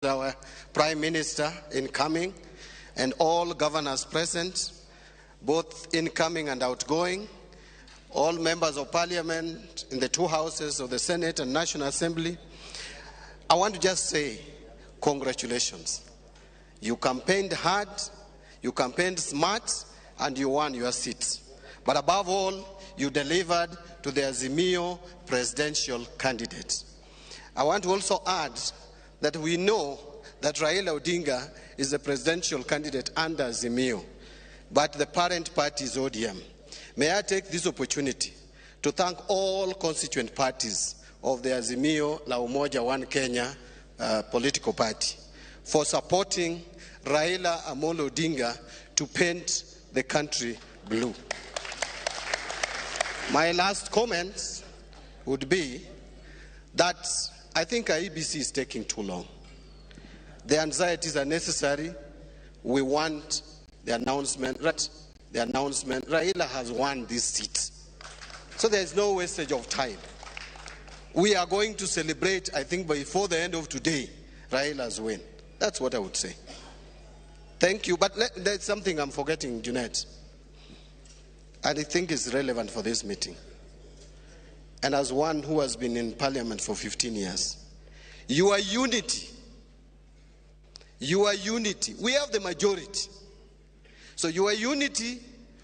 our Prime Minister incoming and all governors present, both incoming and outgoing, all members of Parliament in the two houses of the Senate and National Assembly. I want to just say congratulations. You campaigned hard, you campaigned smart, and you won your seats. But above all, you delivered to the Azimio presidential candidate. I want to also add that we know that Raila Odinga is the presidential candidate under Azimio, but the parent party is ODM. May I take this opportunity to thank all constituent parties of the Azimio La Umoja One Kenya political party for supporting Raila Amolo Odinga to paint the country blue. My last comments would be that I think IEBC is taking too long. The anxieties are necessary. We want the announcement. Raila has won this seat. So there is no wastage of time. We are going to celebrate, I think, before the end of today, Raila's win. That's what I would say. Thank you. But there's something I'm forgetting, Junet, and I think is relevant for this meeting. And as one who has been in Parliament for 15 years, your unity. Your unity. We have the majority. So your unity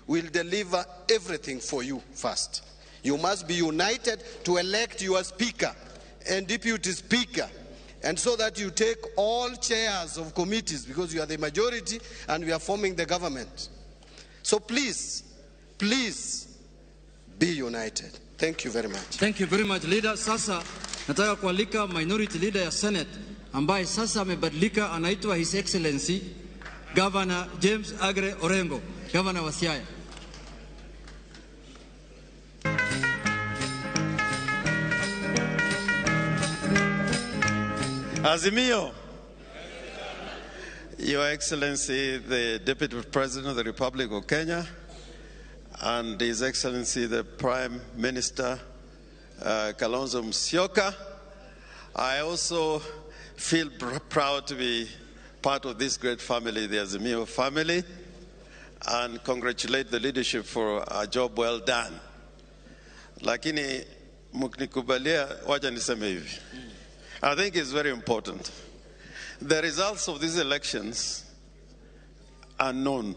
will deliver everything for you first. You must be united to elect your speaker and deputy speaker, and so that you take all chairs of committees, because you are the majority and we are forming the government. So please, please be united. Thank you very much. Thank you very much, leader. Sasa nataka kualika minority leader ya Senate ambaye sasa amebadilika, anaitwa His Excellency Governor James Agre Orengo, Governor wa Siaya. Azimio. Your Excellency, the Deputy President of the Republic of Kenya, and His Excellency, the Prime Minister, Kalonzo Musyoka. I also feel proud to be part of this great family, the Azimio family, and congratulate the leadership for a job well done. Lakini muknikubalia wacha niseme hivi. I think it's very important. The results of these elections are known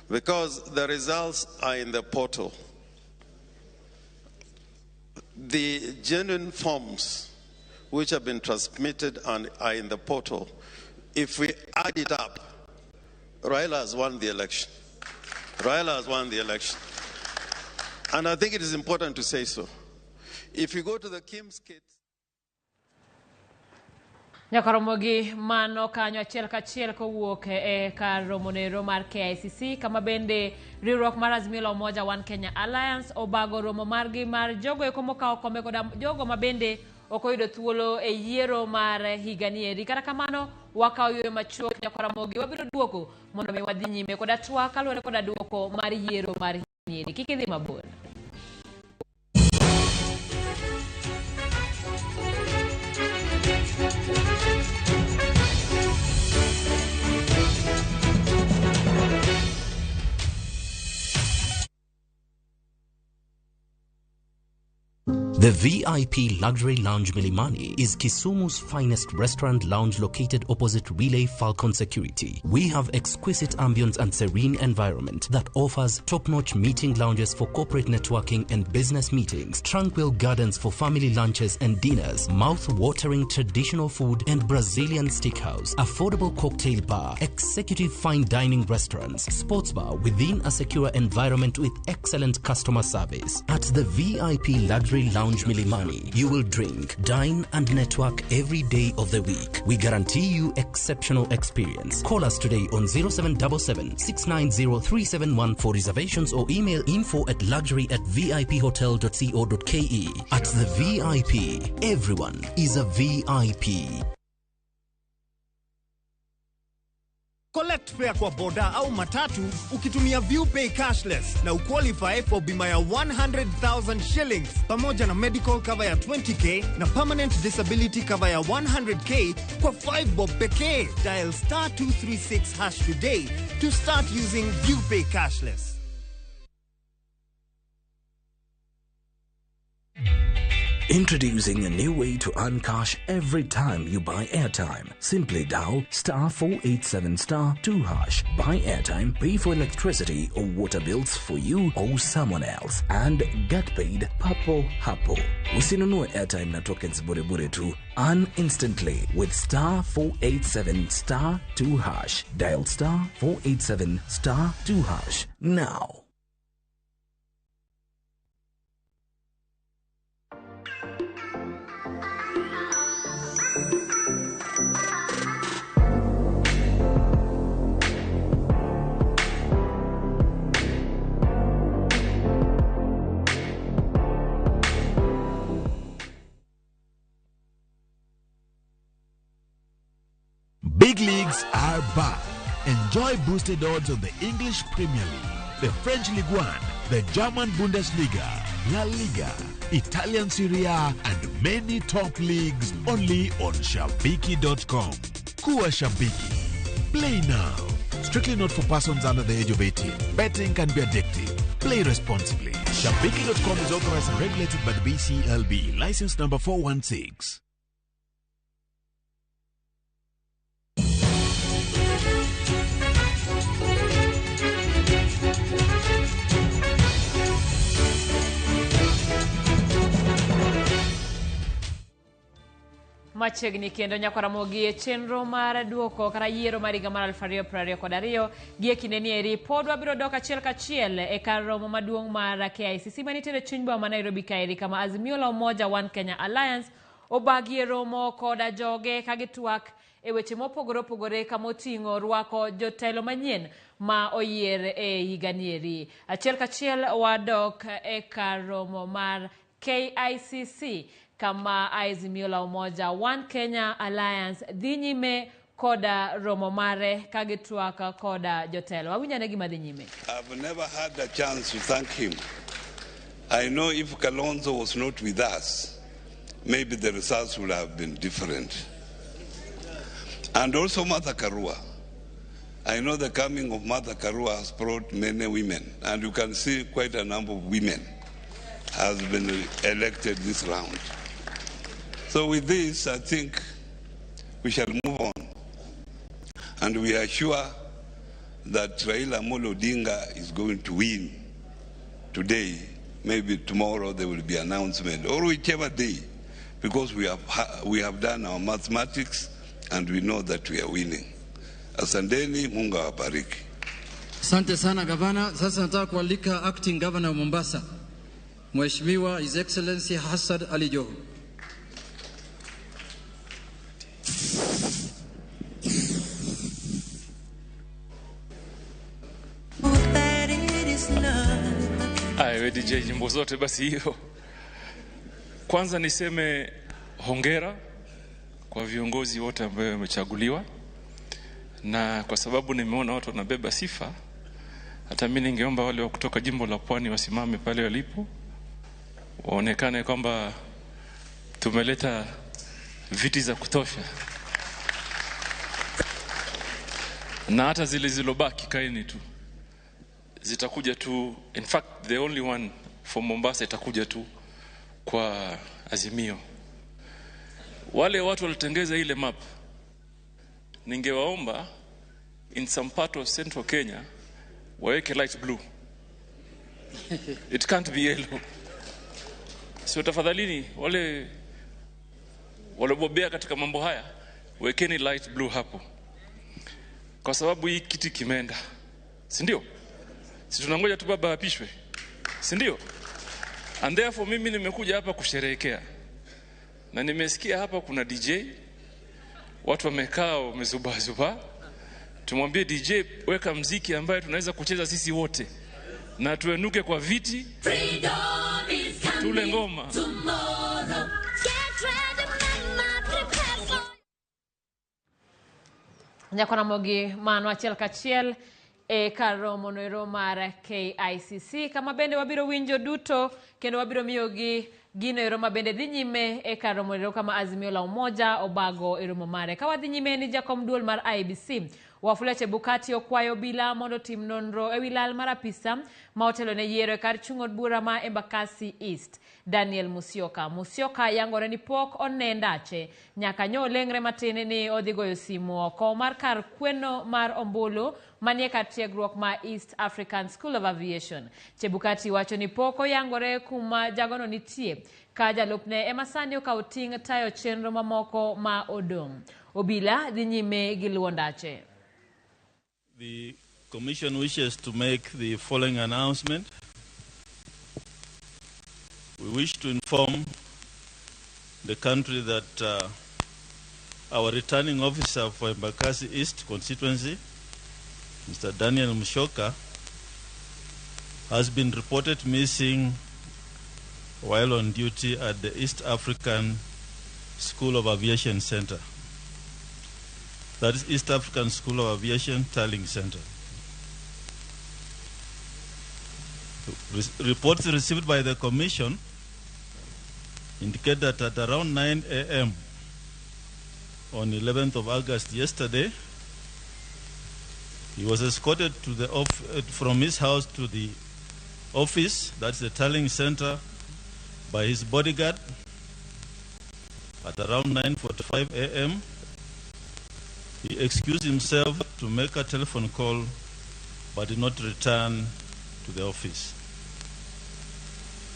because the results are in the portal. The genuine forms which have been transmitted and are in the portal, if we add it up, Raila has won the election. Raila has won the election. And I think it is important to say so. If you go to the Kim's kit, Ramogi mano kanyo achiel kachiel kowuok e kar romonero mar KICC kama bende riwruok mar Azimio la Umoja One Kenya Alliance obago romo margi mar jogo eko mokawo kombe koda jogo mabende okoyudo thuolo e yiero mar higanieri. Kata kamano wakawo ywe machuok Ramogi wabiro duoko mondo mi wadhi nyime koda twak kaluwore koda duoko mar yiero mar higanieri. Kik idhi mabor. The VIP Luxury Lounge Milimani is Kisumu's finest restaurant lounge located opposite Relay Falcon Security. We have exquisite ambience and serene environment that offers top-notch meeting lounges for corporate networking and business meetings, tranquil gardens for family lunches and dinners, mouth-watering traditional food and Brazilian steakhouse, affordable cocktail bar, executive fine dining restaurants, sports bar within a secure environment with excellent customer service. At the VIP Luxury Lounge Milimani, you will drink, dine and network every day of the week. We guarantee you exceptional experience. Call us today on 0777 690 371 for reservations or email info@luxury@viphotel.co.ke. At the VIP, everyone is a VIP. Collect fare kwa boda au matatu ukitumia ViewPay cashless na uqualify for bima ya 100,000 shillings pamoja na medical cover ya 20k na permanent disability cover ya 100k kwa 5 bob pekee. Dial *236# today to start using ViewPay cashless. Introducing a new way to earn cash every time you buy airtime. Simply dial *487*2#. Buy airtime, pay for electricity or water bills for you or someone else, and get paid papo hapo. Usinunue airtime na tokens bure bure tu. Earn instantly with *487*2#. Dial *487*2# now. Big leagues are back. Enjoy boosted odds on the English Premier League, the French Ligue 1, the German Bundesliga, La Liga, Italian Serie A, and many top leagues only on Shabiki.com. Kuwa Shabiki. Play now. Strictly not for persons under the age of 18. Betting can be addictive. Play responsibly. Shabiki.com is authorized and regulated by the BCLB. License number 416. Machiegni kendo nyako Ramogi e chenro mar duoko kara yiero mar higa mar 2022 gie kindeni eri pod wabiro dok achiel kachiel e kar romo maduong' mar KICC manitiere chuny boma Nairobi kaeri kama Azimio la Umoja One Kenya Alliance obagie romo koda joge kagitwak e weche mopogore opogore kamoting'o rwako jotelo manyien ma oyier e higani eri. Achiel kachiel wadok e kar romo mar KICC kama Azimio la Umoja One Kenya Alliance dhi nyime koda romo mare kagitwaka koda jotelo. Wawinyane gima dhi nyime. I've never had a chance to thank him. I know if Kalonzo was not with us, maybe the results would have been different. And also Martha Karua. I know the coming of Martha Karua has brought many women, and you can see quite a number of women has been elected this round. So with this, I think we shall move on. And we are sure that Raila Amolo Odinga is going to win today. Maybe tomorrow there will be an announcement, or whichever day, because we have done our mathematics and we know that we are winning. Asanteni, Mungu awabariki. Asante sana gavana. Sasa nataka kualika acting governor wa Mombasa, Mheshimiwa His Excellency Hassan Ali Joho. Aiwe DJ nyimbo zote basi hiyo. Kwanza niseme hongera kwa viongozi wote ambao wamechaguliwa, na kwa sababu nimeona watu wanabeba sifa, hata mimi ningeomba wale wa kutoka jimbo la Pwani wasimame pale walipo, waonekane kwamba tumeleta viti za kutosha, na hata zile zilobaki kaeni tu, zitakuja tu. In fact, the only one for Mombasa itakuja tu kwa Azimio. Wale watu walitengeza ile map, ningewaomba in some part of central Kenya waweke light blue. It can't be yellow. So tafadhalini wale walobobea katika mambo haya wekeni light blue hapo, kwa sababu hii kiti kimeenda, si ndio? Si tunangoja tu baba apishwe, si ndio? And therefore mimi nimekuja hapa kusherehekea, na nimesikia hapa kuna DJ, watu wamekaa wamezubazuba. Tumwambie DJ weka mziki ambaye tunaweza kucheza sisi wote na tuenuke kwa viti, tule ngoma. Ramogi mano achiel kachiel e kar romo noero mar KICC kama bende wabiro winjo duto kendo wabiro miyogi gino ero mabende dhi nyime e kar romo noero kama Azimio la Umoja obago e romo mare. Ka wadhi nyime ni jakom duol mar IEBC Wafula Chebukati okwayo bila mondo tim nonro e wi lal mar apisa ma otelo ne yiero e kar chung'od bura ma Embakasi East Daniel Musyoka yangore ni pok onendache nyaka nyo lengre matin ni odhi goyo simu oko mar kar kweno mar ombulu manie kar tiegruok ma East African School of Aviation. Chebukati wacho ni pok oyangore kuma jagono nitie ka jalupne ema sani okawo ting' tayo chenro mamoko ma odong'. Obila dhi nyime gi luwo ndache. The Commission wishes to make the following announcement. We wish to inform the country that our returning officer for Embakasi East constituency, Mr. Daniel Musyoka, has been reported missing while on duty at the East African School of Aviation Center. That is East African School of Aviation Tailing Center. Reports received by the Commission indicate that at around 9 a.m. on 11th of August yesterday, he was escorted to the from his house to the office, that's the Tailing Center, by his bodyguard at around 9:45 a.m. He excused himself to make a telephone call but did not return to the office.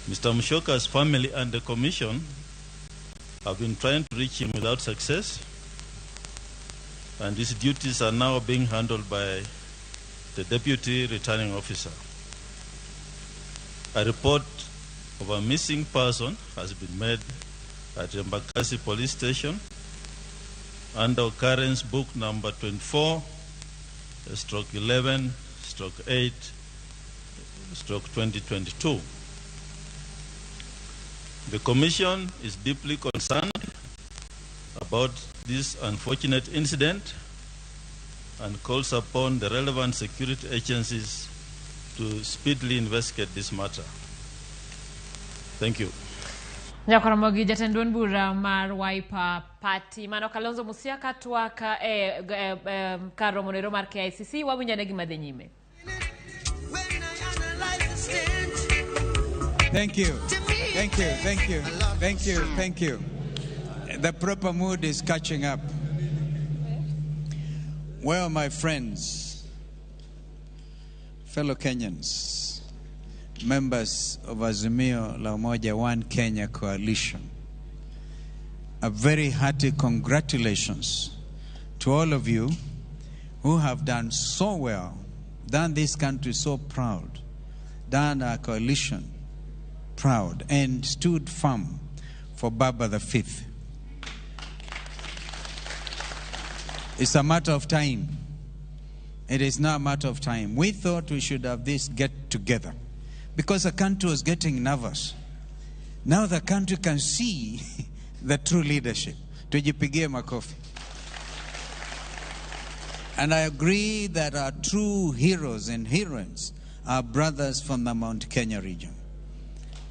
Mr. Musyoka's family and the Commission have been trying to reach him without success, and his duties are now being handled by the Deputy Returning Officer. A report of a missing person has been made at Embakasi Police Station under occurrence book number 24/11/8/2022. The Commission is deeply concerned about this unfortunate incident and calls upon the relevant security agencies to speedily investigate this matter. Thank you. Ramogi jatendon bura mar Wiper Party mano Kalonzo Musyoka twaka kar romo noero mar KICC wawinjane gima dhi nyime. Thank you. Thank you. Thank you. Thank you. Thank you. The proper mood is catching up. Well, my friends, fellow Kenyans, members of Azimio la Umoja One Kenya Coalition, a very hearty congratulations to all of you who have done so well, done this country so proud, done our coalition proud, and stood firm for Baba the Fifth. It's a matter of time. It is not a matter of time. We thought we should have this get together because the country was getting nervous. Now the country can see the true leadership. Tujipigie makofi. And I agree that our true heroes and heroines are brothers from the Mount Kenya region.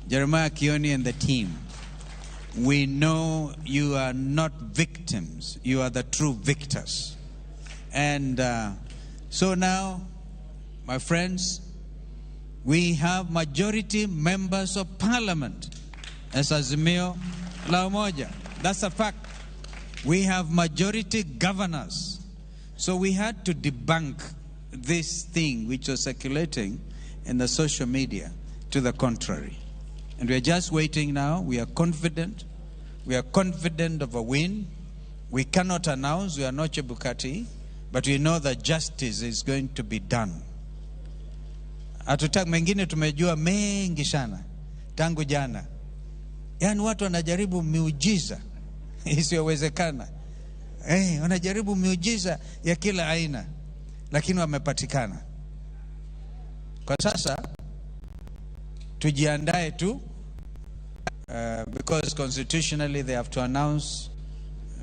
Jeremiah Kioni and the team, we know you are not victims. You are the true victors. And so now, my friends, we have majority members of parliament as Azimio la Umoja. That's a fact. We have majority governors. So we had to debunk this thing which was circulating in the social media to the contrary. And we are just waiting now. We are confident. We are confident of a win. We cannot announce. We are not Chebukati. But we know that justice is going to be done. Hatutaki mengine tumejua mengi sana tangu jana. Yaani watu wanajaribu miujiza isiyowezekana. Wanajaribu miujiza ya kila aina lakini wamepatikana. Kwa sasa tujiandae tu because constitutionally they have to announce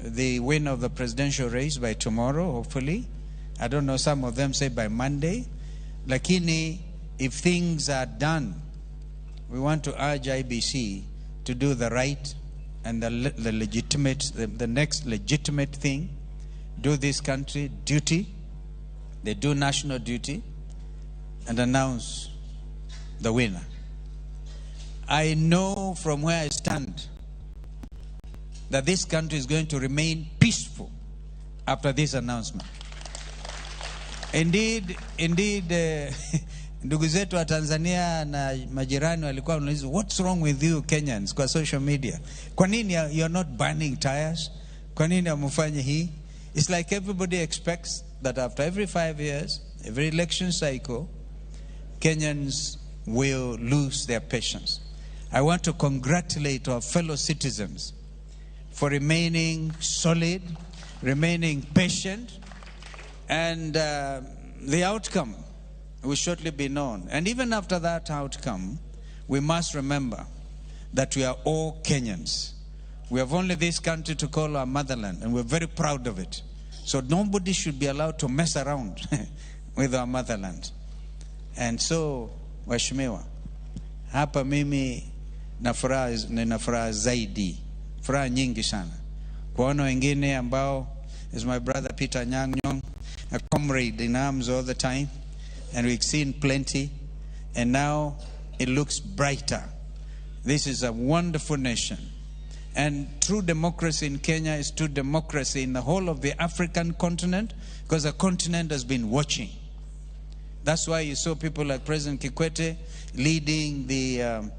the winner of the presidential race by tomorrow, hopefully. I don't know, some of them say by Monday. Lakini, if things are done, we want to urge IBC to do the right and the next legitimate thing. Do this country duty. They do national duty and announce the winner. I know from where I stand that this country is going to remain peaceful after this announcement. Indeed, ndugu zetu wa Tanzania na majirani walikuwa wanauliza, what's wrong with you Kenyans kwa social media? Kwa nini you're not burning tires? Kwa nini hamfanyi hii? It's like everybody expects that after every 5 years, every election cycle, Kenyans will lose their patience. I want to congratulate our fellow citizens for remaining solid, remaining patient, and the outcome will shortly be known. And even after that outcome, we must remember that we are all Kenyans. We have only this country to call our motherland, and we're very proud of it. So nobody should be allowed to mess around with our motherland. And so, Waheshimiwa, hapa mimi nina furaha zaidi, furaha nyingi sana. Kuona wengine ambao is my brother Peter Nyang'nyong, a comrade in arms all the time, and we've seen plenty, and now it looks brighter. This is a wonderful nation. And true democracy in Kenya is true democracy in the whole of the African continent, because the continent has been watching. That's why you saw people like President Kikwete leading the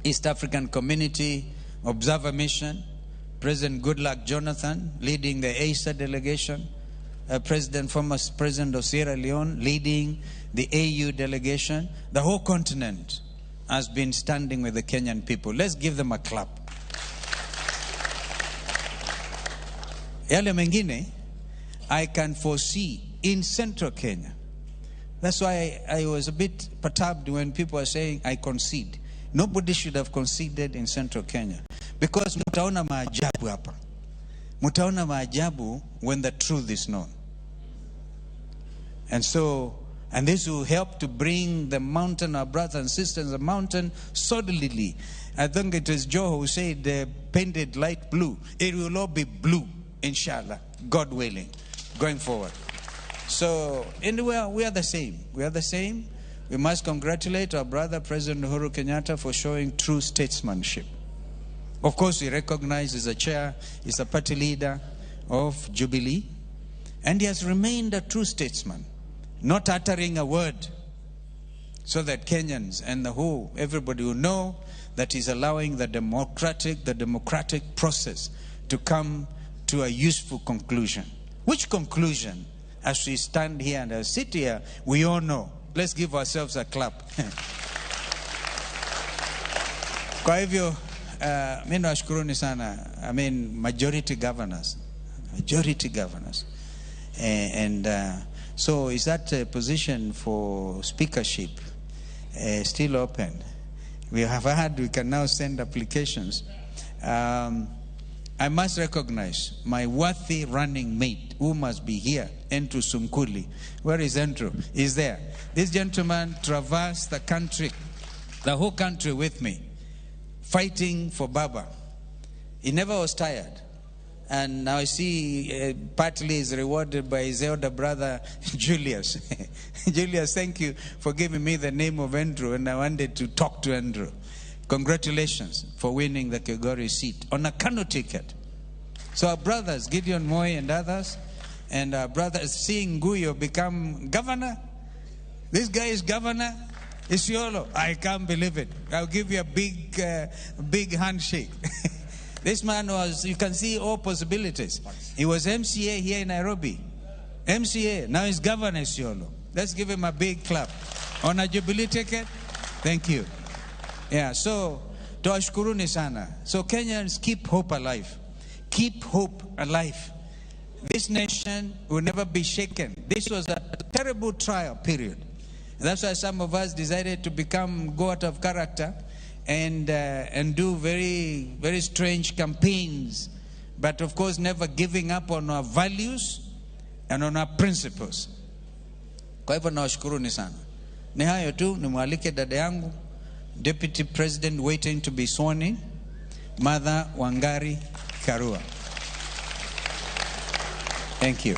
East African Community Observer Mission, President Goodluck Jonathan leading the ASA delegation, former President of Sierra Leone leading the AU delegation. The whole continent has been standing with the Kenyan people. Let's give them a clap. Yale mengine, I can foresee in central Kenya. That's why I was a bit perturbed when people are saying I concede. Nobody should have conceded in central Kenya. Because mutaona maajabu hapa. Mutaona maajabu when the truth is known. And this will help to bring the mountain, our brothers and sisters, the mountain solidly. I think it was Joe who said painted light blue. It will all be blue, inshallah, God willing, going forward. So, anyway, we are the same. We are the same. We must congratulate our brother, President Uhuru Kenyatta, for showing true statesmanship. Of course, we recognize he's a chair, he's a party leader of Jubilee, and he has remained a true statesman, not uttering a word, so that Kenyans and everybody will know that he's allowing the democratic process to come to a useful conclusion. Which conclusion? As we stand here and sit here, we all know. Let's give ourselves a clap. Kwa hivyo, mimi nawashukuruni sana. I mean, majority governors. So is that position for speakership still open? We can now send applications. I must recognize my worthy running mate who must be here, Andrew Sumkuli. Where is Andrew? He's there. This gentleman traversed the country, the whole country with me, fighting for Baba. He never was tired. And now I see partly is rewarded by his elder brother, Julius. Julius, thank you for giving me the name of Andrew, and I wanted to talk to Andrew. Congratulations for winning the Kigori seat on a Kano ticket. So our brothers, Gideon Moi and others, and our brothers seeing Guyo become governor. This guy is governor. Isiolo. I can't believe it. I'll give you a big handshake. This man was, you can see all possibilities. He was MCA here in Nairobi. MCA. Now he's governor Isiolo. Let's give him a big clap. On a Jubilee ticket. Thank you. Yeah, so, tuwashukuruni sana. So Kenyans, keep hope alive. Keep hope alive. This nation will never be shaken. This was a terrible trial period. That's why some of us decided to go out of character and do very, very strange campaigns but of course never giving up on our values and on our principles. Kwa hivyo nawashukuruni sana. Ni hayo tu, nimwalike dada yangu Deputy President waiting to be sworn in, Mother Wangari Karua. Thank you.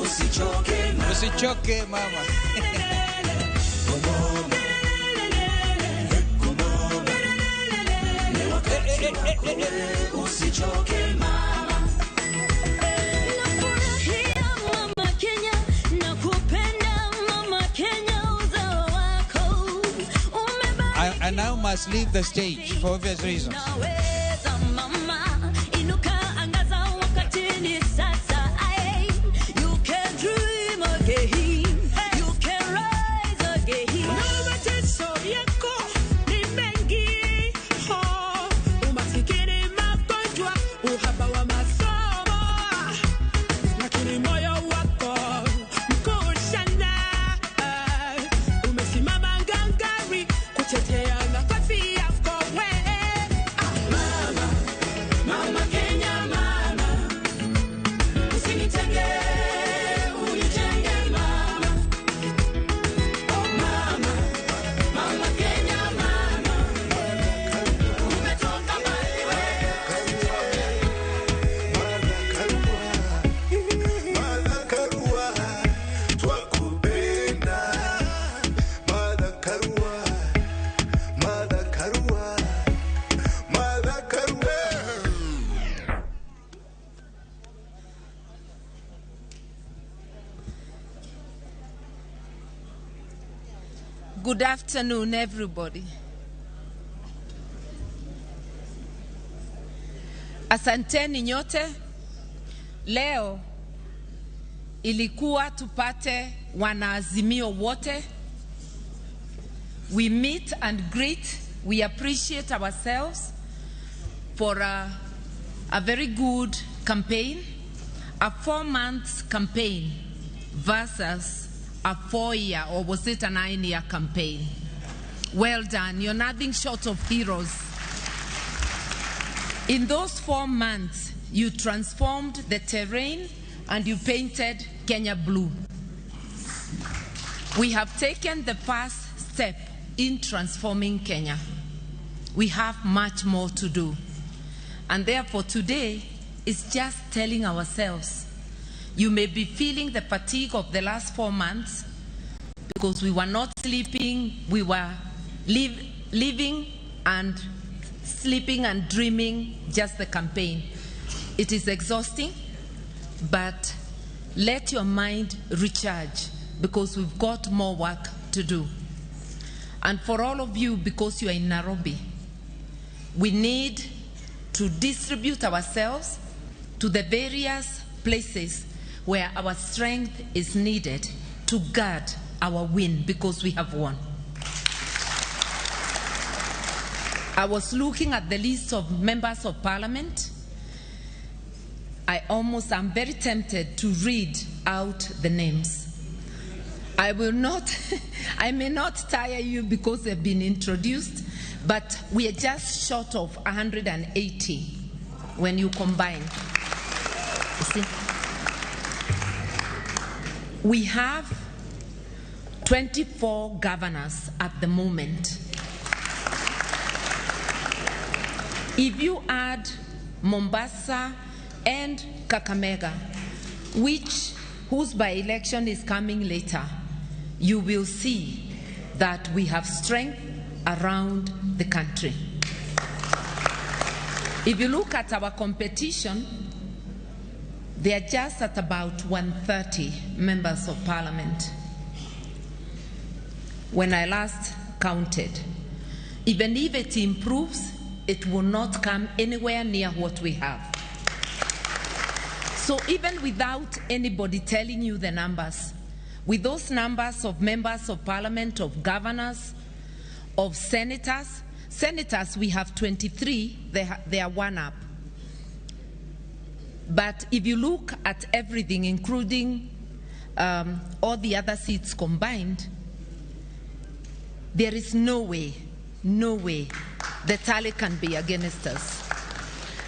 Usichoke mama. Usichoke mama. Nafurahia mama Kenya, nakupenda mama Kenya, uzao wako umebaki. I now must leave the stage for obvious reasons. Naweza mama, inuka angaza wakati ni sasa. You can dream again, you can rise again. Mateso yako ni mengi, umasikini, magonjwa, uhaba wa masomo, lakini moyo wako mkuu sana. Umesimama ngangari kutetea nafasi yako wewe. Mama, mama Kenya mama, usinitenge, unijenge mama. Oh mama, mama Kenya mama, umetoka mbali wewe. Mother Karua, twakupenda. Mother Karua, Mother Karua, Mother Karua. Good afternoon, everybody. Asanteni nyote. Leo ilikuwa tupate wanaazimio wote. We meet and greet. We appreciate ourselves for a very good campaign, a 4-month campaign versus a 4-year, or was it a 9-year campaign? Well done. You're nothing short of heroes. In those 4 months, you transformed the terrain and you painted Kenya blue. We have taken the first step in transforming Kenya. We have much more to do. And therefore today is just telling ourselves, you may be feeling the fatigue of the last 4 months because we were not sleeping, we were living and sleeping and dreaming just the campaign. It is exhausting, but let your mind recharge because we've got more work to do. And for all of you, because you are in Nairobi, we need to distribute ourselves to the various places where our strength is needed to guard our win, because we have won. I was looking at the list of members of parliament. I'm very tempted to read out the names. I will not, I may not tire you because they've been introduced, but we are just short of 180 when you combine. You see? We have 24 governors at the moment. If you add Mombasa and Kakamega, whose by-election is coming later, you will see that we have strength around the country. If you look at our competition, they are just at about 130 members of parliament. When I last counted, even if it improves, it will not come anywhere near what we have. So even without anybody telling you the numbers, with those numbers of members of parliament, of governors, of senators, we have 23, they are one up. But if you look at everything, including all the other seats combined, there is no way the tally can be against us.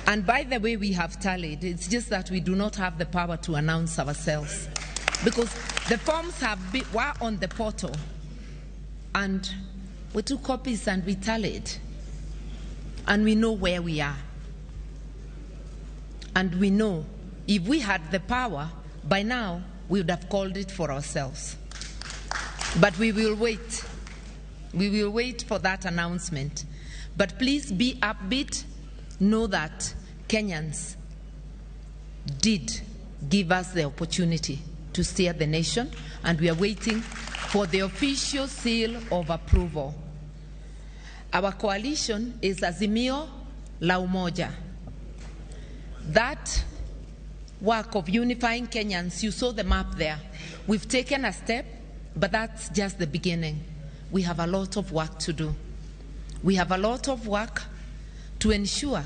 And by the way, we have tallied. It's just that we do not have the power to announce ourselves. Because the forms were on the portal. And we took copies and we tallied. And we know where we are. And we know if we had the power, by now we would have called it for ourselves. But we will wait. We will wait for that announcement. But please be upbeat. Know that Kenyans did give us the opportunity to steer the nation, and we are waiting for the official seal of approval. Our coalition is Azimio la Umoja. That work of unifying Kenyans, you saw the map there. We've taken a step, but that's just the beginning. We have a lot of work to do. We have a lot of work to ensure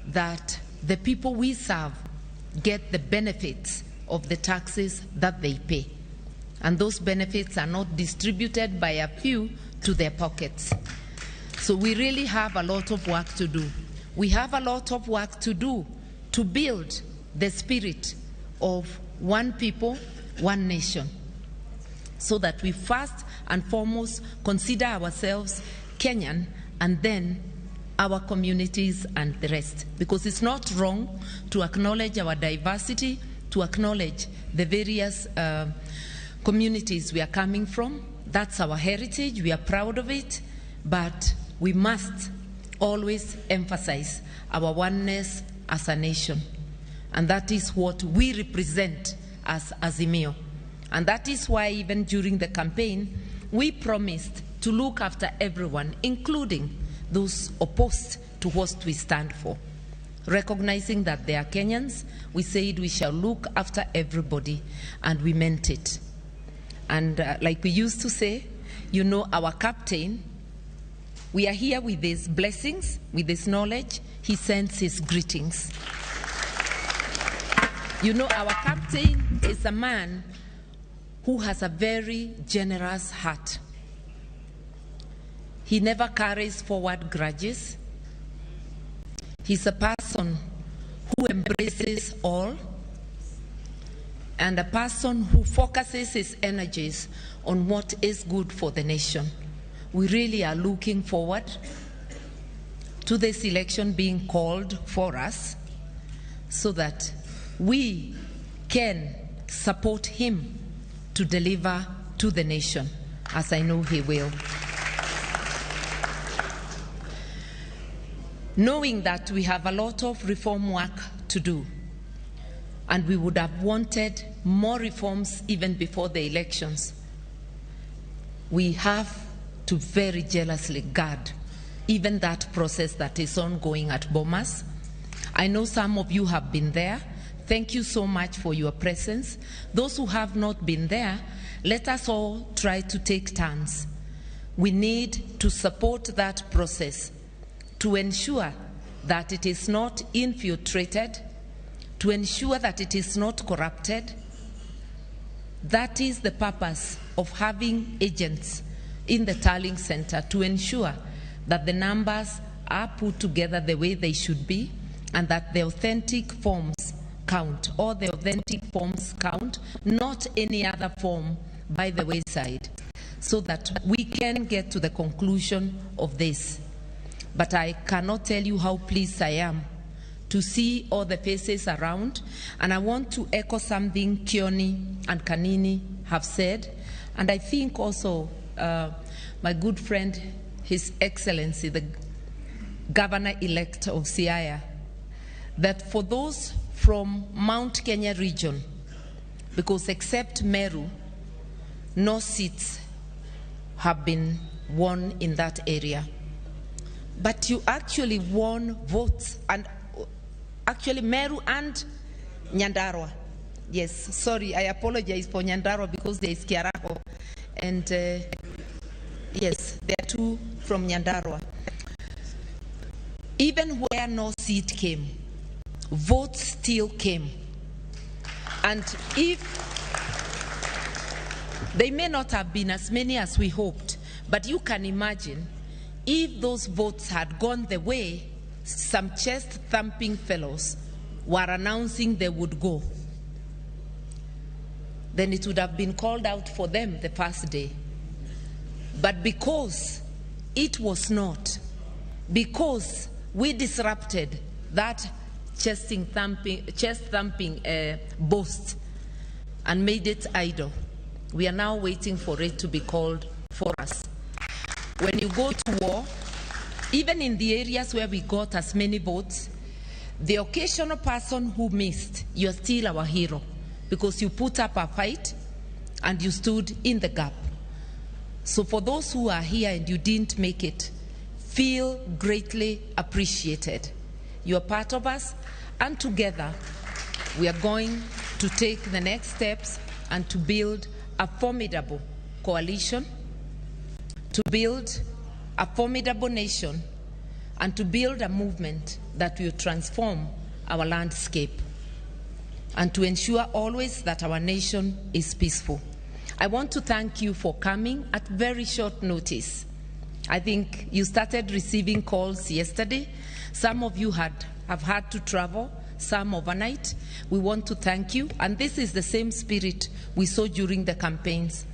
that the people we serve get the benefits of the taxes that they pay. And those benefits are not distributed by a few to their pockets. So we really have a lot of work to do. We have a lot of work to do to build the spirit of one people, one nation, so that we first and foremost consider ourselves Kenyan and then our communities and the rest. Because it's not wrong to acknowledge our diversity, to acknowledge the various communities we are coming from. That's our heritage, we are proud of it, but we must always emphasize our oneness as a nation. And that is what we represent as Azimio. And that is why even during the campaign, we promised to look after everyone, including those opposed to what we stand for. Recognizing that they are Kenyans, we said we shall look after everybody, and we meant it. And like we used to say, you know, our captain, we are here with his blessings, with his knowledge. He sends his greetings. You know, our captain is a man who has a very generous heart. He never carries forward grudges. He's a person who embraces all, and a person who focuses his energies on what is good for the nation. We really are looking forward to this election being called for us so that we can support him to deliver to the nation, as I know he will. Knowing that we have a lot of reform work to do, and we would have wanted more reforms even before the elections, we have to very jealously guard even that process that is ongoing at Bomas. I know some of you have been there. Thank you so much for your presence. Those who have not been there, let us all try to take turns. We need to support that process to ensure that it is not infiltrated, to ensure that it is not corrupted. That is the purpose of having agents in the tallying center, to ensure that the numbers are put together the way they should be, and that the authentic forms count, or the authentic forms count, not any other form by the wayside, so that we can get to the conclusion of this. But I cannot tell you how pleased I am to see all the faces around, and I want to echo something Kioni and Kanini have said, and I think also my good friend, His Excellency, the Governor-elect of Siaya, that for those from Mount Kenya region, because except Meru, no seats have been won in that area. But you actually won votes, and actually Meru and Nyandarua. Yes, sorry, I apologize for Nyandarua because there is Kiaraho. And yes, there are two from Nyandarua. Even where no seat came, votes still came. And if They may not have been as many as we hoped, but you can imagine if those votes had gone the way some chest-thumping fellows were announcing they would go, then it would have been called out for them the first day. But because it was not, because we disrupted that chest-thumping boast and made it idle, we are now waiting for it to be called for us. When you go to war, even in the areas where we got as many votes, the occasional person who missed, you're still our hero because you put up a fight and you stood in the gap. So for those who are here and you didn't make it, feel greatly appreciated. You are part of us, and together we are going to take the next steps and to build a formidable coalition, to build a formidable nation, and to build a movement that will transform our landscape and to ensure always that our nation is peaceful. I want to thank you for coming at very short notice. I think you started receiving calls yesterday. Some of you have had to travel, some overnight. We want to thank you, and this is the same spirit we saw during the campaigns.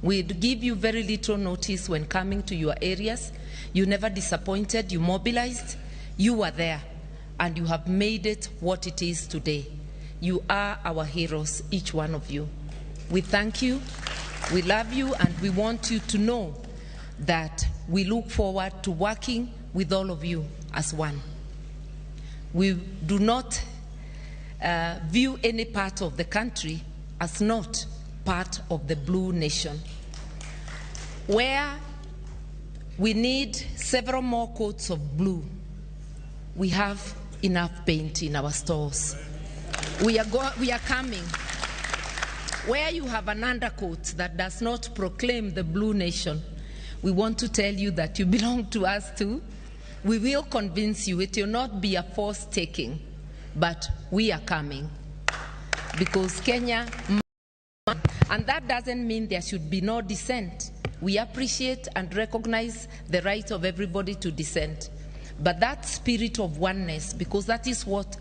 We'd give you very little notice when coming to your areas. You never disappointed, you mobilized, you were there, and you have made it what it is today. You are our heroes, each one of you. We thank you, we love you, and we want you to know that we look forward to working with all of you as one. We do not view any part of the country as not part of the blue nation. Where we need several more coats of blue, we have enough paint in our stores. We are coming. Where you have an undercoat that does not proclaim the blue nation, we want to tell you that you belong to us too. We will convince you. It will not be a force taking, but we are coming. Because Kenya, and that doesn't mean there should be no dissent. We appreciate and recognize the right of everybody to dissent. But that spirit of oneness, because that is what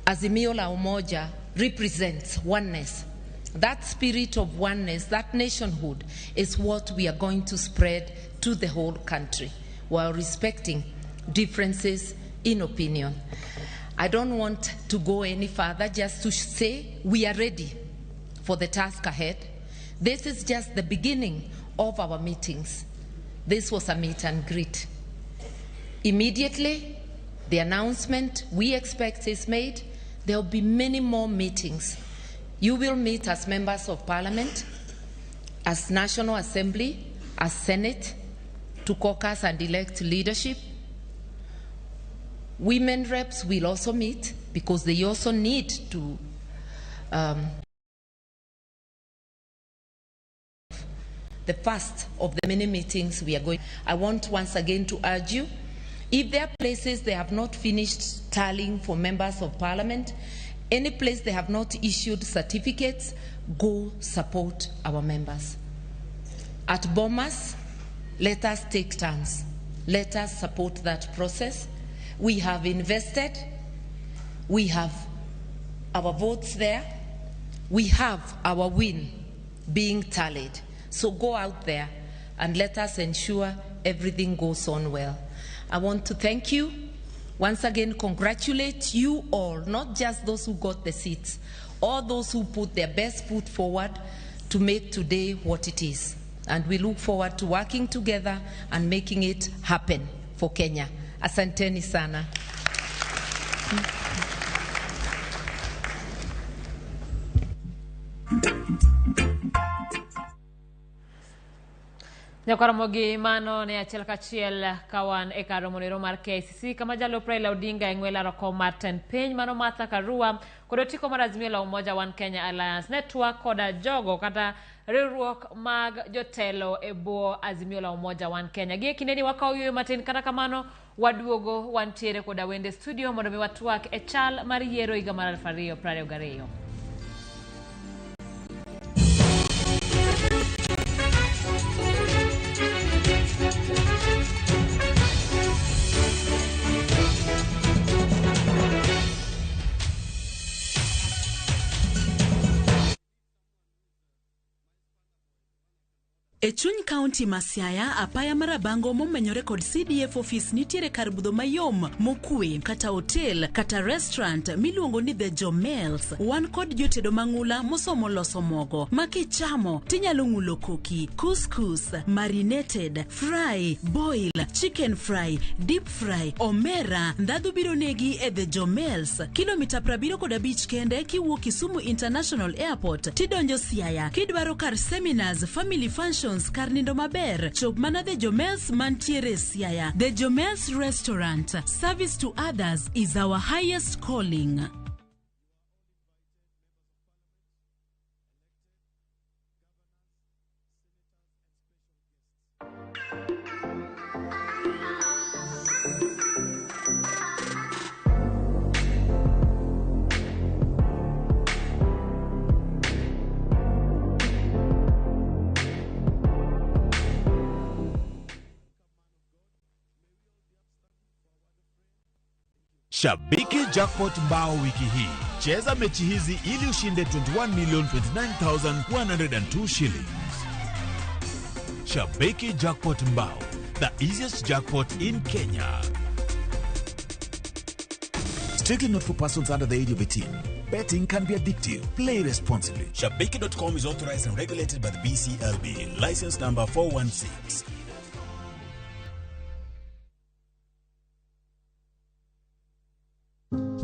Azimio la Umoja represents, oneness. That spirit of oneness, that nationhood, is what we are going to spread to the whole country while respecting differences in opinion. I don't want to go any further, just to say we are ready for the task ahead. This is just the beginning of our meetings. This was a meet and greet. Immediately, the announcement we expect is made. There will be many more meetings. You will meet as members of parliament, as National Assembly, as Senate, to caucus and elect leadership. Women reps will also meet because they also need to the first of the many meetings we are going. I want once again to urge you, if there are places they have not finished tallying for members of parliament, any place they have not issued certificates, go support our members. At Bomas, let us take turns. Let us support that process. We have invested. We have our votes there. We have our win being tallied. So go out there and let us ensure everything goes on well. I want to thank you. Once again, congratulate you all, not just those who got the seats, all those who put their best foot forward to make today what it is. And we look forward to working together and making it happen for Kenya. Asanteni sana. Ramogi mano ne achiel kachiel kawan e kar monero mar KCC kama jalo Raila Odinga engwela roko Martin Piny mano Martha Karua kod otiko mar Azimio la Umoja One Kenya Alliance Network koda jogo kata riwruok mag jotelo e bwo Azimio la Umoja One Kenya. Gie kindeni wakaw yweyo matin kata kamano waduogo wantiere koda wende studio mondo mi watwak e chal mar yiero higa mar 2022. E chuny kaunti ma Siaya, apaya marabango momenyore kod CDF office nitiere kar budho mayom mokwe kata hotel kata restaurant miluongo ni The Jomels. Wan kod jotedo mang'ula mosomo loso mogo makichamo tinyalo ng'ulo koki, couscous, marinated, fry, boil, chicken fry, deep fry, omera. Ndadhu biro negi e The Jomels. Kilomita 75 kende kiwuok Kisumu International Airport tidonjo Siaya. Kidwaro kar seminars, family functions, kar nindo maber, chop mana The Jomels mantiere Siaya. The Jomels Restaurant. Service to others is our highest calling. Shabiki Jackpot Mbao wiki hii. Cheza mechi hizi ili ushinde 21,029,102 shillings. Shabiki Jackpot Mbao, the easiest jackpot in Kenya. Strictly not for persons under the age of 18. Betting can be addictive. Play responsibly. Shabiki.com is authorized and regulated by the BCLB. License number 416.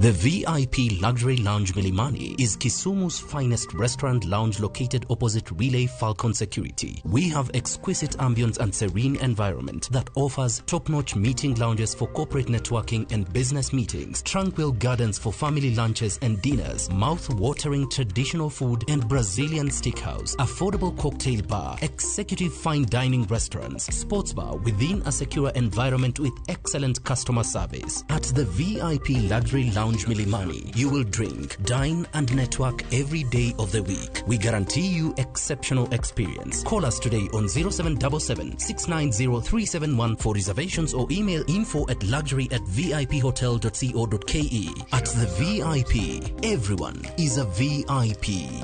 The VIP Luxury Lounge Milimani is Kisumu's finest restaurant lounge located opposite Relay Falcon Security. We have exquisite ambience and serene environment that offers top-notch meeting lounges for corporate networking and business meetings, tranquil gardens for family lunches and dinners, mouth-watering traditional food and Brazilian steakhouse, affordable cocktail bar, executive fine dining restaurants, sports bar within a secure environment with excellent customer service. At the VIP Luxury Lounge Milimani, you will drink, dine and network every day of the week. We guarantee you exceptional experience. Call us today on 0777 690 371 for reservations or email info@luxury@viphotel.co.ke. At the VIP, everyone is a VIP.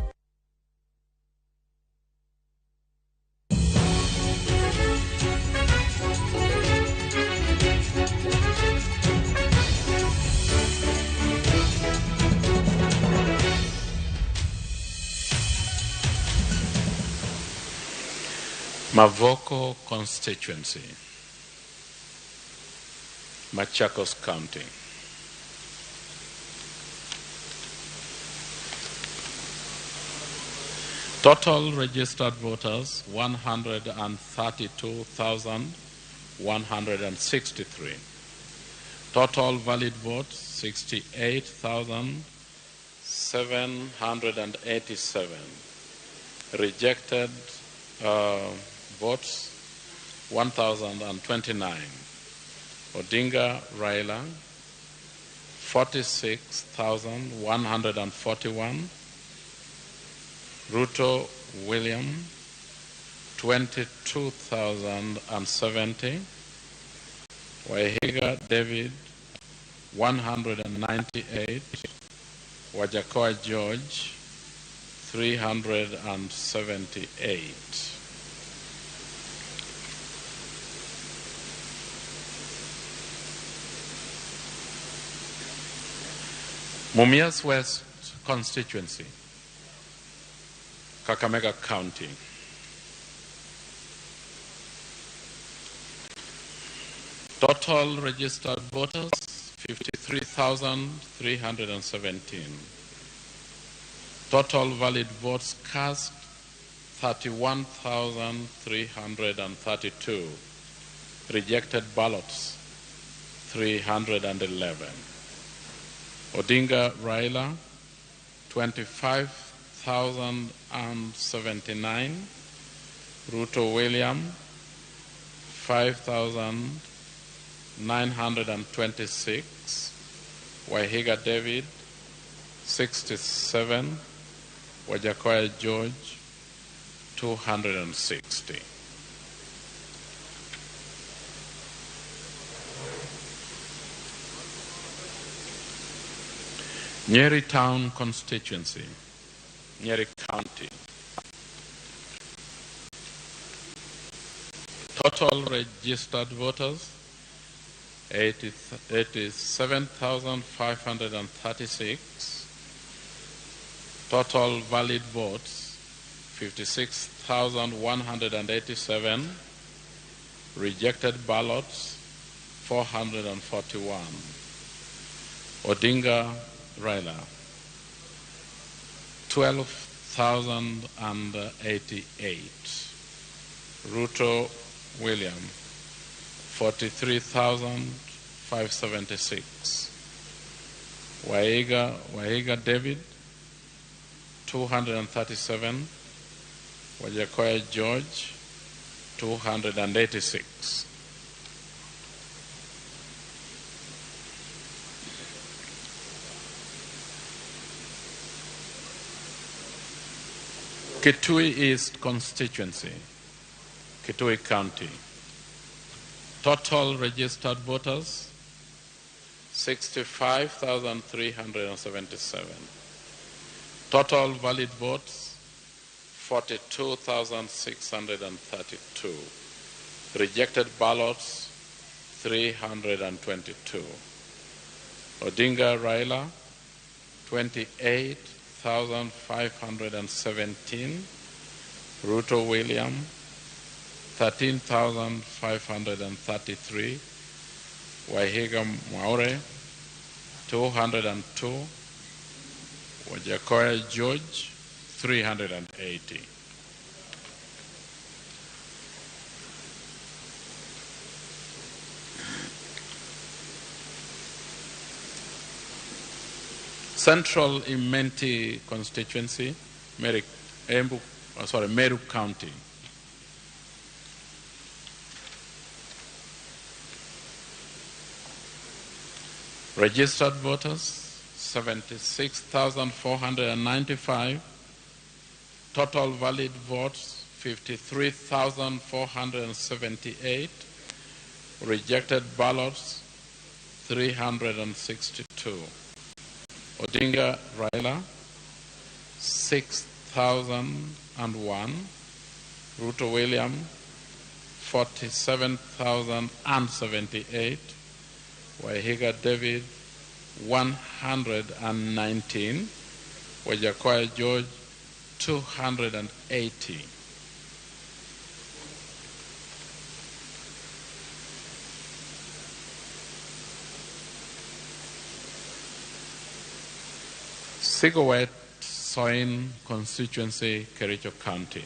Mavoko constituency, Machakos County. Total registered voters 132,163. Total valid votes 68,787. Rejected votes 1,029. Odinga Raila 46,141. Ruto William 22,070. Wahiga David 198. Wajakoya George 378. Mumias West constituency, Kakamega County. Total registered voters 53,317. Total valid votes cast 31,332. Rejected ballots 311. Odinga Raila 25,079. Ruto William 5,926. Wahiga David 67. Wajakoya George 260. Nyeri Town constituency, Nyeri County. Total registered voters, 87,536. Total valid votes, 56,187. Rejected ballots, 441. Odinga Raila, 12,088. Ruto William, 43,576. Wahiga David, 237. Wajakoya George, 286. Kitui East constituency, Kitui County. Total registered voters, 65,377. Total valid votes, 42,632. Rejected ballots, 322. Odinga Raila, 28,517. Ruto William, 13,533. Wahiga Mwaure, 202. Wajakoya George, 380. Central Imenti constituency, Meru County. Registered voters, 76,495. Total valid votes, 53,478. Rejected ballots, 362. Odinga Raila, 6,001. Ruto William, 47,078. Wahiga David, 119. Wajakoya George, 280. Sigowet Soin constituency, Kericho County.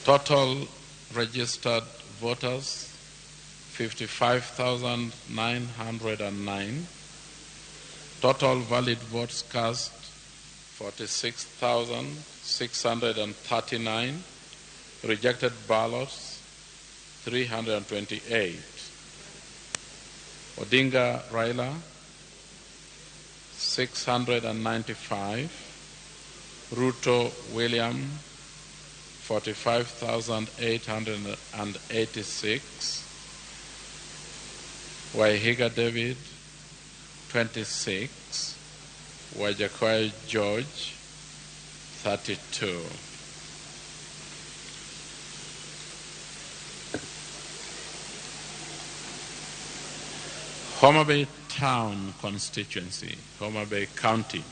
Total registered voters, 55,909. Total valid votes cast, 46,639. Rejected ballots, 328. Odinga Raila, 695. Ruto William, 45,886. Wahiga David, 26. Wajakoya George, 32. Homa Bay Town constituency, Homa Bay County.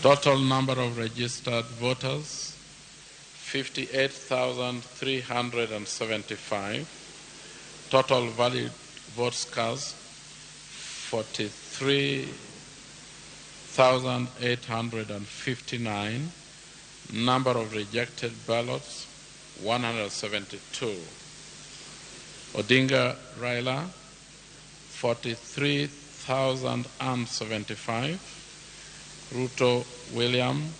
Total number of registered voters, 58,375. Total valid votes cast, 43,859. Number of rejected ballots, 172. Odinga Raila, 43,075. Ruto William,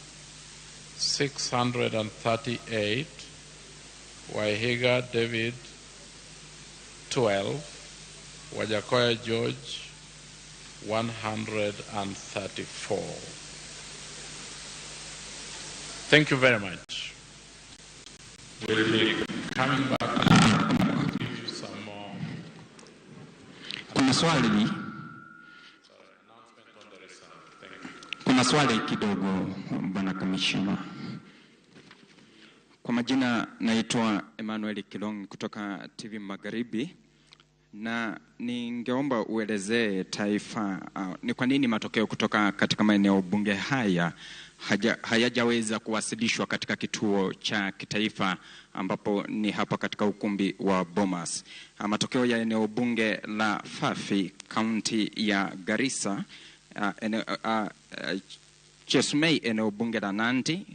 638. Wahiga David, 12. Wajakoya George, 134. Thank you very much. We'll be coming back to give you some more. Kuna swali na swali kidogo bwana kamishna. Kwa majina naitwa Emmanuel Kilong kutoka TV Magharibi, na ningeomba uelezee taifa ni kwa nini matokeo kutoka katika maeneo bunge haya hayajaweza kuwasilishwa katika kituo cha kitaifa ambapo ni hapa katika ukumbi wa Bomas. Matokeo ya eneo bunge la Fafi, kaunti ya Garissa, Chesumei eneo bunge la Nandi,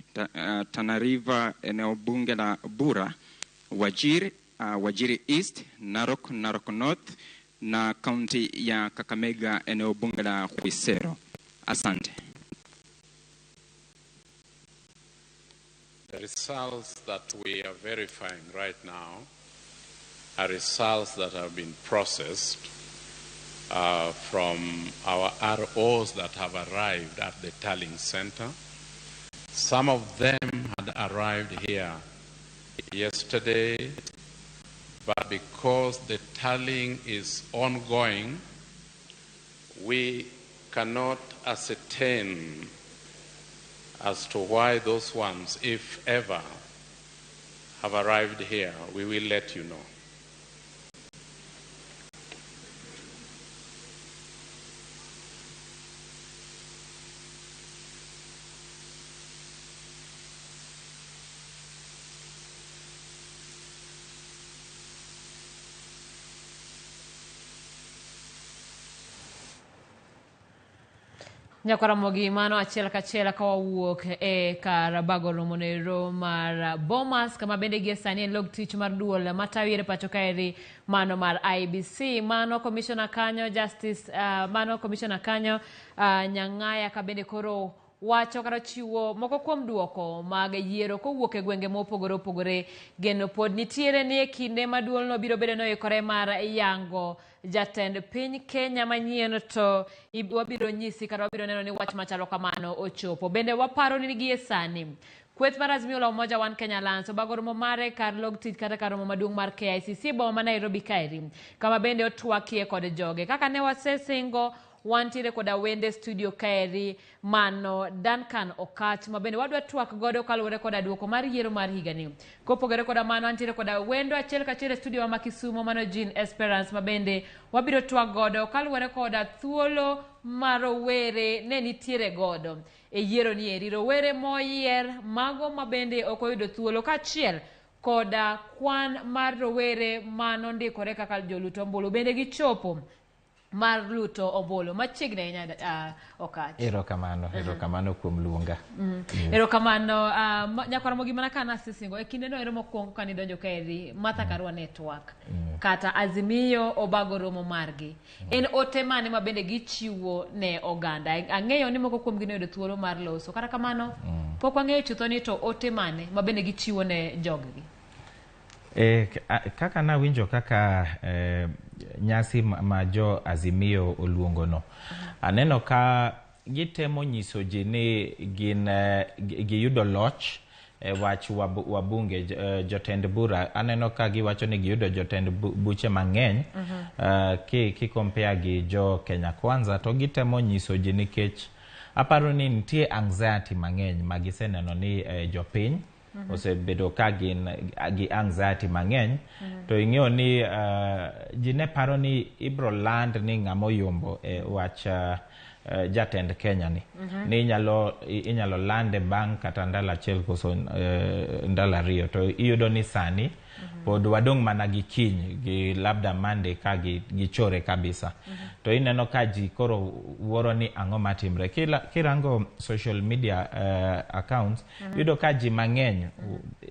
Tana River eneo bunge la Bura, Wajiri East, Narok North na kaunti ya Kakamega eneo bunge la Khwisero. Asante. The results that we are verifying right now are results that have been processed from our ROs that have arrived at the tallying center. Some of them had arrived here yesterday, but because the tallying is ongoing, we cannot ascertain as to why those ones, if ever, have arrived here. We will let you know. Ramogi mano achiel kachiel ka wawuok e kar bago romonero mar Bomas kama bende gie sani en log tich mar duol matawire pacho kaeri mano mar IBC. Mano commissioner kanyo Justice mano commissioner kanyo Nyang'aya ka bende koro wacho kata chiwo moko kuom duoko mag yiero kowuok e gwenge mopogore opogore. Geno pod nitiere ni e kinde maduol no biro bedo noikore mar yango jatend piny Kenya manyien, to wabiro nyisi kata wabiro neno ni wach machalo kamano ochopo. Bende waparo ni gie sani kweth mar Azimio la Umoja One Kenya Alliance obago romo mare kar log tich kata kar romo maduong' mar KICC boma ma Nairobi kaeri, kama bende otwakie kod joge. Kaka ne wasesingo, wantiere koda wende studio kaeri mano Duncan Okach ma bende wadwa twak godo kaluwore koda duoko mar yiero mar higani. Kopogore koda mano, antiere koda wendo achiel kachiel studio ma Kisumo mano Jean Esperance ma bende wabiro twak godo kaluwore koda thuolo mar rowere ne nitiere godo e yiero ni eri. Rowere moyier mago ma bende ok oyudo thuolo kachiel koda kwan mar rowere mano ndikore kaka joluto ombulu bende gichopo mar luto obolo machiegni ahinya. Okach. Erokamano kuom luonga. Erokamano Ramogi mana kana sisingo e kinde no ero mokwongo kani donjo kaeri Martha Karua network kata Azimio obago romo margi. En ote mane ma bende gichiwo ne oganda? Ang'eyo ni moko kuom gino yudo thuolo mar loso, kata kamano pok wang'eyo chutho ni to ote mane ma bende gichiwo ne joggi. Kaka nawinjo kaka nyasi ma jo Azimio oluongo no, aneno ka gitemo nyiso ji ni giyudo loch wach wabunge jotend bura. Aneno ka giwacho ni giyudo jotend buche mang'eny kikompea gi jo Kenya Kwanza, to gitemo nyiso ji nikech aparo ni nitie anxiety mang'eny magiseneno ni jopiny osebedo ka gi anxiety mang'eny. To ing'eyo ni ji ne paro ni ibro land ni ng'amo yombo wach jatend Kenya ni ni inyalo lande bang' kata ndalo achiel koso ndalo ariyo, to iyudo ni sani pod wadong' mana gi kiny gi labda Monday ka gichore kabisa. To ineno ka ji koro wuoro ni ang'o matimre. Kirango social media accounts yudo ka ji mang'eny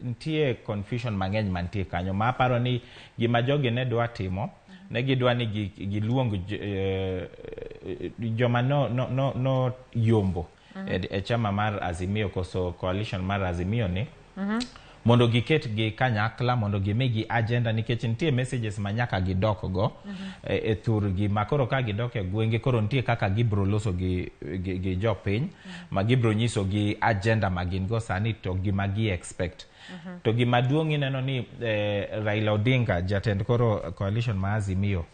nitie confusion mang'eny mantie kanyo, ma aparo ni gima jogi ne dwa timo ne gidwa ni giluong joma no yombo e chama mar Azimio koso coalition mar Azimio ni mondo giket gi kanyakla mondo gimigi agenda, nikech nitie messages manyaka gidok go e thurgi makoro ka gidok e gwenge koro nitie kaka gibro loso gi jopiny ma gibro nyiso gi agenda magin go sani to gima gi expect. To gima duong' ineno ni Raila Odinga jatend koro coalition ma Azimio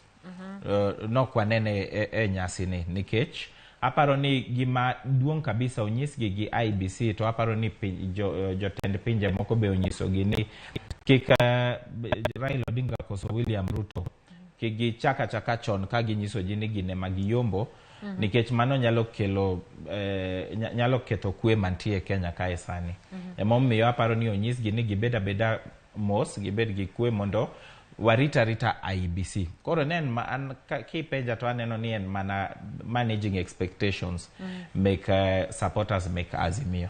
nok wanene e nyasi ni nikech aparo ni gima duong kabisa onyisgi gi IBC to aparo ni jotend pinje moko be onyisogi ni kik Raila Odinga koso William Ruto kigi chaka chon ka ginyiso ji ni gine magiyombo nikech mano nyalo kelo nyalo ketho kwe mantie Kenya kae sani. Emomiyo aparo ni onyisgi ni gibeda mos gibed gi kwe mondo warita IBC. Koro nen kipenja to aneno ni en mana managing expectations make supporters make Azimio.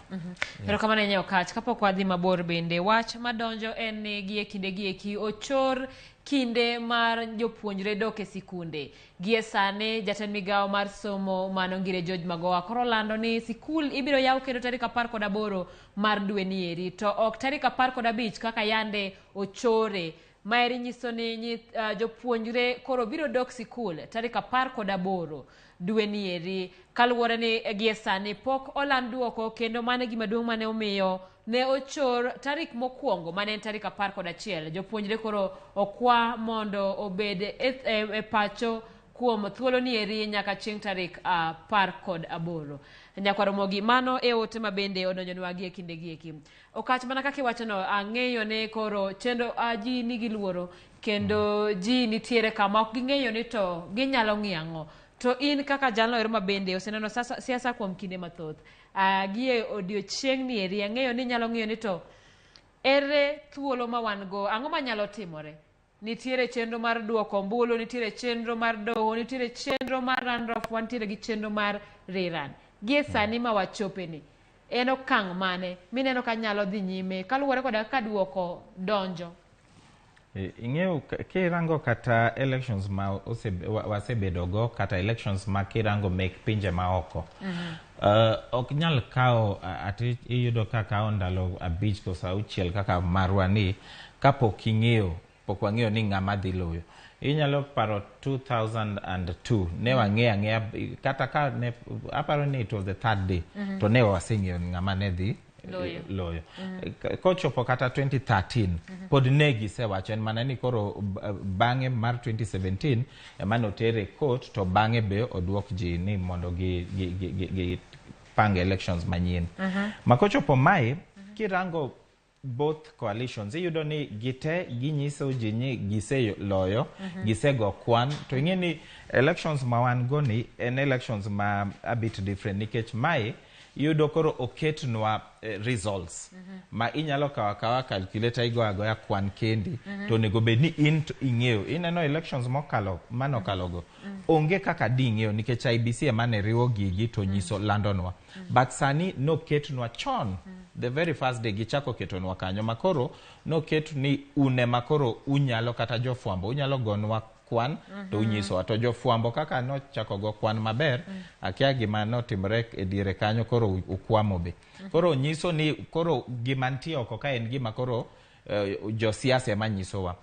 Pero kama nenyo kach kapok wadhi mabor bende wach madonjo en ni gie kinde ochor kinde mar jopuonjre dok e sikunde. Gie sane jatend migawo mar somo manongire George Magoha koro lando ni sikul ibiro yaw kendo tarik 18 mar dwe ni eri to ok tarik 15 kaka yande ochore. Maeri nyiso ni jopuonjre koro biro dok sikul tarik 18 dwe ni eri kaluwore ni gie sani pok oland duoko kendo mane gima duong' mane omiyo ne ochor tarik mokwongo mane en tarik 11. Jopuonjre koro okwa mondo obed e pacho kuom thuolo ni eri nyaka chieng' tarik 18. Nyakwa Ramogi mano e ote mabende odonjonwa gie kinde gieki. Okach mana kaka iwachono ang'eyo ne koro chendo ji nigi luoro kendo ji nitiere kama ok ging'eyo ni to ginyalo ng'iang'o. To in kaka jalno ero mabende oseneno siasa kuom kinde mathoth. Gie odiochieng' ni eri ang'eyo ni nyalo ng'iyo ni to ere thuolo ma wan go ang'o manyalo timore. Nitiere chenro mar duoko ombulu, nitiere chenro mar doho, nitiere chenro mar randolph, wantiere gi chenro mar riran. Gie sani ma wachopeni en okang' mane mineno ka nyalo dhi nyime kaluwore koda ka duoko donjo. Ing'eyo kirango kata elections ma wasebedogo kata elections ma kirango mek pinje maoko ok nyal kawo ati iyudo kaka ndalo 5 kosa 6 kaka marwa ni kapok wang'eyo ni ng'ama dhi loyo. Inyalo paro 2002 ne wang'eya kata ka ne aparo ni it was the third day to ne waseng'eyo ng'ama ne dhi loyo. Kochopo kata 2013 pod ne gisewacho en mana ni koro bang'e mar 2017 emane otere court to bang'e be oduok ji ni mondo gi pang elections manyien. Makochopo mae kirango both coalitions iyudo ni gite ginyiso ji ni giseloyo gisego kwan to ing'e ni elections ma wan go ni en elections ma a bit different nikech mae iyudo koro oketnwa results ma inyalo kawa calculator igo agoya kwan kendi to onego bed ni in ing'eyo ineno elections manokalogo onge kaka di ing'eyo nikech IBC emane riwo gigi to nyiso landonwa but sani noketnwa chon the very first day gichako ketonwa kanyo makoro noket ni une makoro unyalo kata jofwambo unyalo gonwa kwan to unyiso to jofwambo kaka nochako go kwan maber akia gima notimre e diere kanyo koro ukwamo be koro nyiso ni koro gima ntie oko ka en gima koro josiasa ema nyisowa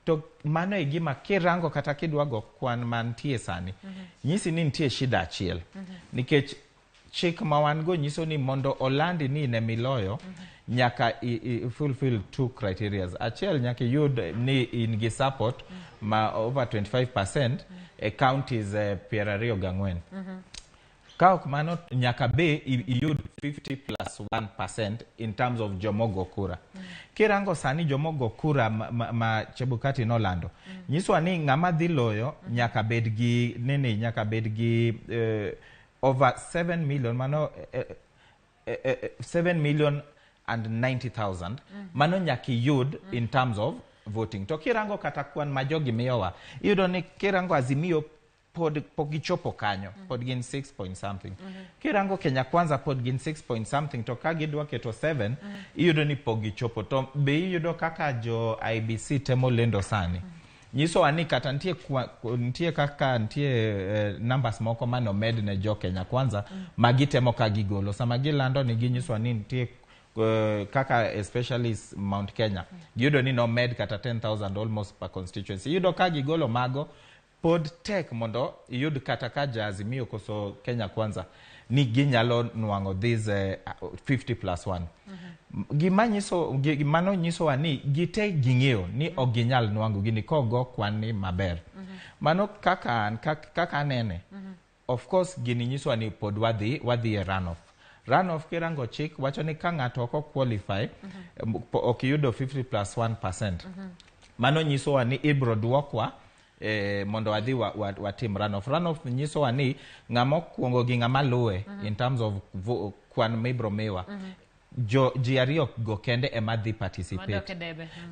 to mano e gima kirango kata kidwago kwan mantie sani nyisi ni ntie shida achiel nikech chik ma wan go nyiso ni mondo olandi ni ne miloyo nyaka fulfill 2 criteria. Achiel nyaka yud ni in gi support ma over 25% counties 24. Ka ok mano nyaka be yud 50+1% in terms of jomogo kura. Kirango sani jomogo kura ma Chebukati nolando. Nyiswa ni ng'ama dhi loyo nyaka bed gi over 7 million mano 7,090,000 mano nyaki yud in terms of voting. To kirango kata kwan ma jogi miyowa iyudo ni kirango Azimio pod gichopo kanyo pod gin 6 point something. Kirango Kenya Kwanza pod gin 6 point something to ka gidwa keto 7 iyudo ni pod gichopo to be iyudo kaka jo IBC temo lendo sani. Nyiso ani kata ntie kaka numbers moko mano med ne jo Kenya Kwanza magitemo ka gigolo sama gilando ni ginyiso ani ntie kaka especially Mount Kenya giyudo ni no med kata 10,000 almost per constituency yudo ka gigolo mago pod tek mondo yud kata ka Azimio koso Kenya Kwanza ni ginyalo nwang'o this 50+1 gimano nyiso wa ni gite ging'eyo ni oginyal nwang'o gini kogo kwan ni maber mano kaka nene of course gini nyiso ni pod wadhi e runoff. Runoff kirango chik wacho ni ka ng'ato ok qualify ok yudo 50+1%. Mano nyiso ni ibro dwokwa mondo wadhi watim runoff. Runoff nyiso ni ng'ama okuongo gi ng'ama luwe in terms of kwan mibro miwa. Ji ariyo go kende ema dhi participate.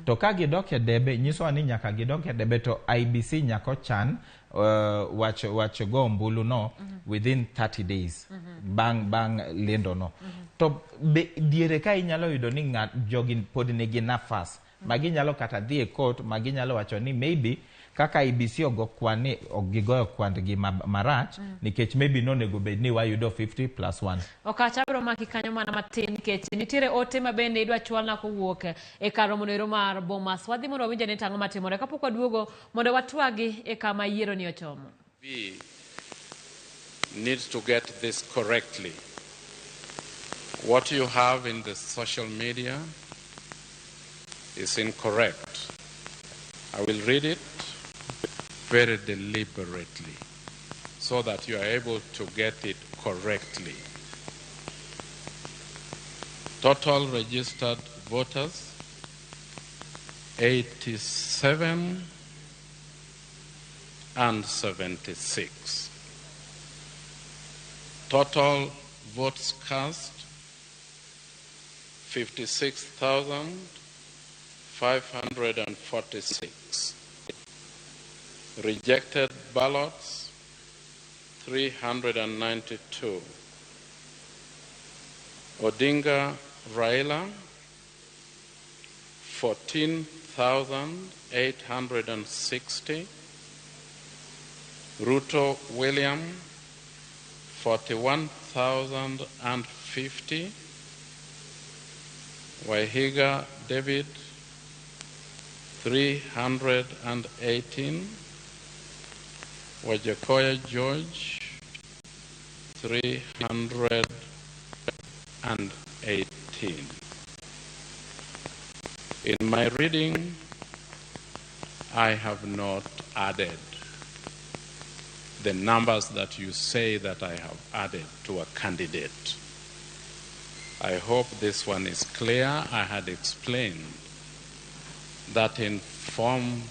To ka gidok e debe nyiso ni nyaka gidok e debe to IBC nyako chan wacho go ombulu no within 30 days bang lendo no. To diere ka inyalo yudo ni jogi pod nigi nafas magi nyalo kata dhi e court magi nyalo wacho ni maybe kaka IBC ogo kwani ogigoyo kwandgi marach nikech maybe no nego bed ni wayudo 50+1. Okachabro maki kanyo mana matin nikech nitiere ote mabende idwa chwalna kowuok e kar romo mar Bomas. Wadhi mondo winje ni tang'o matimore kapok waduogo mondo watwagi e kama yiero ni ochomo. We need to get this correctly. What you have in the social media is incorrect. I will read it very deliberately so that you are able to get it correctly. Total registered voters 87 and 76. Total votes cast 56,546. Rejected ballots 392. Odinga Raila 14,860. Ruto William 41,050. Waihiga David 318. Wajakoya George 318. In my reading, I have not added the numbers that you say that I have added to a candidate. I hope this one is clear. I had explained that in Form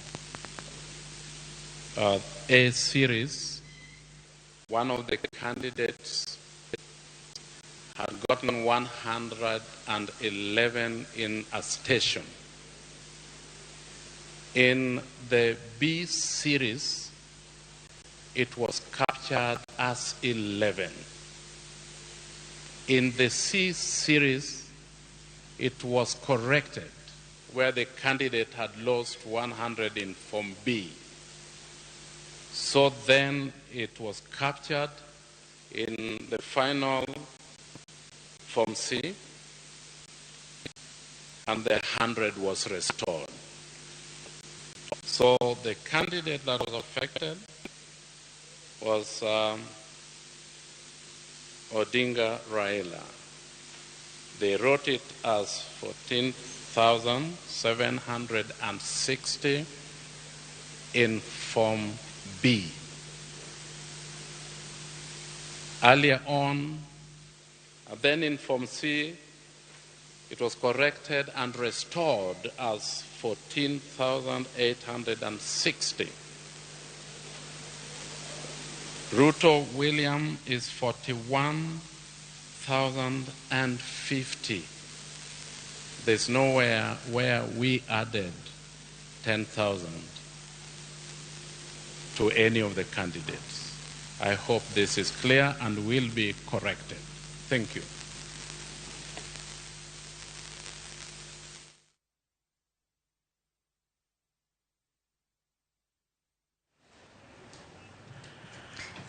A series, one of the candidates had gotten 111 in a station. In the B series, it was captured as 11. In the C series, it was corrected where the candidate had lost 100 in Form B. So then it was captured in the final Form C, and the 100 was restored. So the candidate that was affected was Odinga Raila. They wrote it as 14,760 in Form B. Earlier on, then in Form C, it was corrected and restored as 14,860. Ruto William is 41,050. There's nowhere where we added 10,000 to any of the candidates. I hope this is clear and will be corrected. Thank you.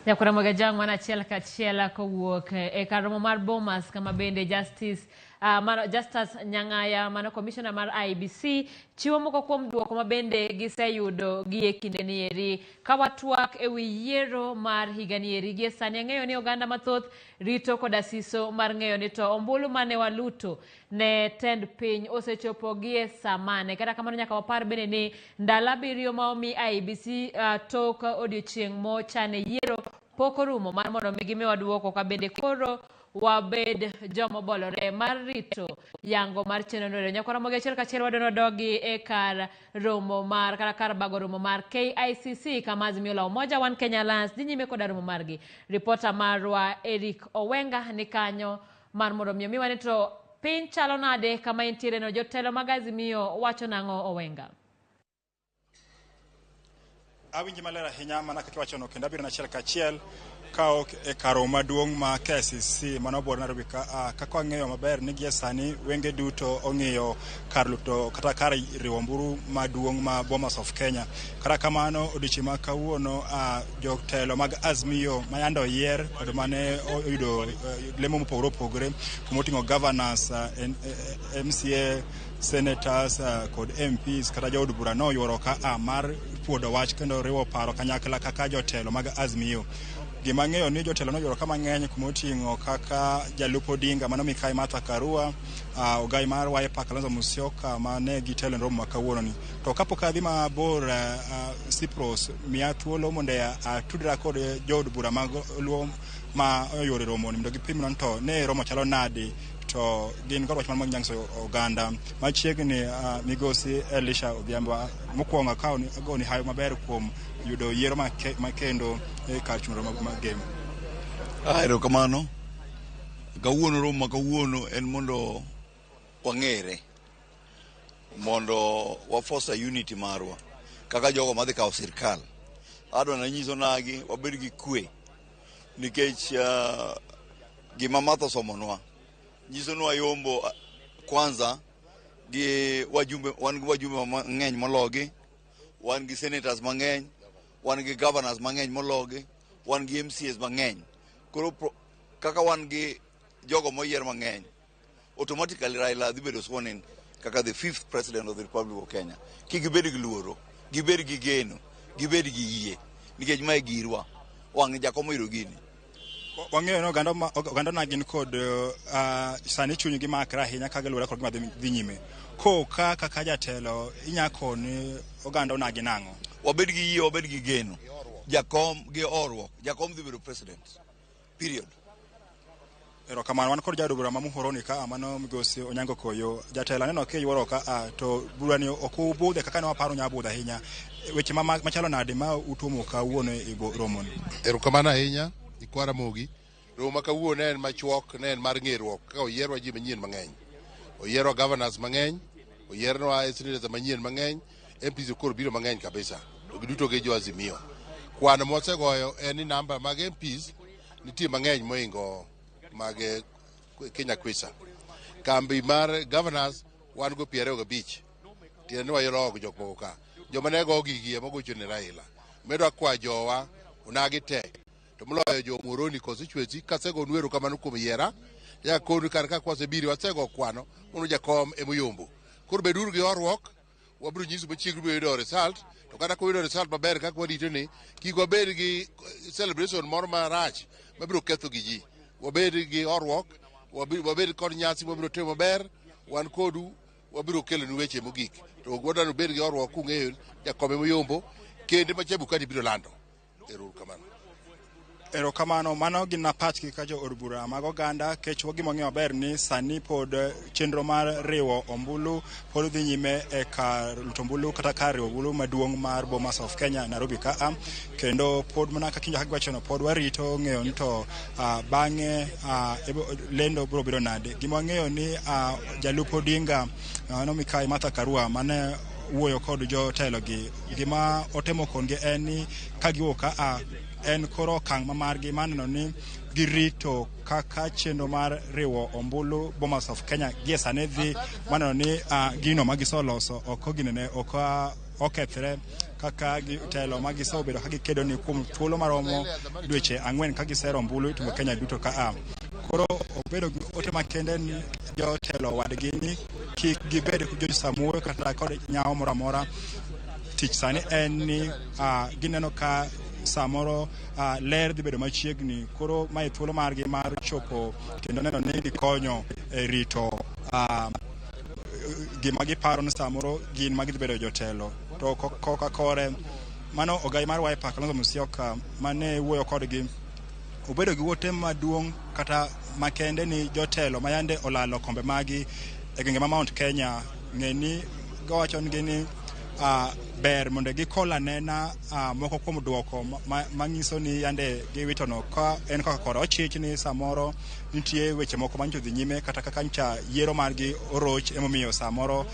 Yakura Magajang mana chiel ka chiela kowuok e kar romo mar Bomas kama bende Justice Nyang'aya mano commissioner mar IBC chiwo moko kuom duoko mabende giseyudo gi e kinde ni eri kawatwak e wi yiero mar higa ni eri gi sani ang'eyo ni oganda mathoth rito koda siso mar ng'eyo ni to ombulu mane waluto ne tend piny osechopo gi e samane kata kamano nyaka wapar bende ni ndalo 7 ma omi IBC tok odiochieng' mochane yiero pok orumo mar mondo mi gimiwa duoko ka bende koro wabed jomo bolore mar rito yango mar chenro nyakora mogi achiel kachiel wadono dogi e kar romo mar kar bago romo mar KICC kama Azimio la Umoja One Kenya Alliance dhi nyime koda romo margi. Reporter marwa Eric Owenga ni kanyo mar mondo mi miwa ni to piny chalo nade kama intiere no jotelo mag Azimio wacho nang'o Owenga. Awinji maler ahinya mana kaka wacho no kendo abiro achiel kachiel ka e karo maduong' ma KICC mano bor Nairobi kaka wang'eyo maber ni gie sani wenge duto ong'iyo kar luto kata kar riwo mburu maduong' ma Bomas of Kenya. Kata kamano odiochieng' ma kawuono jotelo mag Azimio ma yando yier kod mane oyudo lemo mopogore opogore kumoting'o governors, MCA, senators kod MPs kata jood bura no yuoro ka mar puodo wach kendo riwo paro kanyakla kaka jotelo mag Azimio. Gima ng'eyo ni jotelo no yuoro kama ng'eny kumoting'o kaka Jalup Odinga mano Mikai Martha Karua, Ogai mar Wiper Kalonzo Musyoka mane gitelo romo ma kawuono ni. To kapok adhi mabor Cyprus miya thuolo mondo atudra kod jood bura mag luo ma oyore romo ni mondo gipim non to ne romo chalo nade to gin kod wach man nyanso oganda machiegni migosi Elisha Odhiambo mokwongo akaw agoni hayo maber kuom yudo yiero makendo e kar chunro mag game. Erokamano. Kawuono romo kawuono en mondo wang'ere mondo wafoster unity marwa kaka jogo madhi kawo sirkal. Adwa nanyiso nagi wabed gi kwe nikech gima Martha somonwa nyiso nwa yombo kwanza gi wajumbe mang'eny mologi, wan gi senators mang'eny, wan gi governors mang'eny mologi, wan gi MCAs mang'eny. Koro kaka wan gi jogo moyier mang'eny, automatically Raila dhi bedo sworn in kaka the 5th president of the Republic of Kenya. Gibed gi luoro, gibed gi geno, gibed gi yie nikech mae girwa wang' jakomo iro gini. Wang'eyo no oganda na gin kod sani chunygi makra ahinya ka giluwore kod gima dhi nyime. Kaka jatelo inyako ni oganda onagi nang'o? Wabed gi yie, wabed gi geno. Jakom gi orwok. Jakom dhi bedo president. Period. Erokamano wan kod jaod bura ma Muhoroni ka mano migosi Onyango Koyo. Jatelo aneno ka yuoro ka to burani ok obudhe kaka ne waparo nya budho ahinya. Weche machalo nade ma utumo kawuono e romo ni? Erokamano ahinya. Ikwara mogi romo ma kawuono en machuok ne en mar ng'eruok kaka oyierwa ji manyien mang'eny, oyierwa governors mang'eny, oyierwa senators manyien mang'eny, MPs koro biro mang'eny kabisa to giduto gi jo Azimio. Kwan mosegoyo en ni namba mag MPs nitie mang'eny moingo mag Kenya Kwanza. Kambi mar governors wan go 25 tiende ni wayolo og jok moko ka joma ne go gigi mogocho ne Raila medwa kwa jowa onagi te to moloyo jo Muhoroni constituency kasego nwero kamano kuom yiera ya konu kar ka kwasebiri wasego kwano mono jakom emoyombo. Koro beduru gi orwok wabiro nyiso machiegni biro yudo result to kata ko yudo result maber kaka wadito ni kik wabed gi celebration moro marach mabiro ketho gi ji. Wabed gi orwok, wabed kod nyasi wabiro timo maber, wan kodu wabiro kelonu weche mogik to wadwaro bed gi orwok kung'eyo jakom emoyombo kende ma Chebukati biro lando. Erokamano mano gin na pachgi ka jo od bura mag oganda kech wagi mang'eyo maber ni sani pod chenro mar riwo ombulu pod dhi nyime e kar luto ombulu kata kar riwo ombulu maduong' mar Bomas of Kenya Nairobi ka kendo pod mana kaka kinja gwacho no pod warito ng'eyo ni to bang'e lendo biro biro nade. Gima wang'eyo ni Jalup Odinga no Mikai Martha Karua mane wuoyo kod jotelo gi gima otemo kongi en ni ka giwuok ka en koro okang' margi maneno ni girito kaka chenro mar riwo ombulu Bomas of Kenya gie sani dhi maneno ni gino magisoloso ok ginene ok okethre kaka telo magisebedo ka gikedo ni kuom thuolo maromo dweche 4 ka gisero ombulu itimo Kenya duto ka koro obedo gi ote makende ni jotelo wadgi ni kik gibed jo samuoyo kata kod nyawo moro amora. Tich sani en ni gineno ka samoro ler dhi bedo machiegni koro mae thuolo margi mar chopo kendo neno ni gikonyo e rito gima giparo ni samoro gin magi dhi bedo jotelo to koka kore mano Ogai mar Wiper Kalonzo Musyoka mane wuoyo kodgi obedo gi wote maduong' kata makende ni jotelo mayande olalo kombe magi e gwenge ma Mount Kenya ng'eni gawacho ni ber mondo gikola nena moko kuom duoko manyiso ni yande giwito no ka en kaka koro chich ni samoro nitie weche moko mancho dhi nyime kata kaka ncha yiero margi oroch emomiyo samoro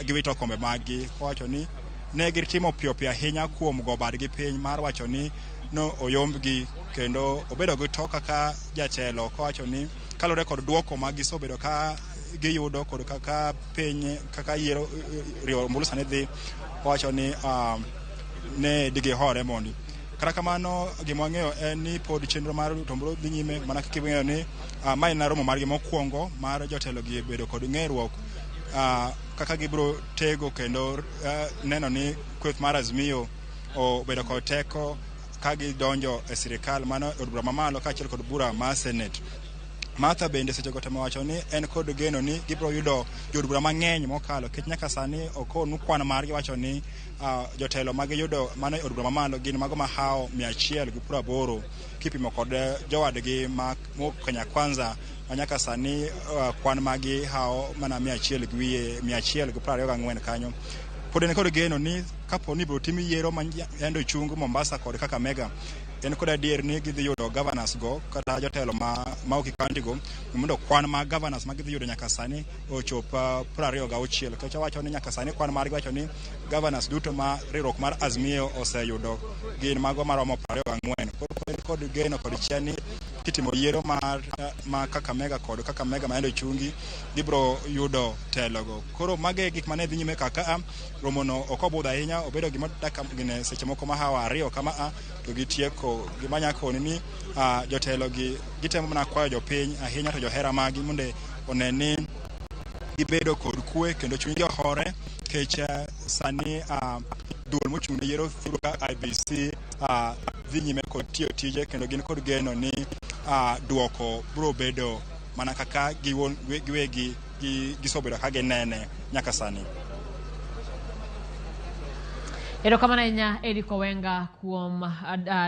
giwito kombe magi kowacho ni ne gitimo piyo ahinya kuom go badgi piny mar wacho ni no oyombgi kendo obedo gi to kaka jatelo kowacho ni kalore kod duoko magisobedo ka giyudo kod kaka piny kaka yiero riwo ombulu sani dhi wacho ni ne digi hore mondi kata kamano gima ng'eyo en ni pod chenro mar ombulu dhi nyime mana kaka ng'eyo ni mai na romo margi mokwongo mar jotelo gi bedo kod ng'eruok kaka gibro tego kendo neno ni kweth mar Azimio obedo kod teko ka gidonjo e sirikal mano od bura mamalo kaachiel kod bura mar Senate. Martha bende seche gote mawacho ni en kod geno ni gibro yudo jod bura mang'eny mokalo kech nyaka sani okonu kwan margi wacho ni jotelo magiyudo mano od bura mamalo gin mago mahao 180 kipimo kod jowadgi ma Kenya Kwanza nyaka sani kwan magi hao mana 124 kanyo. Pod en kod geno ni kapo ni bro timi yiero yando chungu Mombasa kod Kakamega en kod adier ni gidhi yudo governors go kata jotelo ma ok county go mondo kwan ma governors ma gidhi yudo nyaka sani ochopa 26 kech wacho ni nyaka sani kwan margi wacho ni governors duto ma riwruok mar Azimio oseyudo gin mago maromo 24 kod geno kod chani kitimo yiero ma Kakamega kod Kakamega ma yando chungi gibro yudo telogo. Koro mage gik mane dhi nyime kaka romono okobudha ahinya obedo gima daka gine seche moko ma hawa ariyo kama to gitieko gima nyako ni jotelo gi gitemo mana kwayo jopiny ahinya to johera magi munde oneni gibedo kod kwe kendo chunygi ohore kech sani duol mochung'ne yiero thuru ka IBC dhi nyime kod tiyo tije kendo gin kod geno ni duoko bro bedo mana kaka giwegi gisobedo ka ginene nyaka sani. Erokamano ahinya Eric Owenga kuom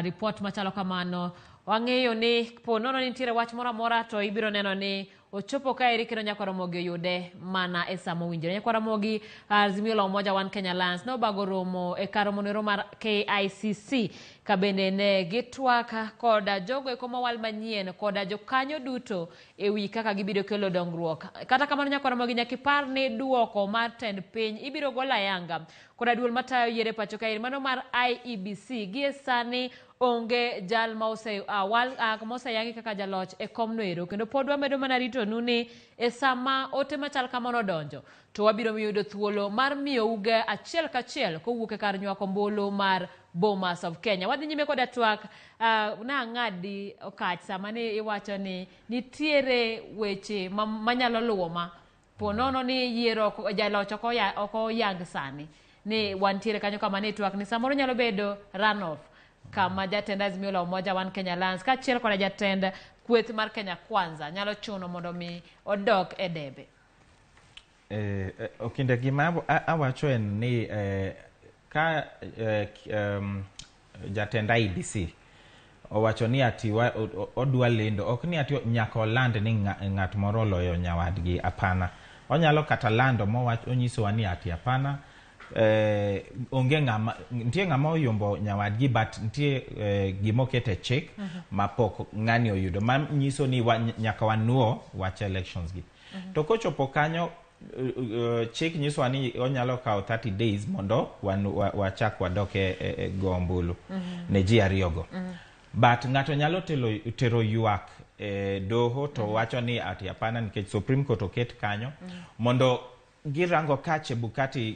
report machalo kamano. Wang'eyo ni po nono ni nitiere wach moro amora to ibiro neno ni ochopo ka Eric Nyako Ramogi oyude mana e samo winjore. Nyako Ramogi Azimio la Umoja One Kenya Alliance no bago romo e kar monero mar KICC kabende ne gitwaka koda jogo eko mawal manyien koda jokanyo duto ewi kaka gibiro kelo dongruok. Kata kamano Nyako Ramogi nyakipar ni duoko mar tend piny ibiro gola yanga koda duol matayo yiere pacho kae mano mar IEBC gie sani onge jal ma oseyangi kaka jaloch e komno ero kendo pod wamedo mana rito nuni e sama ote machal kamano donjo to wabiro yudo thuolo mar miyo uga achiel kachiel kowuok e kar nywako ombulu mar Bomas of Kenya. Wadhi nyime koda twak na ng'adi okach sama ni iwacho ni nitiere weche manyalo luwo ma po nono ni yiero jaloch oko yang sani ni wantiere kanyo kama ni twak ni samoro nyalo bedo runoff kama jatend Azimio la Umoja One Kenya Alliance kaachiel koda jatend kweth mar Kenya Kwanza nyalo chuno mondo mi odok e debe. Okinde gima awacho en ni ka jatend IBC owacho ni ati odwa lendo ok ni ati nyaka oland ni ng'at moro loyo nyawadgi apana. Onyalo kata lando mowach onyiso ni ati apana onge ntie ng'ama oyombo nyawadgi but ntie gimokete chik mapok ng'ani oyudo manyiso ni nyaka wanuo wach elections gi. To kochopo kanyo chik nyiso ni onyalo kawo 30 days mondo wachak wadok e go ombulu ne ji ariyogo. But ng'ato nyalo tero ywak doho to wacho ni ati apana nikech Supreme Court oket kanyo mondo girango ka Chebukati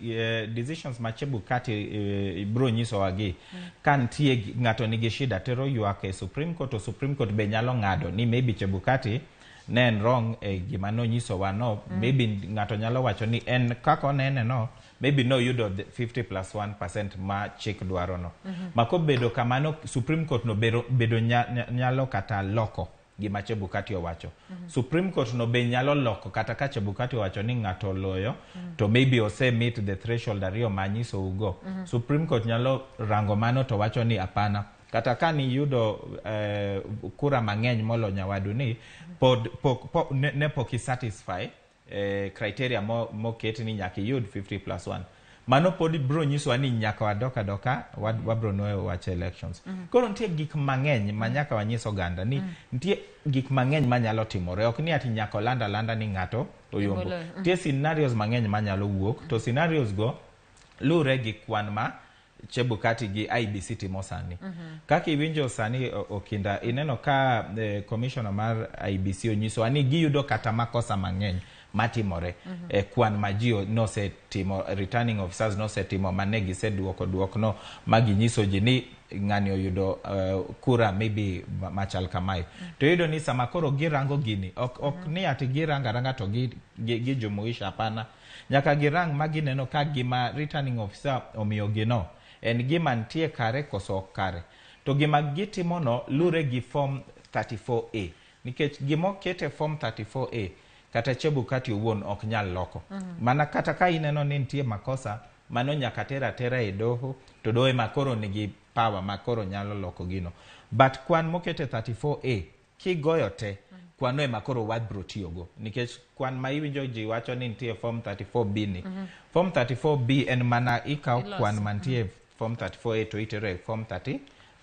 decisions ma Chebukati bro nyiso wagi kan tie ng'ato nigi shida tero ywak e Supreme Court to Supreme Court be nyalo ng'ado ni maybe Chebukati ne en wrong e gima no nyiso wa no maybe ng'ato nyalo wacho ni en kako onene no maybe no yudo 50+1% ma chik dwaro no mako bedo kamano Supreme Court no bedo nyalo kata loko gima Chebukati owacho. Supreme Court no be nyalo loko kata ka Chebukati owacho ni ng'ato loyo to maybe ose meet the threshold ariyo manyiso ugo. Supreme Court nyalo rango mano to wacho ni apana kata ka ni yudo kura mang'eny molo nyawadu ni pod ne pok satisfy criteria moket ni nyaka yud 50+1 mano pod bro nyiso ni nyaka wadoka wabro no wache elections koro nitie gik mang'eny ma nyaka wanyiso oganda ni nitie gik mang'eny manyalo timore ok ni ati nyaka landa ni ng'ato oyombo nitie scenarios mang'eny manyalo wuok to scenarios go lure gi kwan ma Chebukati gi IBC timo sani. Kaka iwinjo sani Okinda, ineno ka commissioner mar IBC onyiso ani giyudo kata makosa mang'eny matimore. Kwan majio nosetimo, returning officers nosetimo mane giseduoko no maginyiso ji ni ng'ani oyudo kura maybe machal kamae. To yudo ni sama koro girango gini, ok ni ati giranga to gijumuisha hapana. Nyaka girang magineno ka gima returning officer omiyo gino. En gima ntie kare koso kare. To gima gitimono lure gi form 34A. Nikech gimo kete form 34A kata Chebukati owuon ok nyal loko. Mana kata ka ineno ni ntie makosa, mano nyaka tera e doho, to doho makoro nigi power makoro nyalo loko gino. But kwan mokete 34A, kigoyo te, kwano makoro wadbro tiyogo. Nikech kwan ma iwinjo ji wacho ni ntie form 34B ni. Form 34B en mana ikaw kwan mantie form 34A to itere form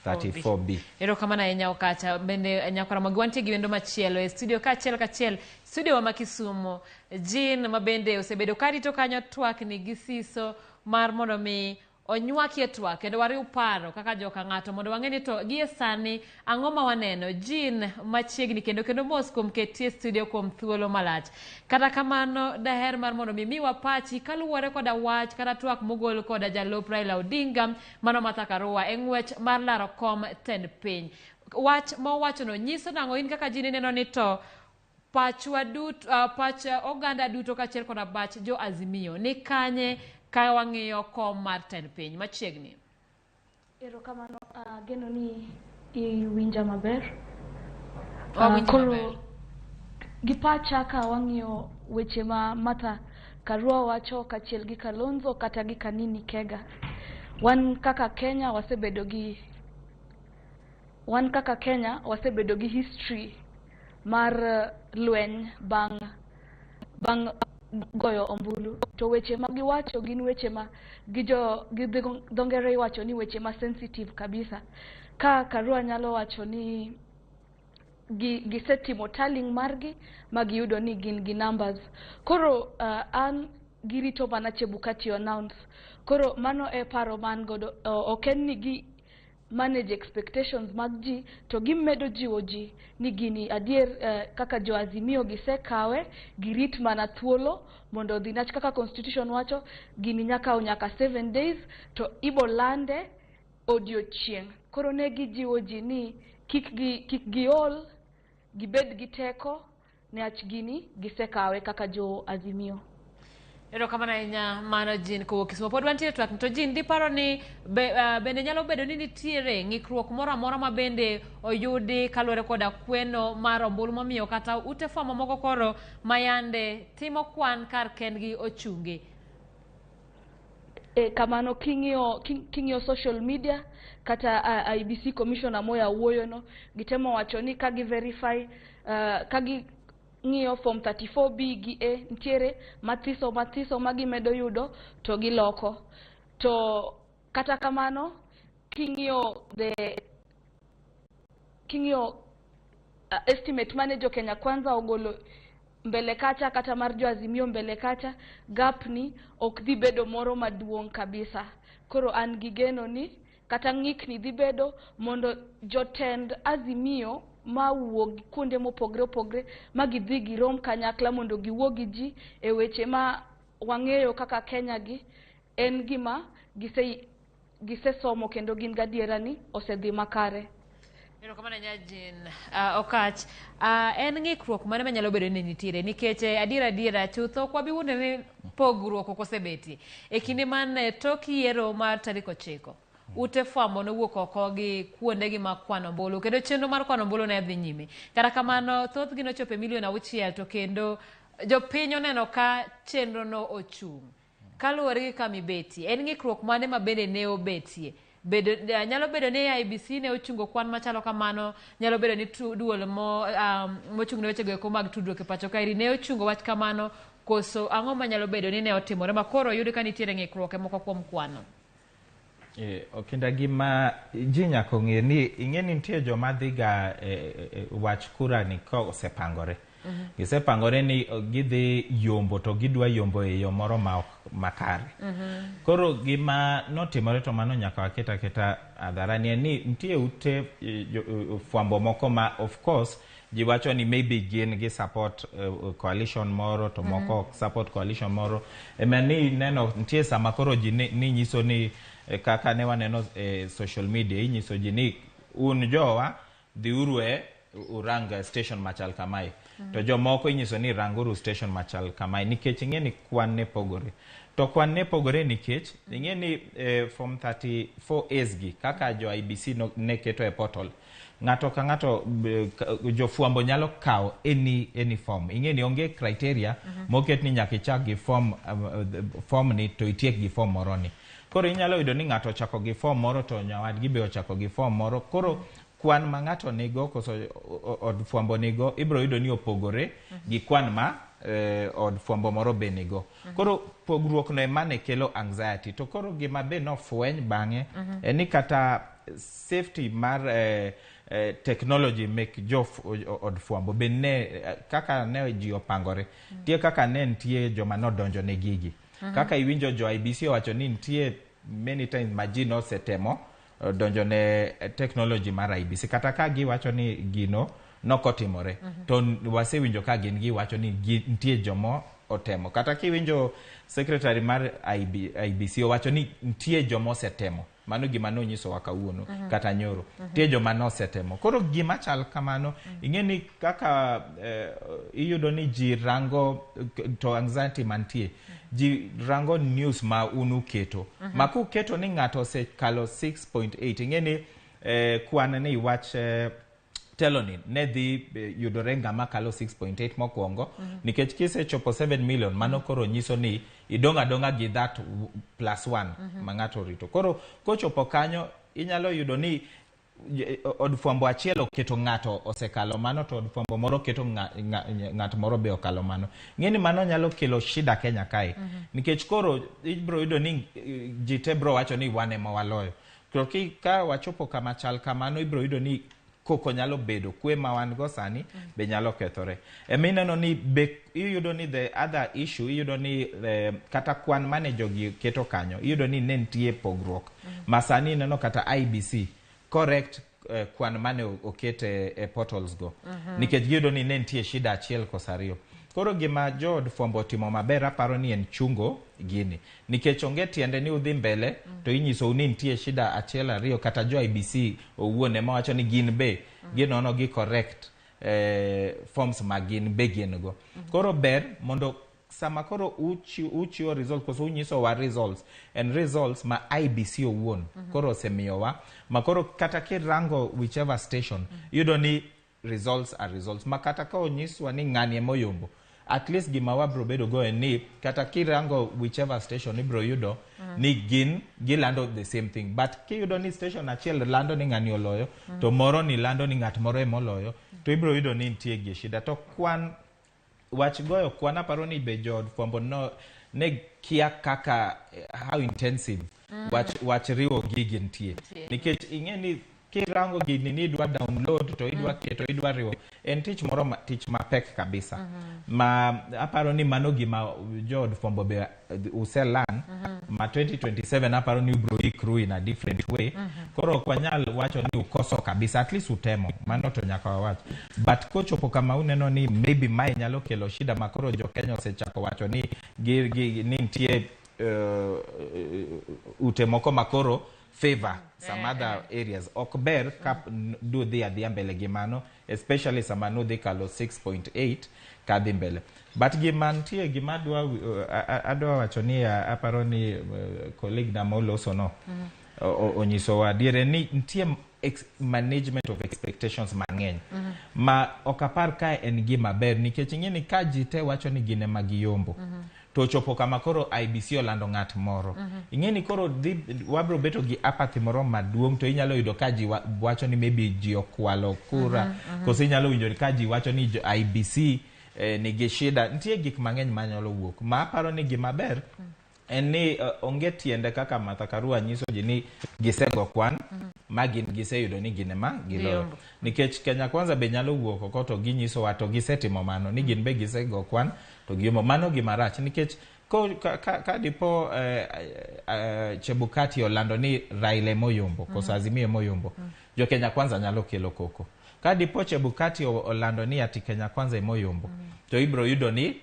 34B. Ero kama na enya okacha bende nyakora magwantie gi wendo machielo e studio kachiel studio wa Kisumu Jean mabende osebedo karito kanyo twak ni gisiso mar mondo mi onywakie twak kendo wari uparo kaka joka ng'ato mondo wang'eni to gie sani ang'o ma waneno Jean machiegni kendo mos kuom ketie studio kuom thuolo malach. Kata kamano daher mar mondo mi wapachi kaluwore koda wach kata twak mogol koda jalop Raila Odinga mano Martha Karua e ng'wech mar laro kom tend piny. Wach mowachono nyiso nang'o in kaka Jean neno ni to pach oganda duto kachiel koda bach jo Azimio ni kanye ka wang'iyo kom mar tend piny machiegni. Erokamano geno ni iwinja maber. Koro gipacha ka wang'iyo weche ma Martha Karua wacho kachiel gi Kalonzo kata gi Kanini Kega. Wan kaka Kenya wasebedo gi history mar lweny bang goyo ombulu. To weche ma giwacho gin weche ma dongere wacho ni weche ma sensitive kabisa. Ka Karua nyalo wacho ni gisetimo tallying margi ma giyudo ni gin gi numbers. Koro an girito mana Chebukati announce. Koro mano e paro man godo. Oken ni gi manage expectations mag ji to gimedo jiwo ji ni gini adier kaka jo Azimio gisekawe girit mana thuolo mondo dhinach kaka constitution wacho gini nyaka 7 days to ibo lande odiochieng. Koro ne gijiwo ji ni kik giol gibed gi teko neach gini gisekawe kaka jo Azimio. Ero kama na inya mano Jean kowuok Kisumu. Pod wantiere twak to Jean diparo ni bende nyalo bedo ni nitiere ng'ikruok moro amora ma bende oyudi kaluwore koda kweno mar ombulu mamiyo kata ute fwambo moko koro mayande timo kwan kar kendgi ochunge. Kamano king'iyo social media kata IBC commissioner moya wuoyono gitemo wacho ni ka gi verify ka gi ng'iyo form 34B gi A ntiere mathiso magimedo yudo to giloko. To kata kamano king'iyo estimate mane jo Kenya Kwanza ogolo mbele kacha kata mar jo Azimio mbele kacha gap ni ok dhi bedo moro maduong' kabisa. Koro an gigeno ni kata ng'ikni dhi bedo mondo jotend Azimio ma wuog kuonde mopogre ma gidhi girom kanyakla mondo giwuog gi ji e weche ma wang'eyo kaka Kenya gi en gima gisesomo kendo gin gadiera ni osedhi makare. Ero kama na Jean okach en ng'ikruok mane manyalo bedo ni nitiere nikech adiera chutho kwa biwuonde ni pogruok okosebeti e kinde man tok yiero mar tarik 9 ute fwambo nowuok oko gi kuonde gi mag kwano ombulu kendo chenro mar kwano ombulu ne dhi nyime. Kata kamano thoth gi nochopo milion 6 to kendo jopiny oneno ka chenro no ochung'. Kaluwore gi kama ibetie en ng'ikruok mane ma bende ne obetie nyalo bedo ni IBC ne ochungo kwan machalo kamano, nyalo bedo ni duol mochung' ne wechego eko mag tudruok e pacho kae ne ochungo wach kamano, koso ang'o manyalo bedo ni ne otimore makoro yudi ka nitiere ng'ikruok e moko kuom kwano? Okinda gima ji nyaka ng'e ni ing'e ni nitie joma dhiga wach kura ni kosepangore. Gisepangore ni gidhi yombo to gidwa yombo e yo moro makare. Koro gima notimore to mano nyaka waketa hadharani ni nitie ute fwambo moko ma of course ji wacho ni maybe gin gi support coalition moro to moko support coalition moro. Ni neno nitie sama koro ji ni nyiso ni kaka ne waneno social media inyiso ji ni un jowa dhi urue urang station machal kamae. To jomoko inyiso ni ranguru station machal kamae nikech ing'e ni kwan ne pogore. To kwan ne pogore nikech ing'e ni form 34As gi kaka jo IBC ne keto e portal. Ng'ato ka ng'ato jofwambo nyalo kawo any form. Ing'e ni onge criteria moket ni nyaka ichak gi form ni to itiek gi form moro ni. Koro inyalo yudo ni ng'ato ochako gi form moro to nyawadgi be ochako gi form moro. Koro kwan ma ng'ato nigo koso od fwambo nigo ibro yudo ni opogore gi kwan ma od fwambo moro be nigo. Koro pogruok no emane kelo anxiety. To koro gima be nofweny bang'e ni kata safety mar technology mek jo od fwambo be ne kaka ne ji opangore. Tie kaka ne nitie joma nodonjo ne gigi. Kaka iwinjo jo IBC wacho ni nitie many times majino setemo donjo ne technology mar IBC kata ka giwacho ni gino nokotimore to wasewinjo ka gin giwacho ni nitie jomo otemo kata kiwinjo secretary mar IBC wacho ni nitie jomo setemo mano gima nonyiso wakawuono kata nyoro nitie joma nosetemo. Koro gima chal kamano ing'e ni kaka iyudo ni ji rango to anxiety mantie ji rango news ma unu keto maku keto ni ng'ato osekalo 6.8 ing'e ni kwan ni wach teloni ne dhi yudore ng'ama kalo 6.8 mokwongo nikech kisechopo 7 million mano koro nyiso ni idonga gi that +1 ma ng'ato rito. Koro kochopo kanyo inyalo yudo ni od fwambo achiel oketo ng'ato osekalo mano to od fwambo moro keto ng'ato moro be okalo mano. Ng'eni mano nyalo kelo shida Kenya kae nikech koro ibro yudo ni ji te bro wacho ni wane ma waloyo. To ka wachopo kama chal kamano ibro yudo ni koko nyalo bedo kwe ma wan go sani be nyalo kethore. Mineno ni iyudo ni the other issue iyudo ni kata kwan mane jogi keto kanyo iyudo ni ne nitie pogruok. Masani neno kata IBC correct kwan mane okete e portals go nikech giyudo ni ne nitie shida achiel kosariyo. Koro gima jo od fwambo timo maber aparo ni en chungo gini nikech onge tiende ni udhi mbele to inyiso ni nitie shida achiel ariyo kata jo IBC owuon ema wacho ni gin be ginono gi correct forms ma gin be gin go. Koro ber mondo sama koro uchiwo results koso unyiso wa results and results ma IBC owuon koro osemiyowa ma koro kata kirango whichever station yudo ni results are results ma kata ka onyiswa ni ng'ani emoyombo at least gima wabro bedo go ni kata kirango whichever station ibro yudo ni gin gilando the same thing but kiyudo ni station achiel lando ni ng'ani oloyo to moro ni lando ni ng'at moro emoloyo to ibro yudo ni nitie gi shida. To kwan wach goyo kwan aparo ni be jo fwambo no ne kia kaka how intensive wach riwo gigi nitie nikech ing'e ni kirango gini ni idwa download to idwa keto idwa riwo en tich moro tich mapek kabisa ma aparo ni mano gima jo od fwambo be uselan ma 2027 aparo ni ubro ikru in a different way koro kwa nyal wacho ni ukoso kabisa at least utemo mano to nyaka wawach but kochopo kama uneno ni maybe mai nyalo kelo shida makoro jo Kenya osechako wacho ni ni nitie utemoko makoro favor some other areas okber kap do the adhia mbele gimano especially sama no de kalo 6.8 kadhi mbele but gimantie gimadwa adwa wacho ni aparo ni colleague na moloso no onyiso wa dire ni nitie management of expectations mang'eny ma okapar ka en gima ber nikech ing'e ni ka ji te wacho ni gine magiyombo to chopo kama koro IBC olando ng'at moro. Ing'eni koro wabro beto gi apathy moro maduong' to inyalo yudo ka ji wacho ni maybe ji okwalo kura. Koso inyalo winjo ka ji wacho ni IBC nigi shida. Nitie gik mang'eny manyalo wuok. Ma aparo ni gima ber en ni onge tiende kaka Martha Karua nyiso ji ni gisego kwan ma gin giseyudo ni gin ema giloyo. Nikech Kenya Kwanza be nyalo wuok oko to ginyiso wa to gisetimo mano ni gin be gisego kwan to gimo mano gima rach nikech ka dipo Chebukati olando ni Raila moyombo koso Azimio moyombo jo Kenya Kwanza nyalo kelo koko. Ka dipo Chebukati olando ni ati Kenya Kwanza moyombo to ibro yudo ni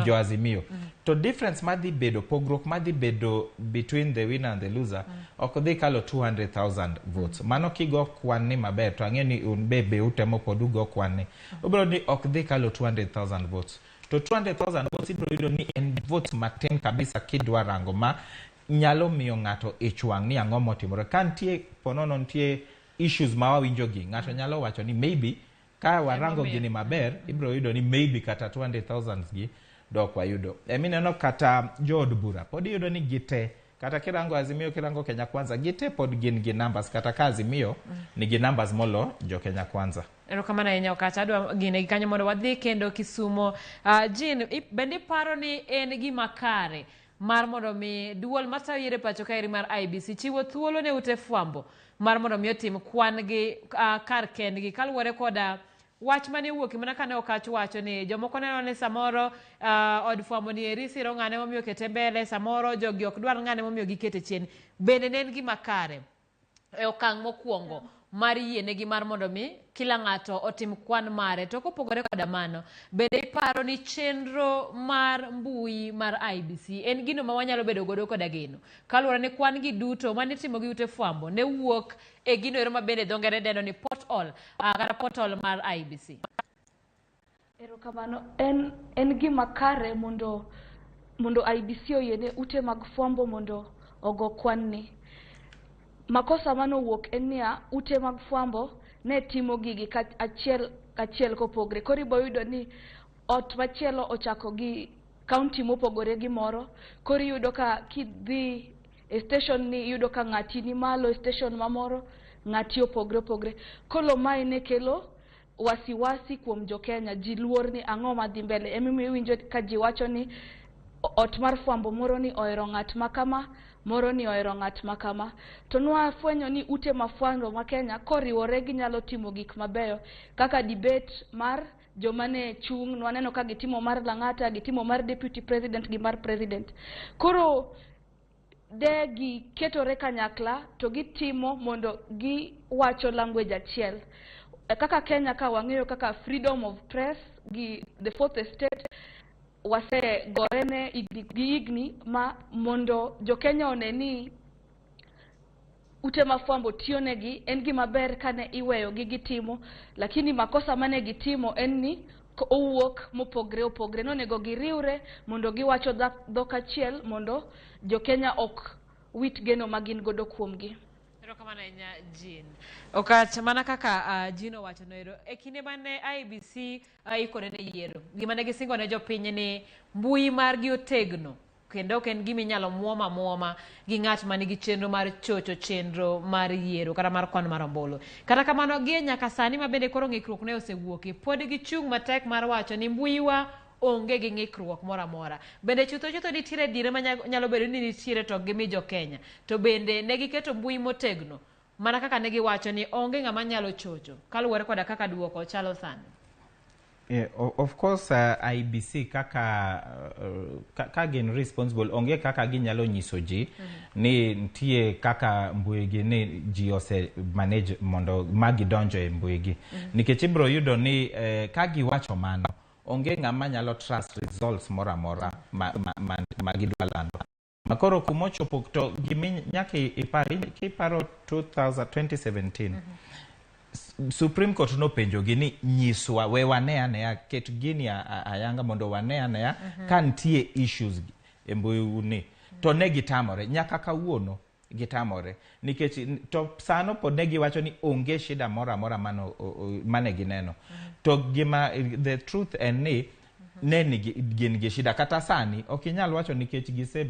jo Azimio. To difference madhi bedo pogrok madhi bedo between the winner and the loser ok dhi kalo 200,000 votes. Mano kigo kwan ni maber to ang'e ni un be utemo pod ugo kwan ni. Obro ni ok dhi kalo 200,000 votes. To 200,000 votes ibro yudo ni en votes matin kabisa kidwa rango ma nyalo miyo ng'ato ichwang' ni ang'o motimore. Ka nitie ponono nitie issues ma wawinjo gi ng'ato nyalo wacho ni maybe ka warango gini maber ibro yudo ni maybe kata 200,000 gi dok wayudo. Emineno kata jood bura pod yudo ni gite kata kirango Azimio kirango Kenya Kwanza gite pod gin gi numbers kata ka Azimio ni gi numbers molo jo Kenya Kwanza. Erokamano ahinya Okacha adwa gine kanyo mondo wadhi kendo Kisumo. Jean bende paro ni en gima kare mar mondo mi duol matayiere pacho kaeri mar IBC chiwo thuolo ne ute fwambo mar mondo mi otim kwan gi kar kendgi kaluwore koda wach mane wuoki mana kane Okach wacho ni jomoko neno ni samoro od fwambo ni eri siro ng'ane momiyo kete mbele samoro jogi ok dwar ng'ane momiyo gikete chien. Bende ne en gima kare e okang' mokwongo mar yienegi mar mondo mi kila ng'ato otim kwan mare. To kopogore koda mano bende iparo ni chenro mar mbui mar IBC en gino ma wanyalo bedo godo koda geno kaluwore ni kwan gi duto mane itimo gi ute fwambo ne wuok e gino ero ma bende dho ngere dendo ni portal kata portal mar IBC. Erokamano en gima kare mondo IBC oyiene ute mag fwambo mondo ogo kwan ni. Makosa mano wuok en niya ute mag fwambo ne timo gigi achiel kopogre. Koro ibo yudo ni ot machielo ochako gi county mopogore gi moro. Koro yudo ka kidhi e station ni yudo ka ng'ati ni malo e station mamoro ng'ati opogre. Kolo mae ne kelo wasiwasi kuom jo Kenya ji luor ni ang'o madhi mbele. Emimiyo winjo ka ji wacho ni ot mar fwambo moro ni ohero ng'at makama moro ni ohero ng'at makama. To nwafwenyo ni ute mafwambo ma Kenya koriwore ginyalo timo gik mabeyo kaka debate mar jomane chung' nwaneno ka gitimo mar Lang'ata gitimo mar deputy president gi mar president. Koro de giketore kanyakla to gitimo mondo giwacho language achiel. Kaka Kenya ka wang'eyo kaka freedom of press gi the fourth estate wase gorene igni ma mondo jo Kenya oneni ute mafwambo tionegi en gima ber kane iweyo gitimo lakini makosa mane gitimo en ni owuok mopogre nonego giriwre mondo giwacho dhok achiel mondo jo Kenya ok wit geno magin godo kuomgi. Erokamano ahinya Jean. Okacha mana kaka Jean owacho noero e kinde mane IBC ikore ne yiero gima ne gisingo ne jopiny ni mbui margi otegno kendo ok en gima inyalo muoma gi ng'at manigi chenro mar chocho chenro mar yiero kata mar kwan mar ombulu. Kata kamano gi nyaka sani ma bende koro ng'ikruok ne osewuoki pod gichung' matek mar wacho ni mbuiwa onge gi ng'ikruok moro amora. Bende chutho nitiere dire ma nyalo bedo ni nitiere to gimi jo Kenya to bende ne giketo mbui motegno mana kaka ne giwacho ni onge ng'ama nyalo chocho kaluwore koda kaka duoko chalo sani. Of course IBC kaka gin responsible onge kaka ginyalo nyiso ji ni nitie kaka mbui gi ni ji ose manage mondo magi donjo e mbui gi nikech ibro yudo ni ka giwacho mano onge ng'ama nyalo trust results mora mora ma gidwa lando. Makoro kumochopo to gimi nyaka iparo 2017 Supreme Court nopenjo gi ni nyiswa we wane anea ket gini ayanga mondo wane anea ka nitie issues e mbui ni to ne gitamore nyaka kawuono gitamore nikech to sano pod ne giwacho ni onge shida moro amora mane gineno to gima the truth en ni ne gin gi shida kata sani ok inyal wacho nikech gise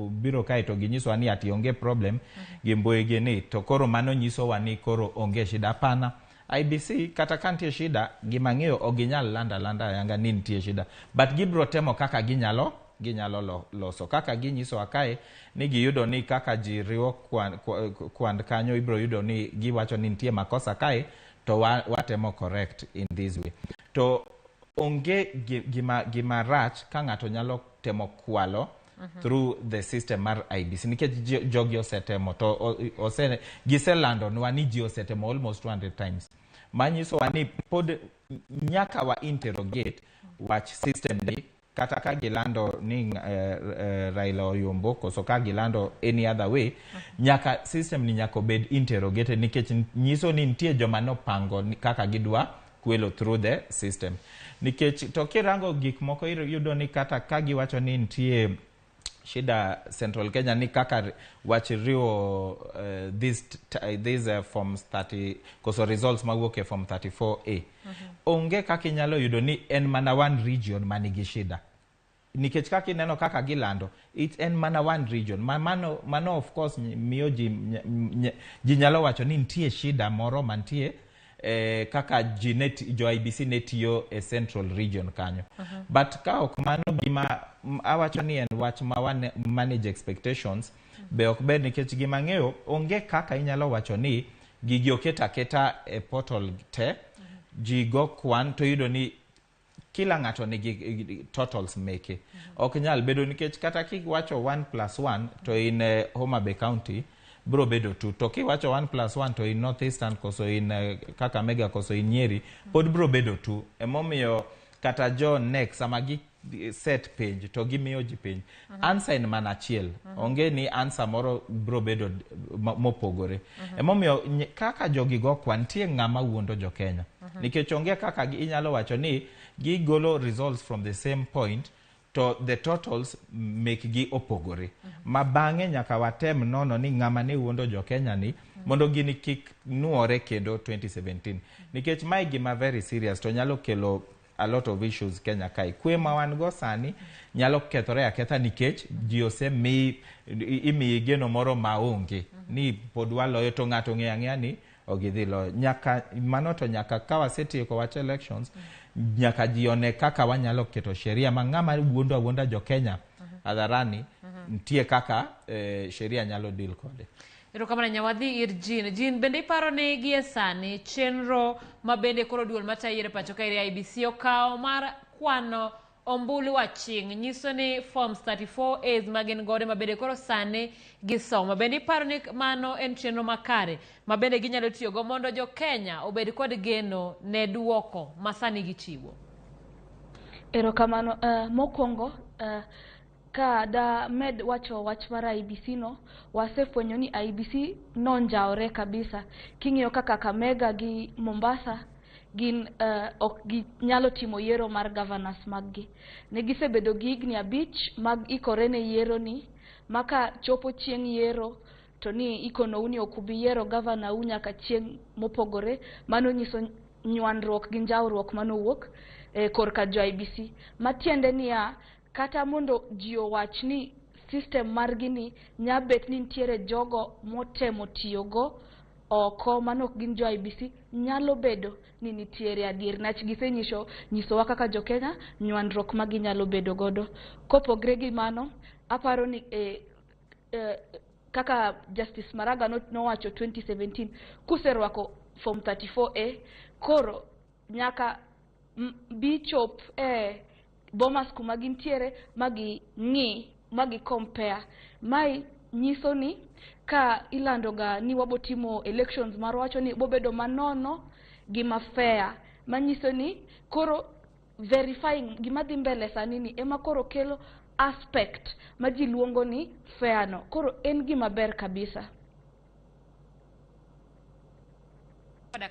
biro kae to ginyisowa ni ati onge problem gi mbui gi ni to koro mano nyisowa ni koro onge shida pana. IBC kata kantie shida gimang'eyo ok ginyal landa yanga ni nitie shida but gibro temo kaka ginyalo loso kaka ginyisowa kae ni giyudo ni kaka ji riwo kwand kanyo ibro yudo ni giwacho ni nitie makosa kae to watemo correct in this way to onge gima rach ka ng'ato nyalo temo kwalo through the system mar IBC nikech jogi osetemo to giselandonwa ni ji osetemo almost 200 times manyisowa ni pod nyaka wa interrogate wach system ni kata ka gilando ni Raila Oyombo koso ka gilando any other way nyaka system ni nyaka bed interrogated nikech nyiso ni nitie joma nopango kaka gidwa kwelo through the system nikech to kirango gik moko yudo ni kata ka giwacho ni nitie shida Central Kenya ni kaka wachiriwo these forms 30 koso results mawuok form 34A onge kaka inyalo yudo ni en mana one region manigi shida nikech kaka ineno kaka gilando it en mana one region mano of course miyo ji nyalo wacho ni nitie shida moro mantie kaka jo IBC netiyo Central Region kanyo but ka ok mano gima awacho ni en wach ma manage expectations be ok bed nikech gima ng'eyo onge kaka inyalo wacho ni gigi oketa portal te ji go kwan to yudo ni kila ng'ato nigi totals meke ok nyal bedo nikech kata kiwacho 1+1 to in Homa Bay County bro bedo 2 to kiwacho 1+1 to in Northeastern koso in Kakamega koso in Nyeri pod bro bedo 2 emomiyo kata jo next sama gi set page to gimiyo ji page answer in mana achiel onge ni answer moro bro bedo mopogore emomiyo kaka jogi go kwantie ng'ama wuondo jo Kenya nikech onge kaka inyalo wacho ni gigolo results from the same point to the totals make gi opogore mabang'e nyaka watem nono ni ng'ama ne wuondo jo Kenya ni mondo gini kik nuore kendo 2017 nikech mai gima very serious to nyalo kelo a lot of issues Kenya kai kwe ma wan go sani nyalo kethore aketha nikech ji imi geno moro maonge ni pod waloyo to ng'ato ng'eya ni ogidhi loyo nyaka mano to nyaka kawa setieko wach elections nyaka jione kaka wanyalo keto sheria ma ng'ama wuonda jo Kenya hadharani nitie kaka sheria nyalo deal kode. Erokamano nyawadhi ir Jean bende iparo ni gie sani chenro ma bende koro duol matayiere pacho ka IBC okawo mar kwano ombulu waching nyiso ni forms 34As magin gode mabende koro sani gisomo bende iparo ni mano en chenro makare mabende ginyalo tiyogo mondo jo Kenya obed kod geno ne duoko masani gichiwo. Erokamano mokwongo ka da med wacho wach mar IBC no wasefwenyo ni IBC nonjaore kabisa king'iyo kaka Kakamega gi Mombasa gin ok ginyalo timo yiero mar governors maggi ne gisebedo gi higni 5 mag ikore ne yiero ni maka chopo chieng' yiero to ni ikono uni okubi yiero governor nyaka chieng' mopogore mano nyiso nywandruok gi njawruok manowuok korka jo IBC matiende niya kata mondo ji owach ni system margi ni nyabet ni ntiere jogo motemo tiyogo oko manok gin jo IBC nyalo bedo ni nitiere adier nach gisenyisowa kaka jo Kenya nywandruok magi nyalo bedo godo kopogre gi mano aparo ni kaka Justice Maraga nowacho 2017 kuserwako form 34A koro nyaka bichop bomas kuma gintiere magi compare mai nyiso ni ka ilandoga ni wabotimo elections marwacho ni bobedo manono gima fair manyiso ni koro verifying gima dhi mbele sani ni ema koro kelo aspect maji luongo ni fair no koro en gima ber kabisa.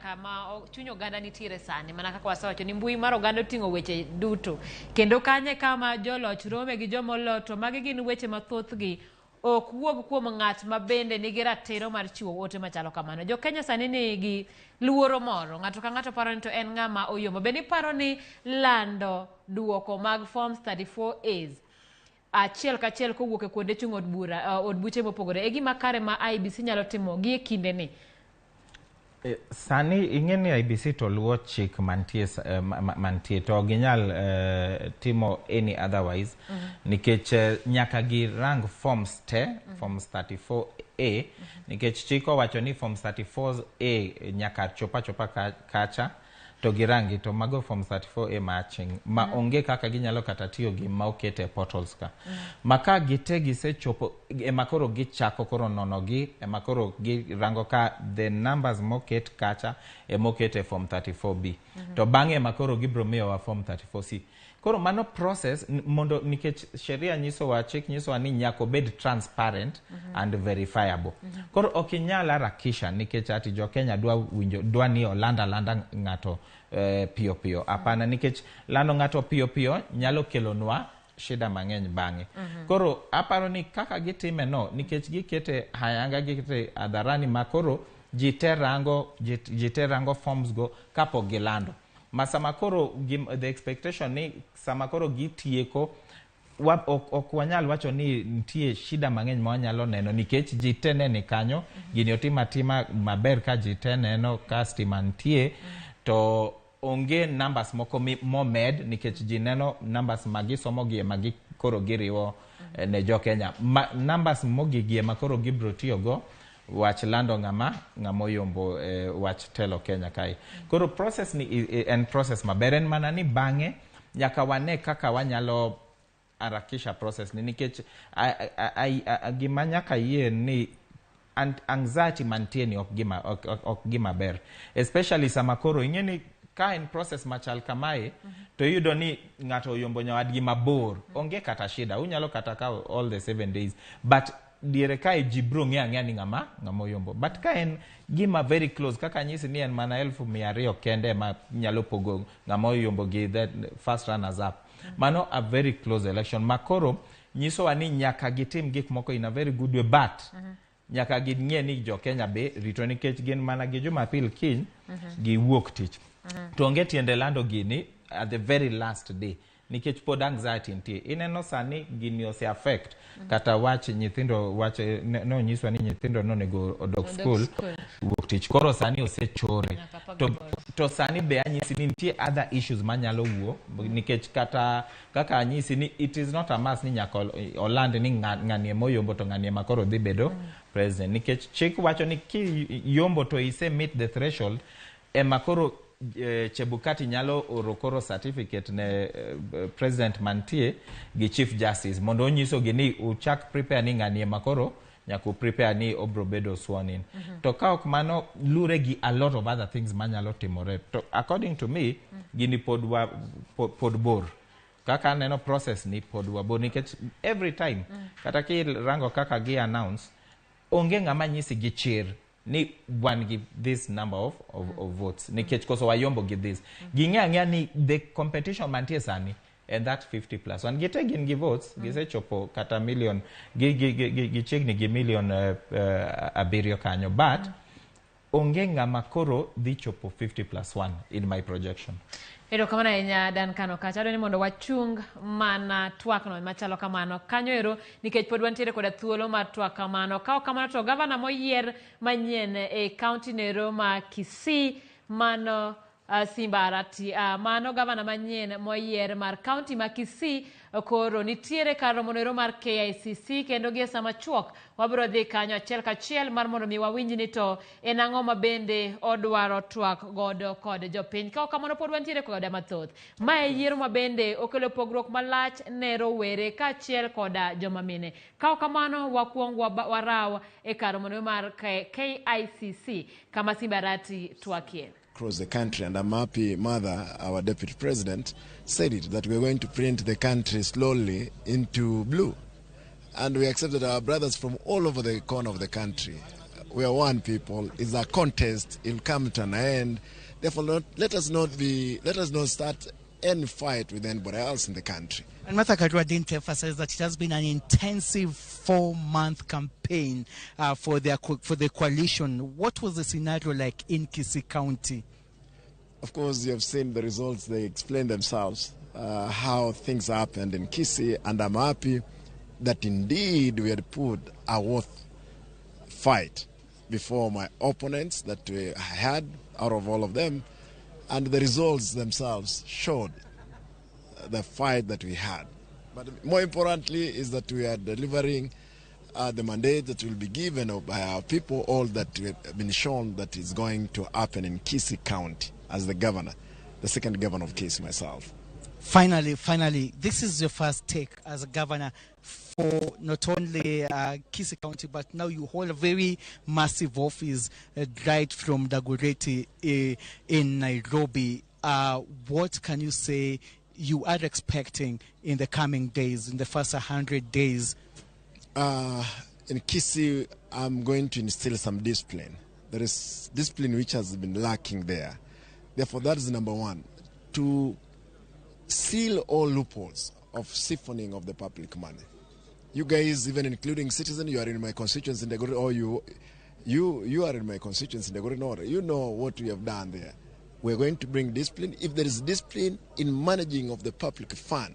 Kama chunyo oganda nitiere sani mana kaka wasewacho ni mbui mar oganda oting'o weche duto kendo kanye kama joloch rome gi jomoloto magi gin weche mathoth gi ok wuog kuom ng'at ma bende nigi ratiro mar chiwo ote machalo kamano. Jo Kenya sani nigi luoro moro, ng'ato ka ng'ato paro ni to en ng'ama oyombo. Bende iparo ni lando duoko mag forms 34As achiel kachiel kowuok e kuonde chung' od buche mopogore e gima kare ma IBC nyalo timo gi e kinde ni? Sani ing'eni IBC to luwo chik mantie to ginyal timo any otherwise nikech nyaka girang forms te forms 34A nikech chik owacho ni forms 34A nyaka chopa kacha to girangi to mago forms 34A matching ma onge kaka ginyalo kata tiyo gi ma okete portals ka maka gite gisechopo emakoro gichako koro nonogi emakoro girango ka the numbers moket kacha emokete form 34B to bang'e emakoro gibro miyowa form 34C. Koro mano process mondo nikech sheria nyisowa chik nyisowa ni nyako bed transparent and verifiable. Koro okinyal harakisha nikech ati jo Kenya dwa ni olanda ng'ato piyo piyo. Apana nikech lando ng'ato piyo piyo nyalo kelonwa shida mang'eny bang'e. Koro aparo ni kaka gitime no nikech gikete hayanga gikete adharani makoro jiterango forms go kapo gilando. Masama koro the expectation ni sama koro gitieko ok wanyal wacho ni nitie shida mang'eny ma wanyalo neno nikech ji te nene kanyo gini otima maber ka ji te neno ka stima nitie to onge numbers moko momed nikech ji neno numbers magisomo gi magi koro giriwo ne jo Kenya numbers mogigi ema koro gibro tiyogo wach lando ng'ama oyombo wach telo Kenya kai. Koro process ni en process maber en mana ni bang'e nyaka wane kaka wanyalo harakisha process ni nikech gima nyaka yie ni anxiety mantie ni ok gima ber especially sama koro ing'eni ka en process machal kamae to yudo ni ng'ato oyombo nyawadgi mabor onge kata shida unyalo kata kao all the 7 days but diere kae jibro ng'e ni ng'ama oyombo but ka en gima very close kaka nyisi ni en mana 200,000 kende ma nyalo pogo ng'ama oyombo gi the first runners up mano a very close election makoro nyisowa ni nyaka gitim gik moko in a very good way but nyaka ging'e ni jo Kenya be rito nikech gin mana gi Jumapil kiny giwuok tich to onge tiende lando gini at the very last day nikech pod anxiety nitie ineno sani gini ose affect kata wach nyithindo wach no nyiswa ni nyithindo nonego odok school wuok tich koro sani osechore to sani be anyisi ni nitie other issues manyalo wuo nikech kata kaka anyisi ni it is not a must ni nyaka oland ni ng'anie moyombo to ng'anie makoro dhi bedo president nikech chik wacho ni ki yombo to ise meet the threshold emakoro Chebukati nyalo oro koro certificate ne president mantie gi chief justice mondo onyiso gi ni uchak prepare ni ng'anie makoro nyaku prepare ni obro bedo sworn in to ka ok mano lure gi a lot of other things manyalo timore to according to me gini pod bor kaka neno process ni pod wabor nikech every time kata ki rango kaka gi announce onge ng'ama nyisi gi chir ni one give this number of votes nikech koso wayombo give this ging'e ni the competition mantie sani and that 50 plus one gite gin gi votes gisechopo kata million gichegni gi million 7 kanyo but onge ng'ama koro dhi chopo 50 plus 1 in my projection. Ero kamano ahinya Dan Kano kacha adwani mondo wachung mana twak no machalo kamano kanyo ero nikech pod wantiere koda thuolo mar twak kamano ka kamano to gavana moyier manyien e county nero ma Kisii mano Simba Arati mano gavana manyien moyier mar county ma Kisii koro nitiere kar romo nero mar KICC kendo gi sama chuok wabro dhi kanyo achiel kachiel mar mondo mi wawinj ni to en ang'o ma bende odwaro twak godo kod jopiny ka kamano pod wantiere koda mathoth mae yiero ma bende okelo pogruok malach ne rowere ka achiel koda joma mine ka kamano wakuong waraw e kar romo nero mar KICC kama Simba Arati twakie across the country, and I'm happy Mother, our Deputy President, said it, that we're going to print the country slowly into blue. And we accept that our brothers from all over the corner of the country, we are one people. It's a contest. It'll come to an end. Therefore, let us not start any fight with anybody else in the country. And Martha Karua didn't emphasize that it has been an intensive 4-month campaign for the coalition. What was the scenario like in Kisii County? Of course, you have seen the results. They explain themselves, how things happened in Kisii, and I'm happy that indeed we had put a worth fight before my opponents that we had out of all of them, and the results themselves showed the fight that we had. But more importantly is that we are delivering the mandate that will be given by our people, all that we have been shown that is going to happen in Kisii County as the governor, the second governor of Kisii myself. Finally, this is your first take as a governor for not only Kisii County, but now you hold a very massive office right from Dagoretti in Nairobi. What can you say you are expecting in the coming days, in the first 100 days? In Kisii, I'm going to instill some discipline. There is discipline which has been lacking there. Therefore, that is number one, to seal all loopholes of siphoning of the public money. You guys, even including citizens, you are in my constituency in Dagoretti, or you are in my constituency in Dagoretti North. You know what we have done there. We're going to bring discipline. If there is discipline in managing of the public fund,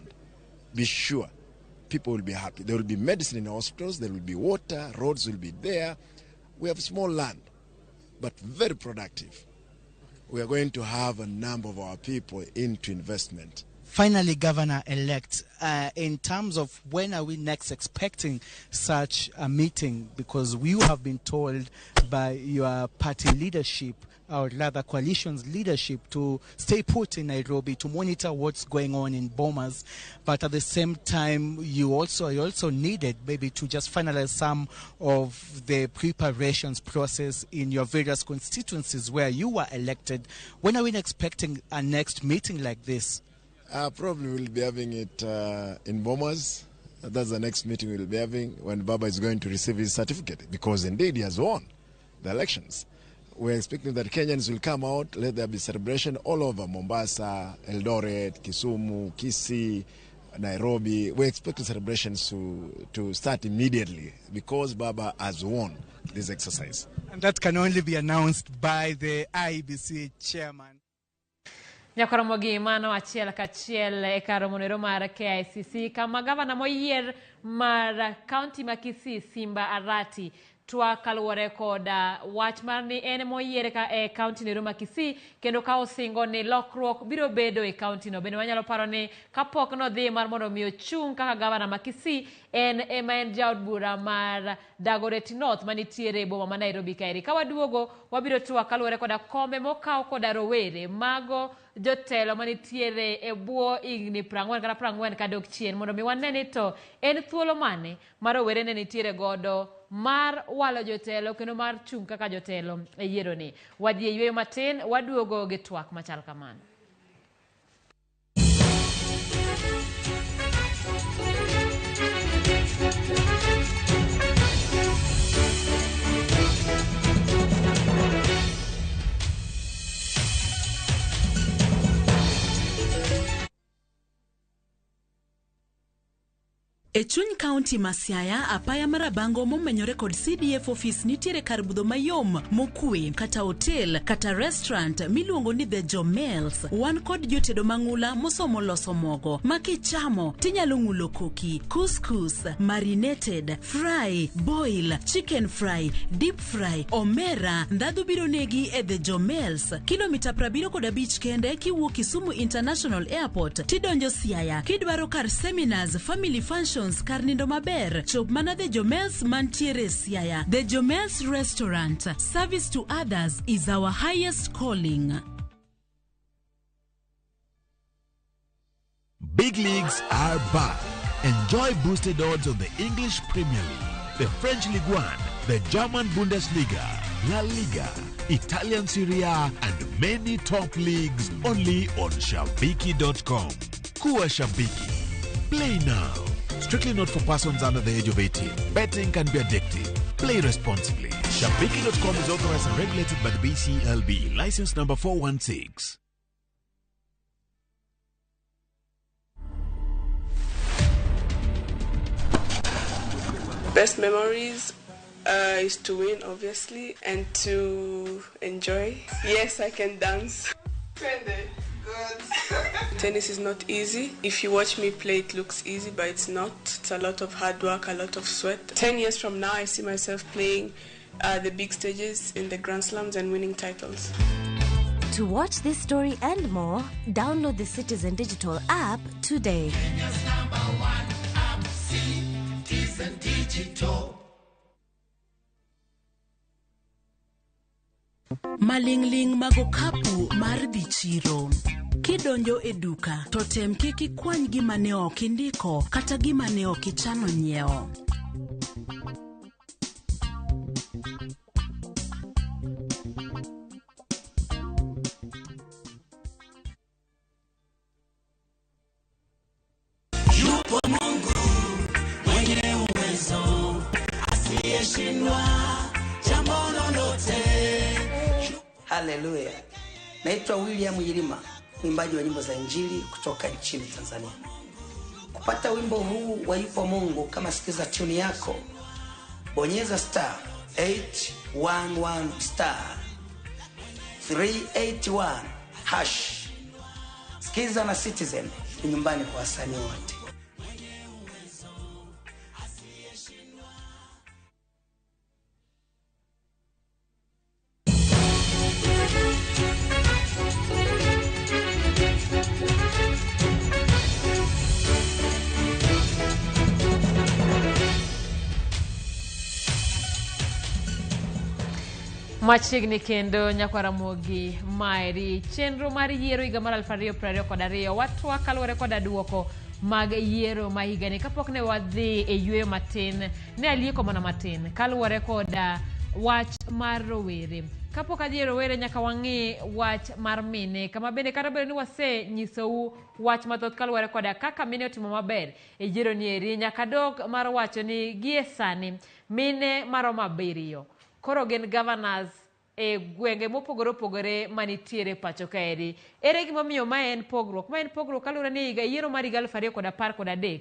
be sure people will be happy. There will be medicine in hospitals, there will be water, roads will be there. We have small land, but very productive. We are going to have a number of our people into investment. Finally, Governor-elect, in terms of when are we next expecting such a meeting? Because you have been told by your party leadership, or rather coalition's leadership, to stay put in Nairobi to monitor what's going on in Bomas. But at the same time, you also needed maybe to just finalize some of the preparations process in your various constituencies where you were elected. When are we expecting a next meeting like this? Probably we'll be having it in Bomas. That's the next meeting we'll be having when Baba is going to receive his certificate, because indeed he has won the elections. We're expecting that Kenyans will come out, let there be celebration all over Mombasa, Eldoret, Kisumu, Kisii, Nairobi. We're expecting celebrations to start immediately because Baba has won this exercise. And that can only be announced by the IBC chairman. Ramogi mano achiel kachiel e karo monero mar KICC kama gavana moyier mar county ma Kisii Simba Arati twa kaluwore koda wach mar ni en moyier ka e county nero ma Kisii kendo ka osingo ni lokruok biro bedo e county no. Bende wanyalo paro ni kapok no dhi mar mondo mi ochung kaka gavana ma Kisii en jaod bura mar Dagoretti North manitiere boma ma Nairobi kaeri. Ka waduogo wabiro twa kaluwore koda kombe mokaw koda rowere mago jotelo manitiere e bwo igni 40 kata 40 kadok chien mondo mi wanene to en thuolo mane mar rowere ne nitiere godo mar walo jotelo kendo mar chung kaka jotelo e yiero ni. Wadhi e yweyo matin, waduogo gi twak machal kamano. E chuny county ma Siaya, apaya marabango momenyore kod CDF office nitiere kar budho mayom mokwe, kata hotel kata restaurant miluongo ni The Jomels. Wan kod jotedo mang'ula mosomo loso mogo makichamo tinyalo ng'ulo koki, couscous, marinated, fry, boil, chicken fry, deep fry, omera. Ndadhu biro negi e The Jomels, kilomita 75 kende kiwuok Kisumu International Airport tidonjo Siaya. Kidwaro kar seminars, family functions, kar nindo maber, chop mana The Jomels mantiere Siaya. The Jomels Restaurant. Service to others is our highest calling. Big leagues are back. Enjoy boosted odds on the English Premier League, the French Ligue 1, the German Bundesliga, La Liga, Italian Serie A, and many top leagues only on Shabiki.com. Kuwa Shabiki. Play now. Strictly not for persons under the age of 18. Betting can be addictive. Play responsibly. Shabiki.com is authorized and regulated by the BCLB. License number 416. Best memories is to win, obviously, and to enjoy. Yes, I can dance. Tennis is not easy. If you watch me play, it looks easy, but it's not. It's a lot of hard work, a lot of sweat. 10 years from now, I see myself playing the big stages in the Grand Slams and winning titles. To watch this story and more, download the Citizen Digital app today. Kenya's #1 app, Citizen Digital. Malingling magokapu mar dhi chiro. Kidonjo e duka, to tem kik ikwany gima ne ok indiko kata gima ne ok ichano nyiewo. Yupo Mungu mwenye uwezo, asiyeshindwa jambo lolote. Haleluya. Naitwa William Yirima, mwimbaji wa nyimbo za Injili kutoka nchini Tanzania. Kupata wimbo huu wa Yupo Mungu, kama sikiza tune yako, bonyeza *811*381#. Sikiza na Citizen, ni nyumbani kwa wasanii wote. Machiegni kendo nyakwa Ramogi Maeri chenro mar yiero higa mar 2022 watwa kaluwore kod duoko mag yiero ma higani kapok ne wadhi e yweyo matin ne alieko mana matin kaluwore kod wach mar rowere. Kapok adhi rowere nyaka wang'i wach mar mine, kama bende kata bende ni wase nyisou wach mathoth kaluwore kod kaka mine otimo maber e yiero ni eri. Nyaka dok mar wacho ni gie sani mine maromo 7 koro gin governors e gwenge mopogore opogore manitiere pacho kaeri. Ere gimomiyo ma en pogruok? Ma en pogruok kaluwore ni higa yiero mar 2013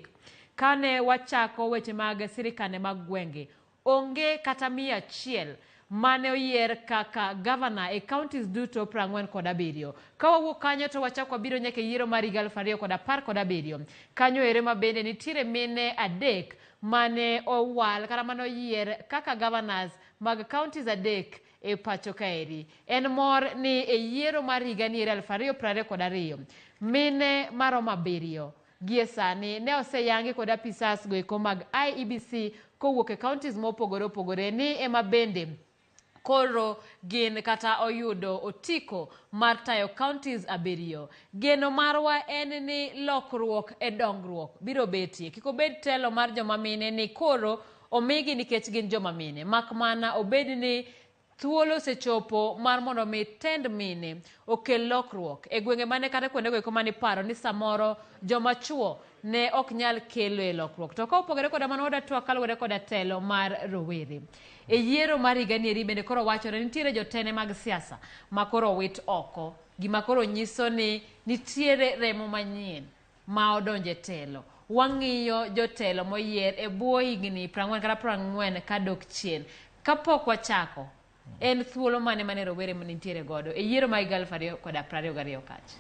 kane wachako weche mag sirikande mag gwenge, onge kata 100 mane oyier kaka governor e counties duto 47. Ka wawuok kanyo to wachako wabiro nyaka yiero mar 2017. Kanyo ere mabende nitiere mine 3 mane owal kata mane oyier kaka governors mag counties 3 e pacho kaeri. En mor ni e yiero mar higa ni 2022 mine maromo 7 gie sani ne oseyangi kod apisas goeko mag IEBC kowuok e counties mopogore opogore ni ema bende koro gin kata oyudo otiko mar tayo counties 7. Geno marwa en ni lokruok e dongruok biro betie. Kiko bed telo mar joma mine ni koro omigi nikech gin joma mine. Makmana obed ni thuolo sechopo mar mondo mi tend mine okel lokruok e gwenge mane kata kuondego eko mane paro ni samoro joma chuo ne ok nyal kelo e lokruok. To ka opogore koda mano wadatwa kaluwore koda telo mar rowere. E yiero mar higa ni eri bende koro wachore nitiere jotene mag siasa ma koro wit oko. Gima koro nyiso ni nitiere remo manyien ma odonje telo. Wang'iyo jotelo moyier e bwo higni 40 kata 40 kadok chien. Kapok wachako, en thuolo mane rowere nitiere godo e yiero mar 2022 kacha?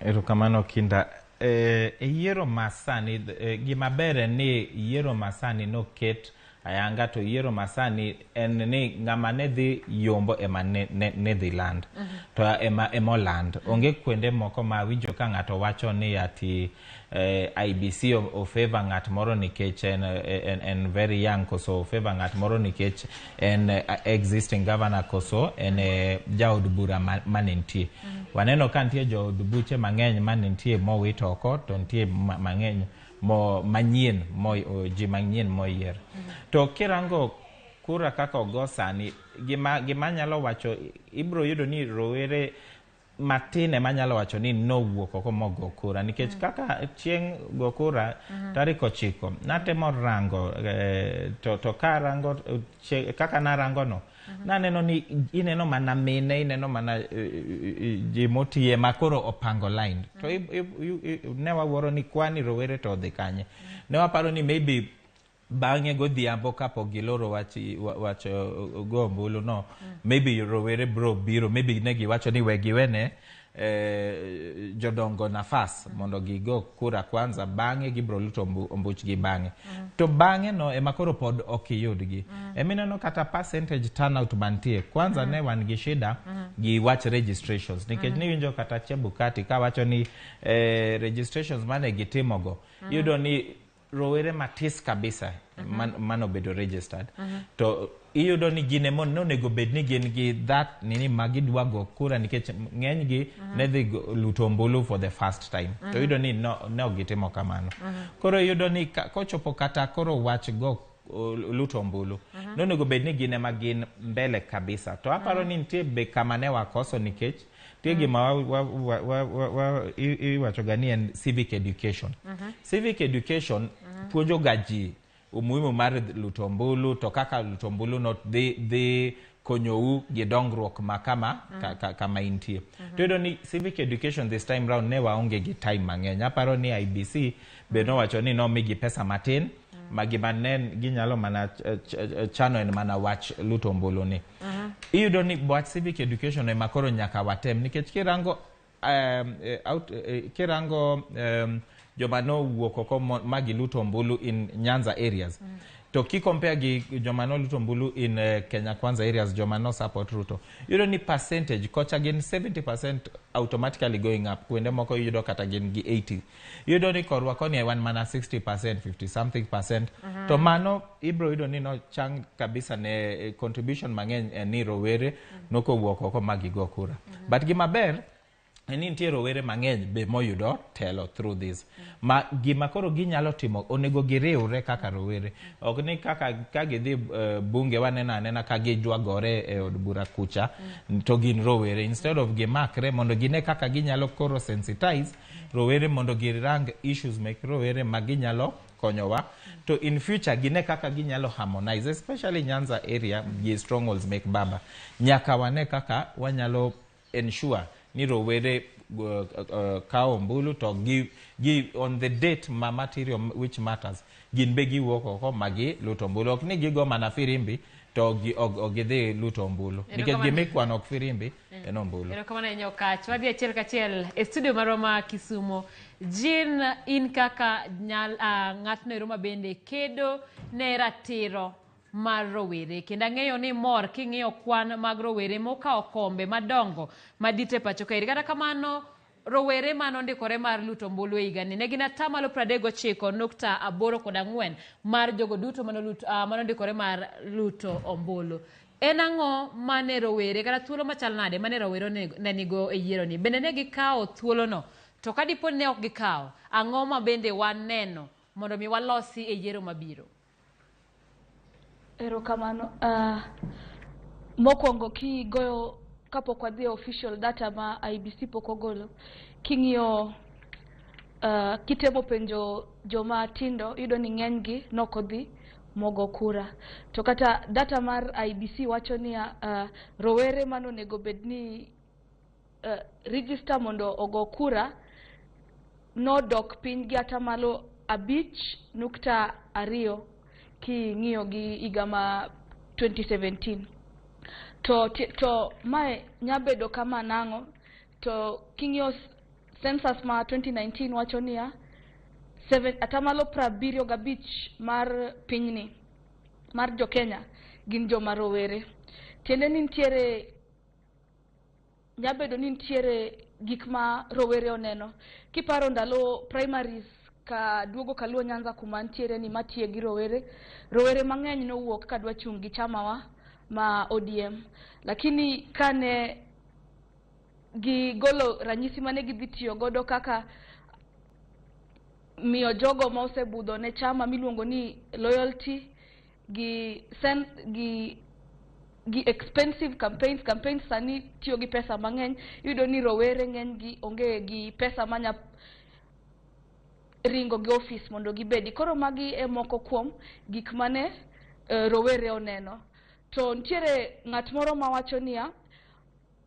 Erokamano Kinda. E yiero masani gima ber ni yiero masani no ket ayanga to yiero masani en ni ng'ama ne dhi yombo ema ne dhi land. To ema land. Onge kwende moko ma winjo ka ng'ato wacho ni ati IBC o favor ng'at moro nikech en very young koso favor ng'at moro nikech en existing governor koso en jaod bura manentie. Waneno ka nitie jood buche mang'eny manentie mowit oko to nitie mang'eny manyien ji manyien moyier. To kirango kura kaka ogo sani gima nyalo wacho ibro yudo ni rowere matine manyalo wacho ni nowuok oko mogo kura nikech kaka chieng' go kura tarik 9 natemo rango to karango kaka narango no naneno ni ineno mana mine ineno mana ji motiye makoro opango line to ne wawuoro ni kwani rowere to odhi kanye. Ne waparo ni maybe bang'e godhiambo kapok giloro wach go ombulu no maybe rowere bro biro maybe ne giwacho ni wegiwene jodongo nafas mondo gigo kura kwanza bang'e gibro luto ombuchgi bang'e to bang'e no ema koro pod ok iyudgi emineno kata percentage turnout mantie kwanza ne wan gi shida gi wach registrations nikech niwinjo kata Chebukati kawacho ni registrations mane gitimogo iyudo ni rowere matis kabisa manobedo registered to iyudo ni gine mon nonego bed ni gin gi that nini magidwago kura nikech ng'enygi ne dhi luto ombulu for the first time to iyudo ni ne gitimo kamano koro iyudo ni kochopo kata koro wach go luto ombulu nonego bed ni gine magin mbele kabisa to aparo ni nitie be kama ne wakoso nikech tie gima iwacho gani en civic education civic education puonjo gaji umuhimu mar luto ombulu to kaka luto ombulu no dhi konyou gi dongruok kama intie to iyudo ni civic education this time round ne waonge gi time mang'eny aparo ni IBC be nowacho ni nomigi pesa matin magimanen ginyalo mana chano en mana wach luto ombulu ni iyudo ni wach civic education ema koro nyaka watem nikech kirango joma nowuok oko magi luto ombulu in Nyanza areas to compare gi joma no luto ombulu in Kenya Kwanza areas joma no support Ruto iyudo ni percentage kocha gin 70% automatically going up kuende moko iyudo kata gin gi 80 iyudo ni korwa koni wan mana 60% 50 something percent to mano ibro iyudo ni no chang kabisa ne contribution mang'eny ni rowere nokowuok oko magi go kura but gimaber ni nitie rowere mang'eny be moyudo telo through this gima koro ginyalo timo onego giriwre kaka rowere ok ni ka gidhi bunge wanena anena ka gijwagore e od bura kucha to gin rowere instead of gimakre mondo gine kaka ginyalo koro sensitize rowere mondo girang issues mek rowere maginyalo konyowa to in future gine kaka ginyalo harmonize especially Nyanza area gi strongholds mek baba nyaka wane kaka wanyalo ensure ni rowere kao ombulu to gi on the date material which matters gin be giwuok oko magi luto ombulu ok ni gigo mana firimbi to gidhi luto ombulu nikech gimikwano ok firimbi en ombulu erokamano enyo kach wadhi achiel kachiel e studio maroma Kisumu Jin in kaka ng'atno ero mabende kedo ne ratiro mar rowere kendo ang'eyo ni mor king'iyo kwan mag rowere mokao kombe madongo madite pacho kaeri kata kamano rowere manondikore mar luto ombulu e higani ne gin 39.84% mar jogo duto manondikore mar luto ombulu en ang'o mane rowere kata thuolo machal nade mane rowere ne nigo e yiero ni bende ne gikao thuolo no to kadipo ne ok gikao ang'o ma bende waneno mondo mi walosi e yiero mabiro Erokamano mokwongo kigoyo kapok wadhi official data ma IBC pok ogolo king'iyo kitemo penjo joma tindo iyudo ni ng'enygi nokodhi mogo kura to kata data mar IBC wacho ni rowere manonego bed ni register mondo ogo kura nodok piny gi atamalo 5.2 king'iyo gi higa ma 2017 to mae nyabedo kama nang'o to king'iyo census ma 2019 wacho ni atamalo 75 mar pinyni mar jo Kenya gin joma rowere tiende ni nyabedo ni nitiere gik ma rowere oneno kiparo ndalo primaries ka duogo kaluo Nyanza kuma ntiere ni matie gi rowere mang'eny nowuok kadwa chung' gi chamawa ma ODM lakini kane gigolo ranyisi mane gidhi tiyo godo kaka miyo jogo ma osebudho ne chama miluongo ni loyalty gi expensive campaigns sani tiyo gi pesa mang'eny yudo ni rowere ng'eny gi onge gi pesa manya ringo gi office mondo gibedi koro magi e moko kuom gik mane rowere oneno to ntiere ng'at moro mawacho niya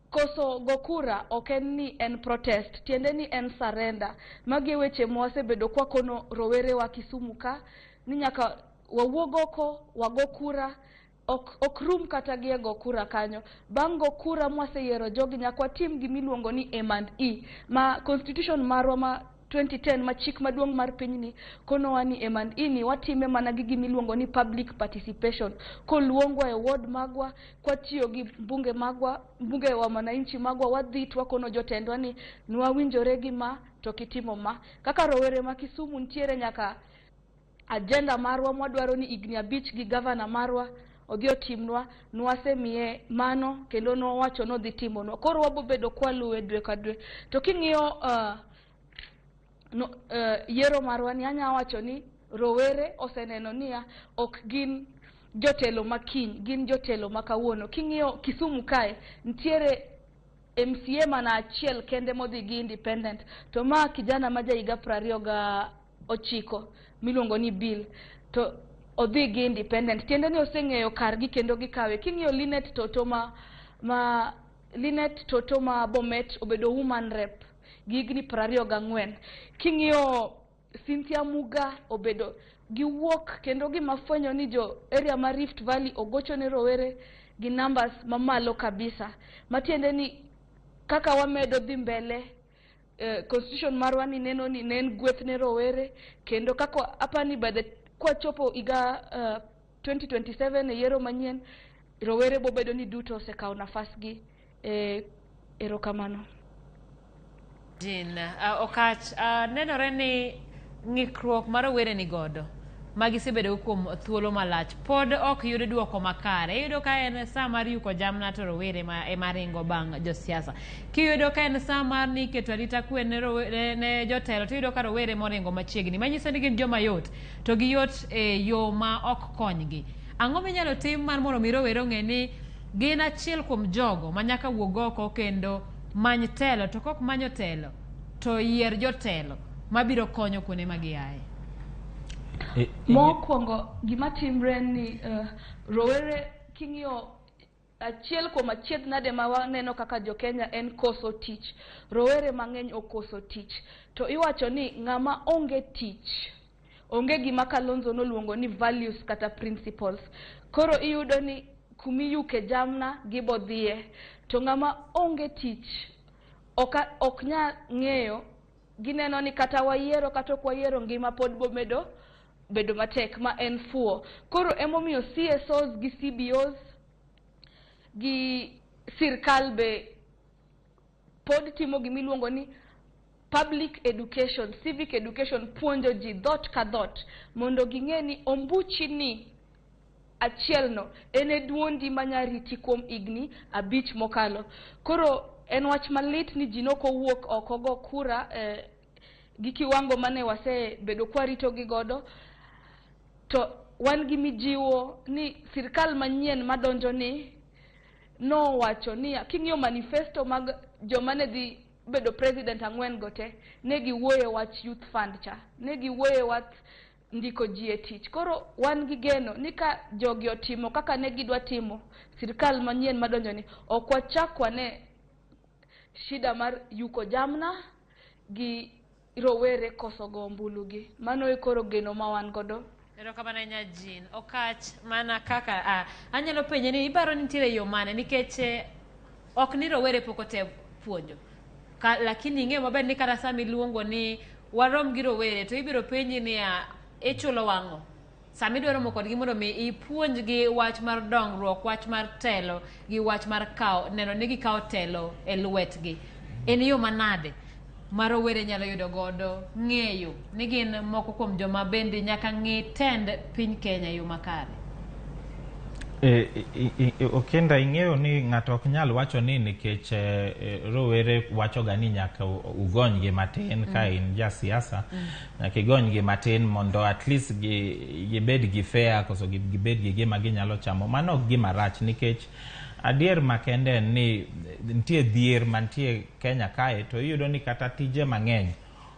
koso gokura ok en ni en protest tiende ni en surrender magi weche mwasebedo kwakono rowere wa Kisumu ka ni nyaka wawuogoko wago kura ok rum kata gi go kura kanyo. Bang' go kura mwaseyiero jogi nyakwa tim gimiluongo ni M&E ma constitution marwa ma 2010 ma chik maduong' mar pinyni konowa ni M&E ni watime mana gi gimiluongo ni public participation, koluongwa e ward magwa, kwatiyo gi bunge magwa, bunge wa wananchi magwa, wadhi twakono jotendwa ni nwawinjore gi ma to kitimo ma. Kaka rowere ma Kisumu ntiere nyaka agenda marwa mwadwaro ni igni 5 gi governor marwa odhi otimnwa, nwasemiye mano kendo nowacho no dhi timonwa. Koro wabobedo kwaluwe dwe ka dwe. To king'iyo yiero marwa ni anya wacho ni rowere oseneno niya ok gin jotelo makiny, gin jotelo makawuono. King'iyo Kisumu kae ntiere MCA mana achiel kende modhi gi independent, to ma kijana ma jaiga 29 miluongo ni Bill to odhi gi independent. Tiende ni oseng'eyo kargi kendo gikawe. King'iyo Linet Toto ma Bomet obedo woman rep gi higni 24. King'iyo Cynthia Muga obedo giwuok kendo gimafwenyo ni jo area ma Rift Valley ogocho ne rowere gi numbers mamalo kabisa. Matiende ni kaka wamedo dhi mbele constitution marwa ni neno ni nen gweth ne rowere kendo kako apani bade kwa chopo iga 2027 e yiero manyien rowere bobedo ni duto osekao nafasgi. Erokamano. Jin, okach nenore ni ng'ikruok mar rowere ni godo magisebedo kuom thuolo malach pod ok yud duoko makare. Iyudo ka en saa mar yuko jamna to rowere ema ringo bang' josiasa. Kiyudo ka en saa mar ni keto arita kwe ne jotelo, to iyudo ka rowere moringo machiegni, manyiso ni gin joma yot to giyot e yo ma ok konygi. Ang'o minyalo tim mar mondo mi rowere ong'e ni gin achiel kuom jogo manyaka wuog oko kendo many telo, to kok manyo telo to yier jotelo mabiro konyo kuonde ma giaye? Mokwongo gima timre ni rowere king'iyo achiel kuom achiedh nade ma waneno kaka jo Kenya en koso tich. Rowere mang'eny okoso tich, to iwacho ni ng'ama onge tich onge gima Kalonzo noluongo ni values kata principles. Koro iyudo ni kumiyuke jamna gibodhie, to ng'ama onge tich ok nya ng'eyo, gineno ni kata wayiero kata ok wayiero ngima pod bedo matek ma en fuo. Koro emomiyo CSOs gi CBOs gi sirkal be pod timo gimiluongo ni public education, civic education, puonjo ji dhot ka dhot mondo ging'e ni ombuchi ni achielno ene duondi manyariti kuom igni 5 mokalo. Koro en wach malit ni ji nokowuok oko go kura gi kiwango mane wasebedo kwarito gi godo. To wan gi mijiwo ni sirkal manyien madonjo ni no wacho ni king'iyo manifesto mag joma ne dhi bedo president 4 gote ne giwuoyo wach youth fund cha, ne giwuoyo wach ndiko ji e tich. Koro wan gi geno ni ka jogi otimo kaka ne gidwa timo, sirkal manyien madonjo ni ok wachakwa ne shida mar yuko jamna gi rowere koso go ombulu gi. Mano e koro geno ma wan godo. Erokamano Nyajin. Okach mana kaka anyalo penje ni ibaro nitiere yo mane nikech ok ni rowere pok ote puonjo, lakini ing'e maber ni kata sama iluongo ni warom gi rowere to ibiro penji ni ichulo wang'o sama idwaro mo kodgi mondo mi ipuonjgi wach mar dongruok, wach mar telo gi wach mar neno ni gikawo telo e lwetgi. En yo manade ma rowere nyalo yudo godo ng'eyo ni gin moko kuom joma bende nyaka ng'i tend piny Kenya yo makare? Okenda ing'eyo ni ng'ato ok nyal wacho ni nikech rowere wacho ga ni nyaka ugonygi matin ka in ja siasa, nyaka igonygi matin mondo at least gibed gi fair koso gibed gi gima ginyalo chamo. Mano ok gima rach, nikech adier makende ni nitie dhier mantie Kenya kae, to iyudo ni kata tije mang'eny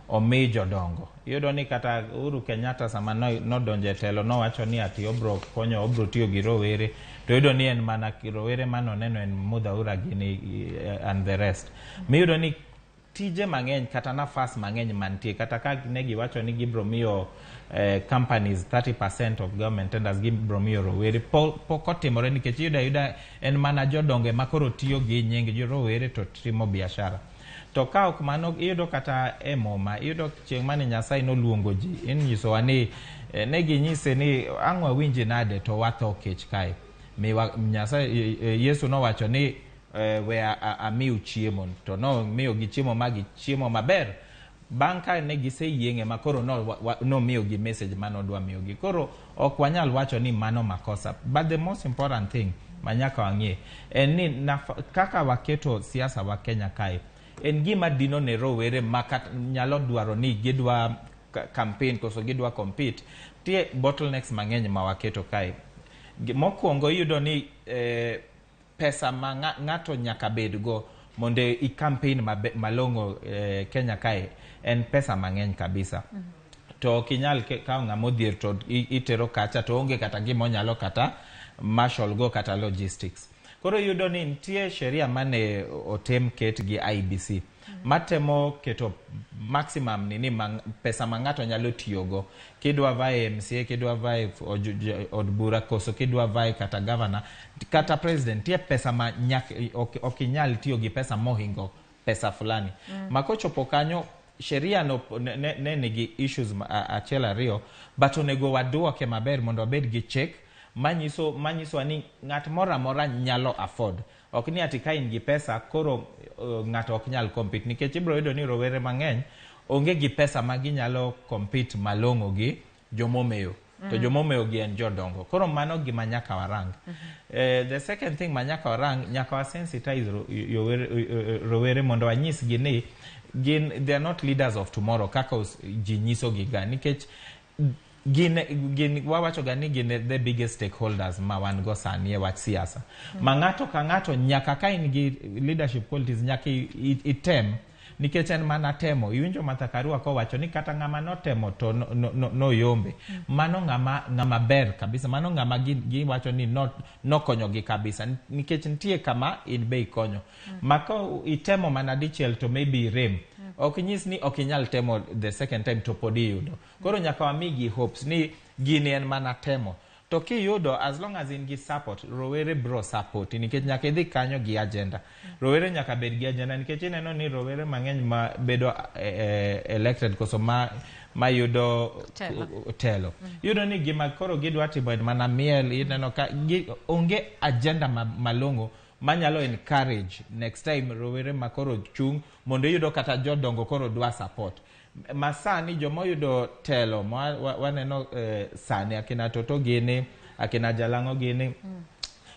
omi jodongo. Iyudo ni kata Uhuru Kenyatta sama nodonje telo nowacho ni ati obro konyo, obro tiyo gi rowere, to iyudo ni en mana rowere manoneno en Mudha Uragini and the rest. Miyudo ni tije mang'eny kata nafas mang'eny mantie kata ka ne giwacho ni gibro miyo companies 30% of government tenders gibro miyo rowere pok otimore nikech yuda en mana jodongo ma koro tiyo gi nying rowere to timo biashara. To ka ok mano iyudo kata moma iyudo chieng' mane Nyasaye noluongo ji inyisowa ni ne ginyise ni ang'wa winji nade to watho kech kae. Nyasaye Yesu nowacho ni we amiu chiemo to no miyo gi chiemo magi chiemo maber. Bang' ka ne giseyieng'e ma koro no miyo gi message manodwa miyo gi. Koro ok wanyal wacho ni mano makosa. But the most important thing manyaka wang'e en ni kaka waketo siasa wa Kenya kae en gima dino ne rowere makat nyalo dwaro ni gidwa campaign koso gidwa compete tie bottlenecks mang'eny ma waketo kae. Mokwongo iyudo ni pesa ma ng'ato nyaka bedgo mondo i campaign malong'o Kenya kae en pesa mang'eny kabisa. To kinyal ka ng'amo dhier to itero kacha to onge kata gimo nyalo kata marshal go kata logistics. Koro yudo ni nitie sheria mane otem ket gi IBC matemo keto maximum nini pesa ma ng'ato nyalo tiyogo kidwa vae MCA kidwa vae od bura koso kidwa vae kata governor kata president tie pesa ma okinyal tiyo gi pesa mohingo pesa fulani. Makochopo kanyo sheria no ne nigi issues achiel ariyo but onego waduoke maber mondo obed gi check manyiso ni ng'at mora mora nyalo afford. Ok ni ati ka in gi pesa koro ng'ato ok nyal compete nikech ibro yudo ni rowere mang'eny onge gi pesa ma ginyalo compete malong'o gi jomomeyo. To jomomeyo gi en jodongo. Koro mano gima nyaka warang. The second thing manyaka warang nyaka wa sensitize rowere mondo wanyis gi ni they are not leaders of tomorrow kaka ji nyiso gi ga nikech gin wawacho ga ni gin the biggest stakeholders ma wan go sani e wach siasa. Ma ng'ato ka ng'ato nyaka ka in gi leadership qualities nyaka item nikech en mana temo. Iwinjo Martha Karua kowacho ni kata ng'ama notemo to no yombe. Mano ng'ama ber kabisa. Mano ng'ama giwacho ni nokonyo gi kabisa nikech nitie kama in be ikonyo. Mako itemo mana dichiel to maybe rem. Ok nyis ni ok inyal temo the second time to podi yudo. Koro nyaka wamigi hopes ni gini en mana temo. To kiyudo as long as in gi support rowere bro support nikech nyaka idhi kanyo gi agenda. Rowere nyaka bed gi agenda nikech ineno ni rowere mang'eny ma bedo elected koso ma yudo telo. Yudo ni gima koro gidwa timo en mana miel ineno ka onge agenda malong'o manyalo encourage next time rowere makoro chung mondo yudo kata jodongo koro dwa support. Masani jomo yudo telo waneno sani akina Toto gini akina Jalango gini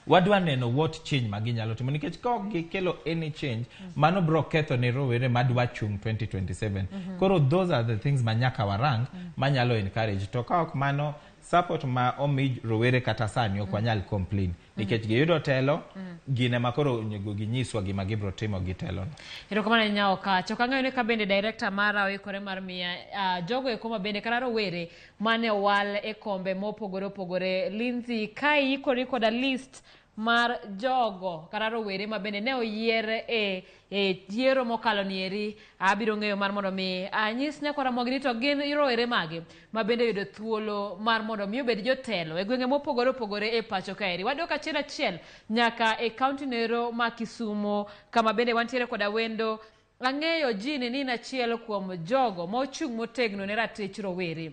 wadwa neno what change maginyalo timo nikech ka gikelo any change mano bro ketho ne rowere madwa chung 2027. Koro those are the things manyaka warang manyalo encourage to ka ok mano support ma omi rowere kata sani ok wanyal complain nikech giyudo telo gine makoro onego ginyiswa gima gibro timo gi telo. Erokamano nyao kacho kang'ayo ne ka bende director mara oikore mar miya jogo ekoma bende kara rowere mane owal e kombe mopogore opogore. Lindsay ka ikori koda list mar jogo kara rowere ma bende ne oyier e yiero mokalo nieri abiro ng'eyo mar mondo mi anyis nyako Ramogi ni to gin rowere mage ma bende yudo thuolo mar mondo mi obed jotelo e gwenge mopogore opogore e pacho kaeri. Wadok achiel nyaka e kaunti nero ma Kisumo kama bende wantiere koda wendo. Ang'eyo jini ni achiel kuom jogo mochung' motegno ne ratich rowere.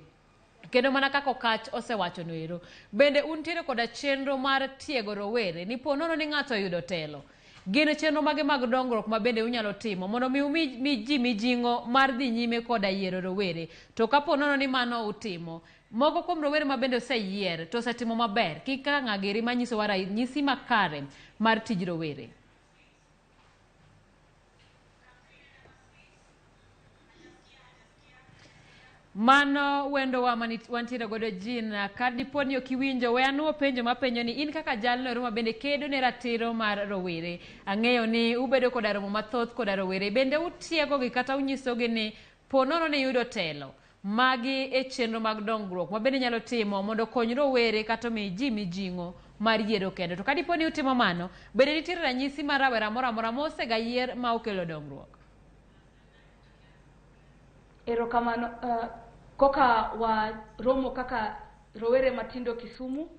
Kendo mana kako kach osewacho noero. Bende untiere koda chenro mar tiego rowere ni ponono ni ng'ato yudo telo. Gine chenro mage mag dongruok ma bende unyalo timo mondo mi ji mijing'o mar dhi nyime koda yiero rowere. To kaponono ni mano utimo moko kuom rowere ma bende oseyier to osetimo maber kika ng'ageri manyiso wa ranyisi makare mar tij rowere. Mano wendo wa wantiere godo jina kadiponi okiwinjo we anuo penjo mapenjo ni in kaka jalno roma bende kedo ne ratiro mar rowere. Ang'eyo ni ubedo koda romo mathoth koda rowere bende utiego gi kata unyiso gi ni ponono ni yudo telo magi e chenro mag dongruok ma bende nyalo timo mondo kony rowere kata mi ji mijing'o mar yiero kendo. To kadiponi utimo mano bende nitiere ranyisi mar rawera moro amora mosega yier ma okelo dongruok. Erokamano koka wa romo kaka rowere matindo Kisumu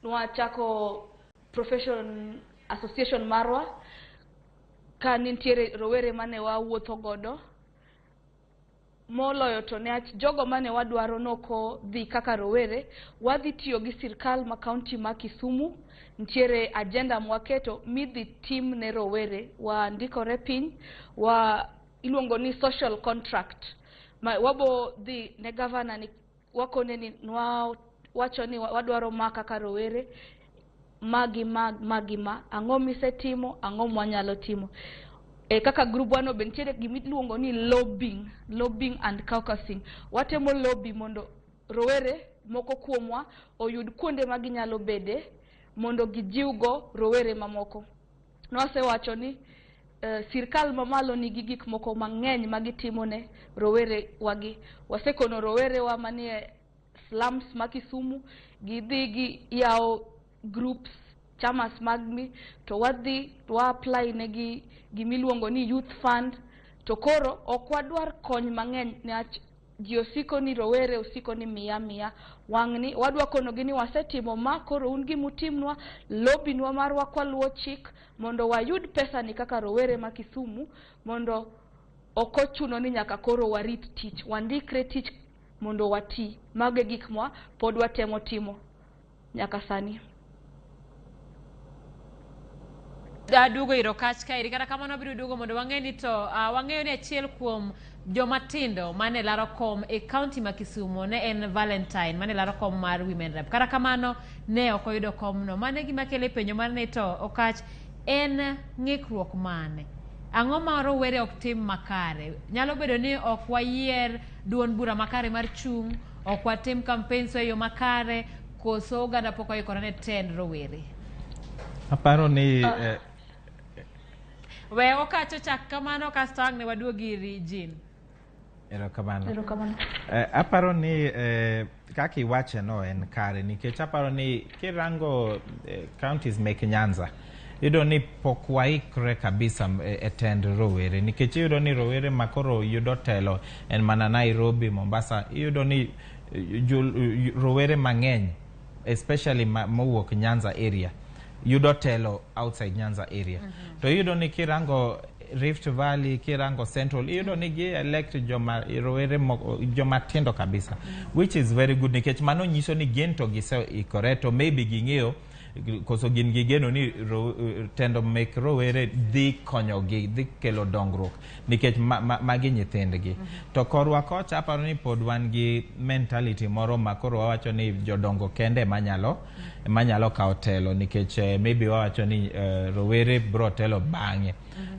nwachako profession association marwa ka nitiere rowere mane wawuotho godo moloyo to ne jogo mane wadwaro noko dhi kaka rowere wadhi tiyo gi sirkal ma county ma Kisumu nitiere agenda mwaketo midhi team ne rowere wa ndikore piny wa iluongo ni social contract wabo dhi ne governor ni wakone ni wacho ni wadwaro ma kaka rowere magi ang'o misetimo ang'o mwanyalo timo kaka group wano bentiere gimiluongo ni lobbying and caucusing watemo lobby mondo rowere moko kuomwa oyud kuonde maginyalo bede mondo gijiwgo rowere mamoko nwasewacho ni sirkal mamalo nigi gik moko mang'eny magitimo ne rowere wagi wasekono rowere wa manie slums ma Kisumu gidhi gi yao groups chamas magmi to wadhi wa apply negi gimiluongo ni youth fund to koro okwadwar kony mang'eny ne ji osiko ni rowere osiko ni miya wang'ni wadwa kono gini wasetimo ma koro un gimutimnwa lobinwa marwa kwaluo chik mondo wayud pesa ni kaka rowere ma Kisumu mondo okochuno ni nyaka koro warit tich wandikre tich mondo wati mage gik mwa pod watemo timo nyaka sani dugo iro kach kairi kata kamano biro dugo mondo wang'eni to wang'eyo ni achiel kuom jomatindo mane laro kom e county ma Kisumu ne en Valentine mane laro kom mar women rep kata kamano ne okoyudo komno mane gima kele penjo mar ne to okach en ng'ikruok mane ang'o ma rowere ok tim makare nyalo bedo ni ok wayier duond bura makare mar chung ok watim campaigns e yo makare koso oganda pok oyikore ne tend rowere aparo ni we okacho chak kamano kasto ang' ne waduogi iri Jean erokamano aparo ni kaka iwache no en kare nikech aparo ni kirango counties mek Nyanza iyudo ni pok waikre kabisa e tend rowere nikech iyudo ni rowere makoro yudo telo en mana Nairobi, Mombasa iyudo ni rowere mang'eny especially mowuok Nyanza area yudo telo outside Nyanza area to iyudo ni kirango Rift Valley kirango Central iyudo ni gi elect rowere joma tindo kabisa which is very good nikech mano nyiso ni gin to giseikore to maybe ging'eyo koso gin gigeno ni tendo mek rowere dhi konyogi dhi kelo dongruok nikech magi nyithindgi to korwa kocha aparo ni pod wan gi mentality moro makoro wawacho ni jodongo kende manyalo kawo telo nikech maybe wawacho ni rowere bro telo bang'e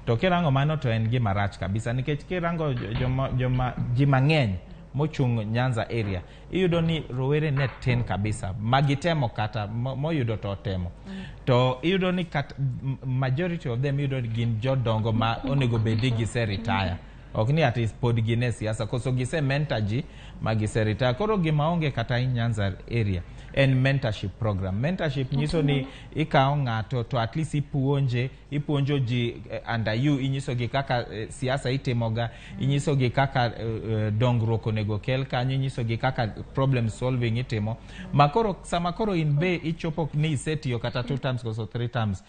to kirango mano to en gima rach kabisa nikech kirango ji mang'eny mochung Nyanza area iyudo ni rowere ne tin kabisa magitemo kata moyudo to temo to iyudo ni majority of them iyudo gin jodongo ma onego bedi gise retire ok ni ati pod gine siasa koso gise mentor ji magise retire koro gima onge kata Nyanza area en mentorship program mentorship nyiso ni ikawo ng'ato to at least ipuonjo ji under you inyiso gi kaka siasa itimoga inyiso gi kaka dongruok onego kel kanyo inyiso gi kaka problem solving itimo makoro sama koro in be ichopo ni isetiyo kata 2 times koso 3 times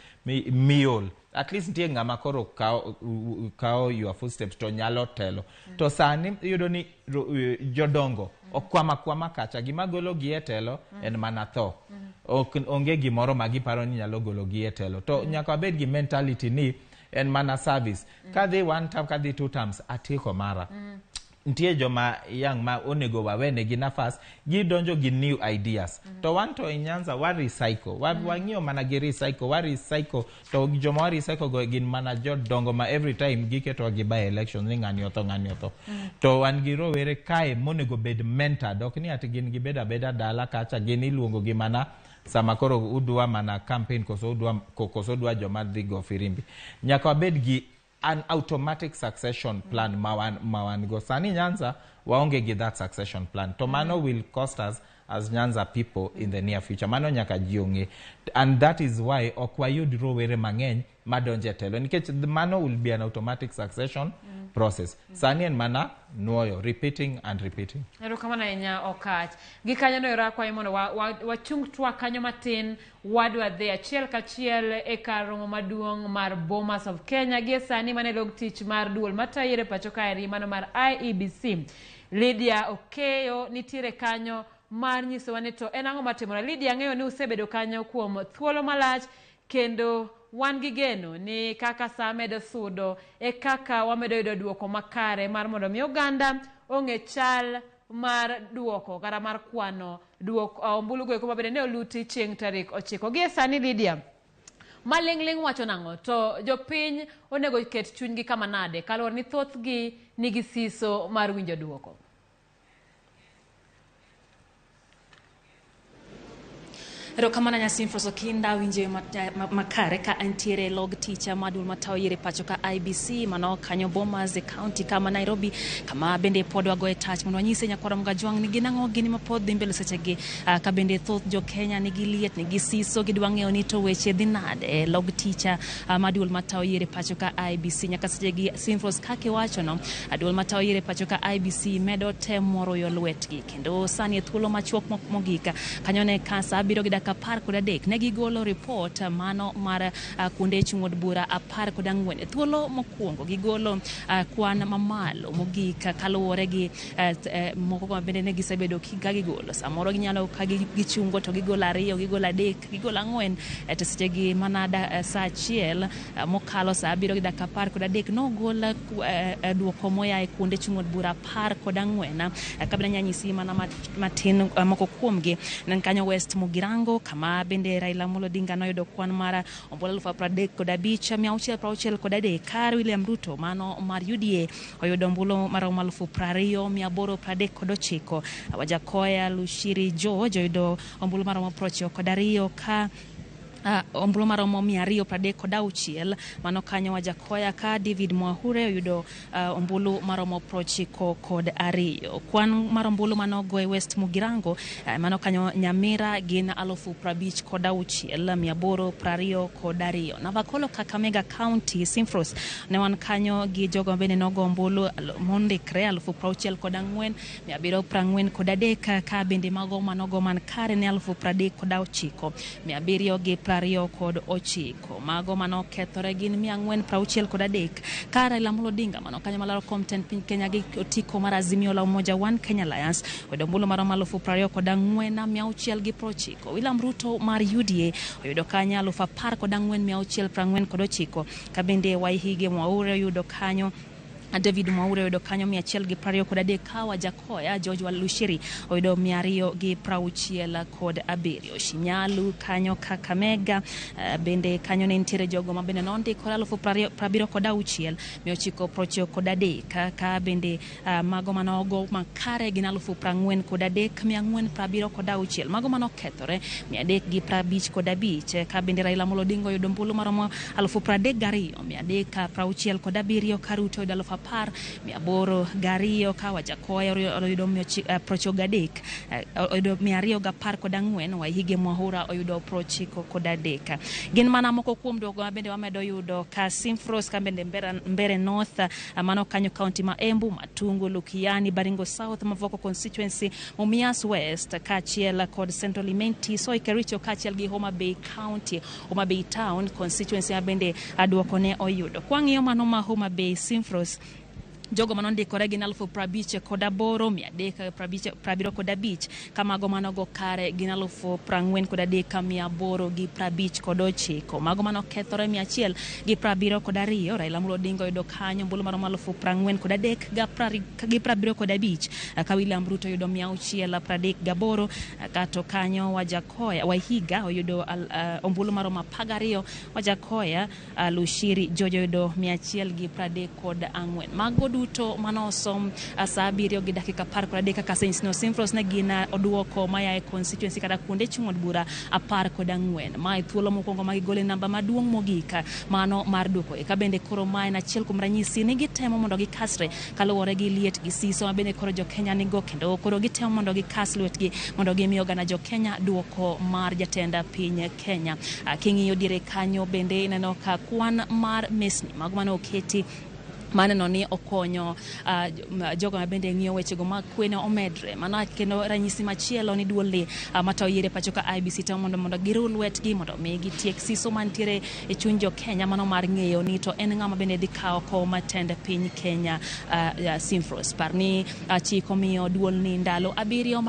miol at least nitie ng'ama koro kao your footsteps to nyalo telo to sani iyudo ni jodongo okwama kacha gima golo gi e telo en mana tho onge gimoro magiparo ni nyalo golo gi e telo to nyaka wabed gi mentality ni en mana service kadhi 1 time kadhi 2 times atiko mara ntie joma yang ma onego wawene gi nafas gidonjo gi new ideas to wanto Nyanza wa recycle wang'io mana gi recycle to joma wa recycle go gin mana jodongo ma every time giketo gi by election ni ng'ani otho to wan gi rowere kae monego bed mentor dok ni ati gin gi beda dala kacha gin iluongo gi mana sama koro udwa mana campaign koso udwa joma dhi go firimbi nyaka wabed gi an automatic succession plan mawan go sani Nyanza waonge gi that succession plan. To mano will cost us as Nyanza people in the near future. Mano nyaka jionge. And that is why okwayud rowere mang'eny madonje telo. Nikech mano will be an automatic succession process. Sani en mana nuoyo, repeating and repeating. Ero kama na enya okach. Gikanyo no yora kwa imono wachung twa kanyo matin wadwa dhe achiel kachiel e kar romo maduong' mar Bomas of Kenya. Gie sani mane log tich mar duol matayere pacho kaeri mano mar IEBC. Lydia Okeyo nitiere kanyo mar nyisowa ni to en ang'o matimore. Lydia, ng'eyo ni usebedo kanyo kuom thuolo malach kendo wan gi geno ni kaka saa medo sudo e kaka wamedo yudo duoko makare mar mondo mi oganda ong'e chal mar duoko kata mar kwano duoko ombulu go kuma bende ne oluti chieng' tarik 9. Gie sani Lydia, maling'ling wacho nang'o to jopiny onego ket chunygi kama nade kaluwore ni thothgi nigi siso mar winjo duoko? Erokamano Nyasim Frosokinda winje makare ka antiere log teacher madul matao yire pacho ka IBC mano kanyo Bomas e county kama Nairobi kama bende podwa go e touch mondo wanyise nyakwara mga jwang nigi nang'o gini mapod dhi mbele sechegi ka bende thoth jo Kenya nigi liet nigi siso gidwa ng'eyo ni to weche dhi nade log teacher madul matao yire pacho ka IBC nyaka sechegi Simfros kake wacho no adul matao yire pacho ka IBC medo temoro yo lwetgi kendo sani e thuolo machuok mogika kanyo ne kasa biro gi 10 negi golo report mano mar kunde chung'od bura 14 thuolo mokwongo gigolo kwan mamalo mogik kaluwore gi moko bende ne gisebedo ka gigolo samoro ginyalo ka gichungo to gigolo 2 gigolo 3 gigolo 4 to sechegi manada saa achiel mokalo saa 7:13 nogol duoko moya e kunde chung'od bura 14 kabina nyanyisi mana matin moko kuomgi nan kanyo West Mugirango kama bende Raila Amolo Odinga noyudo kwan mara ombolo 35,663 kar William Ruto mano mar UDA oyudo ombolo mara 20,839 Wajakoya Lushiri George oyudo ombolo mara 92 ka ombulu maromo 236 mano kanyo Wajakoya ka David Mwahure oyudo ombulu maromo 92 kwan marombulu mano go e West Mugirango mano kanyo Nyamira gin 56,822 Navakolo Kakamega County Simfros ne wan kanyo gi jogo bende nogo ombulu mondikre 64,743 ka bende mago manogo man kare ne 39,700 29 mago mano kethore gin 463 ka Raila Amolo Odinga mano kanyo malaro Compton piny Kenya gi otiko mar Azimio la Umoja One Kenya Alliance oyudo ombulu maro 24,690 William Ruto mar UDA oyudo kanyo 14,649 ka bende Waihige Mwaure oyudo kanyo David Mwaure oyudo kanyo 123 ka Wajakoya George Walushiri oyudo 267 Shinyalu kanyo Kakamega bende kanyo ne ntiere jogo mabende nondiko 76,993 ka bende mago manogo makare gin 43,476 mago mano kethore 355 ka bende Raila Amolo Odinga oyudo ombulu maromo 32,367 ka Ruto oyudo 10,802 ka Wajakoya oyudo 93 oyudo 214 Waihige Mwahura oyudo 93 gin mana moko kuom dogo bende wamedo yudo ka Simfros ka bende Mbere North mano kanyo county ma Embu Matungu Lukiani Baringo South Mavoko constituency Mumias West kachiel kod Central Imenti Soi Kericho kachiel gi Homa Bay County Homa Bay Town constituency bende aduoko ne oyudo kwang'iyo mano ma Homa Bay Simfros jogo manondikore gin 38,375 kamago manogo kare gin 43,859 mago mano kethore 172 Raila Amolo Odinga oyudo kanyo ombulu maro 43,875 ka William Ruto oyudo 638 kato kanyo Wajakoya Wahiga oyudo ombulu maro 12 Wajakoya Lushiri George oyudo 134 mago duto manosom saa 7 gi dakika 10 kaka Sensino Simfros ne gina oduoko maya e constituency kada kuonde chung'od bura 14 mai thuolo mokwongo magi gole namba maduong' mogika mano mar duoko e kabende koro mai na chiel kuom ranyisi ni gitemo mondo gikasre kaluwore gi liet gi siso mabende koro jo Kenya nigo kendo koro gitemo mondo gikas lwetgi mondo gimiyo gana jo Kenya duoko mar jatenda piny Kenya. King'iyo dire kanyo bende ineno ka kwan mar mesni mago mane oketi maneno ni okonyo jogo mabende ng'iyo wechego mag kwe ne omedre mana kendo ranyisi machielo ni duolni matayo yiero pacho ka IBC temo mondo giru lwetgi mondo mi gitiek siso mantiere e chuny jo Kenya mano mar ng'eyo ni to en ng'ama bende dhi kawo kom matend piny Kenya. Simfros parni chiko miyo duolni ndalo 7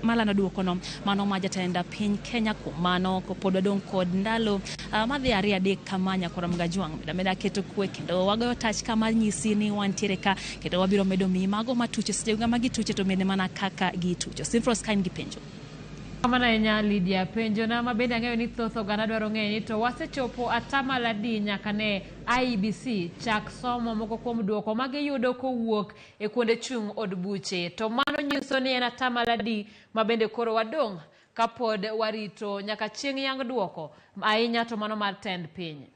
malano duokono mano ma jatenda piny Kenya kumano pod wadong' kod ndalo madhi 2 kamanya kora mga juang meda keto kwe kendo wagoyo tach kama nyisi ni wantiere ka kendo wabiro medo mi mago matuche sejega magi tuche to mene mana kaka gitucho. Simfros kain gi penjo kamana enya Lydia penjo na mabende ang'eyo ni thoth oganda dwaro ng'eyo ni to wasechopo atamalo adi nyaka ne IBC chak somo moko kuom duoko magiyudo kowuok e kuonde chung' od buche to mano nyiso ni en atamalo adi mabende koro wadong' kapod warito nyaka chieng' yang duoko ahinya to mano mar tend piny.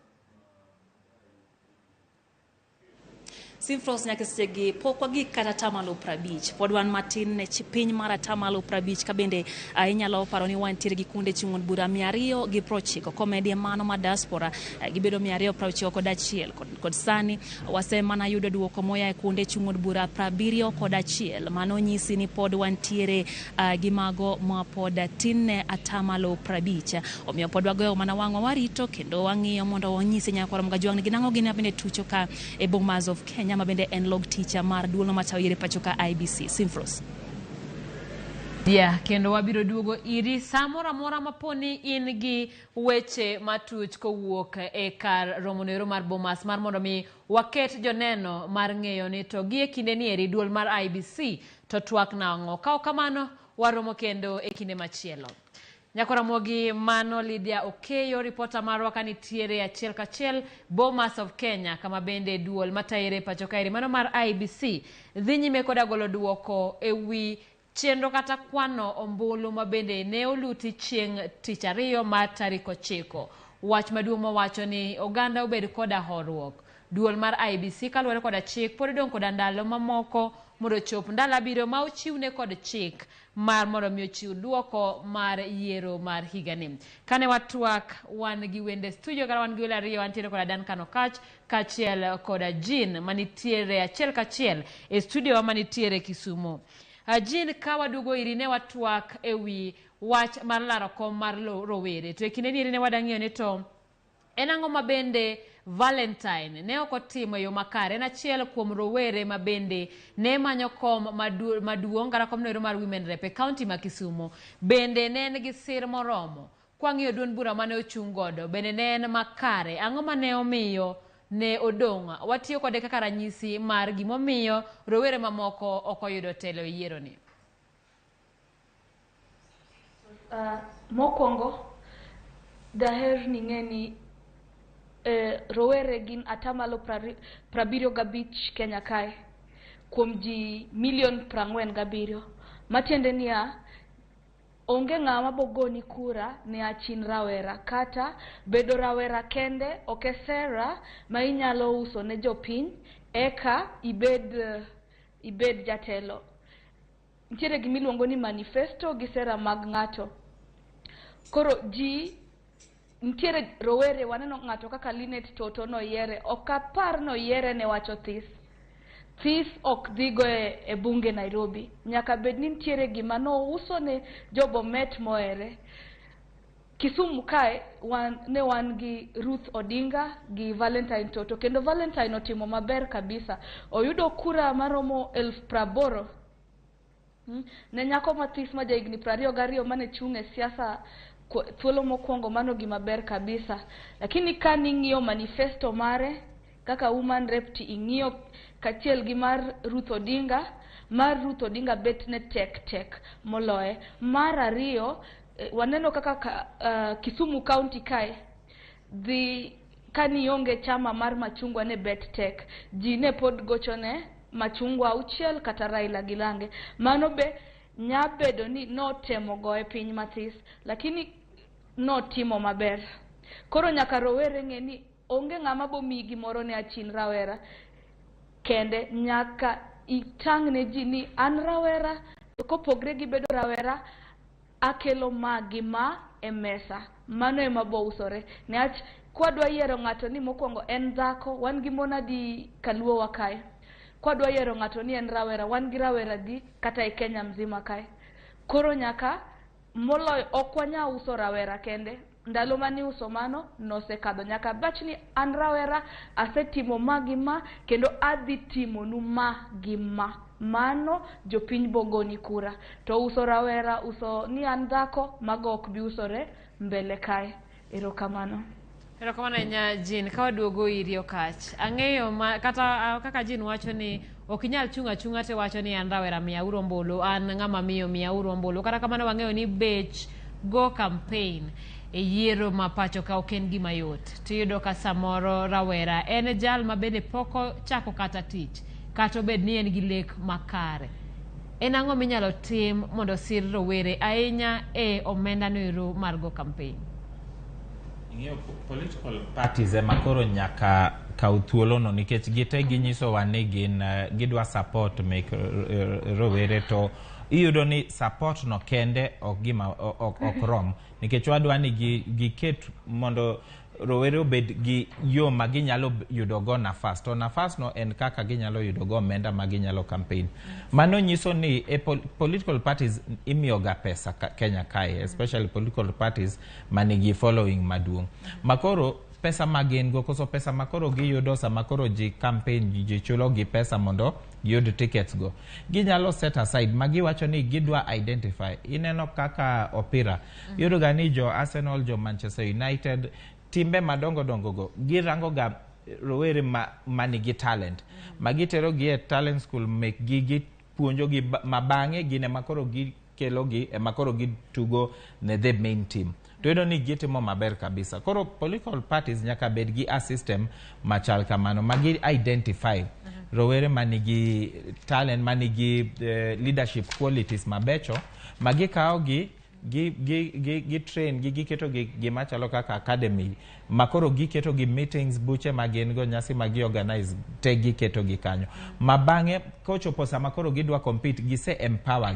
Simfros nyaka segi pokwa gi kata atamalo 50 pod wan matin ne piny mar atamalo 50 ka bende inyalo paro ni wantiere gi kuonde chung' od bura 290 komedie mano ma diaspora gibedo 291 kod sani wasemana yudo duoko moya e kuonde chung' od bura 71 mano nyisi ni pod wantiere gi mago ma pod tin atamalo 50 omiyo pod wagoyo mana wang'o warito kendo wang'iyo mondo wanyise nyakoro mga juang ni ginang'o gine bende tucho ka e Bomas of Kenya mabende en log teacher mar duolno matayo yiero pacho ka IBC. Simfros kendo wabiro duogo iri samora mora maponi in gi weche matuch kowuok e kar romonero mar Bomas mar mondo mi waket joneno mar ng'eyo ni to gi e kinde ni eri duol mar IBC to twak nang'o kao kamano waromo kendo e kinde machielo. Nyakora Ramogi mano Lydia Okeyo reporter marwa kanitiere achiel kachiel Bomas of Kenya kama bende duol matayere pacho kaeri mano mar IBC dhi nyime koda golo duoko ewi chenro kata kwano ombulu mabende ne oluti chieng' tich 2 mar tarik 9. Wach maduong' mawacho ni oganda obed koda horuok duol mar IBC kaluwore koda chik pod dong' koda ndalo mamoko mondo chop ndalo 7 ma ochiwne kod chik mar mondo mi ochiw duoko mar yiero mar higani. Kane watwak wan gi wende studio kata wan gi wele 2 wantiere koda Dan Kano Kach kachiel koda Jean manitiere achiel kachiel e studio wa manitiere Kisumu. Jean ka wadugo iri ne watwak ewi wach mar laro kom mar rowere to e kinde ni iri ne wadang'iyo ni to en ang'o mabende Valentine ne okotimo yo makare en achiel kuom rowere mabende ne manyo kom maduong' kata kom noero mar Women Rep e kaunti ma Kisumu bende ne en gi sir moromo kwang'iyo duond bura mane ochung' godo bende ne en makare ang'o mane omiyo ne odong' watiyo kode kaka ranyisi mar gimomiyo rowere mamoko okoyudo telo e yiero ni. Mokwongo daher ni ng'eni rowere gin atamalo 75 Kenya kae kuom ji 47,000,000 matiende niya onge ng'ama bogoni kura ne achin rawera kata bedo rawera kende okesera ma inyalo uso ne jopiny eka ibed jatelo. Nitiere gimiluongo ni manifesto gi sera mag ng'ato. Koro ji nitiere rowere waneno ng'ato kaka Linet Toto noyiere ok apar noyiere ne wacho this ok dhigo e bunge Nairobi nyaka bed ni nitiere gima nouso ne jobomet mohere. Kisumu kae ne wan gi Ruth Odinga gi Valentine Toto kendo Valentine otimo maber kabisa oyudo kura maromo 80,000 ne nyako mathis ma jahigni 22 mane chung' e siasa thuolo mokwongo mano gima ber kabisa. Lakini ka ning'iyo manifesto mare kaka Woman Rep ing'iyo kachiel gi mar Ruth Odinga bet ne tek moloye. Mar ariyo waneno kaka Kisumu County kae dhi kanionge chama mar machungwa ne bet tek, ji ne pod gochone machungwa auchiel kata Raila Gilange. Mano be nyabedo ni notemo goye piny mathis, lakini notimo maber. Koro nyaka rowere ng'e ni onge ng'ama bomi gimoro ne achin rawera kende, nyaka itang' ne ji ni an rawera, kopogre gi bedo rawera, akelo gima e mesa. Mano ema bo usore. Niach kwadwa yiero ng'ato ni mokwongo en dhako, wan gi mon adi Kaluo wa kae. Kwadwa yiero ng'ato ni en rawera, wan gi rawera di kata e Kenya mzima kae. Koro nyaka moloyo ok wanya uso rawera kende. Ndalo mani uso mano nosekadho. Nyaka bach ni an rawera, asetimo gima kendo adhi timo nu gima. Mano jopiny bogoni kura. To uso rawera, uso ni an dhako, mago ok bi usore mbele kae. Erokamano. Erokamano nya Jin, ka waduogo iri Okach. Ang'eyo kata kaka Jin wacho ni ok inyal chunga te wacho ni an rawera miya uru ombulu, an ng'ama miyo miya uru ombulu. Kata kamano wang'eyo ni bech go campaign e yiero ma pacho ka ok en gima yot. Tiyudo ka samoro rawera en jal ma bende poko chako kata tich, kata obed ni en gi lek makare. En ang'o minyalo tim mondo sir rowere ahinya e omenda noero mar go campaign? Political parties ema koro nyaka kaw thuolono, nikech gite ginyisowa ni gidwa support mek rowere, to iyudo ni support no kende ok rom, nikech wadwa ni giket mondo rowere obed gi yo ma ginyalo yudogo nafas, to nafas no en kaka ginyalo yudogo omenda ma ginyalo campaign. Mano nyiso ni political parties imiyoga pesa Kenya kae, especially political parties manigi following maduong'. Makoro pesa magin go koso pesa makoro giyudo sama koro ji campaign, ji chulo gi pesa mondo yud tickets go. Ginyalo set aside, magiwacho ni gidwa identify. Ineno kaka opira, yudo ga ni jo Arsenal, jo Manchester United, timbe madongo go girango ga rowere manigi talent, magitero gi e talent school, mek gi puonjo gi mabange gine makoro gikelo gi makoro gitugo ne the main team. To yudo ni gitimo maber kabisa. Koro political parties nyaka bed gi a system machal kamano, magi identify rowere manigi talent, manigi leadership qualities mabecho, magi kao gi train giketo gima chalo kaka academy, makoro giketo gi meetings, buche magin go, nyasi magi organize te giketo gi kanyo. Mabange kochopo sama koro gidwa compete, gise empower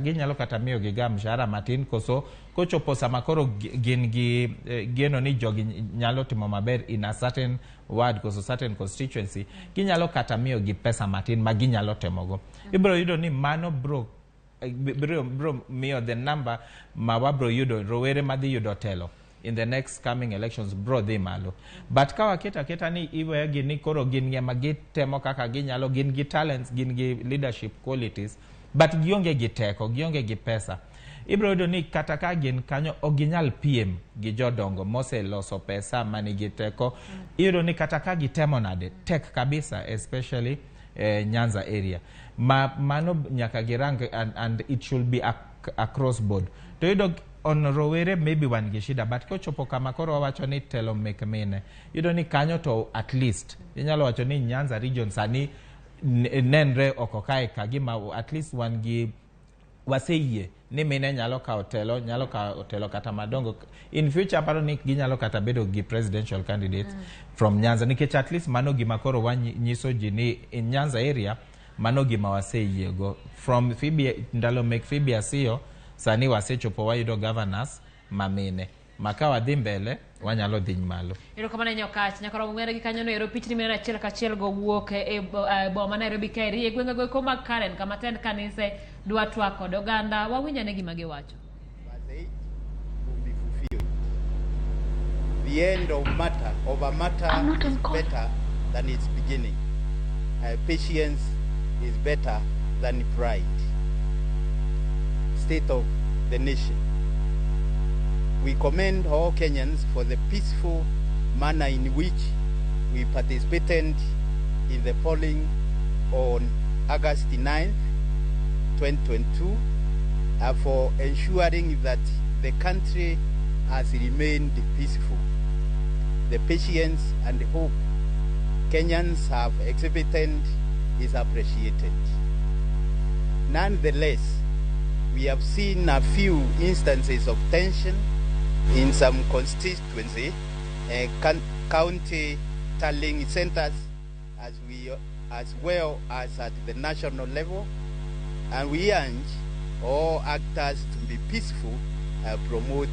ginyalo kata miyo giga mshahara matin, koso kochopo sama koro gin gi geno ni jogi nyalo timo maber in a certain ward koso certain constituency, ginyalo kata miyo gi pesa matin maginyalo temogo. Ibro yudo ni mano bro miyo the number ma wabro yudo rowere madhi yudo telo in the next coming elections bro dhi malo. But kawa keta ni iwe gini koro gin ngema gitemo kaka ginyalo, gin gi talents, gin gi leadership qualities, but gionge gi teko, gionge gi pesa. Ibro yudo ni kata ka gin kanyo oginyal PM gi jodongo mose loso pesa manigi teko. Ibro ni kata ka gitemo nade tek kabisa, especially Nyanza area. Mano nyaka girang, and it should be across board. To yudo on rowere maybe wan gi shida, but kochopo kama koro wacho ni telo mek mine, yudo ni kanyo to at least inyalo wacho ni Nyanza region sani nenre oko kae kagima at least wan gi waseyie ni mine nyalo kao telo kata madongo. In future paro ni ginyalo kata bedo gi presidential candidates from Nyanza, nikech at least mano gima koro wanyiso ji ni in Nyanza area mano gima waseyie go. From ndalo mek Phoebe Asiyo, sani wasechopo wayudo governors mamine. Makawa dhi mbele, wanyalo dhi malo. Erokamano Okach, nyaka romo ng'ere gi kanyo no ero pichni mena achiel kachiel go wuok e boma Nairobi kae, gwenge go koma Karen kama tend kanise dwa twak kod oganda. Wawinjane gima giwacho. The end of a matter is better than its beginning. Patience is better than pride. State of the nation. We commend all Kenyans for the peaceful manner in which we participated in the polling on August 9th, 2022, for ensuring that the country has remained peaceful. the patience and hope Kenyans have exhibited is appreciated. Nonetheless, we have seen a few instances of tension in some constituency, county tallying centers, as well as at the national level, and we urge all actors to be peaceful and promote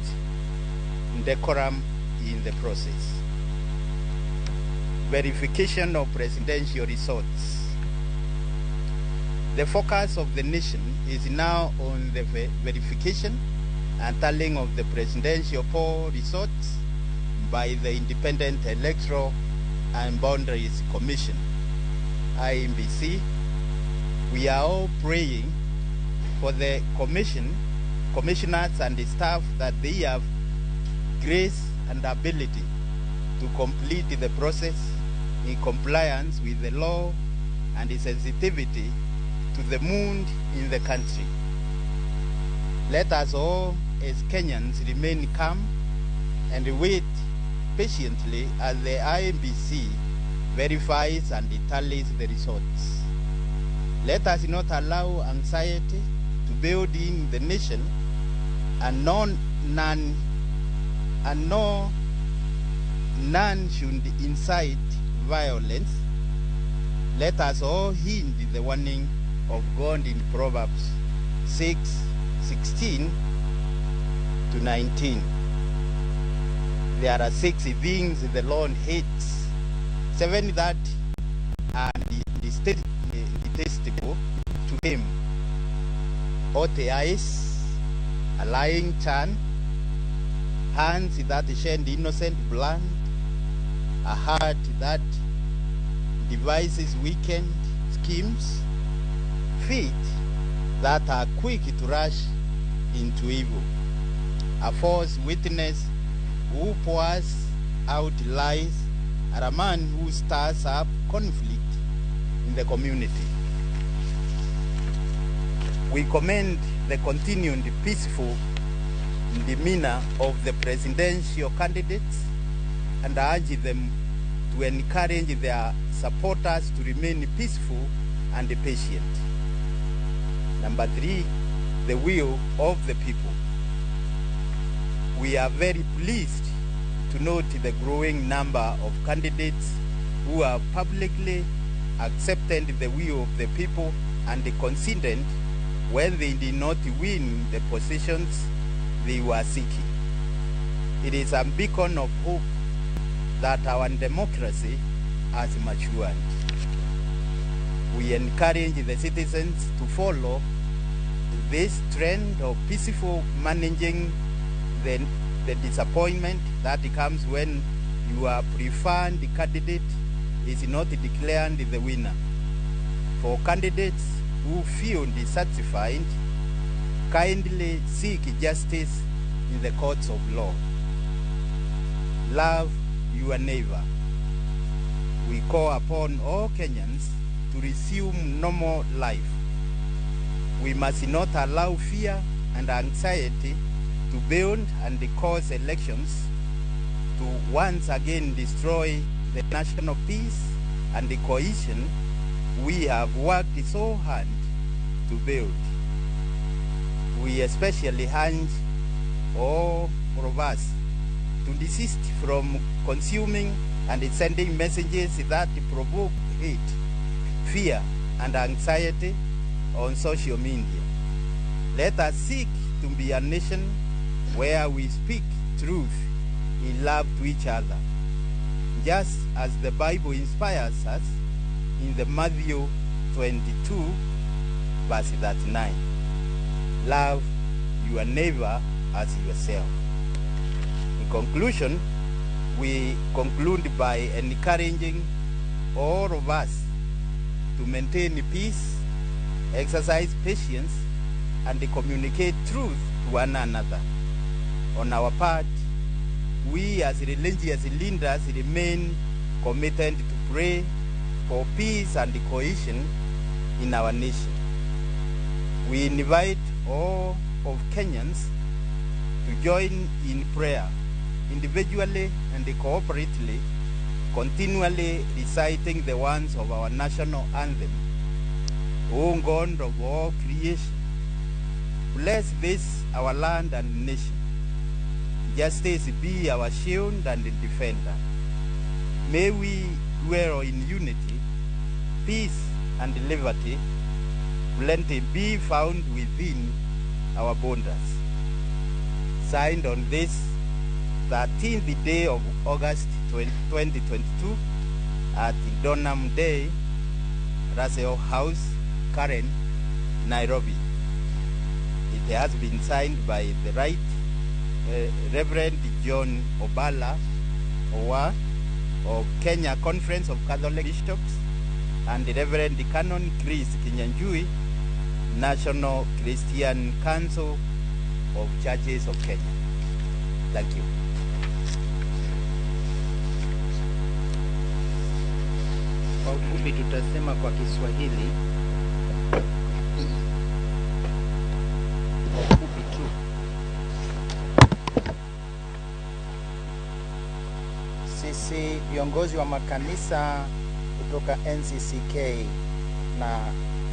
decorum in the process. Verification of presidential results. The focus of the nation is now on the verification and tallying of the presidential poll results by the Independent Electoral and Boundaries Commission, IEBC. We are all praying for the commissioners and the staff that they have grace and ability to complete the process in compliance with the law and the sensitivity to the mood in the country. Let us all as Kenyans remain calm and wait patiently as the IEBC verifies and tallies the results. Let us not allow anxiety to build in the nation, and none should incite violence. Let us all heed the warning of God in Proverbs 6:16 to 19. There are 6 things the Lord hates, 7 that are detestable to him: haughty eyes, a lying tongue, hands that shed innocent blood, a heart that devises wicked schemes, feet that are quick to rush into evil, a false witness who pours out lies, and a man who stirs up conflict in the community. We commend the continued peaceful demeanor of the presidential candidates and urge them to encourage their supporters to remain peaceful and patient. Number 3, the will of the people. We are very pleased to note the growing number of candidates who have publicly accepted the will of the people and conceded when they did not win the positions they were seeking. It is a beacon of hope that our democracy has matured. We encourage the citizens to follow this trend of peaceful managing the disappointment that comes when your preferred candidate is not declared the winner. For candidates who feel dissatisfied, kindly seek justice in the courts of law. Love your neighbor. We call upon all Kenyans to resume normal life. We must not allow fear and anxiety to build and cause elections to once again destroy the national peace and the cohesion we have worked so hard to build. We especially urge all of us to desist from consuming and sending messages that provoke hate, fear, and anxiety on social media. Let us seek to be a nation where we speak truth in love to each other, just as the Bible inspires us in the Matthew 22, verse 39. Love your neighbor as yourself. In conclusion, we conclude by encouraging all of us to maintain peace, exercise patience, and communicate truth to one another. On our part, we as religious leaders remain committed to pray for peace and cohesion in our nation. We invite all of Kenyans to join in prayer individually and cooperatively, continually reciting the words of our national anthem. O God of all creation, bless this our land and nation. Justice be our shield and defender. May we dwell in unity, peace and liberty. Plenty be found within our borders. Signed on this 13th day of August 2022 at Donham Day, Russell House, Karen, Nairobi. It has been signed by the Right Reverend John Obala Owa of Kenya Conference of Catholic Bishops and the Reverend Canon Chris Kinyanjui, National Christian Council of Churches of Kenya. Thank you. Kwa ufupi tutasema kwa Kiswahili. Kwa ufupi tu. Sisi viongozi wa makanisa kutoka NCCK na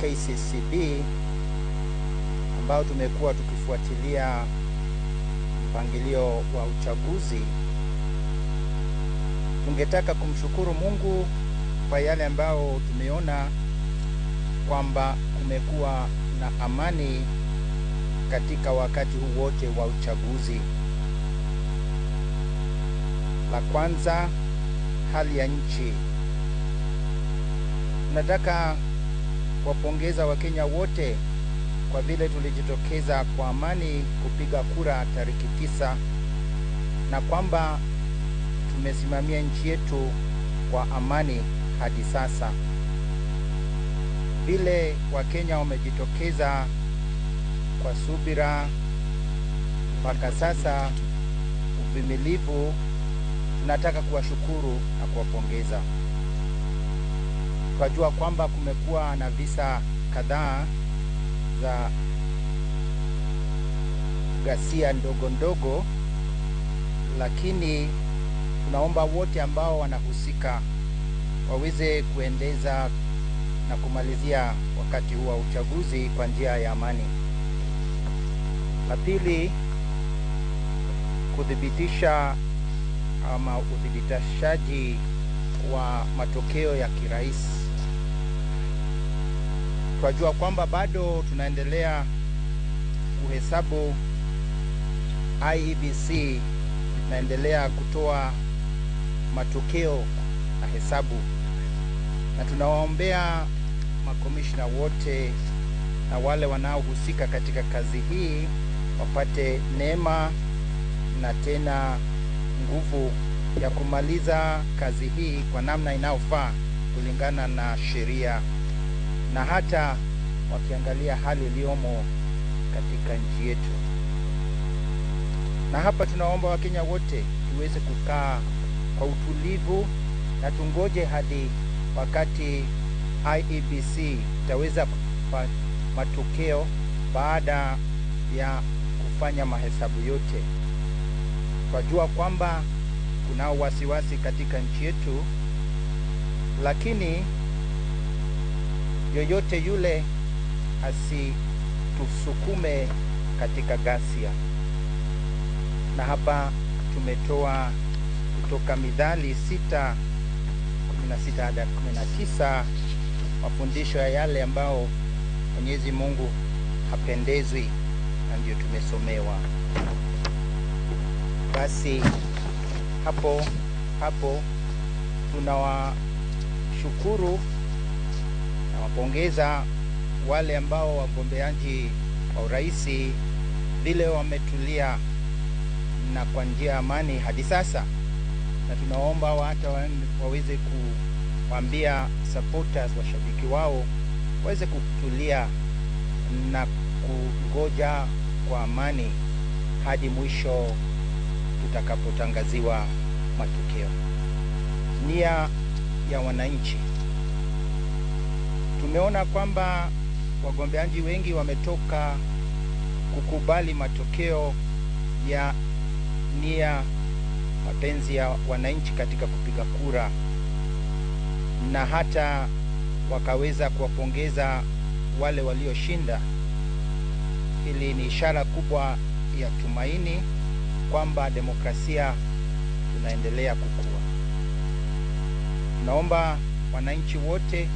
KCCB ambao tumekuwa tukifuatilia mpangilio wa uchaguzi, tungetaka kumshukuru Mungu kwa yale ambao tumeona kwamba kumekuwa na amani katika wakati huu wote wa uchaguzi. La kwanza, hali ya nchi. Nataka kuwapongeza Wakenya wote kwa vile tulijitokeza kwa amani kupiga kura tariki 9 na kwamba tumesimamia nchi yetu kwa amani hadi sasa. Vile Wakenya wamejitokeza kwa subira mpaka sasa, uvumilivu, tunataka kuwashukuru na kuwapongeza. Tunajua kwamba kumekuwa na visa kadhaa za ghasia ndogo ndogo, lakini tunaomba wote ambao wanahusika waweze kuendeza na kumalizia wakati huu wa uchaguzi kwa njia ya amani. La pili, kudhibitisha ama udhibitishaji wa matokeo ya kirais. Tunajua kwamba bado tunaendelea kuhesabu. IEBC naendelea kutoa matokeo na hesabu, na tunawaombea makomishna wote na wale wanaohusika katika kazi hii wapate neema na tena nguvu ya kumaliza kazi hii kwa namna inayofaa kulingana na sheria, na hata wakiangalia hali iliyomo katika nchi yetu. Na hapa tunaomba Wakenya wote tuweze kukaa kwa utulivu na tungoje hadi wakati IEBC itaweza kupata matokeo baada ya kufanya mahesabu yote. Tunajua kwamba kuna wasiwasi katika nchi yetu, lakini yoyote yule asitusukume katika ghasia. Na hapa tumetoa kutoka Mithali 6:16 hadi 19 mafundisho ya yale ambao Mwenyezi Mungu hapendezwi, na ndio tumesomewa. Basi hapo tunawashukuru na wapongeza wale ambao wagombeaji wa urais vile wametulia na kwa njia ya amani hadi sasa, na tunaomba hata waweze kuambia supporters, washabiki wao waweze kutulia na kungoja kwa amani hadi mwisho tutakapotangaziwa matokeo. Nia ya wananchi, tumeona kwamba wagombeaji wengi wametoka kukubali matokeo ya nia mapenzi ya wananchi katika kupiga kura, na hata wakaweza kuwapongeza wale walioshinda. Hili ni ishara kubwa ya tumaini kwamba demokrasia tunaendelea kukua. Naomba wananchi wote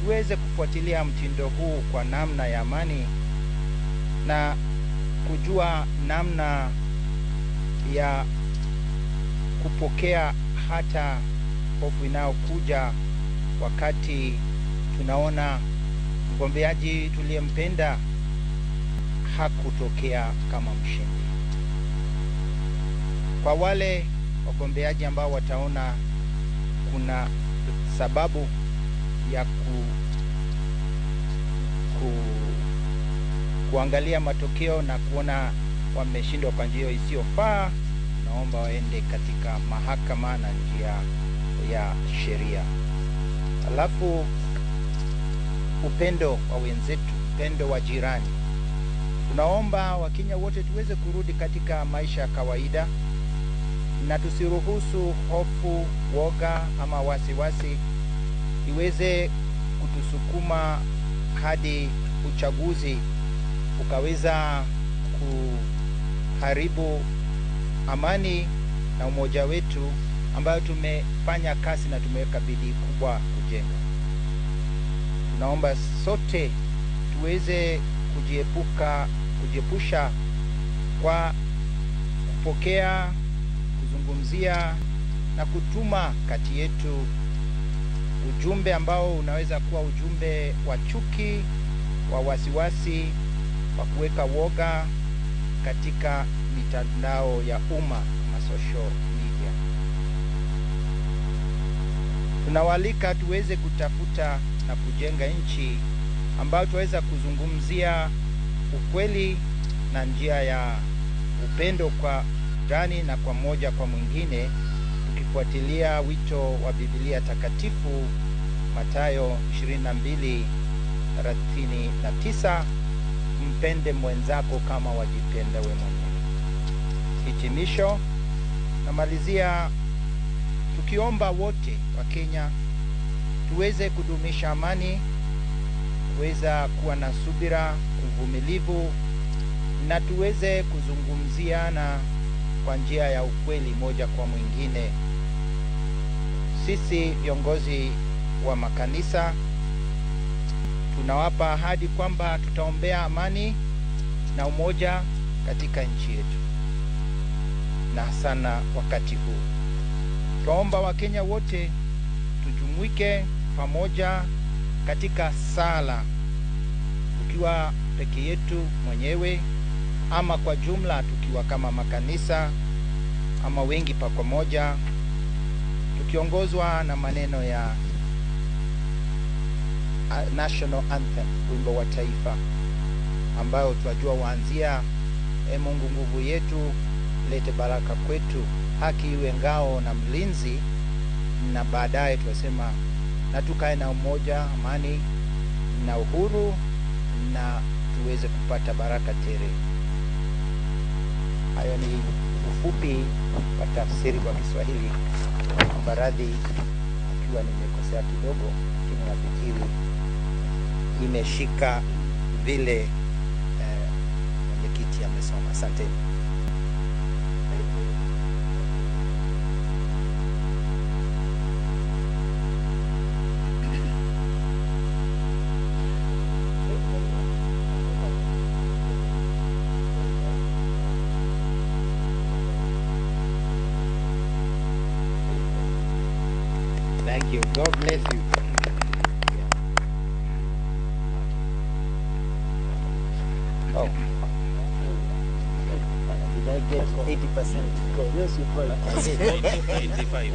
tuweze kufuatilia mtindo huu kwa namna ya amani na kujua namna ya kupokea hata hofu inayokuja wakati tunaona mgombeaji tuliyempenda hakutokea kama mshindi. Kwa wale wagombeaji ambao wataona kuna sababu ya kuangalia matokeo na kuona wameshindwa kwa njia isiyofaa, naomba waende katika mahakama na njia ya sheria. Alafu upendo wa wenzetu, upendo wa jirani. Tunaomba Wakenya wote tuweze kurudi katika maisha ya kawaida na tusiruhusu hofu, woga ama wasiwasi iweze kutusukuma hadi uchaguzi ukaweza kuharibu amani na umoja wetu ambayo tumefanya kazi na tumeweka bidii kubwa kujenga. Tunaomba sote tuweze kujiepusha kwa kupokea, kuzungumzia na kutuma kati yetu ujumbe ambao unaweza kuwa ujumbe wa chuki, wa wasiwasi, wa kuweka woga katika mitandao ya umma na social media. Tunawalika tuweze kutafuta na kujenga nchi ambayo tuweza kuzungumzia ukweli na njia ya upendo kwa jirani na kwa moja kwa mwingine, tukifuatilia wito wa Biblia takatifu Mathayo 22:39, mpende mwenzako kama wajipenda we mwenyewe. Hitimisho, namalizia tukiomba wote wa Kenya tuweze kudumisha amani, tuweza kuwa na subira, uvumilivu, na tuweze kuzungumziana kwa njia ya ukweli moja kwa mwingine. Sisi viongozi wa makanisa tunawapa ahadi kwamba tutaombea amani na umoja katika nchi yetu, na sana wakati huu tuomba Wakenya wote tujumuike pamoja katika sala, tukiwa peke yetu mwenyewe ama kwa jumla tukiwa kama makanisa ama wengi pa pamoja, tukiongozwa na maneno ya National Anthem, wimbo wa taifa ambao tunajua waanzia Mungu nguvu yetu, lete baraka kwetu, haki iwe ngao na mlinzi, na baadaye tunasema na tukae na umoja, amani na uhuru, na tuweze kupata baraka tele. Hayo ni ufupi wa tafsiri kwa Kiswahili. Baradhi ikiwa nimekosea kidogo, lakini nafikiri imeshika vile mwenyekiti amesoma. Asante. Thank you. God bless you. Oh. Did I get 80%? Yes, you're right. 85.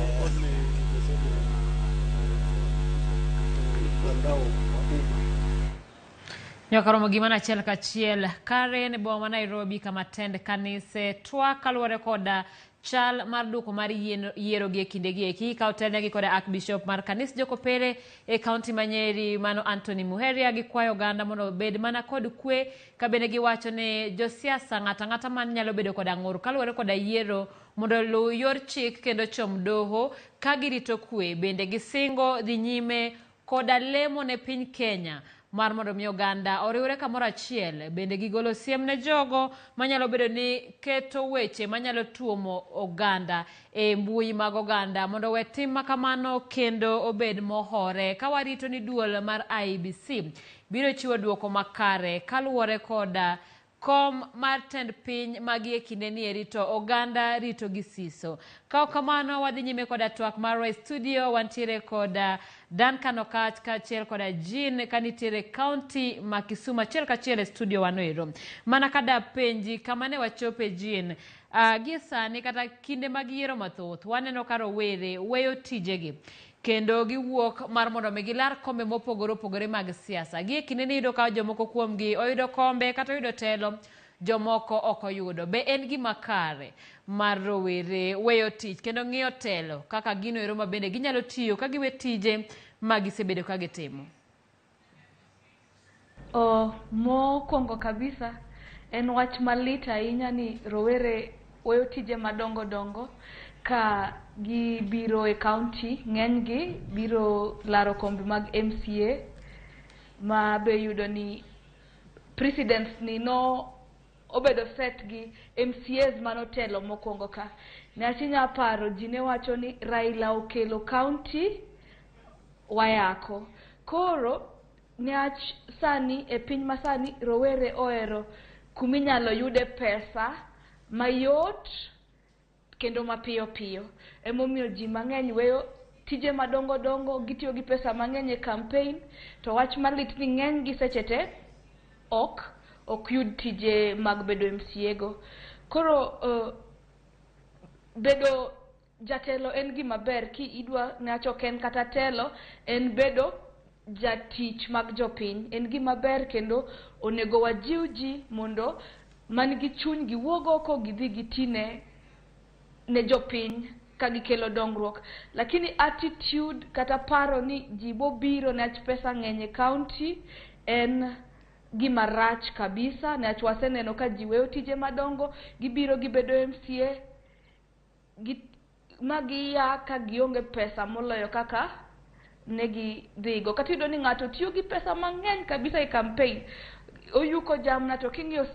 Nyokaro mogimana achiel kachiel Karen boma Nairobi kama tend kanise twa kaluwore koda chal mar duoko mar yiero gi kinde gi eki ka otelnegi koda Archbishop mar kanis Jokopere e kaunti ma Nyeri mano Anthony Muheria gi kwayo oganda mondo obed mana kod kwe ka bende giwacho ne josiasa ng'ata man nyalo bedo koda ng'ur kaluwore koda yiero mondo luw yor chik kendo chom doho ka girito kwe bende gisingo dhi nyime koda lemo ne piny Kenya mar mondo mi oganda oriwre kamoro achiel bende gigolo siem ne jogo manyalo bedo ni keto weche manyalo tuomo oganda e mbui mag oganda mondo we tim makamano kendo obed mohore ka warito ni duol mar IEBC biro chiwo duoko makare kaluwore koda kom mar tend piny magi e kinde ni erito oganda rito gi siso. Ka kamano wadhi nyime koda twak mar studio wantiere koda Duncan Okach kachiel koda Jean kanitiere kaunti ma Kisumu achiel kachiel e studio wanoero. Mana kada penji kamane wachope Jean. Gi sani kata kinde mag yiero mathoth waneno ka rowere weyo tijegi kendo giwuok mar mondo mi gilar kombe mopogore opogore mag siasa. Gi kinde ni yudo ka jomoko kuomgi oyudo kombe kata oyudo telo, jomoko ok oyudo. Be en gima kare mar rowere weyo tich kendo ng'iyo telo kaka gino ero ma bende ginyalo tiyo ka giwe tije ma gisebedo ka gitimo? Mokwongo kabisa en wach malit ahinya ni rowere weyo tije madongo dongo ka gibiro e kaunti. Ng'enygi biro laro kombe mag MCA ma be yudo ni precedents ni no obedo set gi MCAs manotelo mokwongo ka. Neachinya paro ji ne wacho ni Raila okelo kaunti wayako. Koro neach sani e piny masani rowere ohero kuminyalo yude pesa mayot kendo mapiyo piyo. Emomiyo ji mang'eny weyo tije madongo dongo, gitiyo gi pesa mang'eny e campaign, to wach malit ni ng'eny gi sechete ok yud tije mag bedo MCA go. Koro bedo jatelo en gima ber ki idwa nacho ken kata telo en bedo jatich mag jopiny. En gima ber kendo onego wajiw ji mondo man gi chuny giwuog oko gidhi gitine ne jopiny ka gikelo dongruok. Lakini attitude kata paro ni ji bobiro nech pesa ng'eny e kaunti en gima rach kabisa. Nech waseneno ka ji weyo tije madongo, gibiro gibedo MCA magiya ka gionge pesa moloyo kaka negi dhigo. Kata iyudo ni ng'ato tiyo gi pesa mang'eny kabisa e campaign, oyuko jamna to king'iyo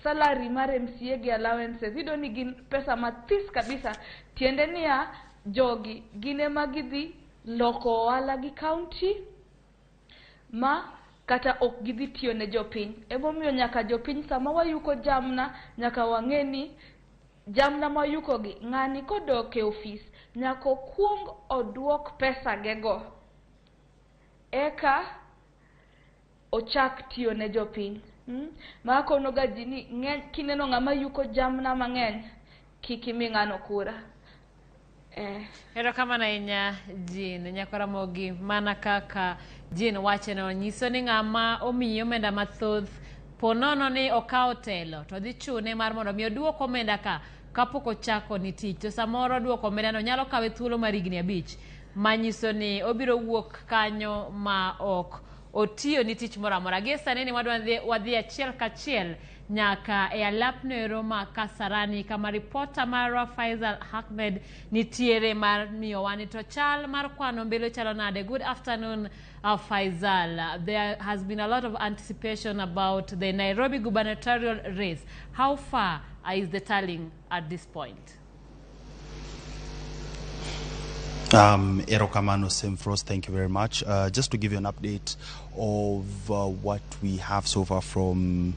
salary mar MCA gi allowances iyudo ni gin pesa mathis kabisa. Tiende niya jogi gine magidhi loko ohala gi kaunti ma kata ok gidhi tiyo ne jopiny. Emomiyo nyaka jopiny sama wayuko jamna nyaka wang'e ni jamna ma wayuko gi ng'ani kodok e ofis nyaka kuong oduok pesa gego eka ochak tiyo ne jopiny. Ma kono ga ji ni ng'eny kineno ng'ama yuko jamna mang'eny kik imi ng'ano kura. Erokamano ahinya Jean Ramogi. Mana kaka Jean wache no nyiso ni ng'ama omiyo omenda mathoth ponono ni okawo telo to dhi chune mar mondo mi oduok omenda ka kapok ochako ni tich. To samoro duoko omenda no nyalo kawe thuolo mar higni 5 manyiso ni obiro wuok kanyo ma ok otiyo ni tich moro amora. Gi sani ni wadhi achiel kachiel nyaka e alapno ero ma Kasarani kama reporter mar Faisal Ahmed nitiere mar miyowa ni to chal mar kwano mbele chalo nade. Good afternoon Faisal. There has been a lot of anticipation about the Nairobi gubernatorial race. How far is the tallying at this point? Erokamano Semfros, thank you very much. Just to give you an update of what we have so far from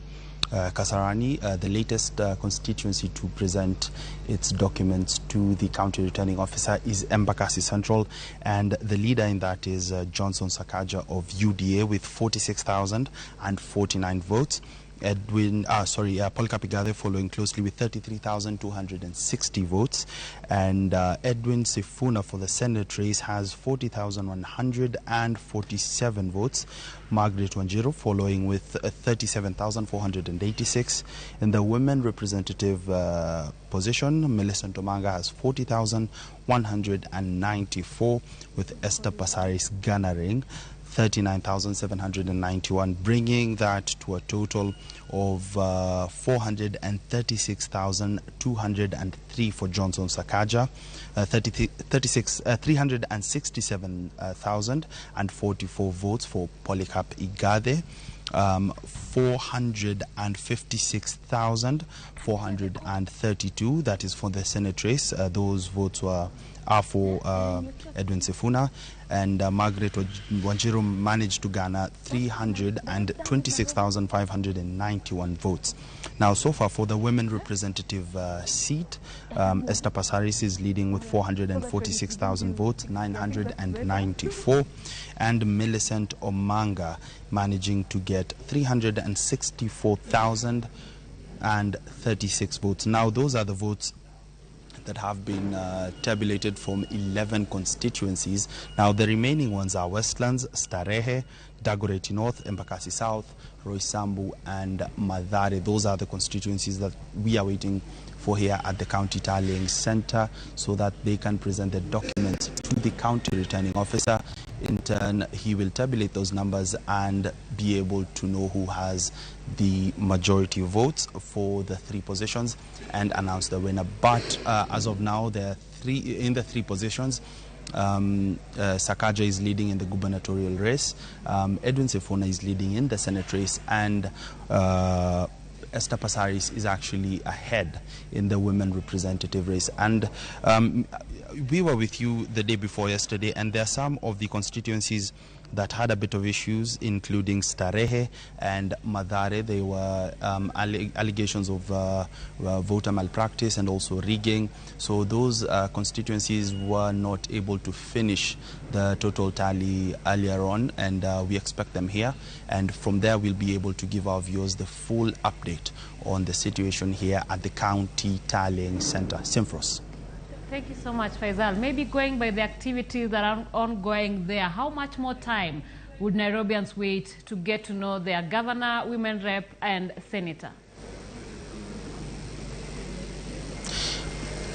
Kasarani, the latest constituency to present its documents to the county returning officer is Embakasi Central, and the leader in that is Johnson Sakaja of UDA with 46,049 votes. Polycarp Igathe following closely with 33,260 votes, and Edwin Sifuna for the Senate race has 40,147 votes. Margaret Wanjiru following with 37,486. In the women representative position, Millicent Omanga has 40,194, with Esther Pasaris garnering 39,791, bringing that to a total of 436,203 for Johnson Sakaja, 367,044 votes for Polycarp Igathe, 456,432, that is for the Senate race. Those votes are for Edwin Sifuna, and Margaret Wanjiru managed to garner 326,591 votes. Now, so far for the women representative seat, Esther Pasaris is leading with 446,000 votes, 994, and Millicent Omanga managing to get 364,036 votes. Now, those are the votes that have been tabulated from 11 constituencies. Now, the remaining ones are Westlands, Starehe, Dagoretti North, Embakasi South, Roysambu, and Mathare. Those are the constituencies that we are waiting for here at the County Tallying Center so that they can present the documents to the County Returning Officer. In turn, he will tabulate those numbers and be able to know who has the majority votes for the three positions and announce the winner. But as of now, there are in the three positions. Sakaja is leading in the gubernatorial race, Edwin Sifuna is leading in the Senate race, and Esther Pasaris is actually ahead in the women representative race. And we were with you the day before yesterday, and there are some of the constituencies that had a bit of issues, including Starehe and Mathare. There were allegations of voter malpractice and also rigging. So those constituencies were not able to finish the total tally earlier on, and we expect them here. And from there, we'll be able to give our viewers the full update on the situation here at the County Tallying Center. Simfros. Thank you so much, Faisal. Maybe going by the activities that are ongoing there, how much more time would Nairobians wait to get to know their governor, women rep, and senator?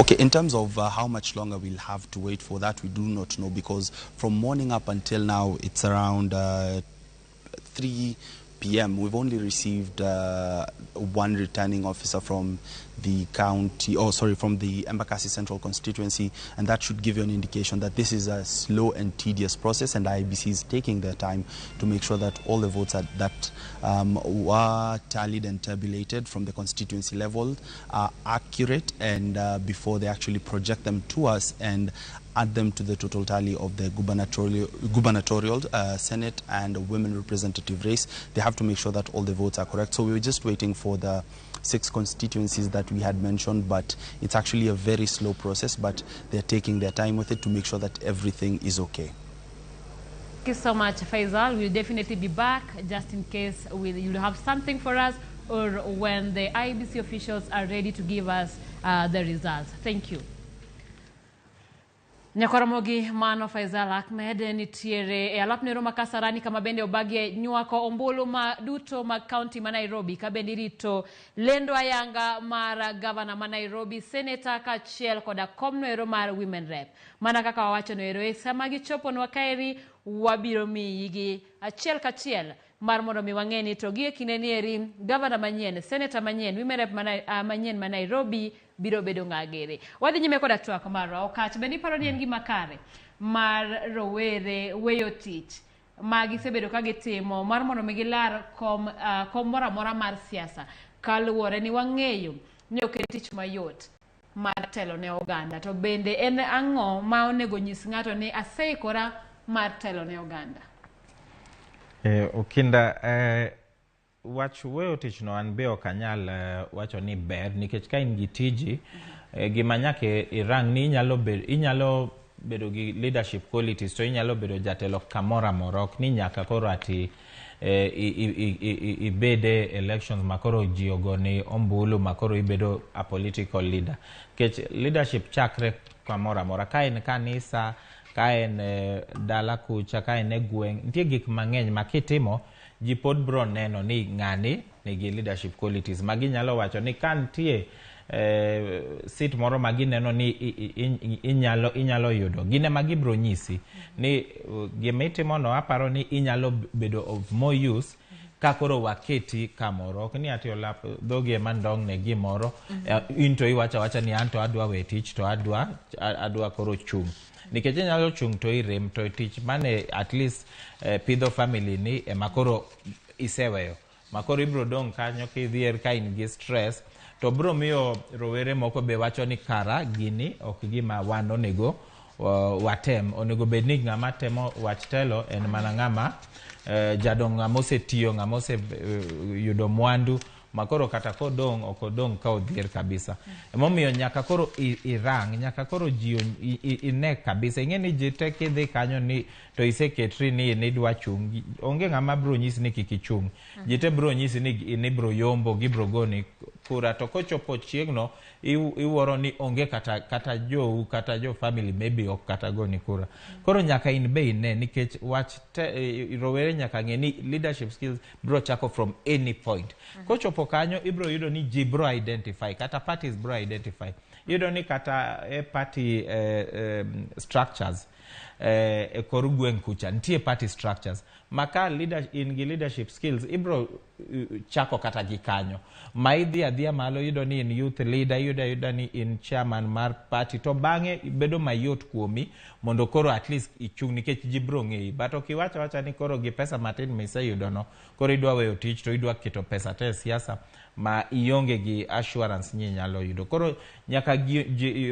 Okay, in terms of how much longer we'll have to wait for that, we do not know, because from morning up until now, it's around 3 p.m. We've only received one returning officer from the county, from the Embakasi Central constituency, and that should give you an indication that this is a slow and tedious process, and IEBC is taking their time to make sure that all the votes that were tallied and tabulated from the constituency level are accurate, and before they actually project them to us and add them to the total tally of the gubernatorial, Senate and women representative race, they have to make sure that all the votes are correct. So we were just waiting for the 6 constituencies that we had mentioned, but it's actually a very slow process, but they're taking their time with it to make sure that everything is okay. Thank you so much, Faisal. We'll definitely be back just in case you'll have something for us, or when the IEBC officials are ready to give us the results. Thank you. Nyakoromogi mano Faisal Ahmed nitiere e alap nero makasarani kama bende obage nyuako ombulu ma duto ma county ma Nairobi kabendi rito lendo ayanga mara governor ma Nairobi senator kachiel koda komnoero mar women rep mana kaka wawacho noero e sama gichopo nwakaeri wabiro miyigi achiel kachiel mar mondo mi wang'eni to gie kineni eri governor manyien, senator manyien, women rep manyien ma Nairobi biro bedo ng'agere. Wadhi nyime koda twak marwa okach bende iparo ni en gima kare mar rowere weyo tich magisebedo ka gitimo mar mondo mi gilar kom moro amora mar siasa kaluwore ni wang'eyo ni ok en tich mayot mar telo ne oganda, to bende en ang'o ma onego nyis ng'ato ni aseikora mar telo ne oganda? Okinda wach weyo tich no an be ok anyal wacho ni ber, nikech ka in gi tiji gima nyaka irang ni inyalo bedo gi leadership qualities, to inyalo bedo jatelo kamoro amora, ok ni nyaka koro ati ibede elections makoro ji ogone ombulu makoro ibedo a political leader. Kech leadership chakre kamora mora ka en kanisa, ka en dala kucha, ka en gweng, nitie gik mang'eny makitimo ji pod bro neno ni ng'ani nigi leadership qualities magi nyalo wacho ni kantie sit moro magineno ni inyalo yudo gine magi bro nyisi ni gimitimo no aparo ni inyalo bedo of more use ka koro waketi kamoro ok ni ati olap dhogi ema ndong' ne gimoro into iwacho wacha ni anto adwa we tich to adwa koro chung' nikech inyalo chung' to irem to tich mane at least pidho family ni ema koro iseweyo makoro ibro dong' kanyo kidhier ka in gi stress to bro miyo rowere moko be wacho ni kara gini ok gima wan onego watem onego bed ni ng'ama temo wach telo en mana ng'ama jadong ng'ama osetiyo ng'ama yudo mwandu makoro kata kodong' ok odong' ka odhier kabisa emomiyo nyaka koro irang nyaka koro ji ine kabisa ing'e ni ji te kidhi kanyo ni to iseketri ni idwa chung' onge ng'ama bro nyisi ni kik ichung' ji te bro nyisi ni bro yombo gibro goni kura to kochopo chieng'no iwuoro ni onge kata jou kata jo family maybe ok kata goni kura koro nyaka in be ine nikech wach rowere nyaka ng'e ni leadership skills bro chako from any point kochopo kanyo ibro yudo ni ji bro identify kata parties bro identify yudo ni kata party structures e kor gweng' kucha nitie party structures maka in gi leadership skills ibro chako kata gi kanyo ma idhi adhia malo yudo ni in youth leader yudo ni in chairman mar party to bang'e bedo mayot kuomi mondo koro at least ichung' nikech ji bro ng'eyi but okiwacho wacha ni koro gi pesa matin miseyudo no koro idwa weyo tich to idwa keto pesa te siasa ma ionge gi assurance ni nyalo yudo koro nyaka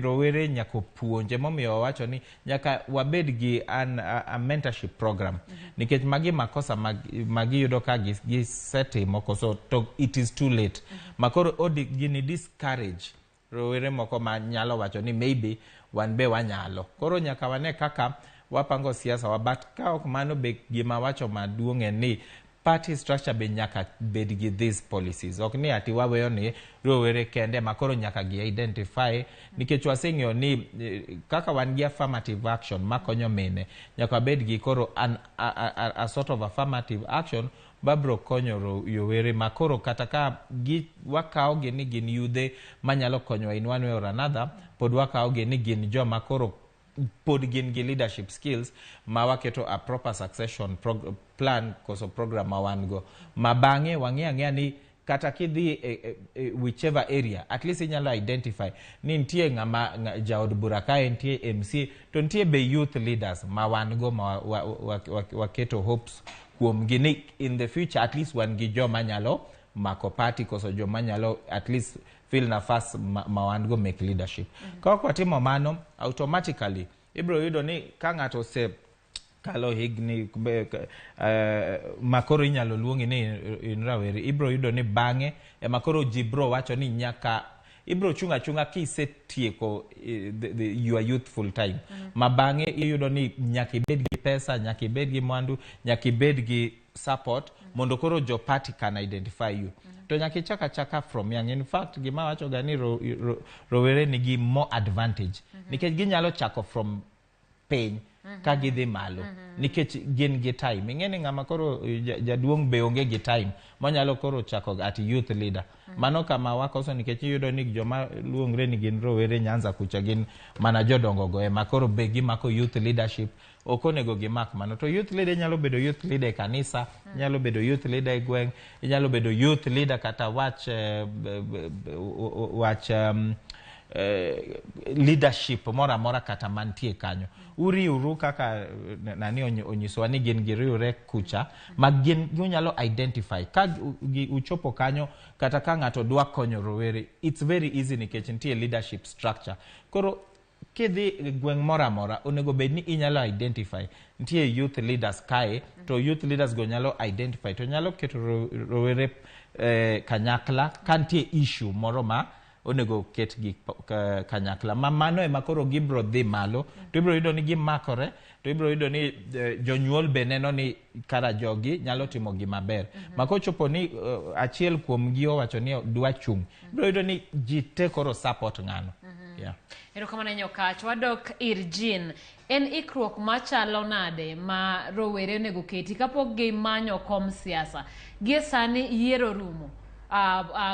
rowere nyaka puonje momiyo wacho ni nyaka wabed gi a mentorship program nikech magi makosa magi yudo ka gisetimo koso to it is too late makoro gini discourage rowere moko ma nyalo wacho ni maybe wan be wanyalo koro nyaka wane kaka wapango siasa wa but ka ok mano be gima wacho maduong' ni party structure be nyaka bed gi these policies ok ni ati waweyo ni rowere kende makoro nyaka gi identify nikech waseng'eyo ni kaka wan gi affirmative action makonyo mine nyaka bed gi koro a sort of affirmative action babro konyo rowere makoro kata ka wakawo gi ni gin yudhe manyalo konyo in one way or another pod wakawo gi ni gin joma koro pod gin gi leadership skills ma waketo a proper succession plan koso program ma wan go ma bang'e wang'eya ni kata kidhi whichever area at least inyalo identify ni nitie ng'ama jaod bura kae nitie MC to nitie be youth leaders ma wan go ma waketo hopes kuom gini in the future at least wan gi joma nyalo mako party koso joma nyalo at least feel nafas ma wan go make leadership ka watimo mano automatically ibro yudo ni ka ng'ato se kalo higni makoro inyalo luongi ni in rawere ibro yudo ni bang'e makoro ji bro wacho ni nyaka ibro chunga kisetieko your youthful time ma bang'e iyudo ni nyaka ibed gi pesa nyaka ibed gi mwandu nyaka ibed gi support mondo koro jo party can identify you to nyaka chaka from young in fact gima wacho ga ni rowere nigi more advantage nikech ginyalo chako from piny ka gidhi malo nikech gin gi time ing'eni ng'ama koro jaduong' be onge gi time manyalo koro chako ati youth leader mano kama wakoso nikech iyudo ni joma luongre ni gin rowere Nyanza kucha gin mana jodongo go ema koro be gimako youth leadership ok onego gimak mano to youth leader nyalo bedo youth leader e kanisa nyalo bedo youth leader e gweng' nyalo bedo youth leader kata wach leadership mora kata mantie kanyo uriuru kaka nani onyisowa ni gin giriure kucha ma gin nyalo identify ka uchopo kanyo kata ka ng'ato dwa konyo rowere it's very easy nikech nitie leadership structure koro kidhi gweng' mora onego bed ni inyalo identify nitie youth leaders kae to youth leaders go nyalo identify to nyalo keto rowere kanyakla ka nitie issue moro ma onego ket gi kanyakla mano ema koro gibro dhi malo to ibro yudo ni gimakore to ibro yudo ni jonyuol be neno ni kara jogi nyalo timo gima ber makochopo ni achiel kuom gi owacho ni dwa chung ibro yudo ni ji te koro support ng'ano. Erokamano Nyokach. Wadok ir Jean. En ikruok machalo nade ma rowere onego keti kapok gimanyo kom siasa? Gie sani yiero rumo.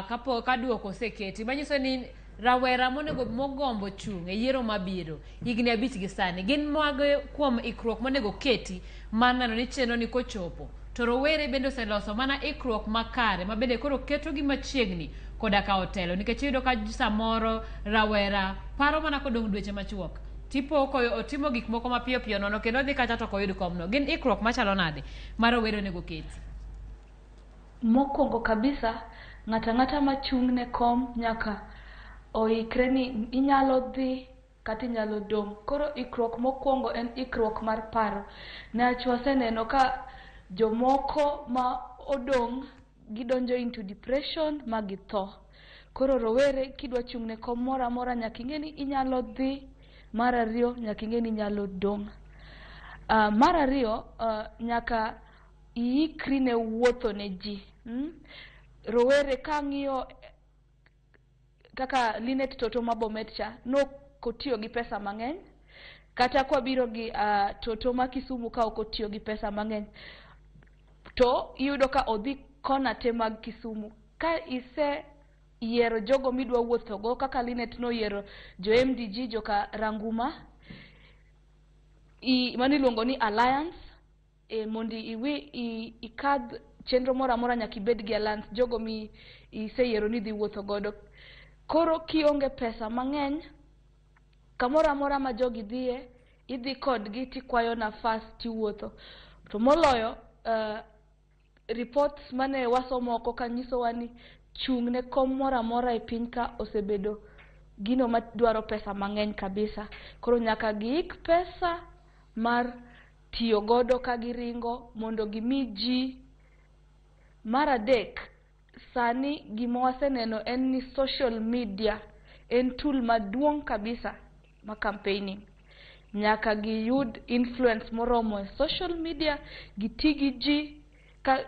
Kapok kaduoko oseketi manyiso ni rawera mogombo chung e yiero mabiro higni 5 gi sani gin mag kuom ikruok monego keti manano ni chenro ni kochopo to rowere bende oseloso mana ikruok makare ma bende koro keto gi machiegni koda ka otelo nikech iyudo ka samoro rawera paro mana kodong dweche machuok tipo otimo gik moko mapiyo piyo nono kendo dhi kacha to koyud komno. Gin ikruok machalo nade ma rowere onego keti? Mokwongo kabisa ng'ata machung' ne kom nyaka oikre ni inyalo dhi kata inyalo dong'. Koro ikruok mokwongo en ikruok mar paro. Niwach waseneno ka jomoko ma odong' gidonjo into depression ma githo. Koro rowere kidwa chung' ne kom moro amora nyaka ing'e ni inyalo dhi. Mar ariyo nyaka ing'e ni inyalo dong'. Mar ariyo nyaka iikri ne wuotho ne ji. Rowere kang'iyo kaka Linet Toto ma Bomet cha nokotiyo gi pesa mang'eny kata kwa biro gi Toto ma Kisumu ka okotiyo gi pesa mang'eny to iyudo ka odhi kona te mag Kisumu. Ka ise yiero jogo midwa wuotho go kaka Linet no yiero jo MDG joka Ranguma mani luongo ni Alliance mondi ikadh chenro moro amora nyaka ibed gi Alliance jogo mi iseyiero ni dhi wuotho godo. Koro kionge pesa mang'eny kamoro amora ma jogi dhiye idhi kodgi tikwayo nafas tiwuotho. To moloyo reports mane wasomo oko kanyisowa ni chung' ne kom moro amora e piny ka osebedo gino madwaro pesa mang'eny kabisa. Koro nyaka giik pesa mar tiyo godo ka giringo mondo gimi ji. Mar adek sani gima waseneno en ni social media en tool maduong' kabisa ma campaigning. Nyaka giyud influence moromo e social media giti gi ji ka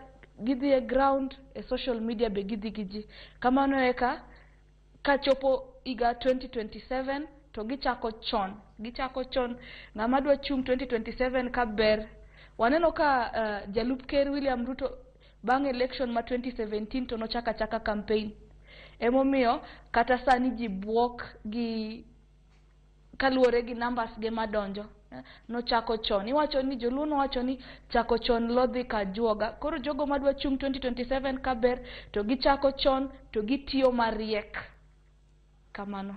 gidhi e ground e social media be gidhi gi ji. Kamano eka kachopo iga 2027 to gichako chon ng'ama dwa chung' 2027 ka ber. Waneno ka Jalup Ker William Ruto bang' election ma 2017 to nochaka campaign. Emomiyo kata sani ji buok gi kaluwore gi numbers ge madonjo. Nochako chon. Iwacho ni joluo nowacho ni chako chon lodhi ka juoga. Koro jogo madwa chung' 2027 ka ber to gichako chon to gitiyo mariek. Kamano.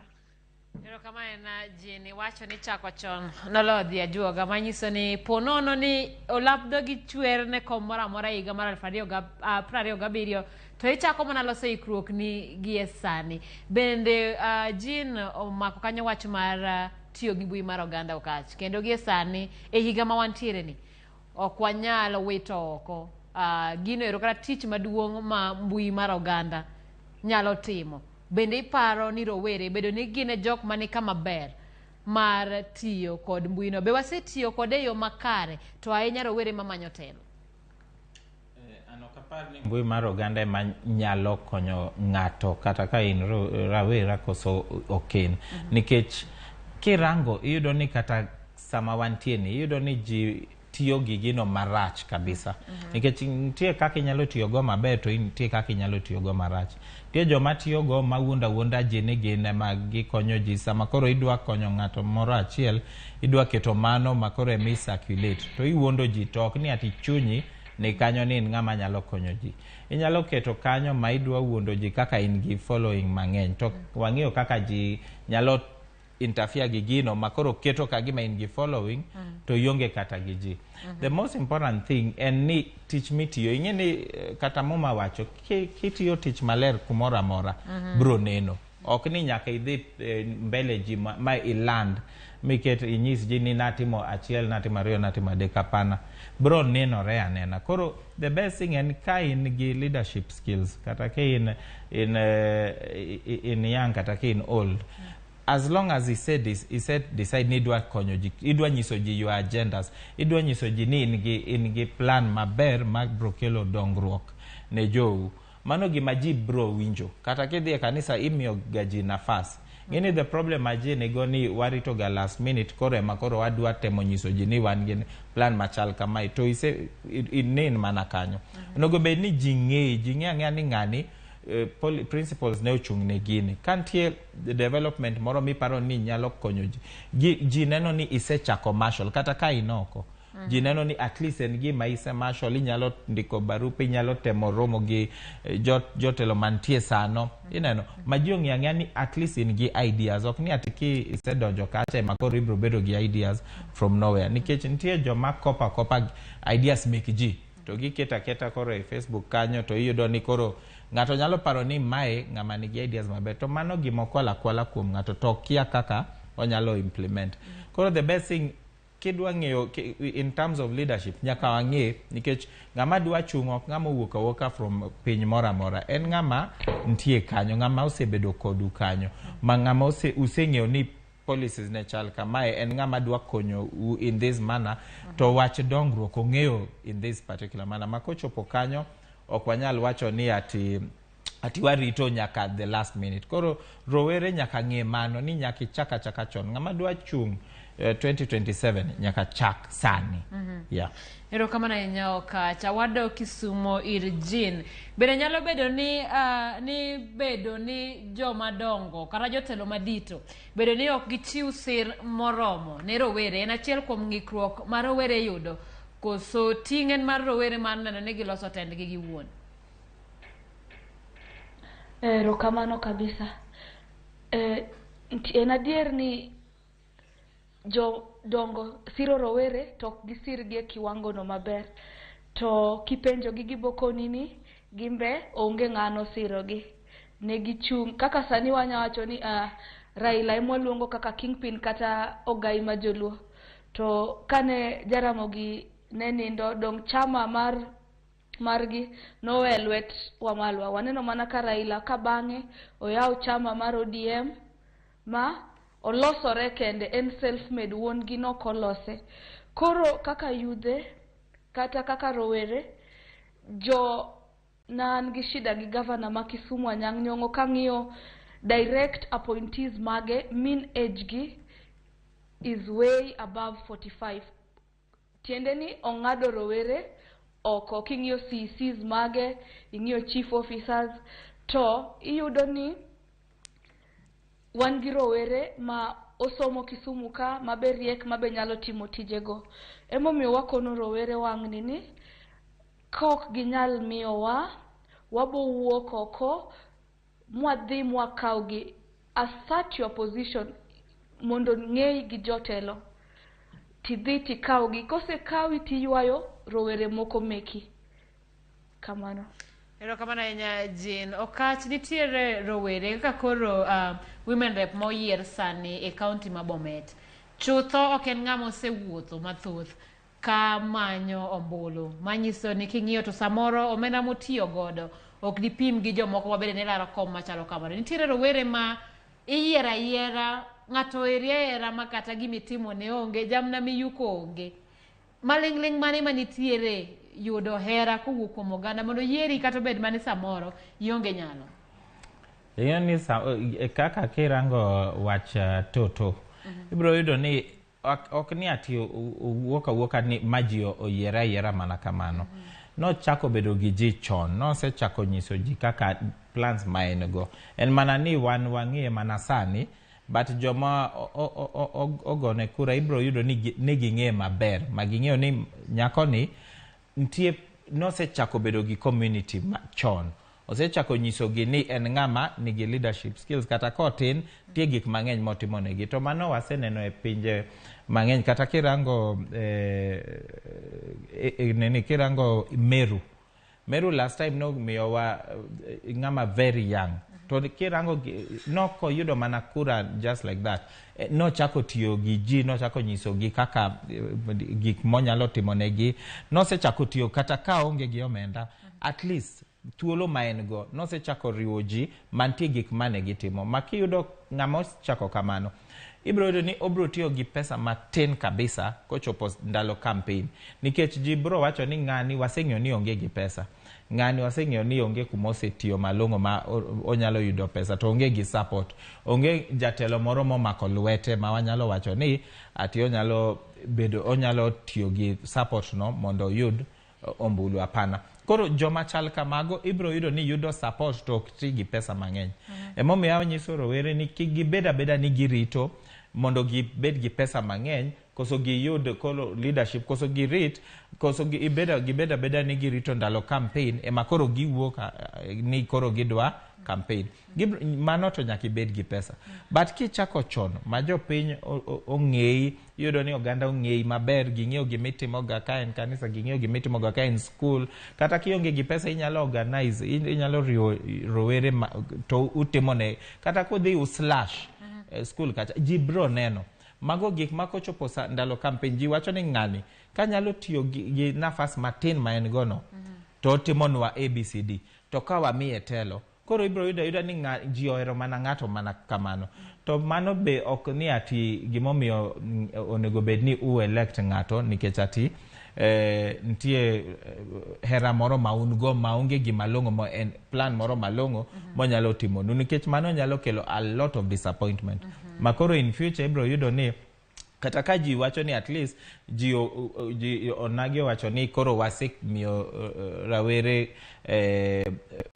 Erokamano Jeni wacho ni chako chon nolodhi ajuoga manyiso ni ponono ni olapdo gi chwer ne kom moro amora higa mar 2027 to ichako mana loso ikruok ni gie sani. Bende Jean omako kanyo wach mar tiyo gi mbui mar oganda Okach kendo gie sani e higa ma wantiere ni ok wanyalo wito oko gino ero kata tich maduong' ma mbui mar oganda nyalo timo. Bende iparo ni rowere bedo ni gine jok mani kama ber mar tiyo kod mbui no. Be wasetiyo kode yo makare to ahinya rowere mamanyo telo? Mbui mar oganda ema nyalo konyo ng'ato kata ka in rawera koso oken. Nikech kirango iyudo ni kata sama wantie ni iyudo ni ji tiyo gi gino marach kabisa. Nikech nitie kaka inyalo tiyo go maber to nitie kaka inyalo tiyo go marach. Tie joma tiyo go mawuonda ji ni gin ma gikonyo ji sama koro idwa konyo ng'ato moro achiel idwa keto mano makoro emi circulate to iwuondo ji to ok ni ati chunyi ni kanyo ni ng'ama nyalo konyo ji. Inyalo keto kanyo ma idwa wuondo ji kaka in gi following mang'eny to wang'iyo kaka ji nyalo interfere gi gino makoro keto kagima in gi following to ionge kata gi ji. The most important thing en ni tich mitiyo ing'e ni kata muma wacho kitiyo tich maler kumoro amora bro neno. Ok ni nyaka idhi mbele ji ma iland miket inyis ji ni natimo achiel, natimo ariyo, natimo adek, hapana. Bro nenore anena. Koro the best thing en ka in gi leadership skills, kata ka in young, kata ka in old. As long as he said decide ni idwa konyo ji, idwa nyiso ji your agendas, idwa nyiso ji ni in gi plan maber mag bro kelo dongruok ne jou. Mano gima ji bro winjo. Kata kidhi e kanisa imiyo gaji nafas. Ini the problem aji nego ni warito ga last minute kore makoro wadwa temo nyiso ji ni wan gi plan machal kamae to ise inen mana kanyo. Onego bed ni ji ng'e ni ng'ani principles ne ochung' ne gini. Kantie development moro miparo ni nyalo konyo ji. Ji neno ni isechako marshal kata ka inoko. Ji neno ni at least en gima ise marshal, inyalo ndiko barupe, inyalo temo romo gi jotelo mantie sano. Ineno, maji ong'e ni at least in gi ideas. Ok ni atiki isedonjo kacha makoro ibro bedo gi ideas from nowhere. Nikech nitie joma kopa ideas mek ji. To giketa koro e Facebook kanyo to iyudo ni koro ng'ato nyalo paro ni mae ng'ama nigi ideas maber. To mano gima kwala kuom ng'ato to kia kaka onyalo implement. Koro the best thing kidwa ng'eyo in terms of leadership nyaka wang'e nikech ng'ama dwa chungo ng'ama wuoka from piny mora en ng'ama ntie kanyo, ng'ama osebedo kodu kanyo, ma ng'ama useng'eyo ni policies ne chal kamae, en ng'ama dwa konyo in this manner to wach dongruok ong'eyo in this particular manner. Makochopo kanyo ok wanyal wacho ni ati warito nyaka the last minute. Koro rowere nyaka ng'e mano ni nyaka chaka chon. Ng'ama dwa chung 2027 nyaka chak sani. Yeah. Ero kama na nyao kacha wado Kisumo Irjin. Bende nyalo bedo ni joma dongo kata jotelo madito bedo ni ok gichiw sir moromo ne rowere. En achiel kuom ng'ikruok mar rowere yudo koso tingen mar rowere mar neno ni giloso tendgi giwuon. Ero kamano kabisa. En adier ni jo dongo siro rowere to gisir gi kiwango no maber, to kipenjo gi gibokoni ni gimbe onge ng'ano siro gi ne gichung' kaka sani wanyawacho ni Raila emoluongo kaka kingpin kata ogai ma joluo. To kane Jaramogi ne nindo dong chama margi nowe lwet Wamalwa. Waneno mana ka Raila ka bang'e oyaw chama mar ODM ma olosore kende, en self-made, wuon gi nokolose. Koro kaka yudhe kata kaka rowere jo nan gi shida gi governor ma Kisumu Anyang' Nyong'o kang'iyo direct appointees mage mean age gi is way above 45. Tiende ni ong'ado rowere oko. King'iyo CCs mage, ing'iyo chief officers, to iyudo ni wan gi rowere ma osomo Kisumu ka mabe riek mabe nyalo timo tijego. Emomiyo wakono rowere wang'ni ni kok ginyal miyowa wabo wuok oko mwadhi mwakaw gi, assert your position mondo ng'ei gi jotelo tidhi tikaw gi. Kose kawi tiywayo rowere moko meki kamano. Ero kama na nya Jin okach nitiere rowere kaka koro women rep moyier sani e county ma Bomet. Chutho ok en ng'ama osewuotho mathoth ka manyo ombulu, manyiso ni king'iyo to samoro omenda motiyo godo ok dipim gi jomoko mabende ne laro kom machalo kamano. Nitiere rowere ma iyiera yiera, ng'ato eriera ma kata gimitimo ne onge, jamna miyuko onge. Maling'ling' mane manitiere yudo hera kowuok kuom oganda mondo yieri kata bed mane samoro ionge nyalo. Yani kaka kirango wach toto. Ibro yudo ni ok ni ati wuoka ni maji oyiera mana kamano. No chako bedo gi ji chon, no se chako nyiso ji kaka plans maen go. En mana ni wan wang'ie mana sani, but joma ogone kura ibro yudo ni ging'e maber. Maging'eyo ni nyako ni ntie no se chako bedo gi community chon. Ose chako nyiso gi ni en ng'ama nigi leadership skills kata kotin tie gik mang'eny motimo negi. To mano waseneno e pinje mang'eny kata kirango kirango Meru last time no miyowa ng'ama very young To kirango noko yudo mana kura just like that. No chako tiyo gi ji, no chako nyiso gi kaka gik monyalo timonegi, no se chako tiyo kata ka onge gi omenda, at least thuolo ma en go, no se chako riwo ji mantie gik mane gitimo. Ma kiyudo ng'ama chako kamano, ibro yudo ni obro tiyo gi pesa matin kabisa kochopo ndalo campaign. Nikech ji bro wacho ni ng'ani waseng'eyo ni onge gi pesa. Ng'ani waseng'eyo ni onge kumose tiyo malong'o ma onyalo yudo pesa, to onge gi support. Onge jatelo moro momako lwete ma wanyalo wacho ni ati onyalo tiyo gi support no mondo yud ombulu, apana. Koro joma chal kamago ibro yudo ni yudo support to ok ti gi pesa mang'eny. Emomiyo nyiso rowere ni kik gibed abeda ni girito mondo gibed gi pesa mang'eny, koso giyud kolo leadership, koso girit, koso gibed abeda ni girito ndalo campaign ema koro giwuok ni koro gidwa campaign. Mano to nyaka ibed gi pesa. But kichako chon ma jopiny ong'eyi, yudo ni oganda ong'eyi maber, ging'eyo gimitimoga ka en kanisa, ging'eyo gimitimoga ka en school, kata kionge gi pesa inyalo organize, inyalo riwo rowere to utimone, kata kodhi uslash school kacha, ji bro neno. Mago gik ma kochopo ndalo campaign, ji wacho ni ng'ani kanyalo tiyo gi nafas matin ma en gono, to timonwa ABCD, to ka wamiye telo, koro ibro yuda ni ji ohero mana ng'ato mana kamano. To mano be ok ni ati gimomiyo onego bed ni elect ng'ato nikech ati ntie hera moro ma un go maonge gi malong'o en plan moro malong'o monyalo timonu, nikech mano nyalo kelo a lot of disappointment. Makoro in future ibro yudo ni kata ka ji wacho ni at least ji onagi wacho ni koro wasik miyo rawere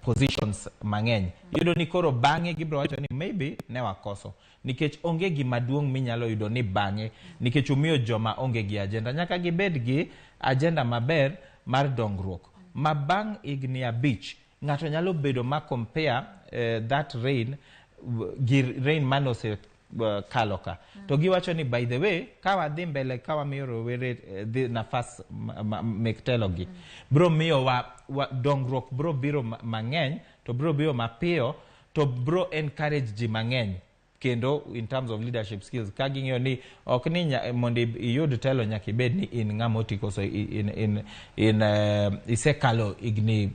positions mang'eny, yudo ni koro bang'e gibro wacho ni maybe ne wakoso, nikech onge gi maduong' minyalo yudo ni bang'e, nikech umiyo joma onge gi agenda. Nyaka gibed gi agenda maber mar dongruok, ma bang' igni 5 ng'ato nyalo bedo ma compare that reign gi reign manose kalo ka. To giwacho ni by the way, ka wadhi mbele ka wamiyo rowere nafas mek telo gi, bro miyo dongruok bro biro mang'eny, to bro biro mapiyo, to bro encourage ji mang'eny kendo in terms of leadership skills, ka ging'eyo ni ok ni mondo iyud telo nyaka ibed ni in ng'ama oti koso isekalo igni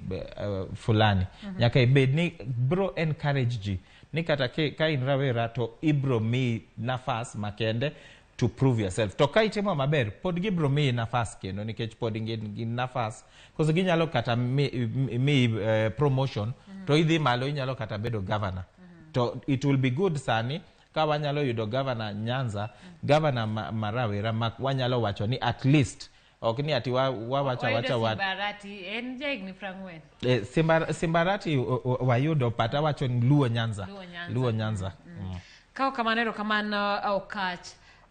fulani. Nyaka ibed ni bro encourage ji ni kata ka in rawera to ibro mi nafas makende to prove yourself. To ka itimo maber, pod gibro mi nafas kendo, nikech pod ingin nafas, koso ginyalo kata mi promotion, to idhi malo inyalo kata bedo governor. To it will be good sani ka wanyalo yudo governor Nyanza, governor marawera ma wanyalo wacho ni at least ok ni ati wawacha Simbarati en jaigni 40. Simbarati wayudo pata wacho ni Luo Nyanza. Kao kamanero kamano okach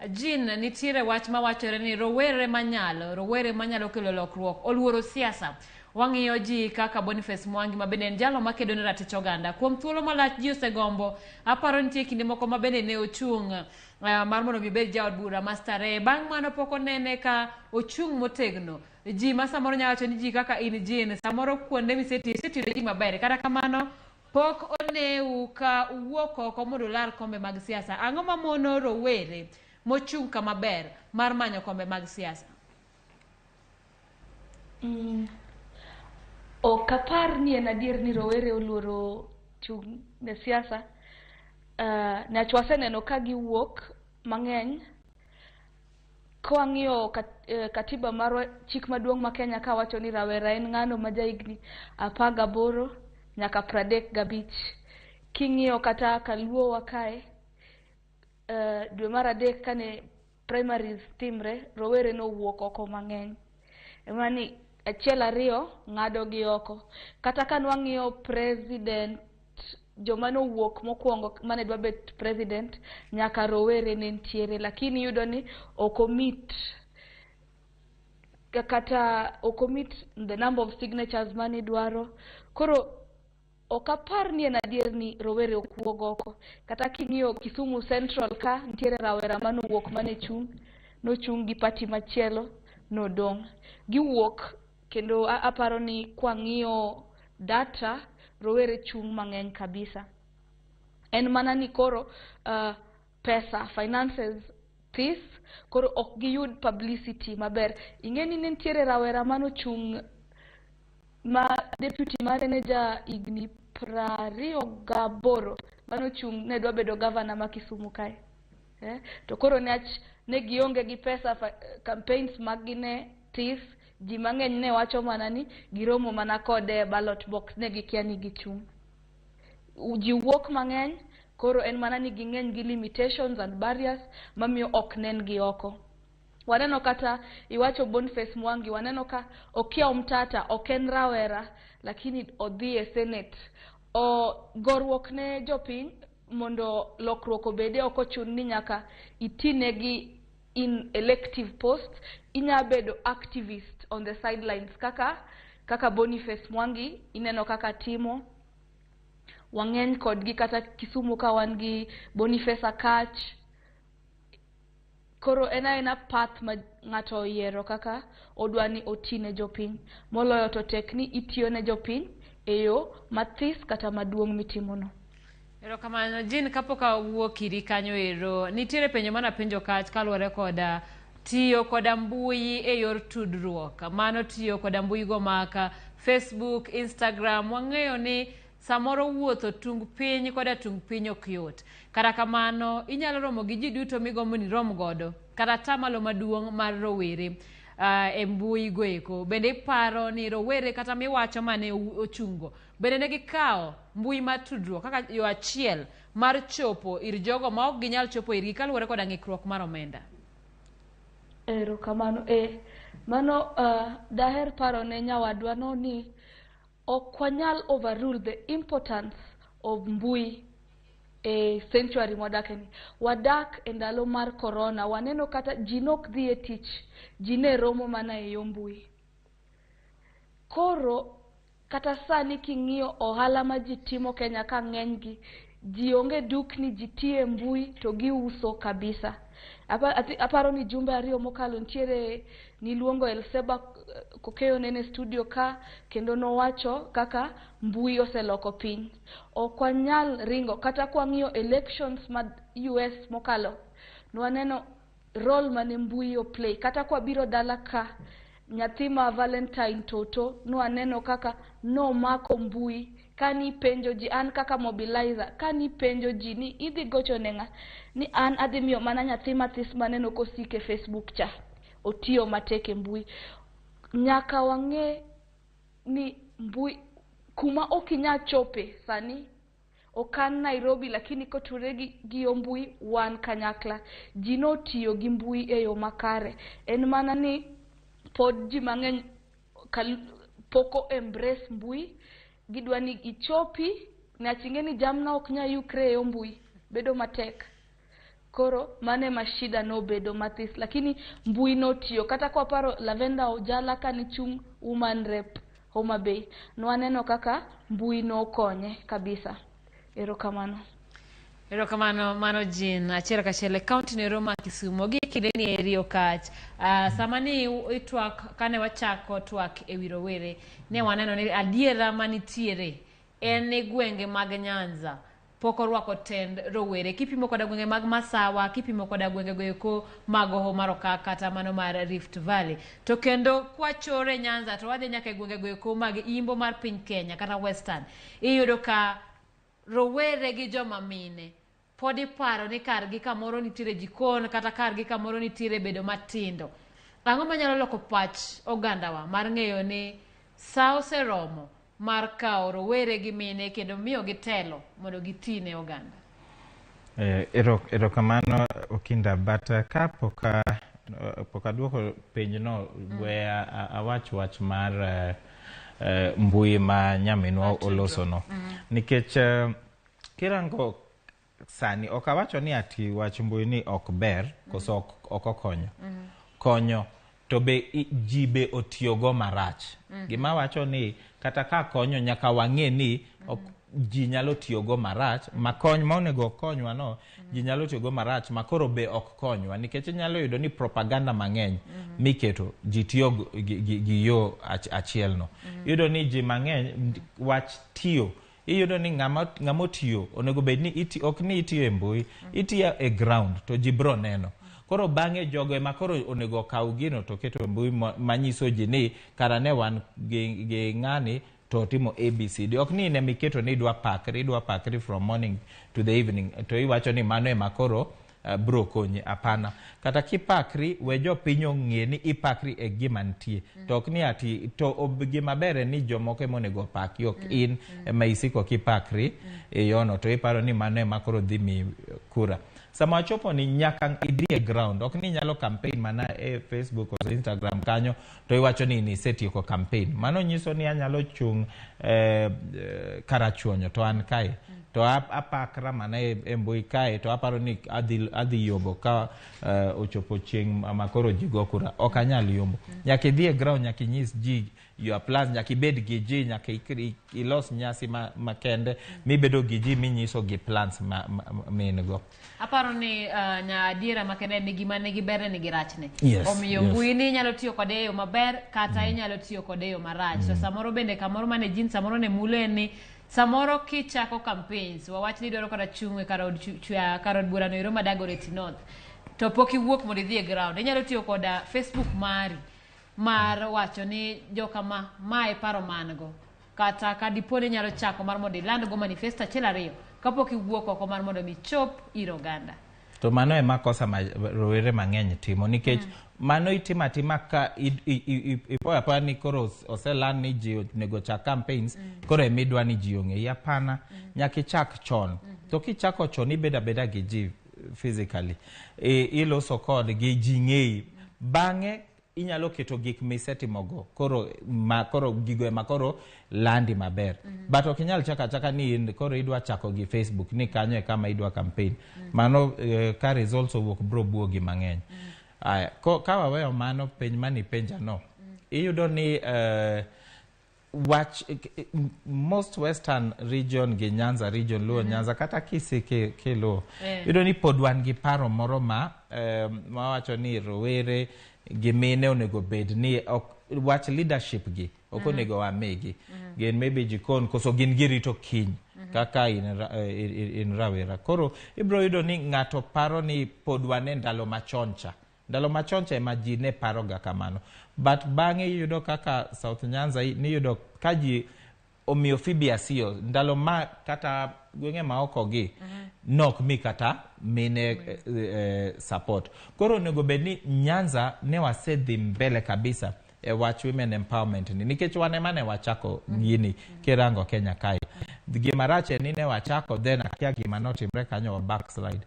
Jin nitiere wach ma wachore ni rowere manyalo kelo lokruok oluoro siasa. Wang'iyo ji kaka Boniface Mwangi ma bende en jalo makedo ne ratich oganda kuom thuolo malach ji osegombo. Aparo nitie kinde moko ma bende ne ochung' mar mondo obed jaod bura mastare, bang' mano pok onene ka ochung' motegno. Ji ma samoro nyalo wacho ni ji kaka in Jin samoro kuonde misetiyo ji maber, kata kamano pok oneu ka uwuok oko mondo ular kombe mag siasa. Ang'o ma mono rowere mochung' kama ber mar manyo kombe mag siasa? Ok apar ni en adier ni rowere oluoro chung' ne siasa. Niwach waseneno ka giwuok mang'eny. Kwang'iyo katiba marwa, chik maduong' ma Kenya ka wacho ni rawera en ng'ano ma jahigni 18 nyaka 35. King'iyo kata Kaluo wa kae, dwe mar adek kane primaries timre, rowere nowuok oko mang'eny. Emani achiel ariyo ng'ado gi oko. Kata ka nwang'iyo president, joma nowuok mokwongo mane dwa bet president, nyaka rowere ne ntiere, lakini yudo ni okomit the number of signatures mani dwaro. Koro ok apar ni en adier ni rowere okuog oko. Kata king'iyo Kisumu Central ka, ntiere rawera manowuok nochung' gi party machielo nodong'. Giwuok kendo aparo ni kwang'iyo data, rowere chung' mang'eny kabisa. En mana ni koro pesa, finances this, koro ok giyud publicity maber. Ingeni nentiere rawera manochung' ma deputy mare ne ja igni 28 manochung' ne dwa bedo governor ma Kisumu kae. To koro ne gionge gi pesa, campaigns mag ne tis, ji mang'eny ne wacho mana ni giromo mana kode ballot box, ne gikia ni gichung'. Ji wuok mang'eny, koro en mana ni ging'eny gi limitations and barriers mamiyo ok nen gi oko. Waneno kata iwacho Boniface Mwangi, waneno ka okia Mtata, oken rawera, lakini odhi e Senate. Gorwok ne jopiny mondo lokruok obede ok ochun ni nyaka itinegi in elective post, inya bedo activist on the sidelines kaka Boniface Mwangi ineno kaka timo. Wang'eny kodgi kata Kisumu ka wan gi Boniface Akach. Koro ena path ma ng'ato yiero kaka odwani otine jopiny. Moloyo to tek ni itiyo ne jopiny e yo mathis kata maduong' mitimono. Erokamano Jean, kapok awuok iri kanyo ero, nitiere penjo mana penjo kach kaluwore koda tiyo koda mbui e yor tudruok. Mano tiyo koda mbui go maka Facebook, Instagram. Wang'eyo ni samoro wuotho tung piny koda tung piny ok yot. Kata kamano inyalo romo gi ji duto migombo ni rom godo kata tamalo maduong' mar rowere e mbui go eko. Bende iparo ni rowere kata miwacho mane ochungo bende ne gikawo mbui mar tudruok kaka yo achiel mar chopo ir jogo ma ok ginyal chopo irgi kaluwore koda ng'ikruok mar omenda? Erokamano. Mano daher paro ne nyawadwa no ni ok wanyal overrule the importance of mbui e century modakeni. Wadak e ndalo mar corona, waneno kata ji nok dhi e tich, ji ne romo mana e yo mbui. Koro kata sani king'iyo ohala ma ji timo Kenya ka ng'eny gi, ji onge dukni, ji tiye mbui to giuso kabisa. Aparo ni jumbe ariyo mokalo nitiere niluongo Elseba Kokeyo nene studio ka, kendo nowacho kaka mbui oseloko piny. Ok wanyal ringo kata kwa ng'iyo elections ma US mokalo, nwaneno role mane mbui play. Kata kwa biro dala ka, nyathi ma Valentine Toto nwaneno kaka no mako mbui. Kani penjo ji, an kaka mobilizer, kani penjo ji ni idhi gocho nenga, ni an adhi miyo mana nyathi mathis maneno kosike Facebook cha, otiyo matek e mbui. Nyaka wang'e ni mbui kuma okinya chope sani, okan Nairobi lakini koture gi yo mbui wan kanyakla. Ji no tiyo gi mbui e yo makare. En mana ni pod ji mang'eny poko embrace mbui, gidwa ni ichopi, na chinge ni jamna ok nya yukre e yo mbui, bedo matek. Koro mane mashida no bedo mathis, lakini mbui no tiyo. Kata kwa paro Lavenda Ojala kani chung woman rep Homa Bay, nwaneno kaka mbui no konye kabisa. Erokamano. Erokamano mano Jean, achiel kachiel kaunti no Roma Kisumu gi kideni eri okach. Samani itwak kane wachako twak e wi rowere, ne waneno ni adiera manitiere en ni gwenge mag Nyanza pok orwako tend rowere. Kipimo koda gwenge mag Masawa, kipimo koda gwenge goeko mag Homa Roka kata mano mar Rift Valley. To kendo kwachore Nyanza to wadhi nyaka e gwenge goeko mag Imbo mar piny Kenya kata Western, iyudo ka rowere gi joma mine pod iparo ni kargi kamoro nitiere jikon kata kargi kamoro nitiere bedo matindo. Ang'o manyalo loko pach ogandawa mar ng'eyo ni sa oseromo mar kawo rowere gi mine kendo miyo gitelo mondo gitine oganda? Erokamano Okinda, but ka poka duoko penjno, we awach mar mbui ma nyaminwa olosono. Nikech kirango sani ok awacho ni ati wach mbui ni ok ber koso ok okonyo. Konyo to be ji be otiyogo marach. Gima wacho ni kata ka konyo nyaka wang'e ni ji nyalo tiyogo marach, makony ma onego konywa no, ji nyalo tiyogo marach makoro be ok konywa, nikech nyalo yudo ni propaganda mang'eny miketo ji tiyo gi yo achiel no. Yudo ni ji mang'eny wach tiyo iyudo ni ng'amo tiyo onego bed ni ok ni itiyo e mbui, itiyo e ground to ji bro neno. Koro bang'e jogo ema koro onego kaw gino to keto e mbui manyiso ji ni kara ne wan gi ng'ani to timo ABCD. Ok ni ne miketo ni idwa pakri from morning to the evening to iwacho ni mano ema koro bro konyi. Apana, kata kipakri we jo piny ong'e ni ipakri e gima nitie. To ok ni ati to gima bere ni jomoko ema onego paki, ok in ema isiko kipakri e yono to iparo ni mano ema koro dhi mi kura. Sama chopo ni nyaka idhi e ground, ok ni nyalo campaign mana e Facebook o Instagram kanyo to iwacho ni isetieko campaign. Mano nyiso ni anyalo chung karachuonyo to an kae to apakra mana e mbui kae to aparo ni adhi yombo ka ochopo chieng' makoro ji go kura. Ok anyal yombo. Nyaka idhi e ground, nyaka inyis ji your plans, nyaka ibed gi ji, nyaka ilos nyasi makende mibedo gi ji minyiso gi plans min go. Aparo ni nya adiera makende ni gima nigi berne nigi rachne. Omiyo mbui ni nyalo tiyo kode yo maber kata inyalo tiyo kode yo marach. So samoro bende kamoro mane jin samoro ne mule ni samoro kichako campaigns wawach ni dwaro kada chung'e karod bura no Yiero Dagoretti North to pok iwuok mondo idhi e ground, inyalo tiyo koda Facebook mari mar wacho ni joka ma e paro mango kata ka diponi nyalo chako mar mondo iland go manifesto achiel ariyo kapok iwuok oko mar mondo mi chop ir oganda. To mano ema kosa rowere mang'eny timo nikech mano itima ka ipoya pa ni koro oseland ni ji onego chak campaigns koro emidwa ni ji ong'e. Apana, nyaka ichak chon. To kichako chon ibeda beda gi ji physically, iloso kod gi ji ng'eyi, bang'e inyalo keto gik misetimogo koro gigo ema koro landi maber. But ok inyal chaka ni koro idwa chako gi Facebook ni kanyo e kama idwa campaign. Mano ka results owuok bro buogi mang'eny. Ka waweyo mano, penj mani penja no, iyudo ni most western region gi Nyanza region, Luo Nyanza kata Kisii ke Luo, iyudo ni pod wan gi paro moro ma wacho ni rowere gi mine onego bed ni wach leadership gi ok onego wamegi. Gin maybe jikon koso gin girito kiny kaka in rawera. Koro ibro yudo ni ng'ato paro ni pod wan e ndalo machoncha. Ndalo machoncha ema ji ne paro ga kamano. But bang'e yudo kaka South Nyanza ni yudo ka ji omiyo Fibia siyo ndalo ma kata gwenge ma oko gi nok mi kata mine support. Koro onego bed ni Nyanza ne wasedhi mbele kabisa e wach women empowerment ni nikech wane mane wachako gini kirango Kenya kai. Gima rache ni ne wachako then akia gima notimre kanyo wa backslide.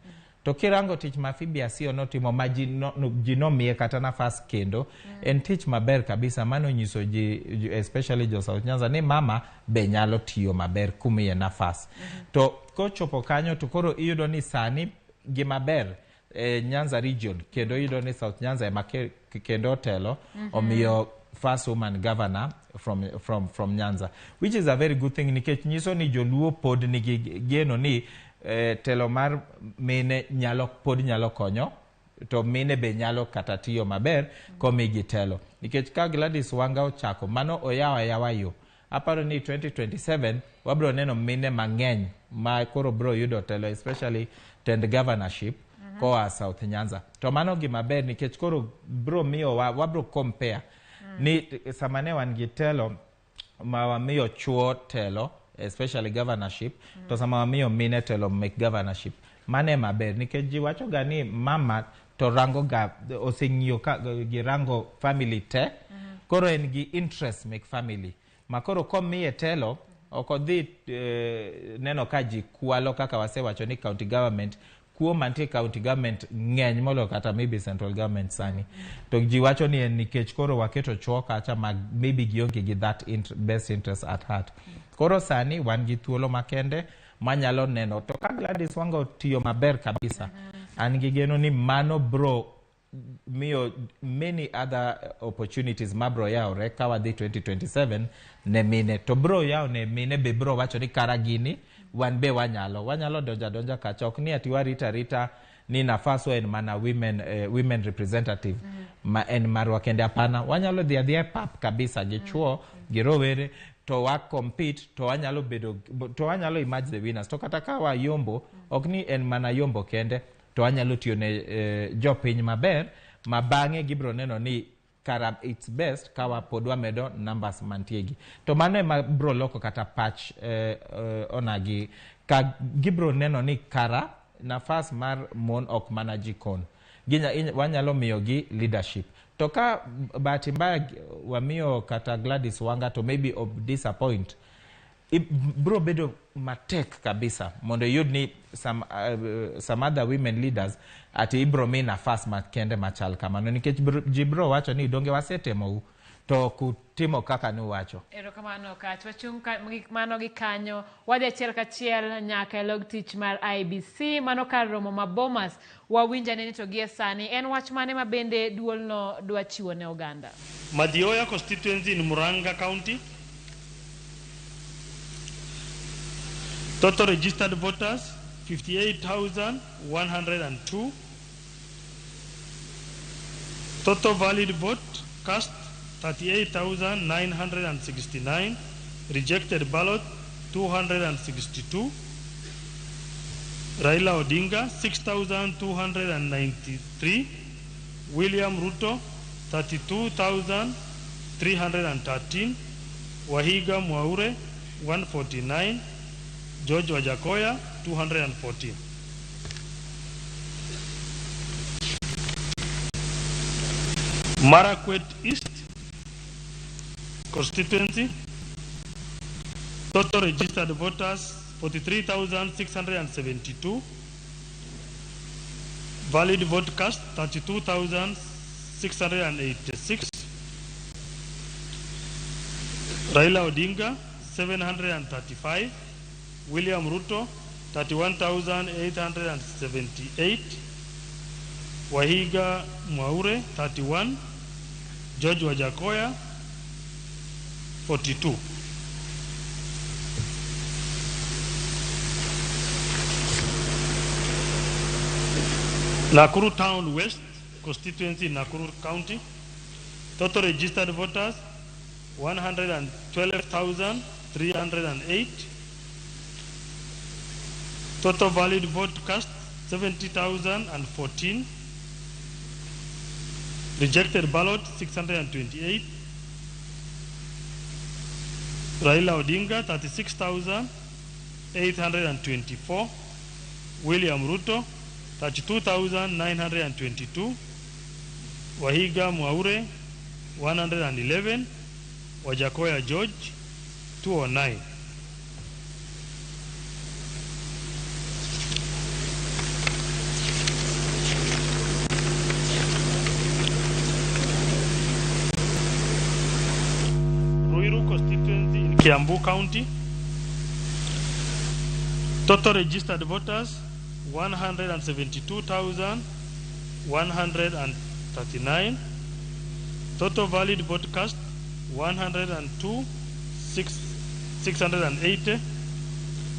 To kirango tich ma Fibia siyo notimo ma ji nomiye kata nafas kendo en tich maber kabisa. Mano nyiso ji especially jo South Nyanza ni mama be nyalo tiyo maber kumiye nafas. To kochopo kanyo to koro iyudo ni sani gimaber Nyanza region kendo iyudo ni South Nyanza ema kendo telo omiyo first woman governor from Nyanza, which is a very good thing nikech nyiso ni joluo pod nigi geno ni telo mar mine pod nyalo konyo to mine be nyalo kata tiyo maber komigi telo. Nikech ka Gladys Wanga ochako mano oyawa yo. Aparo ni 2027 wabro neno mine mang'eny ma koro bro yudo telo, especially tend governorship koa South Nyanza. To mano gimaber nikech koro bro miyo wabro compare ni samane wan gi telo ma wamiyo chuo telo especially governorship to sama wamiyo mine telo make governorship. Mane maber nikech ji wacho ga ni mama to rango ga oseng'iyo gi rango family te koro en gi interest make family makoro komiye telo okodhi neno ka ji kwalo kaka wasewacho ni county government kuo mantie county government ng'eny molo kata maybe central government sani. To ji wacho ni en nikech koro waketo chuo kacha maybe gionge gi that best interest at heart. Koro sani wan gi thuolo makende manyalo neno to ka Gladys Wanga tiyo maber kabisa an gi geno ni mano bro miyo many other opportunities mabro yaore ka wadhi 2027 ne mine to bro yao ne mine be bro wacho ni kara gini wan be wanyalo donja kacha ok ni ati warita ni nafaso en mana women representative ma en marwa kende. Apana, wanyalo dhia pap kabisa gi chuo gi rowere to wa compete to wanyalo bedo to wanyalo emerge the winners to kata ka wa yombo okni en mana yombo kende to wanyalo tiyo ne jopiny maber mabange gibro neno ni kara it's best kawa podwa medo numbers mantiegi to mano ema bro loko kata patch onagi ka gibro neno ni kara nafas mar mon ok mana jikon wanyalo miyo gi leadership to ka bahati mbaya wamiyo kata Gladys Wanga to maybe of disappoint bro bedo matek kabisa mondo yud ni some other women leaders ati ibro mi nafas makende machal kamano nikech jibro wacho ni donge wasetemo to kutimo kaka ni wacho erokamano kach wachung mano gi kanyo wadhi achiel kachiel nyaka log tich mar IBC mano kar romo ma Bomas wawinja ne to gie sani en wach mane ma bende duolno dwa chiwo ne oganda. Madhioya constituency in Muranga County, total registered voters 58,102, total valid vote cast 38,969, rejected ballot 262, Raila Odinga 6,293, William Ruto 32,313, Wahiga Mwaure 149, George Wajakoya 214. Marakwet East constituency, total registered voters 43,672, valid vote cast 32,686, Raila Odinga 735, William Ruto 31,878, Wahiga Mwaure 31, George Wajakoya 42. Nakuru Town West constituency in Nakuru County, total registered voters 112,308, total valid vote cast 70,014, rejected ballot 628, Raila Odinga 36,824, William Ruto 32,922, Wahiga Mwaure 111, Wajakoya George 209. Ruiru constituency in Kiambu County, total registered voters 172,139, total valid vote cast 102,680,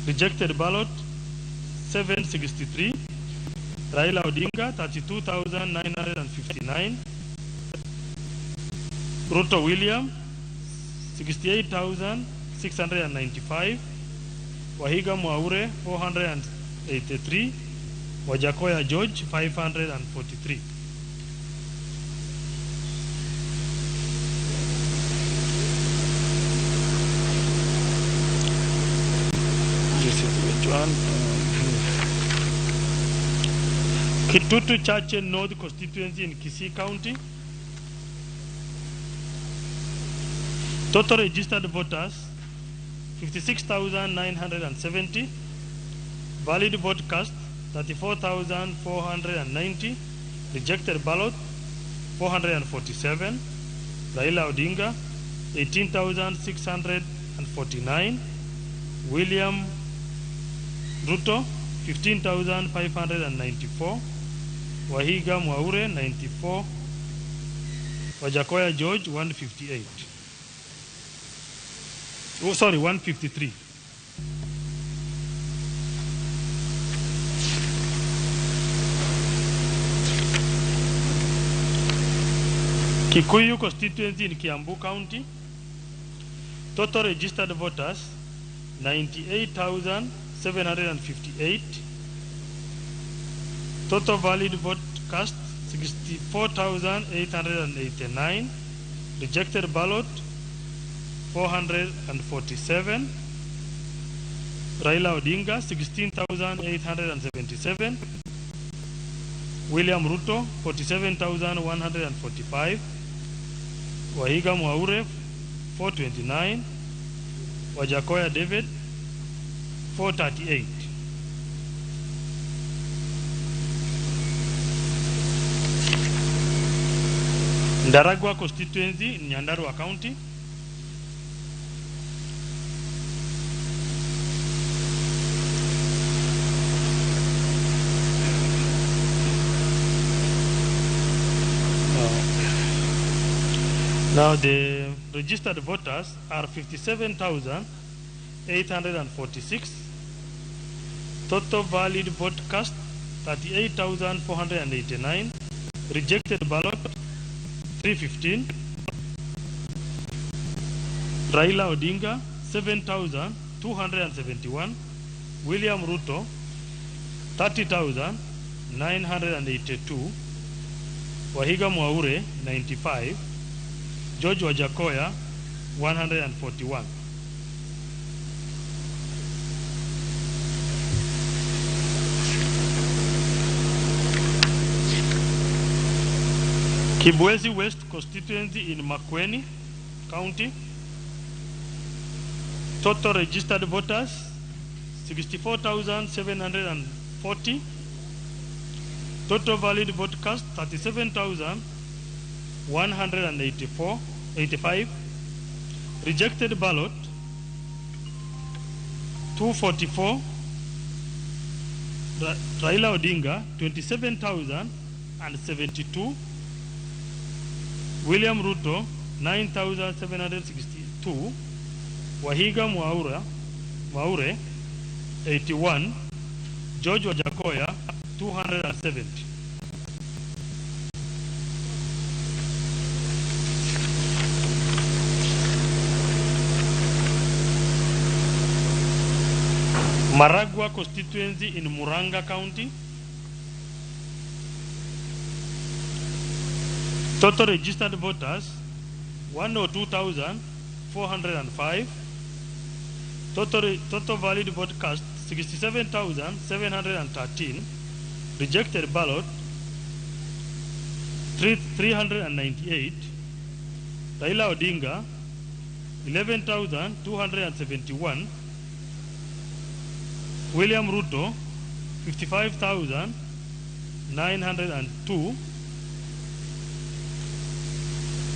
rejected ballot 763, Raila Odinga 32,959, Ruto William 68,695, Wahiga Mwaure 483, Wajakoya George 543. Kitutu Chache North constituency in Kisii County, total registered voters 56,970, valid vote cast 34,490, rejected ballot 447, Raila Odinga 18,649, William Ruto 15,594, Wahiga Mwaure 94, Wajakoya George 158. Oh, sorry, 153. Kikuyu constituency in Kiambu County, Total registered voters, 98,758. Total valid vote cast, 64,889. Rejected ballot, 447. Raila Odinga, 16,877. William Ruto, 47,145. Wahiga Mwaure, 429. Wajakoya David, 438. Ndaragwa constituency in Nyandarua County. Now the registered voters are 57,846. Total valid vote cast 38,489. Rejected ballot 315. Raila Odinga 7,271. William Ruto 30,982. Wahiga Mwaure 95. George Wajakoya 141. Kibwezi West constituency in Makueni County. Total registered voters 64,740. Total valid vote cast 37,185. Rejected ballot 244. Raila Odinga 27,072. William Ruto 9,762. Wahiga Mwaure 81. George Wajakoya 270. Maragua constituency in Muranga County. Total registered voters 102,405. Total valid vote cast 67,713. Rejected ballot 398. Raila Odinga 11,271. William Ruto 55,902.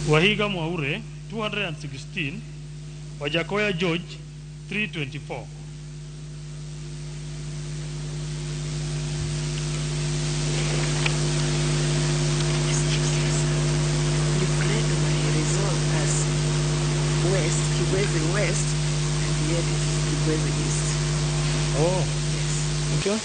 Wahiga Mwaure 216. Wajakoya George 324. West, Kibwezi West, and yet it's Kibwezi East. Oh, yes. Okay.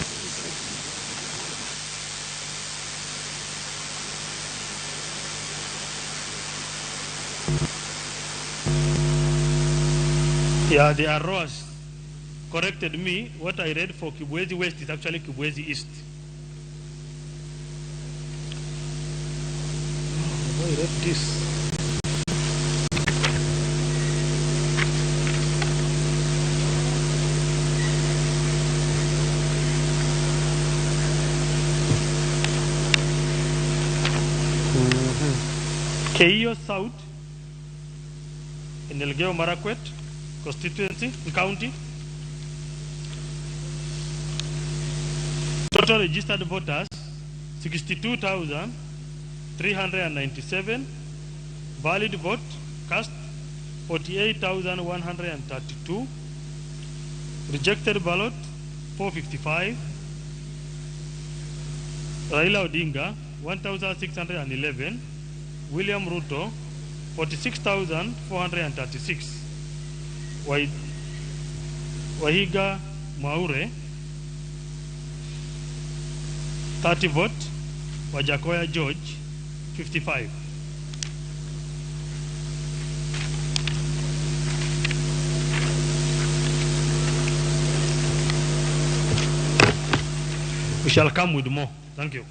Yeah, the arrows corrected me. What I read for Kibwezi West is actually Kibwezi East. Oh, I read this. Keio South in Elgeyo Marakwet constituency county. Total registered voters 62,397. Valid vote cast 48,132. Rejected ballot 455. Raila Odinga 1,611. William Ruto 46,436. Wahiga Mwaure 30 vote. Wajakoya George 55. We shall come with more. Thank you.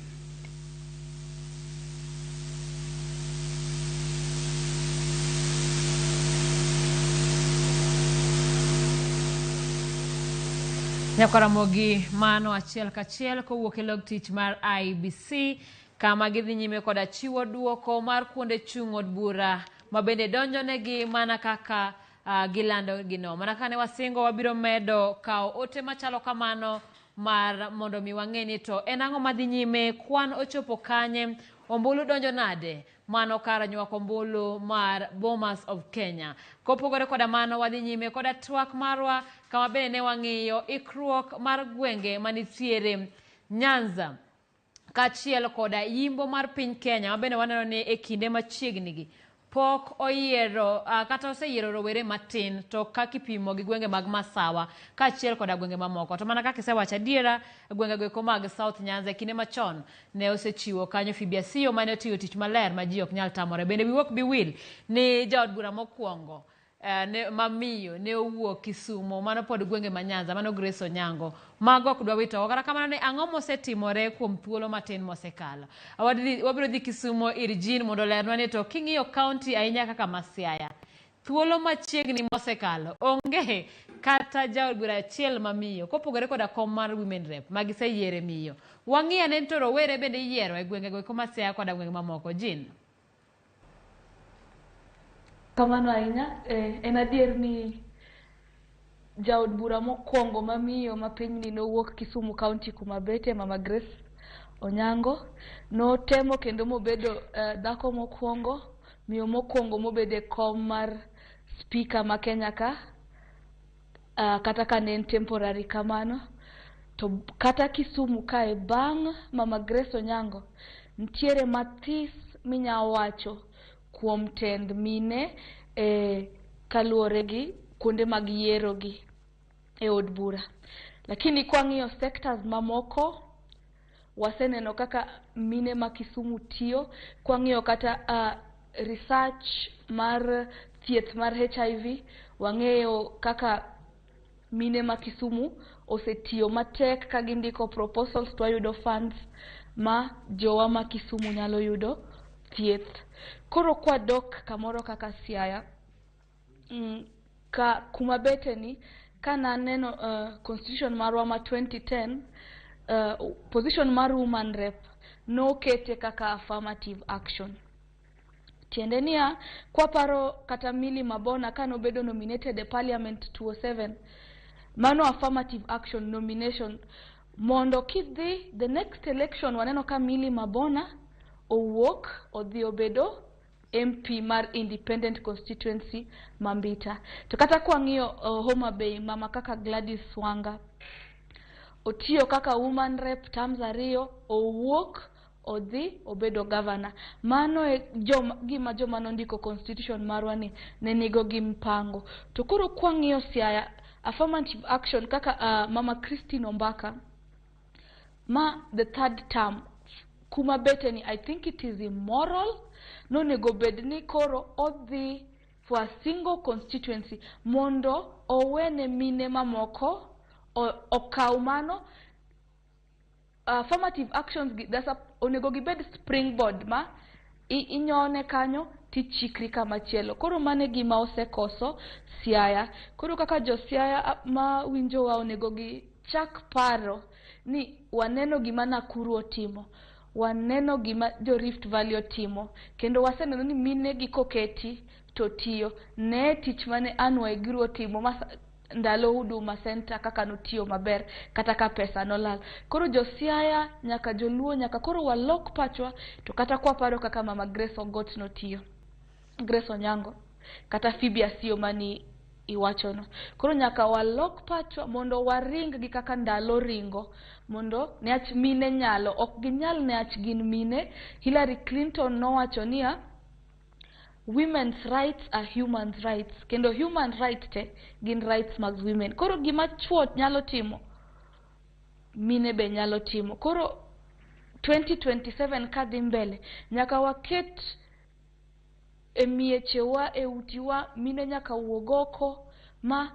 Ramogi mano achiel kachiel kowuok e log tich mar IBC kama gidhi nyime koda chiwo duoko mar kuonde chung' od bura mabende donjonegi mana kaka gilando gino. Mana kane wasingo wabiro medo kao ote machalo kamano mar mondo mi wang'eni to en ang'o madhi nyime, kwan ochopo kanye, ombulu donjo nade, mano kar nyuak ombulu mar Bomas of Kenya. Kopogore koda mano wadhi nyime koda twak marwa kama bende ne wang'iyo ikruok mar gwenge manitiere Nyanza kachiel koda yimbo mar piny Kenya mabende waneno ni e kinde machiegni gi pok oyiero kata oseyiero rowere matin to kakipimo gi gwenge mag Masawa kachiel koda gwenge mamoko. To mana kaka isewacho adiera gwenge go mag South Nyanza kinde machon ne osechiwo kanyo Fibiasio mane otiyo tich maler ma ji ok nyal tamore. Bende wiwok biwil ni jaod bura mokwongo ne mamiyo ne owuok Kisumo mano pod gwenge ma Nyanza mano Grace Onyango mago ok dwa wito kata kamano ne ang'o mosetimore kuom thuolo matin mosekalo. Wabiro dhi Kisumo ir Jean mondo lernwa ni to king'iyo county ahinya kaka Masiaya thuolo machiegni mosekalo onge kata jaod bura achiel mamiyo kopogore koda kom mar women rep magiseyiere miyo. Wang'iya ne to rowere bende yiero e gwenge go Masiaya koda gwenge mamoko. Jean kamano ahinya en adier ni jaod bura mokwongo mamiyo ma pinyni nowuok Kisumu County kuma bete Mama Grace Onyango notemo kendo mobedo dhako mokwongo, miyo mokwongo mobede kom mar speaker ma Kenya ka kata ka ne en temporary kamano. To kata Kisumu kae bang' Mama Grace Onyango ntiere mathis minya wacho kuom tend mine kaluwore gi kuonde mag yiero gi e od bura. Lakini kwang'iyo sectors mamoko waseneno kaka mine ma Kisumu tiyo. Kwang'iyo kata research mar thieth mar HIV wang'eyo kaka mine ma Kisumu osetiyo matek ka gindiko proposals to ayudo funds ma jowa ma Kisumu nyalo yudo thieth. Koro kwa dok kamoro kaka Siaya ka kuma bete ni kana neno constitution marwa ma 2010 position mar woman rep no kete kaka affirmative action. Tiende niya kwa paro kata Milly Mabona kano bedo nominated e parliament 2007 mano affirmative action nomination mondo kidhi the next election waneno ka Milly Mabona owuok odhi obedo MP mar independent constituency Mambita. To kata kwang'iyo Homa Bay mama kaka Gladys Wanga otiyo kaka woman rep terms ariyo owuok odhi obedo governor. Mano e gima joma nondiko constitution marwa ni ne nigo gi mpango. To koro kwang'iyo Siaya affirmative action kaka mama Christine Ombaka ma the third term kuma bete ni I think it is immoral. No nego bedni koro odhi for a single constituency mondo owene mine mamoko okaw mano affirmative actions onego gibed springboard ma inyone kanyo tichikri kama chielo. Koro mane gima osekoso Siaya. Koro kaka jo Siaya ma winjo wa onego gi chak paro ni waneno gima Nakuru otimo, waneno gima jo Rift Valley otimo, kendo waseneno ni mine gi koketi to tiyo ne tich mane Anne Waiguru otimo ndalo Huduma Center kaka notiyo maber kata ka pesa nolal. Koro jo Siaya nyaka joluo nyaka koro walok pachwa to kata kwa paro kaka mama Grace Ogot notiyo, Grace Onyango kata Fibiasio mani iwachono. Koro nyaka walok pachwa mondo waring gi kaka ndalo ringo mondo neach mine nyalo ok ginyal neach gin mine. Hillary Clinton nowacho niya women's rights are human rights kendo human rights te gin rights mag women. Koro gima chuo nyalo timo mine be nyalo timo. Koro 2027 kadhi mbele nyaka waket e miechewa e utiwa mine nyaka wuogoko ma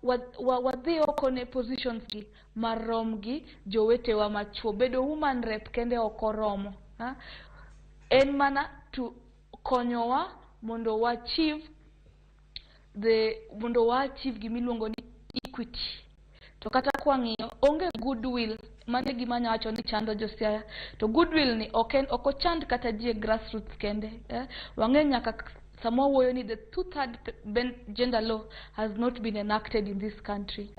wadhi oko ne positions gi marom gi jowetewa machuo. Bedo woman rep kende okoromo. En mana to konyowa mondo wa achieve gimiluongo ni equity. To kata kwang'iyo onge goodwill mane gima nyawacho ni chando josiaya. To goodwill ni okochand kata ji grassroots kende. Wang'e nyaka Samoa woyo ni the 2/3 gender law has not been enacted in this country.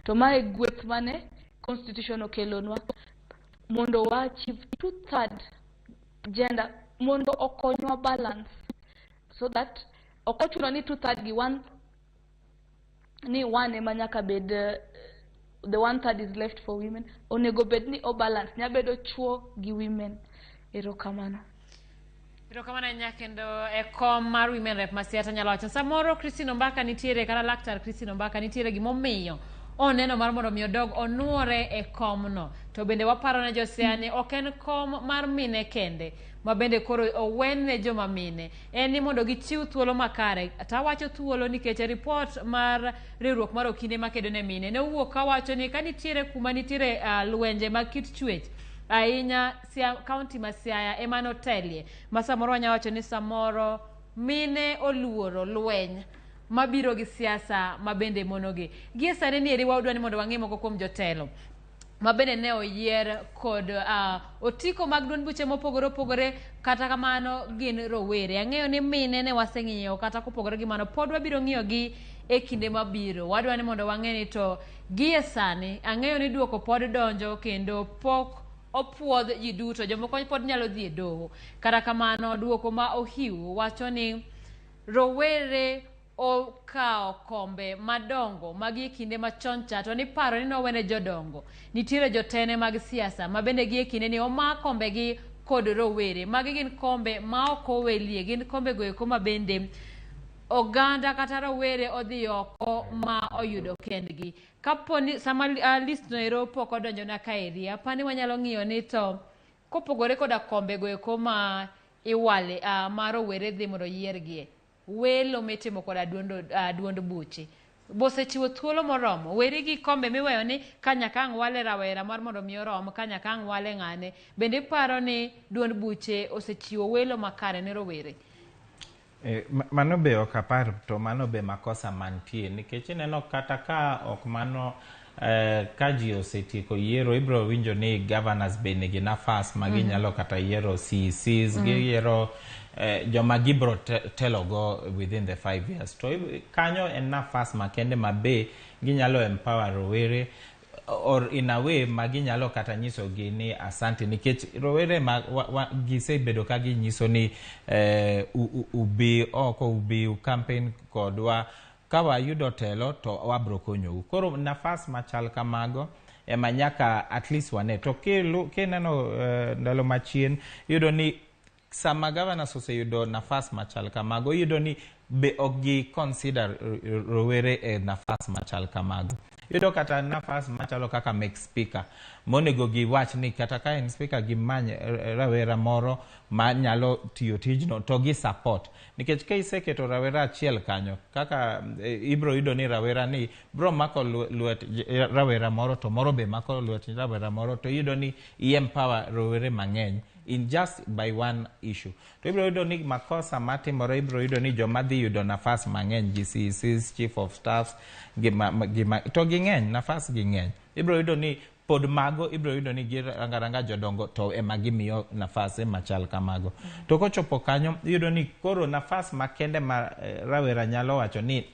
To mae gweth mane constitution okelonwa mondo wa achieve 2/3 gender mondo okonywa balance, so that okochuno ni 2/3 gi one ema nyaka bed the 1/3 is left for women. Onego bed ni o balance nya bedo chuo gi women. Erokamano. Erokamano nyakendo e kom mar women rep Masiata nyalo wacho samoro Christine Ombaka nitiere kata laktar Christine Ombaka nitiere gimomiyo oneno mar mondo mi odog onuore e komno. To bende waparo ne josiane ok en kom mar mine kende ma bende koro owen ne joma mine. En ni mondo gichiw thuolo makare. Tawacho thuolo nikech report mar riwruok mar okinde makedo ne mine ne owuok kawacho ni ka nitiere kuma nitiere lwenje mag kit chwech ahinya kaunti ma Siaya emano telie. Ma samoro wanyawacho ni samoro mine oluoro lweny mabiro gi siasa mabende monogi. Gie sani ni eri wadwa ni mondo wang'e moko kuom jotelo mabende ne oyier kod otiko mag duond buche mopogore opogore. Kata kamano gin rowere. Ang'eyo ni mine ne waseng'iyo kata kopogore gi mano pod wabiro ng'iyo gi e kinde mabiro. Wadwa ni mondo wang'e ni to gie sani ang'eyo ni duoko pod donjo kendo pok opuodh ji duto. Jomoko pod nyalo dhi e doho. Kata kamano duoko ma ohiu wacho ni rowere okao kombe madongo magi kinde machon cha to ni paro ni nowene jodongo. Nitiere jotene mag siasa mabende gi kinde ni oma kombe gi kod rowere. Magi gin kombe ma ok owelie. Gin kombe goeko mabende oganda kata rowere odhi oko ma oyudo kendgi. Kaponi sama list no ero pok odonjo na kaeri. Apani wanyalo ng'iyo ni to kopogore koda kombe goeko ma iwale ma rowere dhi mondo yiergie. Welo mitimo koda duond buche bosechiwo thuolo moromo. Weri gi kombe miweyo ni kanyakang' wale rawera mar mondo mi orom kanyakang' wale ng'ane. Bende paro ni duond buche osechiwo welo makare ne rowere. Mano be ok apar to mano be makosa mantie nikech ineno kata ka ok mano ka ji osetieko yiero ibro winjo ni governors be nigi nafas magi nyalo kata yiero CECs giyiero joma gibro telogo within the 5 years. To kanyo en nafas makende mabe ginyalo empower rowere or in a way magi nyalo kata nyiso gi ni asante nikech rowere gisebedo ka ginyiso ni ubi oko ubi campaign kodwa ka wayudo telo to wabro konyou. Koro nafas machal kamago ema nyaka at least wane. To kineno ndalo machien yudo ni sama governors oseyudo nafas machal kamago yudo ni be ok consider rowere e nafas machal kamago. Yudo kata nafas machalo kaka make speaker monego giwach ni kata ka en speaker gimany rawera moro ma nyalo tiyo tijno to gi support nikech ka iseketo rawera achiel kanyo kaka ibro yudo ni rawera ni bro mako lwet rawera moro to moro be mako lwet rawera moro to yudo ni empower rowere mang'eny in just by one issue. To ibro yudo ni makosa matimore ibro yudo ni joma dhi yudo nafas mang'eny GCCs, chief of staffs to ging'eny nafas ging'eny. Ibro yudo ni pod mago ibro yudo ni girangaranga jodongo to ema gimiyo nafas machal kamago. To kochopo kanyo yudo ni koro nafas makende ma rawera nyalo wacho ni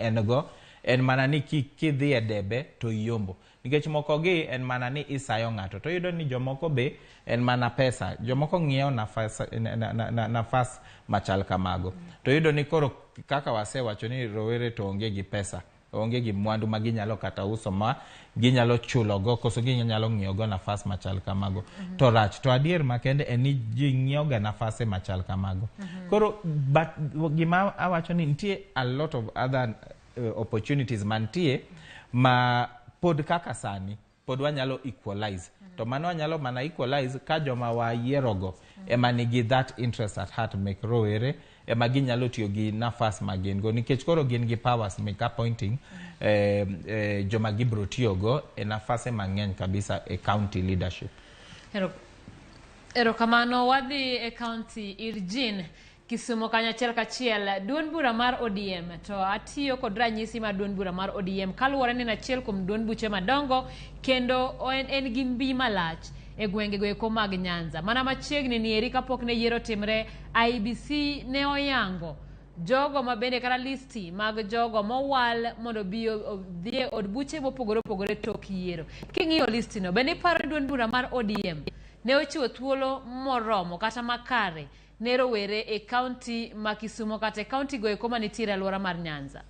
en mana ni kidhi e debe to iombo. Nikech moko gi en mana ni isayo ng'ato. To yudo ni jomoko be en mana pesa. Jomoko ng'iewo nafas machal kamago. To yudo ni koro kaka wasewacho ni rowere to onge gi pesa. Onge gi mwandu ma ginyalo kata uso ma ginyalo chulo go koso ginyalo ng'iewo go nafas machal kamago. To rach to adier makende en ni ji ng'iewo ga nafase machal kamago. Koro but gima awacho ni nitie a lot of other opportunities mantie ma pod kaka sani pod wanyalo equalize. To mano wanyalo mana equalize ka joma wa yierogo ema nigi that interest at heart make rowere ema ginyalo tiyo gi nafas ma gin go nikech koro gin gi powers make appointing joma gibro tiyo go e nafase mang'eny kabisa e county leadership. Erokamano wadhi e county Irjin Kisumo kanyachiel kachiel duond bura mar ODM to atiyo kod ranyisi mar duond bura mar ODM kaluwore ni achiel kuom duond buche madongo kendo en gi mbi malach e gwenge go eko mag Nyanza. Mana machiegni ni eri kapok ne yiero timre IBC ne oyango jogo ma bende kata listi mag jogo mowal mondo bi odhie od buche mopogore opogore tok yiero. King'iyo listi no bende paro duond bura mar ODM ne ochiwo thuolo moromo kata makare ne rowere e county ma Kisumo kata e county go eko manitiere alwora mar Nyanza.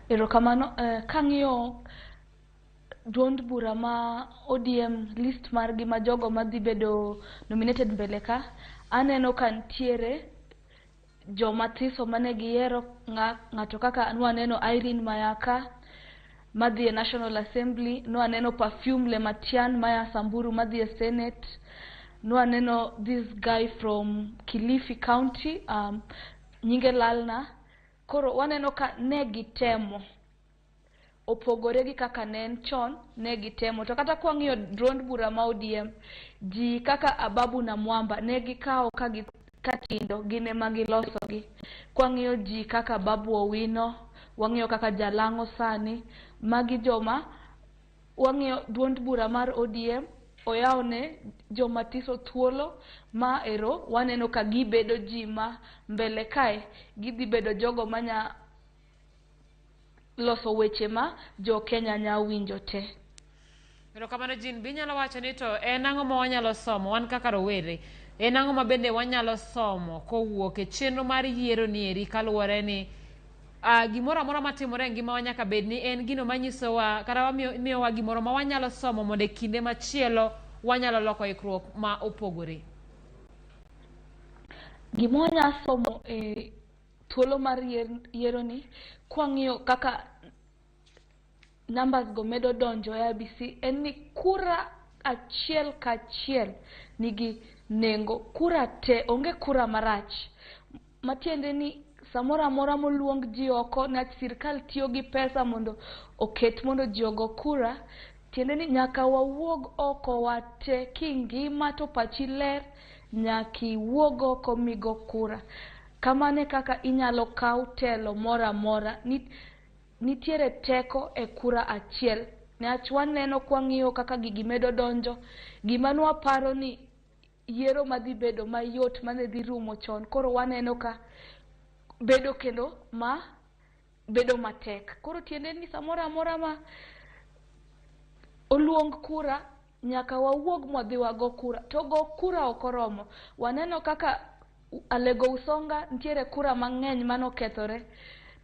Erokamano kang'iyo duond bura ma ODM list margi ma jogo madhi bedo nominated mbele ka aneno ka ntiere joma thiso mane giyiero ng'ato kaka nwaneno Irene Mayaka madhi e National Assembly, nwaneno Perfume Lematian maya Samburu madhi e Senate, nwaneno this guy from Kilifi County nyinge lalna. Koro waneno ka ne gitemo opogore gi kaka ne en chon, ne gitemo to kata kwang'iyo duond bura ma ODM ji kaka Ababu na Mwamba ne gikawo katindo gine magiloso gi. Kwang'iyo ji kaka Babu Owino, wang'iyo kaka Jalango Sani, magi joma wang'iyo duond bura mar ODM oyawne joma tiso thuolo ma ero waneno ka gibedo ji ma mbele kae gidhi bedo jogo manya loso weche ma jo Kenya nya winjo te. Erokamano Jin, binyalo wacho ni to en ang'o ma wanyalo somo wan kaka rowere, en ang'o ma bende wanyalo somo kowuok e chenro mar yiero ni eri kaluwore ni gimoro amora matimore e ngima wa nyaka bed ni en gino manyisowa kata wamiyowa gimoro ma wanyalo somo mondo e kinde machielo wanyalo loko ikruok ma opogore. Gima wanya somo e thuolo mar yiero ni kwang'iyo kaka numbers go medo donjo e IBC en ni kura achiel kachiel nigi nengo. Kura te onge kura marach, matiende ni samora amora moluong ji oko na sirkal tiyo gi pesa mondo oket mondo ji ogo kura, tiende ni nyaka wawuog oko wate kingima to pachi ler nyaki wuog oko migo kura. Kamane kaka inyalo kaw telo mora mora nitiere teko e kura achiel. Neach waneno kwang'iyo kaka gigi medo donjo, gima nwaparo ni yiero madhi bedo mayot mane dhi rumo chon koro waneno ka bedo kendo ma bedo matek. Koro tiende ni samora amora ma oluong kura nyaka wawuog mwadhi wago kura. To go kura okoromo. Waneno kaka Alego Usonga ntiere kura mang'eny manokethore.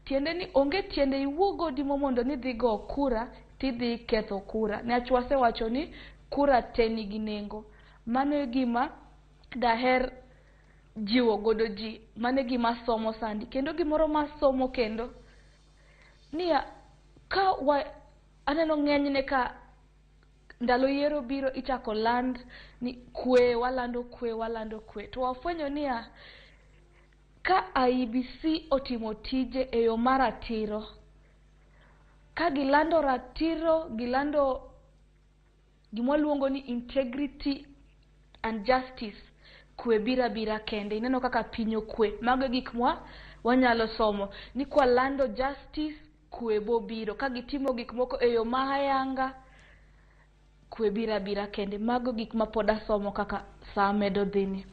Tiende ni onge tiende iwuogo dimo mondo ni dhi go kura tidhi ketho kura. Neach wasewacho ni kura te nigi nengo. Mano e gima daher jiwo godo ji, mane gima somo sandi. Kendo gimoro ma somo kendo niya ka aneno ng'enyne ka ndalo yiero biro ichako land ni kwe, walando kwe. To wafwenyo niya ka IBC otimo tije e yo mar ratiro, ka gilando ratiro, gilando gimwaluongo ni integrity and justice, kwe bira kende. Ineno kaka pinyo kwe. Mago gik wanyalo somo ni kwa lando justice, kwe bo biro. Ka gitimo gik moko e yo mahayanga, kwe bira kende. Mago gik ma poda somo kaka saa medo dhini.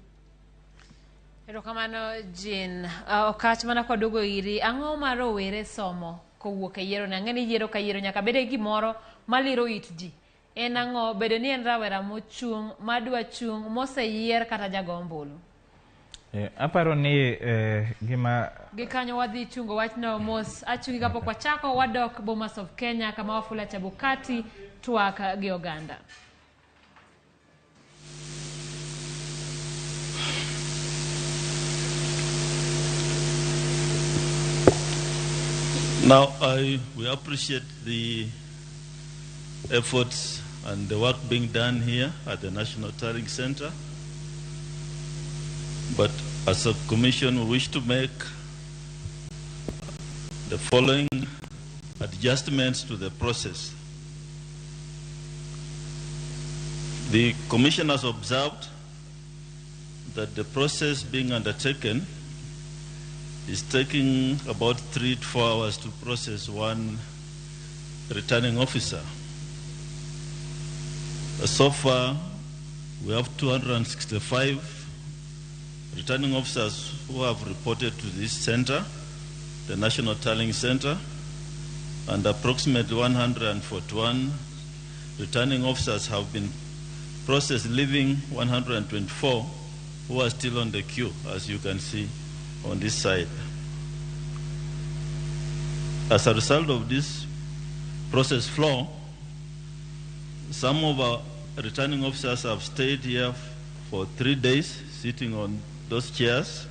Erokamano Jin, okach mana kwaduogo iri, ang'o ma rowere somo kowuok e yiero ni? Ang'e ni yiero ka yiero nyaka bede gimoro maliro it ji. En ang'o bedo ni en rawera mochung' madwa chung' moseyier kata jago ombulu? Aparo ni gima gikanyo wadhi chungo wachno mos achungi kapok wachako wadok Bomas of Kenya kama Wafula Chebukati twak gi oganda. Now, we appreciate the efforts and the work being done here at the National Tallying Center. But as a commission, we wish to make the following adjustments to the process. The commission has observed that the process being undertaken is taking about 3 to 4 hours to process one returning officer. So far, we have 265 returning officers who have reported to this center, the National Tallying Center, and approximately 141 returning officers have been processed, leaving 124 who are still on the queue, as you can see on this side. As a result of this process flow, some of our returning officers have stayed here for 3 days, sitting on those chairs,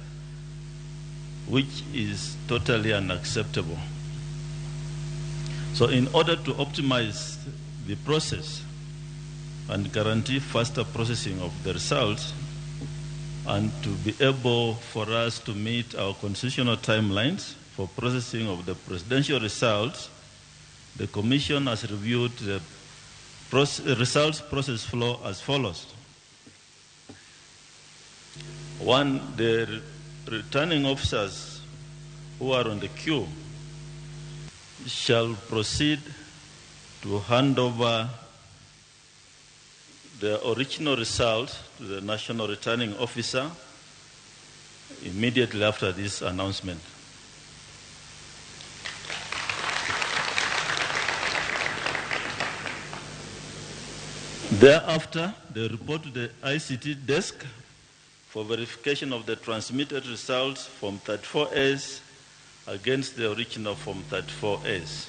which is totally unacceptable. So in order to optimize the process and guarantee faster processing of the results, and to be able for us to meet our constitutional timelines for processing of the presidential results, the Commission has reviewed the results process flow as follows. 1, the returning officers who are on the queue shall proceed to hand over the original result to the National Returning Officer immediately after this announcement. Thereafter, they report to the ICT desk for verification of the transmitted results from 34As against the original from 34As.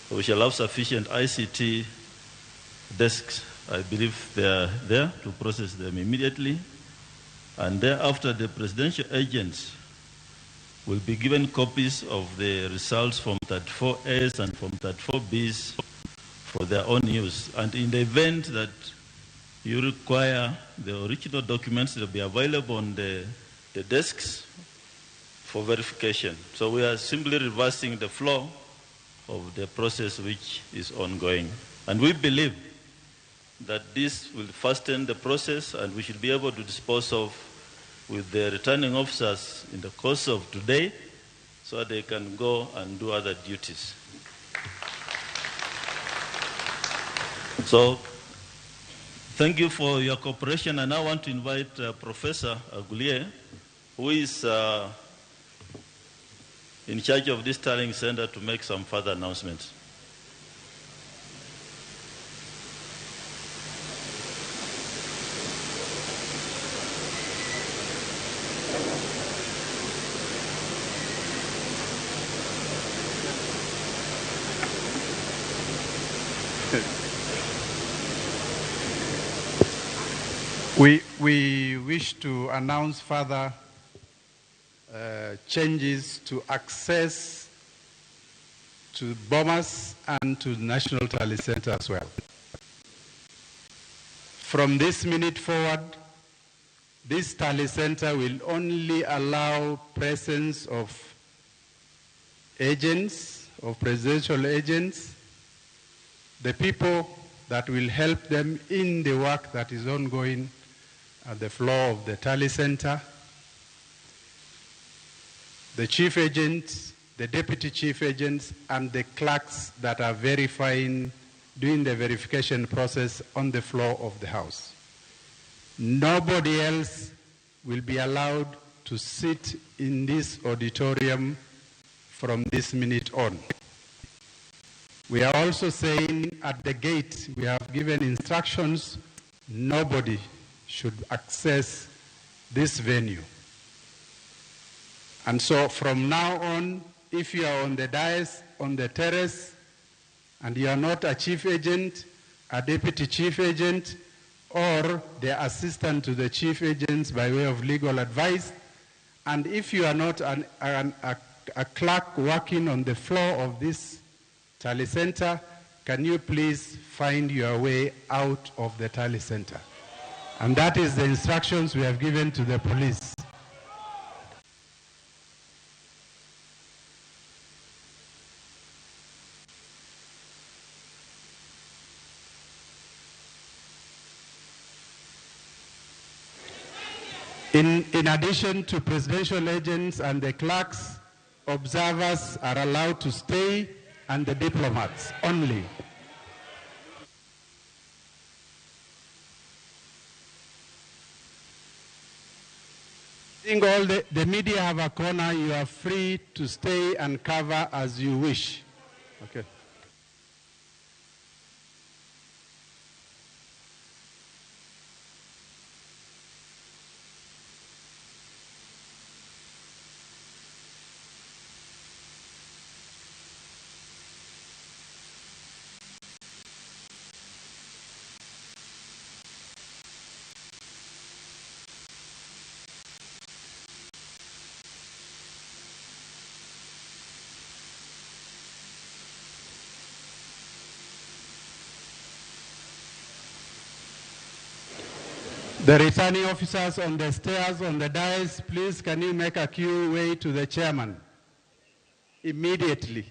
We shall have sufficient ICT desks. I believe they are there to process them immediately. And thereafter, the presidential agents will be given copies of the results from 34As and from 34Bs for their own use. And in the event that you require the original documents, they'll be available on the desks for verification. So we are simply reversing the flow of the process which is ongoing. And we believe that this will fasten the process, and we should be able to dispose of with the returning officers in the course of today so that they can go and do other duties. So thank you for your cooperation. And I want to invite Professor Agulier, who is in charge of this tallying center, to make some further announcements. We wish to announce further changes to access to Bomas and to the National Tally Center as well. From this minute forward, this Tally Center will only allow presence of agents, of presidential agents, the people that will help them in the work that is ongoing at the floor of the Tally Center, the chief agents, the deputy chief agents, and the clerks that are verifying, doing the verification process on the floor of the House. Nobody else will be allowed to sit in this auditorium from this minute on. We are also saying at the gate, we have given instructions, nobody should access this venue. And so from now on, if you are on the dais, on the terrace, and you are not a chief agent, a deputy chief agent, or the assistant to the chief agents by way of legal advice, and if you are not a clerk working on the floor of this Tally Center, can you please find your way out of the Tally Center? And that is the instructions we have given to the police. In addition to presidential agents and the clerks, observers are allowed to stay, and the diplomats only. I think all the media have a corner. You are free to stay and cover as you wish. Okay. The returning officers on the stairs, on the dais, please can you make a queue way to the chairman immediately.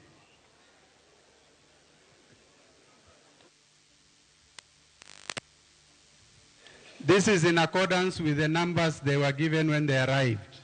This is in accordance with the numbers they were given when they arrived.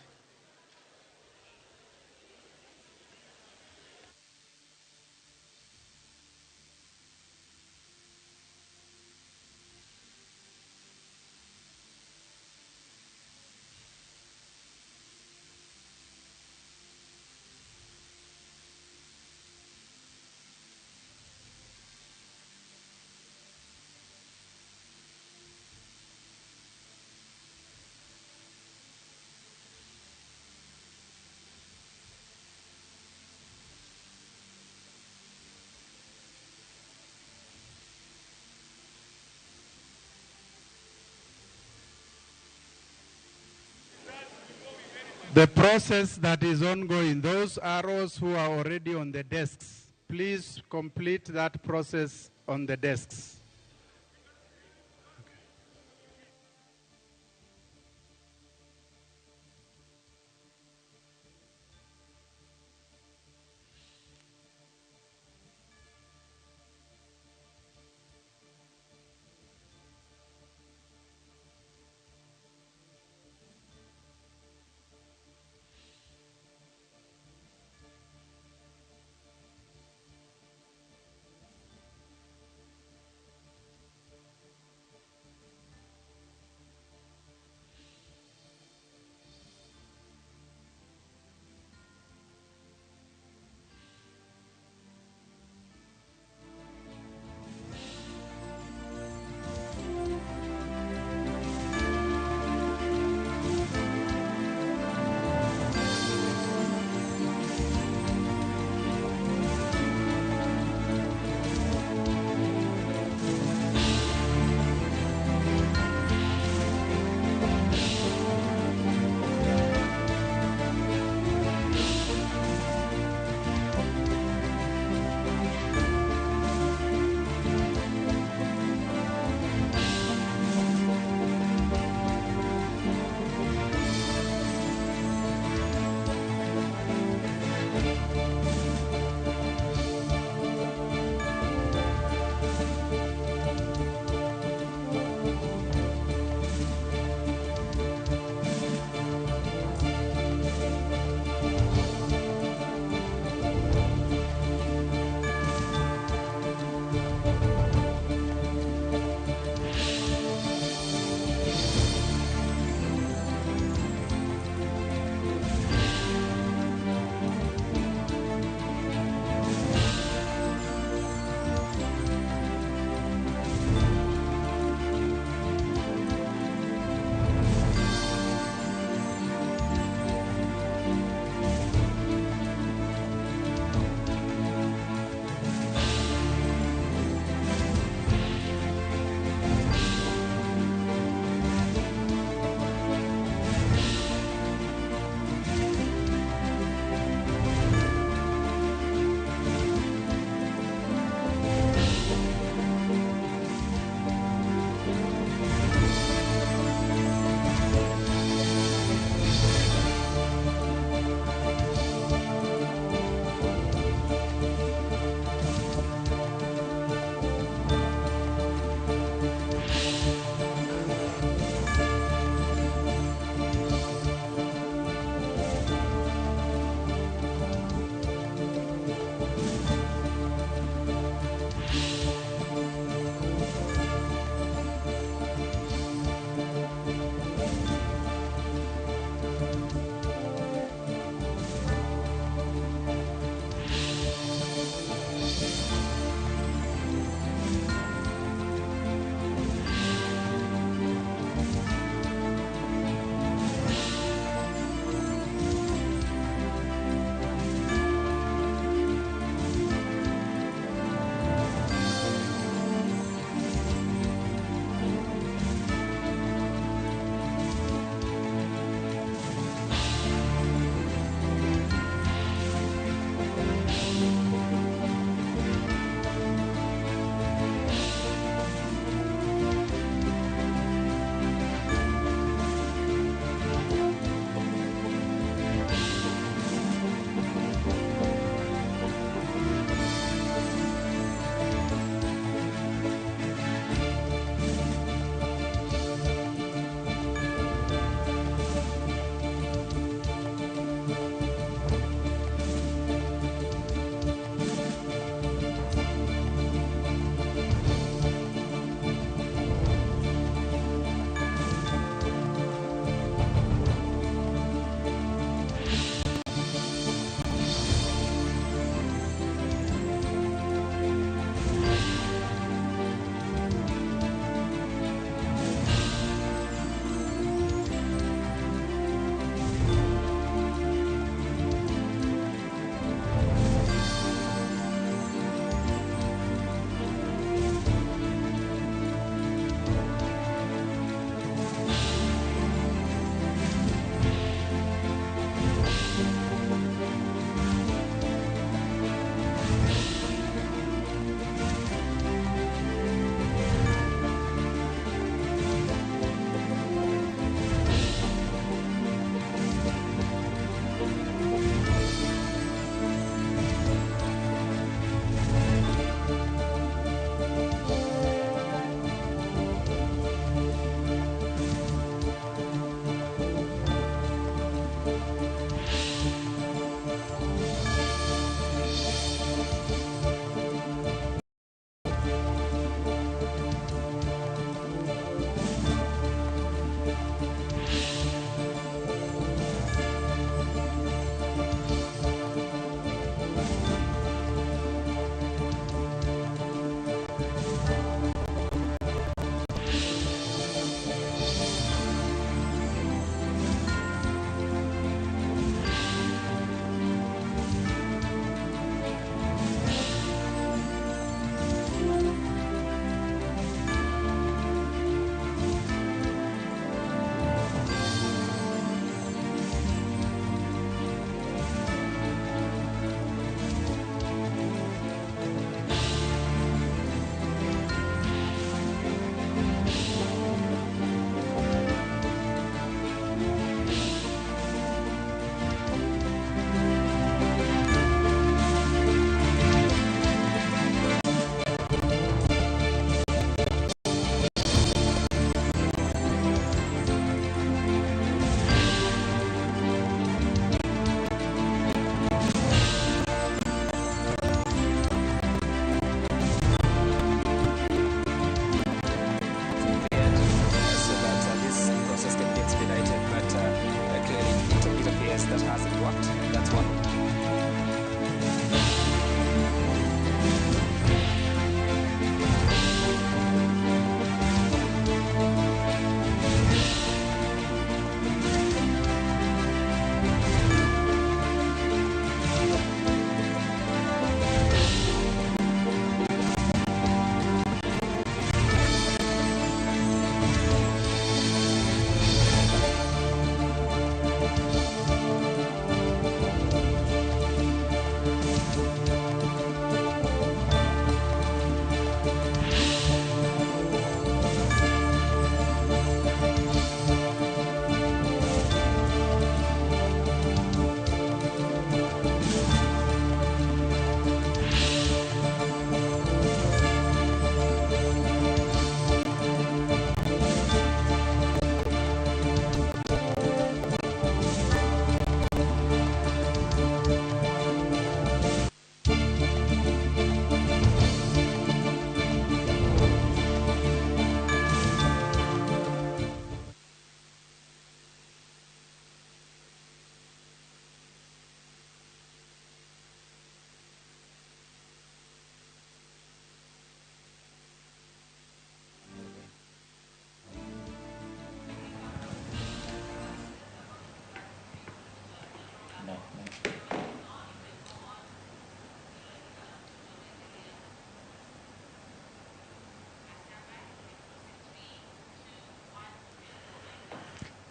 The process that is ongoing, those ROs who are already on the desks, please complete that process on the desks.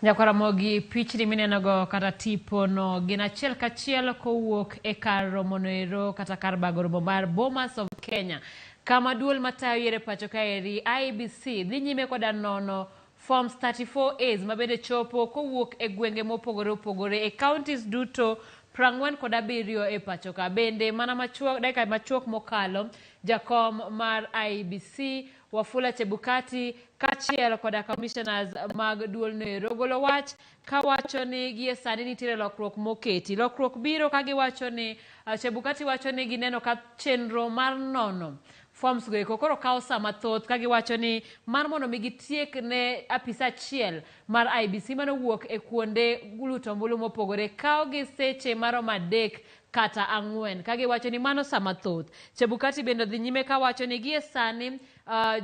Ramogi pichni minenogo kata tipo no gin achiel kachiel kowuok e kar romo noero kata kar bago romo mar Bomas of Kenya. Kama duol matayo yiero pacho kaeri IBC dhi nyime koda nono forms 34As mabende chopo kowuok e gwenge mopogore opogore e counties duto 47 e pacho ka. Bende mana dakika machuok mokalo jakom mar IBC Wafula Chebukati kachiel koda commissioners mag duol noero golo wach kawacho ni gie sani nitiere lokruok moketi. Lokruok biro kagiwacho ni Chebukati wacho ni gineno ka chenro mar nono forms go eko koro kao sama thoth kagiwacho ni mar mondo mi gitiek ne apisa achiel mar IBC mano wuok e kuonde luto ombulu mopogore kao gi seche maromo 3 kata 4 kagiwacho ni mano sama thoth. Chebukati bende dhi nyime kawacho ni gie sani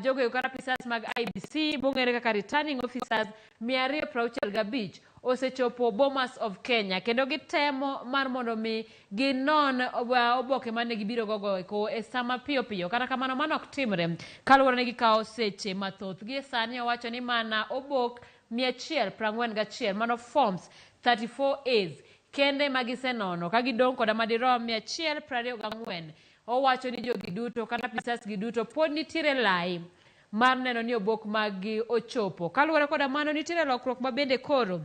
jogo eko kata apisas mag IBC mong'ere kaka returning officers 265 osechopo Bomas of Kenya kendo gitemo mar mondo mi ginon oboke mane gibiro gogo eko e sama piyo piyo. Kata kamano mano ok timre kaluwore ni gikawo seche mathoth. Gie sani owacho ni mana obok 141 mano forms 34As kende magisenono kagidong koda madirom 124. Owacho ni jogi duto kata apisas gi duto pod nitiere lai mar neno ni obok magi ochopo. Kaluwore koda mano nitiere lokruok mabende koro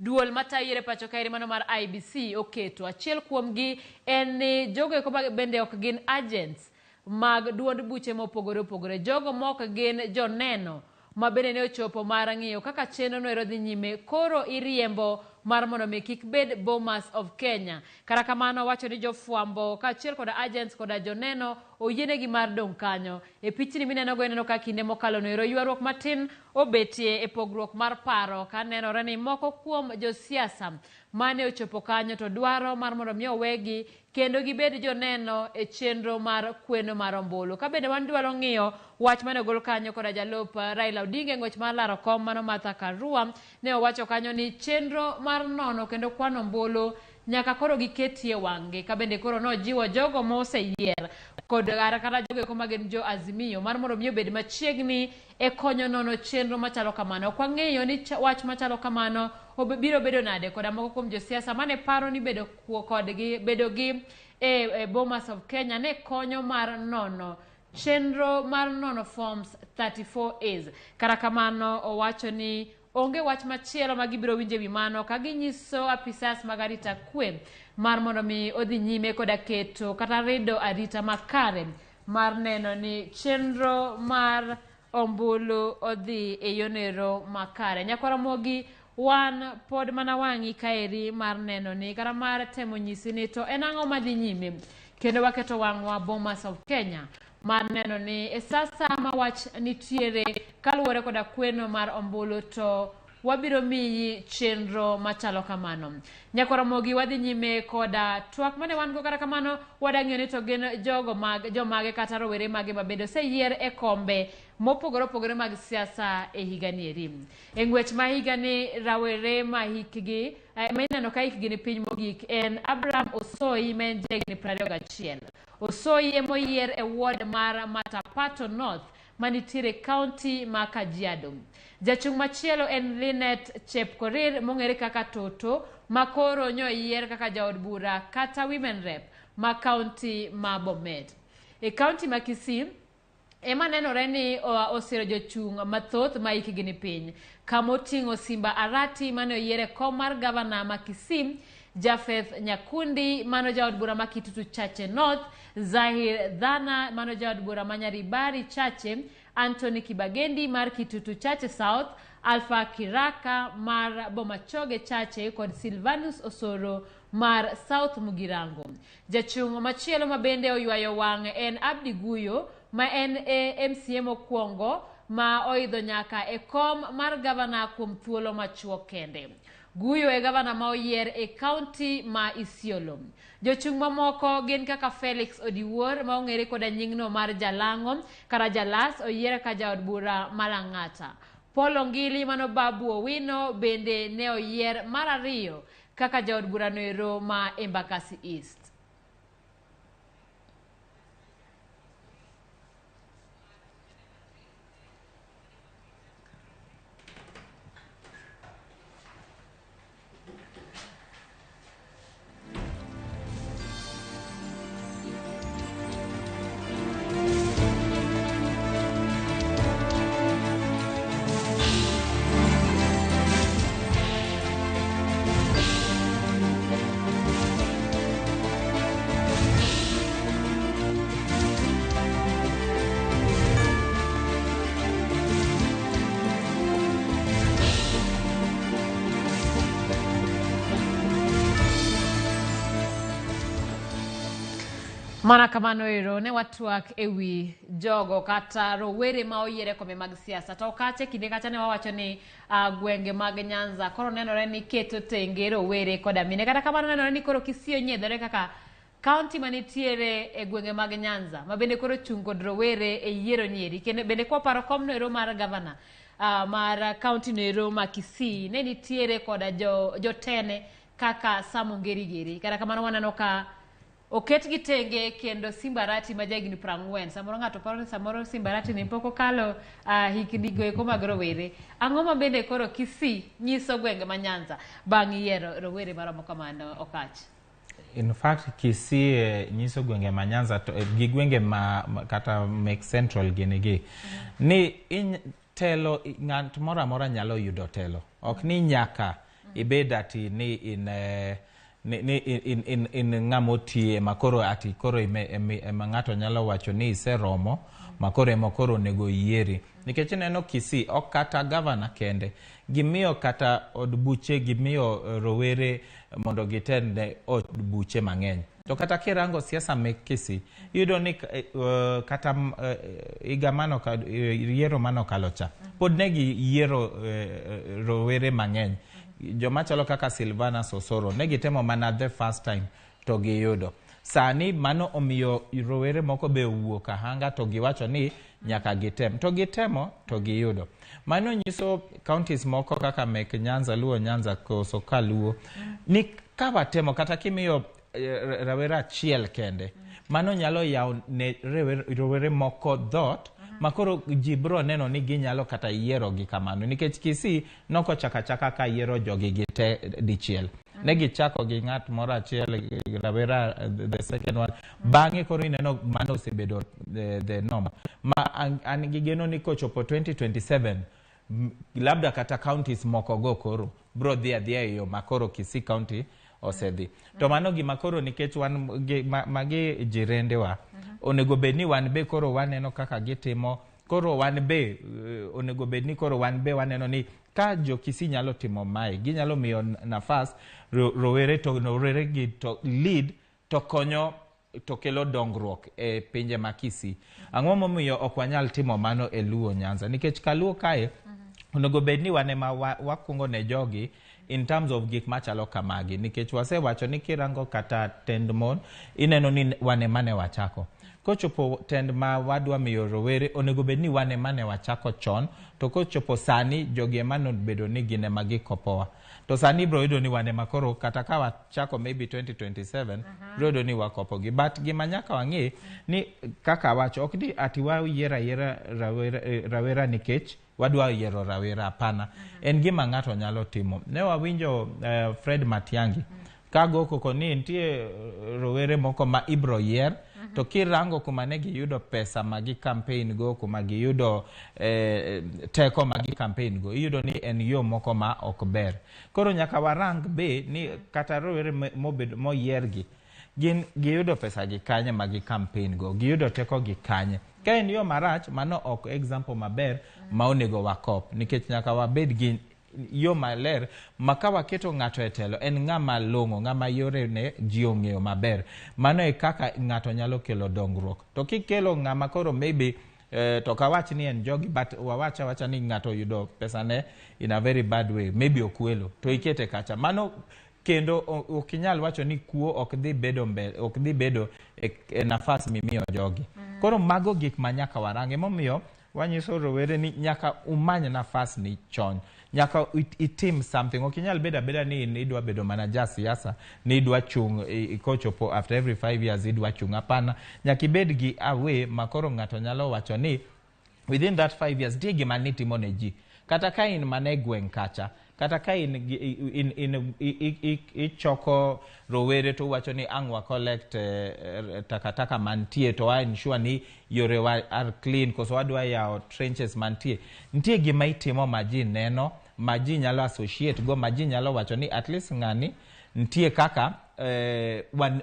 duol matayo yiero pacho kaeri mano mar IBC oketo. Achiel kuomgi en ni jogo eko bende ok gin agents mag duond buche mopogore opogore. Jogo mok gin joneno mabende ne ochopo mar ng'iyo kaka chenro noero dhi nyime koro iriembo mar mondo mi kik bed Bomas of Kenya. Kata kamano wacho ni jofuambo kaachiel koda agents koda joneno oyienegi mar dong' kanyo. E pichni minenogo ineno ka kinde mokalo noero ywaruok matin obetie e pogruok mar paro ka nenore ni moko kuom josiasa mane ochopo kanyo to dwaro mar mondo mi owegi kendo gibed joneno e chenro mar kweno mar ombulu. Ka bende wan dwaro ng'iyo wach mane ogol kanyo koda jalup Raila Odinga e ng'wech mar laro kom mano Martha Karua ne owacho kanyo ni chenro mar nono kendo kwano ombulu nyaka koro giketie wang'gi. Ka bende koro nojiwo jogo moseyier kod kata jogo eko magin jo Azimio mar mondo mi obed machiegni e konyo nono chenro machalo kamano. Ok wang'eyo ni wach machalo kamano biro bedo nade koda moko kuom josiasa mane paro ni bedo gi e Bomas of Kenya ne konyo mar nono chenro mar nono forms 34As. Kata kamano owacho ni onge wach machielo magibiro winje wi mano ka ginyiso apisas mag arita kwe mar mondo mi odhi nyime koda keto kata rido arita makare mar neno ni chenro mar ombulu odhi e yonero makare. Ramogi wan pod mana wang'i kaeri mar neno ni kata mar temo nyisi ni to en ang'o madhi nyime kendo waketo wang'wa Bomas of Kenya mar neno ni e sasa ma wach nitiere kaluwore koda kweno mar ombulu to wabiro miyi chenro machalo kamano. Ramogi wadhi nyime koda twak mane wan go. Kata kamano wadang'iyo ni to gin jomage kata rowere mage mabedo oseyier e kombe mopogore opogore mag siasa e higani eri. E ng'wech ma higani rawere ma hikgi ineno ka hikgi ni piny mogik en Abraham Osoi ma en jahigni 21. Osoi emoyier e ward mar Matapato North manitiere kaunti ma Kajiado. Jachung' machielo en Linet Chepkorir mong'ere kaka Toto makoro nyoyier kaka jaod bura kata women rep ma kaunti ma Bomet. E kaunti ma Kisii ema nenore ni osiro jochung' mathoth ma hikgi ni piny kamoting'o Simba Arati mane oyiere kom mar gavana ma Kisii, Jafeth Nyakundi mano jaod bura ma Kitutu Chache North, Zahir Dhana mano jaod bura ma Nyaribari Chache, Anthony Kibagendi mar Kitutu Chache South, Alpha Kiraka mar Bomachoge Chache kod Silvanus Osoro mar South Mugirango. Jachung' machielo mabende oywayo wang' en Abdi Guyo ma en MCA mokwongo ma oidho nyaka e kom mar gavana kuom thuolo machuok kende. Guyo e gavana ma oyier e kaunti ma Isiolo. Jochung' mamoko gin kaka Felix Odiwuor ma ong'ere koda nyingno mar Jalang'o kata Jalas oyier ka jaod bura Malang'ata. Paul Ongili mano Babu Owino bende ne oyier mar 2 kaka jaod bura noero ma Embakasi East. Mana kamano ero ne watwak ewi jogo kata rowere ma oyiere kome mag siasa to kache kinde kacha ne wawacho ni gwenge mag Nyanza koro nenore ni keto tenge rowere koda mine kata kamano nenore ni koro Kisii onyiedhore kaka county manitiere e gwenge mag Nyanza ma bende koro chung kod rowere e yiero nyeri kendo bende kwa paro kom ero mar governor mar county ero ma Kisii ne nitiere koda jotene kaka Samo Ngerigeri kata kamano waneno ka oket gi tenge kendo Simbarati ma jagni 40 samoro ngato paro ni samoro Simbarati ne poko kalo hikni go mag rowere ang'o ma bende koro Kisii nyiso gwenge ma Nyanza bang' yiero rowere maromo kamano okach. In fact Kisii nyiso gwenge ma Nyanza gi gwenge ma kata make central gini ni telo ng'at moro amora nyalo yudo telo ok ni nyaka ibed ati ni in ng'amoti makoro ati koro ng'ato nyalo wacho ni iseromo makoro nego yieri nikech neno Kisii ok kata governor kende gimiyo kata od buche gimiyo rowere mondo gitende od buche mang'eny to kata kirango siasa mek Kisii yudo ni kata yiero mano kalocha pod negi yiero rowere mang'eny joma chalo kaka Silvana Sosoro negitemo mana the first time to giyudo sani mano omiyo rowere moko be wuok ahanga to giwacho ni nyaka gitem to gitemo to giyudo mano nyiso counties moko kaka mek Nyanza Luo Nyanza koso Kaluo ni kawatemo kata kimiyo rawera achiel kende mano nyalo yawo ne rowere moko dhot makoro jibro neno ni ginyalo kata yiero gi kamano nikech Kisii noko chaka ka yiero jogi gite dichiel negi chako gi ng'at moro achiel rawera the second one bang'e koro ineno mano osebedo the norm ma an gi geno ni kochopo 2027 labda kata counties moko go koro bro dhia yo makoro Kisii county osedhi to mano gima koro nikech wan magi jirendewa onego bedni wan be koro waneno kaka gitimo koro wan be onego bedni koro wan be waneno ni ka jo Kisii nyalo timo mai ginyalo miyo nafas rowere gi to lead to konyo to kelo dongruok e pinje ma Kisii ang'o momiyo ok wanyal timo mano e Luo Nyanza nikech Kaluo kae onego bedni wane ma wakungo ne jogi in terms of gik machalo kamagi nikech wasewacho ni kirango kata tend mon ineno ni wane mane wachako kochopo tend ma wadwa miyo rowere onego bedni wane mane wachako chon to kochopo sani jogi emano bedo ni gine magi kopowa to sani bro yudo ni wane makoro kata ka wachako maybe 2027 bro yudo ni wakopogi but gima nyaka wang'e ni kaka wacho ok di ati yiera rawera nikech wadwa yiero rawera hapana en gima ng'ato nyalo timo ne wawinjo Fred Matiang'i kago koko ni nitie rowere moko ma ibro yier to kirango kuma ne giyudo pesa magi campaign go kuma giyudo teko magi campaign go iyudo ni en yo moko ma ok ber koro nyaka warang be ni kata rowere moyiergi gin giyudo pesa gi kanye magi campaign go giyudo teko gi kanye ka en yo marach mano ok example maber ma onego wakop nikech nyaka wabed gi yo maler makawa keto ng'ato e telo en ng'ama longo ng'ama yore ne ji ong'eyo maber mano e kaka ng'ato nyalo kelo dongruok to kikelo ng'ama koro maybe to kawach ni en jogi but wawacha ni ng'ato yudo pesa ne in a very bad way maybe okwelo to ikete kacha mano kendo okinyal wacho ni kuo ok dhi bedo e nafas mimiyo jogi koro mago gik manyaka warange momiyo wanyiso rowere ni nyaka umany nafas ni chon nyaka itim something okinyal beda ni idwa bedo manager siasa ni idwa chung kochopo after every 5 years idwa chung hapana nyaka ibed gi away makoro ng'ato nyalo wacho ni within that 5 years die gima nitimo ne ji kata ka in mane gweng kacha kata ka ichoko rowere to wacho ni ang'wa collect takataka mantie to wa ensure ni yore are clean koso wadwa yawo trenches mantie nitie gima itimo maji neno maji nyalo associate go maji nyalo wacho ni at least ng'ani nitie kaka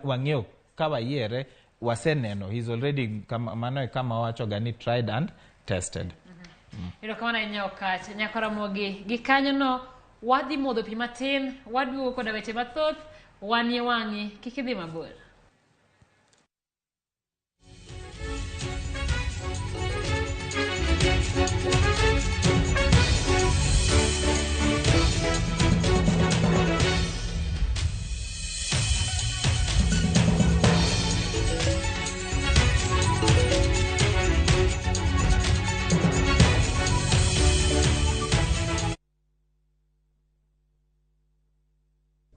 wang'eyo ka wayiere waseneno he's already mano kama wacho gani tried and tested. Iro kama na nyao kacha nyakora Ramogi gikanyo no wadhi modho pi matin waduogo koda weche mathoth wanie wang'i kik idhi mabor.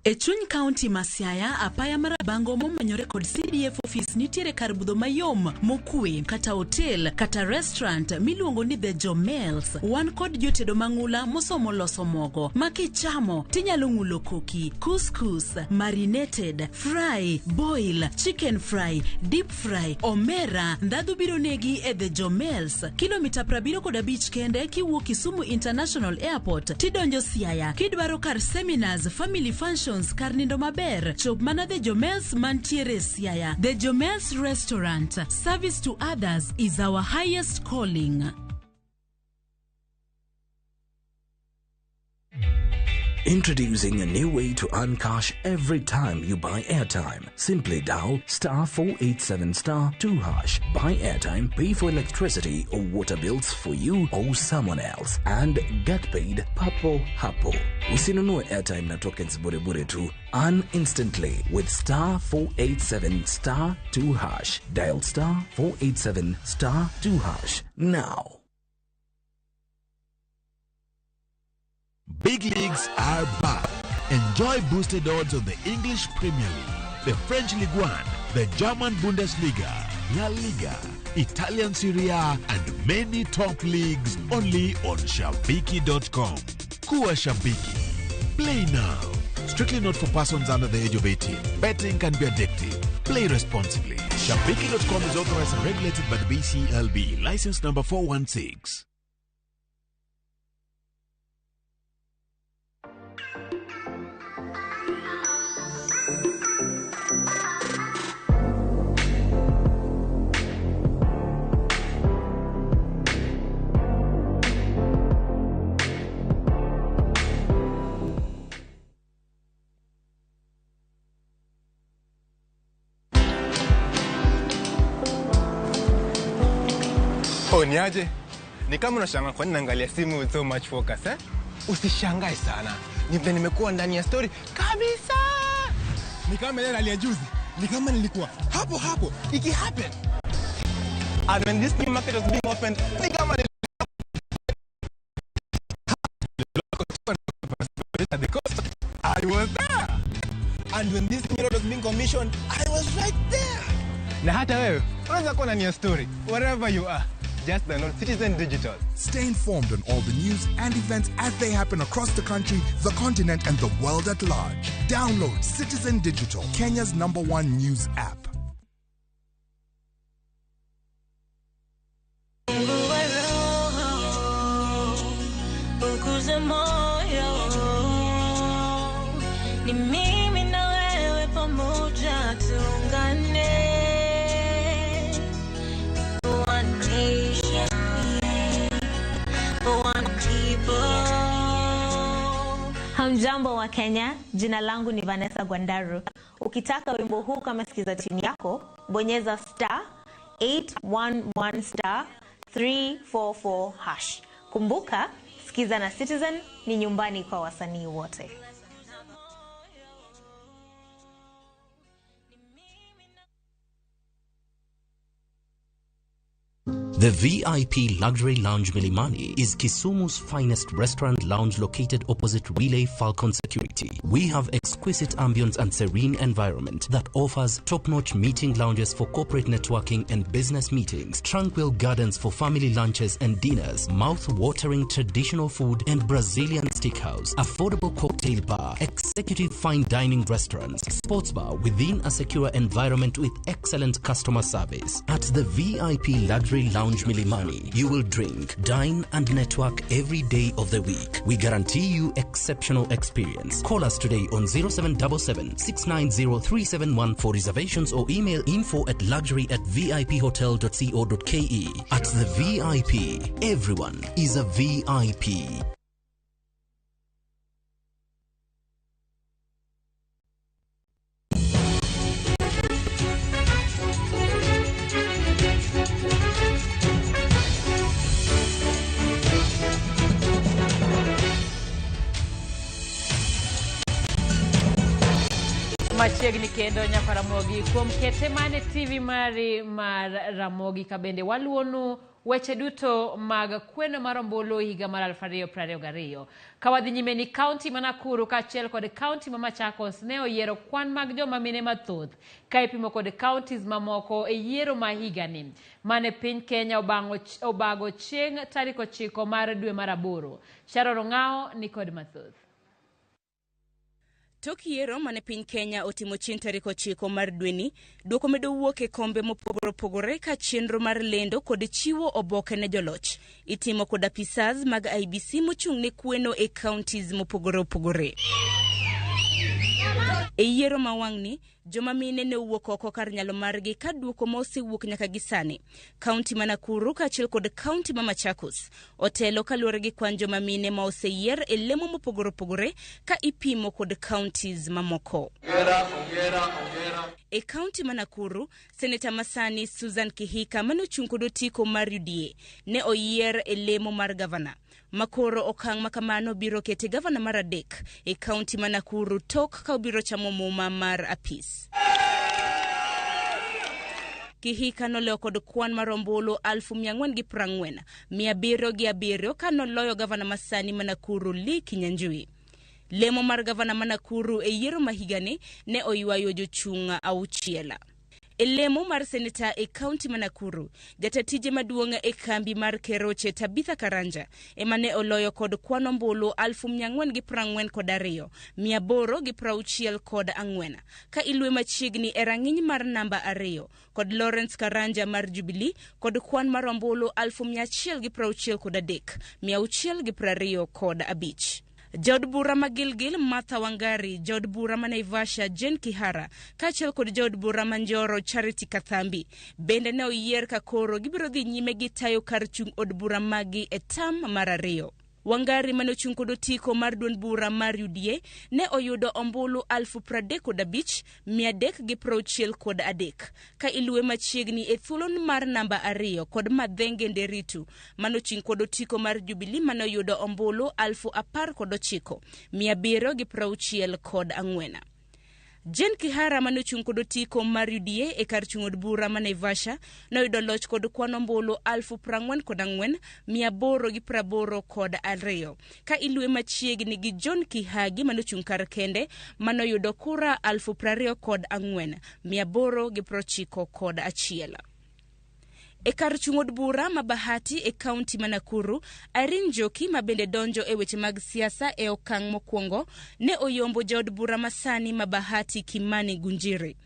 E chuny county Masiaya, apaya marabango momanyore kod CDF office nitiere kar budho mayom mokwe kata hotel kata restaurant miluongo ni The Jomels. Wan kod jotedo mang'ula mosomo loso mogo makichamo tinyalo ng'ulo koki, couscous, marinated, fry, boil, chicken fry, deep fry, omera. Ndadhu biro negi e The Jomels, kilomita 75 kende kiwuok Kisumu International Airport tidonjo Siaya. Kidwaro kar seminars, family functions, kar nindo maber, chop mana The Jomels mantiere Siaya. The Jomels Restaurant. Service to others is our highest calling. Introducing a new way to earn cash every time you buy airtime. Simply dial *487*2#. Buy airtime, pay for electricity or water bills for you or someone else, and get paid papo hapo. Usinunue airtime na tokens bure bure tu. Earn instantly with *487*2#. Dial *487*2# now. Big leagues are back. Enjoy boosted odds on the English Premier League, the French Ligue 1, the German Bundesliga, La Liga, Italian Serie A, and many top leagues only on Shabiki.com. Kuwa Shabiki. Play now. Strictly not for persons under the age of 18. Betting can be addictive. Play responsibly. Shabiki.com is authorized and regulated by the BCLB. License number 416. Niaje? Ni kama unashangaa kwa nini naangalia simu with so much focus, eh? Usishangae sana. Ni vile nimekuwa ndani ya story kabisa. Ni kama ile hali ya juzi. Ni kama nilikuwa hapo hapo. Iki happen. And when this new market was being opened, ni kama I was there. And when this new road was being commissioned, I was right there. Na hata wewe, unaweza kuwa ndani ya story wherever you are. Just download Citizen Digital. Stay informed on all the news and events as they happen across the country, the continent, and the world at large. Download Citizen Digital, Kenya's #1 news app. Ni mimi na wewe pamoja tuungane. Hamjambo wa Kenya, jina langu ni Vanessa Gwandaru. Ukitaka wimbo huu kama sikiza tune yako, bonyeza *811*344#. Kumbuka, sikiza na Citizen ni nyumbani kwa wasanii wote. The VIP Luxury Lounge Milimani is Kisumu's finest restaurant lounge located opposite Relay Falcon Security. We have exquisite ambience and serene environment that offers top-notch meeting lounges for corporate networking and business meetings, tranquil gardens for family lunches and dinners, mouth-watering traditional food and Brazilian steakhouse, affordable cocktail bar, executive fine dining restaurants, sports bar within a secure environment with excellent customer service. At the VIP Luxury Lounge Milimani, you will drink, dine and network every day of the week. We guarantee you exceptional experience. Call us today on 0777 690 371 for reservations or email info@luxury@viphotel.co.ke. At the VIP, everyone is a VIP. Machiegni kendo nyaka Ramogi kuom kete mane TV mari mar Ramogi kabende waluonu weche duto mag kweno mar ombulu higa mar 2022. Kawadhi nyime ni kaunti ma Nakuru kaachiel kod kaunti ma Machakos ne oyiero kwan mag joma mine mathoth ka ipimo kod kauntis mamoko e yiero ma higani mane piny Kenya obago chieng' tarik 9 mar dwe mar 8. Sharon Ong'ao ni kod mathoth. Tok yiero mane piny Kenya otimo chieng' tarik 9 mar dweni, duoko medo wuok e kombe mopogore opogore ka chenro mar lendo kod chiwo oboke ne joloch itimo kod apisas mag IBC mochung' ne kweno e counties mopogore opogore. E yiero mawang'ni, joma mine ne owuok oko kar nyalo margi ka duoko ma osewuok nyaka gisani. Kaunti ma Nakuru kaachiel kod kaunti ma Machakos otelo kaluwore gi kwan joma mine ma oseyier e lemo mopogore opogore ka ipimo kod counties mamoko. E kaunti ma Nakuru, Seneta masani Susan Kihika mane ochung' kod otiko mar UDA ne oyier e lemo mar gavana. Makoro okang' makamano biro kete gavana mar adek e kaunti ma Nakuru tok ka obiro chamo muma mar apis. Kihika noloyo kod kwan mar ombulu 440,707 707 ka noloyo gavana masani ma Nakuru Lee Kinyanjui. Lemo mar gavana ma Nakuru e yiero ma higani ne oywayo jochung' 6. E lemo mar seneta e kaunti ma Nakuru, jatatije maduong' e kambi mar Keroche Tabitha Karanja emane oloyo kod kwan ombulu 442,864 764 ka ilwe machiegni e rang'iny mar namba 2 kod Lawrence Karanja mar Jubilee kod kwan mar ombulu 163,625 625. Jod bura ma Gilgil Martha Wangari, jod bura ma Naivasha Jen Kihara, kaachiel kod jod bura ma Njoro Charity Kathambi bende ne oyier ka koro gibiro dhi nyime gi tayo kar chung' od bura magi e tam mar 2. Wangari mane ochung' kod otiko mar duond bura mar UDA ne oyudo ombulu 35,363 ka iluwe machiegni e thuolo mar namba 2 kod Madhenge Nderitu mane ochung' kod otiko mar Jubilee mane oyudo ombulu 19,764. Jen Kihara mane ochung' kod otiko mar UDA e kar chung' od bura ma Naivasha noyudo loch kod kwan ombulu 44,882 ka iluwe machiegni gi John Kihagi mane ochung' kar kende mane oyudo kura 24,891. E kar chung' od bura ma Bahati e kaunti ma Nakuru, Irene Njoki ma bende donjo e weche mag siasa e okang' mokwongo ne oyombo jaod bura masani ma Bahati Kimani Gunjiri.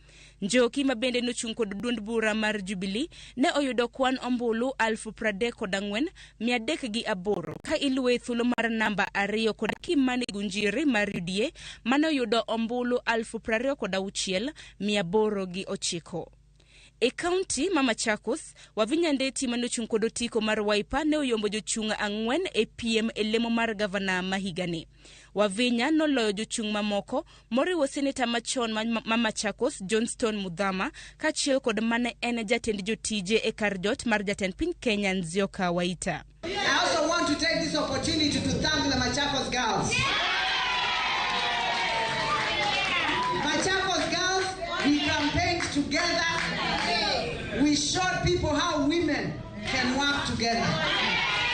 Njoki ma bende nochung' kod duond bura mar Jubilee ne oyudo kwan ombulu 34,308 ka iluwe thuolo mar namba 2 kod Kimani Gunjiri mar UDA mane oyudo ombulu 26,809. E kaunti ma Machakos, Wavinya Ndeti mane ochung' kod otiko mar Wiper ne oyombo jochung' 4 e piem e lemo mar gavana ma higani. Wavinya noloyo jochung' mamoko moriwo seneta machon ma Machakos Johnston Mudhama kaachiel kod mane en jatend jotije e kar jot mar jatend piny Kenya Nzioka Waita. I also want to take this opportunity to thank the Machakos girls. Machakos girls, we campaigned together. We showed people how women can work together.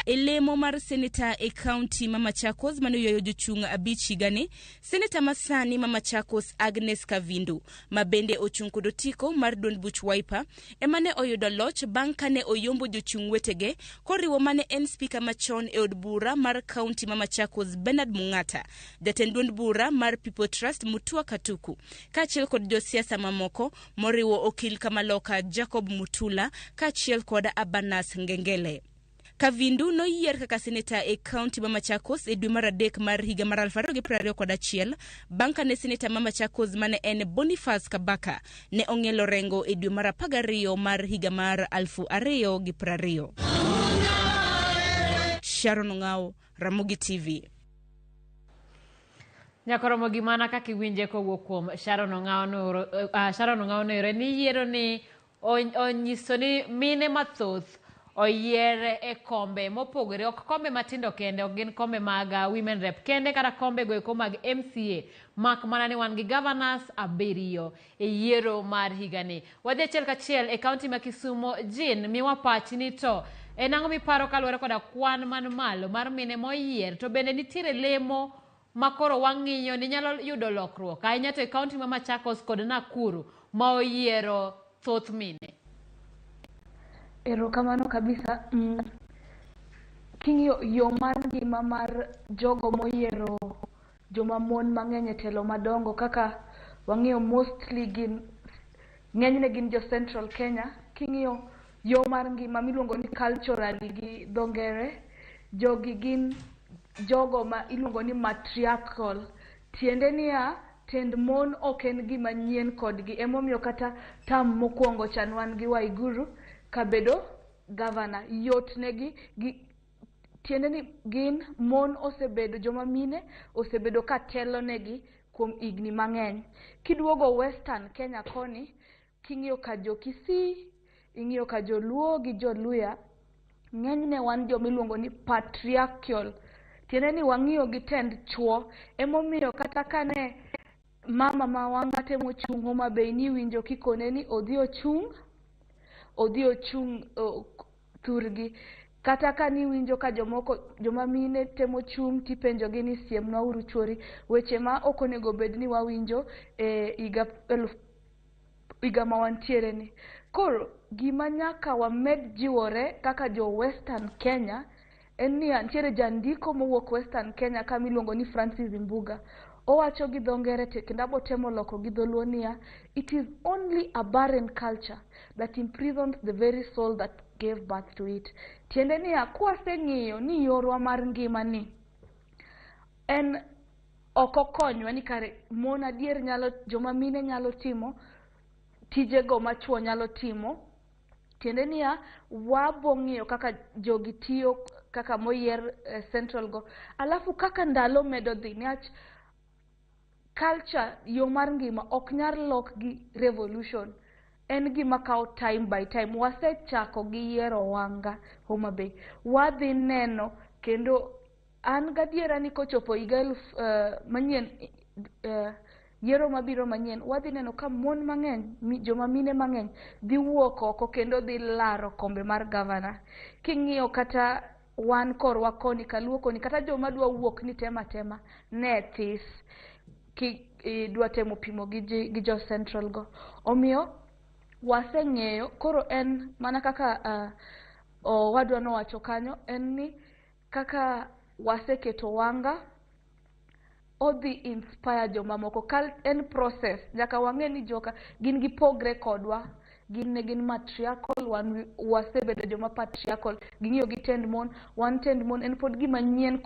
Elemo mar seneta e kaunti ma Machakos mane yoyo jochung' 5 higani, seneta masani ma Machakos Agnes Kavindu ma bende ochung' kod otiko mar duond buch Wiper emane oyudo loch bang' kane oyombo jochung' wetege koriwo mane en spika machon e od bura mar kaunti ma Machakos Bernard Mung'ata, jatend duond bura mar People Trust Mutua Katuku kaachiel kod josiasa mamoko moriwo okil Kamaloka Jacob Mutula kaachiel kod Abanas Ngengele. Kavindu noyier kaka seneta e kaunti ma Machakos e dwe mar 3 mar higa mar 2021 bang' kane seneta ma Machakos mane en Boniface Kabaka ne ong'elo rengo e dwe mar 12 mar higa mar 2020. Sharon Ong'ao, Ramogi TV. Nyakoromogi mana kaka iwinje kowuok kuom Sharon Ong'ao no ni yiero ni onyiso ni mine mathoth oyiere e kombe mopogore, ok kombe matindo kende, ok gin kombe mag women rep kende kata kombe goeko mag MCA, mak mana ni wan gi governors 7 e yiero mar higani. Wadhi achiel kachiel e kaunti ma Kisumo. Jin miwa pachi ni to En ang'o miparo kaluwore koda kwan man malo mar mine moyier to bende nitiere lemo makoro wang'iyo ni nyalo yudo lokruok ahinya to e kaunti ma Machakos kod Nakuru ma oyiero thoth mine? Erokamano kabisa. King'iyo yo mar ngima mar jogo moyiero joma mon mang'eny e telo madongo kaka wang'iyo mostly ng'enyne gin jo Central Kenya. King'iyo yo mar ngima miluongo ni culturally gi dho ngere, jogi gin jogo ma iluongo ni matriarchal. Tiende niya, tend mon ok en gima nyien kodgi. Emomiyo kata tam mokwongo chan wan gi Waiguru kabedo gavana yot negi. Tiende ni gin mon osebedo, joma mine osebedo ka telo negi kuom higni mang'eny. Kiduogo Western Kenya koni, king'iyo ka jo Kisii, ing'iyo ka joluo gi joluya, ng'enyne wan jomiluongo ni patriarchal. Tiende ni wang'iyo gi tend chuo. Emomiyo kata kane mama ma wanga temo chung' Homa Bay ni winjo kikone ni odhi ochung' thurgi. Kata ka niwinjo ka joma mine temo chung' tipenjogi ni siemna uru chuori, weche ma ok onego bed ni wawinjo e higa ma wantiere ni. Koro gima nyaka wamed jiwore kaka jo Western Kenya en ni nitiere jandiko mowuok Western Kenya ka miluongo ni Francis Mbuga. Owacho gi dho ngere kendo abotemo loko gi dholuo niya, it is only a barren culture that imprisons the very soul that gave birth to it. Tiende niya, kwaseng'iyo ni yorwa mar ngima ni en ok okonywa ni kare mon adier joma mine nyalo timo tijego ma chuo nyalo timo. Tiende niya, wabong'iyo kaka jogi tiyo kaka moyier Central go. Alafu kaka ndalo medo dhi, niach culture, yo mar ngima ok nyal lok gi revolution. En gima kawo time by time. Wasechako gi yiero wanga Homa Bay. Wadhi neno kendo an gadiera ni kochopo higa manyien, yiero mabiro manyien, wadhi neno ka mon mang'eny, joma mine mang'eny dhi wuok oko kendo dhi laro kombe mar gavana. King'iyo kata wan korwa koni, kaluo koni, kata joma dwa wuok ni tema ne this dwa temo pimo gi jo Central go. Omiyo waseng'eyo, koro en mana kaka wadwa nowacho kanyo, en ni kaka waseketo wanga odhi inspire joma moko. En process, nyaka wang'e ni joka gin gipogre kodwa, gin matriarchal, wasebedo joma patriarchal. Ging'iyo gi tend mon, wan tend mon en pod gima nyien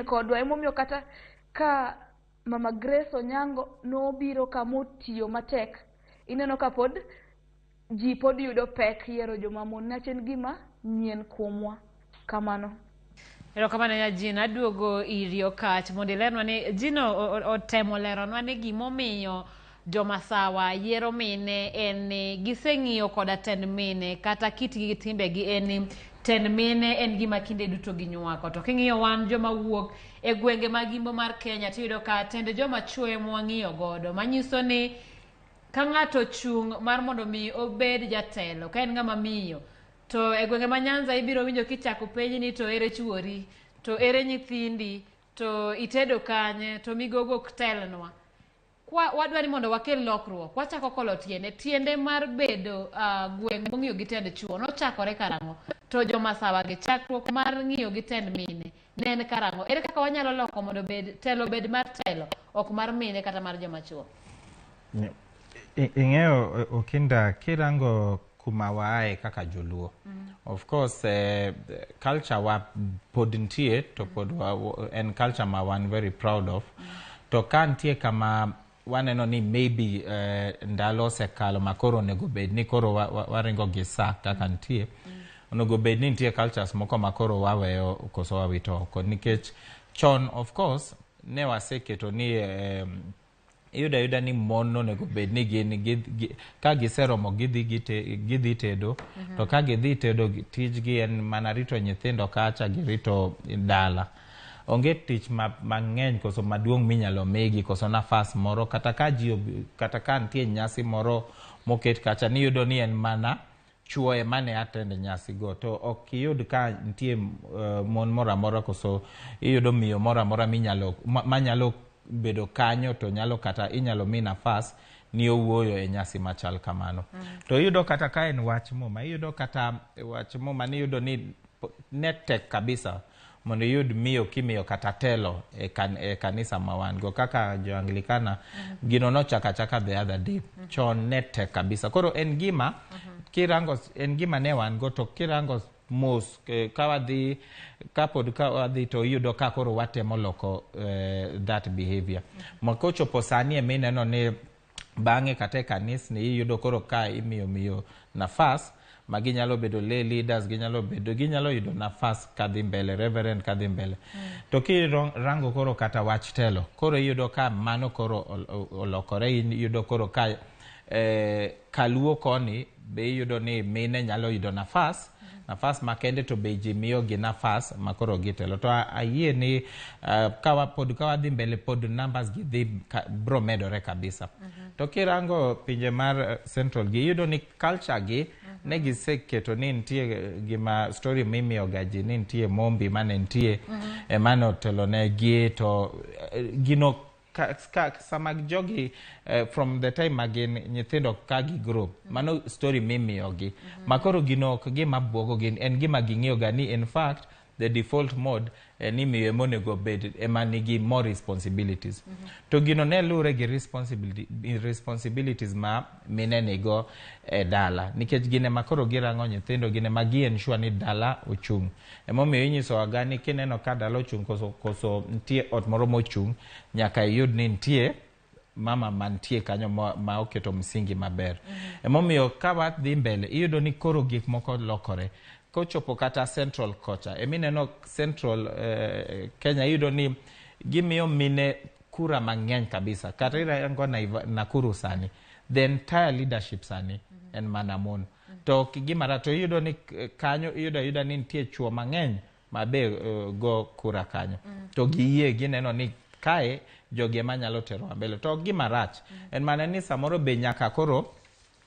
kodwa. Emomiyo kata ka Mama Grace Onyango nobiro kamotiyo matek, ineno ka ji pod yudo pek yiero joma mon, niach en gima nyien kuomwa. Kamano. Erokamano ya Jina. Aduogo iri Okach mondo ilerwa ni Jino otemo leronwa ni gimomiyo jomasawa yiero mine en ni giseng'iyo koda tend mine kata kitgi gi timbegi en ni tend mine en gima kinde duto ginywako. To king'iyo wan joma wuok e gwenge mag Imbo mar Kenya tiyudo ka tend joma chuo mwang'iyo godo, manyiso ni ka ng'ato chung' mar mondo mi obed jatelo, ka en ng'ama miyo, to e gwenge ma Nyanza ibiro winjo kichako penj ni to ere chuori, to ere nyithindi, to itedo kanye, to migogo ok telnwa. Wadwa ni mondo wakel lokruok, wachako kolo tiende mar bedo gweng' mong'iyo gi tend chuo nochakore karang'o, to jomasawa gi chakruok mar ng'iyo gi tend mine ne en karang'o. Ere kaka wanyalo loko mondo telo bed mar telo, ok mar mine kata mar joma chuo? Ing'eyo Okinda, kirango kuma waaye kaka joluo. Of course, culture wa pod nitie, to pod en culture ma wan very proud of. To ka nitie kama waneno ni maybe ndalo osekalo makoro onego bed ni koro waringo gi sa kaka nitie. Onego bed ni nitie cultures moko makoro waweyo koso wawito oko. Nikech chon, of course, ne waseketo ni iyuda ni mon onego bed ni ka giseromo gidhi tedo, to ka gidhi tedo tijgi en mana rito nyithindo kacha, girito dala. Onge tich mang'eny koso maduong' minyalo migi, koso nafas moro, kata ka nitie nyasi moro moket kacha, niyudo ni en mana chuo emane attend nyasi go to ok yud ka nitie mon mora mora koso iyudo miyo mora mora manyalo bedo kanyo to nyalo kata inyalo mi nafas ni owuoyo e nyasi machal kamano. To iyudo kata ka en wach muma, iyudo kata wach muma ni iyudo ni netek kabisa mondo yud miyo kimiyo kata telo e kanisa mawango kaka jo Anglikana gino no chaka the other day chon netek kabisa. Koro en gima kirango en gima ne wan go to kirango mos kapod kawadhi to iyudo ka koro watemo loko that behavior. Makochopo sani mineno ni bang'e kata kanis ni iyudo koro ka imiyo nafas ma ginyalo bedo lay leaders, ginyalo yudo nafas kadhi mbele, reverend kadhi mbele. To kirango koro kata wach telo, koro iyudo ka mano koro olokore, iyudo koro ka kaluo koni be iyudo ni mine nyalo yudo nafas makende to be ji miyo gi nafas makoro gitelo. To ayie ni kawadhi mbele pod numbers gi dhi bro medore kabisa. To kirango pinje mar Central gi iyudo ni culture gi ne giseketo ni nitie gima story mimi ogaji ni nitie mombi mane nitie emane otelo ne gi to gino sama jogi from the time again nyithindo ka gi grow mano story mimi ogi makoro gino ok gima buogo gin en gima ging'iyo ga ni in fact the default mode ni miyo monego bed ema nigi more responsibilities. To gino ne lure gi responsibilities ma mine nigo dala nikech gine makoro girango nyithindo gine magi ensure ni dala ochung. Emomiyo inyiso aga ni kineno ka dala ochung koso nitie ot moro mochung nyaka yud ni nitie mama mantie kanyo ma oketo msingi maber. Emomiyo ka wadhi mbele iyudo ni koro gik moko lokore. Kochopo kata Central kocha emineno Central Kenya iyudo ni gimiyo mine kura mang'eny kabisa kata irango Nakuru sani the entire leadership sani en mana mon. To gimara to iyudo ni kanyo iyudo ni nitie chuo mang'eny mabe go kura kanyo to giyie gineno ni kae jogi manyalo tero mbele. To gimarach en mana ni samoro be nyaka koro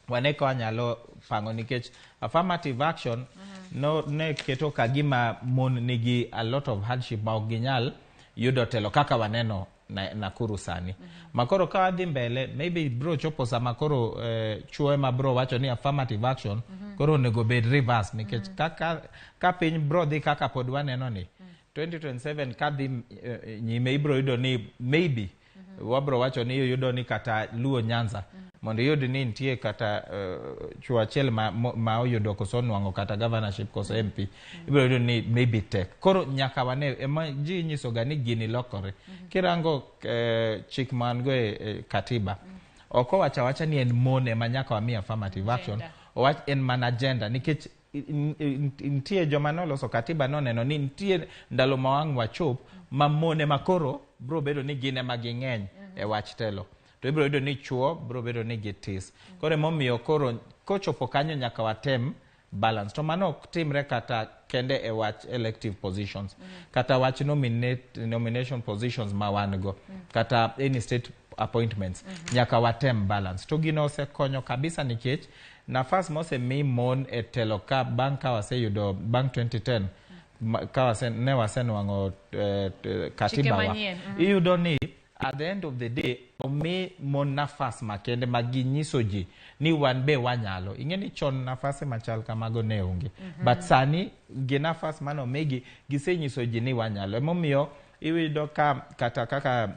waneko wanyalo pango nikech affirmative action no ne keto kagima mon nigi a lot of hardship ma ok ginyal yudo telo kaka waneno Nakuru sani. Makoro ka wadhi mbele maybe bro chopo sama koro chuo ema bro wacho ni affirmative action koro onego bed reverse nikech ka piny bro dhi kaka pod waneno ni 2027 kadhi nyime ibro yudo ni maybe wabro wacho ni yudo ni kata Luo Nyanza mondo yud ni nitie kata chuo achiel ma oyudo koso nwang'o kata governorship koso MP ibro yudo ni maybe tek. Koro nyaka wane ema ji nyiso ga ni gini lokore. Kirango chik man go katiba oko wacha ni en mone ma nyaka wami affirmative action owach en man agenda nikech nitie joma noloso katiba no neno ni nitie ndalo ma wang' wachop ma mone makoro bro bedo ni gine maging'eny e wach telo to ibro bedo ni chuo bro bedo ni gitis. Koro emomiyo koro kochopo kanyo nyaka watem balance. To mano ok timre kata kende e wach elective positions kata wach nomination positions ma wan go kata any state appointments nyaka watem balance. To gino osekonyo kabisa nikech nafas mose mi mon e telo ka bang' ka waseyudo bang' 2010 ka ne wasenwang'o katiba wa iyudo ni at the end of the day omi mon nafas makende maginyiso ji ni wan be wanyalo. Ing'eni chon nafase machal kamago ne onge but sani gi nafas mano megi gisenyiso ji ni wanyalo. Emomiyo iyudo ka kata kaka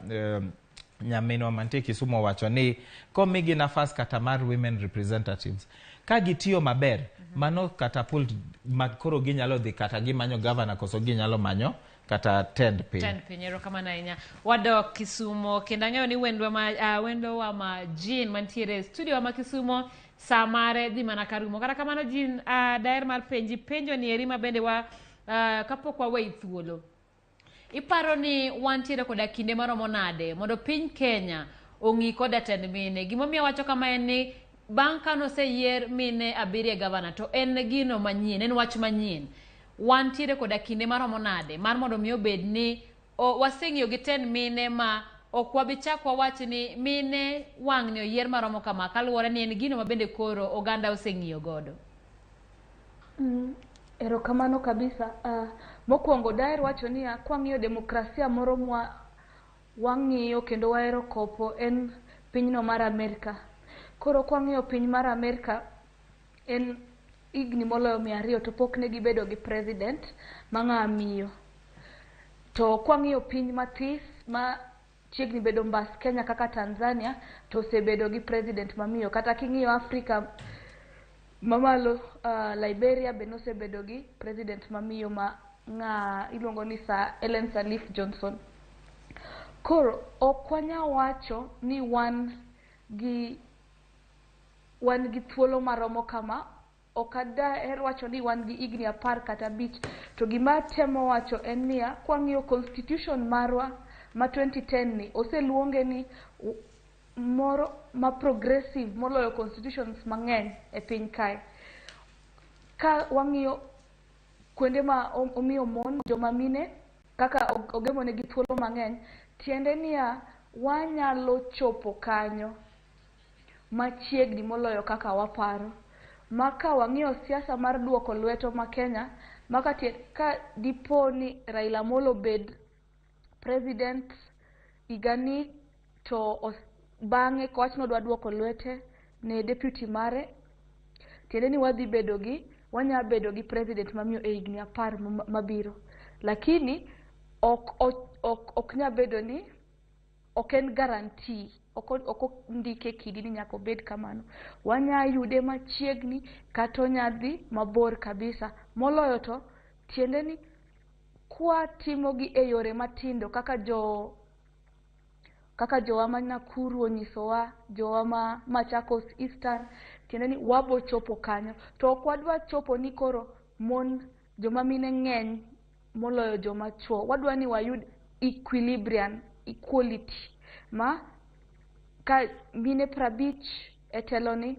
nyaminwa mantie Kisumu wacho ni komigi nafas kata mar women representatives ka gitiyo maber mano catapult makoro ginyalo dhi kata gimanyo governor koso ginyalo manyo kata tend piny. Erokamano ahinya. Wadok Kisumo kendo ang'eyo ni wendo wa ma Jean mantiere studio ma Kisumo saa mare dhi mana karumo. Kata kamano Jean daher mar penjo ni eri ma bende kapok waweyi thuolo. Iparo ni wantiere koda kinde maromo nade mondo piny Kenya ong'i koda tend mine. Gimomiyo wacho kama en ni bang' kano seyier mine 7 gavana to en gino manyien, en wach manyien. Wantiere koda kinde maromo nade mar mondo mi obed ni waseng'iyo gi tend mine ma ok wabichak wawach ni mine wang' ni oyier maromo kama kaluwore ni en gino ma bende koro oganda oseng'iyo godo. Erokamano kabisa. Mokwongo daher wacho ni kwang'iyo demokrasia moro wang'iyo kendo wahero kopo en pinyno mar Amerika. Koro kwang'iyo piny mar Amerika en higni moloyo 200 to pok ne gibedo gi president ma ng'a miyo. To kwang'iyo piny mathis ma chiegni bedo mbas Kenya kaka Tanzania to osebedo gi president mamiyo. Kata king'iyo Afrika mamalo Liberia be nosebedo gi president mamiyo ma ng'a iluongo ni Sir Ellen Sirleaf Johnson. Koro ok wanya wacho ni wan gi thuolo maromo kama. Ok adaher wacho ni wan gi higni 10 kata 5 to gima temo wacho en ni kwang'iyo constitution marwa ma 2010 ni oseluonge ni moro ma progressive moloyo constitutions mang'eny e piny kae. Ka wang'iyo kuonde ma omiyo mon joma mine kaka ogemo ne gi thuolo mang'eny, tiende ni wanyalo chopo kanyo machiegni moloyo kaka waparo. Maka wang'iyo siasa mar duoko lweto ma Kenya, maka ka dipo ni Raila Amolo bed president igani to bang'e kowach ni odwa duoko lwete ne deputy mare, tiende ni wanya bedo gi president mamiyo e higni 10 mabiro. Lakini ok nya bedo ni ok en guarantee, ok ndike kidi ni nyaka obed kamano. Wanya yude machiegni kata onyadhi mabor kabisa. Moloyo to tiende ni kwa timo gi e yore matindo kaka jowa ma Nakuru onyisowa, jowa ma Machakos Eastern, tiende ni wabo chopo kanyo. To ok wadwa chopo ni koro joma mine ng'eny moloyo joma chuo. Wadwa ni wayud equilibrium, equality, ma ka mine 50 e telo ni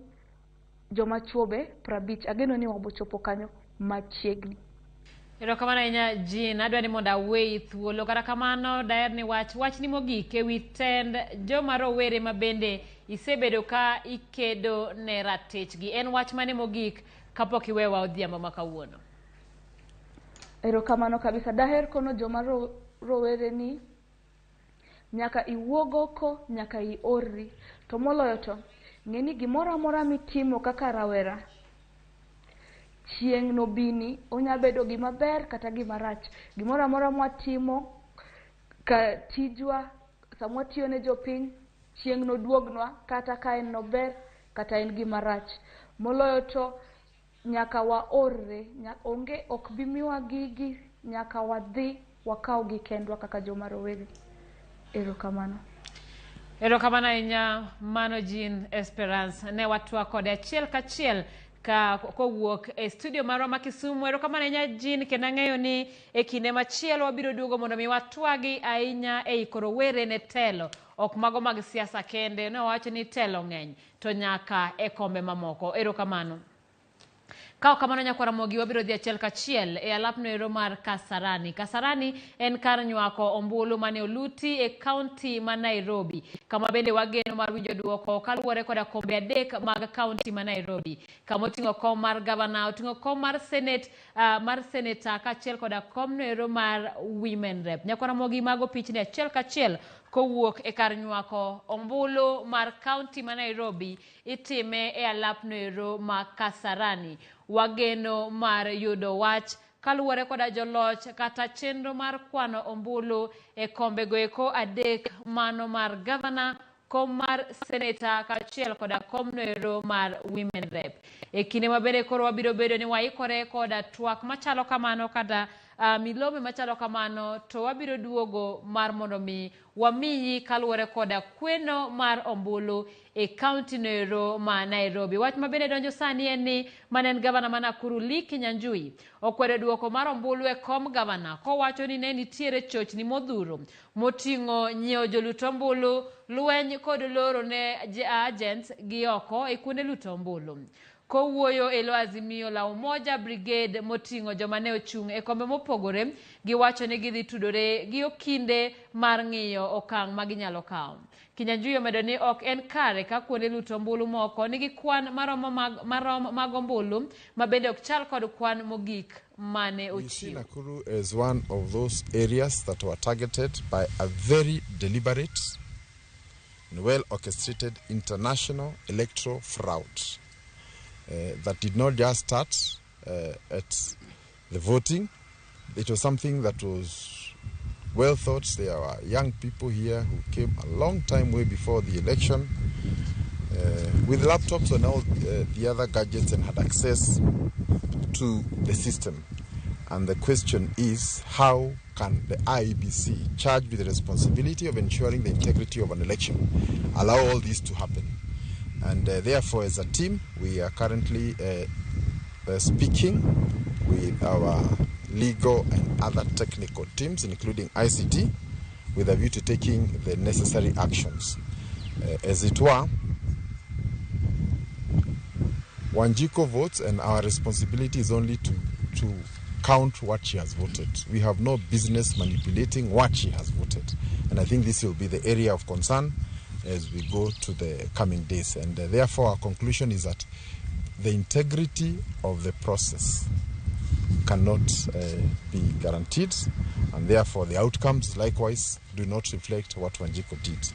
joma chuo be 50. Ageno ni wabo chopo kanyo machiegni. Erokamano ahinya Jean, adwa ni mondo aweyi thuolo. Kata kamano daher ni wach ni mogik e wi tend joma rowere ma bende isebedo ka ikedo ne ratichgi. En wach mane mogik kapok iwewa odhiambo ma kawuono? Erokamano kabisa. Daher kono joma rowere ni nyaka iwuog oko, nyaka iorri. To moloyo to ng'eni gimoro amora mitimo kaka rawera, chieng' no bini onya bedo gima ber kata gima rach. Gimoro amora mwatimo ka tijwa samwa tiyo ne jopiny, chieng' no duognwa kata ka en no ber kata en gima rach. Moloyo to nyaka waorre, ok bimiwa gigi, nyaka wadhi wakaw gi kendwa kaka joma rowere. Erokamano. Erokamano ahinya mano Jean Esperance. Ne watwa kode achiel kachiel kowuok e studio marwa ma Kisumu. Erokamano ahinya Jean, kendo ang'eyo ni e kinde machielo wabiro duogo mondo mi watwagi ahinya e iko rowere ne telo. Ok mago mag siasa kende, ne wacho ni telo ng'eny to nyaka e kombe mamoko. Erokamano. Kao kamano nyakwara Ramogi, wabiro dhi achiel kachiel e alapno ero mar Kasarani. Kasarani en kar nywako ombulu mane oluti e kaunti ma Nairobi, kama bende wageno mar winjo duoko kaluwore koda kombe 3 mag kaunti ma Nairobi, kama oting'o kom mar gavana, oting'o kom mar seneta kaachiel koda komno ero mar women rep. Nyakwara Ramogi, mago pichni achiel kachiel kowuok e kar nywako ombulu mar kaunti ma Nairobi itime e alapno ero ma Kasarani. Wageno mar yudo wach kaluwore koda joloch kata chenro mar kwano ombulu e kombe goeko 3, mano mar gavana, kom mar seneta kaachiel koda komno ero mar women rep. E kinde mabende koro wabiro bedo ni waikore koda twak machalo kamano kata milome machalo kamano, to wabiro duogo mar mondo mi wamiyi kaluwore koda kweno mar ombulu e kaunti noero ma Nairobi. Wach mabende donjo sani en ni manen gavana ma Nakuru Lee Kinyanjui okwedo duoko mar ombulu e kom gavana, kowacho ni ne nitiere chochni modhuro moting'o nyiewo joluto ombulu, lweny kod loro ne agents gi oko e kuonde luto ombulu. kowuoyo elo Azimio la Umoja Brigade moting'o joma ne ochung' e kombe mopogore giwacho ni gidhi tudore gi okinde mar ng'iyo okang' ma ginyalo kawo. Kinyanjui omedo ni ok en kare ka kuonde luto ombulu moko nigi kwan mag ombulu ma bende ok chal kod kwan mogik mane ochiw. We see Nakuru as one of those areas that were targeted by a very deliberate and well-orchestrated international electoral fraud that did not just start at the voting. It was something that was well thought. There were young people here who came a long time way before the election with laptops and all the other gadgets and had access to the system. And the question is, how can the IEBC, charged with the responsibility of ensuring the integrity of an election, allow all this to happen? And therefore, as a team, we are currently speaking with our legal and other technical teams, including ICT, with a view to taking the necessary actions. As it were, Wanjiko votes, and our responsibility is only to count what she has voted. We have no business manipulating what she has voted. And I think this will be the area of concern as we go to the coming days. And therefore, our conclusion is that the integrity of the process cannot be guaranteed, and therefore the outcomes likewise do not reflect what Wanjiko did.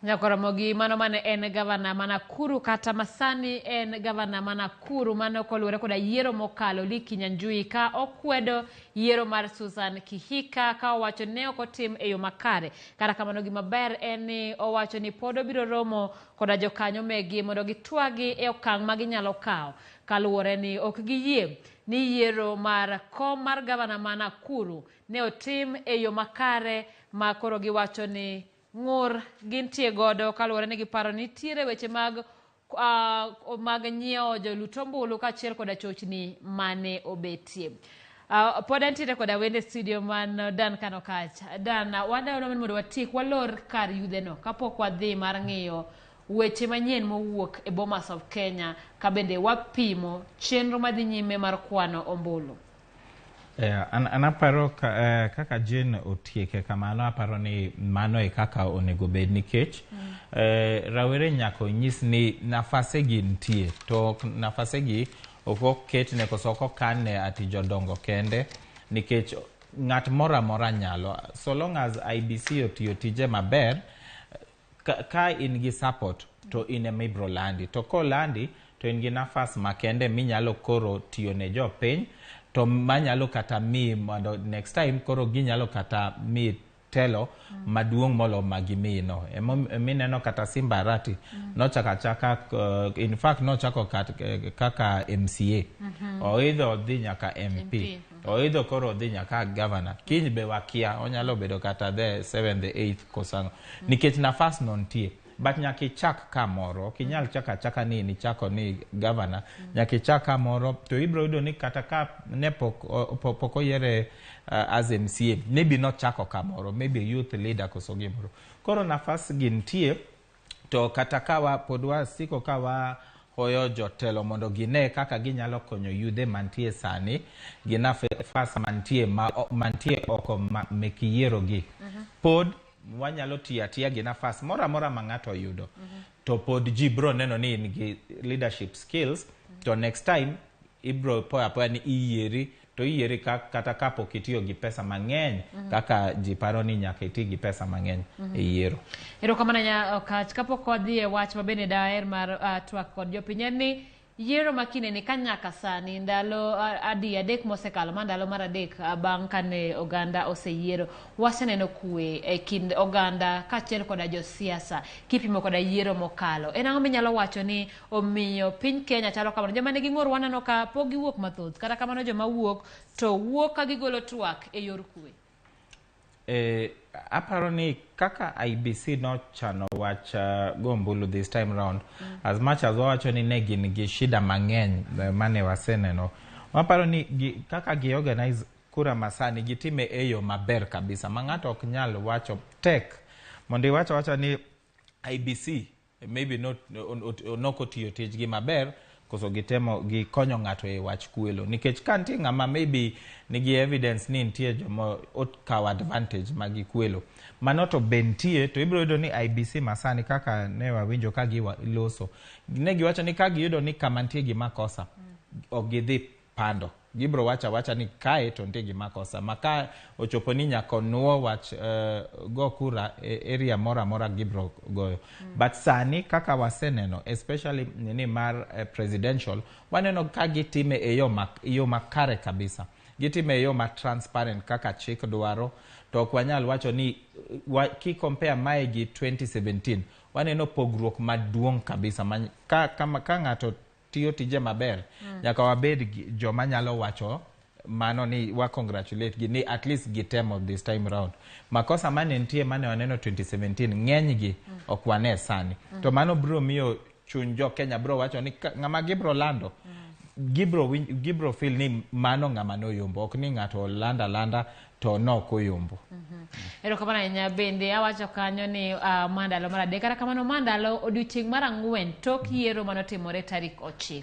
Ramogi mano mane en gavana Manakuru kata masani en gavana Manakuru mano koluwore koda yiero mokalo li Kinyanjui ka okwedo yiero mar Susan Kihika ka owacho ne ok otim e yo makare. Kata kamano gima ber en ni owacho ni pod obiro romo koda jokanyo megi mondo gitwagi e okang' ma ginyalo kawo kaluwore ni ok giyie ni yiero mar kom mar gavana Manakuru ne otim e yo makare ma koro giwacho ni ng'ur gintie godo kaluwore ni giparo ni nitiere weche mag nyiewo jolut ombulu kaachiel koda chochni mane obetie. Pod antiere koda wende studio man Dan Kano kacha. Dan, wadwaro mondo watik walor kar yudheno kapok wadhi mar ng'iyo weche manyien mowuok e Bomas of Kenya ka bende wapimo chenro madhi nyime mar kwano ombulu. Anaparo kaka Jane otieke kamano, aparo ni mano e kaka onego bed nikech rawere nyako nyis ni nafase gi nitie, to nafase gi ok oketne koso ok okanne ati jodongo kende nikech ng'at mora mora nyalo, so long as IBC otiyo tije maber ka in gi support to in e mibro landi, to kolandi to in gi nafas makende minyalo koro tiyo ne jopiny, to manyalo kata mi mondo next time koro ginyalo kata mi telo maduong' molo magimino. Emineno kata Simbarati nochaka in fact nochako kaka MCA oidho odhi nyaka MP oidho koro odhi nyaka governor, kiny be wakia onyalo bedo kata the 7th the 8th kosango nikech nafas non tie. But nyaki chak kamoro, kinyal chaka ni chako ni governor, nyaki chak kamoro, to ibro yudo ni kata ka ne poko yere as MCA, maybe not chako kamoro, maybe youth leader koso gimoro. Koro nafas gintie, to kata kawa podwa siko kawa hoyo jotelo mondo gine kaka ginyalo konyo yudhe mantie sani, gina fasa mantie oko meki yiero gi. Pod wanyalo tiya gi nafas mora mang'ato yudo to pod jibro neno ni in gi leadership skills, to next time ibro poya ni iyieri kata kapo kitiyo gi pesa mang'eny kaka jiparo ni nyaka iti gi pesa mang'eny e yiero. Erokamano Okach, kapok wadhi e wach mabende daher mar twak kod jopiny ni yiero makine ni kanyaka sani ndalo adek mosekalo mandalo mar adek bang' kane oganda oseyiero, waseneno kwe e kind oganda kaachiel koda josiasa kipimo koda yiero mokalo. En ang'o minyalo wacho ni omiyo piny Kenya chalo kamano? Joma nigi ng'ur waneno ka pok giwuok mathoth, kata kamano joma wuok to wuok ka gigolo twak e yor kwe. Aparo ni kaka IBC no chano wach gombulu this time round, as much as wawacho ni ne gin gi shida mang'eny mane waseneno, aparo ni kaka gi organize kura masani gitime eyo maber kabisa, mang'ato ok nyal wacho tek mondo iwacho ni IBC maybe nokotiyo tijgi maber koso gitemo gikonyo ng'ato e wach kwelo nikech ka nitie ng'ama maybe nigi evidence ni nitie joma okawo advantage magi kwelo mano to bentie to ibiro yudo ni IBC masani kaka ne wawinjo ka giloso ne giwacho ni ka giyudo ni kama nitie gima kosa ok gidhi pando gibro wacha ni kae to nitie gima kosa maka ochopo ni nyaka nuo wach go kura area mora gibro goyo but sani kaka waseneno especially ni mar presidential waneno ka gitime e yo makare kabisa gitime e yo ma transparent kaka chik dwaro to kwanyal wacho ni ki compare mae gi 2017 waneno pogruok maduong kabisa ka ng'ato tiyo tije maber nyaka wabed joma nyalo wacho mano ni wa congratulate gi ni at least gitemo this time round makosa mane nitie mane waneno 2017 ng'enygi ok wane sani to mano bro miyo chuny jo Kenya bro wacho ni ng'ama gibro lando gibro feel ni mano ng'ama noyombo ok ni ng'ato landa to no koyombo ero kamana nya bende awacho kanyo ni mandalo mar adek kata kamano mandalo odiochieng' mar 4 tok yiero manotimore tarik 9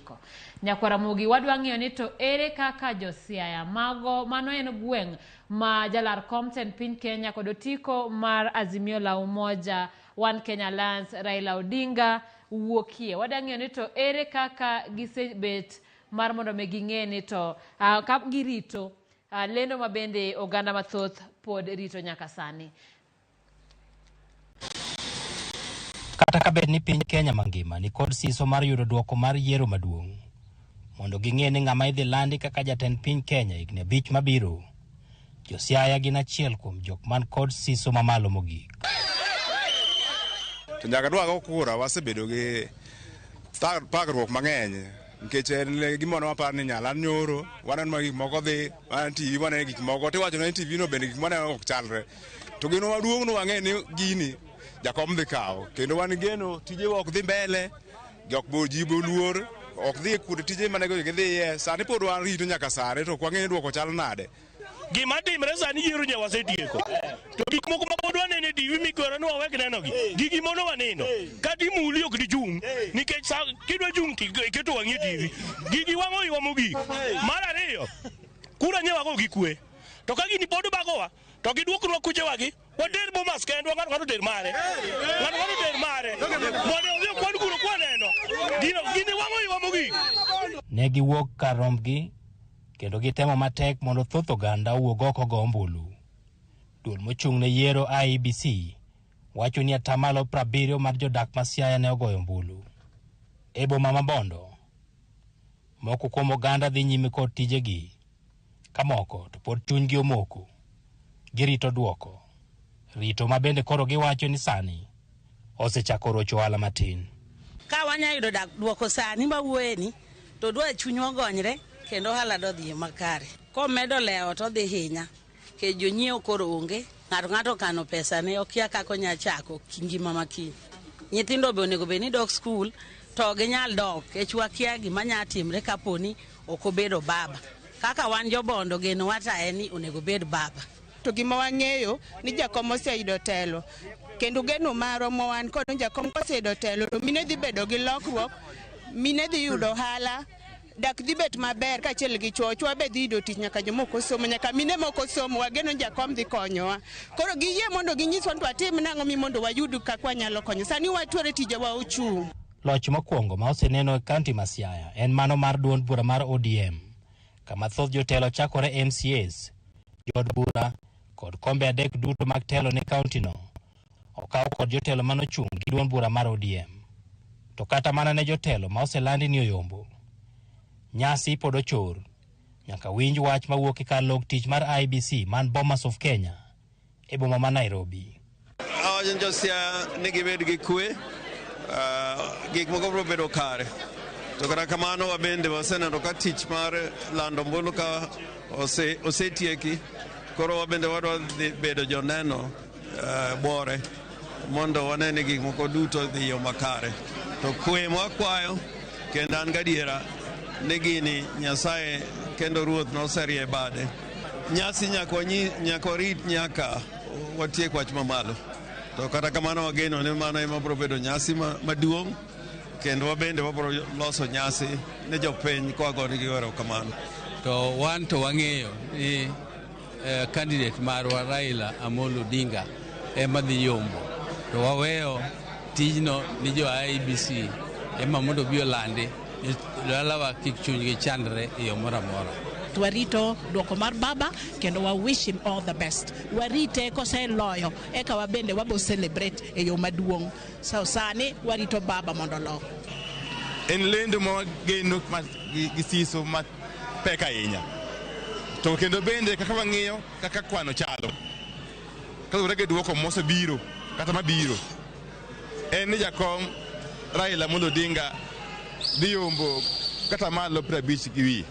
nyakwara Ramogi wadwa ng'iyo ni to ere kaka josiaya mago mano en gweng' ma jalar Compton piny Kenya kod otiko mar Azimio la Umoja One Kenya Alliance Raila Odinga wuokie wadwa ng'iyo ni to ere kaka gisebet mar mondo me ging'e ni to ka girito lendo mabende oganda mathoth pod rito nyaka sani. Kata ka bed ni piny Kenya mangima ni kod siso mar yudo duoko mar yiero maduong' mondo ging'e ni ng'ama idhi landi kaka jatend piny Kenya higni 5 mabiro, josiaya gin achiel kuom jok man kod siso mamalo mogik. To nyaka dwago kura wasebedo gi pagruok mang'eny nikech gimono wapar ni nyala nyoro waneno ma gik moko dhi wan TV waneno gik moko tiwacho ni TV no bende gik maneno ok chalre to gino maduong' no wang'e ni gini jakom dhi kawo kendo wan geno tije ok dhi mbele jok bo jibo luor ok dhi kude tije mane go gidhiye sani pod wan rito nyaka sare to kwang'e duoko chal nade gima timre sani yiero nya wasetieko to gik moko mapod waneno e TV mikwero ni wawek nenogi gigi mono waneno kata imuli ok dichung' nikech kidwa chung' iketo wang'i e TV gigi wang'o iwa mogik mar ariyo kura nyewago gi kwe to ka gini pod bagowa to giduoknwa kuchewagi water Bomas kendwa ng'ato ter mare mondo odhi kwan kuro kwaneno gini wang'o iwa mogik ne giwuok kar rombgi kendo gitemo matek mondo thoth oganda owuog oko go ombulu. Duol mochung' ne yiero IEBC wacho ni atamalo 70 mar jodak ma Siaya ne ogoyo ombulu. E boma ma Bondo moko kuom oganda dhi nyime kod tijegi ka moko to pod chunygi omoko girito duoko rito ma bende koro giwacho ni sani osechako rocho ohala matin. Ka wanya yudo duoko sani mawuoyeni to dwa chunywa gonyre kendo ohala do dhi makare. Komedo lewo to dhi hinya ke jonyiewo koro onge ng'ato kano pesa ne okia kako nya chako ngima makiny. Nyithindo be onego be ni dok skul to ginyal dok e chwakia gima nya timre kaponi ok obedo baba. Kaka wan jobondo geno wata eni onego bed baba. To gima wang'eyo ni jakom oseyudo telo kendo geno maro mo wan kod jakom oseyudo telo to mine dhi bedo gi lokruok mine dhi yudo hala dak dhi bet maber kachiel gi chwo be dhi yudo tich nyaka jomoko somo nyaka mine moko somo wageno jakom dhi konyowa koro giyie mondo ginyiswa ni watim nang'o mi mondo wayud kaka wanyalo konyo sani watuore tijewa ochung'. Loch mokwongo ma oseneno e kaunti ma Siaya en mano mar duond bura mar ODM kama thoth jotelo chakore MCAs jod bura kod kombe adek duto mag telo ne kaunti no okaw kod jotelo manochung' gi duond bura mar ODM. To kata mana ne jotelo ma oselandi ni oyombo nyasi pod ochor nyaka winj wach mawuok e kar lok tich mar IEBC man Bomas of Kenya e boma ma Nairobi. Awajen Josiaya ni gibed gi kwe gik moko biro bedo kare to kata kamano wabende waseneno ka tich mar lando ombulu ka osetieki koro wabende wadwa bedo joneno bore mondo wanene gik moko duto dhi yo makare to kwe mwakwayo kendo an gadiera ni gini Nyasaye kendo Ruoth noserie bade nyasi nyaka rit nyaka watiek wach mamalo To kata kamano wageno ni mano ema biro bedo nyasi maduong' kendo wabende wabiro loso nyasi ne jopiny kwa goni gi wero kamano. To wan to wang'eyo ni candidate marwa Raila Amolo Odinga ema dhi yombo. To waweyo tijno ni jo IEBC ema mondo bi olandi dalawa kik chunygi chandre e yo moro amora. Warito duoko mar baba kendo wa wish him all the best. Warite koseloyo eka wabende wabo celebrate e yo maduong'. So sani warito baba mondo lo. En lendo mo geno gi siso ma pek ahinya. To kendo bende kaka wang'iyo kaka kwano chalo. Kaluwore gi duoko mosebiro kata mabiro. En ni jakom Raila Amolo Odinga dhi yombo kata malo 50 gi wi.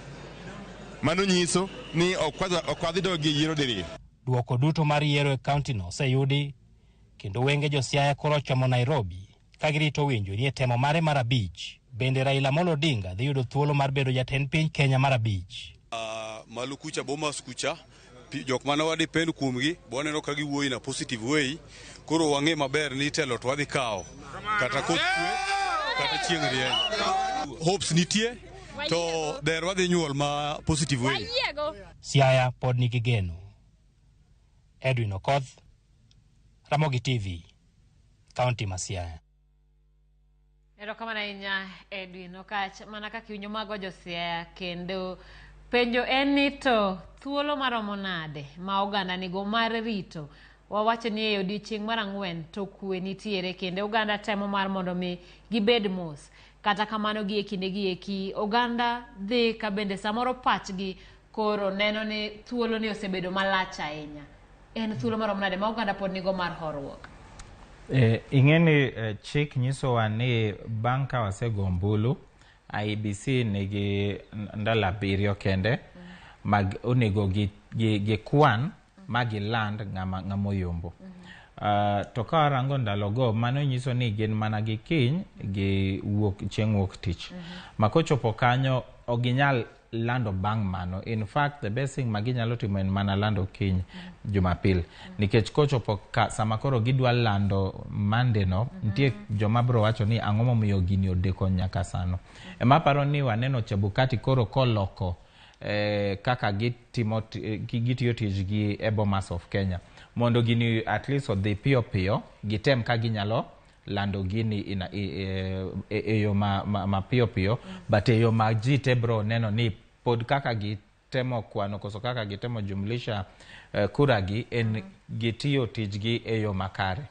Mano nyiso ni okwadhi dogi yiero diriyo. Duoko duto mar yiero e kaunti no oseyudi kendo wenge josiaya koro ochomo Nairobi ka girito winjo ni e temo mare mar abich bende Raila Amolo Odinga dhi yudo thuolo mar bedo jatend piny Kenya mar abich. Malo kucha Bomas kucha jok mane wadi pen kuomgi boneno ka giwuoyi na positive way, koro wang'e maber ni telo to wadhi kawo kata koth kwe kata chieng' rieny. Hopes nitie to der wadhi nyuol ma positive way. Siaya pod nigi geno. Edwin Okoth, Ramogi TV, County ma Siaya. Erokamano ahinya Edwin Okach, mana kaka winjo mago jo Siaya kendo penjo en ni to thuolo maromo nade ma oganda nigo mar rito. Wawacho ni e odiechieng' mar 4 to kwe nitiere kendo oganda temo mar mondo mi gibed mos. Kata kamano gi ekinde gi eki oganda dhi ka bende samoro pachgi koro neno ni thuolo ni osebedo malach ahinya. En thuolo maromo nade ma oganda pod nigo mar horruok? Ing'eni chik nyisowa ni bang' ka wasego ombulu, IEBC nigi ndalo 7 kende mag onego gi kwan magi land ng'ama oyombo. To ka warango ndalogo, mano nyiso ni gin mana gi kiny gi chieng' wuok tich. Ma kochopo kanyo oginyal lando bang' mano. In fact, the best thing maginyalo timo en mana lando kiny Jumapil. Nikech kochopo sama koro gidwa lando Monday no, nitie joma bro wacho ni ang'o momiyo gini odeko nyaka sano. Ema paro ni waneno Chebukati koro koloko kaka gitiyo tijgi e Bomas of Kenya. Mondo gini at least odhi piyo piyo, gitem ka ginyalo lando gini e yo ma piyo piyo, but e yo ma jite bro neno ni pod kaka gitemo kwano koso kaka gitemo jumlisha kuragi en gitiyo tijgi e yo makare.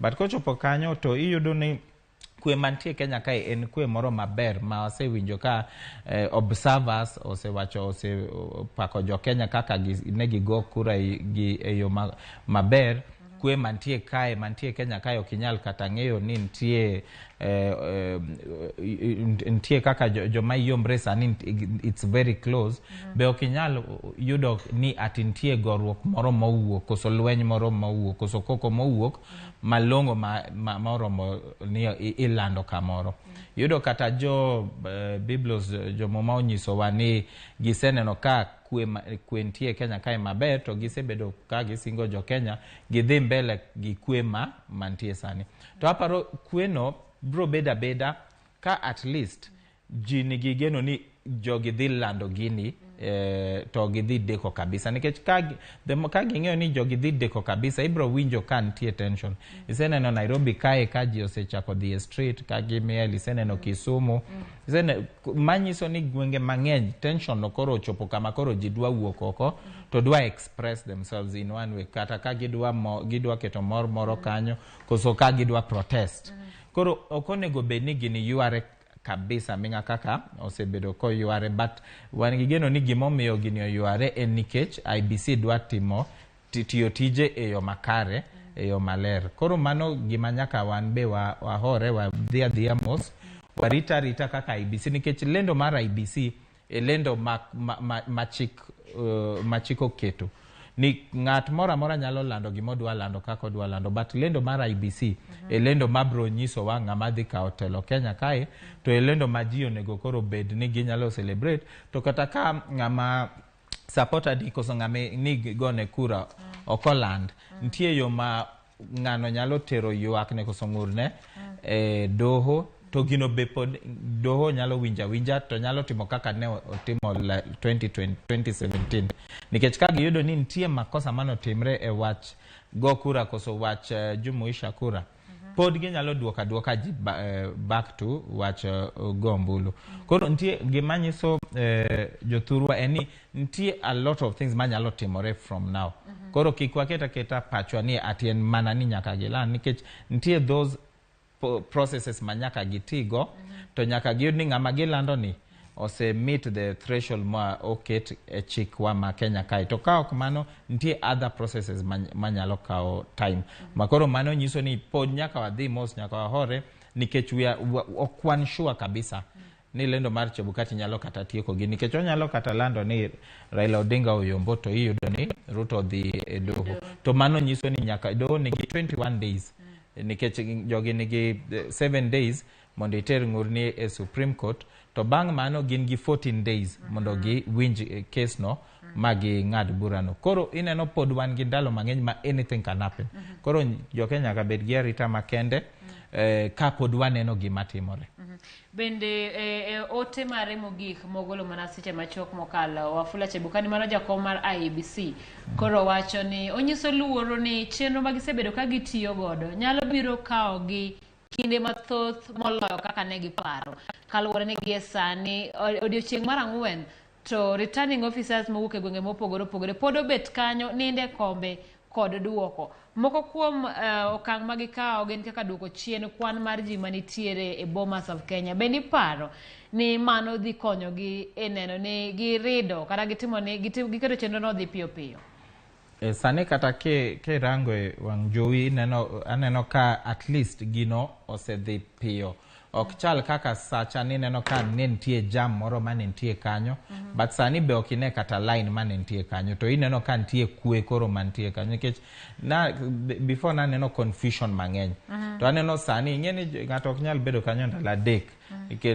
But kochopo kanyo to iyudo ni kwe mantie Kenya kae en kwe moro maber ma wasewinjo ka observers osepako jo Kenya kaka negi go kura e yo maber. Kwe mantie Kenya kae okinyal kata ng'eyo ni ntie kaka joma yombre sani it's very close. Be okinyal yudo ni ati ntie gorruok moro mowuok koso lweny moro mowuok koso koko mowuok malongo moromo ni ilando kamoro. Yudo kata jo Biblos jomoma onyisowa ni giseneno ka kwe ntie Kenya kae maber to gisebedo ka gisingo jo Kenya gidhi mbele gi kwe mantie sani. To aparo kweno bro beda ka at least jini gigeno ni jogi dhi lando gini to gidhi deko kabisa. Nikech ka ging'eyo ni jogi dhi deko kabisa, ibro winjo ka ntie tension. Iseneno Nairobi kae ka ji osechako dhi street ka gimiel, iseneno Kisumu. Manyiso ni gwenge mang'eny tension no koro chopo kama koro ji dwa wuok oko to dwa express themselves in one way. Kata ka gidwa keto moro kanyo koso ka gidwa protest. Koro okonego bedni gini yuare kabisa minga kaka osebedo ko yuare, but wanigigeno ni gimomiyo gini yuare en nikech IEBC dwa tiyo tije e yo makare, e yo maler. Koro mano gima nyaka wan be wahore wadhia mos warita kaka IEBC, nikech lendo mar IEBC e lendo machiko keto ni ng'at mora nyalo lando gimodwa lando kako dwa lando, but lendo mar IEBC e lendo mabro nyiso wa ng'ama dhi kawo telo Kenya kae, to e lendo ma ji onego koro bed ni ginyalo celebrate. To kata ka ng'ama supporter di koso ng'ame ni gone kura okoland, ntie yo ma ng'ano nyalo tero ywak ne koso ng'urne doho to gino be pod doho nyalo winja to nyalo timo kaka ne otimo 2017 nikech ka giyudo ni nitie makosa manotimre e wach go kura koso wach jumuisha kura pod ginyalo duoka ji back to wach go ombulu. Koro nitie gimanyiso jothurwa eni nitie a lot of things manyalo timore from now. Koro kik waketa pachwa ni atien mana ni nyaka gilan nikech nitie those processes manyaka gitigo to nyaka giyud ni ng'ama gilando ni ose meet the threshold ma oket e chikwa ma Kenya kae. To ka ok mano nitie other processes manyalo kao time. Makoro mano nyiso ni pod nyaka wadhi mos nyaka wahore nikech okwan sure kabisa ni lendo mar Chebukati nyalo kata tieko gi nikech onyalo kata lando ni Raila Odinga oyombo to iyudo ni Ruto dhi e doho. To mano nyiso ni nyaka doho nigi 21 days nikech jogi nigi 7 days mondo iter ng'urni e Supreme Court to bang' mano gin gi 14 days mondo gi winj case no magi ng'ad burano. Koro ineno pod wan gi ndalo mang'eny ma anything can happen. Koro jo Kenya ka bed gi arita makende ka pod waneno gima timore. Bende ote mare mogik mogolo mana seche machok mokalo Wafula Chebukati mano jakom mar IEBC koro wacho ni onyiso luoro ni chenro magisebedo ka gitiyo godo nyalo biro kawo gi kinde mathoth moloyo kaka ne giparo kaluwore ni gie sani odiochieng' mar 4 to returning officers mowuok e gwenge mopogore pod obet kanyo ninde kombe kod duoko. Moko kuom okang' magikawo gin kaka duoko chien kwan mar ji manitiere e Bomas of Kenya. Bende paro ni mano dhi konyogi e neno ni girido kata gitimo ni giketo chenro no dhi piyo piyo. Sane kata ke rango e wang' jowi aneno ka at least gino osedhi piyo. Ok chal kaka sacha ni neno ka nitie jam moro manentie kanyo but sani be okine kata line manentie kanyo to ineno ka nitie kwe koro mantie kanyo nikech before na neno confusion mang'eny to aneno sani ing'eni ng'ato ok nyal bedo kanyo ndalo adek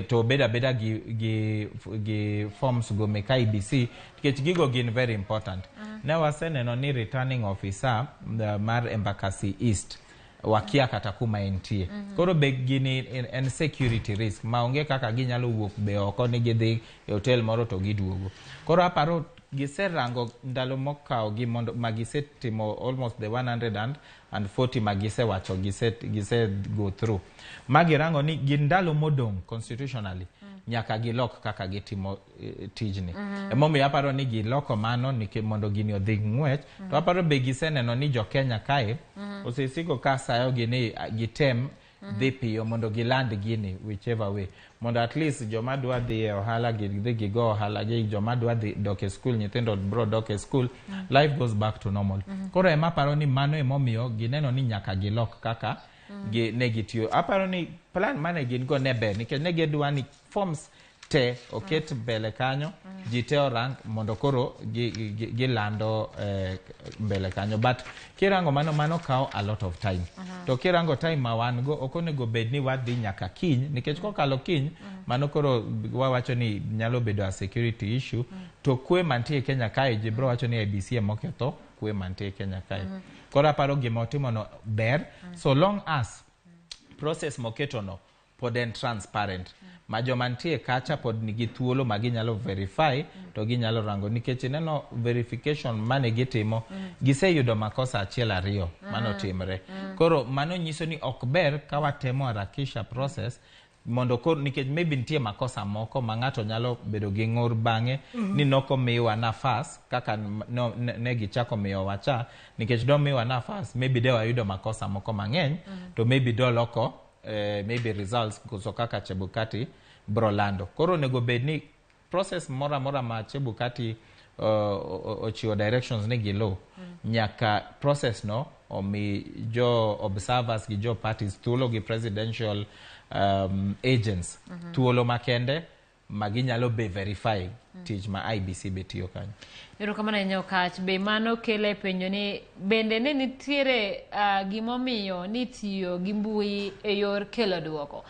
to beda gi forms go mek IBC nikech gigo gin very important. Ne waseneno ni returning officer mar Embakasi East wakia kata kuma entie. Koro be gini en security risk maonge kaka ginyalo wuok be oko ni gidhi e hotel moro to giduogo. Koro aparo giserango ndalo mokawo gi mondo magisetimo almost the 140 magisewacho gise go through. Magirango ni gin ndalo modong constitutionally nyaka gilok kaka gitimo tijni. Emomiyo aparo ni giloko mano ni mondo gini odhi ng'wech to aparo be giseneno ni jo Kenya kae osesiko ka sayo gini gitem dhi piyo mondo giland gini whichever way mondo at least joma dwa dhi e ohala gidhi gigo ohala gi joma dwa dhi dok e school nyithindo bro dok e school life goes back to normal. Koro ema aparo ni mano emomiyo gineno ni nyaka gilok kaka ne gitiyo. Aparo ni plan mane gin go ne ber nikech ne gidwa ni forms te oket mbele kanyo ji te orang mondo koro gilando mbele kanyo but kirango mano kao a lot of time to kirango time ma wan go okonego bed ni wadhi nyaka kiny nikech kokalo kiny mano koro wawacho ni nyalo bedo a security issue to kwe mantie Kenya kae ji bro wacho ni IBC moketho kwe mantie Kenya kae. Koro aparo gima otimo no ber so long as process moketo no pod en transparent ma joma nitie kacha pod nigi thuolo ma ginyalo verify to ginyalo rango nikech neno verification mane gitimo giseyudo makosa achiel ariyo mano timre. Koro mano nyiso ni ok ber ka watemo harakisha process mondo koro nikech maybe nitie makosa moko ma ng'ato nyalo bedo gi ng'ur bang'e ni noko miwa nafas kaka ne gichako miyo wacha nikech do miwa nafas maybe de wayudo makosa moko mang'eny to maybe do loko maybe results kuso kaka Chebukati brolando. Koro nego bed ni process mora ma Chebukati ochiwo directions ni gilo nyaka process no omi jo observers gi jo parties thuolo gi presidential agents thuolo makende maginyalo be verify tich ma IBC betiyo kanyo. Ero kamana nyo kach be mano kele penjo ni bende ne nitiere gimomiyo nitiyo gi mbui e yor kelo duoko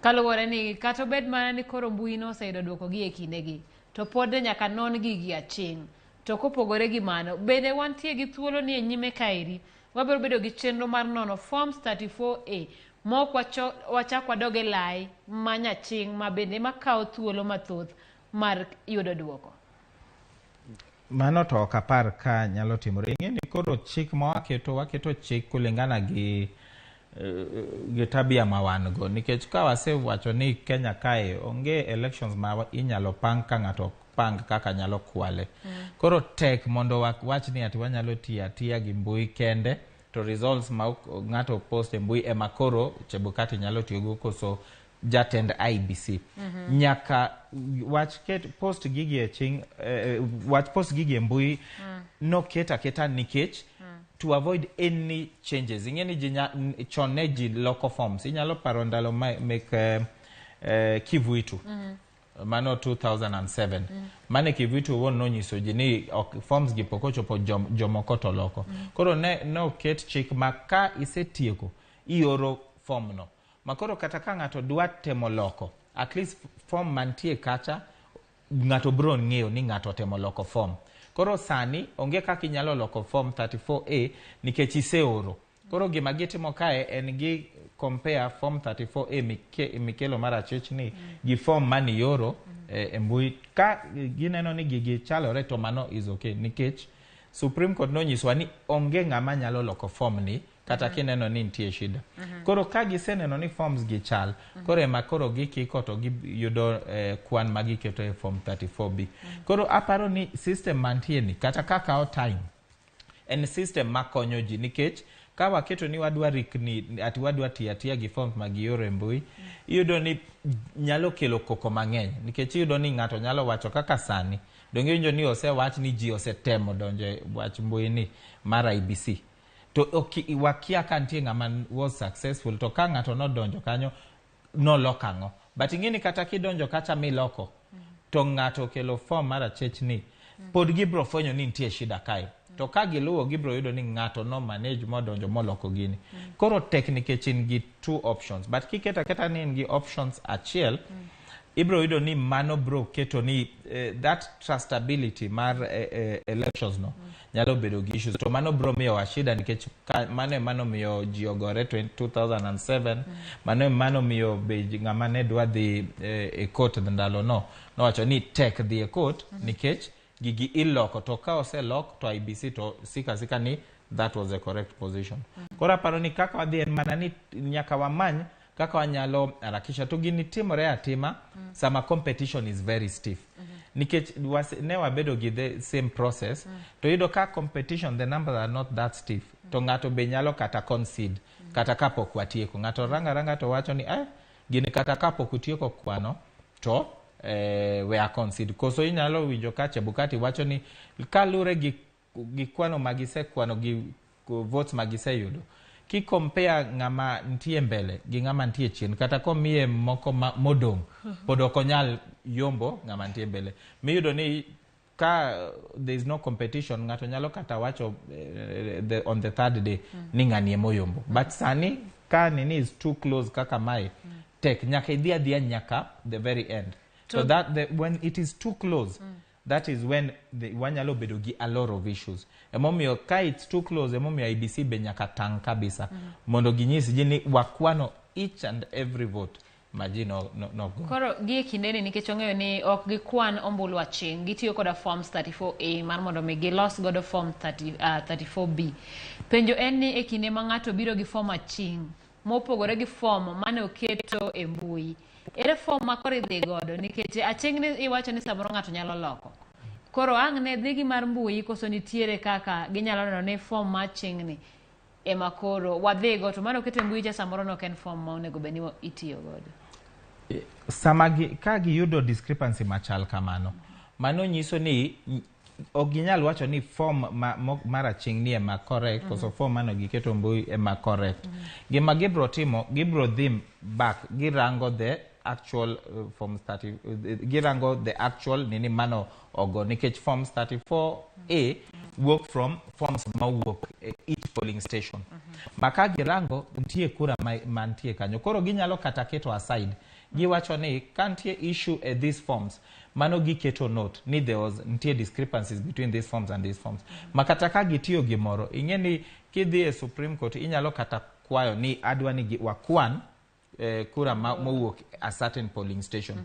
kaluwore ni kata bed mana ni koro mbui no oseyudo duoko gi e kindegi to pod nyaka non gi aching to kopogore gi mano bende wantie gi thuolo ni e nyime kairi wabiro bedo gi chenro mar nono forms 34A mok wachak wadoge lai manyaching ma bende makawo thuolo mathoth mar yudo duoko. Mano to ok apar ka nyalo timore. Ing'e ni koro chik ma waketo chik kulingana gi tabia ma wan go, nikech ka wasewacho ni Kenya kae onge elections ma inyalo pang ka ng'ato pang kaka nyalo kwale. Koro tek mondo wach ni ati wanyalo tiya gi mbui kende to results ma ng'ato post e mbui ema koro Chebukati nyalo tiyogo koso jatend IBC. Nyaka wach post gigi e ching wach post gigi e mbui no keta nikech to avoid any changes. Ingeni chone ji local forms. Inyalo paro ndalo make Kivuitu. Mano 2007. Mane Kivuitu won no nyiso ji ni forms gi poko chopo jomoko to loko. Koro no ket chik maka isetieko ioro form no. Makoro kata ka ng'ato dwa temo loko, at least form mantie kacha ng'ato bro ng'eyo ni ng'ato temo loko form. Koro sani onge kaka inyalo loko form 34A nikech iseoro. Koro gima gitimo kae en gi compare form 34A mikelo marachich ni gi form mani yoro e mbui. Ka gineno ni gigi chalore to mano is okay nikech Supreme Court no nyiswa ni onge ng'ama nyalo loko form ni kata kineno ni nitie shida. Koro ka giseneno ni forms gi chal, koro ema koro gikiko to giyudo kwan magiketo e form 34B. Koro aparo ni system mantie ni kata kaka time en system makonyo ji nikech ka waketo ni wadwa rikni ati wadwa tiya gi forms magiyoro e mbui, iyudo ni nyalo kelo koko mang'eny nikech iyudo ni ng'ato nyalo wacho kaka sani donge winjo ni osewach ni ji osetemo donje wach mbui ni mar IBC. To wakia ka nitie ng'ama was successful to ka ng'ato nodonjo kanyo noloko ang'o. But ing'eni kata kidonjo kacha miloko to ng'ato kelo form marachech ni pod gibro fwenyo ni nitie shida kae. To ka giluwo gibro yudo ni ng'ato no manage modonjo moloko gini. Koro technique in gi two options. But kiketa ni in gi options achiel, ibro yudo ni mano bro keto ni that trustability mar elections no nyalo bedo gi issues. To mano bro miyo washida nikech mano miyo ji ogore 2007, mano miyo be ng'ama ne dwa dhi e court ndalo no wacho ni tek dhi e court nikech gigi iloko to ka oselok to IBC to sika ni that was the correct position. Kora paro ni kaka wadhi en mana ni nyaka wamany kaka wanyalo harakisha to gini timore atima sama competition is very stiff. Nikech ne wabedo gi the same process to yudo ka competition the numbers are not that stiff to ng'ato be nyalo kata concede kata kapok watieko. Ng'ato ranga to wacho ni gini kata kapok utieko kwano to we are concede. Koso inyalo winjo ka Chebukati wacho ni kalure gi kwano magise kwano gi votes magise yudo. Ki compare ng'ama ntie mbele gi ng'ama ntie chien kata komiye moko modong pod okonyal yombo ng'ama ntie mbele. Miyudo ni ka there is no competition ng'ato nyalo kata wacho on the third day ni ng'ani emoyombo. But sani ka nini is too close kaka mai tek nyaka idhiya nyaka the very end. So that when it is too close, that is when wanyalo bedo gi a lot of issues. Emomiyo ka it's too close, emomiyo IBC be nyaka tang kabisa. Mondo ginyis ji ni wakwano each and every vote maji no go. Koro gie kindeni nikech ong'eyo ni ok gikwan ombulu aching, gitiyo koda forms 34A mar mondo mi gilos godo form 34B. Penjo en ni e kinde ma ng'ato biro gi form aching mopogore gi form mane oketo e mbui. Ere form ma koro idhi godo nikech aching ni iwacho ni samoro ng'ato nyalo loko. Koro ang' ne dhi gi mar mbui koso nitiere kaka ginyalo neno ni form ma aching ni ema koro wadhi go to mano oketo e mbui cha samoro no ken form ma onego bed ni itiyo godo. Sama ka giyudo discrepancy machal kamano, mano nyiso ni ok ginyal wacho ni form maraching ni ema correct koso form mano giketo mbui ema correct. Gima gibro timo, gibro dhi back girango the actual forms 30 girango the actual nini mano ogo nikech forms 34A work from forms ma work each polling station. Maka girango ntie kura mantie kanyo. Koro ginyalo kata keto aside. Giwacho ni kantie issue at these forms. Mano giketo note ni there was ntie discrepancies between these forms and these forms. Makata ka gitiyo gimoro. Ingeni kidhi e Supreme Court inyalo kata kwayo ni adwa ni wakwan kura mowuok a certain polling station.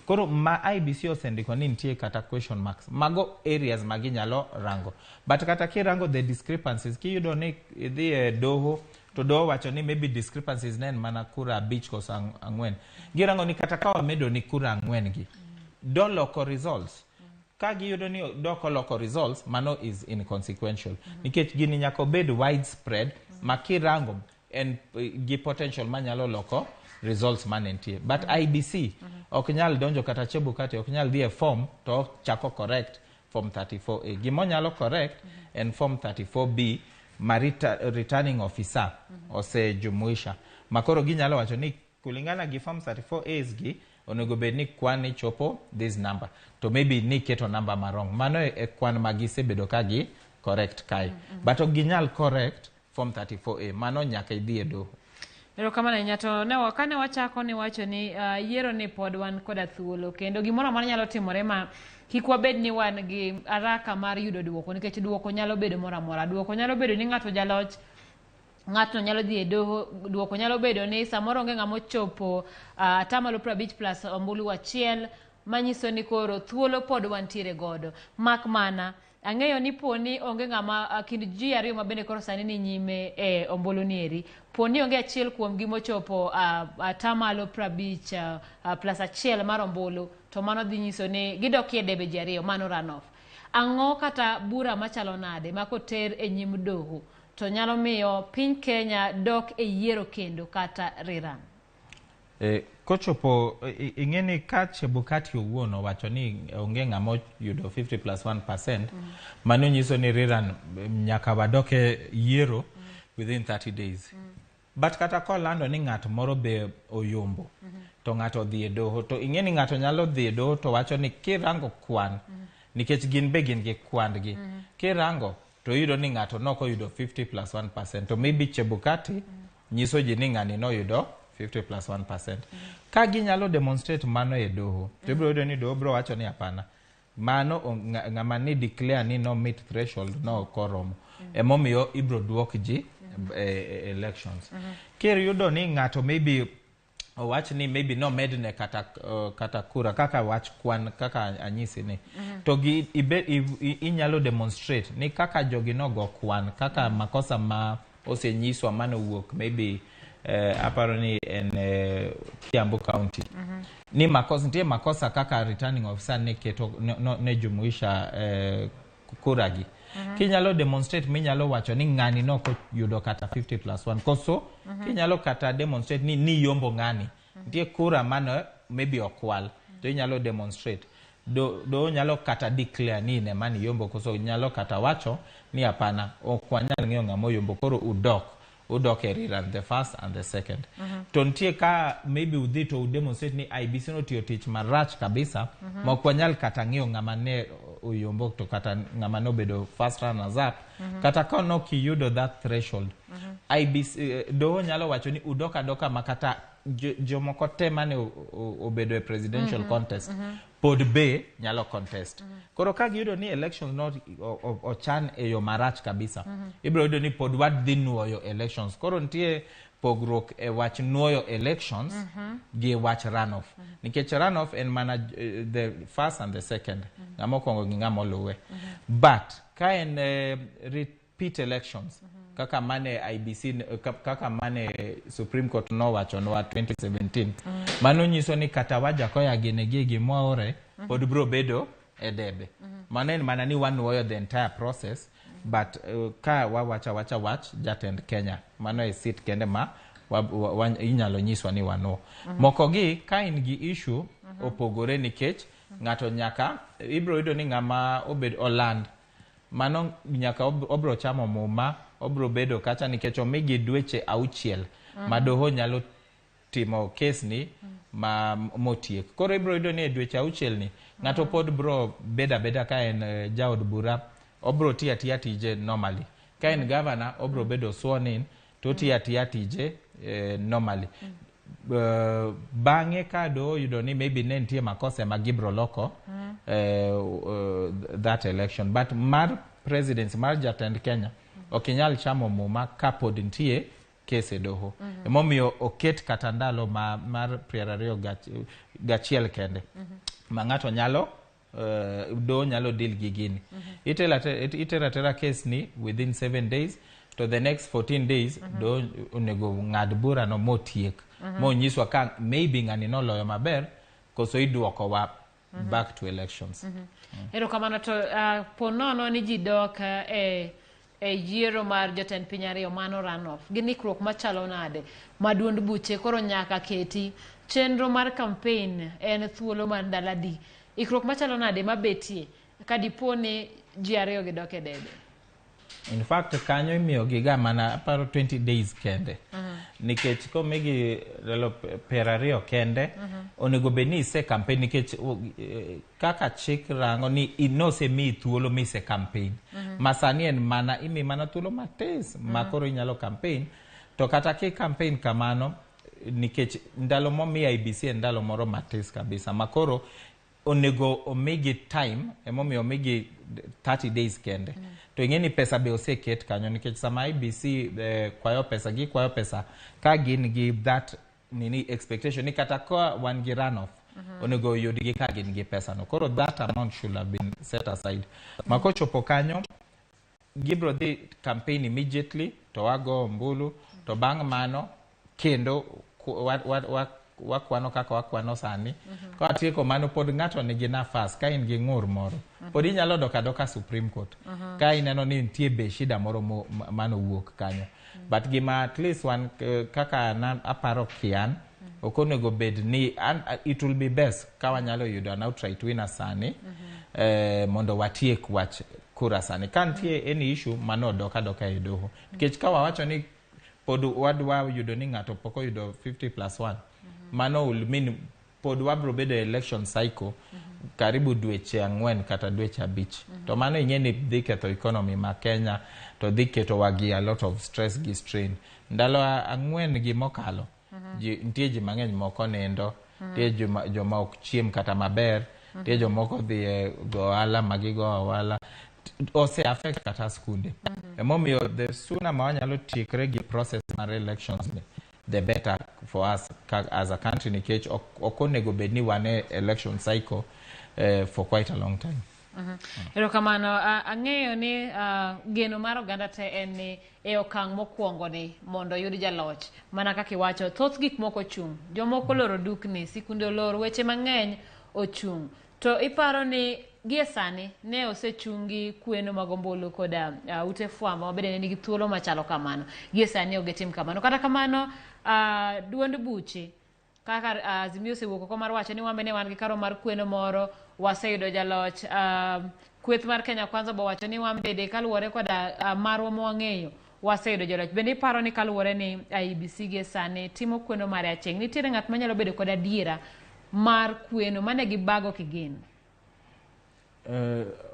Koro ma IBC osendiko ni ntie kata question marks. Mago areas maginyalo rango. But kata kirango the discrepancies, kiyudo ni idhi doho, to doho wacho ni maybe discrepancies nen mana kura abich kosa ang'wen. Girango ni kata kawa medo ni kura ang'wen gi. Do local results. Ka giyudo ni doko local results, mano is inconsequential. Nikech gini nyako bed widespread, makirango and gi potential manyalo loko results manentie. But IBC, oknyal donjo kata Chebukati, oknyal dhie form to chako correct form 34A. Gimo nyalo correct and form 34B returning officer ose jumuisha. Makoro ginyalo wacho ni kulingana gi form 34A's gi onego bed ni kwan ni chopo this number. To maybe ni keto number marong. Mano e kwan magise bedo kagi correct kai. But ginyal correct form 34A. Mano nyaka idhie doho. Ero kamano nyato ne wakane wachako ni wacho ni yiero ni pod wan koda thuolo kendo gimoro amora nyalo timore ma kik wabed ni wan gi araka mar yudo duoko nikech duoko nyalo bedo moro amora. Duoko nyalo bedo ni ng'ato jaloch, ng'ato nyalo dhi e doho, duoko nyalo bedo ni samoro onge ng'ama ochopo atamalo 50 plus ombulu achiel, manyiso ni koro thuolo pod wantiere godo. Mak mana ang'eyo ni poni onge ng'ama kind ji ariyo ma bende koro sani ni nyime e ombulu ni eri. Poni onge achiel kuom gi mochopo atamalo 50 plus achiel mar ombulu, to mano dhi nyiso ni gidokie debe ji ariyo, mano runoff. Ang'o kata bura machalo nade ma koter e nyim doho to nyalo miyo piny Kenya dok e yiero kendo kata riran? Kochopo ing'eni ka Chebukati owuon wacho ni onge ng'ama yudo 50 plus 1%, mano nyiso ni riran nyaka wadoke yiero within 30 days. But kata kolando ni ng'at moro be oyombo, to ng'ato dhi e doho, to ing'eni ng'ato nyalo dhi e doho to wacho ni kirango kwan, nikech gin be gin gi kwandgi. Kirango to yudo ni ng'ato noko yudo 50 plus 1%, to maybe Chebukati nyiso ji ni ng'ani no yudo 50 plus 1%. Ka ginyalo demonstrate mano e doho, to ibro yudo ni doho bro wacho ni hapana. Mano ng'ama ni declare ni no meet threshold no koromo. Emomiyo ibro duok ji elections. Kir yudo ni ng'ato maybe owach ni maybe no medne kata kura kaka wach kwan kaka anyisi ni. To inyalo demonstrate ni kaka jogi no go kwan kaka makosa ma osenyiswa mano wuok maybe aparo ni en Kiambu County. Ni makosa kaka returning officer ne keto ne jumuisha kuragi. Kinyalo demonstrate minyalo wacho ni ng'ani no ko yudo kata 50 plus 1. Koso kinyalo kata demonstrate ni yombo ng'ani. Ntie kura mano maybe okwal. To inyalo demonstrate. Do nyalo kata declare ni ne mani yombo, koso nyalo kata wacho ni hapana okwanyal ng'eyo ng'amo yombo, koro udok e riran the first and the second. To ntie ka maybe udhi to demonstrate ni IBC no tiyo tich marach kabisa, mokwanyal kata ng'eyo ng'ama ne oyombo, to kata ng'ama no bedo first runners up, kata ka no kiyudo that threshold. IBC doho nyalo wacho ni udoka makata jomoko te mane obedo e presidential contest pod be nyalo contest. Koro ka giyudo ni elections not ochan e yo marach kabisa, ibro yudo ni pod wadhi nuoyo elections. Koro ntie pogruok e wach nuoyo elections gi wach runoff. Nikech runoff en mana the first and the second, ng'amo kongo gi ng'amo luwe. But ka en repeat elections, kaka mane IBC, kaka mane Supreme Court no wacho no 2017, mano nyiso ni kata waja koya gine gigi mwaore pod bro bedo e debe. Mano mana ni wanuoyo the entire process, but ka wach jatend Kenya, mano e sit kende ma inyalo nyiswa ni wano. Moko gi ka in gi issue opogore nikech ng'ato nyaka ibro yudo ni ng'ama obed Oland, mano nyaka obro chamo muma, obro bedo kacha nikech omigi dweche 6 ma doho nyalo timo case ni ma motiek. Koro ibro yudo ni dweche 6 ni ng'ato pod bro beda ka en jaod bura, obro tiya tije normally. Ka en governor obro bedo sworn in, to tiya tije normally. Bang'e ka do yudo ni maybe ne nitie makosa ma gibro loko that election, but mar presidency mar jatend Kenya okinyal chamo muma kapod nitie kese doho. Emomiyo oket kata ndalo mar 21 kende ma ng'ato nyalo do nyalo deal gi gini. Iteratera case ni within 7 days to the next 14 days do onego ng'ad bura no motiek mo nyiswa ka maybe ng'ani no loyo maber koso iduoko wa back to elections. Erokamano to ponono ni ji dok yiero mar jotend piny ariyo mano runoff gin ikruok machalo nade ma duond buche koro nyaka keti chenro mar campaign en thuolo mar ndalo adi ikruok machalo nade mabetie ka dipo ni ji ariyo gidok e debe. In fact kanyo imiyo giga mana paro 20 days kende nikech komigi lelo ariyo kende onego bedni ise campaign nikech kaka chik rango ni inose mi thuolo mi se campaign masani en mana imi mana thuolo matis makoro inyalo campaign to kata ki campaign kamano nikech ndalo momi IBC en ndalo moro matis kabisa makoro onego omigi time emomiyo omigi 30 days kende to ingeni pesa be oseket kanyo nikech sama IBC kwayo pesa ka gin gi that nini expectation ni kata kwa wan gi runoff onego yudgi ka gin gi pesa no koro that amount should have been set aside makochopo kanyo gibro dhi campaign immediately to wago mbulu to bang' mano kendo wakwano kaka wakwano sani ka atieko mano pod ng'ato nigi nafas ka in gi ng'ur moro pod inyalo doka Supreme Court ka ineno ni nitie be shida moro mano wuok kanyo but gima at least wan kaka aparo kian okonego bed ni it will be best ka wanyalo yudo an outright winner sani mondo watiek wach kura sani ka nitie any issue mano doka e doho nikech ka wawacho ni pod wadwa yudo ni ng'ato poko yudo 50+1 mano will mean pod wabro bedo election cycle karibu dweche 4 kata dweche 5 to mano ing'eni dhi ketho economy ma Kenya to dhi keto wagi a lot of stress gi strain ndalo 4 gi mokalo nitie ji mang'eny moko nindo nitie joma ok chiem kata maber nitie jomoko dhi go ohala magigo ohala ose affect kata skunde emomiyo the sooner ma wanyalo tiekre gi process mar elections the better for us as a country nikech okonego bedni wane election cycle for quite a long time. Erokamano ang'eyo ni geno mar oganda te en ni e okang' mokwongo ni mondo yud jaloch mana kaka iwacho thoth gik moko chung jomoko loro dukni sikunde olor weche mang'eny ochung to iparo ni gie sani ne osechungi kweno mag ombulu koda ute fwambo mabende ne nigi thuolo machalo kamano gie sani ogetim kamano kata kamano duond buche kaka Azimio osewuok oko mar wacho ni wambe ne wan gi karo mar kweno moro waseyudo jaloch kweth mar Kenya Kwanza bo wacho ni wambe kaluwore koda marwa mwang'eyo waseyudo jaloch bende iparo ni kaluwore ni IBC gie sani timo kweno mare acheng' nitiere ng'at manyalo bedo kod adiera mar kweno mane gibago kigin.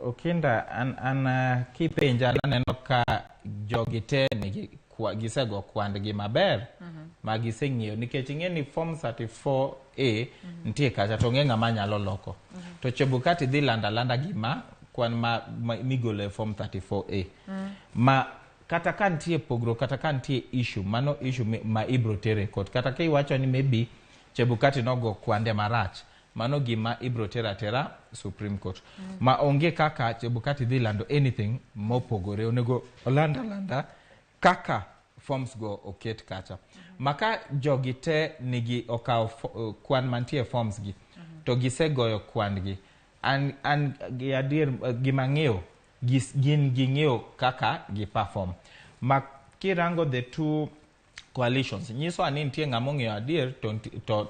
Okinda an kipenja naneno ka jogi te gisego kwandgi maber ma giseng'iyo nikech ing'eni form 34A nitie kacha to ng'e ng'ama nyalo loko to Chebukati dhi landa gima kwan migolo e form 34A ma kata ka nitie pogro kata ka nitie issue mano issue ma ibro tere court kata ka iwacho ni maybe Chebukati nogo kwande marach mano gima ibro tera Supreme Court ma onge kaka Chebukati dhi lando anything mopogore onego olanda kaka forms go oket kacha maka jogi te nigi okaw kwan mantie forms gi to gisegoyo kwan gi an adier gimang'eyo gin ging'eyo kaka gi perform ma kirango the two coalitions nyiso ani nitie ng'amo ng'eyo adier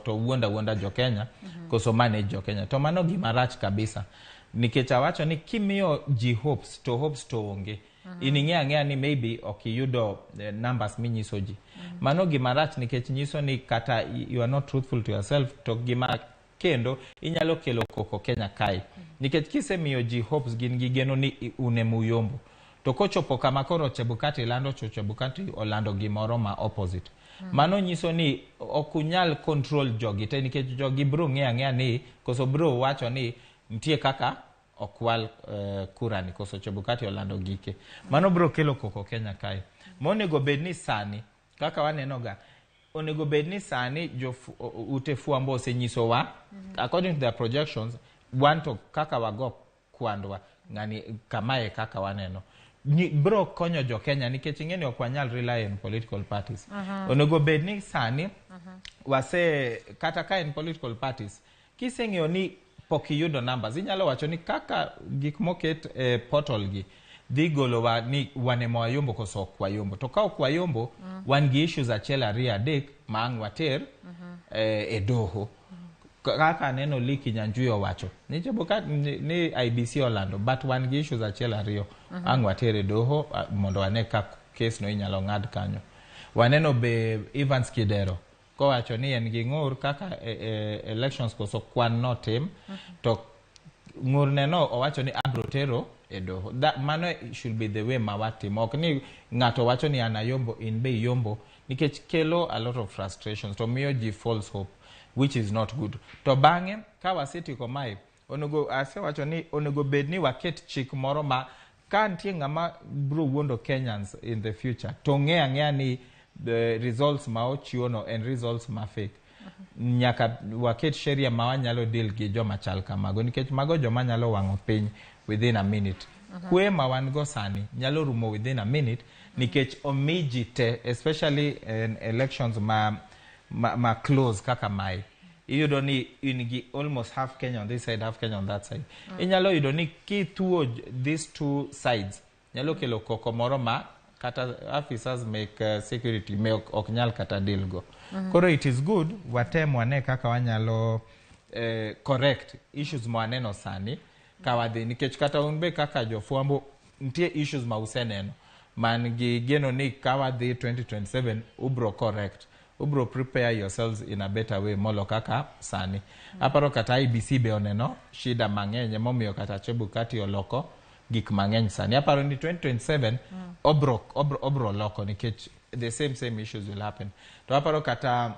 to wuonda jo Kenya koso manage jo Kenya to mano gima rach kabisa nikech awacho ni kimiyo ji hopes to onge ining'e ang'eya ni maybe okiyudo numbers minyiso ji mano gima rach nikech nyiso ni kata you are not truthful to yourself to gima kendo inyalo kelo koko Kenya kai nikech kisemiyo ji hopes gin gigeno ni une muyombo to kochopo kama koro Chebukati lando Chebukati olando gimoro ma opposite. Mano nyiso ni okunyal control jogi te nikech jogi bro ng'eya ni koso bro wacho ni ntie kaka okwal kura ni koso Chebukati olando gike. Mano bro kelo koko Kenya kae. Monego bedni sani kaka waneno ga onego bedni sani ute fuambo osenyiso wa according to their projections wanto kaka wago kwandwa ngani kamae kaka waneno bro konyo jo Kenya nikech ing'eni ok wanyal rely on political parties. Onego bedni sani wase kata ka in political parties kiseng'eyo ni pok iyudo numbers inyalo wacho ni kaka gik moket portal gi dhi golowa ni wanemo wayombo koso ok wayombo to ka ok wayombo wan gi issues achiel ariyo adek ma ang' water e doho kaka neno Liki Nyanjuyo wacho ni Chebukati ni IBC olando but wan gi issues achiel ariyo ang' water e doho mondo wane ka case no inyalo ng'ad kanyo. Waneno be Evans Kidero ko wacho ni en gi ng'ur kaka elections koso kwan no tim to ng'ur neno owacho ni abrotero e doho. Mano should be the way mawatimo ok ni ng'ato wacho ni anayombo in be yombo nikech kelo a lot of frustrations to miyo ji false hope which is not good. To bang'e ka wasetiko mae onego asewacho ni onego bedni waket chik moro ma ka nitie ng'ama bro wuondo Kenyans in the future to ng'eya ni the results ma ochiwono and results ma fake. Nyaka waket sheria ma wanyalo deal gi joma chal kamago nikech mago joma nyalo wang'o piny within a minute. Kwe ma wan go sani nyalo rumo within a minute nikech omiji te especially in elections ma close kaka mai. Iyudo ni in gi almost half Kenya on this side, half Kenya on that side. Inyalo yudo ni kituo these two sides nyalo kelo koko moro ma kata officers make security me ok nyal kata deal go. Koro it is good watem wane kaka wanyalo correct issues mwaneno sani kawadhi nikech kata unbe kaka jofuambo ntie issues ma useneno man gi geno ni kawadhi 2027 ubro correct ubro prepare yourselves in a better way molo kaka sani. Aparo kata IBC be oneno shida mang'eny momiyo kata Chebukati oloko gik mang'eny sani. Aparo ni 2027 obro loko nikech the same issues will happen. To aparo kata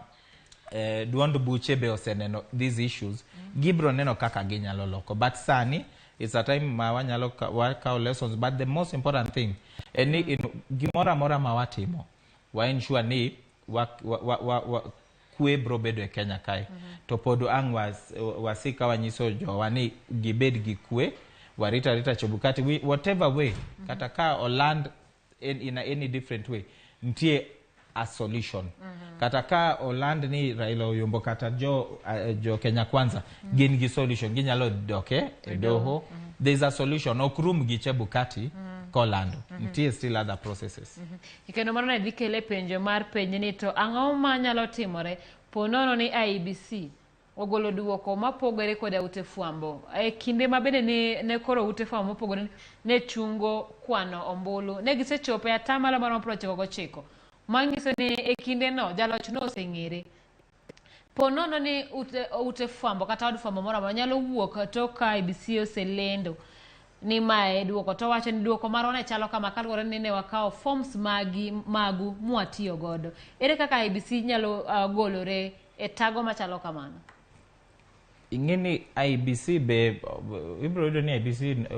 duond buche be oseneno these issues gibro neno kaka ginyalo loko but sani it's a time ma wanyalo wakao lessons but the most important thing ni gimora mora ma watimo wa ensure ni kwe bro bedo e Kenya kae to podo ang' wasika wanyiso jowa ni gibed gi kwe warita Chebukati whatever way kata ka Oland in any different way ntie a solution. Kata ka Oland ni Raila Oyombo kata jo Kenya Kwanza gin gi solution ginyalo doke e doho there's a solution okrum gi Chebukati kolando ntie still other processes. Ikeno mano ne dikele penjo mar penj ni to ang'o ma nyalo timore ponono ni IBC ogolo duoko mapogore koda ute fuambo e kinde ma bende ne koro ute fuambo mopogore ne chungo kwano ombulu ne gisechopo atamalo mar 99 manyiso ni e kinde no jaloch no oseng'ere ponono ni ute fuambo kata od fuambo moro nyalo wuok to ka IBC oselendo ni mae duoko to wacho ni duoko maro ne chalo kama kaluwore ni ne wakao forms magu mwatiyo godo ere kaka IBC nyalo golore e tago machalo kamano. Ing'eni IBC be ibro yudo ni IBC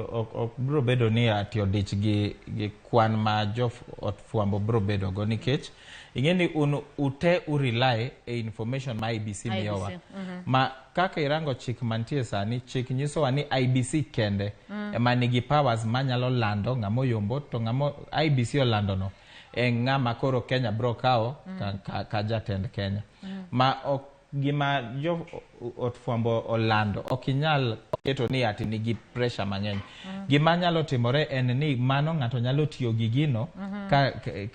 bro bedo ni atiyo dich gi kwan ma jo fuambo bro bedo go nikech ing'eni ute urely e information ma IBC miyowa ma kaka irango chik mantie sani chik nyisowa ni IBC kende ema nigi powers manyalo lando ng'amo yombo to ng'amo IBC olando no e ng'ama koro Kenya bro kao ka jatend Kenya ma gima jo otfuambo olando okinyal keto ni ati nigi pressure mang'eny. Gima nyalo timore en ni mano ng'ato nyalo tiyo gi gino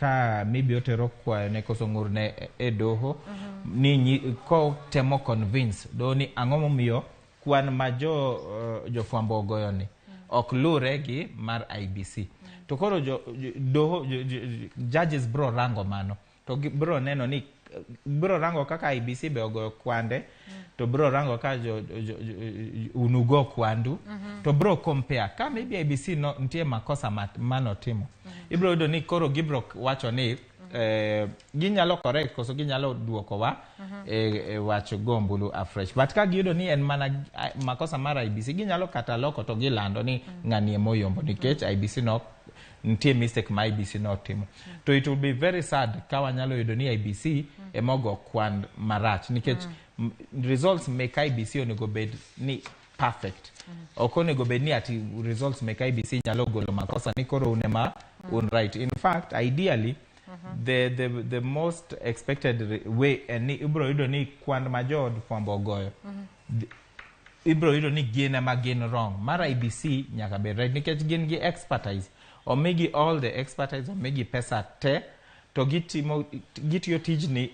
ka maybe otero kwayo ne koso ng'urne e doho ni ko temo convince do ni ang'o momiyo kwan ma jofuambo ogoyo ni ok lure gi mar IBC to koro doho judges bro rango mano to bro neno ni bro rango kaka IBC be ogoyo kwande to bro rango ka unugo kwandu to bro compare ka maybe IBC no ntie makosa mano timo ibro do ni koro gibro wacho ni ginyalo correct koso ginyalo duoko wa wacho gombulu afresh but ka giyudo ni en mana makosa mara IBC ginyalo kata loko to gilando ni ng'anie moyombo nikech IBC no ntie mistake ma IBC no timo to it will be very sad ka wanyalo yudo ni IBC emogo kwan marach nikech results make IBC onego bed ni perfect okonego bed ni ati results make IBC nyalo golo makosa ni koro unema right in fact ideally the most expected way ni ibro yudo ni kwan majod fwambo goyo ibro yudo ni gin ema gin wrong mara IBC nyaka bed right nikech gin gi expertise o megi all the expertise o megi pesa te to gitiyo tijni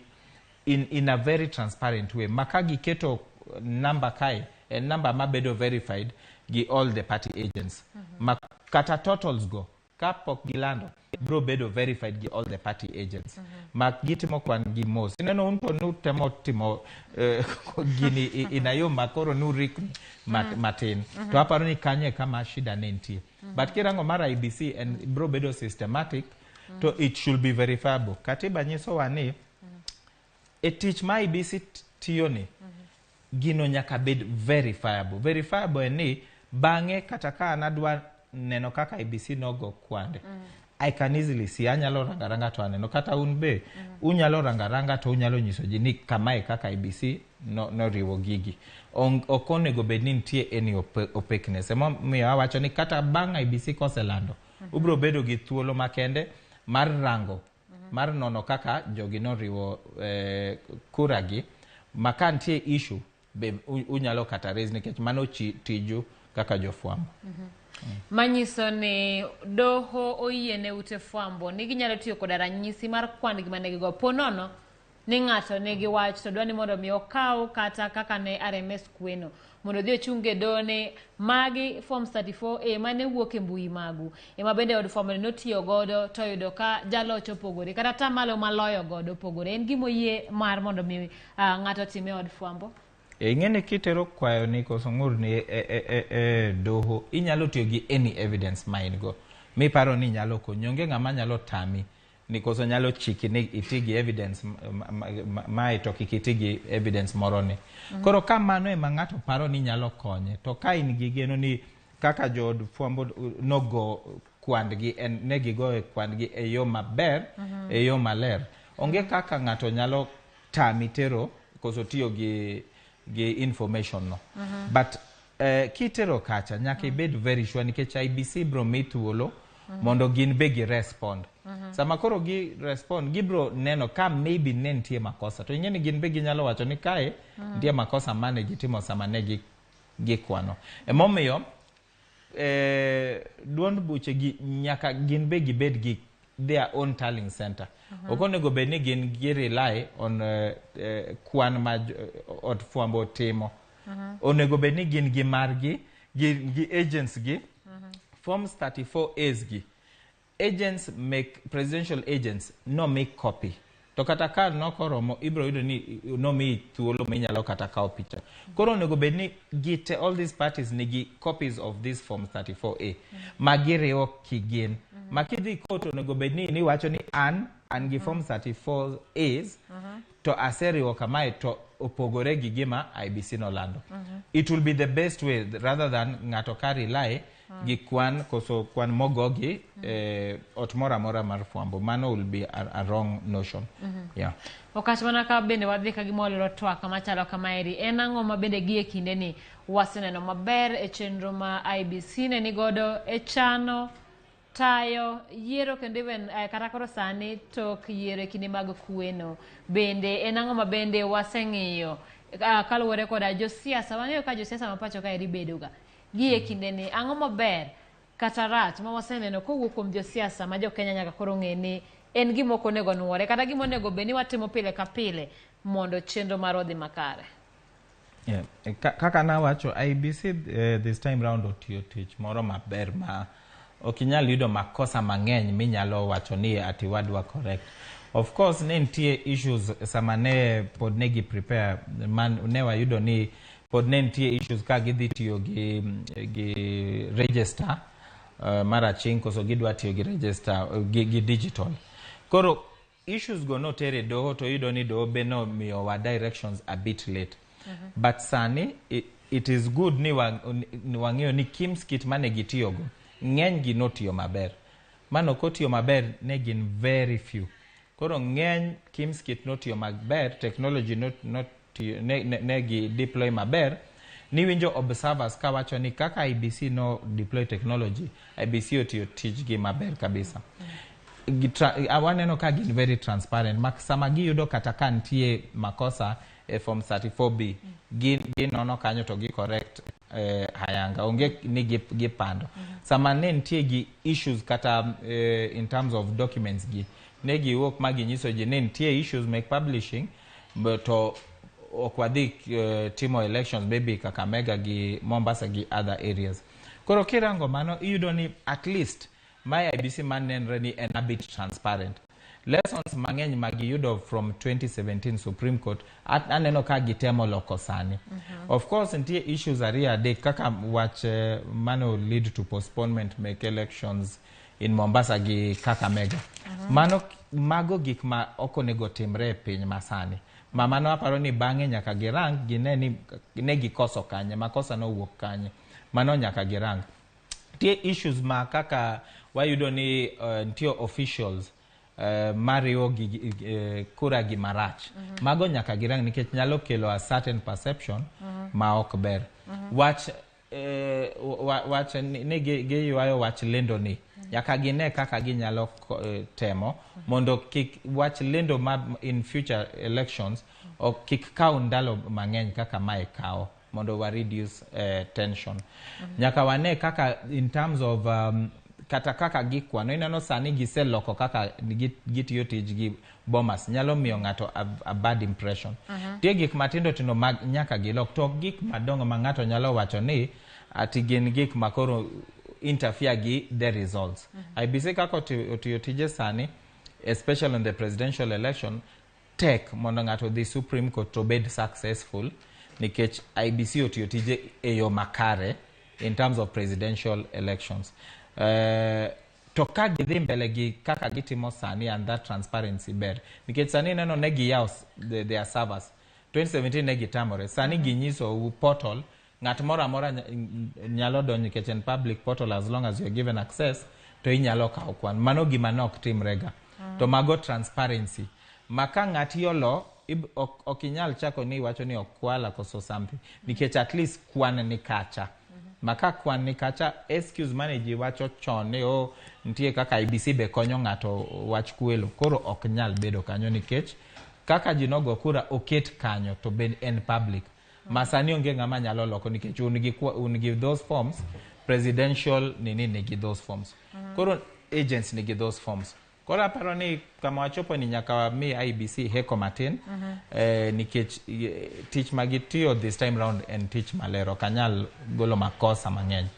in a very transparent way maka giketo number kai and number mabedo verified gi all the party agents kata totals go kapok gilando bro bedo verified gi all the party agents gitimo kwan gi mos ineno unto nutemo timo gini inayo makoro nurik matin to aparo ni kanye kama shida nentie but kirango mara IBC and bro bedo systematic to it should be verifiable katiba nyiso wani tich ma IBC tiyoni gino nyaka bed verifiable ni bange kata ka anadwa neno kaka IBC nogo kwande I can easily see anyalo rangaranga to aneno kata unbe unyalo rangaranga to unyalo nyiso ji ni kamae kaka IBC no riwo gigi okonego bed ni ntie any opaqueness miyo awacho ni kata bang IBC koselando ubro bedo gi thuolo makende mar rango mar nono kaka jogi no riwo kuragi makantie issue be unyalo kata raise nikech mano tiju kaka jofwambo manyiso ni doho oyiene ute fwambo ni ginyalo tiyo kod ranyisi mar kwan gi mane gigo ponono ni ng'ato nigi wach to dwani mondo mi okaw kata kaka ne RMS kweno mondo dhi ochunge done magi forms 34A mane wuok e mbui magu ema bende od fwambo no tiyo godo to yudo ka jalocho pogore kata tamalo maloyo godo pogore en gimoyie mar mondo mi ng'ato time od fwambo ingene kitero kwayo ni koso ngur ni doho inyalo tiyo gi any evidence ma in go mi paro ni nyalo konyonge ng'ama nyalo tami ni koso nyalo chiki ni itigi evidence ma itoki kitigi evidence moro ni koro kamano ema ng'ato paro ni nyalo konye to ka in gi geno ni kaka jod fwambo nogo kwandgi ne gigoe kwandgi e yo maber e yo maler onge kaka ng'ato nyalo tami tero koso tiyo gi information no but kitero kacha nyaka ibed very sure nikech IBC bro mithuolo mondo gin be gi respond sama koro gi respond gibro neno ka maybe nentie makosa to ingeni gin be ginyalo wacho ni kae ntie makosa mane gitimo sama ne gikwano emomiyo duond buche gi nyaka gin be gibed gi their own tallying center okonego bed ni gin rely on kwan ma od fwambo timo onego bed ni gin gi margi gi agents gi forms 34As gi agents make presidential agents no make copy to kata ka nokoromo ibro yudo ni no mi thuolo minyalo kata kao picha koro onego bed ni gite all these parties nigi copies of this form 34A magiriwo kigin makidhi koto onego bed ni wacho ni an gi form 34As to aseriwo kamae to opogore gi gima IBC nolando it will be the best way rather than ng'ato ka rely gi kwan mogogi ot mora mar fwambo mano will be a wrong notion yeah okach mana ka bende wadhi ka gimolero twaka machalo kamaeri en ang'o ma bende gie kinde ni waseneno maber e chenro ma IBC ne nigodo e chano tayo yiero kendo even kata koro sani tok yiero kinde mag kweno bende en ang'o ma bende waseng'iyo kaluwore koda josiasa wang'eyo ka josiasa mapacho ka eri bedoga gie kinde ni ang'o maber kata rach ma waseneno kowuok kuom josiasa ma jo Kenya nyaka koro ng'e ni en gimoko nego nuore kata gimonego bed ni watimo pile ka pile mondo chenro mar odhi makare kaka nawacho IBC this time round otiyo tich moro maber okinyal yudo makosa mang'eny minyalo wacho ni ati wadwa correct. Of course ne nitie issues sama ne pod ne gi prepare man ne wayudo ni pod ne nitie issues ka gidhi tiyo gi register mara ching koso gidwa tiyo gi register gi digital. Koro issues go no tere doho to yudo ni doho be no miyo wa directions a bit late. But sani it is good ni wang'eyo ni KIMS kit mane gitiyogo ng'eny gi notiyo maber. Mano kotiyo maber ne gin very few. Koro ng'eny KIMS kit notiyo maber, technology ne gi deploy maber. Ni winjo observers ka wacho ni kaka IBC no deploy technology, IBC otiyo tijgi maber kabisa. Awaneno ka gin very transparent. Sama giyudo kata ka nitie makosa form 34B, ginono kanyo to gi correct hayanga. Onge ni gipando. Sama ne nitie gi issues kata in terms of documents gi, ne giwuok ma ginyiso ji ne nitie issues make publishing, but okwadhi timo elections maybe Kakamega gi Mombasa gi other areas. Koro kirango mano iyudo ni at least my IBC man nenre ni en a bit transparent. Lessons mang'eny magiyudo from 2017 Supreme Court aneno ka gitemo loko sani. Of course nitie issues ariyo adek kaka wach mano lead to postponement make elections in Mombasa gi Kakamega. Mago gik ma okonego timre e piny masani. Mano aparo ni bang'e nyaka girang gine ni ne gikoso kanye, makosa no wuok kanye. Mano nyaka girang. Tie issues ma kaka wayudo ni nitie officials Mario kura gi marach. Mago nyaka girang nikech nyalo kelo a certain perception ma ok ber. Wach ne giywayo wach lendo ni. Nyaka gine kaka ginyalo temo mondo kik wach lendo ma in future elections o kik kaw ndalo mang'eny kaka mae kawo mondo wa reduce tension. Nyaka wane kaka in terms of kata kaka gikwano inano sani giseloko kaka gitiyo tijgi Bomas nyalo miyo ng'ato a bad impression. Tie gik matindo tindo nyaka gilok to gik madongo ma ng'ato nyalo wacho ni ati gin gik makoro interfere gi the results. IBC kako otiyo tije sani, especially in the presidential election, tek mondo ng'ato the Supreme Court to bed successful nikech IBC otiyo tije eyo makare in terms of presidential elections. To ka gidhi mbele gi kaka gitimo sani and that transparency ber. Nikech sani neno negi yaos their servers. 2017 negi tamore. Sani ginyiso portal ng'at moro amora nyalo donjo nikech en public portal as long as you are given access to inyalo kawo kwan. Mano gima nok timrega. To mago transparency. Maka ng'ati yolo okinyal chako ni wacho ni okwala koso something. Nikech at least kwan ni kacha. Maka kwan ni kacha excuse manager wacho chon ni ntie kaka IBC be konyo ng'ato wach kuelo. Koro ok nyal bedo kanyo nikech kaka jinogo kura oket kanyo to bed en public. Masani onge ng'ama nyalo loko nikech unigi those forms, presidential nigi those forms. Koro agents nigi those forms. Koro aparo ni kama wachopo ni nyaka mi IBC heko matin nikech tich magitiyo this time round en tich malero kanyal golo makosa mang'eny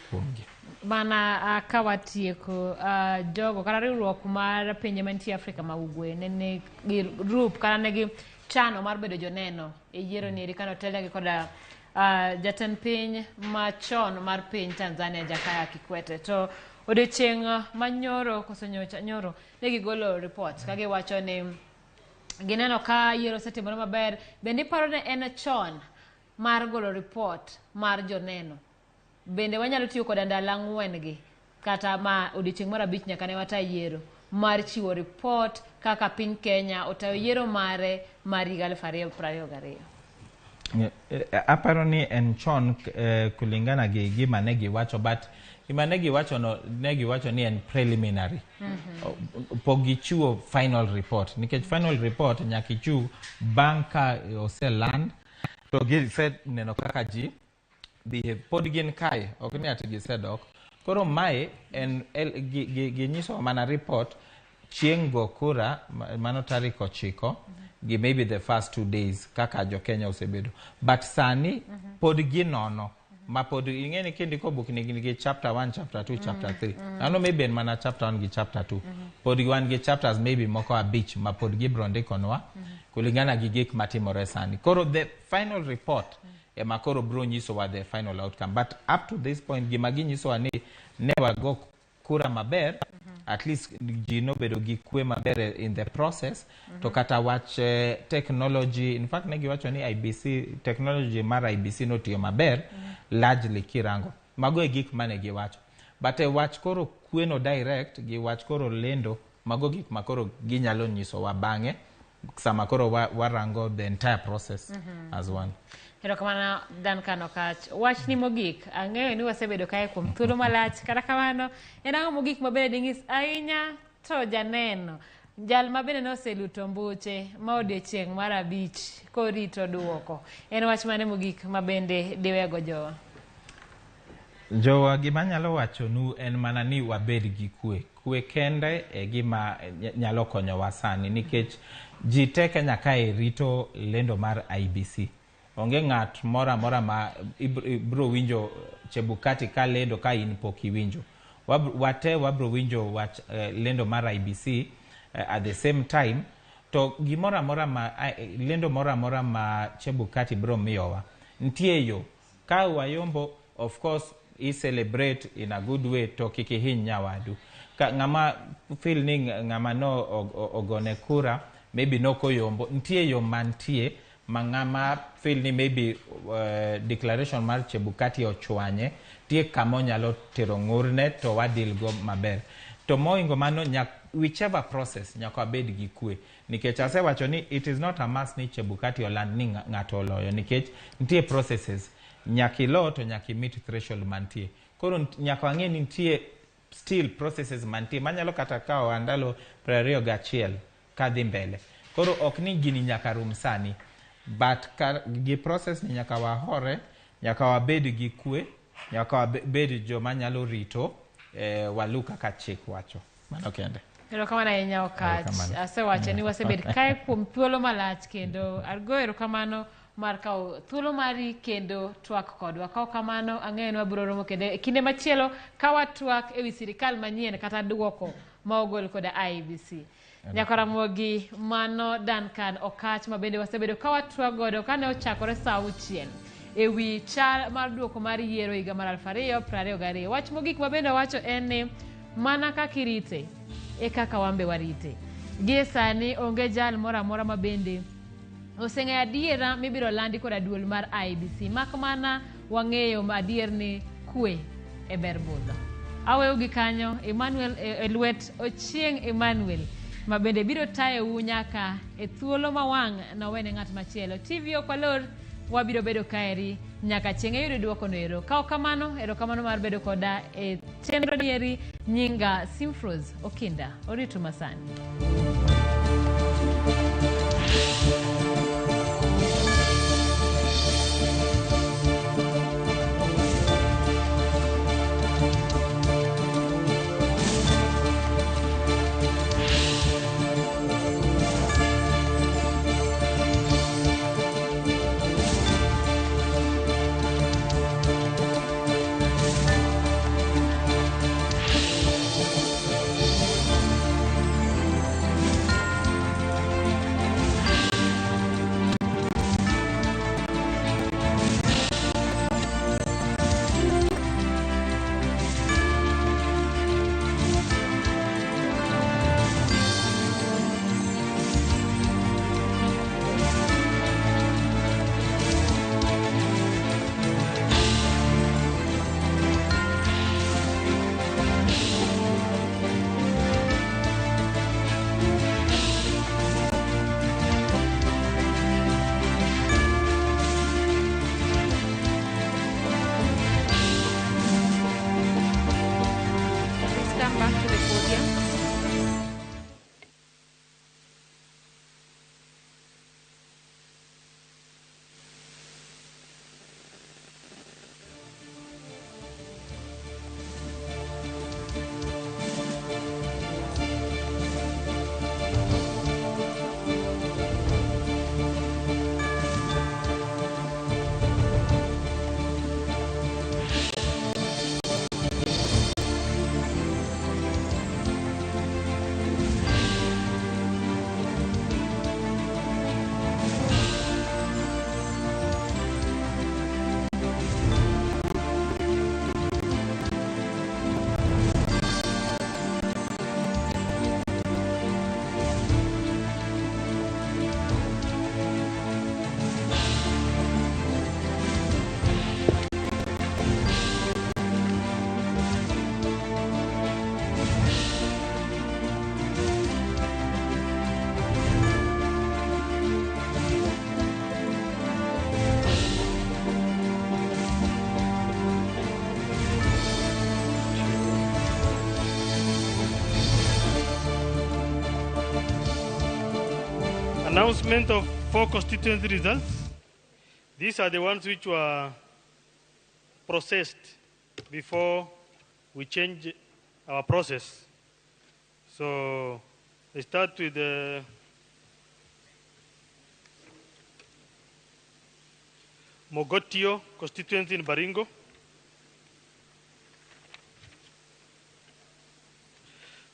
kuomgi. Mana kawatieko jogo kata riwruok mar pinje mantie Afrika ma ugwe nene group kata negi chano mar bedo joneno e yiero ni kano telegi koda jatend piny machon mar piny Tanzania Jakaya Kikwete. To odiochieng' manyoro koso nyocha nyoro ne gigolo report kage wacho ni gineno ka yiero setimore maber. Bende paro ne en chon mar golo report mar joneno. Bende wanyalo tiyo kod ndalo 4 gi kata ma odiochieng' mar 5 nyaka ne wata yiero mar chiwo report kaka piny Kenya otayo yiero mare mar 2022. Aparo ni en chon kulingana gi gima ne giwacho but gima ne giwacho no ne giwacho ni en preliminary. Pogi chiwo final report nikech final report nyaka ichiw bang' ka oseland to giset neno kaka ji behave pod gin kae ok ni ati gisedok. Koro mae en ginyiso mana report chieng' go kura mano tarik 9 gi maybe the first 2 days kaka jo Kenya osebedo but sani pod ginono mapod ing'eni kindiko buk nigi chapter 1 chapter 2 chapter 3 ano maybe en mana chapter 1 gi chapter 2 pod wan gi chapters maybe moko abich mapod gibro ndikonwa kulingana gi gik matimore sani. Koro the final report ema koro bro nyisowa the final outcome, but up to this point gima ginyisowa ni ne wago kura maber, at least ji nobedo gi kwe maber in the process. To kata wach technology, in fact ne giwacho ni IBC technology mar IBC notiyo maber largely kirango. Mago e gik mane giwacho, but wach koro kweno direct gi wach koro lendo, mago gik makoro ginyalo nyisowa bang'e sama koro warango the entire process as one. Erokamano Duncan Okach. Wach ni mogik, ang'eyo ni wasebedo kae kuom thuolo malach, kata kamano en ang'o mogik mabende ding'is ahinya to janeno jal mabende noseluto mbuche ma odiochieng' mar 5 korito duoko, en wach mane mogik mabende diwego jowa? Jowa gima nyalo wacho nu en mana ni wabed gi kwe kende e gima nyalo konyowa sani, nikech ji te Kenya kae rito lendo mar IBC. Onge ng'at mora ma bro winjo Chebukati ka lendo ka in pok iwinjo. Wate wabro winjo wach lendo mar IBC at the same time. To gimora ma lendo mora ma Chebukati bro miyowa ntie yo ka wayombo, of course I celebrate in a good way to kikihiny nyawadu. Ka ng'ama feel ni ng'ama no ogone kura maybe no koyombo, ntie yo mantie mang'ama feel ni maybe declaration mar Chebukati ochwanye, tie kamo nyalo tero ng'urne to wadil go maber. To moingo mano whichever process nyaka wabed gi kwe, nikech asewacho ni it is not a must ni Chebukati oland ni ng'ato oloyo, nikech ntie processes nyaki lo to nyaki meet threshold mantie. Koro nyaka wang'e ni ntie still processes mantie manyalo kata kao andalo 21 kadhi mbele. Koro ok ni gini nyaka rum sani, but gi process ni nyaka wahore, nyaka wabed gi kwe, nyaka wabed joma nyalo rito waluka ka chik wacho. Mano kende. Erokamano ahinya Okach. Asewacho ni wasebed kae kuom thuolo malach, kendo argo erokamano mar kawo thuolo mari kendo twak kodwa. Kawo kamano ang'eyo ni wabiro romo kendo kinde machielo ka watwak ewi sirikal manyien kata duoko ma ogol koda IBC. Nyako Ramogi, mano Duncan Okach mabende wasebedo ka watwak godo kane ochakore saa 6 ewi chal mar duoko mar yiero higa mar 2022. Wach mogik mabende wacho en ni mana kakirite e kaka wambe warite. Gie sani onge jal mora mabende oseng'eyo adiera mibiro landi koda duol mar IBC, mak mana wang'eyo adier ni kwe e ber budho. Aweyo gi kanyo Emmanuel Elwet Ochieng' Emmanuel mabende biro tayo nyaka e thuolo mawang' na wene ng'at machielo. TV okwalor, wabiro bedo kaeri nyaka chieng' yudo duoko noero. Kawo kamano, erokamano mar bedo koda e chenro dieri. Nyinga Simfros Okinda, orito masani. Announcement of 4 constituency results. These are the ones which were processed before we change our process. So I start with the Mogotio constituency in Baringo.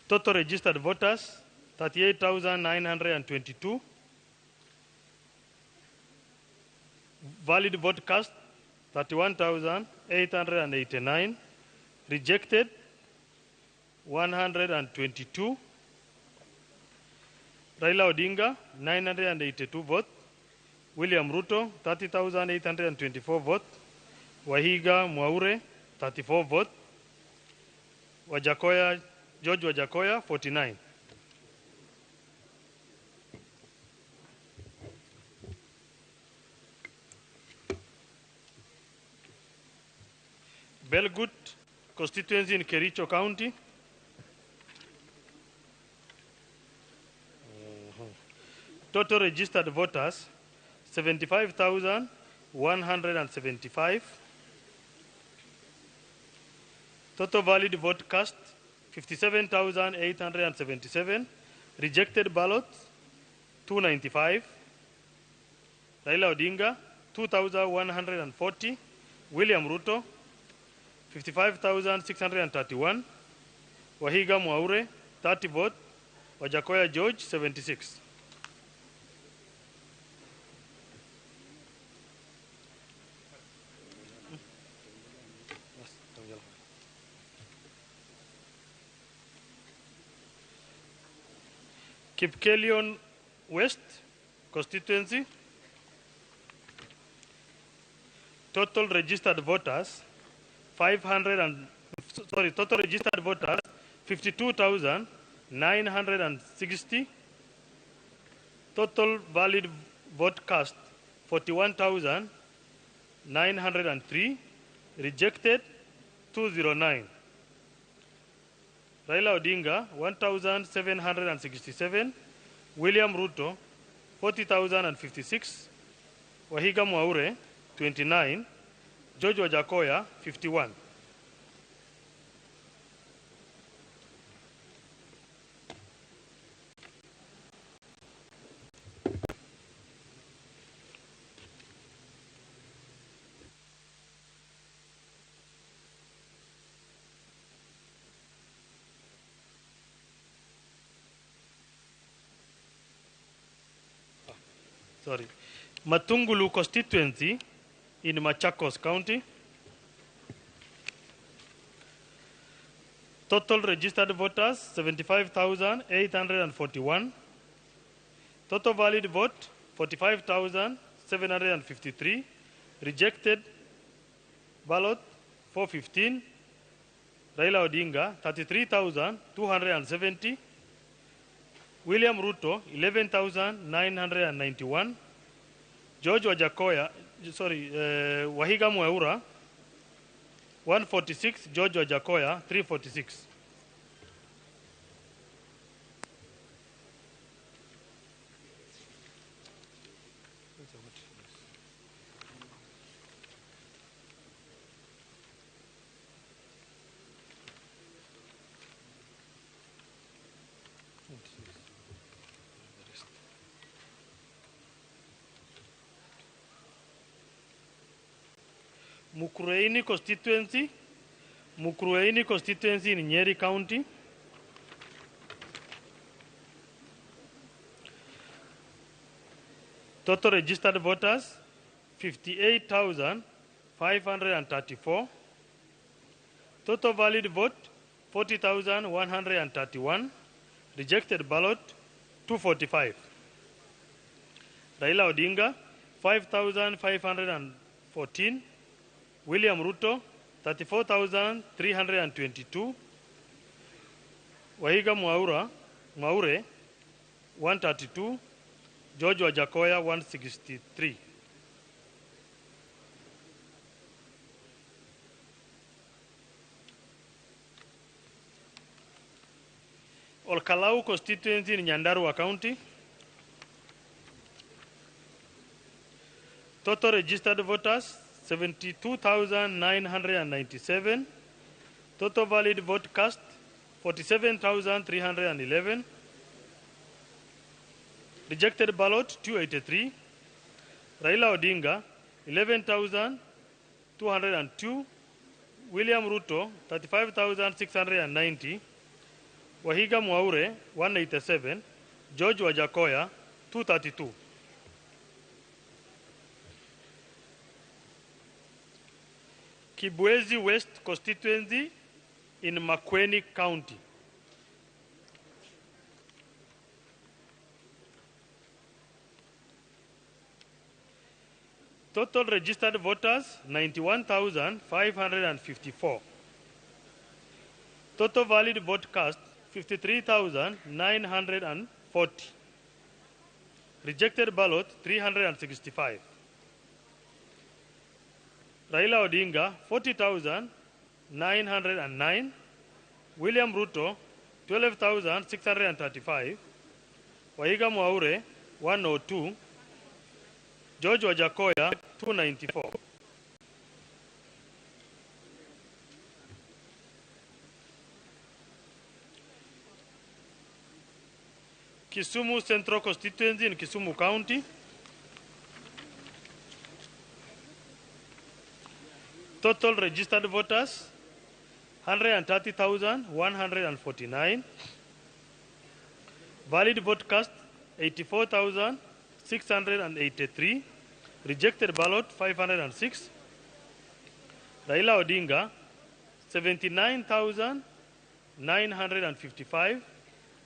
Total registered voters, 38,922. Valid vote cast, 31,889. Rejected, 122. Raila Odinga, 982 votes. William Ruto, 30,824 votes. Wahiga Mwaure, 34 votes. George Wajakoya, 49. Belgut constituency in Kericho County. Total registered voters, 75,175. Total valid vote cast, 57,877. Rejected ballots, 295. Raila Odinga, 2,140. William Ruto, 55,631. Wahiga Mwaure, 30 votes. Wajakoya George, 76. Kipkelion West constituency. Total registered voters, 52,960. Total valid vote cast, 41,903. Rejected, 209. Raila Odinga, 1,767. William Ruto, 40,056. Wahiga Mwaure, 29. George Wajakoya, 51. Matungulu constituency in Machakos County. Total registered voters, 75,841. Total valid vote, 45,753. Rejected ballot, 415. Raila Odinga, 33,270. William Ruto, 11,991. George Wajakoya, Wahiga Mwaura, 146. George Wajakoya, 346. Mukurweini constituency in Nyeri County. Total registered voters, 58,534. Total valid vote, 40,131. Rejected ballot, 245. Raila Odinga, 5,514. William Ruto, 34,322. Wahiga Mwaure, 132. George Wajakoya, 163. Olkalau constituency in Nyandarua County. Total registered voters, 72,997. Total valid vote cast, 47,311. Rejected ballot, 283. Raila Odinga, 11,202. William Ruto, 35,690. Wahiga Mwaure, 187. George Wajakoya, 232. Kibwezi West constituency in Makueni County. Total registered voters, 91,554. Total valid vote cast, 53,940. Rejected ballot, 365. Raila Odinga, 40,909. William Ruto, 12,635. Wahiga Mwaure, 102. George Wajakoya, 294. Kisumu Central Constituency in Kisumu County. Total registered voters, 130,149. Valid vote cast, 84,683. Rejected ballot, 506. Raila Odinga, 79,955.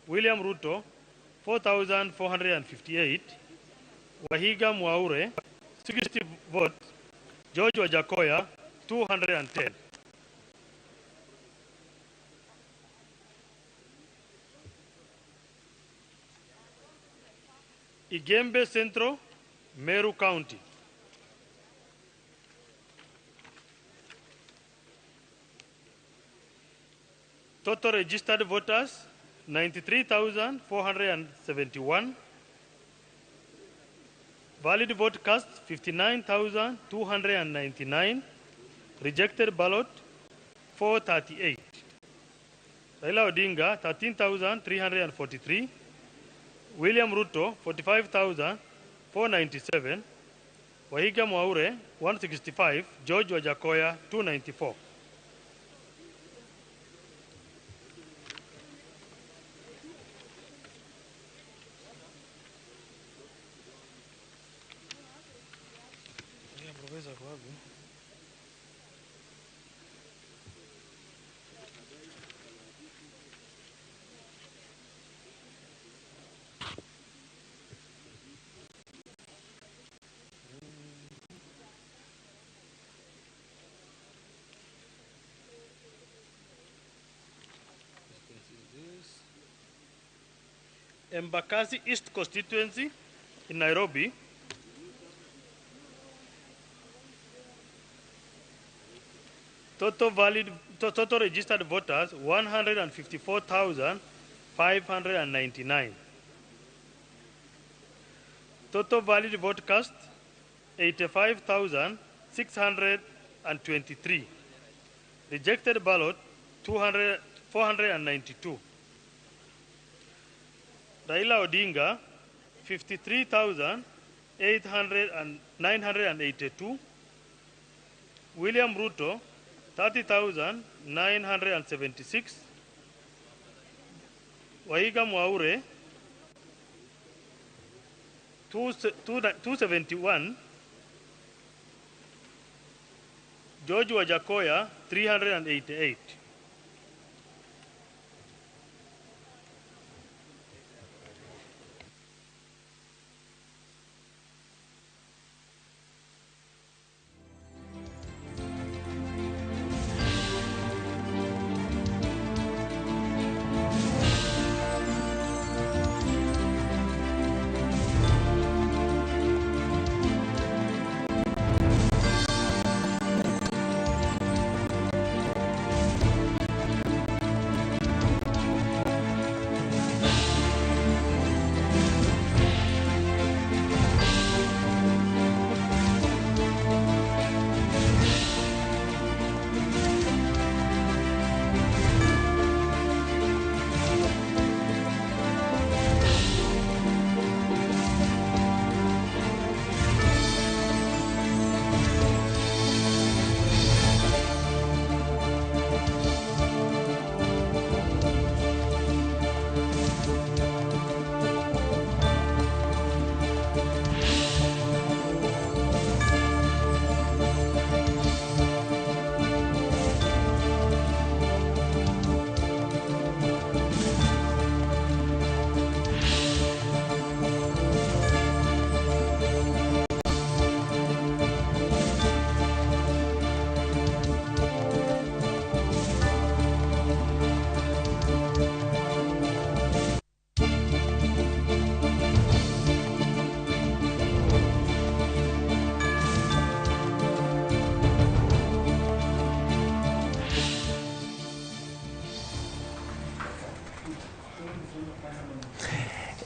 William Ruto, 4,458. Wahiga Mwaure, 60 votes. George Wajakoya, 210. Igembe Central, Meru County. Total registered voters, 93,471. Valid vote cast, 59,299. Rejected ballot, 438. Raila Odinga, 13,343. William Ruto, 45,497. Wahiga Mwaure, 165. George Wajakoya, 294. Embakasi East constituency in Nairobi. Total registered voters, 154,599. Total valid vote cast, 85,623. Rejected ballot, 492. Raila Odinga, 53,982. William Ruto, 30,976. Wahiga Mwaure, 271. George Wajakoya, 388.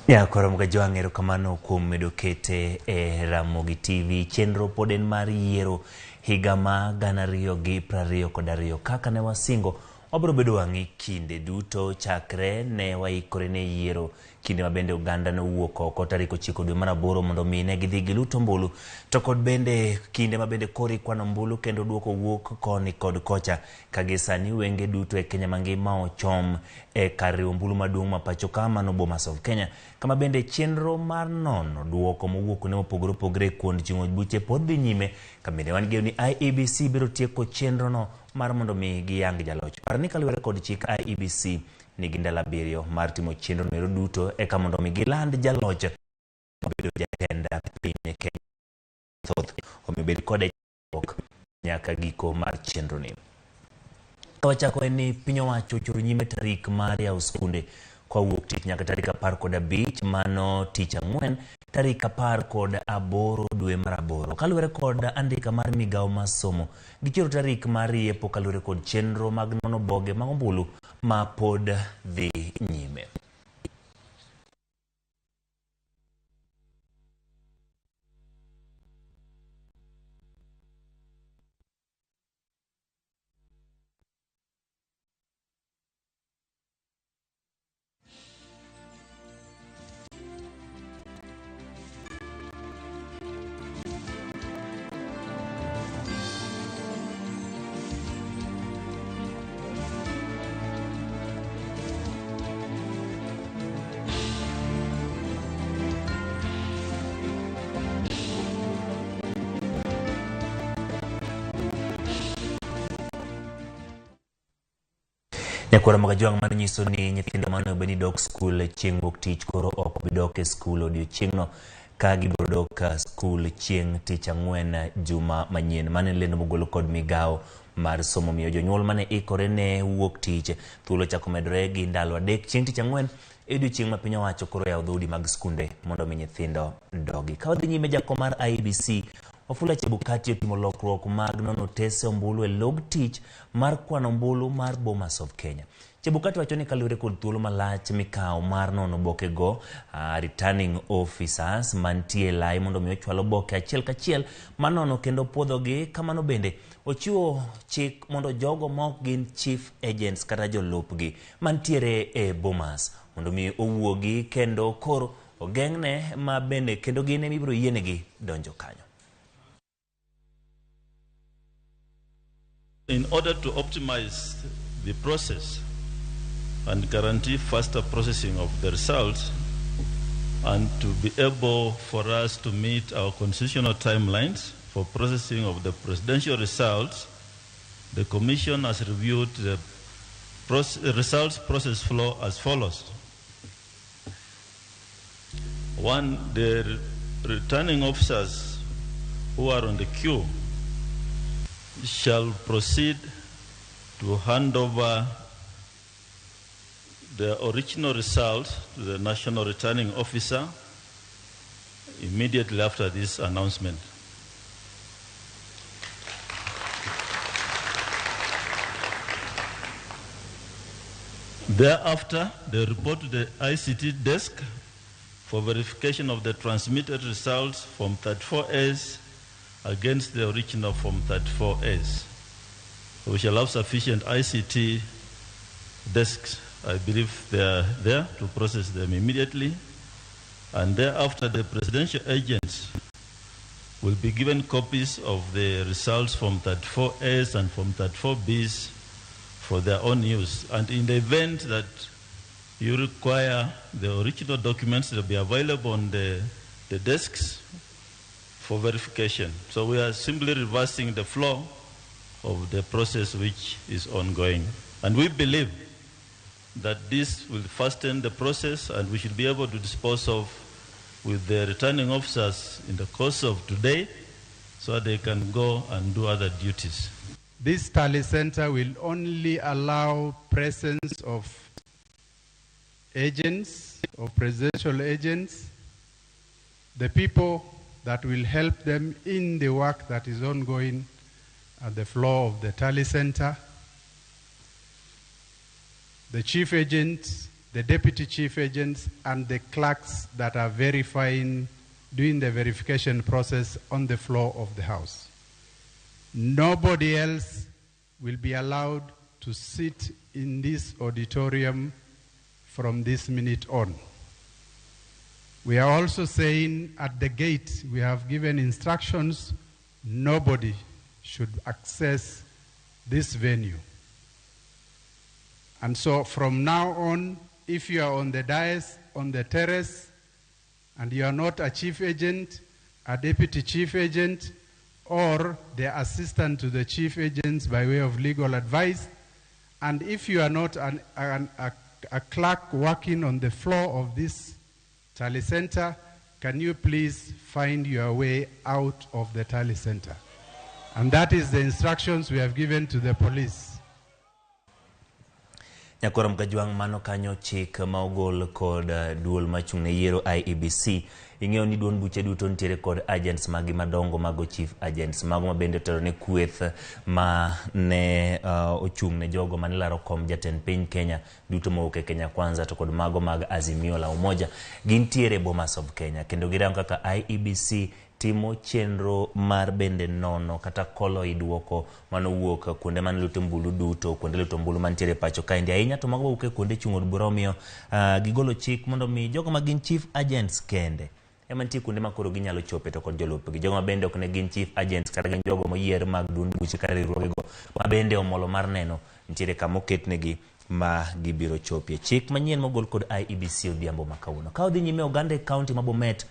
Ya koro mga joang'ero kamano kuom medo kete Ramogi TV. Chenro pod en mar yiero higa ma 2022 kaka ne wasingo wabiro bedo wang'i kinde duto chakre ne waikore ne yiero kinde ma bende Uganda ne wuok oko tarik 9 dwe mar 8 mondo mi ne gidhi giluto ombulu, to kod bende kinde ma bende kori kwano ombulu kendo duoko wuok koni kod kocha kagi sani wenge duto e Kenya mangima ochom e kar riwo ombulu maduong' ma pacho ka mano Bomas of Kenya, kama bende chenro mar nono duoko mowuok ne mopogore opogore kuond ching'o buche pod dhi nyime. Kamene wan geno ni IEBC biro tieko chenro no mar mondo mi giyang jaloch. Parni kaluwore kod chik IEBC nigi ndalo 7 mar timo chenro no duto eka mondo mi giland jaloch mabedo jatend piny Kenya. Thoth omibed kod nyaka giko mar chenro ni. Kawachako en ni piny owacho ochoro nyime tarik mar yawo skunde kwa wuok tich nyaka tarik 15 mano tich ang'wen tarik 18 dwe mar 8 kaluwore kod andika mar migawo mar somo. Gichoro tarik mar yepo kaluwore kod chenro mag nono boge mag ombulu ma pod dhi nyime. Nyakora mga joang' mar nyiso ni nyithindo mano beni dok skul chieng' wuok tich koro ok bidok e skul odiochieng'no ka gibiro dok skul chieng' tich ang'wen juma manyien. Mane lendo mogolo kod migawo mar somo miyo jonyuol mane ikore ne wuok tich thuolo chako medore gi ndalo 3 chieng' tich ang'wen odiochieng' ma piny owacho koro yawo dhoudi mag skunde mondo mi nyithindo dogi. Ka wadhi nyime jakom mar IEBC Wafula Chebukati otimo lokruok mag nono tese ombulu e log tich mar kwano ombulu mar Bomas of Kenya. Chebukati wacho ni kaluwore kod thuolo malach mikawo mar nono boke go, returning officers mantie lai mondo mi ochwalo boke achiel kachiel manono kendo puodhogi. Kamano bende ochiwo chik mondo jogo mok gin chief agents kata jolupgi mantiere e Bomas mondo mi owuogi kendo koro ogeng'ne ma bende kendo gine mibiro yienegi donjo kanyo. In order to optimize the process and guarantee faster processing of the results and to be able for us to meet our constitutional timelines for processing of the presidential results, the Commission has reviewed the results process flow as follows. 1. The returning officers who are on the queue shall proceed to hand over the original results to the National Returning Officer immediately after this announcement. Thereafter, they report to the ICT desk for verification of the transmitted results from 34As against the original from 34As. So we shall have sufficient ICT desks. I believe they are there to process them immediately. And thereafter, the presidential agents will be given copies of the results from 34As and from 34Bs for their own use. And in the event that you require the original documents, they'll be available on the desks for verification. So we are simply reversing the flow of the process which is ongoing. And we believe that this will fasten the process and we should be able to dispose of with the returning officers in the course of today so they can go and do other duties. This tally center will only allow presence of agents, of presidential agents, the people that will help them in the work that is ongoing at the floor of the tally center, the chief agents, the deputy chief agents, and the clerks that are doing the verification process on the floor of the House. Nobody else will be allowed to sit in this auditorium from this minute on. We are also saying at the gate, we have given instructions, nobody should access this venue. And so from now on, if you are on the dais, on the terrace, and you are not a chief agent, a deputy chief agent, or the assistant to the chief agents by way of legal advice, and if you are not a clerk working on the floor of this tally center, can you please find your way out of the tally center? And that is the instructions we have given to the police. Nyakorom Kajwang mano kanyo chik ma ogol kod duol machung' ne yiero IEBC. Ing'eyo ni duond buche duto nitiere kod agents magi madongo mago chief agents mago mabende tero ne kweth ma ne ochung' ne jogo mane laro kom jatend piny Kenya duto mowuok e Kenya Kwanza to kod mago mag Azimio la Umoja gintiere Bomas of Kenya kendo girango kaka IEBC timo chenro mar bende nono kata kolo idwoko mano wuok kuonde man luto mbulu duto kuonde luto mbulu mantiere pacho kaendi ahinya to mago wuok kuonde chung'od buromio gigolo chik mondo mi jogo ma gin chief agents kende ema nitie kuonde ma koro ginyalo chope to kod jolupgi jogo ma bende ok ne gin chief agents kata gin jogo moyier mag duond buche kata riwruogego ma bende omolo mar neno nitiere kama oketnegi ma gibiro chopie. Chik manyien mogol kod IEBC odhiambo ma kawuono ka odhi nyime oganda e kaunti ma Bomet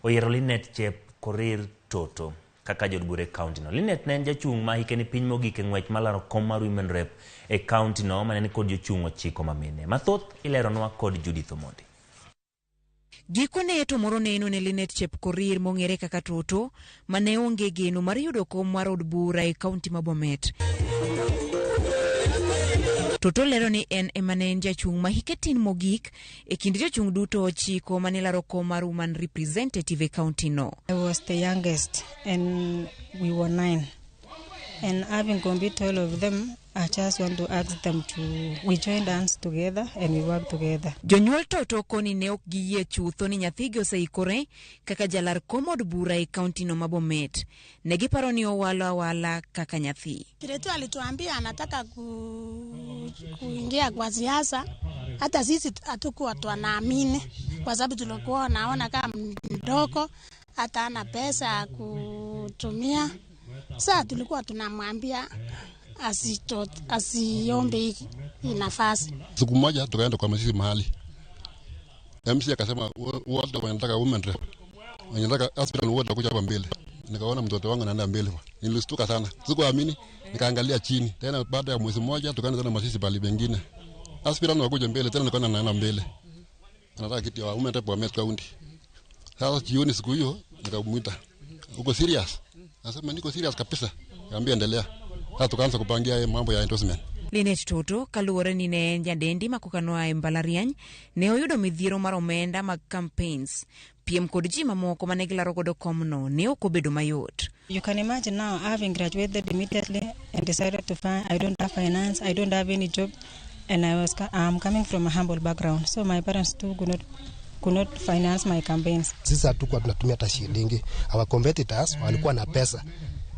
oyiero Linet Chepkorir Toto kaka jod bura e kaunti no. Linet ne en jachung' ma hike ni piny mogik e ng'wech malaro kom mar women rep e kaunti no mane ni kod jochung' 9 mamine. Mathoth ileronwa kod Judith Omondi. Gikone to moro neno ne Linet Chepkorir mong'ere kaka Toto mane onge geno mar yudo kom mar od bura e kaunti ma Bomet. Toto lero ni en emane en jachung' ma hike tin mogik e kind jochung' duto 9 mane laro kom mar woman representative e kaunti no. I was the youngest and we were 9. And having competed all of them, I just want to ask them we joined hands together and we work together. Jonyuol Toto koni ne ok giyie chutho ni nyathigi oseikore kaka jalar kom od bura e kaunti no ma Bomet. Ne giparo ni owalo awala kaka nyathi. Kiretu alituambia anataka kuingia kwa siasa. Hata sisi hatukuwa tunaamini kwa sababu tulikuwa naona kama mdogo hata ana pesa kutumia. Sasa tulikuwa tunamwambia asiombe hii nafasi. Siku moja tukaenda kwa masisi mahali. MC akasema wote wanataka women rep. Wanataka aspirant wote kuja hapa mbele. Nikaona mtoto wangu anaenda mbele. Nilistuka sana. Sikuamini, nikaangalia chini. Tena baada ya mwezi mmoja tukaenda tena masisi pale pengine. Aspirant wakuja mbele tena nikaona anaenda mbele. Anataka kiti ya women rep wa Met County. Sasa jioni siku hiyo nikamuita. Uko serious? Nasema niko serious kabisa. Niambia endelea. Sasa tukaanza kupangia mambo ya endorsement. Linet Toto kaluore ni ne nyadendi makokanoa e mbalariany ne oyudo midhiero mar omenda mag campaigns. Piem kod ji mamoko mane gilaro godo komno ne ok obedo mayot. You can imagine now having graduated immediately and decided to find I don't have finance, I don't have any job, and I'm coming from a humble background. So my parents too could not finance my campaigns. Sisi hatukuwa tunatumia hata shilingi. Our competitors walikuwa na pesa.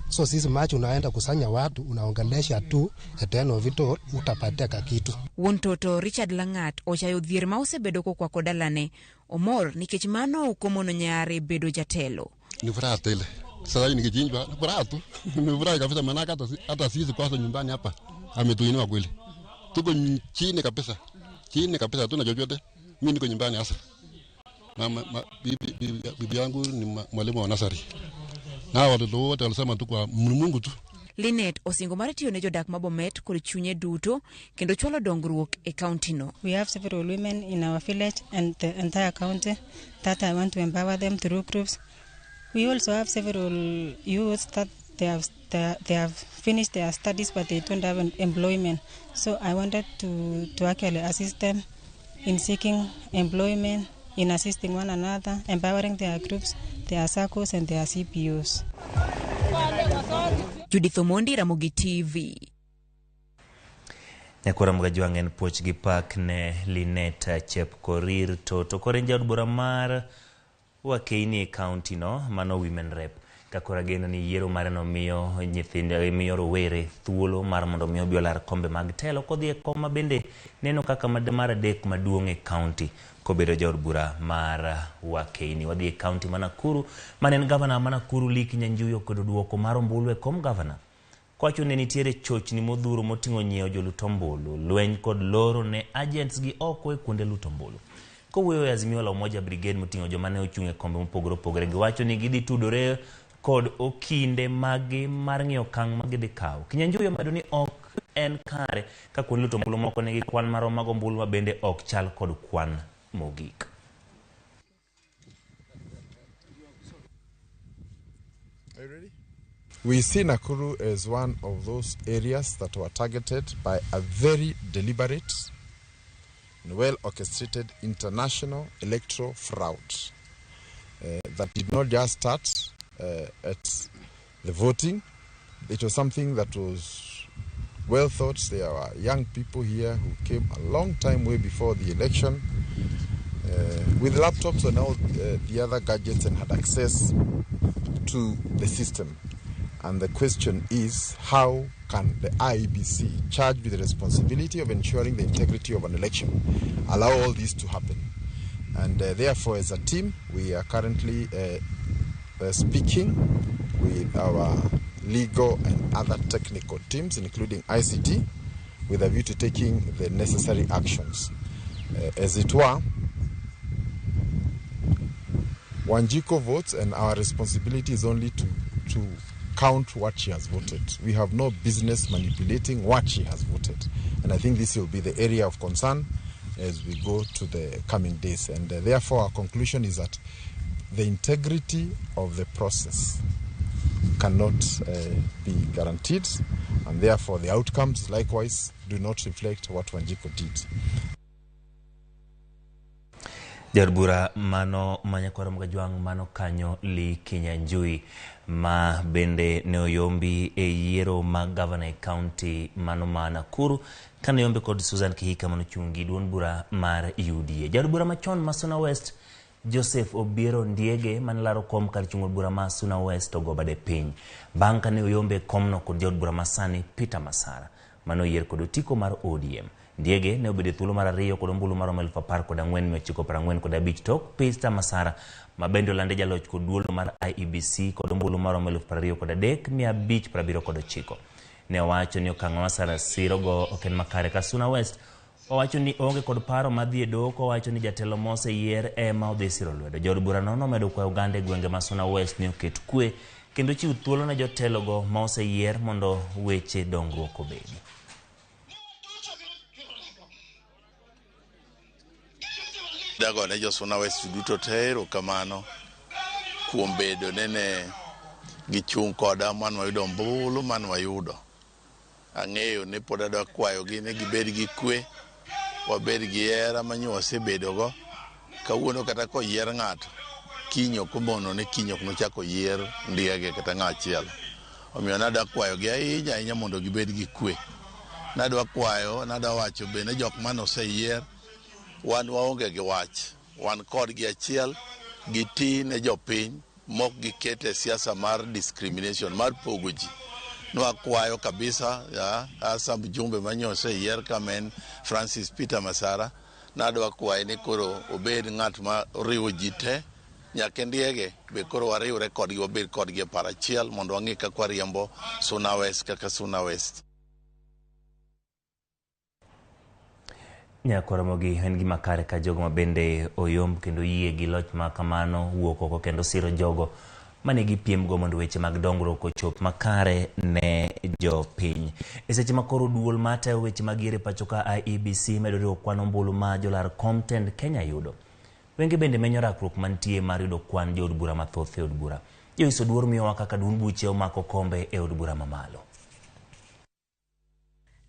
So sisi machi unaenda kusanya watu, unaongelesha tu, eteno vito utapatia kitu. Wuon Toto Richard Langat ochayo dhier ma osebedo kwa dalane. Omor nikech mano ukomono nyare bedo jatelo. Ni furaha tele. Sasa hivi nikijinjwa, furaha tu. Ni furaha kabisa maana hata sisi kwanza nyumbani hapa ametuinua kweli. Tuko chini kabisa. Chini kabisa hatuna chochote. Mimi niko nyumbani hasa. Mama bibi yangu ni mwalimu wa nasari. Na watoto wote walisema tu kwa Mungu tu. Linet osingo mar tiyo ne jodak ma Bomet kod chunye duto kendo chwalo dongruok e county no. We have several women in our village and the entire county that I want to empower them through groups. We also have several youths that they have finished their studies but they don't have employment. So I wanted to actually assist them in seeking employment, in assisting one another, empowering their groups, their circles and their CPOs. Judith Omondi, Ramogi TV. Nyakora Mgajwang' en puoch gi pak ne Lineta Chepkorir to kore jaod bura mar Wakeini County no mano women rep kakora geno ni yiero mare no miyo nyithindo miyo rowere thuolo mar mondo miyo biolar kombe mag telo kodhi e kom bende neno kaka mar adek maduong' e county kobedo jaod bura mar Wakeini. Wadhi e county ma Nakuru manen gavana ma Nakuru Lee Kinyanjui kod duoko mar ombulu e kom gavana. Kwacho ne nitiere chochni modhuro moting'o nyiewo joluto ombulu, lweny kod loro ne agents gi oko e kuonde luto ombulu. Kowuoyo e Azimio la Umoja Brigade moting'o joma ne ochung' e kombe mopogore opogore, giwacho ni gidhi tudore kod okinde magi mar ng'iyo okang' ma gidhi kawo. Kinyanjui omedo ni ok en kare ka kuonde luto ombulu moko nigi kwan marom mag ombulu ma bende ok chal kod kwan mogik. Are you ready? We see Nakuru as one of those areas that were targeted by a very deliberate and well-orchestrated international electoral fraud that did not just start at the voting. It was something that was well thought. There were young people here who came a long time way before the election with laptops and all the other gadgets and had access to the system. And the question is, how can the IEBC, charged with the responsibility of ensuring the integrity of an election, allow all this to happen? And therefore, as a team, we are currently speaking with our legal and other technical teams, including ICT, with a view to taking the necessary actions. As it were, Wanjiko votes, and our responsibility is only to count what she has voted. We have no business manipulating what she has voted. And I think this will be the area of concern as we go to the coming days. And therefore, our conclusion is that the integrity of the process cannot be guaranteed, and therefore the outcomes likewise do not reflect what Wanjiko did. Jarbura mano Manyakwara Mgajwang' mano kanyo Lee Kinyanjui ma bende ne oyombi e yiero ma governor e county mano ma Nakuru kane yombe kod Susan Kihika mano chungi duon bura mar UDA. Jarbura machon ma Suna West Joseph Obiero Ndiege man laro kom kar chung'o bura ma Suna West ogobade piny bang' kane oyombe komno kod jaod bura masani Peter Masara mano yier kod otiko mar ODM. Ndiege ne obedo thuolo mar ariyo kod ombulu mar 14,945 tok Peter Masara ma bende olande jaloch kod duolo mar IEBC kod ombulu mar 23,579. Ne owacho ni okang' Masara sirogo ok en makare ka Suna West owacho ni onge kod paro madhi e doko. Owacho ni jatelo mose yier ema odhi siro lwedo. Jaod bura no nomedo kwayo oganda e gwenge ma Suna West ni oket kwe kendo chiw thuolo ne jotelogo ma oseyier mondo weche dongruok obedi. Dago ne jo Suna West duto tero kamano kuom bedo nene gichung' koda man wayudo ombulu man wayudo. Ang'eyo ne pod adwa kwayogi ne gibed gi kwe, wabed gi hera manyo wasebedogo. Kawuono kata koyier ng'ato, kinyo komono ne kinyo nochako yier Ndiege kata ng'achiel. Omiyo nadwa kwayogi ahinya mondo gibed gi kwe. Nadwa wacho bende jok man oseyier wan waonge gi wach, wan kod gi achiel giti ne jopiny mok gikete siasa mar discrimination mar pogo ji. Nwakwayo kabisa asa mjumbe manyose yier kamen Francis Peter Masara nadwa kwaye ni koro obed ng'at ma riwo ji te nyaka Ndiege be koro wariwre kodgi wabed kodgi e paro achiel mondo wang'e kaka wariembo Suna West kaka Suna West. Nyakora Ramogi en gima kare ka jogo ma bende oyomb kendo yie gi loch ma kamano wuok oko kendo siro jogo mane gi piem go mondo weche mag dongruok ochop makare ne jopiny. E seche ma koro duol mata weche mag yiero pacho ka IEBC medo riwo kwan ombulu ma jolar content Kenya yudo. Wenge bende menyo rakruok mantie mar yudo kwan jood bura mathoth e od bura. Joiso duor miyowa kaka duond buche omako kombe e od bura mamalo.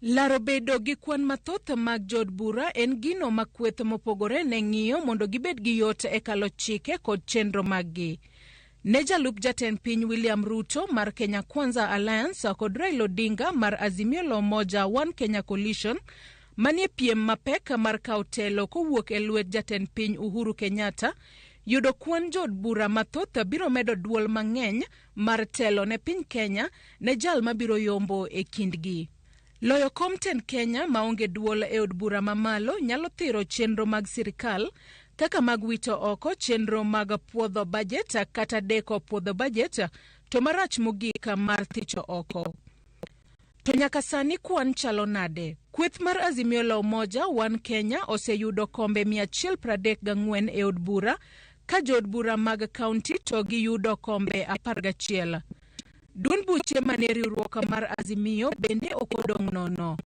Laro bedo gi kwan mathoth mag jood bura en gino ma kweth mopogore ne ng'iyo mondo gibed gi yot e kalo chike kod chenro maggi. Ne jalup jatend piny William Ruto mar Kenya Kwanza Alliance kod Raila Odinga mar Azimio la Umoja One Kenya Coalition manie piem mapek mar kawo telo kowuok e lwet jatend piny Uhuru Kenyatta yudo kwan jod bura mathoth biro medo duol mang'eny mar telo ne piny Kenya ne jal mabiro yombo e kindgi. Loyo kom tend Kenya maonge duol e od bura mamalo nyalo thiro chenro mag sirikal kaka mag wito oko chenro mag puodho bajet kata deko puodho bajet to marach mogik mar thicho oko. To nyaka sani kwan chalo nade? Kweth mar Azimio la Umoja One Kenya oseyudo kombe 134 e od bura ka jod bura mag kaunti to giyudo kombe 11. Duond buche mane riwruok mar Azimio bende okodong' nono.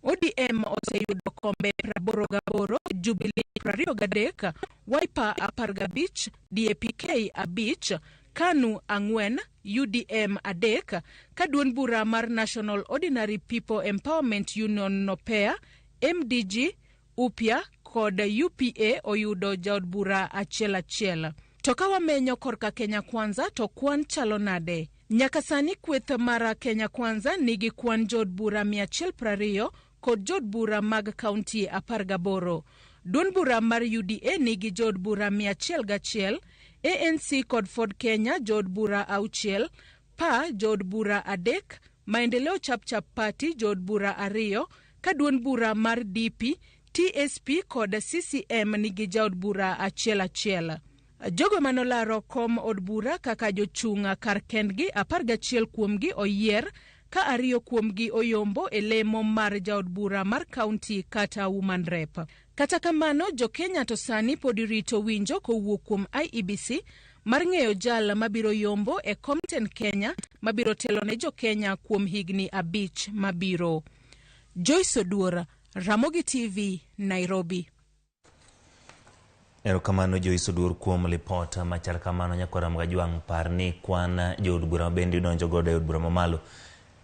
ODM oseyudo kombe 88, Jubilee 23, Wiper 15, DAP-K 5, KANU 4, UDM 3, ka duond bura mar National Ordinary People Empowerment Union NOPEA, MDG, UPIA kod UPA oyudo jaod bura achiel. To ka wamenyo korka Kenya Kwanza to kwan chalo nade? Nyaka sani kweth mar Kenya Kwanza nigi kwan jod bura 120 kod jod bura mag kaunti 18. Duond bura mar UDA nigi jod bura 101, ANC kod Ford Kenya jod bura 6, PA jod bura 3, Maendeleo Chap Party jod bura 2, ka duond bura mar DP, TSP kod CCM nigi jod bura 1. Jogo manolaro kom od bura kaka jochung' kar kendgi 11 kuomgi oyier ka 2 kuomgi oyombo e lemo mar jaod bura mar kaunti kata woman rep. Kata kamano jo Kenya to sani pod rito winjo kowuok kuom IEBC mar ng'eyo jal mabiro yombo e kom tend Kenya mabiro telo ne jo Kenya kuom higni 5 mabiro. Joyce Oduora, Ramogi TV, Nairobi. Erokamano Joyce Oduor kuom lipota machal kamano nyakora mga juang' par ni kwan jood bura bendi donjo godo e od bura mamalo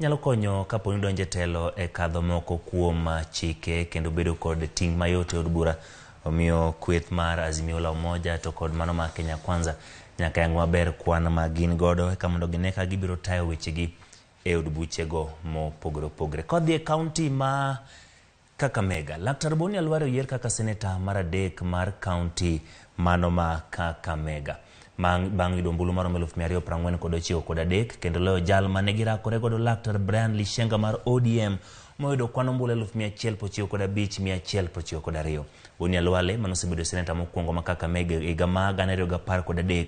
nyalo konyo kapo ni donje telo e kadho moko kuom chike kendo bedo kod ting' mayot e od bura. Omiyo kweth mar Azimio la Umoja to kod mano ma Kenya Kwanza nyaka yang maber kwan ma gin godo eka mondo gine ka gibiro tayo wechegi e od buchego mopogore. Kodhi e kaunti ma Kakamega, Laktar Boni Alwaro oyier kaka seneta mar 3 mar kaunti mano ma Kakamega. Bang' yudo ombulu mar 249 kendo loyo jal mane girakore godo Laktar Brian Lishenga mar ODM moyudo kwan ombulu 195,192. Boni Alwale manosebedo seneta mokwongo ma Kakamega higa ma 2013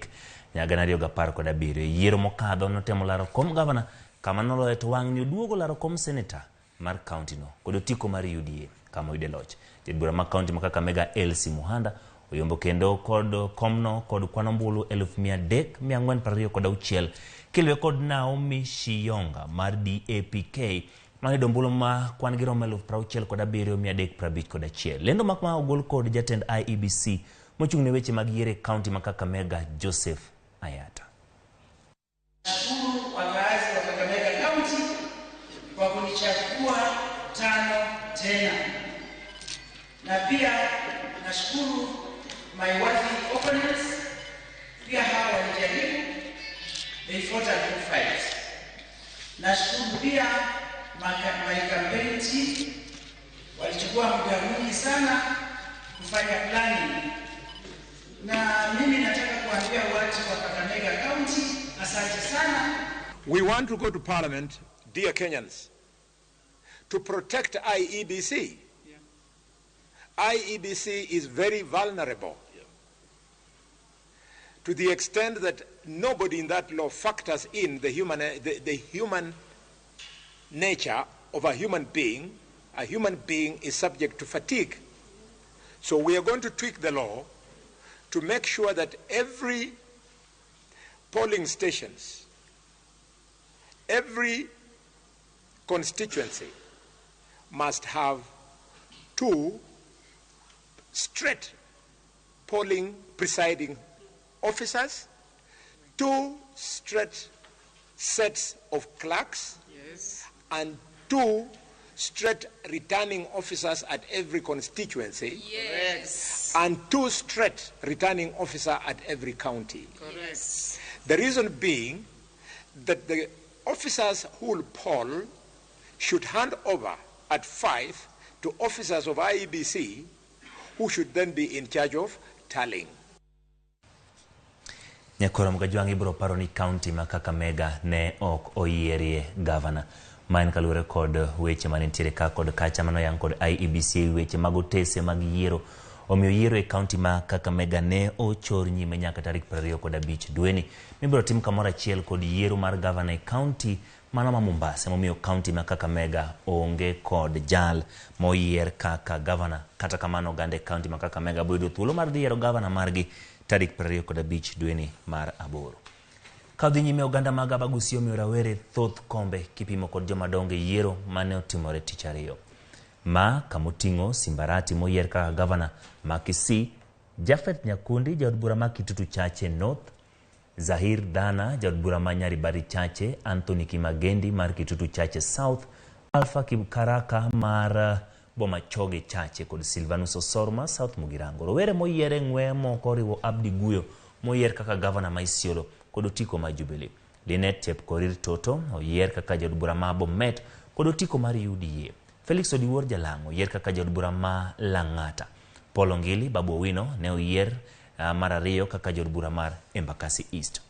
nyaka 2017. Yiero mokadho notemo laro kom gavana kama noloyo to wang' ni oduogo laro kom seneta mar kaunti no kod otiko mar UDA kama oyude loch. Jod bura mar kaunti ma Kakamega Elsie Muhanda oyombo kendo kod komno kod kwan ombulu 3,426 kilwe kod Naomi Shiyonga mar DAP-K mayudo ombulu ma kwan gi romo 67,351. Lendo makma ogol kod jatend IEBC mochung' ne weche mag yiero kaunti ma Kakamega Joseph Ayata. Nashukuru wakazi wa Kakamega County kwa kunichagua 5 tena. Na pia nashukuru my worthy opponents, pia hawa walijaribu, they fought a good fight. Nashukuru pia my campaign team, walichukua muda mwingi sana kufanya planning. Na mimi nataka kuambia watu wa Kakamega County, asante sana. We want to go to Parliament, dear Kenyans, to protect IEBC. IEBC is very vulnerable to the extent that nobody in that law factors in the human nature of a human being. A human being is subject to fatigue. So we are going to tweak the law to make sure that every polling stations, every constituency must have 2 straight polling presiding officers, 2 straight sets of clerks, yes, and 2 straight returning officers at every constituency, yes, and 2 straight returning officers at every county. Correct. The reason being that the officers who will poll should hand over at 5 to officers of IEBC who should then be in charge of tallying. Nyakora Mgajwang ibro paro ni county ma Kakamega ne ok oyierie governor. Maen kalure kod weche manitiere ka kod kacha mano yang kod IEBC weche magotese mag yiero. Omiyo yiero e county ma Kakamega ne ochor nyime nyaka tarik 25 dweni. Mibro tim kamoro achiel kod yiero mar governor e county mana ma Mombasa. Momiyo county ma Kakamega onge kod jal moyier kaka governor. Kata kamano gande county ma Kakamega boyudo thuolo mar yiero governor margi tarik 25 dweni mar aboro. Kadhi nyime oganda mag Abagusio omiyo rawere thoth kombe kipimo kod jomadongo yiero mane otimore tich ariyo. Ma kamoting'o Simbarati moyier kaka governor ma Kisii, Jafet Nyakundi jaod bura ma Kitutu Chache North, Zahir Dana jaod bura ma Nyaribari Chache, Anthony Kimagendi mar Kitutu Chache South, Alpha Kibukaraka mar Bomachoge Chache kod Silvanus Osorma South Mugirango. Rowere moyiere ng'we moko riwo Abdi Guyo moyier kaka governor ma Isiolo kod Otiko ma Jubilee. Linet Chepkorir Toto oyier kaka jaod bura ma Bomet kod Otiko mar UDA. Felix Odiwuor Jalango oyier kaka jaod bura ma Lang'ata. Paul Ongili Babu Owino ne oyier mar ariyo kaka jaod bura mar Embakasi East.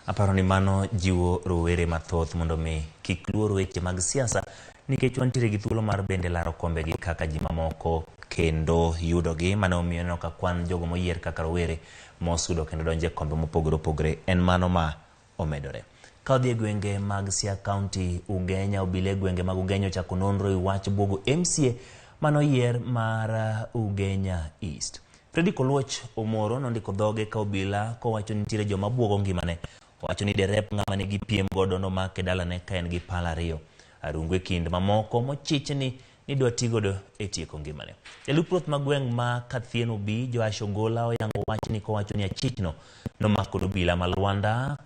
Aparo ni mano jiwo rowere mathoth mondo mi kik luor weche mag siasa nikech wantiere gi thuolo mar bende laro kombe gi kaka ji mamoko kendo yudo gi mano omiyo neno ka kwan jogo moyier kaka rowere mosudo kendo donje kombe mopogore opogore en mano ma omedore. Ka odhi e gwenge mag Siaya County, Ugenya obile gwenge mag Ugenya ochako nonro iwach buogo MCA mano yier mar Ugenya East. Freddy Koluoch Omoro nondiko dhoge ka obila kowacho nitiere joma buogo ngimane. Wacho ni derep ng'ama nigi piem godo no make dalane ka en gi pala ariyo. Arungwe kind mamoko mochich ni dwa tigodo e tieko ngimane. Jalup ruoth magweng' ma Kathieno B Joash Ogola oyango wach ni kowacho ni achichno nomako obila ma Luanda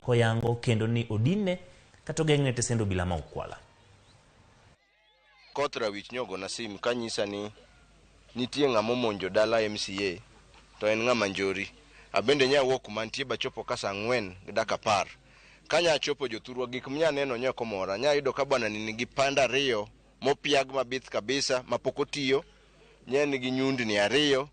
koyango kendo ni odine kata ogeng'ne tesendo obila ma Okwala. Kothra wich nyogo na sim kanyisa ni nitie ng'ama omonjo dala MCA to en ng'ama njori. Abende nya wuok mantie bachopo kasa 4 gi dakika 10. Kanya chopo jothurwa gik mnya neno nyako mora. Nya yudo ka bwana nigi panda ariyo mopiag mabith kabisa mapokotiyo. Nya nigi nyundni ariyo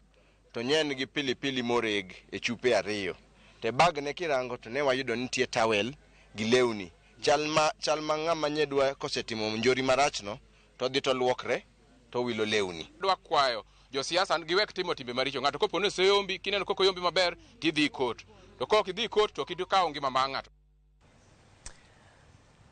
to nya nigi pilipili moreg e chupe ariyo. Te bag ne kirango to ne wayudo nitie towel gi lewni. Chal ma ng'ama nyedwa kosetimo njori marachno to dhi to luokre to wilo lewni. Dwa kwayo jo siasa giwek timo timbe maricho. Ng'ato kopo ne seyombi kineno koko yombi maber tidhi kot. To kok idhi kot to kidikawo ngima ma ng'ato.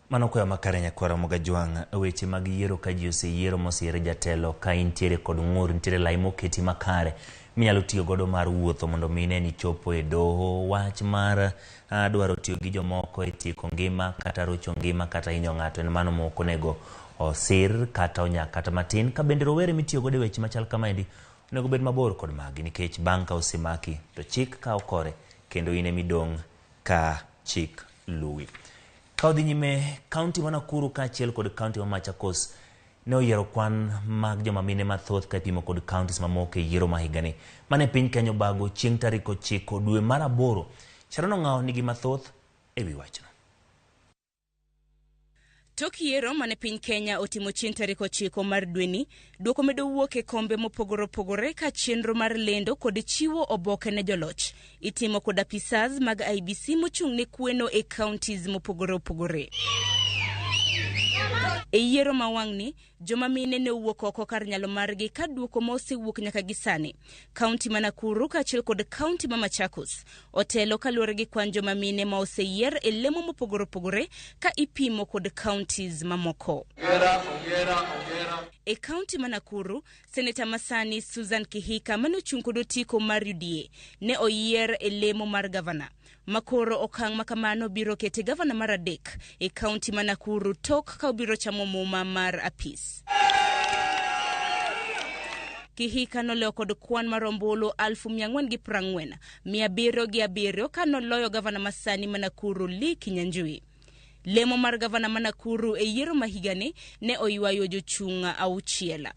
Mano kwa makare Nyakwara Mgajwang weche mag yiero ka ji oseyiero mosiere jatelo ka intiere kod ng'ur nitiere lai moketi makare minyalo tiyo godo mar wuotho mondo mine ni chopo e doho wach mar dwaro tiyo gi jomoko e tieko ngima kata rocho ngima kata hinyo ng'ato en mano moko nego osir kata onya kata matin ka bende rowere mitiyo godo weche machal kamaendi onego bed mabor kod magi nikech banka osemaki to chik ka okore kendo ine midong ka chik luwi. Ka odhi nyime county ma Nakuru kaachiel kod county ma Machakos ne oyiero kwan mag joma mine mathoth ka pimo kod counties mamoko e yiero ma higani mane piny Kenya obago chieng' tarik 9 dwe mar 8. Sharon Ong'aw nigi mathoth e wi wachno. Tok yiero mane piny Kenya otimo chieng' tarik 9 mar dweni, duoko medo wuok e kombe mopogore opogore ka chenro mar lendo kod chiwo oboke ne joloch itimo kod apisas mag IBC mochung' ne kweno e counties mopogore opogore. E yiero mawang'ni, joma mine ne owuok oko kar nyalo margi ka duoko ma osewuok nyaka gisani. County ma Nakuru kaachiel kod county ma Machakos otelo kaluwore gi kwan joma mine ma oseyier e lemo mopogore opogore ka ipimo kod counties mamoko. E county ma Nakuru, Senator Masani Susan Kihika mane ochung' kod otiko mar UDA ne oyier e lemo mar gavana. Makoro okang' makamano biro kete gavana mar adek e county ma Nakuru tok ka obiro chamo muma mar apis. Kihika noloyo kod kwan mar ombulu 440,000 707 ka noloyo gavana masani ma Nakuru Lee Kinyanjui. Lemo mar gavana ma Nakuru e yiero ma higani ne oywayo jochung' auchiel.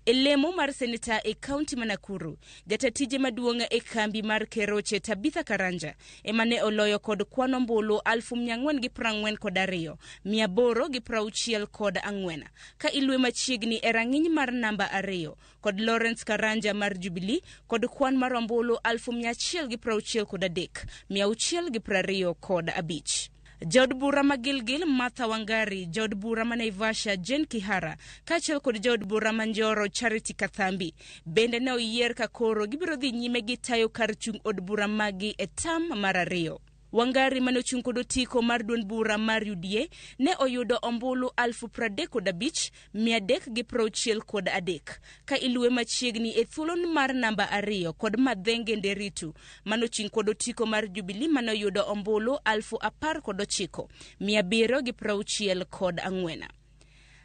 E lemo mar seneta e kaunti ma Nakuru, jatatije maduong' e kambi mar Keroche Tabitha Karanja emane oloyo kod kwan ombulu 442 864 ka ilwe machiegni e rang'iny mar namba 2 kod Lawrence Karanja mar Jubilee kod kwan mar ombulu 163 625. Jaod bura ma Gilgil Martha Wangari, jaod bura ma Naivasha Jen Kihara, kaachiel kod jaod bura ma Njoro Charity Kathambi bende ne oyier ka koro gibiro dhi nyime gi tayo kar chung' od bura magi e tam mar 2. Wangari mane ochung' kod otiko mar duond bura mar UDA ne oyudo ombulu 35,363 ka iluwe machiegni e thuolo mar namba 2 kod Madhenge Nderitu mane ochung' kod otiko mar Jubilee mane oyudo ombulu 19,764.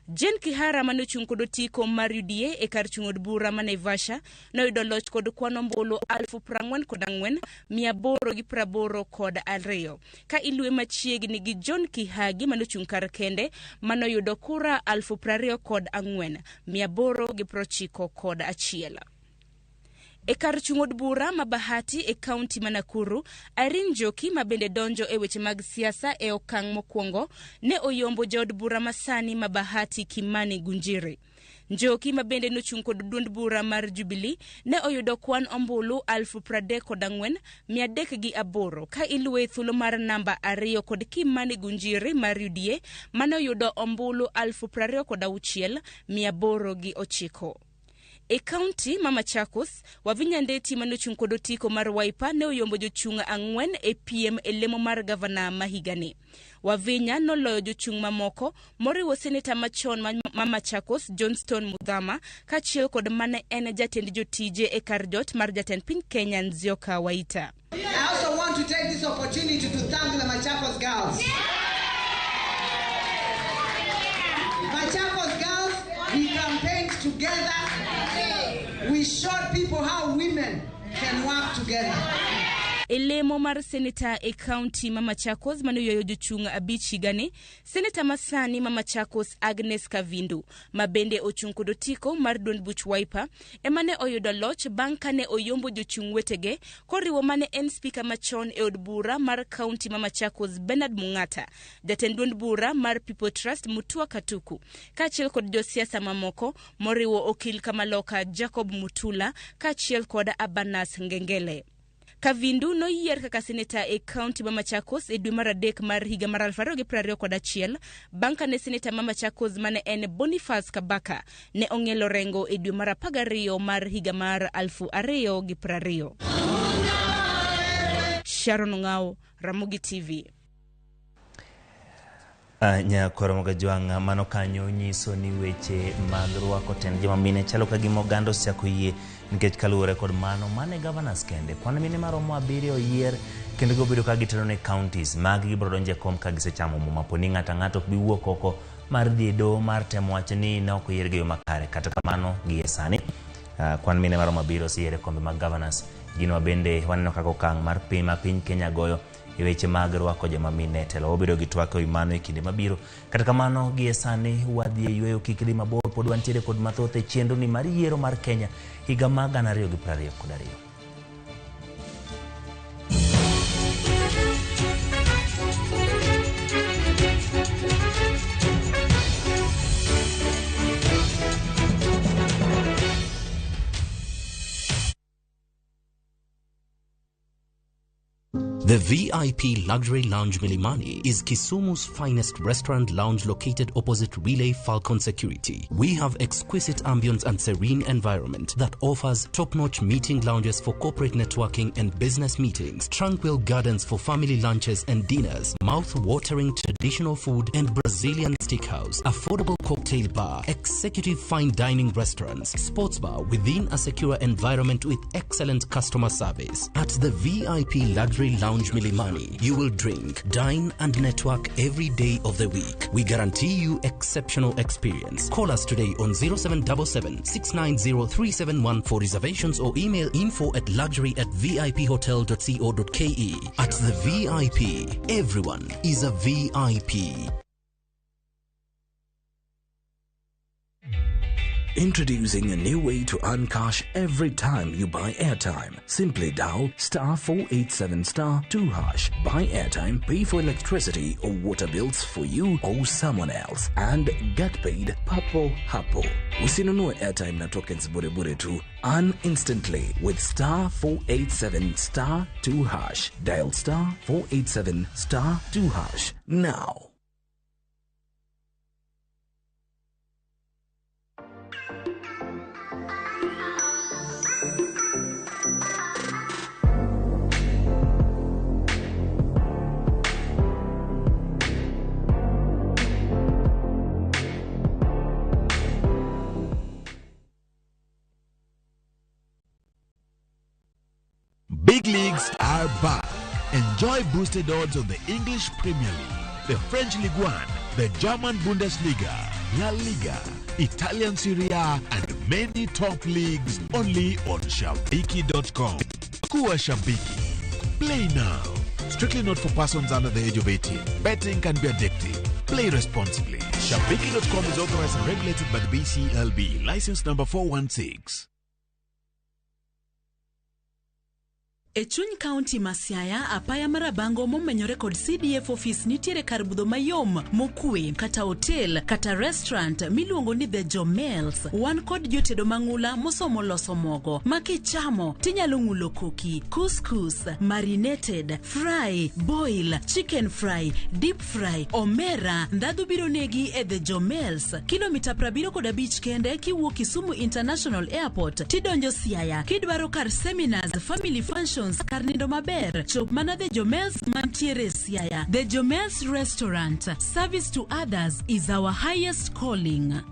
Jen Kihara mane ochung' kod otiko mar UDA e kar chung' od bura ma Naivasha noyudo loch kod kwan ombulu 44,882 ka iluwe machiegni gi John Kihagi mane ochung' kar kende mane oyudo kura 24,891. E kar chung' od bura ma Bahati e kaunti ma Nakuru, Irene Njoki ma bende donjo e weche mag siasa e okang' mokwongo ne oyombo jaod bura masani ma Bahati Kimani Gunjiri. Njoki ma bende nochung' kod duond bura mar Jubilee ne oyudo kwan ombulu 34,308 ka iluwe thuolo mar namba 2 kod Kimani Gunjiri mar UDA mane oyudo ombulu 26,809. E kaunti ma Machakos, Wavinya Ndeti mane ochung' kod otiko mar Wiper ne oyombo jochung' 4 e piem e lemo mar gavana ma higani. Wavinya noloyo jochung' mamoko moriwo seneta machon ma Machakos Johnston Muthama kaachiel kod mane en jatend jotije e kar jot mar jatend piny Kenya Nzioka Waita. I also want to take this opportunity to thank the Machakos girls. Machakos girls, we campaigned together. We showed people how women can work together. Elemo mar seneta e kaunti ma Machakos mane yoyo jochung' abich higani, seneta masani ma Machakos Agnes Kavindu ma bende ochung' kod otiko mar duond buch Wiper emane oyudo loch bang' kane oyombo jochung' wetege koriwo mane en spika machon e od bura mar kaunti ma Machakos Bernard Mung'ata, jatend duond bura mar People Trust Mutua Katuku, kaachiel kod josiasa mamoko moriwo okil Kamaloka Jacob Mutula kaachiel kod Abanas Ngengele. Kavindu noyier kaka seneta e kaunti ma Machakos e dwe mar 3 mar higa mar 2021 bang' kane seneta ma Machakos mane en Boniface Kabaka ne ong'elo rengo e dwe mar 12 mar higa mar 2020. Sharon Ngao, Ramogi TV. Nyakoromoga jwang' mano kanyo nyiso ni weche mag rwako tend joma mine chalo ka gima oganda osiako yie nikech kaluwore kod mano mane governors kende kwan mine maromo 7 oyier kendo gobedo ka gitelo ne counties mag gibiro donje kom ka gisechamo muma poni ng'ato ok bi wuok oko mar dhi do mar temo wacho ni ne ok oyiergi yo makare. Kata kamano gie sani kwan mine maromo 7 osiyiere kombe mag governors. Gino bende waneno kaka okang' mar piny Kenya goyo e weche mag rwako joma mine telo obedo gi twak ewi mano e kinde mabiro. Kata kamano gie sani wadhi e yweyo kik dhi mabor pod wantiere kod mathoth e chenro ni mar yiero mar Kenya higa mag 2022. The VIP Luxury Lounge Milimani is Kisumu's finest restaurant lounge located opposite Relay Falcon Security. We have exquisite ambience and serene environment that offers top-notch meeting lounges for corporate networking and business meetings, tranquil gardens for family lunches and dinners, mouth-watering traditional food and Brazilian steakhouse, affordable cocktail bar, executive fine dining restaurants, sports bar within a secure environment with excellent customer service. At the VIP Luxury Lounge Lounge Milimani. You will drink, dine and network every day of the week. We guarantee you exceptional experience. Call us today on 0777 690 371 for reservations or email info@luxury@viphotel.co.ke. At the VIP, everyone is a VIP. Introducing a new way to earn cash every time you buy airtime. Simply dial *487*2#. Buy airtime, pay for electricity or water bills for you or someone else, and get paid papo hapo. Usinunue airtime na tokens bure bure tu. Earn instantly with *487*2#. Dial *487*2# now. Big leagues are back. Enjoy boosted odds on the English Premier League, the French Ligue 1, the German Bundesliga, La Liga, Italian Serie A, and many top leagues only on Shabiki.com. Kuwa Shabiki. Play now. Strictly not for persons under the age of 18. Betting can be addictive. Play responsibly. Shabiki.com is authorized and regulated by the BCLB. License number 416. Echuny County Masiaya apaya marabango momenyore kod CDF office nitiere kar budho mayom mokwe kata hotel kata restaurant miluongo ni The Jomels. Wan kod jotedo mang'ula mosomo loso mogo makichamo tinyalo ng'ulo koki, couscous, marinated, fry, boil, chicken fry, deep fry, omera. Ndadhu biro negi e The Jomels. Kilomita 75 kende kiwuok Kisumu International Airport tidonjo Siaya. Kidwaro kar seminars, family functions, karnindo maber, chop mana The Jomels mantiere Siaya. The Jomels Restaurant. Service to others is our highest calling.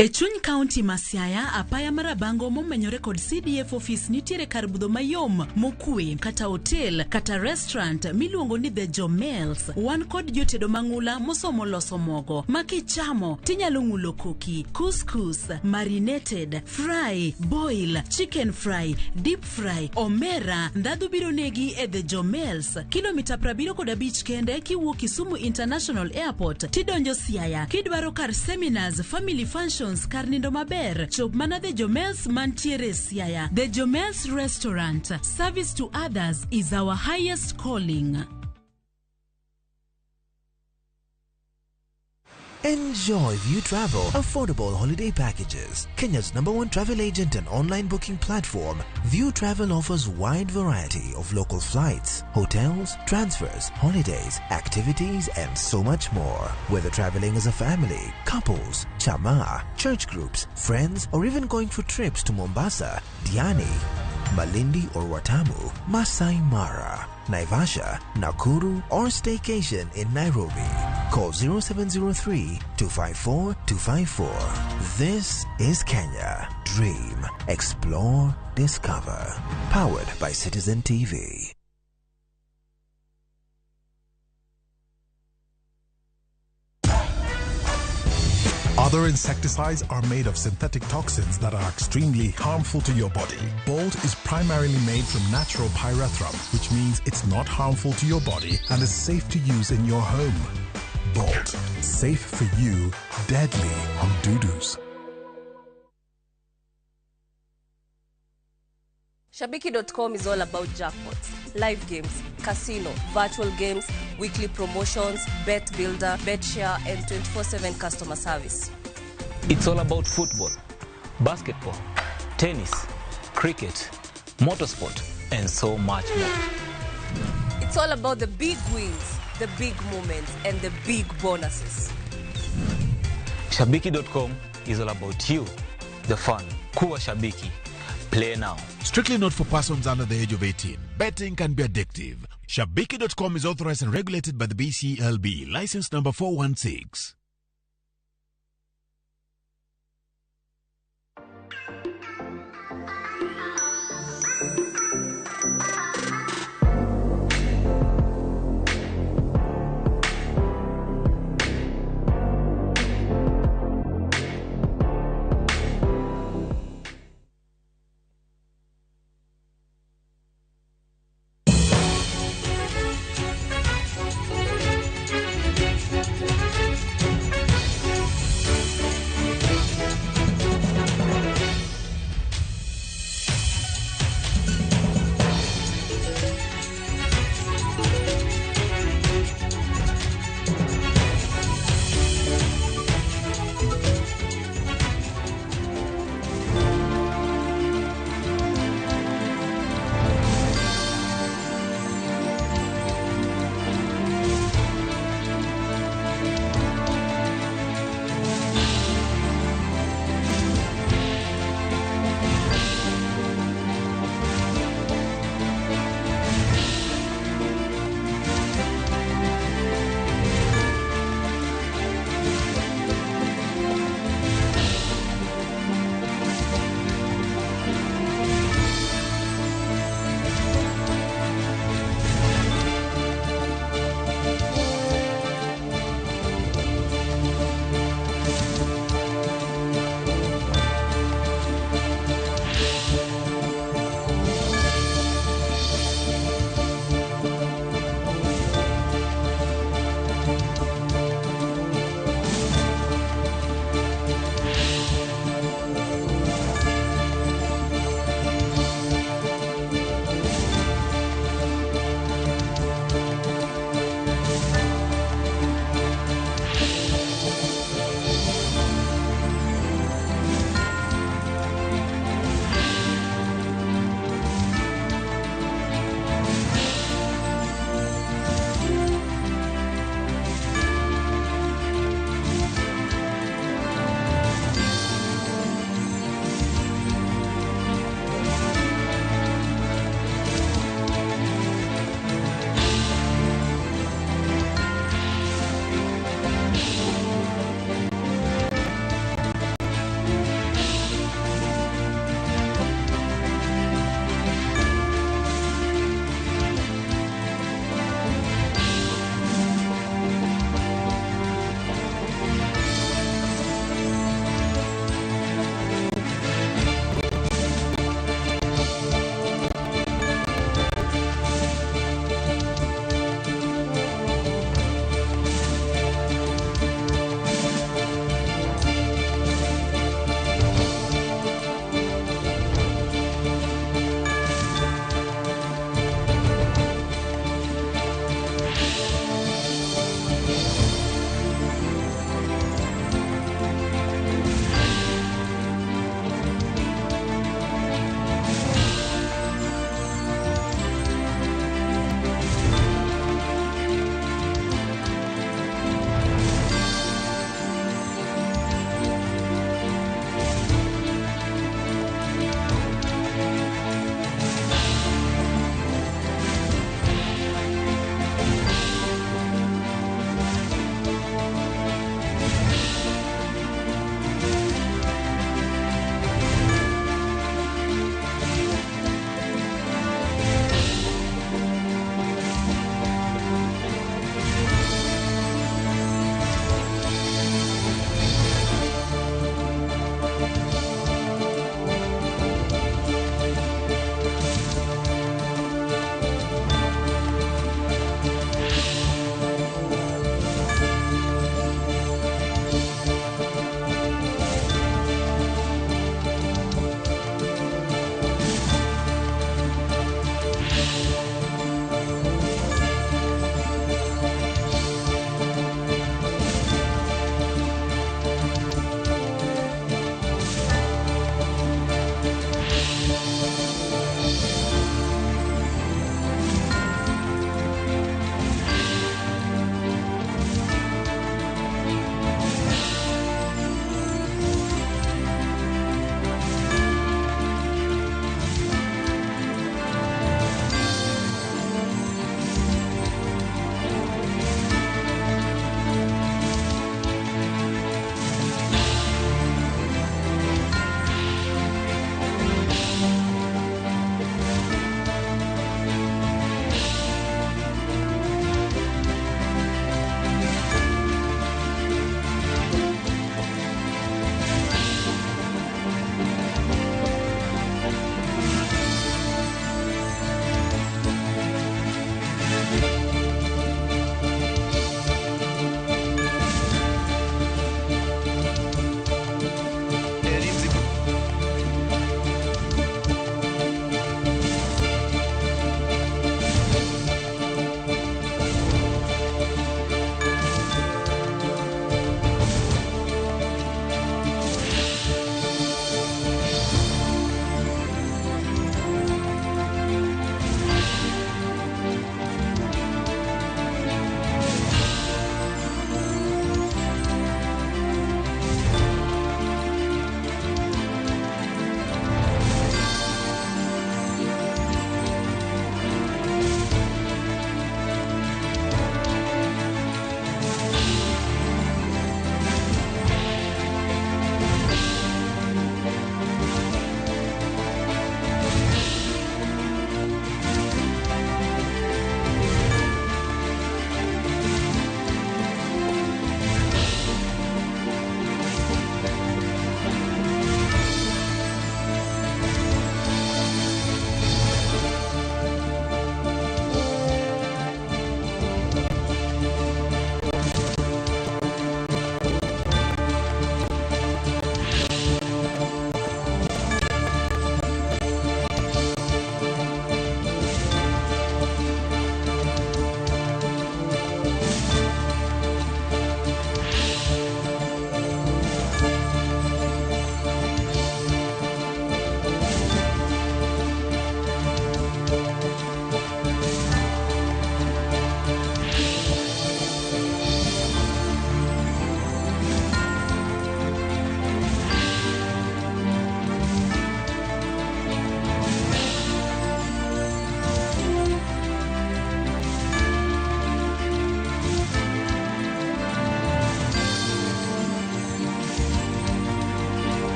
E chuny kaunti ma Siaya, apaya marabango momenyore kod CDF office nitiere kar budho mayom mokwe, kata hotel kata restaurant miluongo ni The Jomels. Wan kod jotedo mang'ula mosomo loso mogo makichamo tinyalo ng'ulo koki, couscous, marinated, fry, boil, chicken fry, deep fry, omera. Ndadhu biro negi e The Jomels, kilomita 75 kende kiwuok Kisumu International Airport tidonjo Siaya. Kidwaro kar seminars, family functions, kar nindo maber, chop mana The Jomels mantiere Siaya. The Jomels Restaurant. Service to others is our highest calling. Enjoy View Travel affordable holiday packages. Kenya's #1 travel agent and online booking platform, View Travel offers wide variety of local flights, hotels, transfers, holidays, activities, and so much more. Whether traveling as a family, couples, chama, church groups, friends, or even going for trips to Mombasa, Diani, Malindi or Watamu, Masai Mara, Naivasha, Nakuru, or staycation in Nairobi. Call 0703-254-254. This is Kenya. Dream, explore, discover. Powered by Citizen TV. Other insecticides are made of synthetic toxins that are extremely harmful to your body. Bolt is primarily made from natural pyrethrum, which means it's not harmful to your body and is safe to use in your home. Bolt, safe for you, deadly on doo-doos. Shabiki.com is all about jackpots, live games, casino, virtual games, weekly promotions, bet builder, bet share, and 24/7 customer service. It's all about football, basketball, tennis, cricket, motorsport, and so much more. It's all about the big wins, the big moments, and the big bonuses. Shabiki.com is all about you, the fun. Kuwa Shabiki. Play now. Strictly not for persons under the age of 18. Betting can be addictive. Shabiki.com is authorized and regulated by the BCLB. License number 416.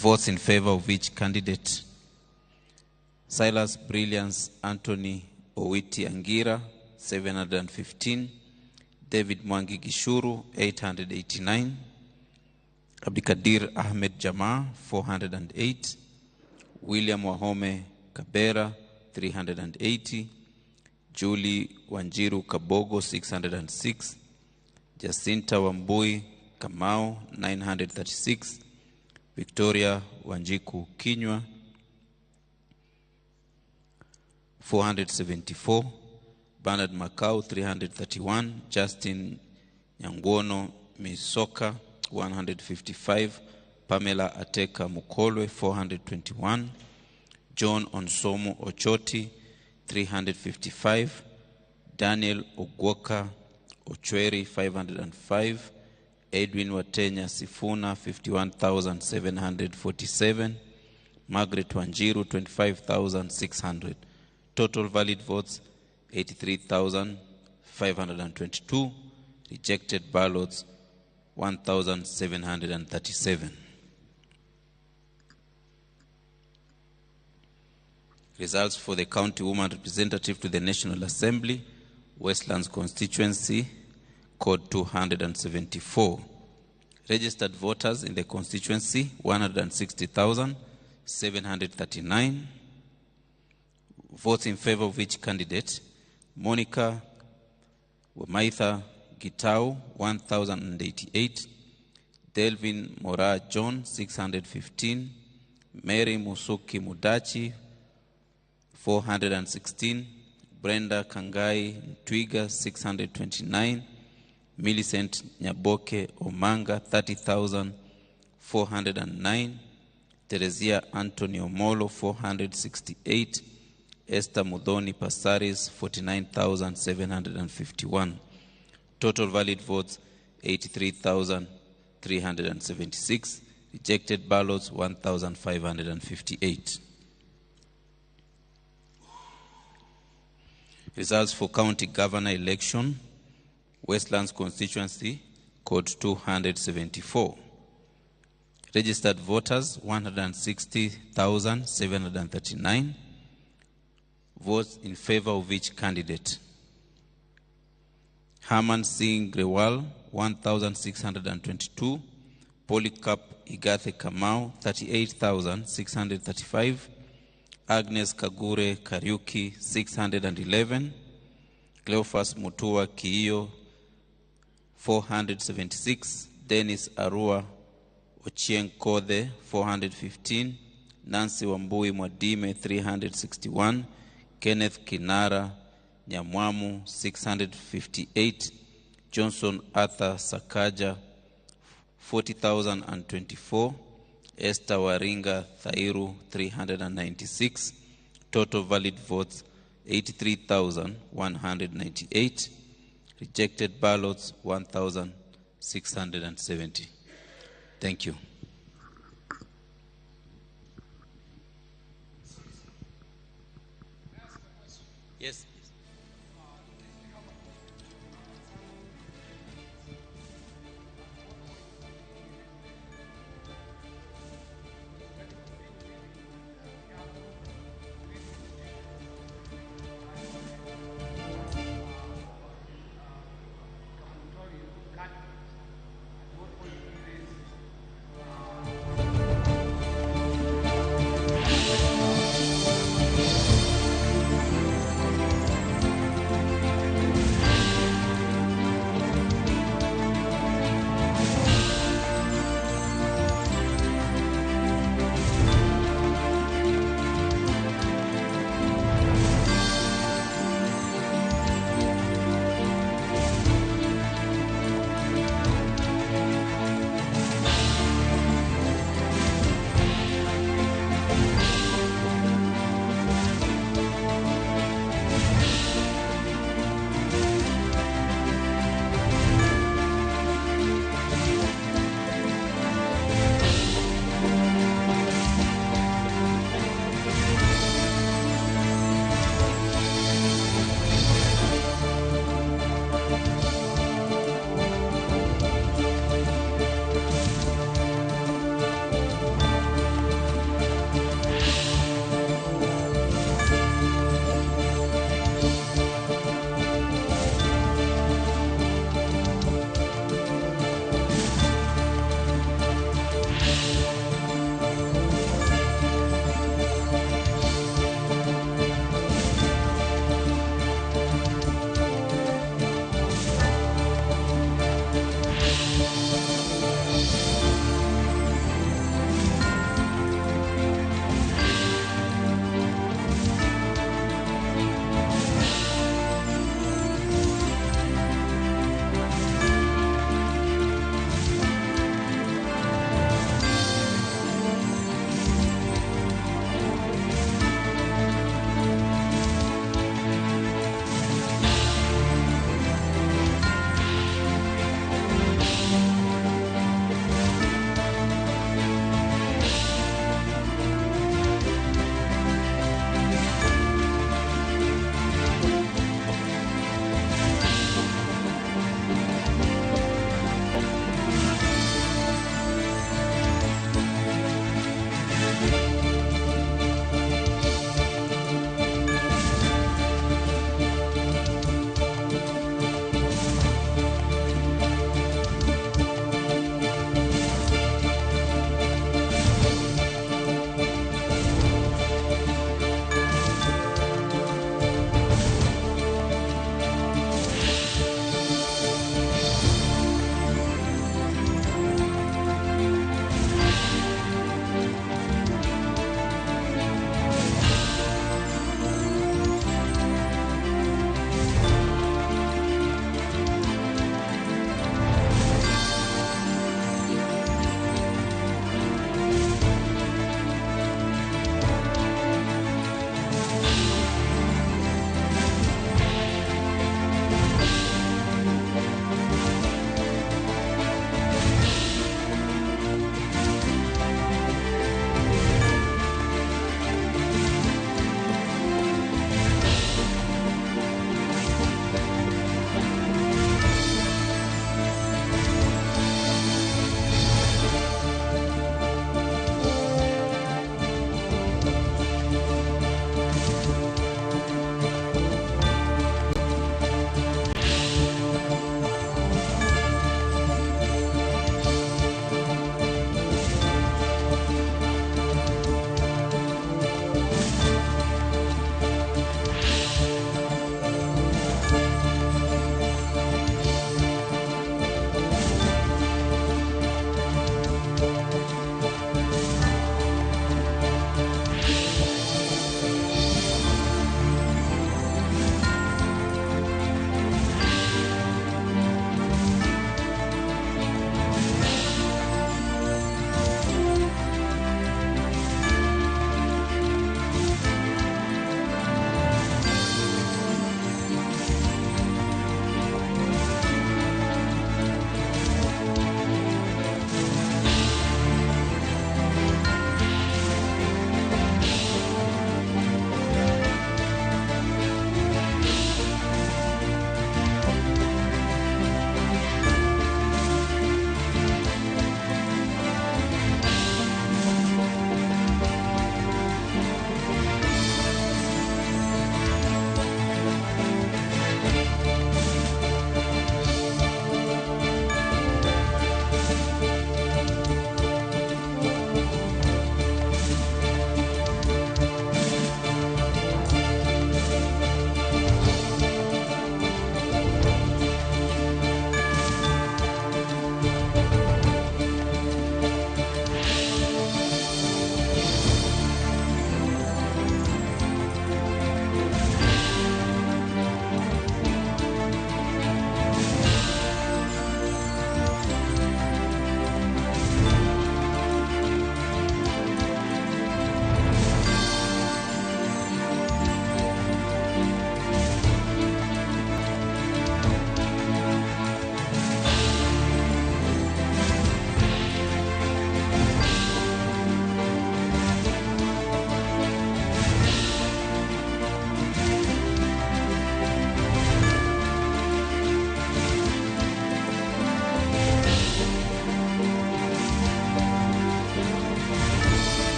Votes in favor of each candidate: Silas Brilliance Anthony Owiti Angira, 715. David Mwangi Gishuru, 889. Abdikadir Ahmed Jama, 408. William Wahome Kabera, 380. Julie Wanjiru Kabogo, 606. Jacinta Wambui Kamau, 936. Victoria Wanjiku Kinywa, 474. Bernard Macau, 331. Justin Nyangwono Misoka, 155. Pamela Ateka Mukolwe, 421. John Onsomo Ochoti, 355. Daniel Ogwoka Ochweri, 505. Edwin Watenya Sifuna, 51,747. Margaret Wanjiru, 25,600. Total valid votes, 83,522. Rejected ballots, 1,737. Results for the county woman representative to the National Assembly, Westlands constituency, code 274. Registered voters in the constituency, 160,739. Votes in favor of each candidate: Monica Wamaitha Gitau, 1,088. Delvin Mora John, 615. Mary Musuki Mudachi, 416. Brenda Kangai Ntwiga, 629. Millicent Nyaboke Omanga, 30,409. Teresia Antonio Molo, 468. Esther Mudhoni Pasaris, 49,751. Total valid votes, 83,376. Rejected ballots, 1,558. Results for county governor election, Westlands constituency, code 274. Registered voters, 160,739. Votes in favor of each candidate: Herman Singh Grewal, 1,622. Polycarp Igathe Kamau, 38,635. Agnes Kagure Kariuki, 611. Cleophas Mutua Kiio, 476. Dennis Arua Ochieng Kode, 415. Nancy Wambui Mwadime, 361. Kenneth Kinara Nyamwamu, 658. Johnson Arthur Sakaja, 40,024. Esther Waringa Thairu, 396. Total valid votes, 83,198. Rejected ballots, 1,670. Thank you. Yes.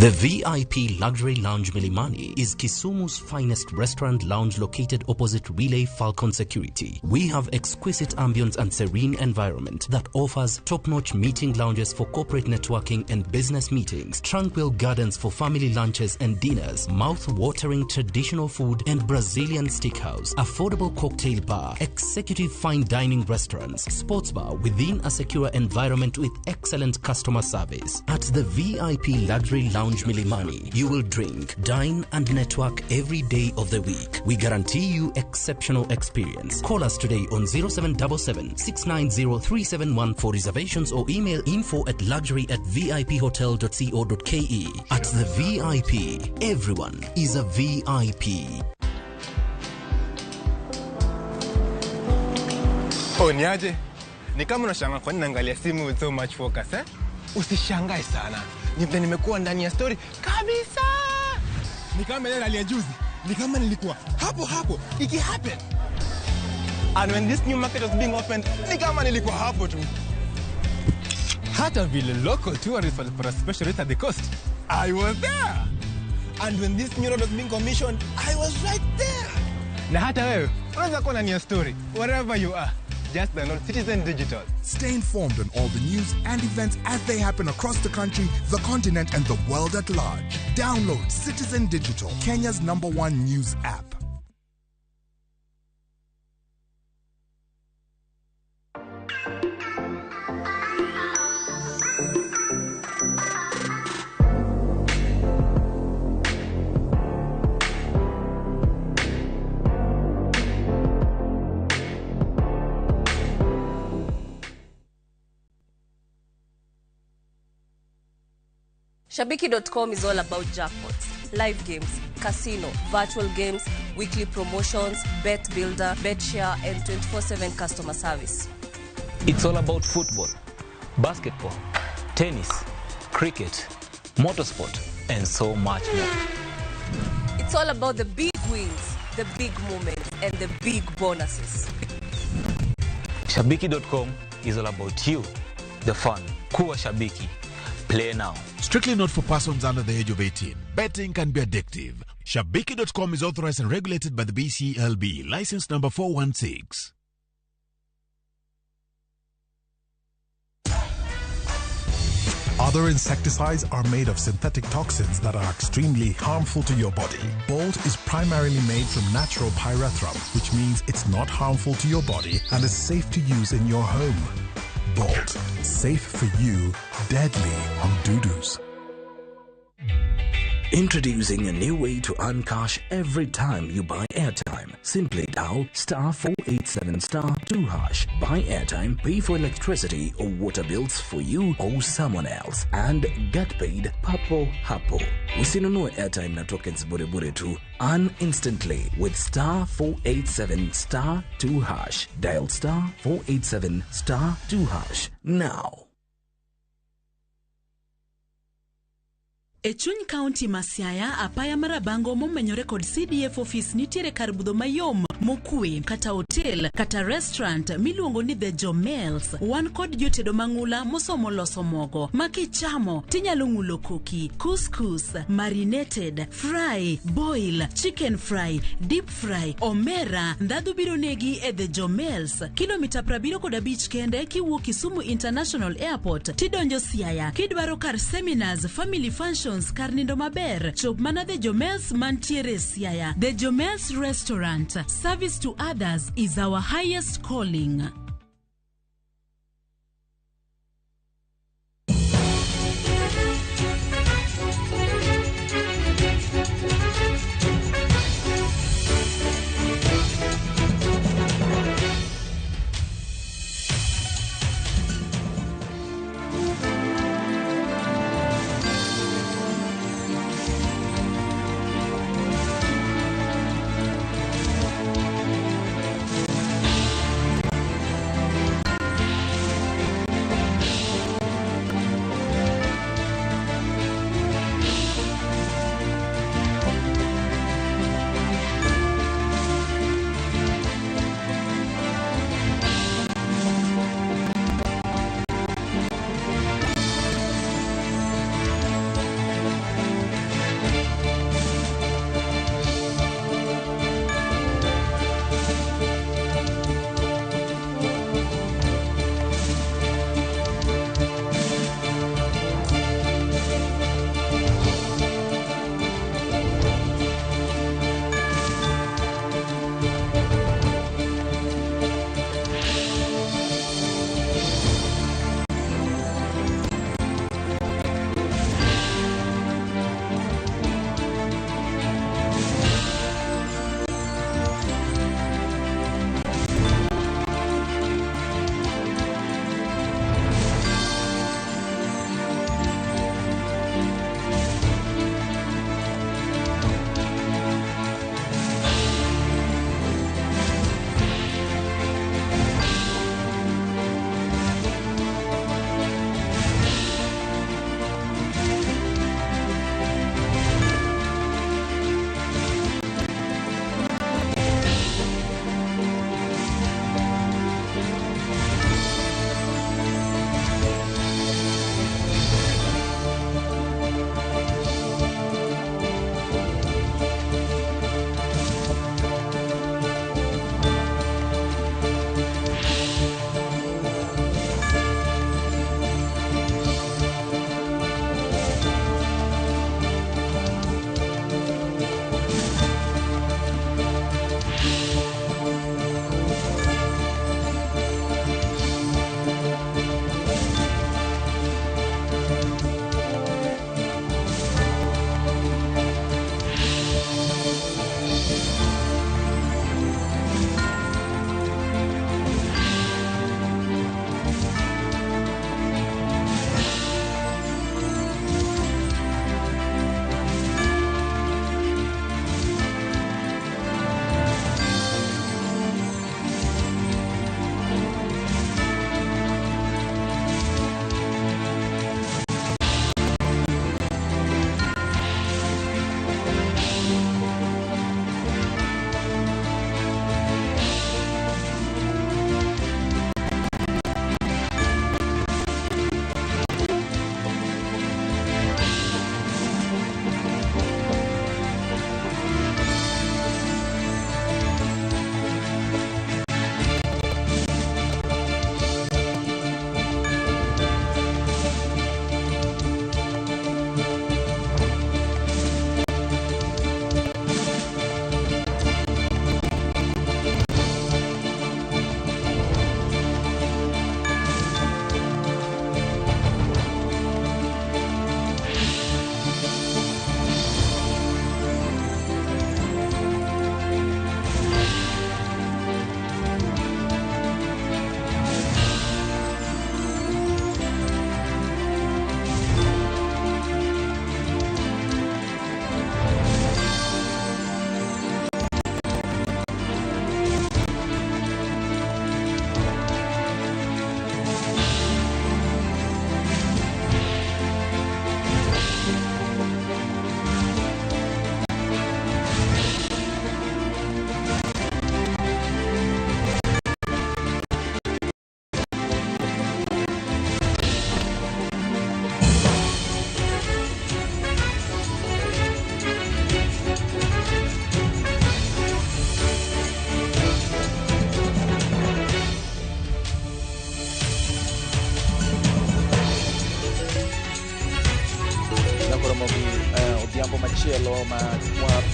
The VIP Luxury Lounge Milimani is Kisumu's finest restaurant lounge located opposite Relay Falcon Security. We have exquisite ambience and serene environment that offers top-notch meeting lounges for corporate networking and business meetings, tranquil gardens for family lunches and dinners, mouth-watering traditional food and Brazilian steakhouse, affordable cocktail bar, executive fine dining restaurants, sports bar within a secure environment with excellent customer service. At the VIP Luxury Lounge Milimani, you will drink, dine and network every day of the week. We guarantee you exceptional experience. Call us today on 0777 690 371 for reservations or email info@luxury@viphotel.co.ke. At the VIP, everyone is a VIP. Niaje? Ni kama unashangaa kwa nini naangalia simu with so much focus, eh? Usishangae sana. Nimekuwa ndani ya story kabisa. Ni kama yeye aliyejuzi. Ni kama nilikuwa hapo iki happen. And when this new market was being opened, ni kama nilikuwa hapo tu. Hata vile local tourists for a special rate at the coast, I was there. And when this new road was being commissioned, I was right there. Na hata wewe, unaweza kuwa ndani ya story wherever you are. Just download Citizen Digital. Stay informed on all the news and events as they happen across the country, the continent, and the world at large. Download Citizen Digital, Kenya's #1 news app. Shabiki.com is all about jackpots, live games, casino, virtual games, weekly promotions, bet builder, bet share, and 24/7 customer service. It's all about football, basketball, tennis, cricket, motorsport, and so much more. It's all about the big wins, the big moments, and the big bonuses. Shabiki.com is all about you, the fun. Kuwa Shabiki. Play now. Strictly not for persons under the age of 18. Betting can be addictive. Shabiki.com is authorized and regulated by the BCLB. License number 416. Other insecticides are made of synthetic toxins that are extremely harmful to your body. Bolt is primarily made from natural pyrethrum, which means it's not harmful to your body and is safe to use in your home. Bolt, safe for you, deadly on doo-doos. Introducing a new way to earn cash every time you buy airtime. Simply dial *487*2#. Buy airtime, pay for electricity or water bills for you or someone else, and get paid papo hapo. Usinunue airtime na tokens bure tu. Earn instantly with *487*2#. Dial *487*2# now. Echuny County Masiaya apaya marabango momenyore kod CDF office nitiere kar budho mayom mokwe kata hotel kata restaurant miluongo ni The Jomels. Wan kod jotedo mang'ula mosomo loso mogo makichamo tinyalo ng'ulo koki, couscous, marinated, fry, boil, chicken fry, deep fry, omera. Ndadhu biro negi e The Jomels, kilomita 75 kende kiwuok Kisumu International Airport tidonjo Siaya. Kidwaro kar seminars, family functions, kar nindo maber, chop mana The Jomels mantiere Siaya. The Jomels Restaurant. Service to others is our highest calling. machielo ma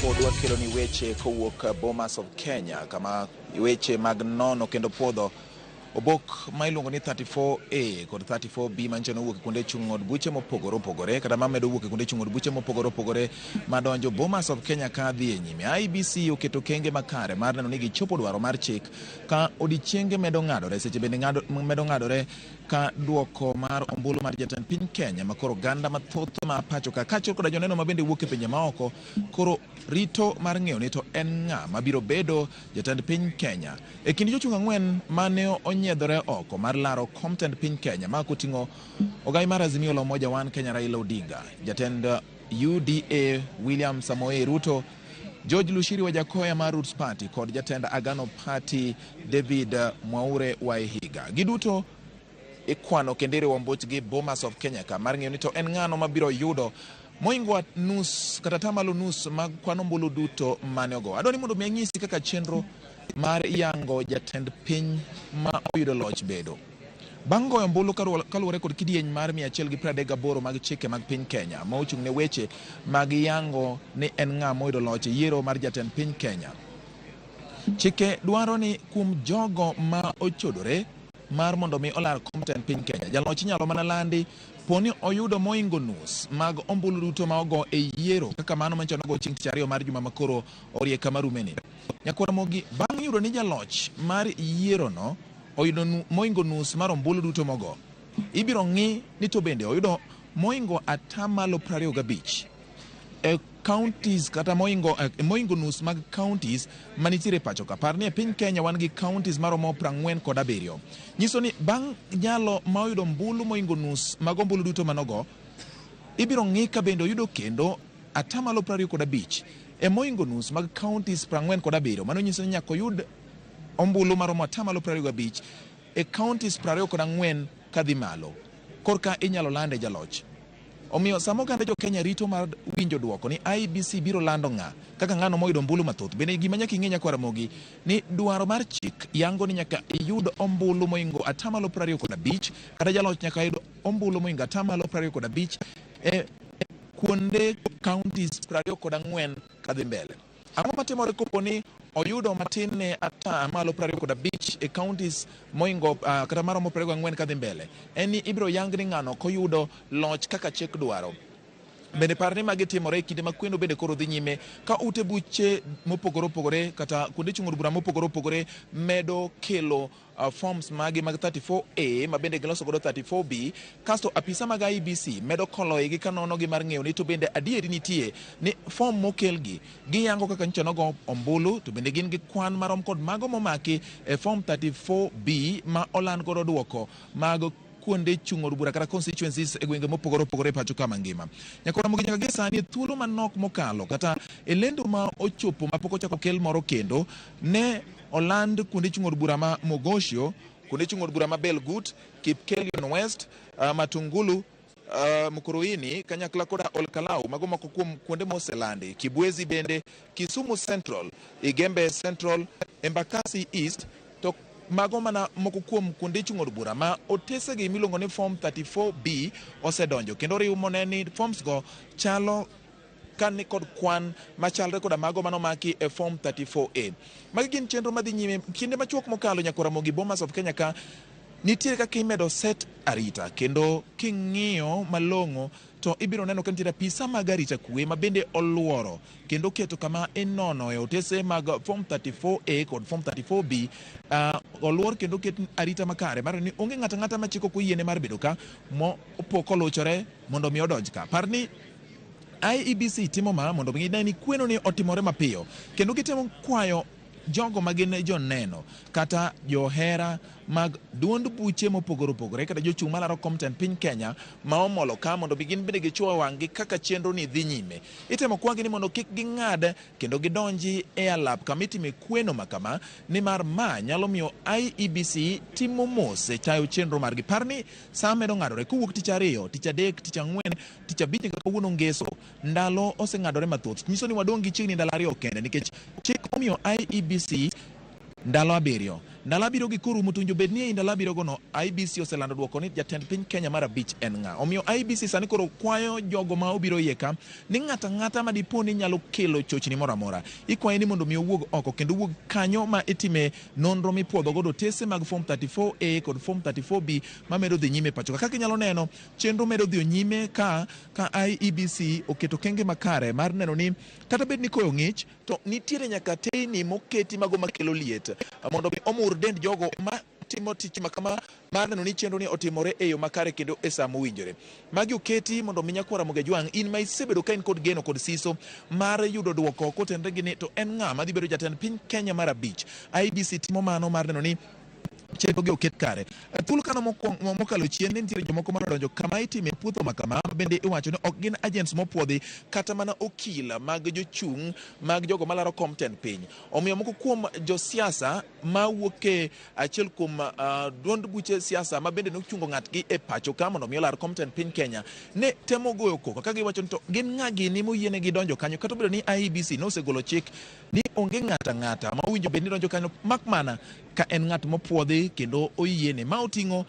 pod wakelo ni weche kowuok Bomas of Kenya, kama weche mag nono kendo podho obok ma iluongo ni 34A kod 34B manchano wuok kuonde chung' od buche mopogore opogore kata mamedo wuok kuonde chung' od buche mopogore opogore madonjo Bomas of Kenya ka dhi e nyime. IBC oketo kenge makare mar neno ni gichopo dwaro mar chik ka odichienge medo ng'adore, seche bende medo ng'adore ka duoko mar ombulu mar jatend piny Kenya makoro ganda mathoth ma pacho ka kachel koda joneno ma bende wuok e pinje maoko koro rito mar ng'eyo ni to en ng'a mabiro bedo jatend piny Kenya. E kind jochung' ang'wen mane onyiedhore oko mar laro kom tend piny Kenya ma koting'o ogai mar Azimio la Umoja One Kenya Raila Odinga, jatend UDA William Samoei Ruto, George Lushiri Wajakoya mar Roots Party kod jatend Agano Party David Mwaure Waehiga. Giduto ikwano kendere wambochgi Bomas of Kenya ka mar ng'eyo ni to en ng'ano mabiro yudo moingo nus kata tamalo nus mag kwano mbulu duto mane ogo. Adwani mondo mi nyisi kaka chenro mar yango jatend piny ma oyudo loch bedo. Bang' goyo ombulu kaluwore kod kidieny mar 138 mag chike mag piny Kenya ma ochung' ne weche mag yango ni en ng'a moyudo loch yiero mar jatend piny Kenya. Chike dwaro ni kuom jogo ma ochodore mar mondo mi olar kom tend piny Kenya, jaloch nyalo mana landi poni oyudo moingo nus mag ombulu duto ma ogo e yiero kaka mano manchano go chieng' tich ariyo mar juma makoro orie kama rumeni. Nyakwa Ramogi, bang' yudo ni jaloch mar yiero no oyudo moingo nus mar ombulu duto mogo, ibiro ng'i ni to bende oyudo moingo atamalo 25 e counties kata moingo nus mag counties manitiere pacho ka. Par ni e piny Kenya wan gi counties maromo 47. Nyiso ni bang' nyalo ma oyudo mbulu moingo nus mag ombulu duto manogo, ibiro ng'i ka bende oyudo kendo atamalo 25 e moingo nus mag counties 47. Mano nyiso ni nyaka oyud ombulu maromo atamalo 25 e counties 24 kadhi malo korka inyalo lande jaloch. Omiyo samo ganda jo Kenya rito mar winjo duoko ni IBC biro lando ng'a kaka ng'ano moyudo ombulu mathoth. Bende gima nyaka ing'e Nyakwa Ramogi ni dwaro mar chik yango ni nyaka iyud ombulu moingo atamalo 25 kata jaloch nyaka yud ombulu moingo atamalo 25 e kuonde counties 24 kadhi mbele. Ang'o matimore kopo ni oyudo matin ne atamalo 25 e counties moingo kata maromo 24 kadhi mbele? En ni ibiro yang ni ng'ano koyudo loch kaka chik dwaro. Bende par ni magi timore kinde ma kwendo bende koro dhi nyime ka ute buche mopogore opogore kata kuonde chung' od bura mopogore opogore medo kelo forms magi mag 34A ma bende giloso godo 34B, kasto apisa mag IBC medo koloigi ka nono gi mar ng'eyo ni to bende adieri nitie ni form mokelgi giyango kaka nyocha nogo ombulu, to bende gin gi kwan marom kod mago momaki e form 34B ma oland godo duoko mag kuonde chung' od bura kata constituencies e gwenge mopogore opogore pacho kama ngima. Nyakwa Ramogi, nyaka gi sani thuolo manok mokalo kata e lendo ma ochopo ma pok ochako kel moro kendo ne oland kuonde chung' od bura ma Mogosho, kuonde chung' od bura ma Belgut, Kipkelion West, Matungulu, Mkuruini, kanyakla koda Olkalau, mago moko kuom kuonde moselandi, Kibwezi bende, Kisumu Central, Igembe Central, Embakasi East, to mago mana moko kuom kuonde chung' od bura ma otesegi miluongo ni form 34B osedonjo kendo riwo ni forms go chalo kan kod kwan machalre koda mago manomaki e form 34A. Magi gin chenro madhi nyime kinde machuok mokalo. Nyakwa Ramogi, Bomas of Kenya ka nitiere kaka imedo set arita kendo king'iyo malong'o to ibiro neno ka nitiere apisa mag arita kwe ma bende oluoro kendo keto kama inono e otese mag form 34A kod form 34B oluor kendo ket arita makare mar ni onge ng'ata ng'ata ma chiko koyiene mar bedo ka mo pok oluchore mondo mi odonj ka. Par ni IEBC timo ma mondo mi gine ni kweno ni otimore mapiyo kendo gitemo kwayo jogo magin joneno kata johera mag duond buche mopogore opogore kata jochung' malaro kom tend piny Kenya ma omolo ka mondo gin bende gichuo wang'gi kaka chenro ni dhi nyime. Itemo kwagi ni mondo kik ging'ad kendo gidonji e alap kama itime kweno makama, nimar ma nyalo miyo IEBC timo mos e tayo chenro margi. Par ni sa medo ng'adore kowuok tich ariyo, tich adek, tich ang'wen, tich abich kaka kawuono ngeso, ndalo oseng'adore mathoth. Nyiso ni wadong' gi chiegni ndalo ariyo kende nikech chik omiyo IEBC ndalo 7. ndala biro gi kuru mutunjo bedni ndala biro gono IBC oselando duoko ni jatend piny Kenya mar abich en ng'a. Omiyo IBC sani koro kwayo jogo ma obiro yeka ni ng'ata ma dipo ni nyalo kelo chochni moro amora ikwaye ni mondo mi owuog oko kendo wuog kanyo ma itime nonro mipuodho godo tese mag form 34A kod form 34B ma medo dhi nyime pacho. Kaka inyalo neno chenro medo dhi nyime ka IEBC oketo kenge makare mar neno ni kata bed ni koyo ng'ich to nitiere nyaka teyni moketi mago makelo liet mondo mi omur dend jogo ma timo tich makama mar neno ni chenro ni otimore e yo makare kendo e sa mowinjore. Magi oketi mondo mi nyakwara Ramogi Jwang' in ma isebedo ka in kod geno kod siso mar yudo duoko kotenre gi ni to en ng'a madhi bedo jatend piny Kenya mar abich. IEBC timo mano mar neno ni chenro gi oket kare. Thuolo kano mokalo chien ne nitiere jomoko madonjo kama itime puotho makama bende iwacho ni ok gin agents mopuodhi kata mana okila mag jochung' mag jogo malaro komten piny. Omiyo moko kuom josiasa ma wuok e achiel kuom duond buche siasa ma bende nochungo ng'atgi e pacho ka mondo mi olar komten piny Kenya ne temo goyo koko ka giwacho ni to gin ng'a gini moyienegi donjo kanyo kata obedo ni IEBC nosegolo chik ni onge ng'ata ma owinjo bed ni donjo kanyo mak mana ka en ng'at mopuodhi kendo oyiene ma oting'o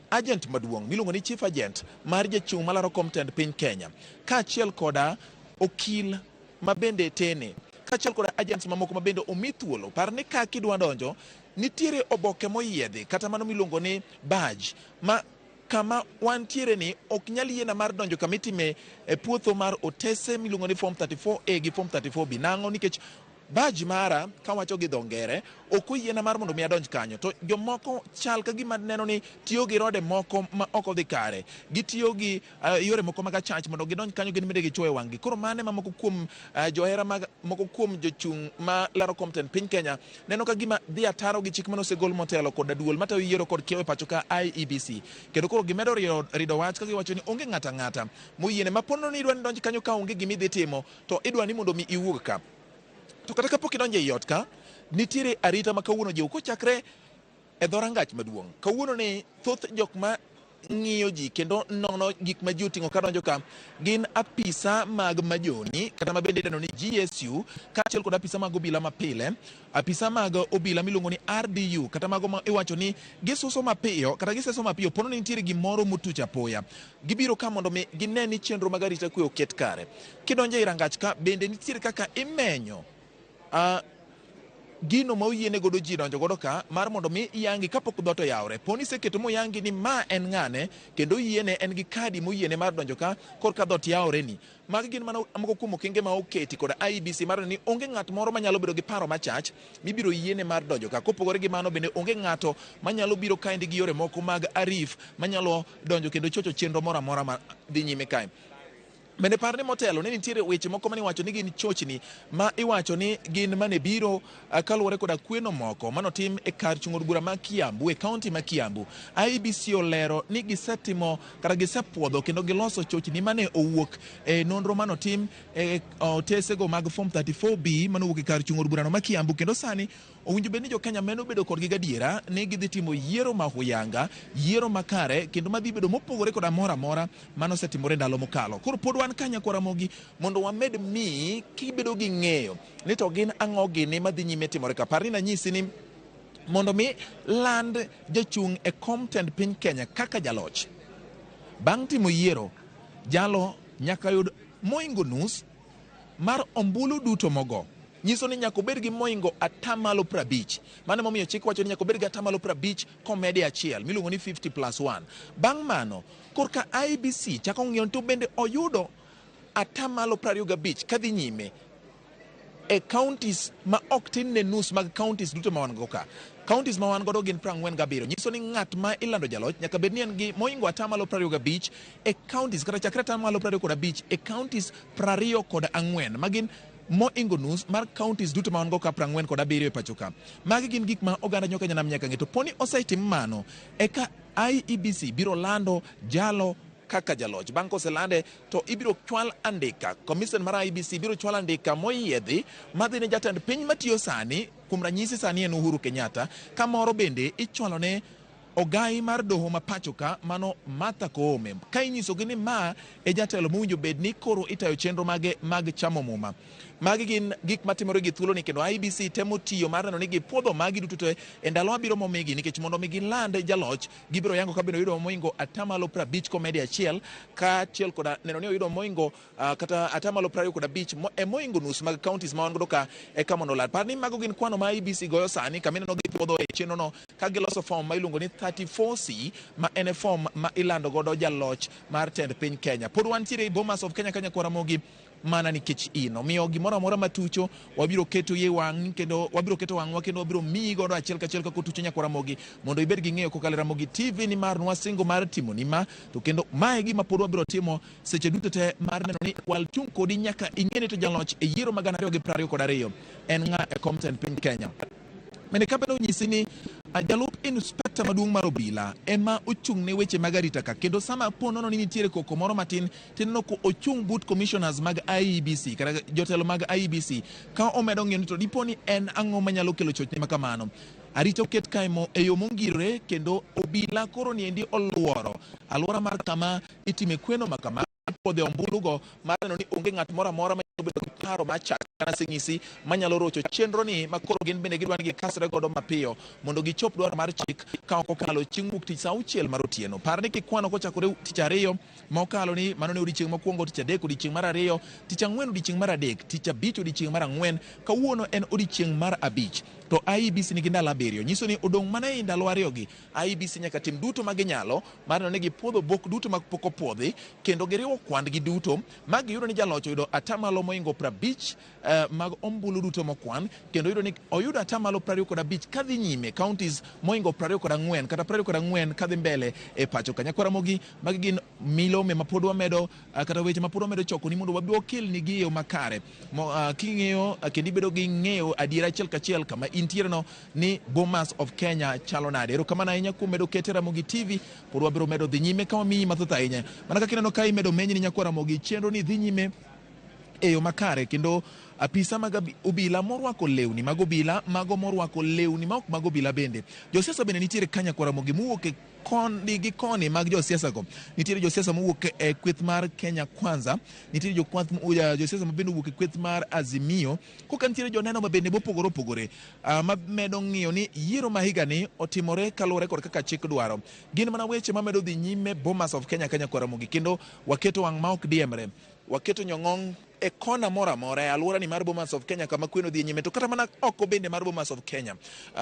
agent maduong' miluongo ni chief agent mar jachung' malaro komtend piny Kenya kaachiel koda okil ma bende tene kaachiel koda agents mamoko ma bende omi thuolo. Par ni ka kidwa donjo nitiere oboke moyiedhi kata mano miluongo ni badge ma kama wantiere ni ok nyal yiena mar donjo kama itime puotho mar otese miluongo ni form 34A gi form 34B. Nang'o? Nikech badge mara kawacho gi dho ngere ok oyiena mar mondo mi adonj kanyo, to jomoko chal ka gima neno ni tiyo gi rode moko ma ok odhi kare, gitiyo gi yore moko mag chach mondo gidonj kanyo gin bende gichwoe wang'gi. Koro mane ma moko kuom johera mag moko kuom jochung' ma laro komten piny Kenya neno ka gima dhi ataro gi chik manosegol motelo kod duol matayo yiero kod kiewo e pacho ka IEBC, kendo koro gimedo rido wach ka giwacho ni onge ng'ata moyiene ma pono ni idwa ni donj kanyo ka onge gimi dhi timo to idwa ni mondo mi iwuog ka. To kata kapok idonjo e ot ka nitiere arita ma kawuono jiw kochakre e dhorangach maduong'. Kawuono ni thoth jok ma ng'iyo ji kendo nono gik ma ji oting'o ka donjo ka gin apisa mag majoni kata ma bende idendo ni GSU kaachiel kod apisa mag obila mapile, apisa mag obila miluongo ni RDU kata mago ma iwacho ni gisuso mapiyo kata giseso mapiyo pono ni nitiere gimoro motuch apoya. Gibiro ka mondo mi gine ni chenro mag arita kwe oket kare. Kidonjo e rangach ka bende nitiere kaka imenyo gino ma oyiene godo ji donjo godo ka mar mondo mi yangi kapok dhoot oyawre. Poni seketo moyangi ni ma en ng'ane kendo yiene en gi kadi moyiene mar donjo ka korka dhoot yawre ni. Magi gin mana moko kuom okenge ma oketi kod IEBC mar ni onge ng'at moro manyalo bedo gi paro machach mibiro yiene mar donjo ka. Kopogore gi mano bende onge ng'ato manyalo biro kaendi gi yore moko mag arif manyalo donjo kendo chocho chenro moro amora ma dhi nyime kae. Bende par ni motelo ni nitiere weche moko mani wacho ni gin chochni ma iwacho ni gin mane biro kaluwore koda kweno moko manotim e kar chung' od bura ma Kiambu e kaunti ma Kiambu. IEBC olero ni gisetimo kata gisepuodho kendo giloso chochni mane owuok e nonro manotim e otesego mag form 34B manowuok e kar chung' od burano ma Kiambu, kendo sani owinjo bed ni jo Kenya meno bedo kodgi gadiera ni gidhi timo yiero ma huyanga, yiero makare kendo madhi bedo mopogore koda mora amora manosetimore ndalo mokalo. Koro pod wan kanya kwa Ramogi mondo wamed mi kibedo gi ng'eyo ni to gin ang'o gini madhi nyime timore ka. Par ni nanyisi ni mondo mi land jachung' e komtend piny Kenya kaka jaloch bang' timo yiero, jalo nyaka yud moingo nus mar ombulu duto mogo. Nyiso ni nyaka obed gi moingo 50%. Mano momiyo chik wacho ni nyaka obed gi 50% komedi achiel miluongo ni 50+1. Bang' mano korka IEBC chako ng'iyo to bende oyudo 25% kadhi nyime e counties ma ok tin ne nus mag counties duto ma wan go ka. Counties ma wan godo gin 47. Nyiso ni ng'at ma ilando jaloch nyaka bed ni en gi moingo 25% e counties kata chakre 25% e counties 24 magin moingo nus mar counties duto ma wan go ka 47 e pacho ka. Magi gin gik ma oganda nyoka nyanam nyaka ng'e. To poni osetim mano eka IEBC biro lando jalo kaka jaloch. Bang' koselande to ibiro chwal andika, commission mar IEBC biro chwal andika moyiedhi madhi ne jatend piny matiyo sani, kuom ranyisi sani en Uhuru Kenyatta, ka moro bende ichwalo ne ogai mar doho ma pachoka mano Martha Koome ka inyisogi ni ma e jatelo mowinjo bed ni koro itayo chenro mage mag chamo muma. Magi gin gik matimore gi thuolo ni, kendo IBC temo tiyo mar neno ni gipuodho magi duto te e ndalo mabiro momigi, nikech mondo mi giland jaloch gibiro yango kabino yudo moingo atamalo 50 komedi achiel ka achiel koda neno ni oyudo moingo kata atamalo 25 e moingo nus mag counties ma wan godo ka e ka mondo lad. Par ni mago gin kwano ma IBC goyo sani kamineno gipuodho e chenro no ka giloso form ma iluongo ni 34C ma en form ma ilando godo jaloch mar tend piny Kenya. Pod wantiere Bomas of Kenya Kenya Kwaramogi mana nikech ino miyo gimoro amora matucho wabiro keto ye wang kendo wabiro keto wangwa kendo wabiro miyi godo achiel kachiel kako tucho Nyakwaramogi mondo ibed gi ng'eyo kokalo Ramogi TV ni mar nwasingo mar timo ni ma to kendo mae gima pod wabiro timo seche duto te mar neno ni wal chung kodi nyaka ing'eni to jaloch e yiero magana 2022 en ng'a e komten piny Kenya. Mene kabeno nyisi ni jalup inspector maduong' mar obila ema ochung' ne weche mag arita ka, kendo sama ponono ni nitiere koko moro matin tineno ko ochung' but commissioners mag IEBC kata jotelo mag IEBC ka omedo ng'eyo ni to dipo ni en ang'o manyalo kelo chochni ma kamano. Arita oket kae e yo mongirore kendo obila koro niendi oluoro alwora mar kama itime kweno ma kama podhe ombulugo mar neno ni onge ng'at moro amora manyalo bedo gi paro machak kana sing'isi manyalo rocho chenro ni makoro gin bende gidwa ni gikasre godo mapiyo mondo gichop dwaro mar chik ka ok okalo chieng' wuok tich saa 6 mar otieno. Par ni kikwano kochakore tich ariyo mokalo ni mano ne odiochieng' mokwongo, tich adek odiochieng' mar ariyo, tich ang'wen odiochieng' mar adek, tich abich odiochieng' mar ang'wen, kawuono en odiochieng' mar abich. To IEBC nigi ndalo 7 nyiso ni odong' mana e ndalo ariyogi IEBC nyaka tim duto ma ginyalo mar neno ni gipuodho bok duto mag pok opwodhi kendo giriwo kwandgi duto ma giyudo ni jaloch oyudo atamalo moingo 50 mag ombulu duto mokwan, kendo yudo ni oyudo atamalo 25 kadhi nyime counties moingo 24 kata 24 kadhi mbele e pacho ka. Nyakwaramogi magi gin milome ma pod wamedo kata weche ma pod wamedo choko ni mondo wabi wakel ni gi yo makare king'eyo kendo ibedo gi ng'eyo adiera achiel kachiel kama intiere no ni Bomas of Kenya chalo nade. Erokamano ahinya kuom medo kete Ramogi TV, pod wabiro medo dhi nyime ka wamiyi mathoth ahinya. Mana kaka ineno ka imedo menyi ni Nyakwaramogi, chenro ni dhi nyime e yo makare kendo apisa mag obila morwako lewni mag obila, mago morwako lewni ma ok mag obila bende. Josiasa bende nitiere ka Nyakwaramogi mowuok e koni gi koni mag josiasa go. Nitiere josiasa mowuok e kweth mar Kenya Kwanza, nitiere josiasa mabende owuok e kweth mar Azimio, koka nitiere joneno mabende mopogore opogore mamedo ng'iyo ni yiero ma higani otimore kaluwore kod kaka chik dwaro. Gin mana weche mamedo dhi nyime Bomas of Kenya Kenya Kwaramogi, kendo waketo wang' ma ok diemre, waketo nyong'ong e kona mora mora e alwora ni mar Bomas of Kenya kama kweno dhi nyime, to kata mana oko bende mar Bomas of Kenya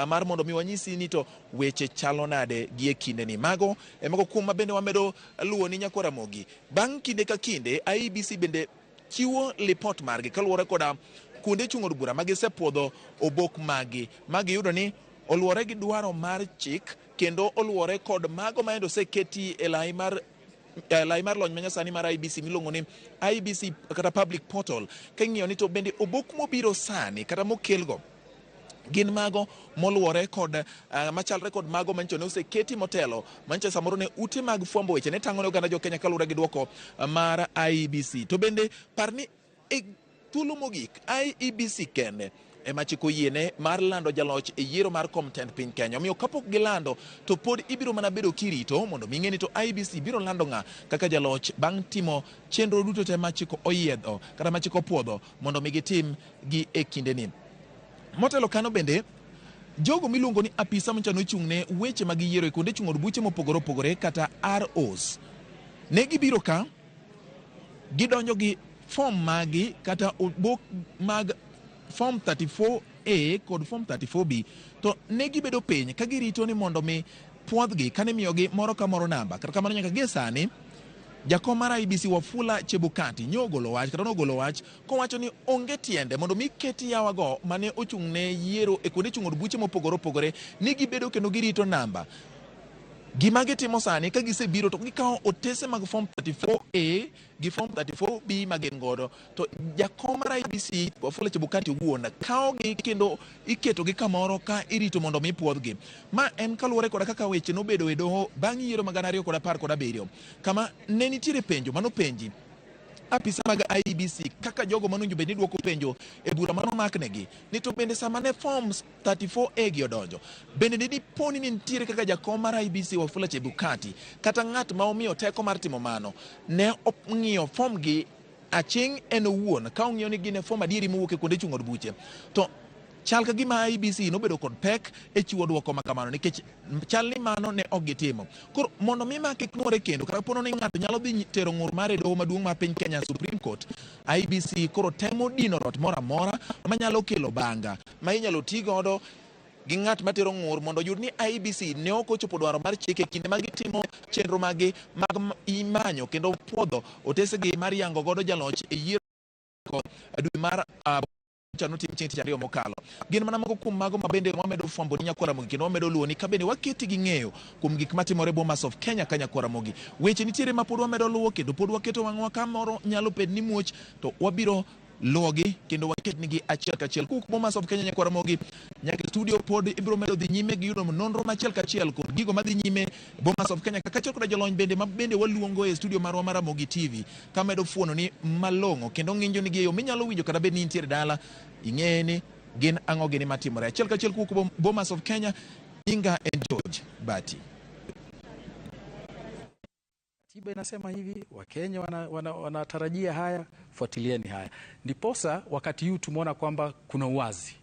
mar mondo mi wanyisi ni to weche chalo nade gi e kinde ni. Mago e mago kuom mabende wamedo luwo ni Nyakwaramogi. Bang' kinde ka kinde IEBC bende chiwo lipot margi kaluwore koda kuonde chung' od bura magisepuodho obok magi yudo ni oluwore gi dwaro mar chik kendo oluwore kod mago maendo oseketi e lai mar lony manyasani mar IEBC miluongo ni IEBC kata public portal. Ka ng'iyo ni to bende obok mobiro sani kata mokelgo gin mago moluwore kod machalre kod mago mancho ne oseketi motelo mancho samoro ne ute mag fwambo weche ne tang'o ne oganda jo Kenya kaluwore gi dwoko mar IEBC. To bende par ni e thuolo mogik IEBC kende ema chiko yiene mar lando jaloch e yiero mar komtend piny Kenya. Omiyo kapok gilando to pod ibiro mana bedo kirito mondo ming'eni to IEBC biro lando ng'a kaka jaloch bang' timo chenro duto te machiko oyiedho kata machiko puodho mondo mi gitim gi e kinde ni. Motelo kano bende jogo miluongo ni apisa manchano ochung' ne weche mag yiero e kuonde chung' od buche mopogore opogore kata ROs ne gibiro ka gidonjo gi form magi kata obok mag form 34A kod form 34B to ne gibedo piny ka girito ni mondo mi puodhgi kane miyogi moro ka moro namba. Kata kamano nyaka gie sani jakom mar IEBC Wafula Chebukati nogolo wach kowacho ni onge tiende mondo mi keti yawago mane ochung' ne yiero e kuonde chung' od buche mopogore opogore ni gibedo kendo girito namba. Gima gitimo sani ka gisebiro to gikawo otese mag form 34A gi form 34B magin godo, to jakom mar IEBC Wafula Chebukati owuon kawogi kendo iketo gi kamoro ka irito mondo mi puodhgi. Ma en kaluwore koda kaka weche nobedo e doho bang' yiero mag 2017 kama ne nitiere penjo manopenji apisa mag IEBC kaka jogo manunjo bende duoko penjo e bura mano maknegi ni to bende sama ne forms 34A gi odonjo bende ne diponi ni nitiere kaka jakom mar IEBC Wafula Chebukati kata ng'at ma omiyo teko mar timo mano ne ong'iyo form gi aching' en owuon ka ong'iyo ni gin e form adieri mowuok e kuonde chung' od buche to chal ka gima IEBC nobedo kod pek e chiwo duoko makamano nikech chal ni mano ne ok gitimo. Koro mondo mi ma kik nuore kendo kata pono ni ng'ato nyalo dhi tero ng'ur mar doho maduong' mar piny Kenya Supreme Court, IEBC koro temo dino rot moro amora manyalo kelo banga ma inyalo ti godo gi ng'at matero ng'ur mondo yud ni IEBC ne ok ochopo dwaro mar chike kinde ma gitimo chenro magi mag imanyo kendo puodho otesegi mar yango godo jaloch e yiero dwe mar chano tim chieng' tich ariyo mokalo. Gin mana moko kuom mago mabende wamedo fwambo ni Nyakwara Mogi kendo wamedo luwo ni ka bende waketi gi ng'eyo kuom gik matimore Bomas of Kenya ka Nyakwara Mogi. Weche nitiere ma pod wamedo luwo kendo pod waketo wang'wa ka moro nyalo bed ni muoch to wabiro luwogi kendo waket nigi achiel kachiel kuk Bomas of Kenya Nyakwara Mogi nyaka studio pod ibiro medo dhi nyime gi yudo nonro machiel kachiel kod gigo madhi nyime Bomas of Kenya kaka achiel kod jolony bende mabende waluongo e studio marwa mar Ramogi TV ka medo fuono ni malong'o kendo ng'injo nigi yo minyalo winjo kata bed ni intiere dala ing'eye ni gin ang'o gini matimore achiel kachiel kuk Bomas of Kenya. Inga and George Bati. Katiba inasema hivi, Wakenya wanatarajia haya, fuatilieni haya. Ndiposa wakati huu tumeona kwamba kuna uwazi.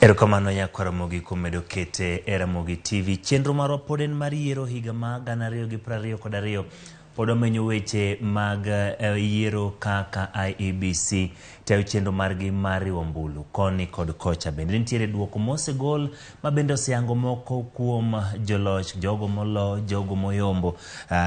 Erokamano nyako Ramogi kuom medo kete e Ramogi TV. Chenro marwa pod en mar yiero higa ma 2022 pod omenyo weche mag yiero kaka IEBC tayo chenro margi mar riwo ombulu koni kod kocha. Bende nitiere duoko mosegol ma bende oseyango moko kuom joloch, jogo molo, jogo moyombo.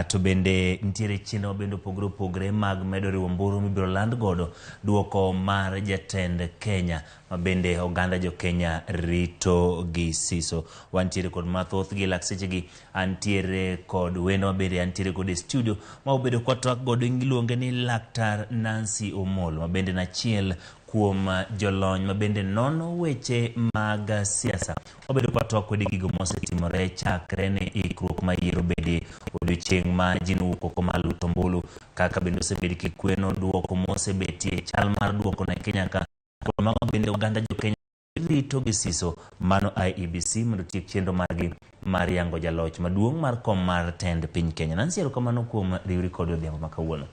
To bende nitiere chenro bende opogore mag medo riwo ombulu mibiro land godo duoko mar jatend Kenya ma bende oganda jo Kenya rito gi siso. Wantiere kod mathoth gi lakseche gi, antiere kod wendo ma bende antiere kod studio ma obedo kwa twak godo iluonge ni Laktar Nancy Omolo ma bende nachiel kuom jolony ma bende nono weche mag siasa. Obedo kwa twak kod gigo mosetimore chakre ne ikruok ma yiero bende odiochieng' ma jin wuok maluto ombulu, kaka bende osebedi kikweno duoko mosebetie chal mar duoko na Kenya ka kod mago bende oganda jo Kenya rito gi siso. Mano IEBC mondo tiek chenro margi mar yango jaloch maduong' mar kom mar tend piny Kenya. Nancy, erokamano kuom riwri kod odhiambo ma kawuono.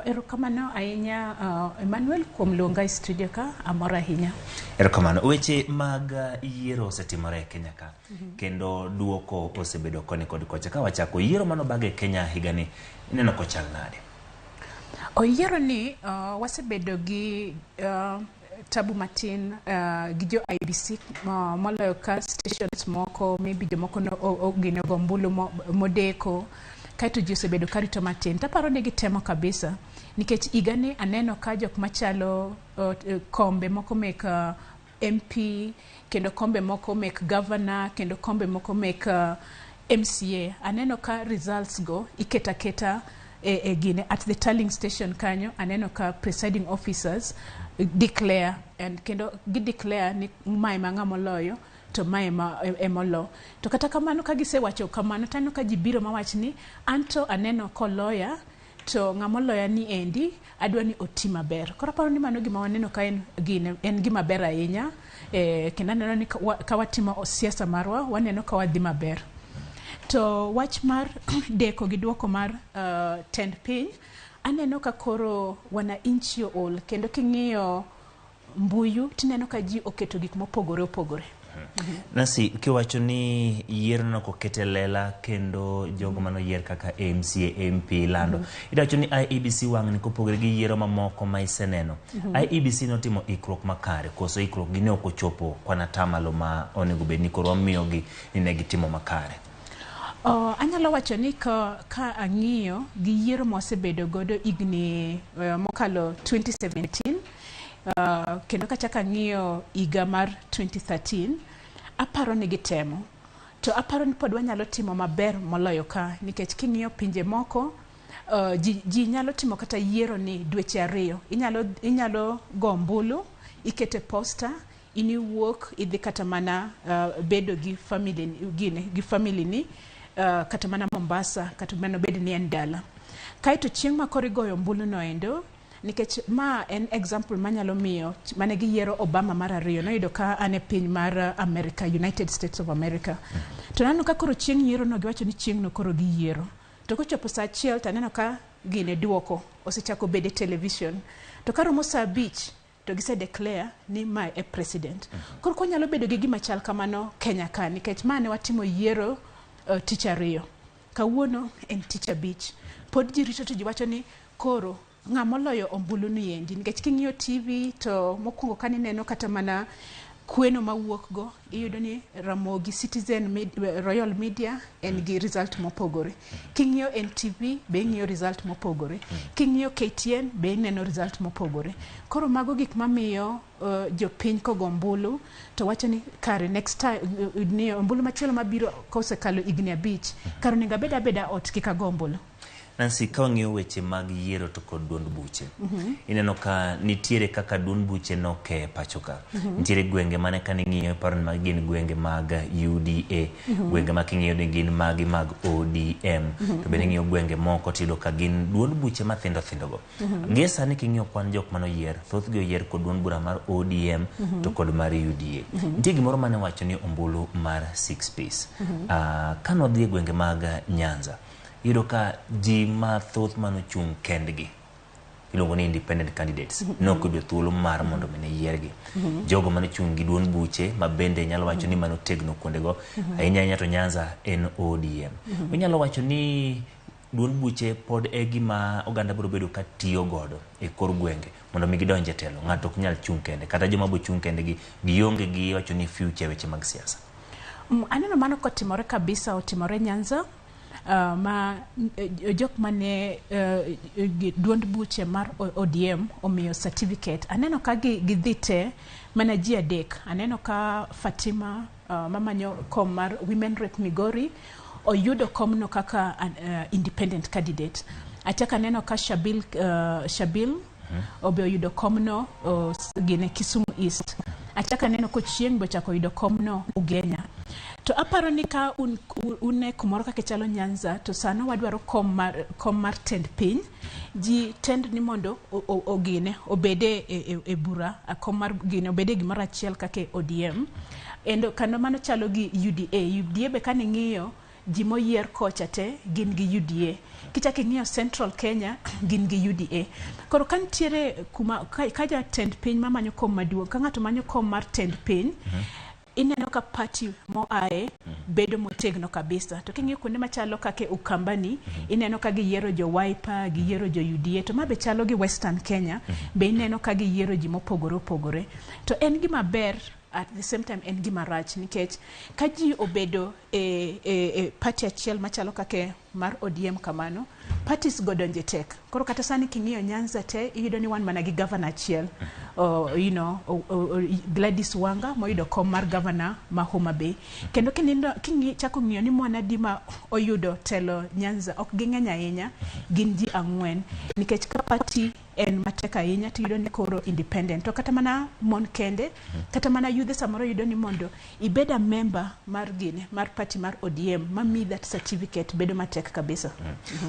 Erokamano ahinya Emmanuel kuom luonga e studio ka, amora ahinya. Erokamano. Weche mag yiero osetimore e Kenya ka, kendo duoko osebedo koni kod kocha. Ka wachako yiero mano bage Kenya higani, ineno kochal nade? Yiero ni wasebedo gi tabu matin gi jo IEBC moloyo ka stations moko maybe jomoko ogine gombulu modeko, kaito ji osebedo karito matin. Taparo ni gitemo kabisa nikech igani aneno ka jok machalo kombe moko mek MP, kendo kombe moko mek governor, kendo kombe moko mek MCA. Aneno ka results go iketa gine at the tallying station kanyo. Aneno ka presiding officers declare, and kendo declare ni mae ma ng'ama loyo to mae ma emolo. To kata kamano ka gisewacho kamano, tano ka jibiro mawach ni anto aneno koloya to ng'ama loya ni endi adwa ni oti maber. Koro paro ni mano gima waneno ka en gima ber ahinya, kendo aneno ni ka watimo siasa marwa waneno ka wadhi maber. To wach mar deko gi duoko mar tend piny, aneno ka koro wananchi ol, kendo king'iyo mbuyu tineno ka ji oketo gik mopogore opogore. Nancy, kiwacho ni yiero no kokete lela kendo jogo mano yier kaka MCA, MP lando, idacho ni IEBC wang' ni kopogore gi yiero mamoko ma iseneno. IEBC notimo ikruok makare koso ikruok gi ne ok ochopo kwana tamalo ma onego bed ni koro wamiyo gi ni ne gitimo makare? Anyalo wacho ni ka ang'iyo gi yiero mosebedo godo igni mokalo 2017, kendo kachaka ng'iyo iga mar 2013, aparo ni gitemo. To aparo ni pod wanyalo timo maber moloyo ka, nikech king'iyo pinje moko ji nyalo timo kata yiero ni dweche 2. Inyalo go ombulu, ikete posta, iniwuok idhi kata mana bedo gi family ni kata mana Mombasa, kata mana bed ni en dala. Kaito chieng' ma koro igoyo ombulu no endo, nikech ma en example manyalo miyo mane gi yiero Obama mar 2, noyudo ka ane piny mar America, United States of America. To nano ka koro chieng' yiero no giwacho ni chieng' no koro gi yiero. To kochopo saa 1 to aneno ka gine duoko osechako bede television. To karomo saa 5 to gise declare ni ma e president. Koro konyalo bedo gi gima chal kamano Kenya ka, nikech mane watimo yiero tich 2. Kawuono en tich 5. Pod ji rito to ji wacho ni koro ng'ama loyo ombulu ni endi, nikech king'iyo TV to mokwongo kani neno kata mana kweno mawuok go, iyudo ni Ramogi Citizen Royal Media en gi result mopogore. King'iyo NTV be ng'iyo result mopogore. King'iyo KTN be neno result mopogore. Koro mago gik mamiyo jopiny kogo ombulu to wacho ni kare next time ni ombulu machielo mabiro kosekalo igni 5 karo ninga beda ot kika go ombulu. Nancy, ka wang'iyo weche mag yiero to kod duond buche, ineno ka nitiere kaka duond buche no ke pacho ka. Nitiere gwenge mane ka ning'iyo paro ni gin gwenge mag UDA, gwenge ma king'iyo ni gin mag ODM, to bende ng'iyo gwenge moko tido ka gin duond buche mathindo go. Gie sani king'iyo kwan jok mano yier, thoth gi oyier kod duond bura mar ODM to kod mar UDA. Nitie gimoro mane wacho ni ombulu mar 6 piece. Kano dhi gwenge mag Nyanza, yudo ka ji mathoth mano chung' kendgi iluongo ni independent candidates nokudo thuolo mar mondo mine yiergi jogo mane chung gi duond buche ma bende nyalo wacho ni mano tegno kuondego ahinya to Nyanza en ODM. Inyalo wacho ni duond buche pod e gima oganda biro bedo ka tiyo godo e kor gwenge mondo mi gidonje telo, ng'ato ok nyal chung kende kata joma bo chung kende gi gionge gi wacho ni future weche mag siasa. Aneno mano kotimore kabisa, otimore Nyanza. Ma jok mane duond buche mar ODM omiyo certificate, aneno ka gidhite mana ji adek. Aneno ka Fatima mamanyo kom mar Women Rep Migori oyudo komno kaka independent candidate. Achaka aneno ka Shabil obe oyudo komno gine Kisumu East. Achaka aneno ko Chieng be chako oyudo komno Ugenya. To aparo ni ka une kumoro kaka chalo Nyanza to sano wadwaro kom mar tend piny ji tend ni mondo ogine obede e bura kom mar gine obede gimoro achiel kaka ODM endo kano mano chalo gi UDA be kane ng'iyo ji moyier kocha te gin gi UDA, kichaki ng'iyo Central Kenya gin gi UDA. Koro kan tiere kuma ka ja tend piny mamanyo kom maduong' ka ng'ato manyo kom mar tend piny ineno ka party mo ae bedo motegno kabisa. To king'iyo kuonde machalo kake Ukambani ineno ka giyiero jo Wiper, giyiero jo UDA, to mabe chalo gi Western Kenya be ineno ka giyiero ji mopogore. To en gima ber at the same time en gima rach nikech ka ji obedo party achiel machalo kake mar ODM kamano, parties go donje tek. Koro kata sani king'iyo Nyanza te iyudo ni wan mana gi governor achiel, Gladys Wanga moyudo kom mar governor ma Homa Bay. Kendo chako ng'iyo ni mwana dima oyudo telo Nyanza ok ging'eny ahinya, gin ji 4 nikech ka party en mateka ahinya tiyudo ni koro independent. To kata mana mon kende, kata mana yudhe samoro yudo ni mondo ibeda member mar gine mar party mar ODM ma mi that certificate bedo matek kabisa.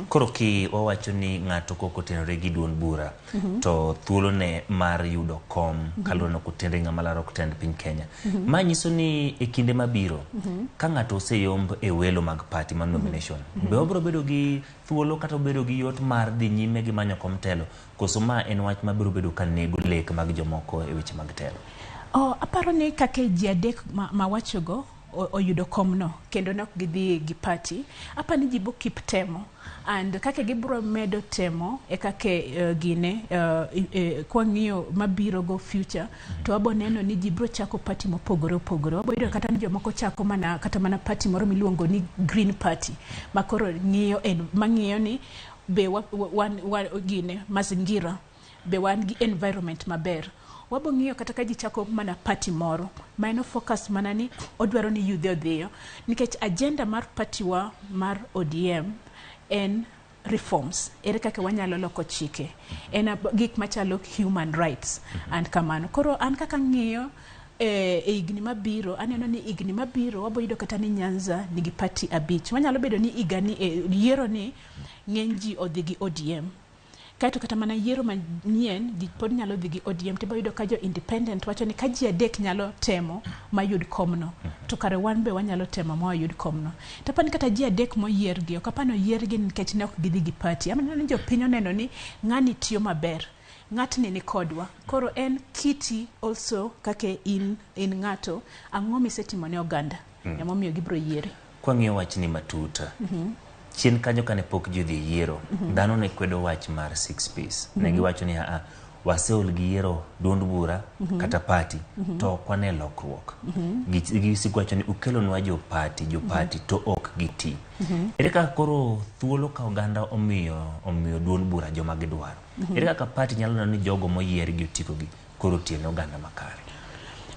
Koro ki wawacho ni ng'ato koko tenore gi duond bura to thuolo ne mar yudo kom kalono kutende ng'ama laro kutend piny Kenya. Ma nyiso ni e kinde mabiro ka ng'ato oseyomb e welo mag party man nomination be obro bedo gi thuolo kata bedo gi yot mar dhi nyime gi manyo kom telo, koso ma en wach mabiro bedo ka nego lek mag jomoko e weche mag telo. Aparo ni kake ji adek ma wachogo oyudo komno kendo nok gidhi gi party, apa ni jibo keep temo and kake gibro medo temo e kake gine kwa ng'iyo mabiro go future to abo neno ni jibro chako party mopogore. Abo ido kata ni jomoko chako kata mana party moro miluongo ni Green Party makoro ng'iyo mang'iyo ni be wan gine mazingira be wan gi environment maber. Wabo ng'iyo kata ka ji chako mana party moro ma eno focus mana ni odwaro ni yudhe odhiyo nikech agenda mar party wa mar ODM en reforms, ere kaka wanyalo loko chike, en gik machalo human rights and kamano. Koro an kaka ng'iyo igni mabiro aneno ni igni mabiro wabo yudo kata ni Nyanza nigi party 5 wanyalo bedo ni igani yiero ni ng'eny ji odhi gi ODM. Kaito kata mana yiero manyien ji pod nyalo dhi gi ODM tibo yudo ka jo independent wacho ni ka ji adek nyalo temo mayud komno to kare wan be wanyalo temo mayud komno. Tapani kata ji adek moyier gi okapano yier gi nikech ne ok gidhi gi party. Amana ni jo piny oneno ni ng'ani tiyo maber, ng'atni ni kodwa. Koro en kiti also kake in ng'ato ang'o misetimo ne oganda emomiyo gibro yiere. Kwa ng'iyo wach ni matuta chien kanyo kane pok ji dhi yiero dhano ne kwedo wach mar 6 piece ne giwacho ni waseol gi yiero duond bura kata party to kwane lokruok gisigwacho ni ukelonwa jo party to ok giti. Ere kaka koro thuolo ka oganda omiyo duond bura joma gidwaro, ere kaka party nyalo neno ni jogo moyier gi otiko gi koro tiene oganda makare?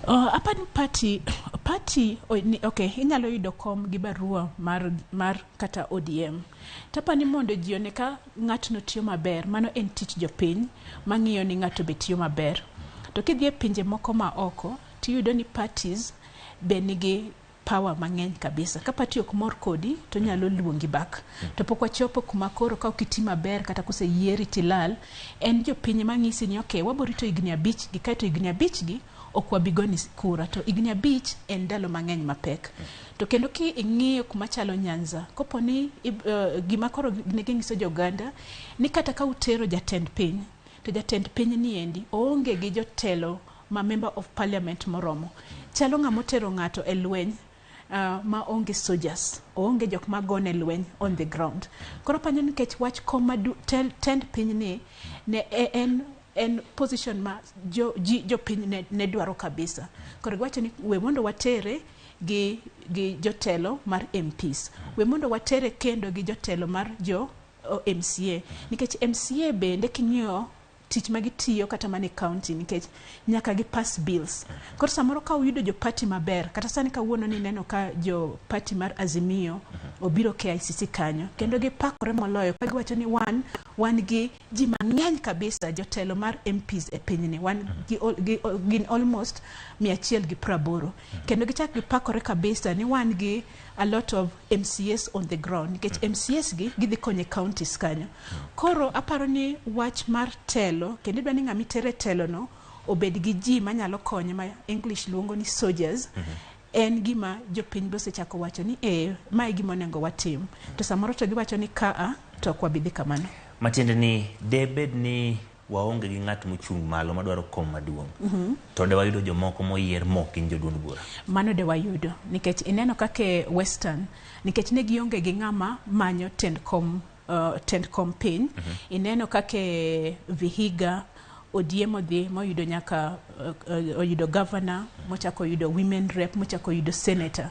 Apa ni party okay inyalo yudo kom gi barua mar kata ODM. Tapa ni mondo jione ka ng'atno tiyo maber, mano en tich jopiny mang'iyo ni ng'ato be tiyo maber. To kidhi e pinje moko ma oko tiyudo ni parties be nigi power mang'eny kabisa. Ka party ok mor kodi to nyalo luongi back. To pok wachopo kuma koro ka okiti maber kata kose yieri tilal, en jopiny mang'isi ni okay waborito igni 5 gi kaito igni 5 gi okwa bigoni kura to igni 5 en ndalo mang'eny mapek. To kendo ki ing'iyo kuma chalo Nyanza koponi gima koro ne ging'iso joganda ni kata ka utero jatend piny to jatend piny ni endi oonge gi jotelo ma member of parliament moromo. Chalo ng'amotero ng'ato e lweny ma onge soldiers, onge jok ma gone lweny on the ground. Koro panyo nikech wach koma tend piny ni ne en position ma jo piny ne dwaro kabisa. Koro giwacho ni we mondo watere gi jotelo mar MPs. We mondo watere kendo gi jotelo mar jo MCA. Nikech MCA bende king'iyo tich magitiyo kata mane county nikech nyaka gi pass bills. Koro samoro ka uyudo jo party maber kata sani kawuono ni neno ka jo party mar Azimio obiro KICC kanyo kendo gi pakore moloyo ka giwacho ni wan gi ji mang'eny kabisa jotelo mar MPs e pinyni wan gin almost 180 kendo gichak gi pakore kabisa ni wan gi a lot of MCS on the ground nikech MCS gidhi konye counties kanyo. Koro aparo ni wach mar telo kendo dwani ng'ami tere telo no obed gi ji manyalo konye ma English luongo ni soldiers. En gima jopiny bose chako wacho ni mae gima onego watim to samoro to giwacho ni to kwa bidhi kamano. Matiende ni debed ni waonge gi ng'at mochung' malo madwaro kom maduong'. To de wayudo jomoko moyier mok jo duond bura. Mano de wayudo nikech ineno kake Western nikech ne gionge gi ng'ama manyo tend kom piny. Ineno kake Vihiga Odiemo dhi moyudo nyaka oyudo governor, mochako oyudo women rep, mochako oyudo senator.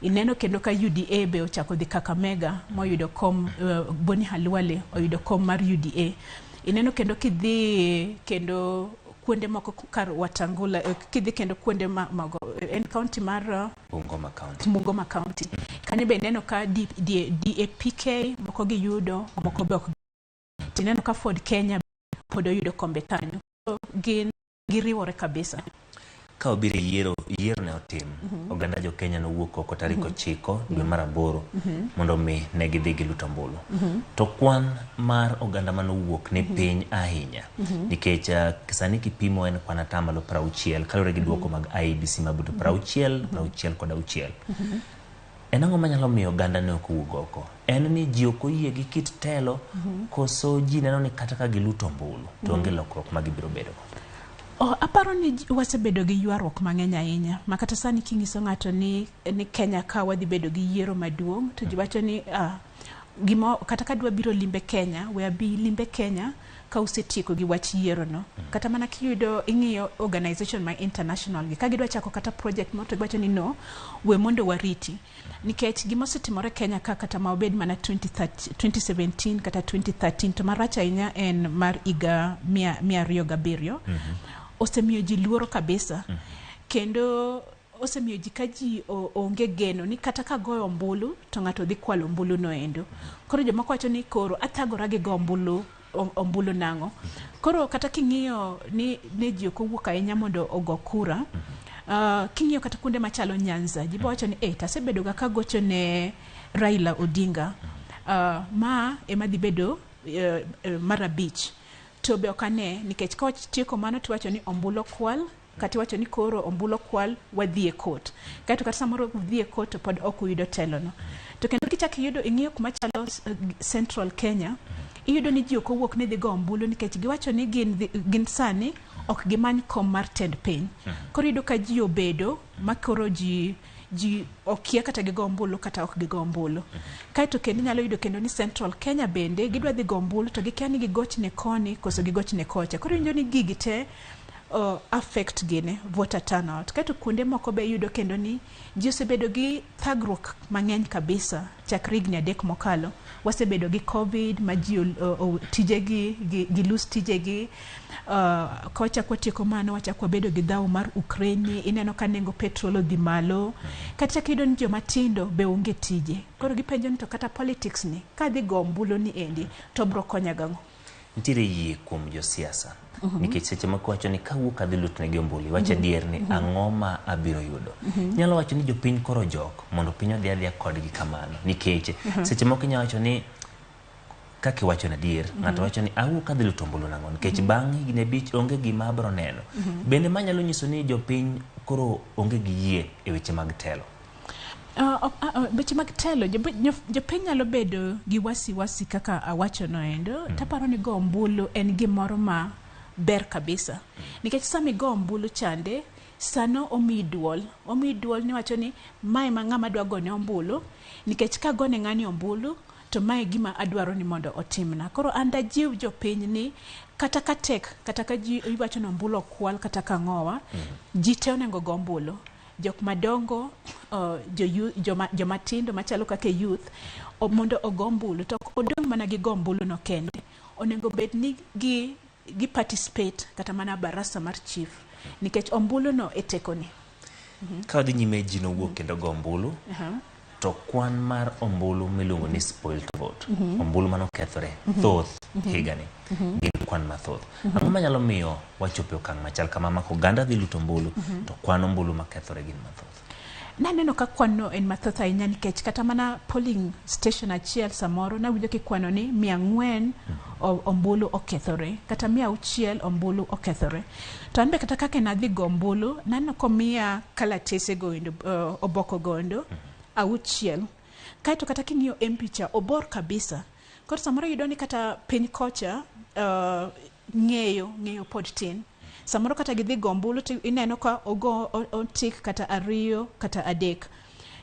Ineno kendo ka UDA be ochako dhi Kakamega moyudo kom Boni Halwale oyudo kom mar UDA. Ineno kendo kidhi kendo kuonde moko kar Watangula kidhi kendo kuonde mago en county mar Bungoma County. Kanyo be neno ka DAPK moko gi yudo moko be ok. Tineno ka Ford Kenya pod oyudo kombe kanyo. Giriwore kabisa. Ka obiro yiero ne otim. Oganda jo Kenya no wuok oko tarik 9 dwe mar 8 mondo mi ne gidhi gi luto ombulu. To kwan mar oganda mano wuok ne piny ahinya. Nikech sani kipimo en kwan atamalo 60 kalore gi duoko mag IEBC mabuto 60 En ang'o manyalo miyo oganda ne ok wuok oko? En ni ji ok oyie gi kit telo koso ji neno ni kata ka giluto ombulu to onge lokruok ma gibiro bedo. Aparo ni wasebedo gi ywaruok mang'eny ahinya makata sani kingiso ng'ato ni Kenya ka wadhi bedo gi yiero maduong' to ji wacho ni gimo kata ka dwa biro limbe Kenya we abi limbe Kenya ka usetieko gi wach yiero no. Kata mana kiyudo ing'iyo organization my international ka gidwa chako kata project mo to giwacho ni no we mondo wariti nikech gimo setimore Kenya ka kata ma obed mana 2017 kata 2013 to marach ahinya en mar iga 207 osemiyo ji luoro kabisa kendo osemiyo ji ka ji onge geno ni kata ka goyo ombulu to ng'ato dhi kwalo ombulu no endo. Koro jomoko wacho ni koro athagora gi go ombulu nango. Koro kata king'iyo ni ji ok owuok ahinya mondo ogo kura. King'iyo kata kuonde machalo Nyanza ji wacho ni tasebedo ga ka gocho ne Raila Odinga ma ema dhi bedo mar abich. To be okane nikech ka tieko mano to wacho ni ombulu kwal kati wacho ni koro ombulu kwal wadhi e court. Kaito kata samoro dhi e court pod ok uyudo telo no. To kendo kichaki yudo ing'iyo kuma chalo Central Kenya iyudo ni ji ok owuok ni dhi go ombulu nikech giwacho ni gin sani ok gimany kom mar tend piny. Koro iyudo ka ji obedo makoro ji okia kata gi go ombulu kata ok gi go ombulu. Kaito kendo nyalo yudo kendo ni Central Kenya bende gidwa dhi go ombulu to gikia ni gigochne koni koso gigochne kocha. Koro iyudo ni gigi te affect gine voter turnout. Kaito kuonde moko be yudo kendo ni ji osebedo gi thagruok mang'eny kabisa chakre higni 3 mokalo. Wasebedo gi COVID ma ji tijegi gi lose tijegi. Kocha kwa tieko mano wachakwa bedo gi dhaw mar Ukraine. Ineno ka nengo petrol odhi malo. Kata kido ni joma tindo be onge tije. Koro gipenjo ni to kata politics ni ka dhi go ombulu ni endi to bro konya gang'o. Nitiere yie kuom josiasa nikech seche moko wacho ni kawuok adhi lutne gi ombulu wacho adier ni ang'o ma abiro yudo. Nyalo wacho ni jopiny koro jok mondo piny odhi adhiya kodgi kamano nikech seche moko nyalo wacho ni kaki wacho na adier ng'ato wacho ni awuok adhi luto ombulu nang'o nikech bang' higni 5 onge gima abiro neno. Bende manyalo nyiso ni jopiny koro onge gi yie e weche mag telo. Weche mag telo jopiny nyalo bedo gi wasi kaka awacho no endo. Taparo ni go ombulu en gimoro ma ber kabisa. Nikech sami go ombulu chande, sano omi duol ni wacho ni mae ma ng'ama dwa gone ombulu, nikech ka gone ng'ani ombulu to mae gima adwaro ni mondo otimna. Koro anda jiw jo piny ni kata ka tek, kata ka ji iwacho ni ombulu okwal kata ka ng'owa, ji te onego go ombulu. Jok madongo, joma tindo machalo kake youth, mondo ogo ombulu. To odong mana gi go ombulu no kende. Onego bed ni gi participate kata mana barasa mar chief. Nikech ombulu no etekoni. Ka di nyime ji no wuok kendo go ombulu, to kwan mar ombulu miluongo ni spoiled vote. Ombulu mano kethore thoth higani. Gin kwan mathoth. Ang'o manyalo miyo wachope okang' machal kama ma oganda dhi luto ombulu to kwan ombulu makethore gin mathoth? Naneno ka kwano en mathoth ahinya nikech kata mana polling station achiel samoro nawinjo kikwano ni 400 ombulu okethore, kata 600 ombulu okethore. To anbe kata kake nadhi go ombulu, naneno komiya kalatese goendo, oboko goendo, 6. Kaito kata king'iyo empicha obor kabisa. Koro samoro yudo ni kata piny kocha ng'eyo pod tin. Samoro kata gidhi go ombulu to ineno ka otik kata 2 kata 3.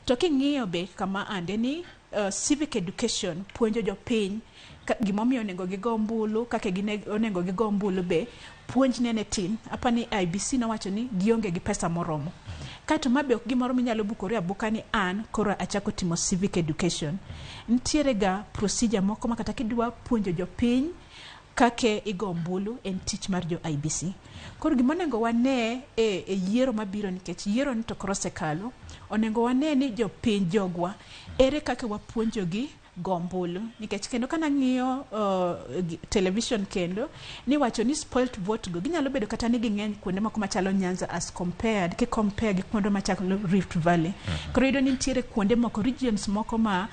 To king'iyo be kama ande ni civic education puonjo jo piny gimomiyo onego gigo ombulu, kake onego gigo ombulu be puonj nene tin. Apani IBC nowacho ni gionge gi pesa moromo. Kaito mabe ok gimoro minyalo bukore abuka ni an koro achako timo civic education. Ntiere ga procedure moko ma kata kidwa puonjo jo piny kake igo ombulu en tich mar jo IBC. Koro gimonengo wane e yiero mabiro, nikech yiero ni to cross ekalo, onengo wane ni jo piny jogwa ere kake wapuonjogi go ombulu. Nikech kendo kana ng'iyo television kendo ni wacho ni spoiled vote go ginyalo bedo kata ni ging'eny kuonde moko machalo Nyanza as compared ki compare gi kuonde machalo Rift Valley. Koro yudo ni ntiere kuonde moko, regions moko ma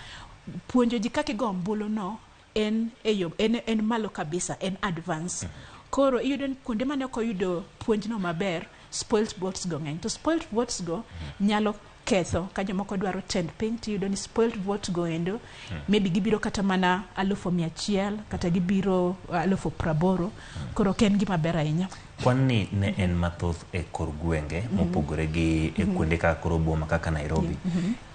puonjo ji kake go ombulu no en malo kabisa, en advance. Koro iyudo ni kuonde mane ok oyudo puonj no maber, spoiled votes go ng'eny. To spoiled votes go nyalo ketho ka jomoko dwaro tend piny, tiyudo ni spoiled vote go endo maybe gibiro kata mana 100,000 kata gibiro 80,000. Koro ken gima ber ahinya. Kwan ni ne en mathoth e kor gwenge mopogore gi e kuonde ka koro boma kaka Nairobi.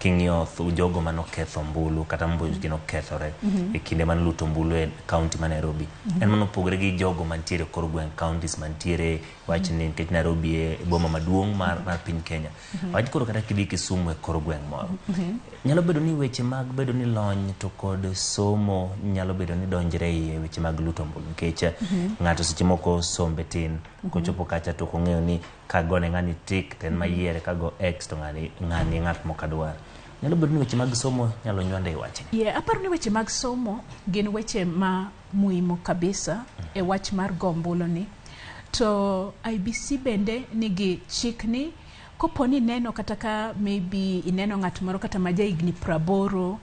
King'iyo jogo mano ketho ombulu kata mbulu gino kethore e kinde man luto ombulu e county ma Nairobi. En mano opogore gi jogo mantiere kor gweng counties mantiere wach ni nikech Nairobi e boma maduong' mar piny Kenya. Wach koro kata kidhi Kisumu e kor gweng moro. Nyalo bedo ni weche mag bedo ni lony to kod somo nyalo bedo ni donjre e weche mag luto ombulu, nikech ng'ato seche moko sombe tin kochopo kacha to kong'eyo ni kagone ng'ani tik ten mayiere kago X to ng'ani ng'at mokadwar. Nyalo bedo ni weche mag somo nyalo nywande e wachni. Aparo ni weche mag somo gin weche ma muhimu kabisa e wach mar go ombulu ni. To IBC bende nigi chik ni koponi neno kata ka maybe ineno ng'at moro kata maja higni 80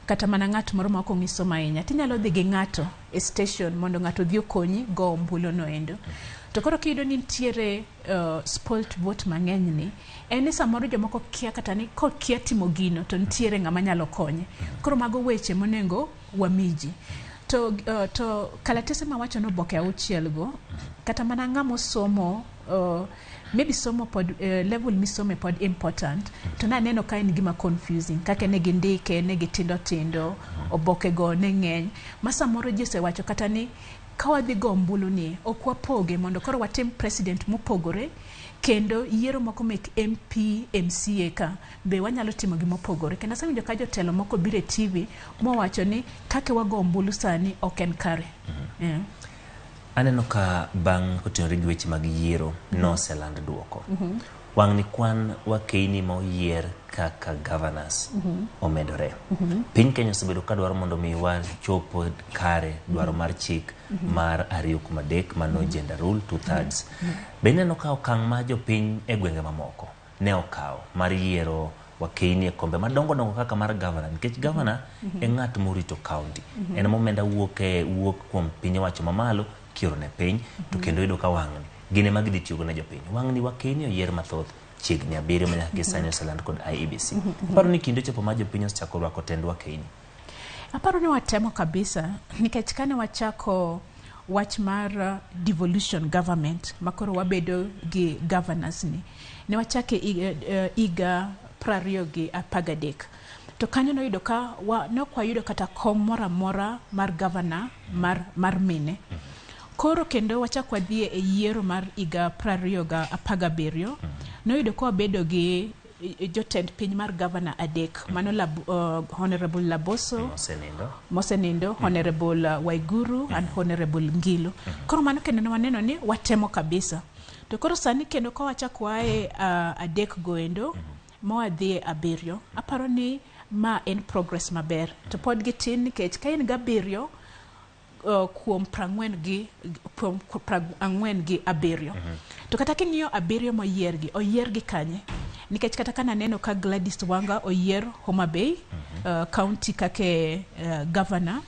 kata mana ng'at moro ma ok ong'iso ahinya, tinyalo dhi gi ng'ato e station mondo ng'ato dhi okonyi go ombulu no endo. To koro kiyudo ni ntiere spoiled vote mang'eny ni, en ni samoro jomoko kia kata ni kokia timo gino to ntiere ng'ama nyalo konye. Koro mago weche monengo wamiji. To kalatese ma wacho no boke 6 go kata mana ng'amo somo maybe somo pod level misome pod important, to na neno ka en gima confusing kake ne gindike ne gitindo oboke go ne ng'eny masamoro jese wacho kata ni kawadhi go ombulu ni ok wapoge mondo koro watim president mopogore, kendo yiero moko mek MP MCA ka be wanyalo timo gimopogore. Kendo asewinjo ka jotelo moko bire TV mo wacho ni kake wago ombulu sani ok en kare. Aneno ka bang' kotenore gi weche mag yiero noseland duoko. Wang' ni kwan wakeini ma oyier kaka governors omedore. Piny Kenya osebedo ka dwaro mondo mi wachopo kare dwaro mar chik mar 2/3 mano gender rule 2/3. Bende neno ka okang' ma jopiny e gwenge mamoko ne okawo mar yiero wakeini e kombe madongo kaka mar governor, nikech governor e ng'at morito county. En momenda wuok kuom piny wacho mamalo kioro ne piny to kendo yudo ka wang'ni gine mag dhi tiyogo ne jopiny. Wang'ni wakeini oyier mathoth chiegni 7 ma nyaka gisani oseland kod IEBC. Aparo ni kinde chopo ma jopiny osechako rwako tend wakeini. Aparo ni watemo kabisa, nikech kane wachako wach mar devolution government makoro wabedo gi governors ne wachake iga 2013 to kanyo no yudo ka nokwayudo kata kom mora mora mar governor mar mine. Koro kendo wachak wadhi e yiero mar iga 2017 noyudo ka wabedo gi jotend piny mar governor adek mano Honorable Laboso Mosenindo, Honorable Waiguru and Honorable Ngilu. Koro mano kendo waneno ni watemo kabisa. To koro sani kendo ka wachak wae adek goendo moadhi abiriyo, aparo ni ma en progress maber. To pod gitin nikech ka in gabiriyo kuom 40 gi abiriyo. To kata king'iyo abiriyo oyiergi kanye? Nikech kata kana neno ka Gladys Wanga oyier Homa Bay county kake governor.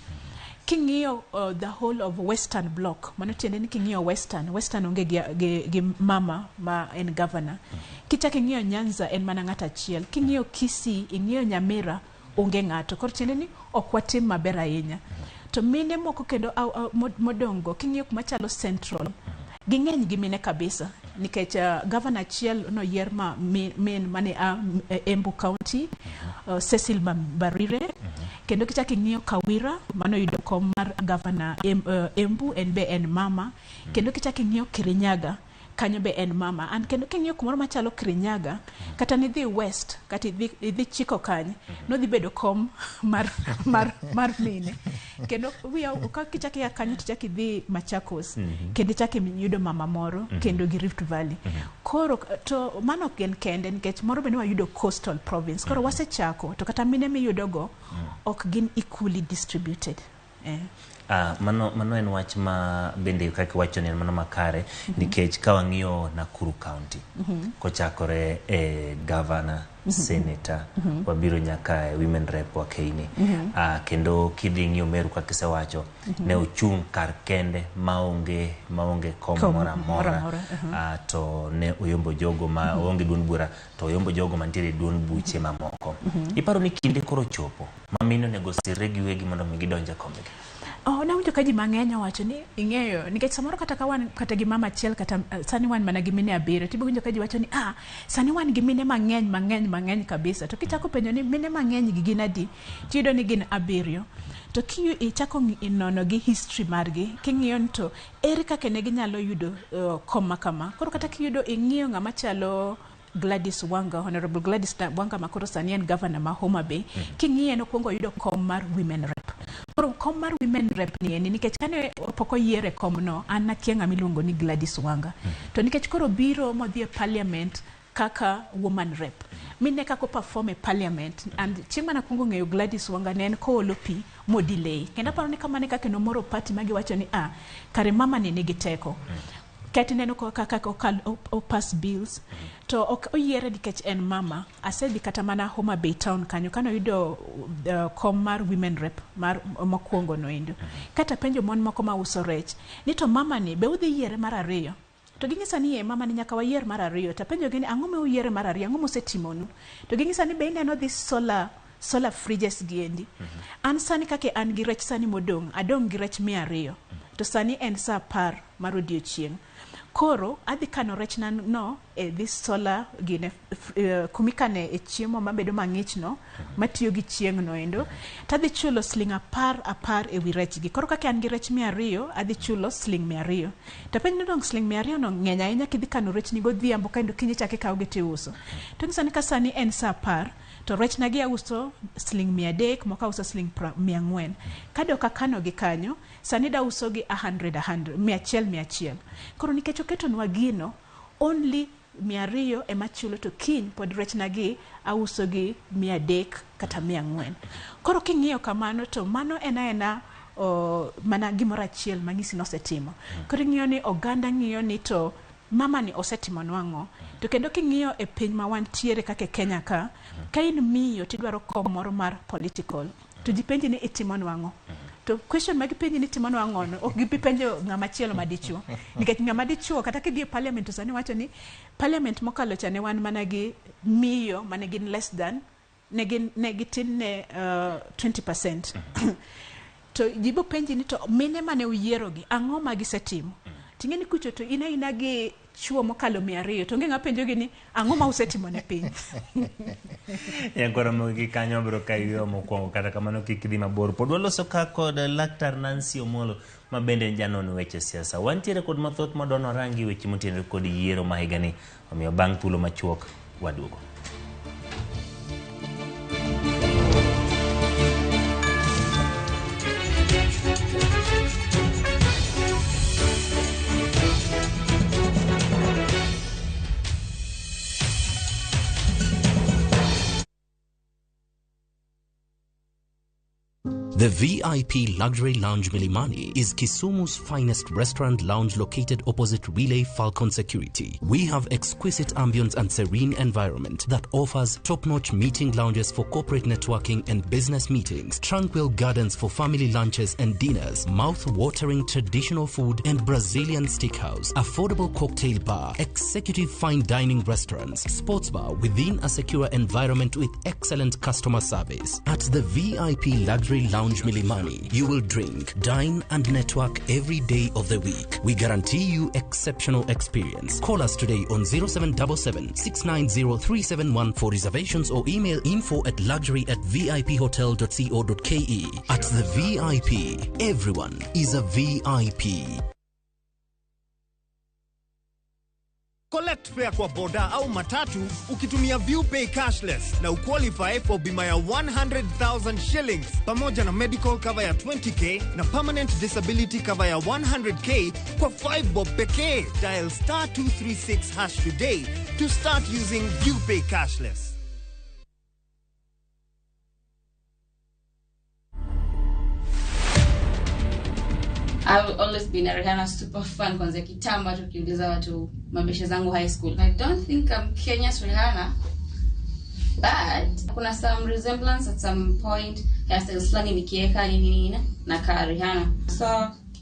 King'iyo the whole of Western block, mano tiende ni king'iyo Western onge gi mama ma en governor. Kichak ing'iyo Nyanza en mana ng'ata achiel. King'iyo Kisii, ing'iyo Nyamira onge ng'ato. Koro tiende ni ok watim maber ahinya. To mine moko kendo modongo king'iyo kuma chalo Central ging'eny gi mine kabisa nikech governor achiel noyier min mane Embu County, Cecil Barire. Kendo kichak ing'iyo Kawira mano yudo kom mar governor Embu en mama. Kendo kichak ing'iyo Kirinyaga kanyo be en mama. And kendo king'iyo kumoro machalo Kirinyaga kata nidhi west kata idhi chiko kanyo no dhi bedo kom mar mine. Kendo kichak ya kanyo tichak idhi Machakos kendo chak yudo mama moro kendo gi Rift Valley. Koro to mano gen kende nikech moro bende wayudo coastal province. Koro wasechako to kata mine miyudo go ok gin equally distributed. Mano en wach ma bende kaka wacho ni mano makare nikech ka wang'iyo Nakuru County kochakore governor, senator, wabiro nyaka women rep wa Keini. Kendo kidhi ng'iyo Meru kaka kisewacho ne ochung' kar kende maonge kom mora. To ne oyombo jogo ma onge duond bura to oyombo jogo mantiere duond buche mamoko. Iparo ni kinde koro chopo mamino nego sirre gi wegi mondo mi gidonje kombegi. Nawinjo ka ji mang'eny wacho ni ing'eyo nikech samoro kata ka wan kata gi mama achiel kata sani wan mana gi mine abiriyo tibo winjo ka ji wacho ni sani wan gi mine mang'eny kabisa. To kichako penjo ni mine mang'eny gi gin adi tiyudo ni gin abiriyo. To ichako inono gi history margi king'iyo to ere kaka ne ginyalo yudo kom makama. Koro kata kiyudo ing'iyo ng'ama chalo Gladys Wanga, Honorable Gladys Wanga makoro sani en governor ma Homa Bay. King'iyo no kuongo yudo kom mar women rep. Koro kom mar women rep ni eni nikech kane poko yiere kom no an nakia ng'ama iluongo ni Gladys Wanga. To nikech koro biro modhi e parliament kaka woman rep. Mine kako perform e parliament and chieng' mana kuongo ng'eyo Gladys Wanga ne en koolo pi mo delay. Kendo aparo ni kamane kaka no moro party magi wacho ni kare mama ni nigi teko. Kati neno kaka o pass bills to ok oyiere nikech en mama. Asedhi kata mana Homa Bay town kanyo kano yudo kom mar women rep mar mokwongo no endo. Kata penjo mon moko ma uso rech ni to mama ni be udhi yiere mar ariyo. To ging'isa ni mama ni nyaka wayier mar ariyo. To penjo gini ang'o ma uyiere mar ariyo, ang'o mosetimonu. To ging'isa ni be ineno this solar fridges giendi. An sani kake an gi rech sani modong' adong' gi rech 200. To sani en sa 10 mar odiochieng'. Koro adhi kano rech no this solar gine kumikane e chiemo mabedo mang'ich no matiyo gi chieng' no endo tadhi chulo siling 10 e wi rech gi. Koro kaka an gi rech 200 adhi chulo siling 200. To penjo dong siling 200 no ng'eny ahinya kidhi kano rech ni godhiambo kendo kinyi chake kawo gi tiuso. To sani ka sani en sa 10 to rech nagi auso siling 300 moko auso siling 400. Kado kakano gi kanyo sani da uso gi 100 Koro nikech oketo nwa gino only 200 ema chulo to kiny pod rech nagi auso gi 300 kata 400. Koro king'iyo kamano to mano ena mana gimoro achiel mang'isi nosetimo. Koro ing'iyo ni oganda ng'iyo ni to mama ni osetimo nwang'o. To kendo king'iyo e piny ma wantiere kaka Kenya ka in miyo tidwaro kom moro mar political to jipenji ni itimo nwang'o. To question magi penji ni timo nwang'o no ok gibi penjo ng'ama chielo madichuo. Nikech ng'ama dichuo kata kidhi e parliament sani wacho ni parliament mokalo cha ne wan mana gi miyo mane gin less than ne gitin ne 20%. to jibo penji ni to mine mane uyiero gi ang'o ma gisetimo. Tingeni kucho to ina gi chuo mokalo 200 to ngenga penjo gi ni ang'o ma usetimo ne piny. Yankora Ramogi kanyo bro kayo mokwongo kata kamano kikidhi mabor. Pod waloso ka kod Laktar Nancy Omolo ma bende janono weche siasa. Wantiere kod mathoth madono rangi weche motenore kod yiero ma higani. Omiyo bang' thuolo machuok waduogo. The VIP Luxury Lounge Milimani is Kisumu's finest restaurant lounge located opposite Relay Falcon Security. We have exquisite ambience and serene environment that offers top-notch meeting lounges for corporate networking and business meetings, tranquil gardens for family lunches and dinners, mouth-watering traditional food and Brazilian steakhouse, affordable cocktail bar, executive fine dining restaurants, sports bar within a secure environment with excellent customer service. At the VIP Luxury Lounge Milimani, you will drink, dine and network every day of the week. We guarantee you exceptional experience. Call us today on 0777 690 371 for reservations or email info@luxury@viphotel.co.ke. At the VIP, everyone is a VIP. Collect fare kwa boda au matatu ukitumia ViewPay cashless na uqualify for bima ya 100,000 shillings pamoja na medical cover ya 20k na permanent disability cover ya 100k kwa 5 bob pekee. Dial *236# today to start using ViewPay cashless. I've always been a Rihanna super fan kwanza kitambo tukiuliza watu mabeshe zangu high school. I don't think I'm Kenya's Rihanna, but kuna some resemblance at some point. Hairstyles fulani nikieka nini na ka Rihanna. So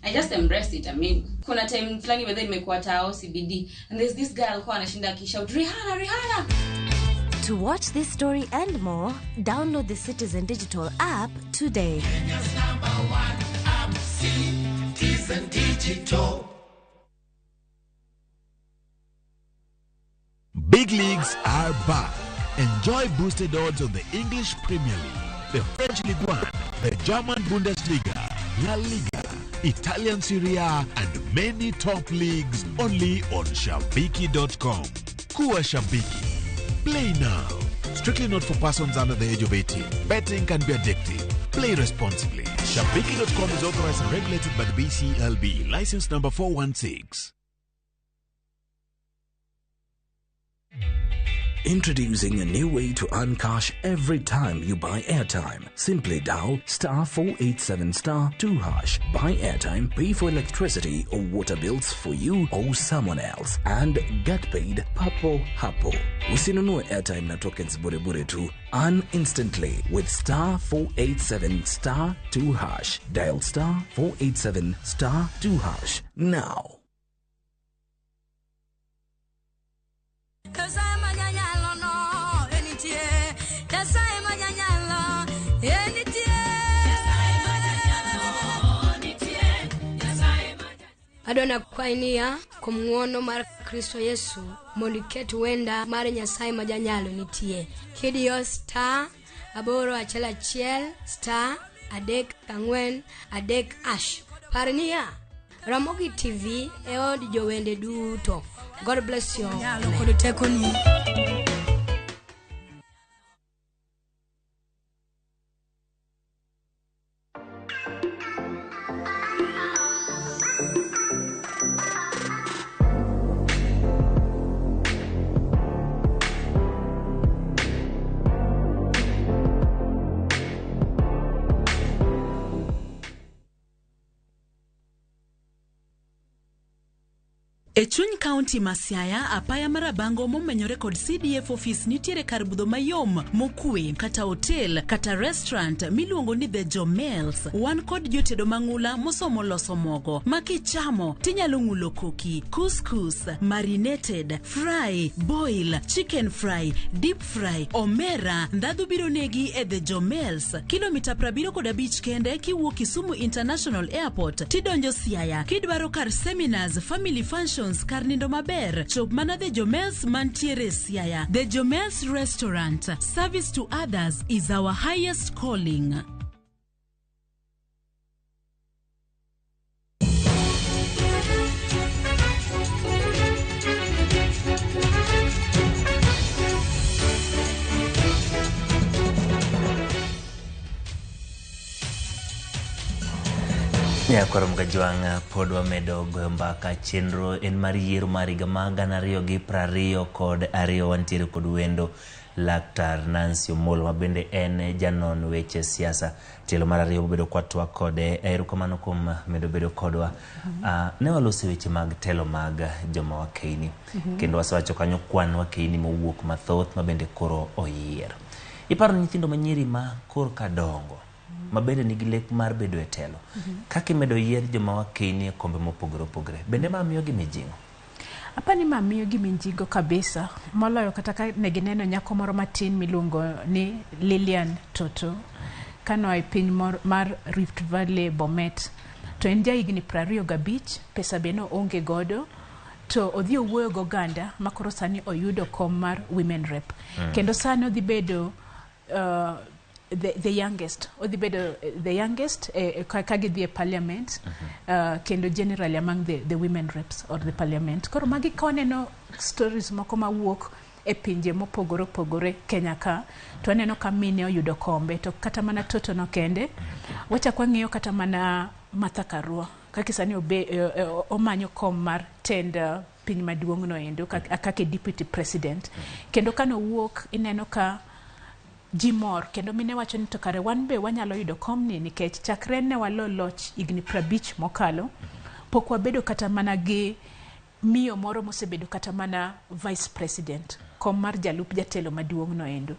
I just embraced it. I mean, kuna time fulani whether nimekuwa tao CBD and there's this guy alikuwa anashinda akishout Rihanna, Rihanna. To watch this story and more, download the Citizen Digital app today. Kenya's #1 app, Citizen Digital. Big leagues are back. Enjoy boosted odds on the English Premier League, the French Ligue 1, the German Bundesliga, La Liga, Italian Serie A, and many top leagues only on Shabiki.com. Kuwa Shabiki. Play now. Strictly not for persons under the age of 18. Betting can be addictive. Play responsibly. Shabiki.com is authorized and regulated by the BCLB. License number 416. Introducing a new way to earn cash every time you buy airtime. Simply dial *487*2#. Buy airtime, pay for electricity or water bills for you or someone else, and get paid papo hapo. Usinunue airtime na tokens bure tu. Earn instantly with *487*2#. Dial *487*2# now. Adona kwainia kumwono mar Kristo Yesu mondiketu wenda mar Nyasaye majanyalo nitie. Kidio *84*3 Parnia Ramogi TV e od jowende duto. God bless you. E chuny kaunti ma Siaya, apaya marabango momenyore kod CDF office nitiere kar budho mayom mokwe kata hotel kata restaurant miluongo ni The Jomels. Wan kod jotedo mang'ula mosomo loso mogo makichamo tinyalo ng'ulo koki, couscous, marinated, fry, boil, chicken fry, deep fry, omera. Ndadhu biro negi e The Jomels. Kilomita 75 kende kiwuok Kisumu International Airport tidonjo Siaya. Kidwaro kar seminars, family functions, kar nindo maber, chop mana The Jomels mantiere Siaya. The Jomels Restaurant. Service to others is our highest calling. Nyakoro mgajwang' pod wamedo goyo mbaka chenro en mar yiero mar higa ma 2022 wantiere kod wendo Laktar Nancy Omolo mabende en janon weche siasa. Tielo mar ariyo bedo kwatwa kode. Erokamano kuom medo bedo kodwa. Ne waloso weche mag telo mag joma wakeini. Kendo wasewacho kanyo kwan wakeini mowuok mathoth mabende koro oyier. Iparo nyithindo manyiri ma koro kadongo mabende nigi lek mar bedo e telo. Kaka imedo yier joma wakeini e kombe mopogore opogore. Bende mamiyo gi mijingo. Apani mamiyo gi mijingo kabisa. Moloyo kata ka negineno nyako moro matin miluongo ni Lilian Toto. Kano e piny mar Rift Valley Bomet. To en jahigni 25, pesa beno onge godo. To odhi owuoyo goganda makoro sani oyudo kom mar women rep. Kendo sani odhi bedo the youngest. Odhi bedo the youngest kagidhi e parliament. Kendo generally among the women reps or the parliament. Koro magi koneno stories moko mawuok e pinje mopogore opogore Kenya ka. To aneno ka mine oyudo kombe. To kata mana Toto no kende. Wacha kwa ng'iyo kata mana Martha Karua. Kaki sani omanyo kom mar tend piny maduong' no endo kake deputy president. Kendo kano wuok ineno ka jimor. Kendo mine wacho ni to kare wan be wanyalo yudo komni nikech chakre ne walo loch igni 50 mokalo. Pok wabedo kata mana gi miyo moro mosebedo kata mana vice president. Kom mar jalup jatelo maduong' no endo.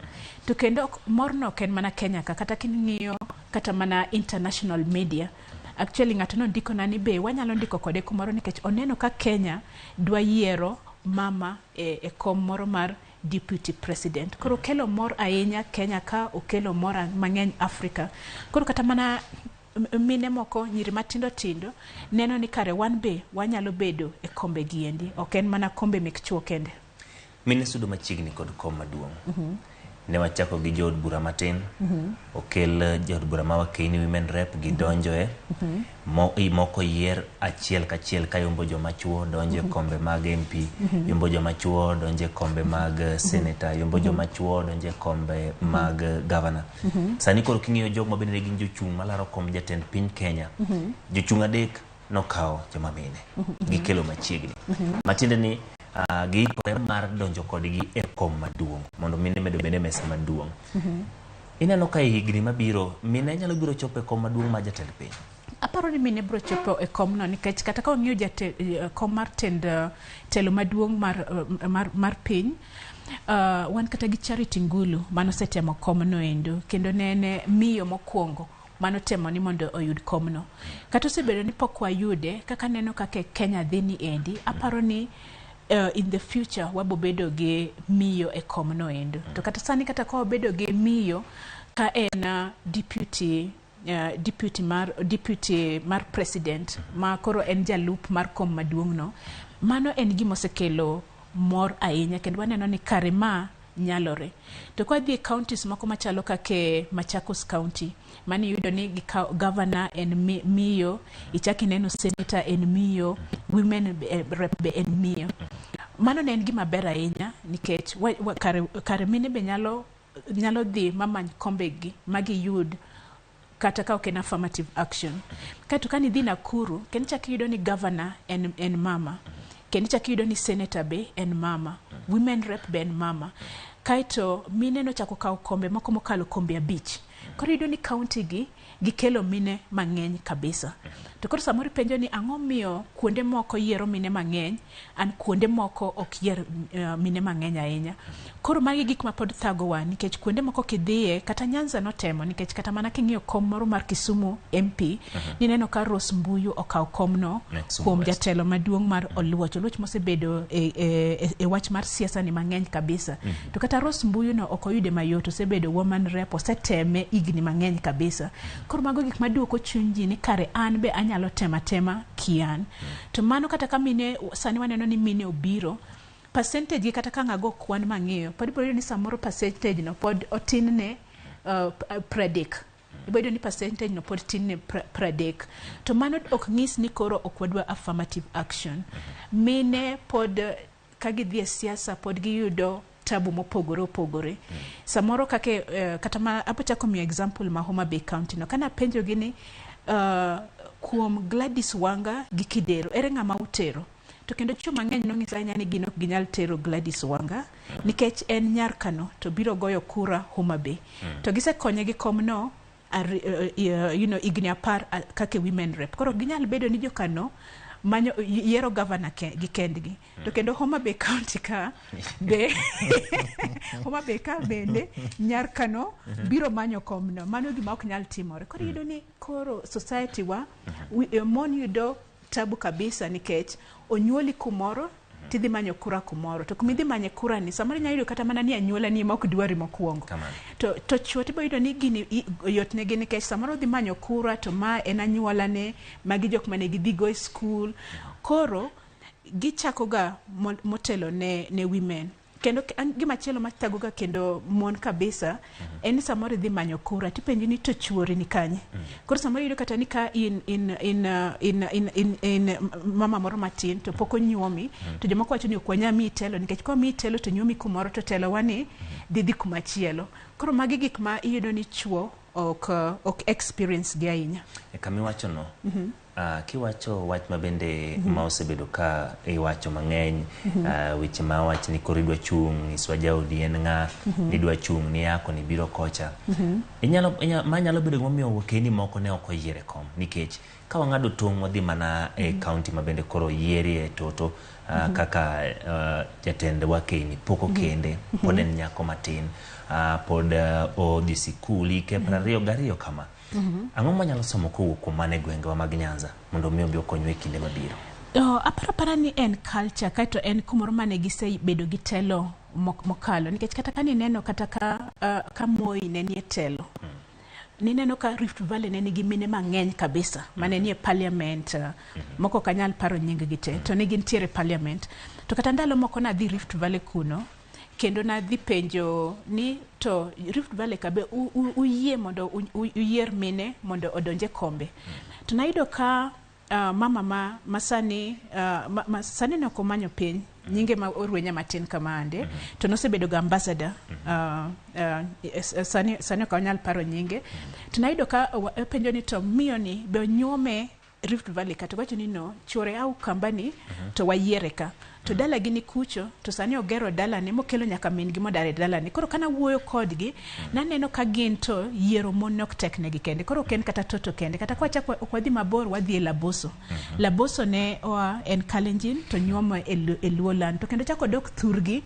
To kendo morno ken mana Kenya ka kata king'iyo kata mana international media. Actually ng'ato no ndiko nani be wanyalo ndiko kode kumoro nikech oneno ka Kenya dwa yiero mama e kom moro mar deputy president. Koro kelo mor ahinya Kenya ka okelo mor mang'eny Afrika. Koro kata mana mine moko nyiri matindo tindo neno ni kare wan be wanyalo bedo e kombe giendi. Ok en mana kombe mek chuo kende. Mine sudo machiegni kod kom maduong'. Ne wachako gi jood bura matin. Okel jood bura ma wakeini women rep gidonjo e. Moko yier achiel kachiel ka yombo joma chuo donjo e kombe mag MP. Yombo joma chuo donjo e kombe mag senator. Yombo joma chuo donjo e kombe mag governor. Sani koro king'iyo jog mabende gin jochung' malaro kom jatend piny Kenya. Jochung' adek nokao joma mine. Gikelo machiegni. Matiende ni giikore mar donjo kodgi e kom maduong' mondo mine medo bende mesa maduong'. Ineno ka higni mabiro mine nyalo biro chopo e kom maduong' ma jatend piny. Aparo ni mine biro chopo e kom no nikech kata ka ong'iyo kom mar telo maduong' mar piny. Wan kata gi Charity Ngulu mano setemo kom no endo kendo nene miyo mokwongo mano temo ni mondo oyud kom no. Kata osebedo ni pok wayude kaka neno kaka Kenya dhi ni endi. Aparo ni in the future wabo bedo gi miyo e kom no endo. To kata sani kata ko bedo gi miyo ka en deputy mar president ma koro en jalup mar kom maduong' no. Mano en gima osekelo mor ahinya kendo waneno ni kare ma nyalore. To kwa dhi counties mako machalo kake Machakos County mani yudo ni governor en miyo, ichaki neno senator en miyo, women rep be en miyo. Mano ne en gima ber ahinya nikech kare mine be nyalo dhi mamany kombegi magi yud kata ka ok en affirmative action. Kato kani dhi Nakuru kendo chaki yudo ni governor en mama. Kendo chaki yudo ni senator be en mama, women rep be en mama. Kaito mine no chako kawo kombe moko mokalo kombe 5. Koro yudo ni county gi gikelo mine mang'eny kabisa. To koro samoro penjo ni ang'o miyo kuonde moko yiero mine mang'eny, an kuonde moko ok yier mine mang'eny ahinya. Koro magi gik ma pod thagowa, nikech kuonde moko kidhiye, kata Nyanza notemo, nikech kata mana king'iyo kom moro mar Kisumu MP, nineno ka Rose Mbuyu okaw komno kuom jatelo maduong' mar Oluoch mosebedo e wach mar siasa ni mang'eny kabisa. To kata Rose Mbuyu no ok oyude mayot, osebedo woman rep, oseteme igni mang'eny kabisa. Koro mago gik maduoko chuny ji ni kare an be anyalo tema kian. To mano kata ka mine sani waneno ni mine obiro, percentage kata ka ngago kwan mang'eyo, pod biro ni samoro percentage no pod otin ne predict. Ibedo ni percentage no pod tin ne predict. To mano ok ng'is ni koro ok wadwa affirmative action. Mine pod kagidhie siasa pod giyudo tabu mopogore. Samoro kake kata ma apochako mi example ma Homa Bay County no, kana penjo gini kuom Gladys Wanga gi Kidero, ere ng'ama utero? To kendo chuo mang'eny nong'isa anya ni gino ginyal tero Gladys Wanga nikech en nyar Kano to biro goyo kura Homa Bay. To gisekonye gi komno igni 10 kake women rep. Koro ginyal bedo ni jo Kano manyo yiero governor gi kendgi. To kendo Homa Bay County ka be Homa Bay ka bende nyar Kano biro manyo komno. Mano gima ok nyal timore. Koro yudo ni koro society wa mon yudo tabu kabisa, nikech onyuoli kumoro tidhi manyo kura kumoro. To kumidhi manyo kura ni samoro nyayudo kata mana ni anyuola ni ma ok dwari mokwongo. To chuo tibo yudo ni gini yot ne gini, nikech samoro dhi manyo kura to ma en anyuola ne, magi jok mane gidhi go e school. Koro gichako ga motelo ne women. Kendo gima chielo mathagoga kendo mon kabisa en samoro dhi manyo kura tipenji ni to chuori ni kanye. Koro samoro yudo kata ni ka in mama moro matin to poko nyuomi, to jomoko wacho ni okwanya mi telo, nikech kwa mi telo to nyuomi kumoro to telo wani didhi kumachielo. Koro magi gik ma iyudo ni chuo ok experience gi ahinya. Kami wacho no, kiwacho wach mabende ma osebedo ka iwacho mang'eny, weche ma wach ni koro idwa chung' iswa jaodi en ng'a, idwa chung' ni yako ni biro kocha. Manyalo bedo gimomiyo wokeni moko ne ok oyiere kom, nikech ka wang'ado tong' wadhi mana e county mabende koro yierie toto, kaka jatend wakeni poko kende, pod en nyako matin, pod odhi sikul ike 22 kama. Ang'o manyalo somo kowuok kuom mane gwengewa mag Nyanza mondo mi obi okonywe e kinde mabiro? Aparo ni en culture, kaito en kumoro mane gisebedo gi telo mokalo, nikech kata ka nineno kata ka Moi ne nie telo, nineno ka Rift Valley ne nigi mine mang'eny kabisa mane nie parliament, moko kanyal paro nying gi te, to ne gintiere parliament. To kata ndalo moko na dhi Rift Valley kuno, kendo na dhi penjo ni to Rift Valley kabe uyie mondo uyier mine mondo odonje kombe. To naido ka mama masani masani no komanyo piny nyinge ma orwenya matin kamande, to nosebedo ga ambassador sani ka nyal paro nyinge. To naido ka penjo ni to miyo ni be nyome Rift Valley kata wacho ni no chore au kambani to wayiere ka. To dala gini kucho, to sani ogero dala ne mokelo nyaka min gi modare dala ni. Koro kana wuoyo kodgi, naneno ka gin to yiero mon nok tek ne gi kende. Koro ken kata toto kende. Kata kwa chakwa wadhi mabor wadhi e Laboso. Laboso ne en Kalenjin to nyuomo e Luoland. To kendo chako dok Thurgi,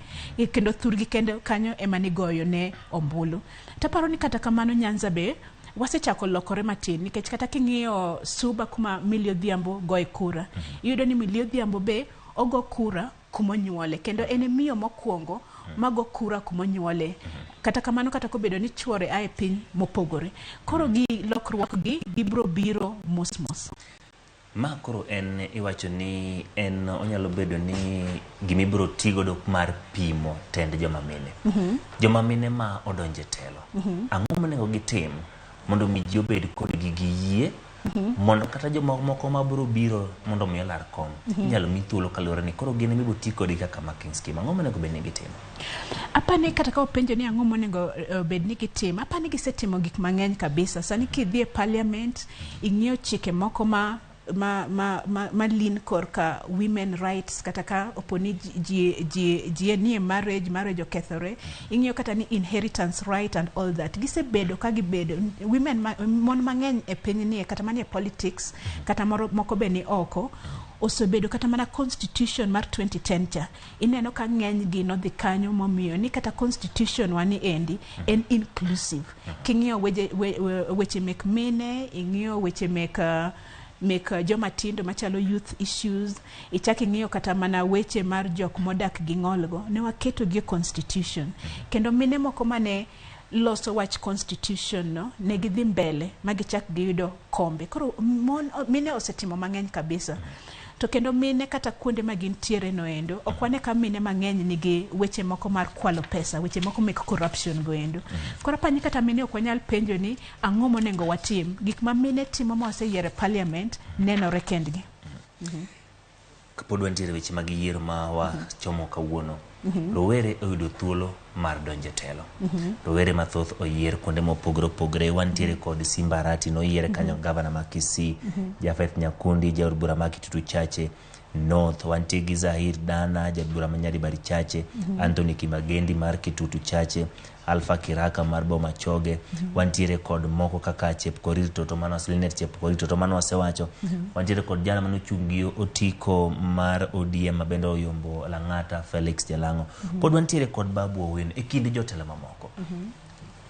kendo Thurgi kendo kanyo emani goyo ne ombulu. Taparo ni kata kamano Nyanza be wasechako lokore matin, nikech kata king'iyo Suba kuma Millie Odhiambo goye kura, iyudo ni Millie Odhiambo be ogo kura kumonyuole, kendo ene miyo mokwongo mago kura kumonyuole. Kata kamano kata kobedo ni chuore ae piny mopogore, koro gi lokruok gi gibro biro mos. Ma koro en iwacho ni en onyalo bedo ni gimibro tigodo mar pimo tend joma mine. Joma mine ma odonje telo, ang'o monego gitim mondo mi ji obed kod giyie, mondo kata joma moko mabiro biro mondo mi olar kom nyalo mi thuolo kalore ni koro gine mibo ti kodi kaka marking scheme. Ang'o monego bed ni gitimo? Apani kata ka openjo ni ang'o monego bed ni gitimo, apani gisetimo gik mang'eny kabisa. Sani kidhi e parliament ing'iyo chike moko ma ma lean korka women rights kata ka oponi ji nie marriage okethore, ing'iyo kata ni inheritance right and all that. Gisebedo ka gibedo women mon mang'eny e piny nie kata manie politics kata moko be ni oko osebedo kata mana constitution mar 2010 cha ineno ka ng'eny gi no dhi kanyo momiyo ni kata constitution wani endi en inclusive. King'iyo weche mek mine, ing'iyo weche mek joma tindo machalo youth issues, ichaki ing'iyo kata mana weche mar jok modak gi ng'olgo, ne waketo gi constitution. Kendo mine moko mane loso wach constitution no ne gidhi mbele magichak giyudo kombe. Koro mine osetimo mang'eny kabisa. To kendo mine kata kuonde ma gintiere no endo okwane ka mine mang'eny nigi weche moko mar kwalo pesa, weche moko mek corruption go endo. Koro pani kata mine okwanyal penjo ni ang'o monengo watim, gik ma mine timo ma oseyiere parliament nenore kendgi. Kapod wantiere weche mag yiero ma wachomo kawuono, rowere oyudo thuolo mar donjo telo. Rowere mathoth oyier kuonde mopogore opogore. Wantiere kod Simba Arati noyiere kanyo gavana ma Kisii, Jafeth Nyakundi jaod bura ma Kitutu Chache North, wantie gi Zahir Dana jaod bura ma Nyaribari Chache, Anthony Kimagendi mar Kitutu Chache, Alpha Kiraka mar Boma Choge, wantiere kod moko kaka Chepkorir Toto Manos, Linet Chepkorir Toto Manos wacho, wantiere kod jana manochungi otiko mar ODM mabendo oyombo Lang'ata Felix Jalango. Pod wantiere kod Babu Owino e kinde jotelo mamoko.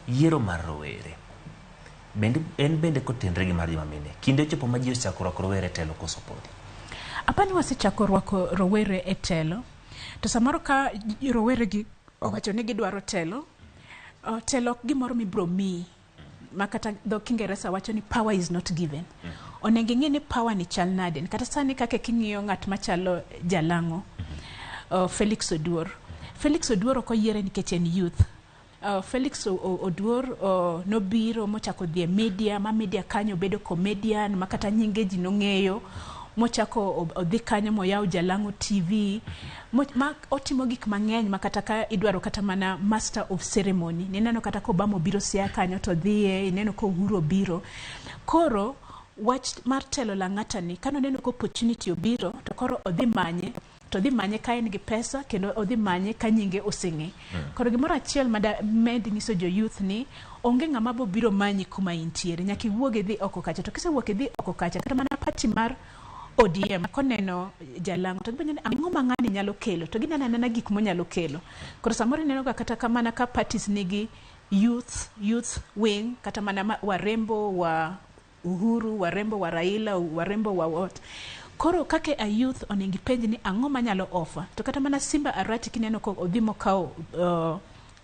Yiero mar rowere bende kotenre gi mar joma mine. Kinde ochopo ma ji osechako rwako rowere telo koso podi. Apani wasechako rwako rowere e telo, to samoro ka rowere gi owacho ni gidwaro telo, telo gimoro mibro mi makata dho Kingereza wacho ni power is not given. Onengo ing'e ni power ni chal nade. Kata sani kake king'iyo ng'at machalo Jalango, Felix Oduor. Felix Oduor ok oyiere nikech en youth. Felix Oduor nobiro mochako dhi e media, ma media kanyo bedo comedian, makata nyinge ji nong'eyo, mochako odhi kanyo moyaw Jalango TV, ma otimo gik mang'eny makata ka idwaro kata mana master of ceremony. Nineno kata ko Obama biro sia kanyo to dhiye, ineno ko Uhuru biro. Koro wach mar telo Lang'ata ni kano neno ko opportunity obiro to koro odhi manye, to dhi manye ka en gi pesa kendo odhi manye ka nyinge oseng'e. Koro gimoro achiel med nyiso jo youth ni onge ng'ama bo biro manyi kuma intiere, nyaki wuoge dhi oko kacha. To kisewuok dhi oko kacha kata mana party mar ODM koneno Jalango to gibenyo ni ang'o ma ng'ani nyalo kelo, to ginena nena gik monyalo kelo. Koro samoro neno kata kamana ka parties nigi youth wing, kata mana warembo wa Uhuru, warembo wa Raila, warembo wa what. Koro kake a youth onengi penji ni ang'o manyalo offer. To kata mana Simba Arati kineno ko odhimo kao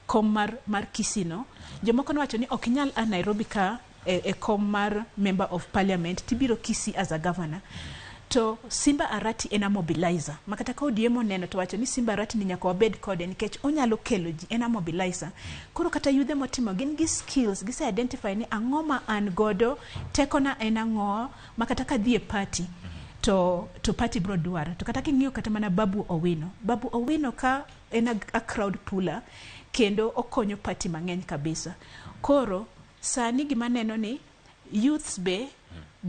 kom mar Kisino, jomoko nowacho ni ok inyal a Nairobi ka e kom mar member of parliament tibiro Kisii as a governor. To Simba Arati ena mobilizer. Makata ka ODM neno to wacho ni Simba Arati ni nyaka wabed kode nikech onyalo kelo ji, ena mobilizer. Koro kata yudhe motimo gin gi skills, gise identify ni ang'o ma an godo, tekona en ang'o, makata ka dhi e party to party bro dwaro. To kata king'iyo kata mana Babu Owino ka en a crowd puller kendo okonyo party mang'eny kabisa. Koro sani gima neno ni youths be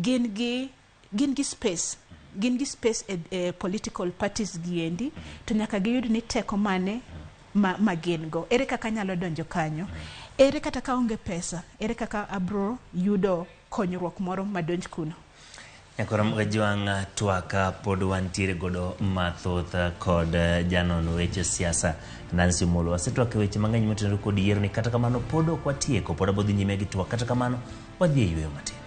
gin gi space e political parties giendi, to nyaka giyud ni teko mane ma gin go. Ere kaka nyalo donjo kanyo, ere kata ka onge pesa, ere kaka abro yudo konyruok moro madonj kuno. Nyakoram Gajwang' twaka pod wantiere godo mathoth kod janon weche siasa Nancy Molo. Wasetwak weche mang'eny motenore kod yiero ni, kata kamano pod ok watieko, pod abodhi nyime gi twak, kata kamano wadhi e yweyo matin.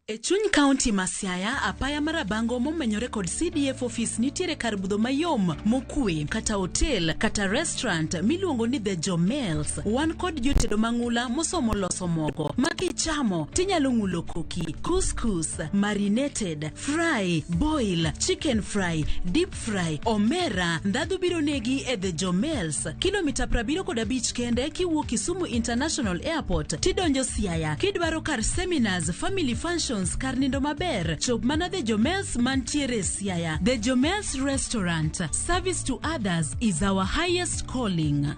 E chuny County Masiaya apaya marabango momenyore kod CDF office nitiere kar budho mayom mokwe kata hotel kata restaurant miluongo ni The Jomels. Wan kod jotedo mang'ula mosomo loso mogo makichamo tinyalo ng'ulo koki, couscous, marinated, fry, boil, chicken fry, deep fry, omera. Ndadhu biro negi e The Jomels. Kilomita 75 kende kiwuok Kisumu International Airport tidonjo Siaya. Kidwaro kar seminars, family functions, kar nindo maber, chop mana The Jomels mantiere Siaya. The Jomels Restaurant. Service to others is our highest calling.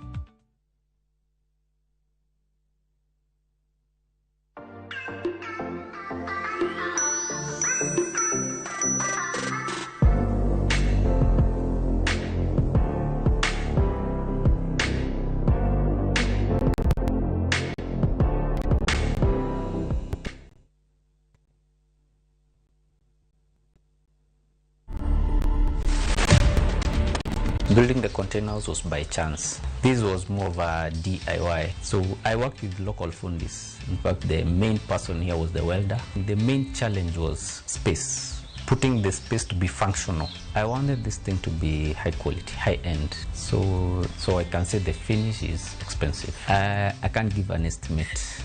Building the containers was by chance. This was more of a DIY. So I worked with local fundis. In fact, the main person here was the welder. The main challenge was space. Putting the space to be functional. I wanted this thing to be high quality, high end. So I can say the finish is expensive. I can't give an estimate,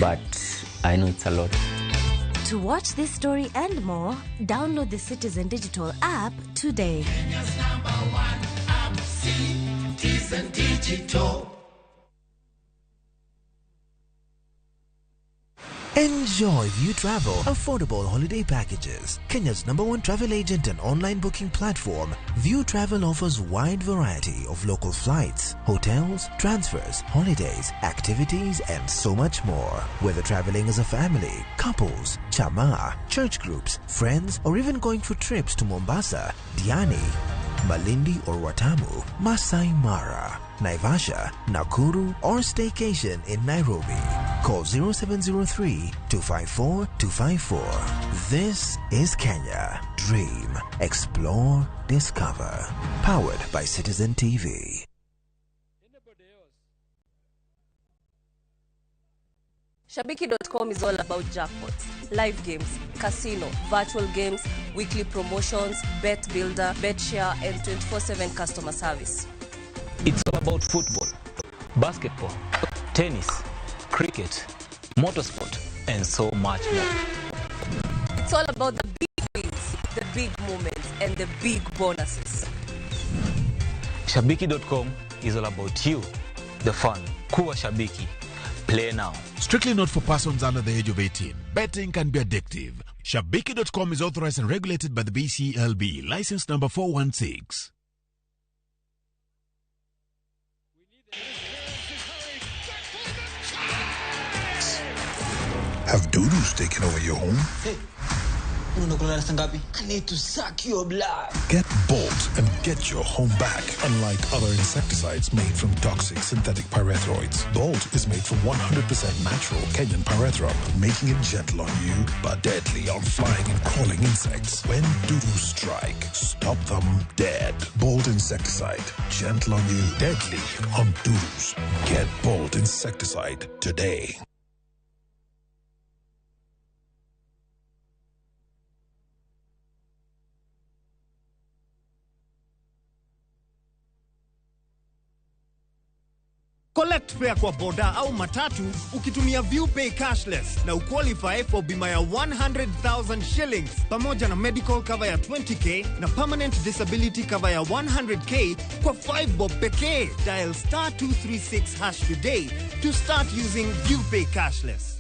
but I know it's a lot. To watch this story and more, download the Citizen Digital app today. Kenya's #1 app, Citizen Digital. Enjoy View Travel affordable holiday packages. Kenya's #1 travel agent and online booking platform, View Travel offers wide variety of local flights, hotels, transfers, holidays, activities, and so much more. Whether traveling as a family, couples, chama, church groups, friends, or even going for trips to Mombasa, Diani, Malindi or Watamu, Masai Mara, Naivasha, Nakuru, or staycation in Nairobi. Call 0703-254-254. This is Kenya. Dream, explore, discover. Powered by Citizen TV. Shabiki.com is all about jackpots, live games, casino, virtual games, weekly promotions, bet builder, bet share, and 24/7 customer service. It's all about football, basketball, tennis, cricket, motorsport, and so much more. It's all about the big wins, the big moments, and the big bonuses. Shabiki.com is all about you, the fun. Kuwa Shabiki. Play now. Strictly not for persons under the age of 18. Betting can be addictive. Shabiki.com is authorized and regulated by the BCLB. License number 416. Have doo-doos taken over your home? Hey, I need to suck your blood. Get Bolt and get your home back. Unlike other insecticides made from toxic synthetic pyrethroids, Bolt is made from 100% natural Kenyan pyrethrum, making it gentle on you but deadly on flying and crawling insects. When doo-doos strike, stop them dead. Bolt insecticide, gentle on you, deadly on doo-doos. Get Bolt insecticide today. Collect fare kwa boda au matatu ukitumia ViewPay cashless na uqualify for bima ya 100,000 shillings pamoja na medical cover ya 20k na permanent disability cover ya 100k kwa 5 bob pekee. Dial *236# today to start using ViewPay cashless.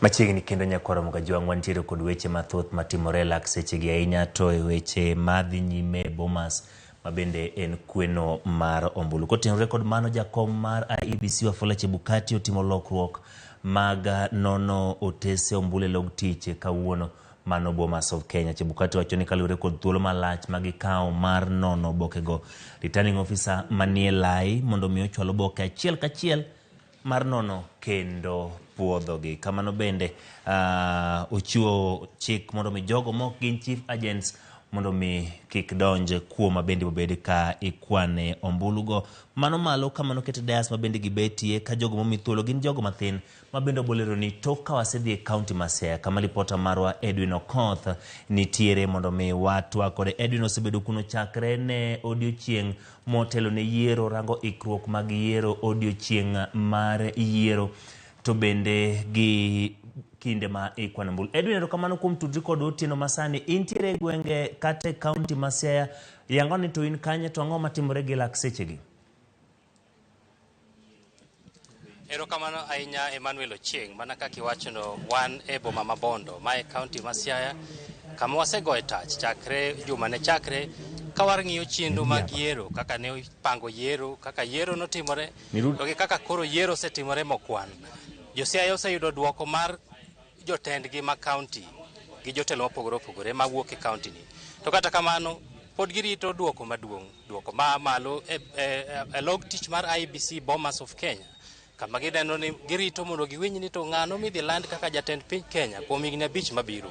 Machiegni kendo nyakwaro Mugaji wantiere kod weche mathoth matimore lak seche gi ahinya to weche madhi nyime Bomas mabende en kweno mar ombulu. Kotenore kod mano, jakom mar IEBC Wafula Chebukati otimo lokruok mag nono otese ombulu log tich kawuono mano Bomas of Kenya. Chebukati wacho ni kaluwore kod thuolo malach magikawo mar nono obokego, returning officer manie lai mondo mi ochwal oboke achiel kachiel mar nono kendo puodhogi. Kamano bende ochiwo chik mondo mi jogo mok gin chief agents mondo mi kik donje kuoma bende bobedi ka ikwane ombulugo. Mano malo kamano kete dias mabende gibetie ka jogo momi thuolo gin jogo mathin mabende bolero ni toka wasedhi e county Masaya kama lipota marwa Edwin Okoth nitiere mondo mi watwa kode. Edwin osebedo kuno chakre ne odiochieng' motelo ne yiero, rango ikruok mag yiero, odiochieng' mar yiero to bende gi kinde ma ikwana ombulu. Edwin, erokamano kuom tudri kod otieno masani. Intiere e gwenge kata county Masaya, yango ni to in kanye to ang'o matimore gi lak sechegi? Erokamano ahinya Emmanuel Ochieng', mana kaka iwachono wan e boma ma Bondo ma e county Masaya kama wasegoye tach chakre juma ne chakre ka warng'iyo chenro mag yiero, kaka ne ipango yiero, kaka yiero notimore to gi kaka koro yiero osetimore mokwan. Josiaya oseyudo duoko mar jotendgi ma county gi jotelo mopogore opogore mawuok e county ni. To kata kamano pod girito duoko maduong', duoko ma malo e log tich mar IEBC Bomas of Kenya, kama gineno ni girito mondo giwinj ni to ng'ano midhi land kaka jatend piny Kenya kuom higni 5 mabiro.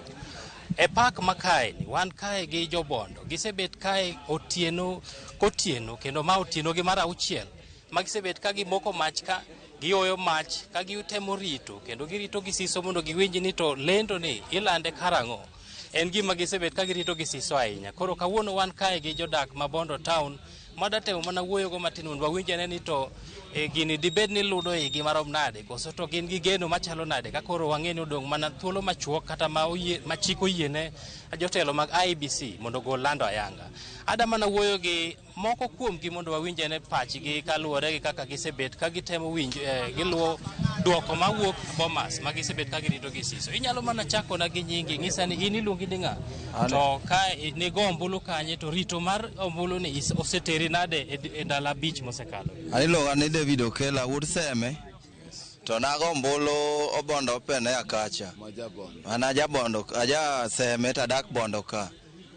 E pak makae ni wan kae gi jobondo, gisebet kae otieno kotieno, kendo ma otieno gi mar 6 magisebet ka gimoko mach ka gioyo mach ka gitemo rito, kendo girito gisiso mondo giwinj ni to lendo ni ilande karang'o. En gima gisebet ka girito gisiso ahinya. Koro kawuono wan kae gi jodak ma Bondo town madatemo mana wuoyogo matin mondo wawinjane ni to gini dibed ni ludo igi marom nade, koso to gin gi geno machalo nade, ka koro wang'e ni odong' mana thuolo machuok kata ma chik oyiene jotelo mag IEBC mondo gol lando ayanga. Ada mana wuoyo gi moko kuomgi mondo wawinjane pachgi kaluwore gi kaka gisebet ka gitemo giluwo duoko mawuok Bomas ma gisebet ka girito gisiso. Inyalo mana chako na gi nyingi, ng'isa ni in iluongi ni ng'a, to ka ni go ombulu kanye, to rito mar ombulu ni oseteri nade e ndalo 5 mosekalo. Aniluonga ni David Okela Wood Seme, to nago ombulu Obondo Open e akacha. Ana jabondo, aja Seme tadak Bondo ka.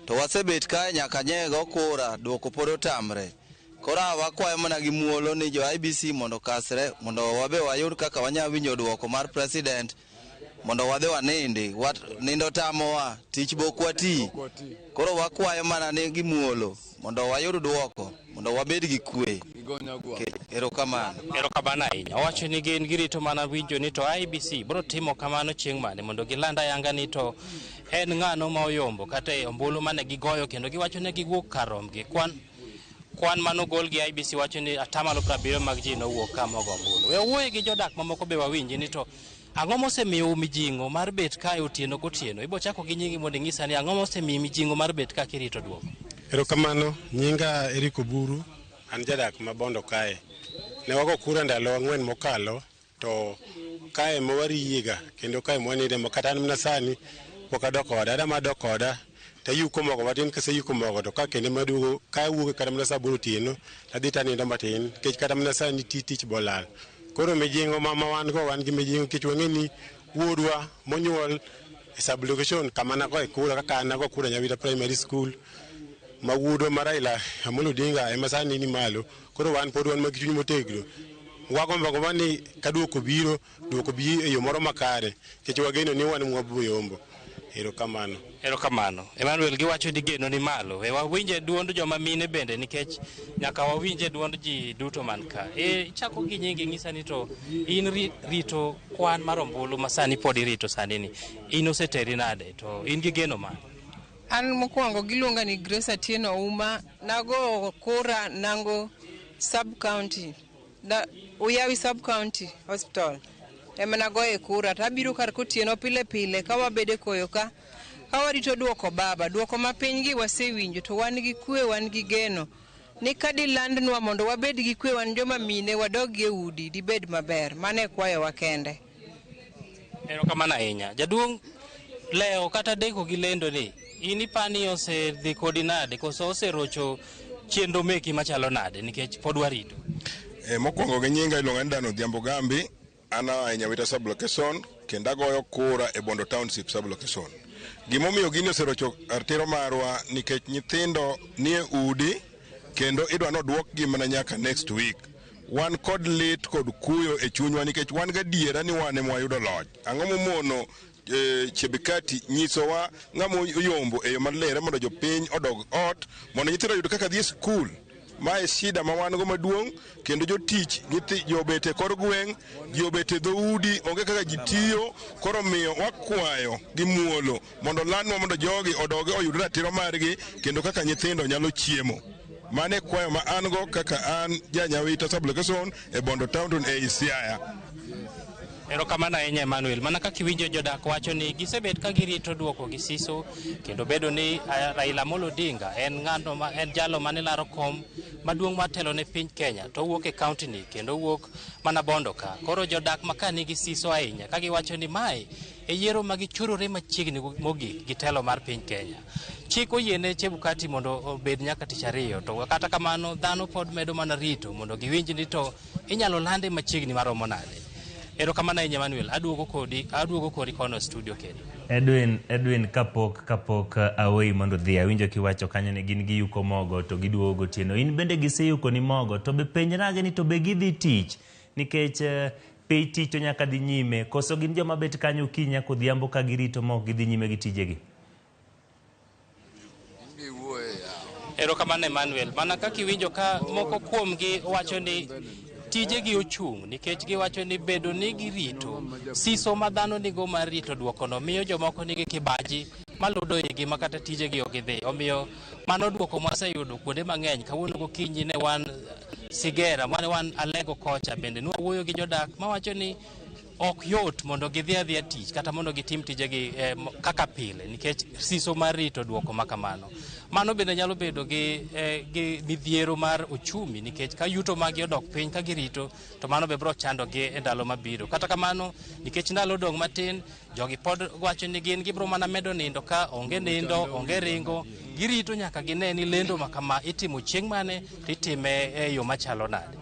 To wasebet kae nyaka nyego kura duoko pod otamre. Kora wakwayo mana gi muolo ni jo IEBC mondo kasre mondo wabe wayud kaka wanya winjo duoko mar president mondo wadhi wanindi. Nindo tamowa, tich bokwati. Koro wakwayo mana ni gi muolo mondo wayud duoko mondo wabed gi kwe. Erokamano. Erokamano ahinya. Owacho ni gin girito mana winjo ni to IEBC bro timo kamano chieng' mane mondo gilanda yanga ni to en ng'ano ma oyombo kata e ombulu mane gigoyo, kendo giwacho ne giwuok karomgi kwan mano gol gi IEBC wacho ni 70% mag ji nowuok kama go ombulu. We wuoye gi jodak mamoko be wawinji ni to ang'o mosemiyo mijing'o mar bet kae otieno kotieno. Ibo chako gi nyingi mondo ing'isa ni ang'o mosemiyo mijing'o mar bet ka kirito duoko. Erokamano, nyinga Eric Oburu, an jadak ma Bondo kae. Ne wago kura ndalo 4 mokalo, to kae mawariyiga kendo kae mwanide makata an mana sani pok adok oda, ada madok oda tayuko mogo matin, kaseyuko mogo to ka kende maduogo ka wuok kata mana saa 8 otieno adhi tanindo matin kech kata mana sani tich bolal. Koro mijing'o ma wan go, wan gi mijing'o kech wang'e ni wuodwa monyuol e sublocation kama nago e kura, kaka nago kura Nyawira Primary School ma wuodwa ma Raila Amolo Odinga ema sani ni malo. Koro wan pod wan magichuny motegno, wagombo ni ka duoko biro e yo moro makare, kech wageno ni wan mwabu yombo. Erokamano. Erokamano. Emmanuel, giwacho ni geno ni malo. E wawinje duond joma mine bende, nikech nyaka wawinje duond ji duto man ka. Chako gi nyingi, ng'isa ni to in rito kwan mar ombulu ma sani pod irito sani ni, in oseteri nade, to in gi geno man? An mokwongo giluonga ni Grace Atieno Uma, nago kura nango sub county, Uyawi sub county hospital. Ema nagoye kura, tabiro kar kotieno pile pile ka wabede koyo ka warito duoko baba, duoko ma piny gi wasewinjo, to wan gi kwe, wan gi geno ni kadi landnwa mondo wabed gi kwe, wan joma mine wadog e udi dibed maber. Mane kwayo wakende. Erokamano ahinya. Jaduong' leo kata deko gi lendo ni, in ipani osedhi kodi nade, koso oserocho chenro meki machalo nade nikech pod warito. Mokwongo gi nyinga iluonga ni Dano Dhiambo Gambi, ana e Nyawita sublocation kendo agoyo kura e Bondo Township sublocation. Gimomiyo gini oserocho artero marwa nikech nyithindo nie udi kendo idwa nodwok gi mana nyaka next week. Wan kod lit kod kuyo e chunywa nikech wan gadiera ni wan ema wayudo loch. Ang'o momono Chebikati nyisowa ng'amo yombo e yo maler mondo jopiny odog ot mondo nyithindo yud kaka dhi e skul. Mae shida ma wan go maduong' kendo jotich jobete kor gweng', jobete dhoudi onge kaka jitiyo, koro miyo wakwayo gi muolo mondo landwa mondo jogi odoge oyud ratiro margi kendo kaka nyithindo nyalo chiemo. Mane kwayo ma an go kaka an Nyawita sublocation e Bondo Town e Siaya. Erokamano ahinya Emmanuel. Mana kaka iwinjo jodak wacho ni gisebet ka girito duoko gi siso kendo bedo ni Raila Amolo Odinga en jalo mane laro kom maduong' matelo ne piny Kenya to wuok e kaunti ni kendo wuok mana Bondo ka. Koro jodak maka nigi siso ahinya ka giwacho ni mae e yiero magichurore machiegni mogik gi telo mar piny Kenya. Chik oyiene Chebukati mondo obed nyaka tich ariyo to kata kamano dhano pod medo mana rito mondo giwinj ni to inyalo lande machiegni maromo nade. Erokamano ahinya Emmanuel, aduogo kodi kono studio kendo. Edwin kapok away mondo dhi awinjo kiwacho kanyo ne gin giyuko mogo to giduogo gotieno. In bende giseyuko ni mogo to be penjrage ni to be gidhi tich nikech pei tich to nyaka dhi nyime koso gin joma bet kanyo kinya kodhiambo ka girito mok gidhi nyime gi tijegi. Erokamano Emmanuel, mana kaka iwinjo ka moko kuomgi wacho ni tijegi ochung' nikech giwacho ni bedo ni girito siso ma dhano nigo mar rito duokono miyo jomoko nigi kibaji maludo igi makata tijegi ok gidhi. Omiyo mano duoko mwaseyudo kuonde mang'eny. Kawuono gokinyi ne wan Sigera, wan Alego kocha bende nwawuoyo gi jodak mawacho ni ok yot mondo gidhi adhiya tich kata mondo gitim tijegi kaka pile nikech siso mar rito duoko makamano. Mano bende nyalo bedo gi midhiero mar uchumi nikech ka yuto magi odok piny ka girito to mano be bro chando gi e ndalo mabiro. Kata kamano nikech ndalo dong matin jogi pod wacho ni gin gibro mana medo nindo ka onge nindo onge ringo girito nyaka gine ni lendo makama itimo chieng' mane itime e yo machalo nade.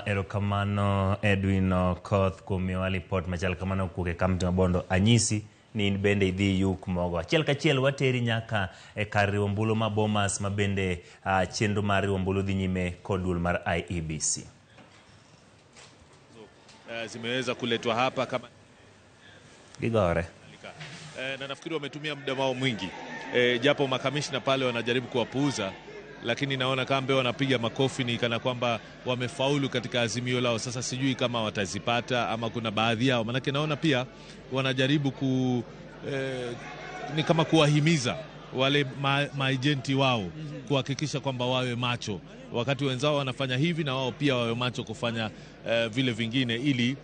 Erokamano Edwin Koth kuom miyowa lipot machal kamano kuok e kaunti ma Bondo. Anyisi ni in bende idhi yuk mogo. Achiel kachiel wateri nyaka e kar riwombulu ma Bomas ma bende chenro mar riwombulu dhi nyime kod duol mar IEBC. Zimeweza kuletwa hapa kama Gigore. Na nafikiri wametumia muda wao mwingi. Japo makamishna pale wanajaribu kuwapuuza, lakini naona kambe wanapiga makofi ni kana kwamba wamefaulu katika azimio lao. Sasa sijui kama watazipata ama kuna baadhi yao, manake naona pia wanajaribu ni kama kuwahimiza wale maagenti wao kuhakikisha kwamba wawe macho wakati wenzao wanafanya hivi, na wao pia wawe macho kufanya vile vingine ili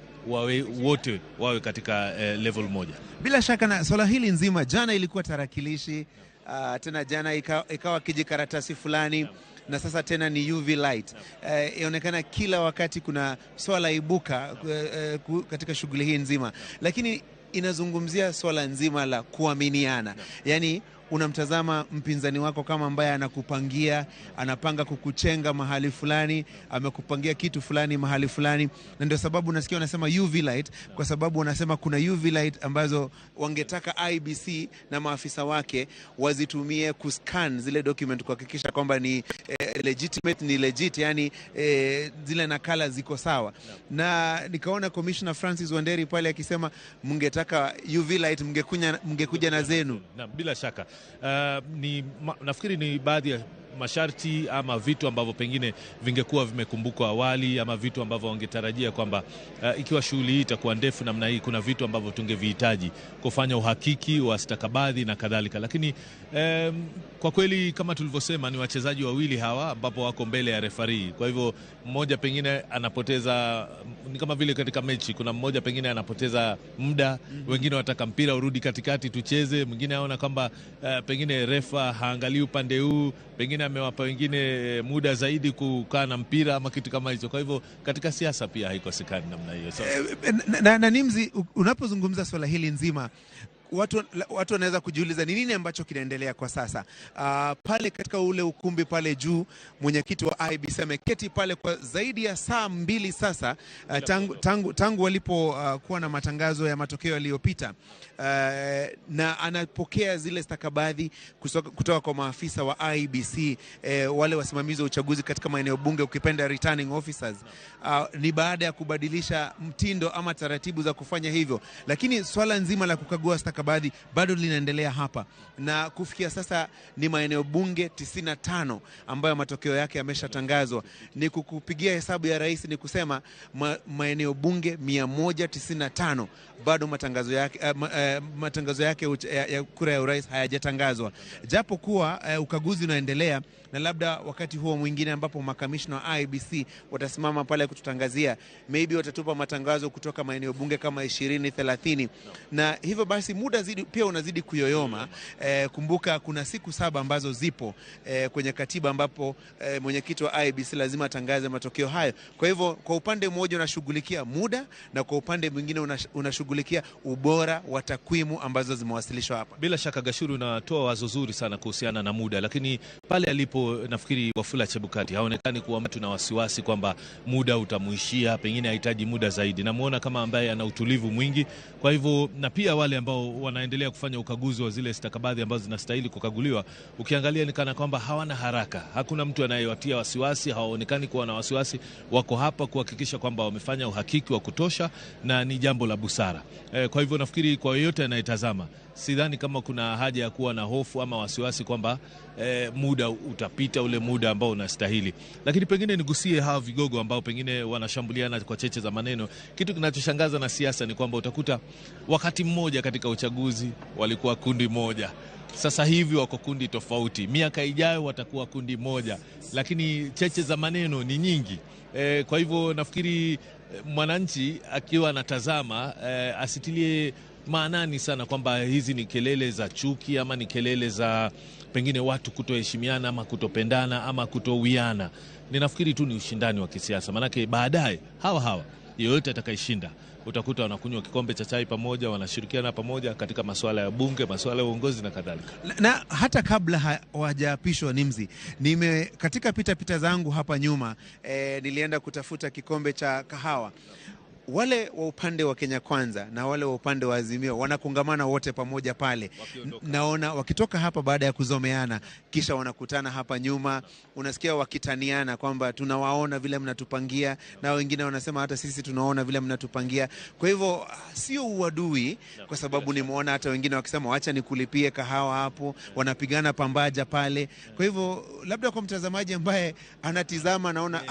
wote wawe katika level moja. Bila shaka na swala hili nzima jana ilikuwa tarakilishi, tena jana ikawa kijikaratasi fulani, na sasa tena ni UV light. Inaonekana kila wakati kuna swala ibuka katika shughuli hii nzima, lakini inazungumzia swala nzima la kuaminiana. Yani unamtazama mpinzani wako kama ambaye anapanga kukuchenga mahali fulani, amekupangia kitu fulani mahali fulani, na ndio sababu nasikia wanasema UV light, kwa sababu wanasema kuna UV light ambazo wangetaka IBC na maafisa wake wazitumie kuscan zile document kuhakikisha kwamba ni legitimate, ni legit, yani zile nakala ziko sawa. Na nikaona Commissioner Francis Wanderi pale akisema mungetaka UV light mngekuja na zenu. Na bila shaka nafikiri ni baadhi ya masharti ama vitu ambavyo pengine vingekuwa vimekumbukwa awali, ama vitu ambavyo wangetarajia kwamba ikiwa shughuli hii itakuwa ndefu namna hii, kuna vitu ambavyo tungevihitaji kufanya uhakiki wa stakabadhi na kadhalika. Lakini kwa kweli kama tulivyosema ni wachezaji wawili hawa ambapo wako mbele ya referee. Kwa hivyo mmoja pengine anapoteza, ni kama vile katika mechi kuna mmoja pengine anapoteza muda, wengine wataka mpira urudi katikati tucheze, mwingine aona kwamba pengine refa haangalii upande huu, pengine amewapa wengine muda zaidi kukaa na mpira ama kitu kama hicho. Kwa hivyo katika siasa pia haikosekani namna hiyo. Na Nimzi, unapozungumza swala hili nzima, watu wanaweza kujiuliza ni nini ambacho kinaendelea kwa sasa. Pale katika ule ukumbi pale juu, mwenyekiti wa IEBC ameketi pale kwa zaidi ya saa 2 sasa, tangu walipo kuwa na matangazo ya matokeo yaliyopita, na anapokea zile stakabadhi kutoka kwa maafisa wa IEBC, wale wasimamizi wa uchaguzi katika maeneo bunge, ukipenda returning officers. Ni baada ya kubadilisha mtindo ama taratibu za kufanya hivyo, lakini swala nzima la kukagua stakabadhi bado linaendelea hapa, na kufikia sasa ni maeneo bunge 95 ambayo matokeo yake yameshatangazwa. Ni kukupigia hesabu ya rais, ni kusema maeneo bunge 195 bado matangazo yake ya kura ya urais hayajatangazwa, japo kuwa ukaguzi unaendelea, na labda wakati huo mwingine ambapo makamishna wa IEBC watasimama pale kututangazia, maybe watatupa matangazo kutoka maeneo bunge kama 20-30, na hivyo basi muda pia unazidi kuyoyoma. Kumbuka kuna siku 7 ambazo zipo kwenye katiba ambapo mwenyekiti wa IEBC lazima atangaze matokeo hayo. Kwa hivyo kwa upande mmoja unashughulikia muda, na kwa upande mwingine unashughulikia ubora wa takwimu ambazo zimewasilishwa hapa. Bila shaka Gashuru, unatoa wazo zuri sana kuhusiana na muda, lakini pale alipo nafikiri Wafula Chebukati haonekani kuwa mtu na wasiwasi kwamba muda utamuishia, pengine hahitaji muda zaidi. Namuona kama ambaye ana utulivu mwingi. Kwa hivyo, na pia wale ambao wanaendelea kufanya ukaguzi wa zile stakabadhi ambazo zinastahili kukaguliwa, ukiangalia ni kana kwamba hawana haraka. Hakuna mtu anayewatia wasiwasi, hawaonekani kuwa na wasiwasi. Wako hapa kuhakikisha kwamba wamefanya uhakiki wa kutosha, na ni jambo la busara. Kwa hivyo nafikiri kwa yoyote anayetazama, sidhani kama kuna haja ya kuwa na hofu ama wasiwasi kwamba muda utapita ule muda ambao unastahili. Lakini pengine nigusie hawa vigogo ambao pengine wanashambuliana kwa cheche za maneno. Kitu kinachoshangaza na siasa ni kwamba utakuta wakati mmoja katika uchaguzi walikuwa kundi moja, sasa hivi wako kundi tofauti, miaka ijayo watakuwa kundi moja, lakini cheche za maneno ni nyingi. Kwa hivyo nafikiri mwananchi akiwa anatazama asitilie maanani sana kwamba hizi ni kelele za chuki ama ni kelele za pengine watu kutoheshimiana ama kutopendana ama kutowiana. Ninafikiri tu ni ushindani wa kisiasa, manake baadaye hawa yeyote atakayeshinda utakuta wanakunywa kikombe cha chai pamoja, wanashirikiana pamoja katika masuala ya bunge, masuala ya uongozi na kadhalika. Na hata kabla hawajaapishwa Nimzi, katika pita zangu hapa nyuma, nilienda kutafuta kikombe cha kahawa. Wale wa upande wa Kenya Kwanza na wale wa upande wa Azimio wanakongamana wote pamoja pale. Naona wakitoka hapa baada ya kuzomeana, kisha wanakutana hapa nyuma, unasikia wakitaniana kwamba tunawaona vile mnatupangia, na wengine wanasema hata sisi tunaona vile mnatupangia. Kwa hivyo sio uadui, kwa sababu nimeona hata wengine wakisema wacha nikulipie kahawa hapo, wanapigana pambaja pale. Kwa hivyo labda kwa mtazamaji ambaye anatizama naona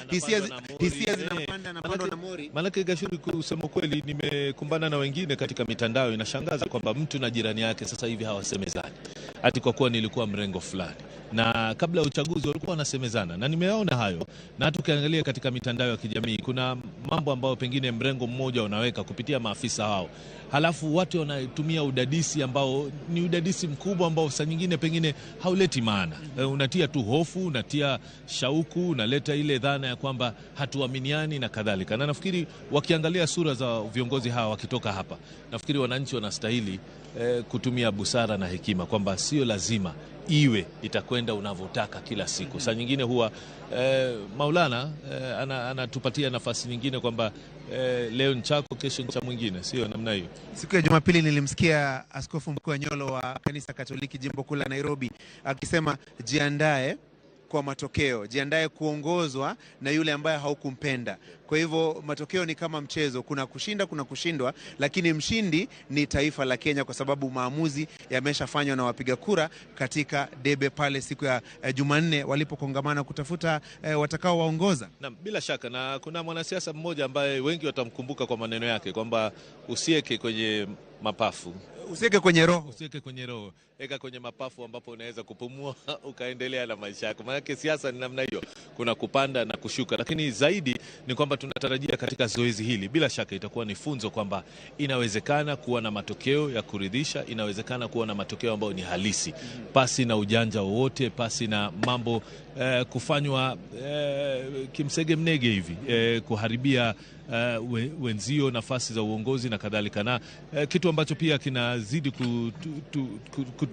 hisia zinapanda na pando na mori. Gashuru, kusema kweli, nimekumbana na wengine katika mitandao. Inashangaza kwamba mtu na jirani yake sasa hivi hawasemezani, ati kwa kuwa nilikuwa mrengo fulani, na kabla ya uchaguzi walikuwa wanasemezana, na nimeona hayo. Na hata ukiangalia katika mitandao ya kijamii kuna mambo ambayo pengine mrengo mmoja unaweka kupitia maafisa hao, halafu watu wanatumia udadisi ambao ni udadisi mkubwa ambao saa nyingine pengine hauleti maana. Unatia tu hofu, unatia shauku, unaleta ile dhana ya kwamba hatuaminiani na kadhalika. Na nafikiri wakiangalia sura za viongozi hawa wakitoka hapa, nafikiri wananchi wanastahili kutumia busara na hekima kwamba sio lazima iwe itakwenda unavyotaka kila siku. Saa nyingine huwa Maulana anatupatia nafasi nyingine kwamba leo ni chako, kesho ni cha mwingine, sio namna hiyo. Siku ya Jumapili nilimsikia Askofu Mkuu Nyolo wa Kanisa Katoliki Jimbo Kuu la Nairobi akisema jiandae kwa matokeo, jiandae kuongozwa na yule ambaye haukumpenda. Kwa hivyo matokeo ni kama mchezo, kuna kushinda, kuna kushindwa, lakini mshindi ni taifa la Kenya, kwa sababu maamuzi yameshafanywa na wapiga kura katika debe pale siku ya Jumanne walipokongamana kutafuta watakao waongoza. Na bila shaka, na kuna mwanasiasa mmoja ambaye wengi watamkumbuka kwa maneno yake kwamba usieke kwenye mapafu, usieke kwenye roho. Usieke kwenye roho, eka kwenye mapafu ambapo unaweza kupumua ukaendelea na maisha yako. Maana siasa ni namna hiyo, kuna kupanda na kushuka. Lakini zaidi ni kwamba tunatarajia katika zoezi hili, bila shaka itakuwa ni funzo kwamba inawezekana kuwa na matokeo ya kuridhisha, inawezekana kuwa na matokeo ambayo ni halisi, pasi na ujanja wowote, pasi na mambo kufanywa kimsege mnege hivi, kuharibia wenzio nafasi za uongozi na kadhalika, na kitu ambacho pia kinazidi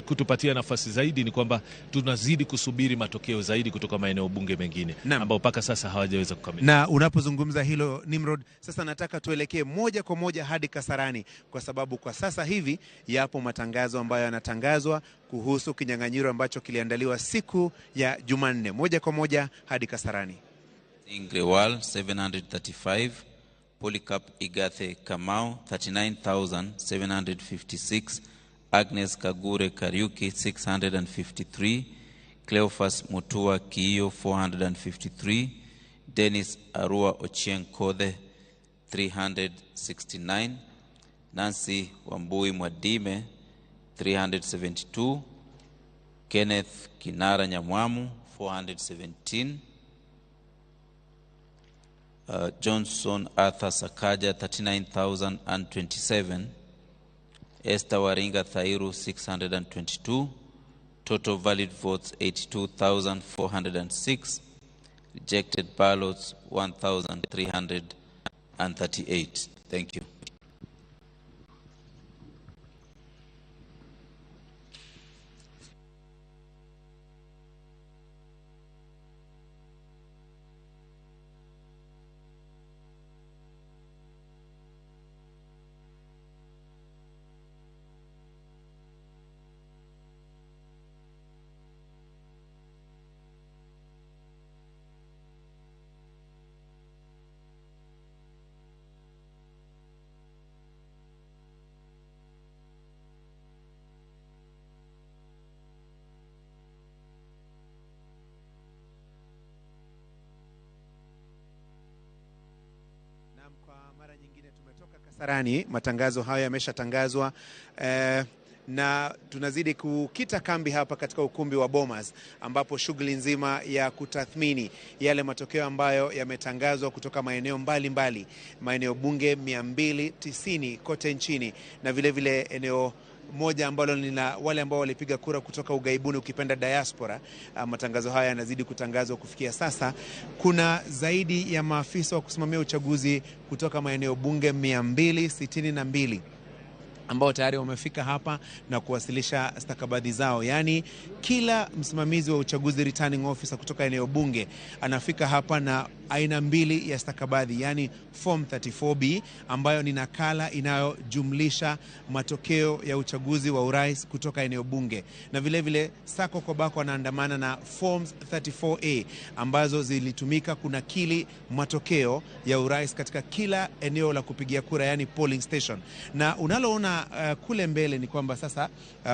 kutupatia nafasi zaidi ni kwamba tunazidi kusubiri matokeo zaidi kutoka maeneo bunge mengine ambao mpaka sasa hawajaweza kukamilika. Na unapozungumza hilo Nimrod, sasa nataka tuelekee moja kwa moja hadi Kasarani, kwa sababu kwa sasa hivi yapo matangazo ambayo yanatangazwa kuhusu kinyang'anyiro ambacho kiliandaliwa siku ya Jumanne. Moja kwa moja hadi Kasarani. Ingrewal 735, Polycarp Igathe Kamau 39,756, Agnes Kagure Kariuki 653, Cleophas Mutua Kiyo 453, Dennis Arua Ochieng Kothe 369, Nancy Wambui Mwadime 372, Kenneth Kinara Nyamwamu 417, Johnson Arthur Sakaja 39,027, Esther Waringa Thairu 622, total valid votes 82,406, rejected ballots 1,338. Thank you. Kasarani, matangazo hayo yameshatangazwa na tunazidi kukita kambi hapa katika ukumbi wa Bomas, ambapo shughuli nzima ya kutathmini yale matokeo ambayo yametangazwa kutoka maeneo mbalimbali, maeneo bunge 290 kote nchini, na vile vile eneo moja ambalo lina wale ambao walipiga kura kutoka ugaibuni, ukipenda diaspora. Matangazo haya yanazidi kutangazwa. Kufikia sasa kuna zaidi ya maafisa wa kusimamia uchaguzi kutoka maeneo bunge 262 ambao tayari wamefika hapa na kuwasilisha stakabadhi zao. Yani kila msimamizi wa uchaguzi, returning officer kutoka eneo bunge, anafika hapa na aina mbili ya stakabadhi, yani form 34B ambayo ni nakala inayojumlisha matokeo ya uchaguzi wa urais kutoka eneo bunge, na vile vile sako kwa bako anaandamana na forms 34A ambazo zilitumika kunakili matokeo ya urais katika kila eneo la kupigia kura, yani polling station. Na unaloona kule mbele ni kwamba sasa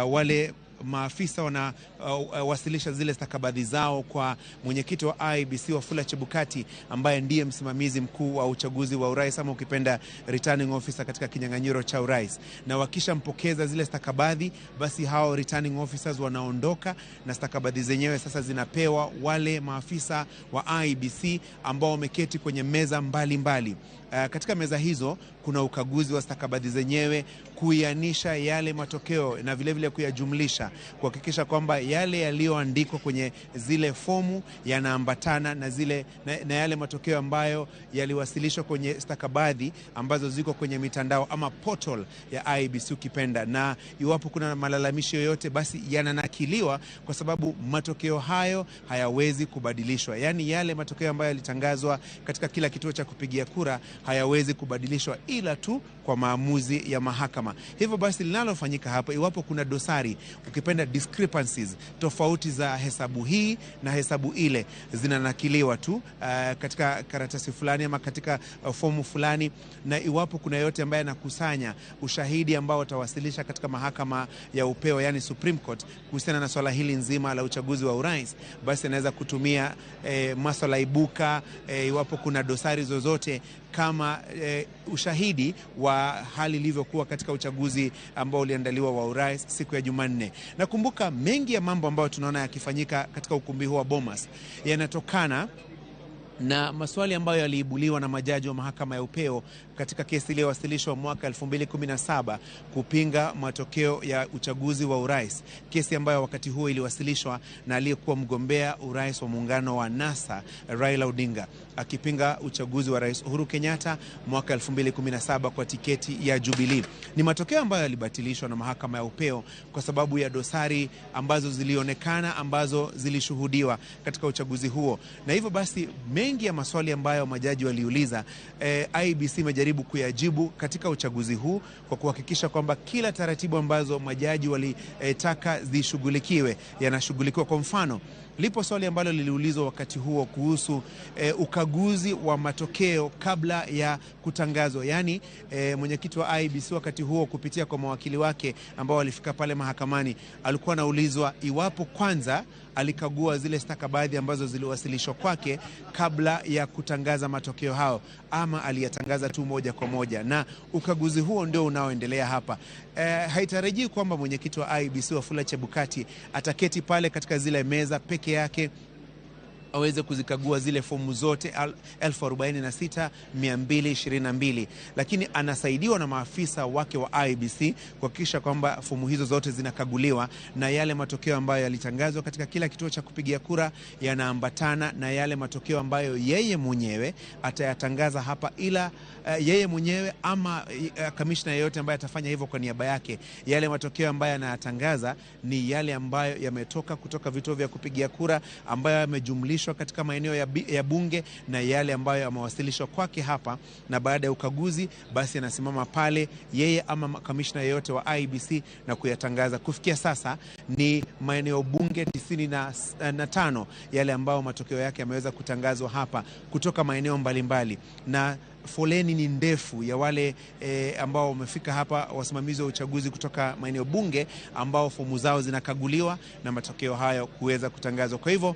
wale maafisa wanawasilisha zile stakabadhi zao kwa mwenyekiti wa IEBC Wafula Chebukati, ambaye ndiye msimamizi mkuu wa uchaguzi wa urais, ama ukipenda returning officer katika kinyang'anyiro cha urais. Na wakisha mpokeza zile stakabadhi, basi hao returning officers wanaondoka na stakabadhi zenyewe sasa zinapewa wale maafisa wa IEBC ambao wameketi kwenye meza mbalimbali. Katika meza hizo kuna ukaguzi wa stakabadhi zenyewe, kuianisha yale matokeo na vile vile kuyajumlisha, kuhakikisha kwamba yale yaliyoandikwa kwenye zile fomu yanaambatana na yale matokeo ambayo yaliwasilishwa kwenye stakabadhi ambazo ziko kwenye mitandao ama portal ya IEBC ukipenda. Na iwapo kuna malalamishi yoyote, basi yananakiliwa, kwa sababu matokeo hayo hayawezi kubadilishwa. Yani yale matokeo ambayo yalitangazwa katika kila kituo cha kupigia kura hayawezi kubadilishwa ila tu kwa maamuzi ya mahakama. Hivyo basi linalofanyika hapa, iwapo kuna dosari, ukipenda discrepancies, tofauti za hesabu hii na hesabu ile, zinanakiliwa tu katika karatasi fulani ama katika fomu fulani, na iwapo kuna yote ambaye anakusanya ushahidi ambao watawasilisha katika mahakama ya upeo, yani Supreme Court, kuhusiana na swala hili nzima la uchaguzi wa urais, basi anaweza kutumia masuala ibuka, iwapo kuna dosari zozote, kama ushahidi wa hali ilivyokuwa katika uchaguzi ambao uliandaliwa wa urais siku ya Jumanne. Nakumbuka mengi ya mambo ambayo tunaona yakifanyika katika ukumbi huu wa Bomas yanatokana na maswali ambayo yaliibuliwa na majaji wa mahakama ya upeo katika kesi iliyowasilishwa mwaka 2017 kupinga matokeo ya uchaguzi wa urais, kesi ambayo wakati huo iliwasilishwa na aliyekuwa mgombea urais wa muungano wa NASA Raila Odinga akipinga uchaguzi wa Rais Uhuru Kenyatta mwaka 2017 kwa tiketi ya Jubilee. Ni matokeo ambayo yalibatilishwa na mahakama ya upeo kwa sababu ya dosari ambazo zilionekana, ambazo zilishuhudiwa katika uchaguzi huo, na hivyo basi mengi ya maswali ambayo majaji waliuliza IEBC imejaribu kuyajibu katika uchaguzi huu kwa kuhakikisha kwamba kila taratibu ambazo majaji walitaka zishughulikiwe yanashughulikiwa. Kwa mfano, lipo swali ambalo liliulizwa wakati huo kuhusu ukaguzi wa matokeo kabla ya kutangazwa. Yani mwenyekiti wa IEBC wakati huo kupitia kwa mawakili wake ambao walifika pale mahakamani alikuwa anaulizwa iwapo kwanza alikagua zile stakabadhi ambazo ziliwasilishwa kwake kabla ya kutangaza matokeo hao ama aliyatangaza tu moja kwa moja, na ukaguzi huo ndio unaoendelea hapa. Haitarajii kwamba mwenyekiti wa IEBC Wafula Chebukati ataketi pale katika zile meza peke yake aweze kuzikagua zile fomu zote 46,222, lakini anasaidiwa na maafisa wake wa IEBC kuhakikisha kwamba fomu hizo zote zinakaguliwa na yale matokeo ambayo yalitangazwa katika kila kituo cha kupigia kura yanaambatana na yale matokeo ambayo yeye mwenyewe atayatangaza hapa, ila yeye mwenyewe ama kamishna yeyote ambaye atafanya hivyo kwa niaba yake, yale matokeo ambayo anayatangaza ni yale ambayo yametoka kutoka vituo vya kupigia kura ambayo yamejumlishwa katika maeneo ya bunge na yale ambayo yamewasilishwa kwake hapa, na baada ya ukaguzi basi anasimama pale yeye ama kamishna yeyote wa IEBC na kuyatangaza. Kufikia sasa ni maeneo bunge 95 yale ambayo matokeo yake yameweza kutangazwa hapa kutoka maeneo mbalimbali, na foleni ni ndefu ya wale ambao wamefika hapa, wasimamizi wa uchaguzi kutoka maeneo bunge ambao fomu zao zinakaguliwa na matokeo hayo kuweza kutangazwa. Kwa hivyo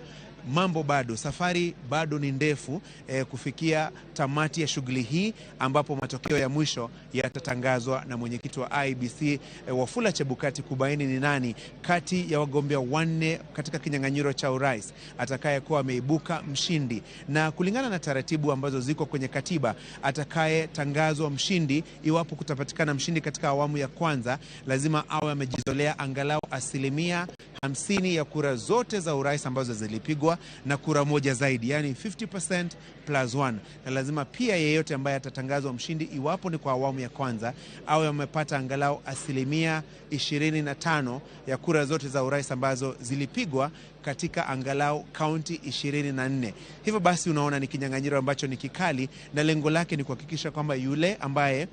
mambo bado, safari bado ni ndefu kufikia tamati ya shughuli hii ambapo matokeo ya mwisho yatatangazwa na mwenyekiti wa IEBC Wafula Chebukati kubaini ni nani kati ya wagombea 4 katika kinyang'anyiro cha urais atakayekuwa ameibuka mshindi, na kulingana na taratibu ambazo ziko kwenye katiba atakayetangazwa mshindi, iwapo kutapatikana mshindi katika awamu ya kwanza, lazima awe amejizolea angalau 50% ya kura zote za urais ambazo zilipigwa na kura moja zaidi, yani 50% plus 1, na lazima pia yeyote ambaye atatangazwa mshindi, iwapo ni kwa awamu ya kwanza, awe amepata angalau 25% ya kura zote za urais ambazo zilipigwa katika angalau kaunti 24. Hivyo basi unaona ni kinyang'anyiro ambacho ni kikali, na lengo lake ni kuhakikisha kwamba yule ambaye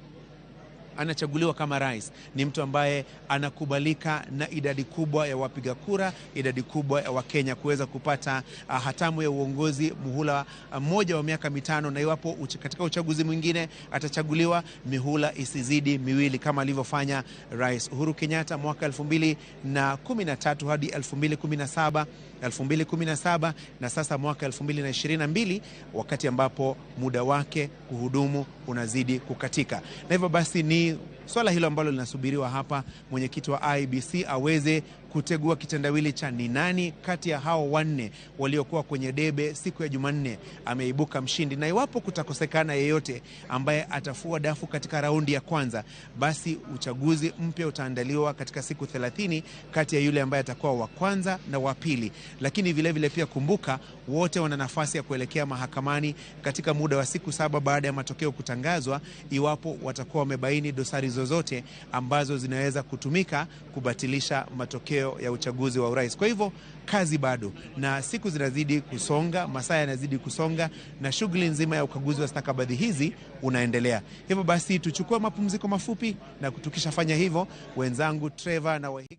anachaguliwa kama rais ni mtu ambaye anakubalika na idadi kubwa ya wapiga kura, idadi kubwa ya Wakenya kuweza kupata hatamu ya uongozi muhula mmoja wa miaka 5, na iwapo katika uchaguzi mwingine atachaguliwa mihula isizidi 2 kama alivyofanya Rais Uhuru Kenyatta mwaka 2013 hadi 2017 na sasa mwaka 2022, wakati ambapo muda wake kuhudumu unazidi kukatika. Na hivyo basi ni swala hilo ambalo linasubiriwa hapa, mwenyekiti wa IEBC aweze kutegua kitendawili cha ni nani kati ya hao 4 waliokuwa kwenye debe siku ya Jumanne ameibuka mshindi, na iwapo kutakosekana yeyote ambaye atafua dafu katika raundi ya kwanza, basi uchaguzi mpya utaandaliwa katika siku 30 kati ya yule ambaye atakuwa wa kwanza na wa pili. Lakini vile vile pia kumbuka, wote wana nafasi ya kuelekea mahakamani katika muda wa siku 7 baada ya matokeo kutangazwa, iwapo watakuwa wamebaini dosari zozote ambazo zinaweza kutumika kubatilisha matokeo ya uchaguzi wa urais. Kwa hivyo kazi bado, na siku zinazidi kusonga, masaa yanazidi kusonga, na shughuli nzima ya ukaguzi wa stakabadhi hizi unaendelea. Hivyo basi tuchukue mapumziko mafupi, na tukishafanya hivyo wenzangu Trevor na Wahiga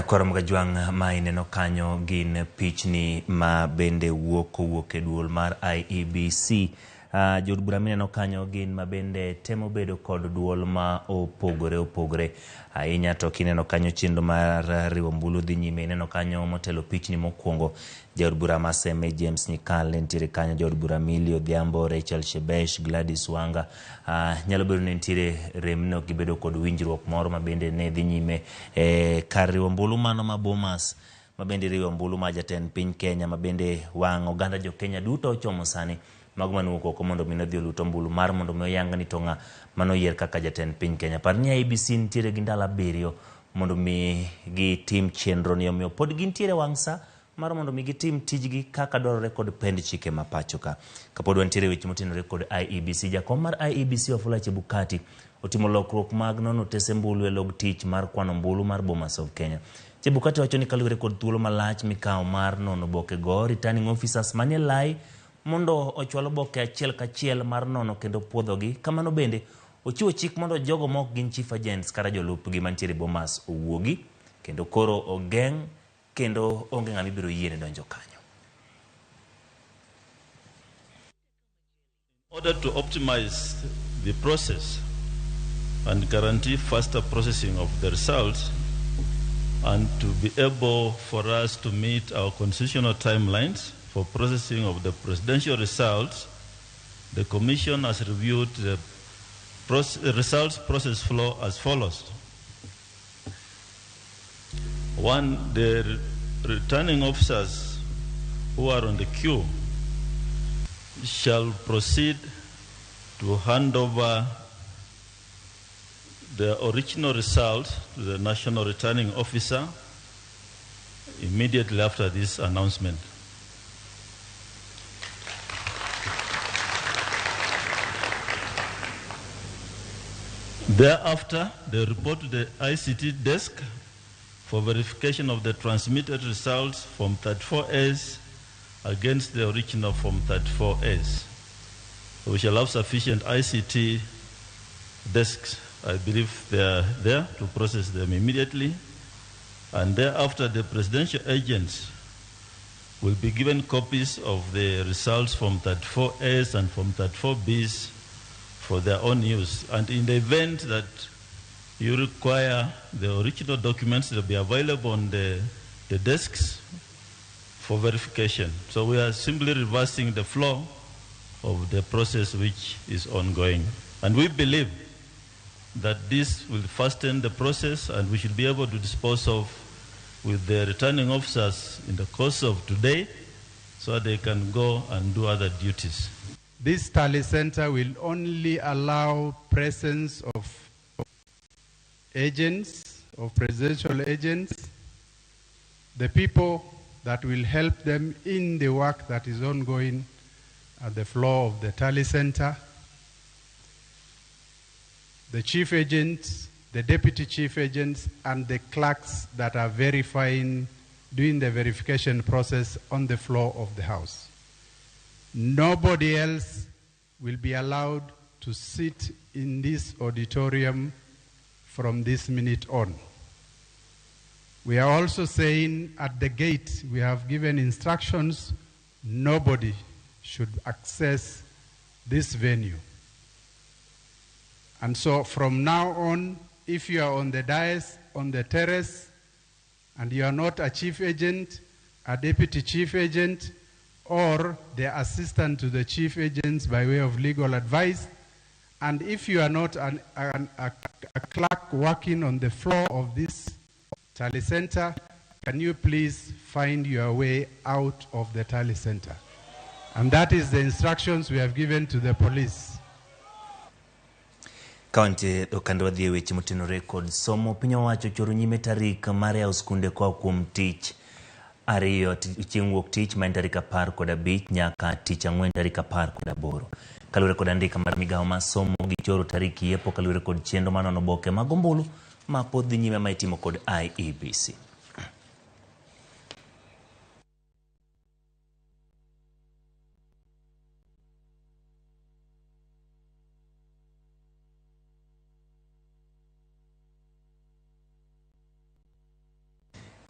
Koram Juang maineno kanyo gin pichni ma bende wuok e duol mar IEBC Jood bura mineno kanyo gin mabende temo bedo kod duol ma opogore ahinya to kineno kanyo chenro mar riwo mbulu dhi nyime. Ineno kanyo motelo pichni mokwongo Jood bura Maseme James Nyikal nitiere kanyo, Jood bura Millie Odhiambo, Rachel Shebesh, Gladys Wanga. Nyalo bedo ni nitiere remno gibedo kod winjruok moro mabende ne dhi nyime kar riwo mbulu mano ma Bomas mabende riwo mbulu ma jatend piny Kenya mabende wang' oganda jo Kenya duto ochomo sani mago manuok oko mondo mi nodhi oluto mbulu mar mondo mi oyang ni to ng'a mano yier kaka jatend piny Kenya. Par ni IEBC nitiere gi ndalo 7 mondo mi gitim chenro ni, omiyo pod gintiere wang' sa mar mondo mi gitim tijgi kaka dwarore kod pend chike ma pacho ka. Kapod wantiere weche motenore kod IEBC, jakom mar IEBC Wafula Chebukati otimo lokruok mag nono tese mbulu e log tich mar kwano mbulu mar Bomas of Kenya. Chebukati wacho ni kaluwore kod thuolo malach mikawo mar nono boke go, returning officers manie lai mondo ochwalo boke achiel kachiel mar nono kendo puodhogi. Kamano bende ochiwo chik mondo jogo mok gin chief agents kara jolupgi mantiere Bomas owuogi kendo koro ogeng' kendo onge ng'ama ibiro yiene donjo kanyo. In order to optimize the process and guarantee faster processing of the results and to be able for us to meet our constitutional timelines for processing of the presidential results, the Commission has reviewed the results process flow as follows. 1, the returning officers who are on the queue shall proceed to hand over the original result to the National Returning Officer immediately after this announcement. Thereafter, they report to the ICT desk for verification of the transmitted results from 34As against the original from 34As. We shall have sufficient ICT desks. I believe they are there to process them immediately. And thereafter, the presidential agents will be given copies of the results from 34As and from 34Bs for their own use. And in the event that you require the original documents, they'll be available on the desks for verification. So we are simply reversing the flow of the process which is ongoing. And we believe that this will fasten the process and we should be able to dispose of with the returning officers in the course of today so they can go and do other duties. This tally center will only allow presence of agents, of presidential agents, the people that will help them in the work that is ongoing at the floor of the tally center, the chief agents, the deputy chief agents, and the clerks that are verifying, doing the verification process on the floor of the House. Nobody else will be allowed to sit in this auditorium from this minute on. We are also saying at the gate, we have given instructions, nobody should access this venue. And so from now on, if you are on the dais, on the terrace, and you are not a chief agent, a deputy chief agent, or the assistant to the chief agents by way of legal advice, and if you are not a clerk working on the floor of this tally center, can you please find your way out of the tally center? And that is the instructions we have given to the police. Kaunti okando wadhi e weche motenore kod somo. Piny owacho choro nyime tarik mar yawo skunde koa kuom tich ariyo, chieng' wuok tich ma en tarik 15 nyaka tich ang'wen tarik 18. Kaluwore kod andika mar migawo mar somo, gichoro tarik yepo kaluwore kod chenro mar nono boke mag ombulu ma pod dhi nyime ma itimo kod IEBC.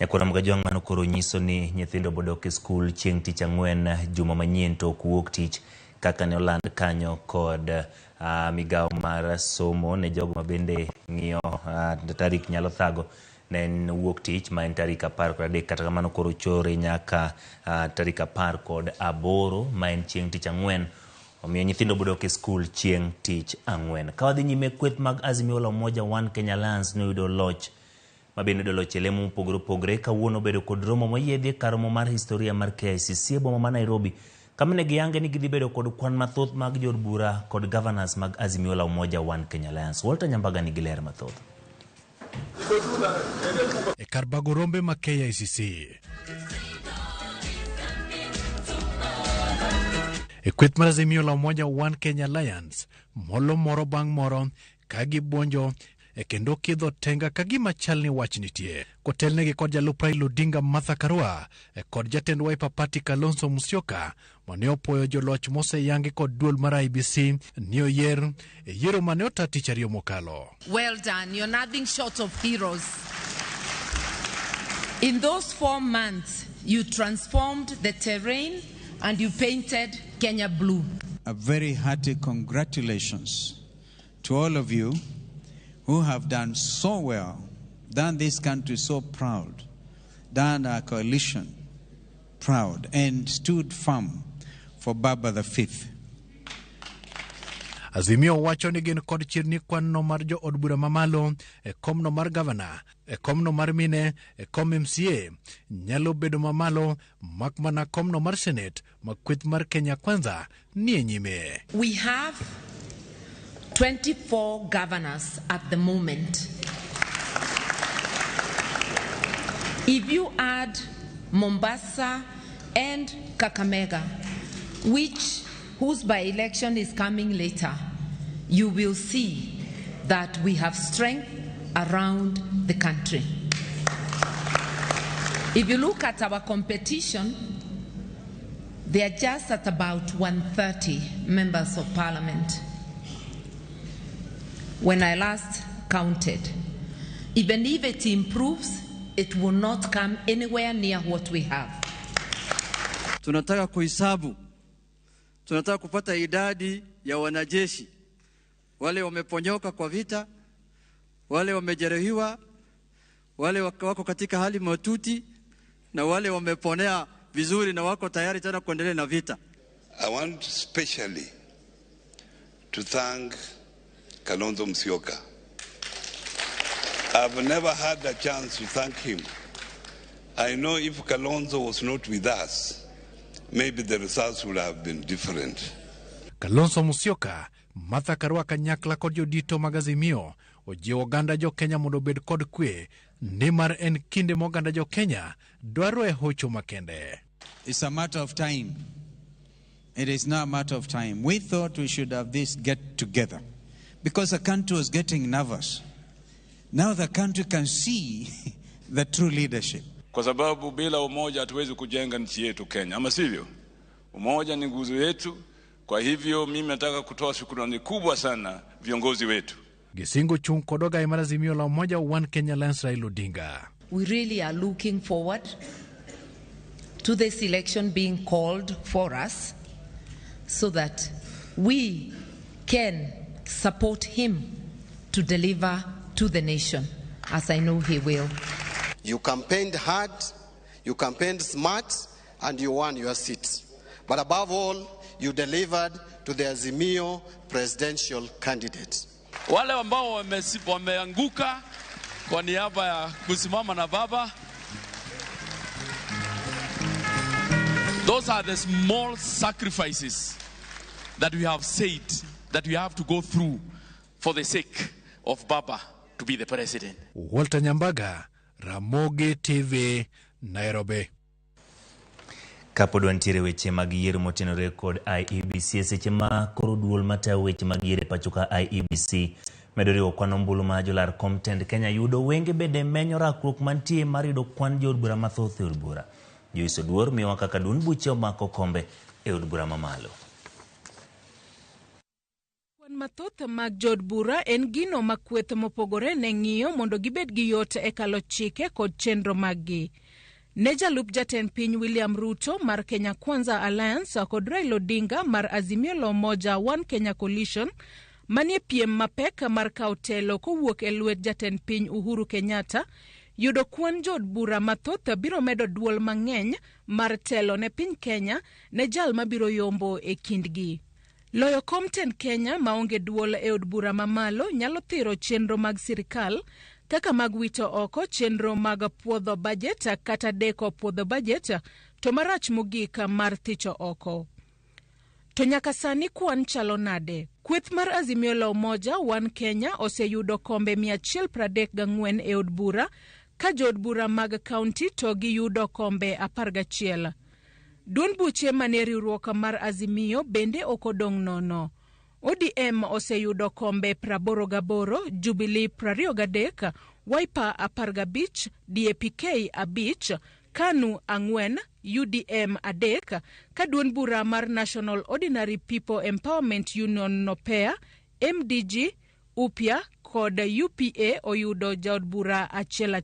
Nyakwana Mgajwang' mano koro nyiso ni nyithindo bodok e skul chieng' tich ang'wen juma manyien to ok wuok tich kaka ne oland kanyo kod migao mar somo ne jogo mabende ng'iyo tarik nyalo thago ne wuok tich ma en tarik 13 kata kamano koro chore nyaka tarik 18 ma en chieng' tich ang'wen. Omiyo nyithindo bodok e skul chieng' tich ang'wen. Ka wadhi nyime kweth mag Azimio la Umoja One Kenya Alliance ne yudo loch mabende do loch lemo mopogore opogore kawuono bedo kod romo moyiedhi kar romo mar historia mar KICC e boma ma Nairobi kamane giyange ni gidhi bedo kod kwan mathoth mag jod bura kod governors mag Azimio la Umoja One Kenya Alliance. Walter Nyambaga ni giler mathoth. E kar bago rombe ma KICC e kweth mar Azimio la Umoja One Kenya Alliance molo moro bang' moro ka gibonjo e kendo kidho tenga ka gima chal ni wach nitie. Kotelnegi kod jalup Raila Odinga Martha Karua kod jatend Wiper Party Kalonzo Musyoka mane opoyo joloch moseyangi kod duol mar IBC ni oyier e yiero mane ota tich ariyo mokalo. Well done, you're nothing short of heroes. In those 4 months, you transformed the terrain and you painted Kenya blue. A very hearty congratulations to all of you who have done so well, done this country so proud, done our coalition proud, and stood firm for Baba the Fifth. Azimio wacho ni gin kod chirni kwanno mar jo od bura mamalo e komno mar governor, e komno mar mine, e kom MCA nyalo bedo mamalo makmana komno mar Senate makweth mar Kenya Kwanza ni nyime. We have 24 governors at the moment. If you add Mombasa and Kakamega, whose by-election is coming later, you will see that we have strength around the country. If you look at our competition, they are just at about 130 members of parliament. When I last counted, even if it improves, it will not come anywhere near what we have. Tunataka kuhesabu, tunataka kupata idadi ya wanajeshi, wale wameponyoka kwa vita, wale wamejeruhiwa, wale wako katika hali mahututi, na wale wameponea vizuri na wako tayari tena kuendelea na vita. I want specially to thank Kalonzo Musyoka. I've never had a chance to thank him. I know if Kalonzo was not with us, maybe the results would have been different. Kalonzo Musyoka, Martha Karua kanyakla kod jodito mag Azimio ojiwo oganda jo Kenya mondo bed kod kwe nimar en kinde moganda jo Kenya dwaro e hocho makende. It's a matter of time. It is not a matter of time. We thought we should have this get together because the country was getting nervous. Now the country can see the true leadership. Kwa sababu bila umoja hatuwezi kujenga nchi yetu Kenya, ama sivyo? Umoja ni nguzo yetu. Kwa hivyo mimi nataka kutoa shukrani kubwa sana viongozi wetu. Gisingo chung kodoga imara Azimio la Umoja One Kenya Alliance Raila Odinga. We really are looking forward to this election being called for us so that we can support him to deliver to the nation, as I know he will. You campaigned hard, you campaigned smart, and you won your seat. But above all, you delivered to the Azimio presidential candidate. Wale ambao wameanguka kwa niaba ya kusimama na baba, those are the small sacrifices that we have said that we have to go through for the sake of Baba to be the president. Walter Nyambaga, Ramogi TV, Nairobi. Kapod wantiere weche mag yiero motenore kod IEBC seche ma koro duol matayo weche mag yiero pachoka IEBC medoriwo kwan ombulu ma jolar Komtend Kenya yudo wenge bede menyo rakruok mantie mar yudo kwan jood bura mathoth e od bura. Joiso duor miyowa kaka dun buche omako kombe e od bura mamalo. Kwan mathoth mag jood bura en gino makweth mopogore ne ng'iyo mondo gibed gi yot e kalo chike kod chenro maggi. Ne jalup jatend piny William Ruto mar Kenya Kwanza Alliance kod Raila Odinga mar Azimio la Umoja One Kenya Coalition manie piem mapek mar kawo telo kowuok e lwet jatend piny Uhuru Kenyatta yudo kwan jod bura mathoth biro medo duol mang'eny mar telo ne piny Kenya ne jal mabiro yombo e kindgi. Loyo kom tend Kenya maonge duol e od bura mamalo nyalo thiro chenro mag sirikal kaka mag wito oko chenro mag puodho bajet kata deko puodho bajet to marach mogik mar thicho oko. To nyaka sani kwan chalo nade? Kweth mar Azimio la Umoja One Kenya oseyudo kombe 134 e od bura ka jod bura mag kaunti to giyudo kombe 11. Duond buche mane riwruok mar Azimio bende okodong' nono. ODM oseyudo kombe 88, Jubilee 23, Wiper 15, DAPK 5, KANU 4, UDM 3, ka duond bura mar National Ordinary People Empowerment Union NOPEA, MDG, UPIA kod UPA oyudo jaod bura achiel.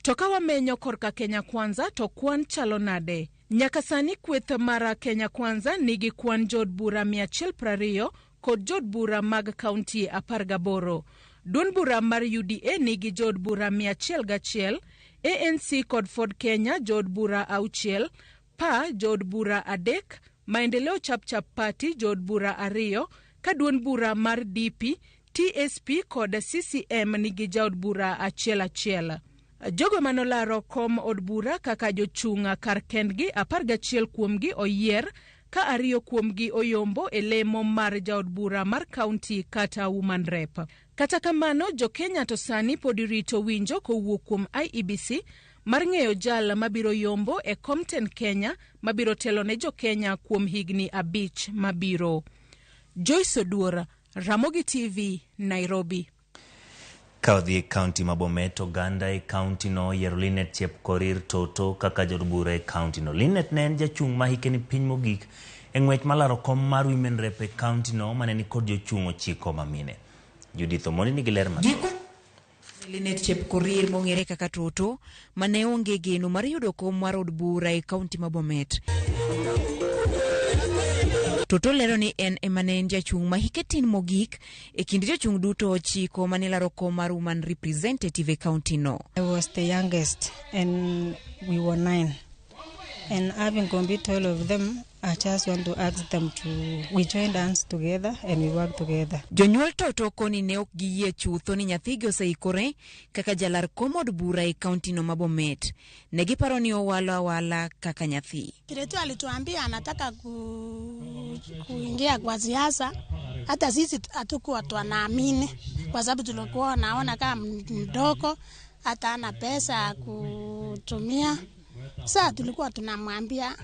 To ka wamenyo korka Kenya Kwanza to kwan chalo nade? Nyaka sani kweth mara Kenya Kwanza nigi kwan jod bura 120 kod jod bura mag kaunti 18. Duond bura mar UDA nigi jod bura 101, ANC kod Ford Kenya jod bura 6, PA jod bura 3, Maendeleo Chapchap Party jod bura 2, ka duond bura mar DP, TSP kod CCM nigi jod bura 1. Jogo manolaro kom od bura kaka jochung' kar kendgi 11 kuomgi oyier ka 2 kuomgi oyombo e lemo mar jaod bura mar kaunti kata woman rep. Kata kamano jo Kenya to sani pod rito winjo kowuok kuom IEBC mar ng'eyo jal mabiro yombo e komten Kenya mabiro telo ne jo Kenya kuom higni 5 mabiro. Joyce Oduora, Ramogi TV, Nairobi. Kaodhi e kaunti ma Bomet, oganda e kaunti no yiero Linet Chepkorir Toto kaka jod bura e kaunti no. Linet ne en jachung' ma hike ni piny mogik e ng'wech malaro kom mar women rep e kaunti no mane ni kod jochung' 9 mamine. Judith Omoni nigi ler mar Linet Chepkorir mong'ere kaka Toto mane onge geno mar yudo kom mar od bura e kaunti ma Bomet. Toto lero ni en emanen jachung' ma hike tin mogik e kind jochung' duto 9 mane laro kom mar woman representative e kaunti no. I was the youngest and we were 9. And having competed all of them, I just want to ask them we joined hands together and we work together. Jonyuol Toto koni ne ok giyie chutho ni nyathigi oseikore kaka jalar kom od bura e kaunti no ma Bomet. Ne giparo ni owalo awala kaka nyathi. Kiretu alituambia anataka kuingia kwa siasa. Hata sisi hatukuwa tunaamini kwa sababu tulikuwa naona kama mdogo hata ana pesa kutumia. Sasa tulikuwa tunamwambia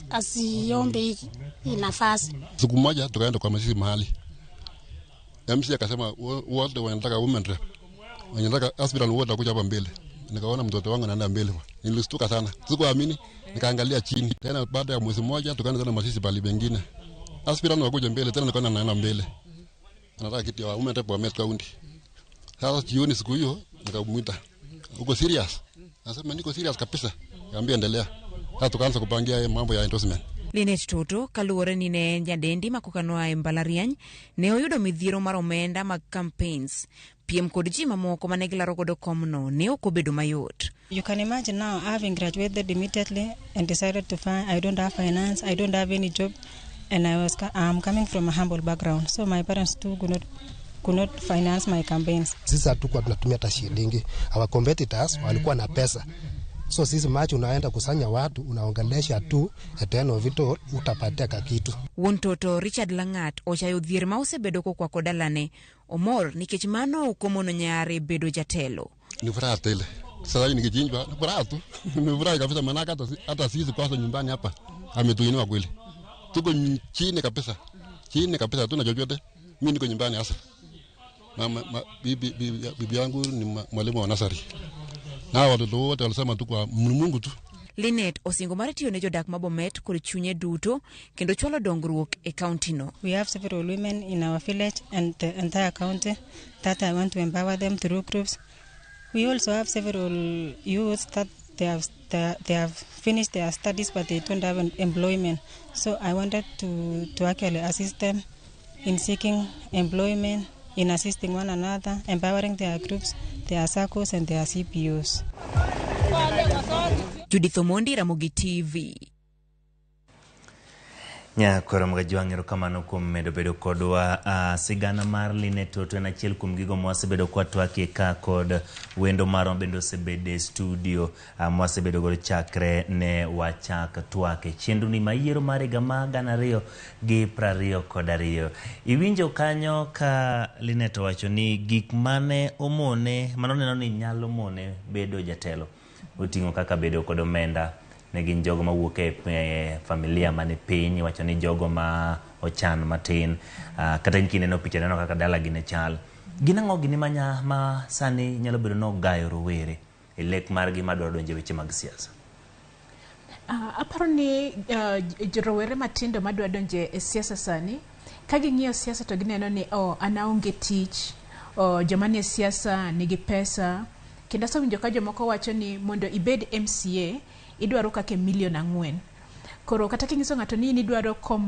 asiombe hii nafasi. Siku moja tukaenda kwa masisi mahali. MC akasema wote wanataka women rep. Wanataka aspirant wote wakuja hapa mbele. Nikaona mtoto wangu anaenda mbele. Nilistuka sana. Sikuamini, nikaangalia chini. Tena baada ya mwezi mmoja tukaenda tena masisi pale pengine. Aspirant wakuja mbele tena nikaona anaenda mbele. Anataka kiti ya women rep wa Met County. Sasa jioni siku hiyo nikamuita. Uko serious? Nasema niko serious kabisa. Niambia endelea. Sasa tukaanza kupangia mambo ya endorsement. Linet Toto kaluwore ni ne nyadendi makokanoa e mbalariany ne oyudo midhiero mar omenda mag campaigns. Piem kod ji mamoko mane gilaro godo komno ne ok obedo mayot. You can imagine now having graduated immediately and decided to find I don't have finance, I don't have any job, and I'm coming from a humble background. So my parents too could not finance my campaigns. Sisi hatukuwa tunatumia hata shilingi. Our competitors walikuwa na pesa. So sisi machi unaenda kusanya watu, unaongelesha tu, eteno vito utapatia kakitu. Wuon Toto Richard Langat ochayo dhier ma osebedo kokwako dalane omor nikech mano okomono nyare bedo jatelo. Ni furaha tele. Sasa hii nikijinjwa, ni furaha tu. Ni furaha kabisa maana hata sisi kwanza nyumbani hapa ametuinua kweli. Tuko chini kabisa. Chini kabisa tunajojote. Mimi niko nyumbani hasa. Mama bibi yangu ni mwalimu wa nasari. Na watoto wote walisema tu kwa Mungu tu. Linet osingo mar tiyo ne jodak ma Bomet kod chunye duto kendo chwalo dongruok e kaunti no. We have several women in our village and the entire county that I want to empower them through groups. We also have several youths that they have finished their studies, but they don't have employment. So I wanted to actually assist them in seeking employment, in assisting one another, empowering their groups, their circles, and their CPOs. Judith Omondi, Ramogi TV. Nyakoro mga jwang'ero kamano kuom medo bedo kodwa. Sigana mar Line Toto en achiel kuom gigo mwasebedo kwa twaki ka kod wendo maro bendo sebede studio mwasebedo godo chakre ne wachak twake chendu ni Yiero mar higa ma 2022. Iwinjo kanyo ka Line to wacho ni gik mane omone manoneno ni nyalo mone bedo jatelo oting'o kaka bedo kod omenda ne gin jogo mawuok e familia mane piny, wacho ni jogo ma ochan matin, kata kineno picha neno kaka dala gine chal. Ginang'o gini ma sani nyalo bedo no gayo rowere e lek margi madwaro donje weche mag siasa? Aparo ni rowere matindo madwaro donje e siasa sani, ka ging'iyo siasa to gineno ni an aonge tich, joma nie siasa nigi pesa, kendo asewinjo ka jomoko wacho ni mondo ibed MCA idwaro kake $4,000,000. Koro kata kingiso ng'ato ni idwaro kom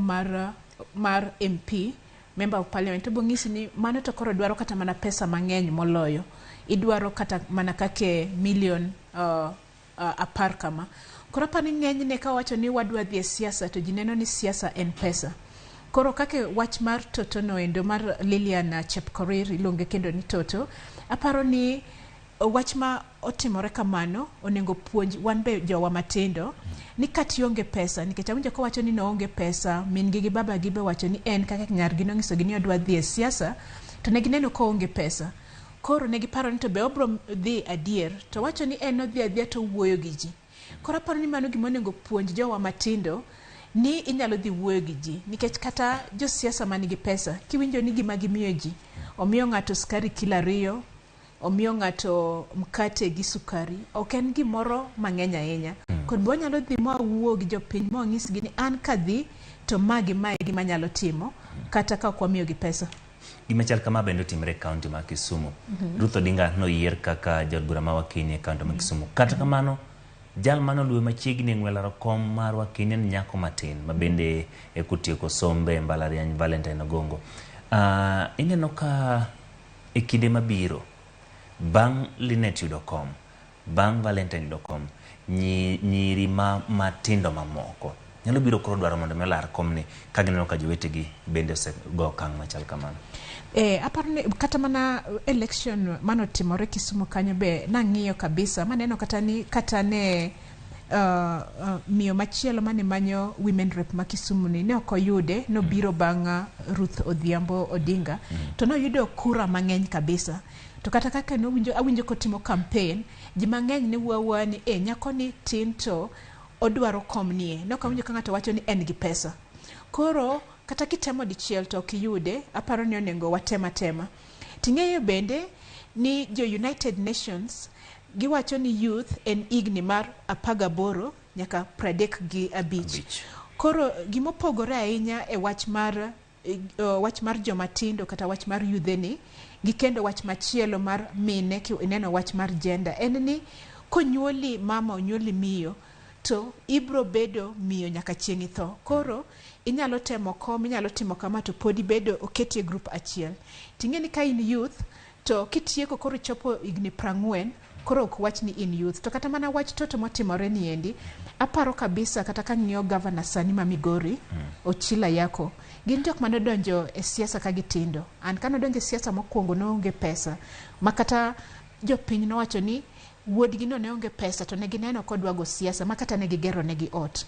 mar MP, member of parliament, to bong'isi ni mano to koro dwaro kata mana pesa mang'eny moloyo. Idwaro kata mana kake million 10 kama. Koro pani ng'enyne ka wacho ni wadwa dhi e siasa to jineno ni siasa en pesa. Koro kake wach mar Toto noendo mar Lilian Chepkorir ilonge kendo ni Toto, aparo ni wach ma otimore kamano onengo puonj wan be jowa matindo ni kationge pesa, nikech awinjo ko wacho ni noonge pesa, min gi baba gi be wacho ni en kaka nyargi nong'iso gi ni odwa dhi e siasa to ne gineno ko onge pesa. Koro ne giparo ni to be obro dhi adier, to wacho ni en odhi adhia to wuoyo gi ji. Koro aparo ni mano gima onego puonj jowa matindo ni inyalo dhi wuoyo gi ji, nikech kata jo siasa manigi pesa kiwinjo ni gima gimiyo ji, omiyo ng'ato skari kila 2, omiyo ng'ato mkate gi sukari, ok en gimoro mang'eny ahinya. Kod bo nyalo dhi ma wuo gi jopiny ma ng'is gi ni an kadhi to magi gima nyalo timo kata ka kwamiyo gi pesa. Gima chal kama bendo timre kaunti ma Kisumu. Ruth Odinga no yier kaka jagora ma wakini e kaunti ma Kisumu. Kata kamano jal mano luwe machiegni ng'welaro kom mar wakini en nyako matin mabende e kutieko sombe mbalariany Valentine Ogongo. Ineno ka e kinde mabiro bang' Linet yudo kom, bang' Valentine yudo kom, nyiri matindo mamoko nyalo biro koro dwaro mondo melar kom ni ka gineno ka jowetegi bende go kang' machal kamano. Aparo ni kata mana election manotimore Kisumu kanyo be nang'iyo kabisa, maneno kata ne miyo machielo mane manyo women rep ma Kisumu ni ne ok oyude, no biro bang' Ruth Odhiambo Odinga to no yudo kura mang'eny kabisa. To kata kaka awinjo kotimo campaign, ji mang'eny ne wuowa ni nyako ni tin to odwaro kom nie, no kawinjo ka ng'ato wacho ni en gi pesa. Koro kata kitemo dichiel to ok yude, aparo ni onengo watema. Ting'eyo bende ni jo United Nations giwacho ni youth en igni mar 18 nyaka 35. Koro gimopogore ahinya e wach mar jomatindo kata wach mar yudheni gi kendo wach machielo mar mine ineno wach mar gender en ni konyuoli mama onyuoli miyo to ibro bedo miyo nyaka chieng' itho. Koro inyalo temo inyalo timo kama to podi bedo oketi e group achiel. Ting'eni ka in youth to kitieko koro chopo igni 40 koro ok wach ni in youth. To kata mana wach Toto motimore ni endi, aparo kabisa kata ka ng'iyo governor sani ma Migori, Ochila Yako, gin jok mane donjo e siasa ka gitindo. An kano donjo e siasa mokwongo no onge pesa, makata jopiny no wacho ni wuodgi no ne onge pesa to ne gineno kodwa go siasa, makata ne gigero negi ot.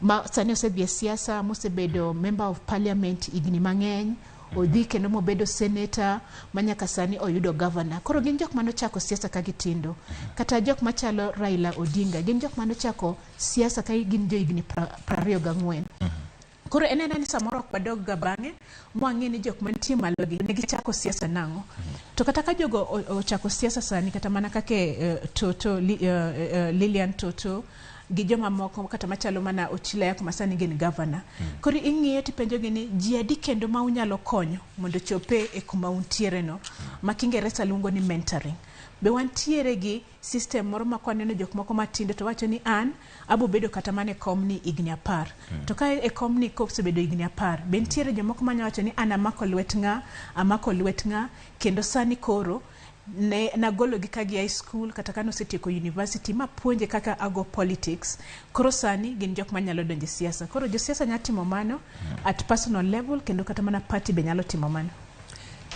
Ma sani osedhi e siasa, mosebedo member of parliament igni mang'eny, odhi kendo mobedo senator manyaka sani oyudo governor. Koro gin jok mano chako siasa ka gitindo. Kata jok machalo Raila Odinga gin jok mano chako siasa ka gin jo igni 24. Koro enena ni samoro ok wadog ga bang'e mwang'e ni jok mantie malogi ne gichako siasa nang'o. To kata ka jogo ochako siasa sani kata mana kake Toto Lilian Toto gi joma moko kata machalo mana Ochila Yako masani gin governor. Koro ing'iyo tipenjo gini ji adi kendo ma unyalo konyo mondo chope e kuma untiere no, ma Kingereza luongo ni mentoring. be wantiere gi system moro ma kwaneno jok moko matindo to wacho ni an abo bedo kata mane kom ni igni 10 to ka e kom ni kosebedo igni 10 be ntiere jomoko manya wacho ni an amako lwet nga kendo sani koro ne nagolo gi kagi high school kata kano setieko university ma puonje kaka ago politics koro sani gin jok manyalo donje siasa koro jo siasa nya timo mano at personal level kendo kata mana party be nyalo timo mano.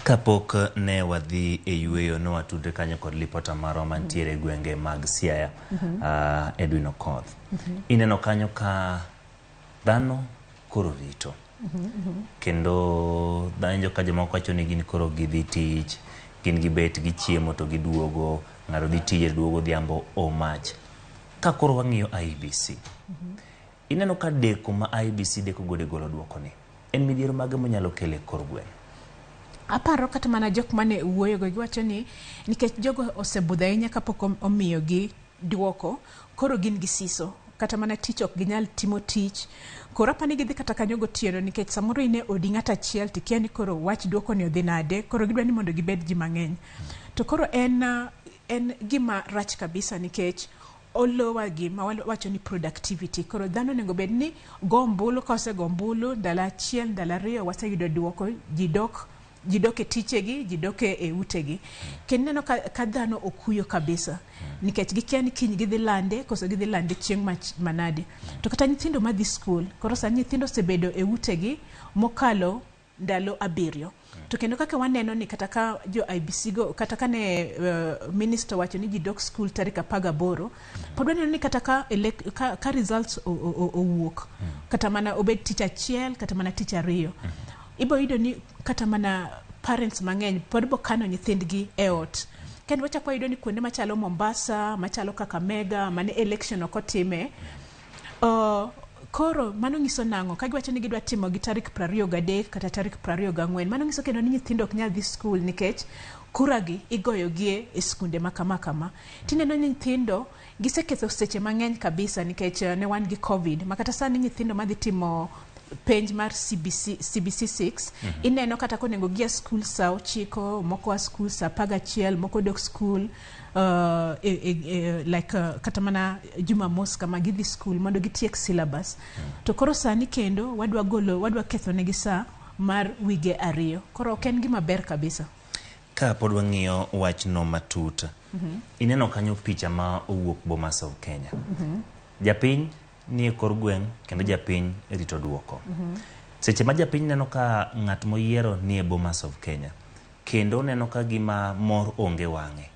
Kapok ne wadhi e yueyo no watudre kanyo kod lipota maro mantiere gwenge mag Siaya Edwin Okoth. Ineno kanyo ka dhano koro rito kendo dhanjo ka jomoko wacho ni gin koro gidhi tich gin gibet gi chiemo to giduogo ng'aro dhi tije duogo dhiambo mach ka koro wang'iyo IBC ineno ka deko ma IBC deko gode golo duoko ni en midhiero mage monyalo kele kor gweng. Aparo kata mana jok mane wuoyo go giwacho ni nikech jogo osebudha ahinya kapok omiyo gi duoko koro gin gi siso kata mana tich ok ginyal timo tich koro apani gidhi kata kanyo gotieno nikech samoro ine odi ng'ata achiel tikia ni koro wach duoko ni odhi nade koro gidwa ni mondo gibed ji mang'eny to koro en gima rach kabisa nikech olowa gima wacho ni productivity koro dhano nego bed ni gombulu ka osegombulu ndala achiel ndala ariyo waseyudo duoko ji dok e tichegi ji dok e utegi kendo neno ka dhano okuyo kabisa nikech gikia ni kiny gidhi lande koso gidhi lande chieng' manade to kata nyithindo madhi school koro sani nyithindo osebedo e utegi mokalo ndalo 7 to kendo kaka waneno ni kata ka jo IBC go kata ka ne minister wacho ni ji dok school tarik 18 pod waneno ni kata ka results owuok kata mana obed tich achiel kata mana tich 2 ibo yudo ni kata mana parents mang'eny pod bo kano nyithindgi e ot kendo wachako yudo ni kuonde machalo Mombasa machalo Kakamega mane election okotime koro mano nyiso nang'o ka giwacho ni gidwa timo gi tarik 23 kata tarik 24 mano nyiso kendo ni nyithindo ok nyal dhi school nikech kuragi igoyogie e skunde makama tineno ni nyithindo giseketho seche mang'eny kabisa nikech ne wan gi covid makata sani nyithindo madhi timo penj mar CBC 6 ineno kata konego gia school saa 9 moko wa school saa 11 moko dok school kata mana Jumamos kama gidhi school mondo gitiek syllabus to koro sani kendo wadwa ketho negi saa mar wige 2 koro ok en gima ber kabisa. Ka pod wang'iyo wachno matut ineno kanyo picha ma owuok Bomas of Kenya japiny ni kor gweng kendo japiny rito duoko seche ma japiny neno ka ng'at moyiero ni e Bomas of Kenya kendo neno ka gima mor onge wang'e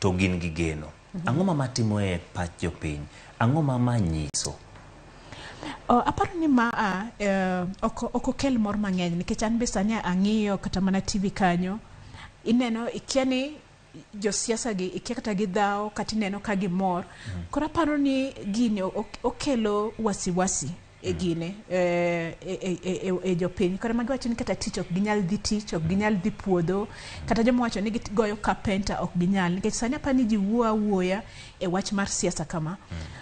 to gin gi geno ang'o ma matimo e pach jopiny ang'o ma manyiso aparo ni ok okel mor mang'eny nikech an be sani ang'iyo kata mana TV kanyo ineno ikia ni jo siasa gi ikia kata gidhao kata ineno ka gimor koro aparo ni gini okelo wasiwasi e gine e jopiny koro magiwacho ni kata tich ok ginyal dhi tich ok ginyal dhi puodho kata joma wacho ni gigoyo carpenter ok ginyal nikech sani apani ji wuoya e wach mar siasa kama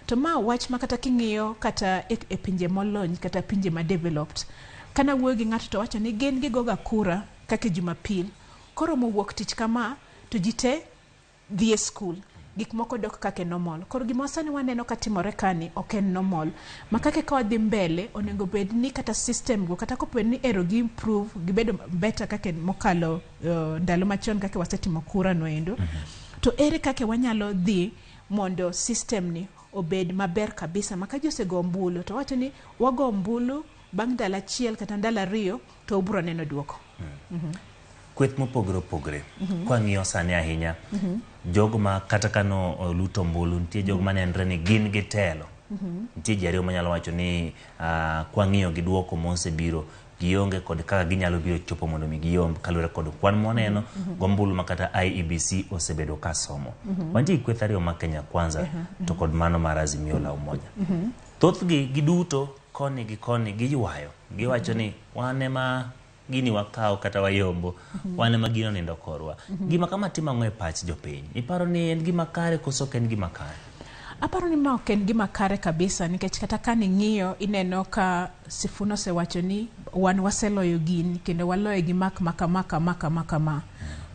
to ma wach ma kata king'iyo kata e pinje molony kata pinje ma developed kana wuoyo gi ng'ato to wacho ni gin gigoga kura kaka Jumapil koro mowuok tich kama to jite dhi e school gik moko dok kake normal koro gima sani waneno ka timore kani ok en normal makake ka wadhi mbele onego bed ni kata system go kata koped ni ero gi improve gibedo better kake mokalo ndalo machon kake wasetimo kura no endo to ere kake wanyalo dhi mondo system ni obed maber kabisa maka jose go mbulu to wacho ni wago mbulu bang' ndalo achiel kata ndalo 2 to ubro neno duoko kweth mopogore opogore kwa ng'iyo sani ahinya jogo ma kata kano luto mbulu nitie jogo manenre ni gin gi telo nitie ji ariyo manyalo wacho ni kwa ng'iyo gi duoko mosebiro gionge kod kaka ginyalo biro chopo mondo mi giyom kalure kod kwan moneno gombulu makata IEBC osebedo ka somo wanti kweth ariyo ma Kenya Kwanza to kod mano mar Azimio la Umoja thothgi giduto koni giywayo giwacho ni wane ma gini wakao kata wayombo wane ma gino nindo korwa gima kama tima ng'we pach jopiny iparo ni en gima kare koso ken gima kare aparo ni ma ok en gima kare kabisa nikech kata ka ning'iyo ineno ka Sifuno sewacho ni wan waseloyo gini kendo waloyo gi mak kama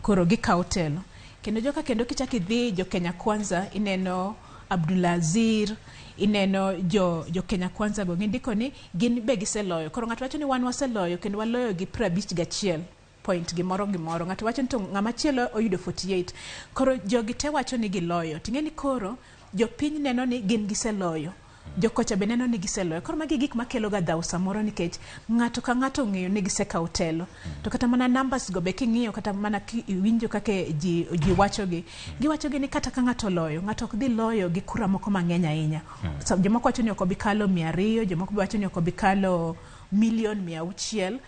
koro gikawo telo kendo joka kendo kichak idhi jo Kenya Kwanza ineno Abdulazir, ineno jo Kenya Kwanza go ngindiko ni gin be giseloyo. Koro ng'ato wacho ni wan waseloyo kendo waloyo gi 51 point gimoro. Ng'ato wacho ni to ng'ama chielo oyudo 48. Koro jogi te wacho ni giloyo. Ting'eni koro jopiny neno ni gin giseloyo. Jokocha be neno ni giseloyo. Koro magi gik makelo ga dhaw samoro nikech ng'ato ka ng'ato ng'eyo ni gisekawo telo. To kata mana numbers go be king'iyo kata mana winjo kake ji wachogi. Giwachogi ni kata ka ng'ato loyo, ng'ato ok dhi loyo gi kura moko mang'eny ahinya. Jomoko wacho ni ok obi kalo 200, jomoko be wacho ni ok obi kalo 1,600,000.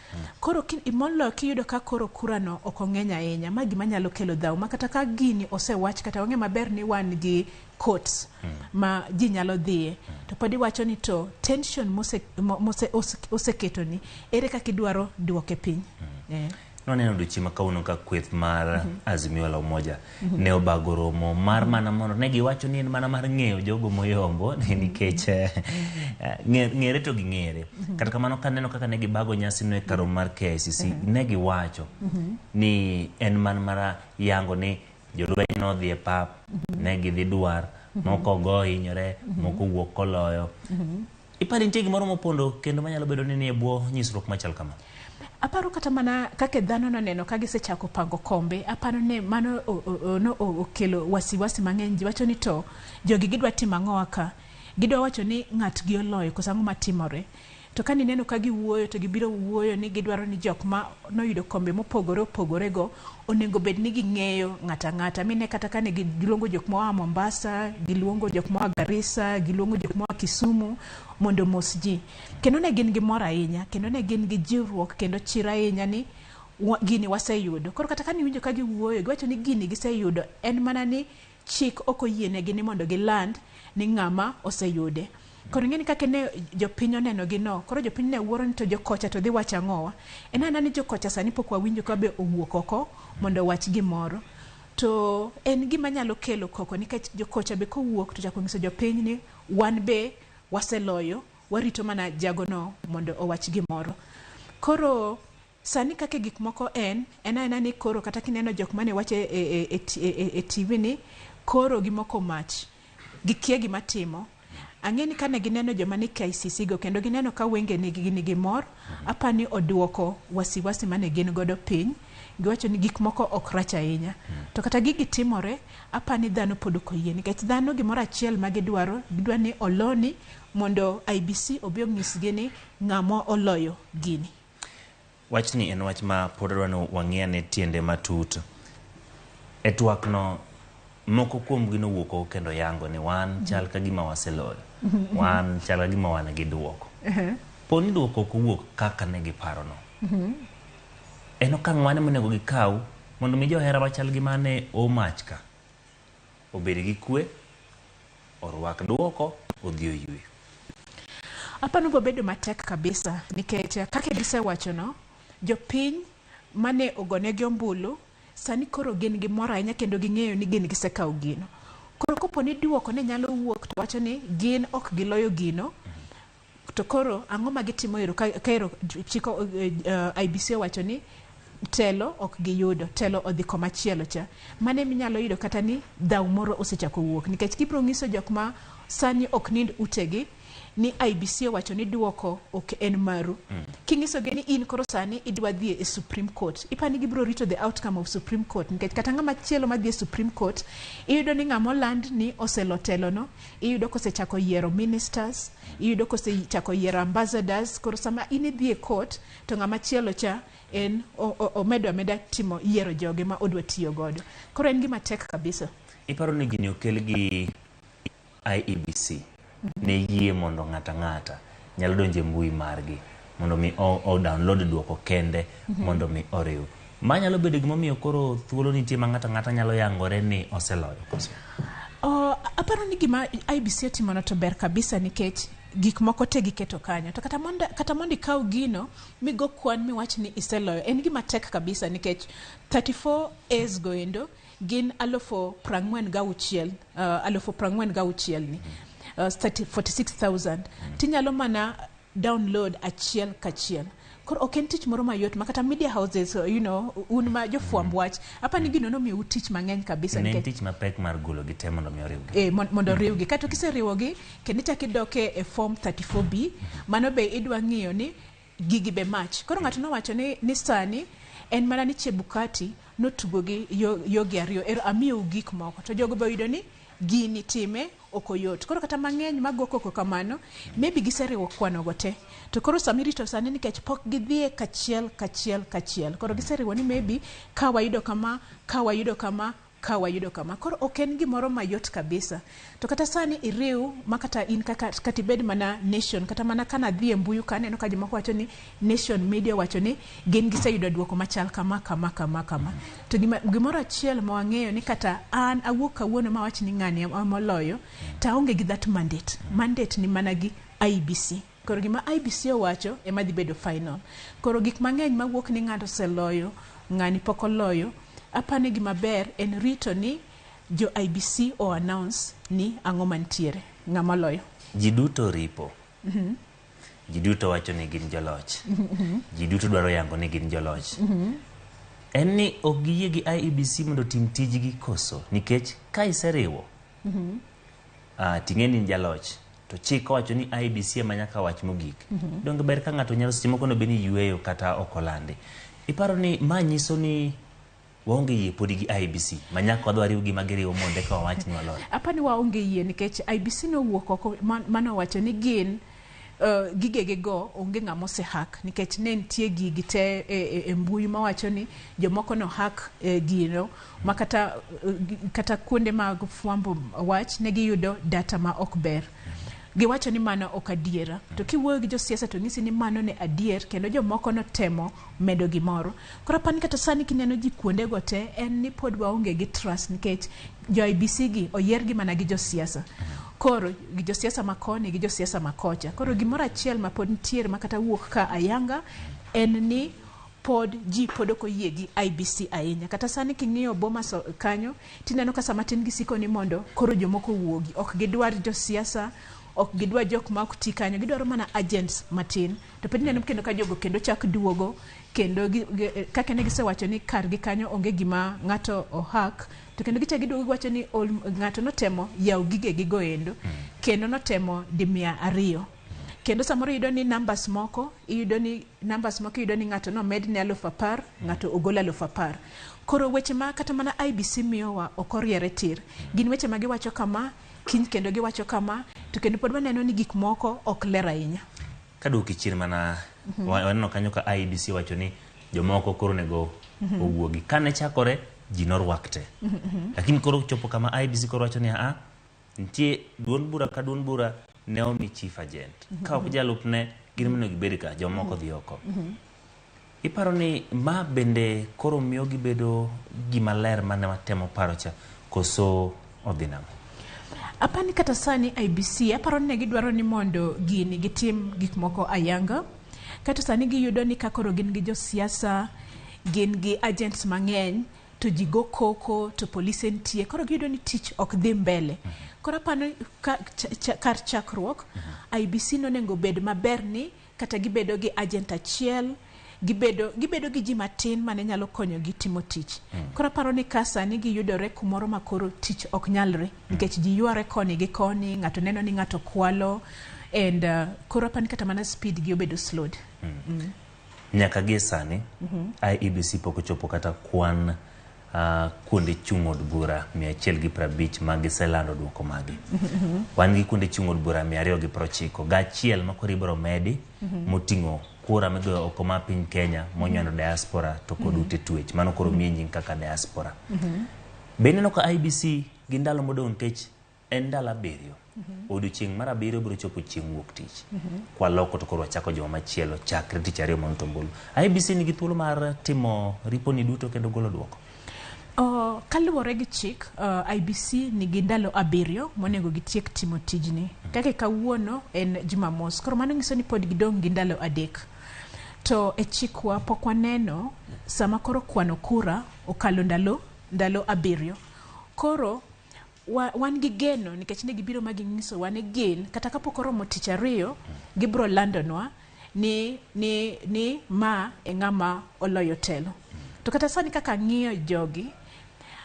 Koro imolo kiyudo ka koro kurano ok ong'eny ahinya, ma gima nyalo kelo dhaw. Ma kata ka gini osewach kata wang'e maber ni wan gi courts ma ji nyalo dhiye. To podi wacho ni to tension moseketo ni ere kaka idwaro duoke piny. Noneno duchi makauno ka kweth mar Azimio la Umoja ne obago romo mar mana mondo ne giwacho ni en mana mar ng'eyo jogo moyombo nikech ng'ere to ging'ere. Kata kamano kaneno kaka ne gibago nyasi no e karo mar KICC ne giwacho ni en man mara yango ni jolweny no dhi e pap, ne gidhi dwar, moko go hinyore, moko wuok koloyo. Ipani nitie gimoro mopondo kendo manyalo bedo ni e bwo nyisruok machal kama? Aparo kata mana kake dhano noneno ka gisechako pango kombe, aparo ne mano okelo wasiwasi mang'eny. Ji wacho ni to jogi gidwa timo ang'o ka? Gidwa wacho ni ng'atgi oloyo koso ang'o matimore. To ka nineno ka giwuoyo to gibiro wuoyo ni gidwaro ni jok ma noyudo kombe mopogore opogore go onego bed ni ging'eyo ng'ata ng'ata. Mine kata ka ne giluongo jok moa Mombasa, giluongo jok moa Garissa, giluongo jok moa Kisumu mondo mos ji. Kendo ne gin gi mor ahinya, kendo ne gin gi jiwruok kendo chir ahinya ni gini waseyudo. Koro kata ka niwinjo ka giwuoyo giwacho ni gini giseyudo, en mana ni chik ok oyienegi ni mondo giland ni ng'ama oseyude. Koro ng'eni kaka ne jopiny oneno gi no, koro jopiny ne wuoro ni to jokocha to dhi wacho ang'owa. En ana ni jokocha sani pok wawinjo ka be owuok oko mondo wach gimoro. To en gima nyalo kelo koko nikech jokocha be kowuok to chako nyiso jopiny ni wan be waseloyo, warito mana jago no mondo owach gimoro. Koro sani kaka gik moko en ni koro kata kineno jok mane wacho e TV ni koro gimoko mach, gikia gima timo. Ang'eni kane gineno joma ni KICC go kendo gineno ka wenge nigi mor, apani oduoko wasiwasi mane gin godo piny. Giwacho ni gik moko ok rach ahinya. To kata gigi timore, apani dhano pod ok oyie nikech dhano gimoro achiel ma gidwaro ni oloni mondo IBC obi onyisgi ni ng'ama oloyo gini. Wachni en wach ma pod dwano wang'iyane tiende matut. E twak no moko kuom gino wuoko kendo yango ni wan chal ka gima waseloyo. Wan chal ka gima wan gi duoko. Poni duoko kuwuok kaka ne giparo no. En okang' mane monego gikaw mondo mi johera machal gi mane omach ka obed gi kwe, orwak duoko, odhi oywe? Apano bobedo matek kabisa nikech kaka gisewacho no, jopiny mane ogonegi ombulu sani koro gin gi mor ahinya kendo ging'eyo ni gin gisekawo gino. Koro kopo ni duoko ne nyalo wuok to wacho ni gin ok giloyo gino, to koro ang'o ma gitimo ero chiko IBC wacho ni telo ok giyudo, telo odhi komachielo cha. Mane minyalo yudo kata ni dhaw moro osechako wuok nikech kibro ng'iso jok ma sani ok nind utegi ni IBC wacho ni duoko ok en maru. King'iso ge ni in koro sani idwa dhi e Supreme Court, ipani gibro rito the outcome of Supreme Court nikech kata ng'ama chielo ma dhi e Supreme Court iyudo ni ng'ama land ni oselotelo no, iyudo kosechako yiero ministers, iyudo kosechako yiero ambassadors. Koro sama in dhi e court to ng'ama chielo cha en omedo timo yiero joge ma odwa tiyo godo. Koro en gima tek kabisa. Iparo ni gini okel gi IEBC ne yie mondo ng'ata nyalo donje mbui margi mondo mi o download duoko kende mondo mi oriw. Ma nyalo bedo gimomiyo koro thuolo nitie ma ng'ata nyalo yangore ni oseloyo koso. Aparo ni gima IBC timo to ber kabisa nikech gik moko te giketo kanyo. To kata mondo ikaw gino migo kwan miwach ni iseloyo, en gima tek kabisa nikech 34 A's goendo gin 46,000 ni 46,000 tinyalo mana download achiel kachiel. koro ok en tich moro mayot makata media houses un ma jofwamb wach apani gino nomiyo tich mang'eny kabisa ne tich mapek mar golo gi te mondo oriwgi mondo riwgi kato kiseriwogi kendo ichak idoke e form 34B mano be idwa ng'iyo ni gigi be match. Koro ng'ato nowacho ni sani en mana ni Chebukati notugo gi yogi ariyo amiyo gik moko to jogo be oyudo ni gini time okoyot. Koro kata mang'eny mago koko kamano maybe giseriwo kwanogo te to koro samirito sani nikech pok gidhie kachiel koro giseriwo ni maybe ka wayudo kama koro ok en gimoro mayot kabisa to kata sani iriw makata in kata ibed mana Nation kata mana kana dhi e mbuyu kaneno ka jomoko wacho ni Nation Media wacho ni gin giseyudo duoko machal kama to gimoro achiel ma wang'eyo ni kata an awuok kawuono ma wach ni ng'ani moloyo ta onge gi that mandate ni mana gi IBC. Koro gima IBC owacho ema dhi bedo final. Koro gik mang'eny mawuok ni ng'ato oseloyo ng'ani pok oloyo apane gima ber en rito ni jo IBC o announce ni ang'o mantiere ng'ama loyo. Ji duto ripo. Ji duto wacho ni gin joloch. Ji duto dwaro yango ni gin joloch. En ni ok giyie gi IEBC mondo tim tijgi koso nikech ka iseriwo ting'eni jaloch to chik wacho ni IEBC ema nyaka wach mogik. Donge ber ka ng'ato nyalo seche moko no beni yueyo kata okolandi. Iparo ni ma nyiso ni waonge yie podi gi IBC manyaka wadwa riw gima giriwo monde ka wawach ni waloyo. Apani waonge yie nikech IBC nowuok oko mano wacho ni gin gigegego onge ng'ama osehak nikech ne nitie gigi te e mbui mawacho ni jomoko no hak gino makata kuonde mag fwambo wach ne giyudo data ma ok ber. Giwacho ni mano ok adiera to kiwuoyo gi josiasa to ng'isi ni mano ne adier kendo jomoko notemo medo gimoro. Koro apani kata sani kineno ji kuonde go te en ni pod waonge gi trust nikech jo IBC gi oyier gi mana gi josiasa. Koro gi josiasa makoni gi josiasa makocha. Koro gimoro achiel ma pod ntiere makata wuok ka ayanga en ni ji pod ok oyie gi IBC ahinya. Kata sani king'iyo boma kanyo tineno ka sama tin gisiko ni mondo koro jomoko wuogi ok gidwar josiasa ok gidwa jok ma ok ti kanyo gidwaro mana agents matin to pedi neno kendo ka jogo kendo chak duogo kendo kaka ne gisewacho ni kargi kanyo onge gima ng'ato ohak to kendo gicha giduogo giwacho ni ng'ato notemo yaw gige gigo endo kendo notemo di 200 kendo samoro iyudo ni numbers moko iyudo ni ng'ato no med ne 10,000 ng'ato ogol 10,000. Koro weche ma kata mana IBC miyowa ok oriere tir gin weche ma giwacho kama kiny kendo giwacho kama to kendo pod waneno ni gik moko ok ler ahinya. Kaduoki chien mana waneno kanyo ka IEBC wacho ni jomoko koro nego owuogi kane chakore ji norwakte lakini koro chopo kama IEBC koro wacho ni nitie duond bura ka duond bura ne omi chief agent ka ok jalupne gin mano gibedi ka jomoko dhi oko. Iparo ni ma bende koro miyo gibedo gima ler mane watemo paro cha koso odhinamo. Apani kata sani IBC aparo ni gidwaro ni mondo gini gitim gik moko ayanga kata sani giyudo ni kakoro gin gi josiasa gin gi agents mang'eny to ji go koko to polise ntie koro giyudo ni tich ok dhi mbele. Koro apani kar chakruok IBC nonego bed maber ni kata gibedo gi agent achiel gibedo gi ji matin mane nyalo konyo gi timo tich. Koro aparo ni kasa ni giyudore kumoro makoro tich ok nyalre nikech ji yware koni gi koni ng'ato neno ni ng'ato kwalo and koro apani kata mana speed gi obedo slowed. Nyaka gi sani IEBC pok ochopo kata kwan kuonde chung' od bura 150 ma giselando duoko magi. Wan gi kuonde chung' od bura 290 gachiel ma koro ibiro medi moting'o kura migoyo oko ma piny Kenya monywando diaspora to kod ute twech mano koro miye nying kaka diaspora. Bende no ka IEBC gi ndalo modong' nikech en ndalo 7 odiochieng' mar 7 biro chopo chieng' wuok tich kwa loko to koro wachako joma machielo chakre tich ariyo mondo tombulu. IEBC nigi thuolo mar timo riponi duto kendo golo duoko. Kaluwore gi chik IBC nigi ndalo 7 monego gitiek timo tijni kaka kawuono en Jumamos koro mano nyiso ni pod gidong' gi ndalo 3 to e chikwa pok waneno sama koro kwano kura okalo ndalo 7 koro wan gi geno nikech ne gibiro magi nyiso wan gen kata kapok oromo tich 2 gibro landonwa ni ma e ng'ama oloyo telo. To kata sani kaka ng'iyo jogi,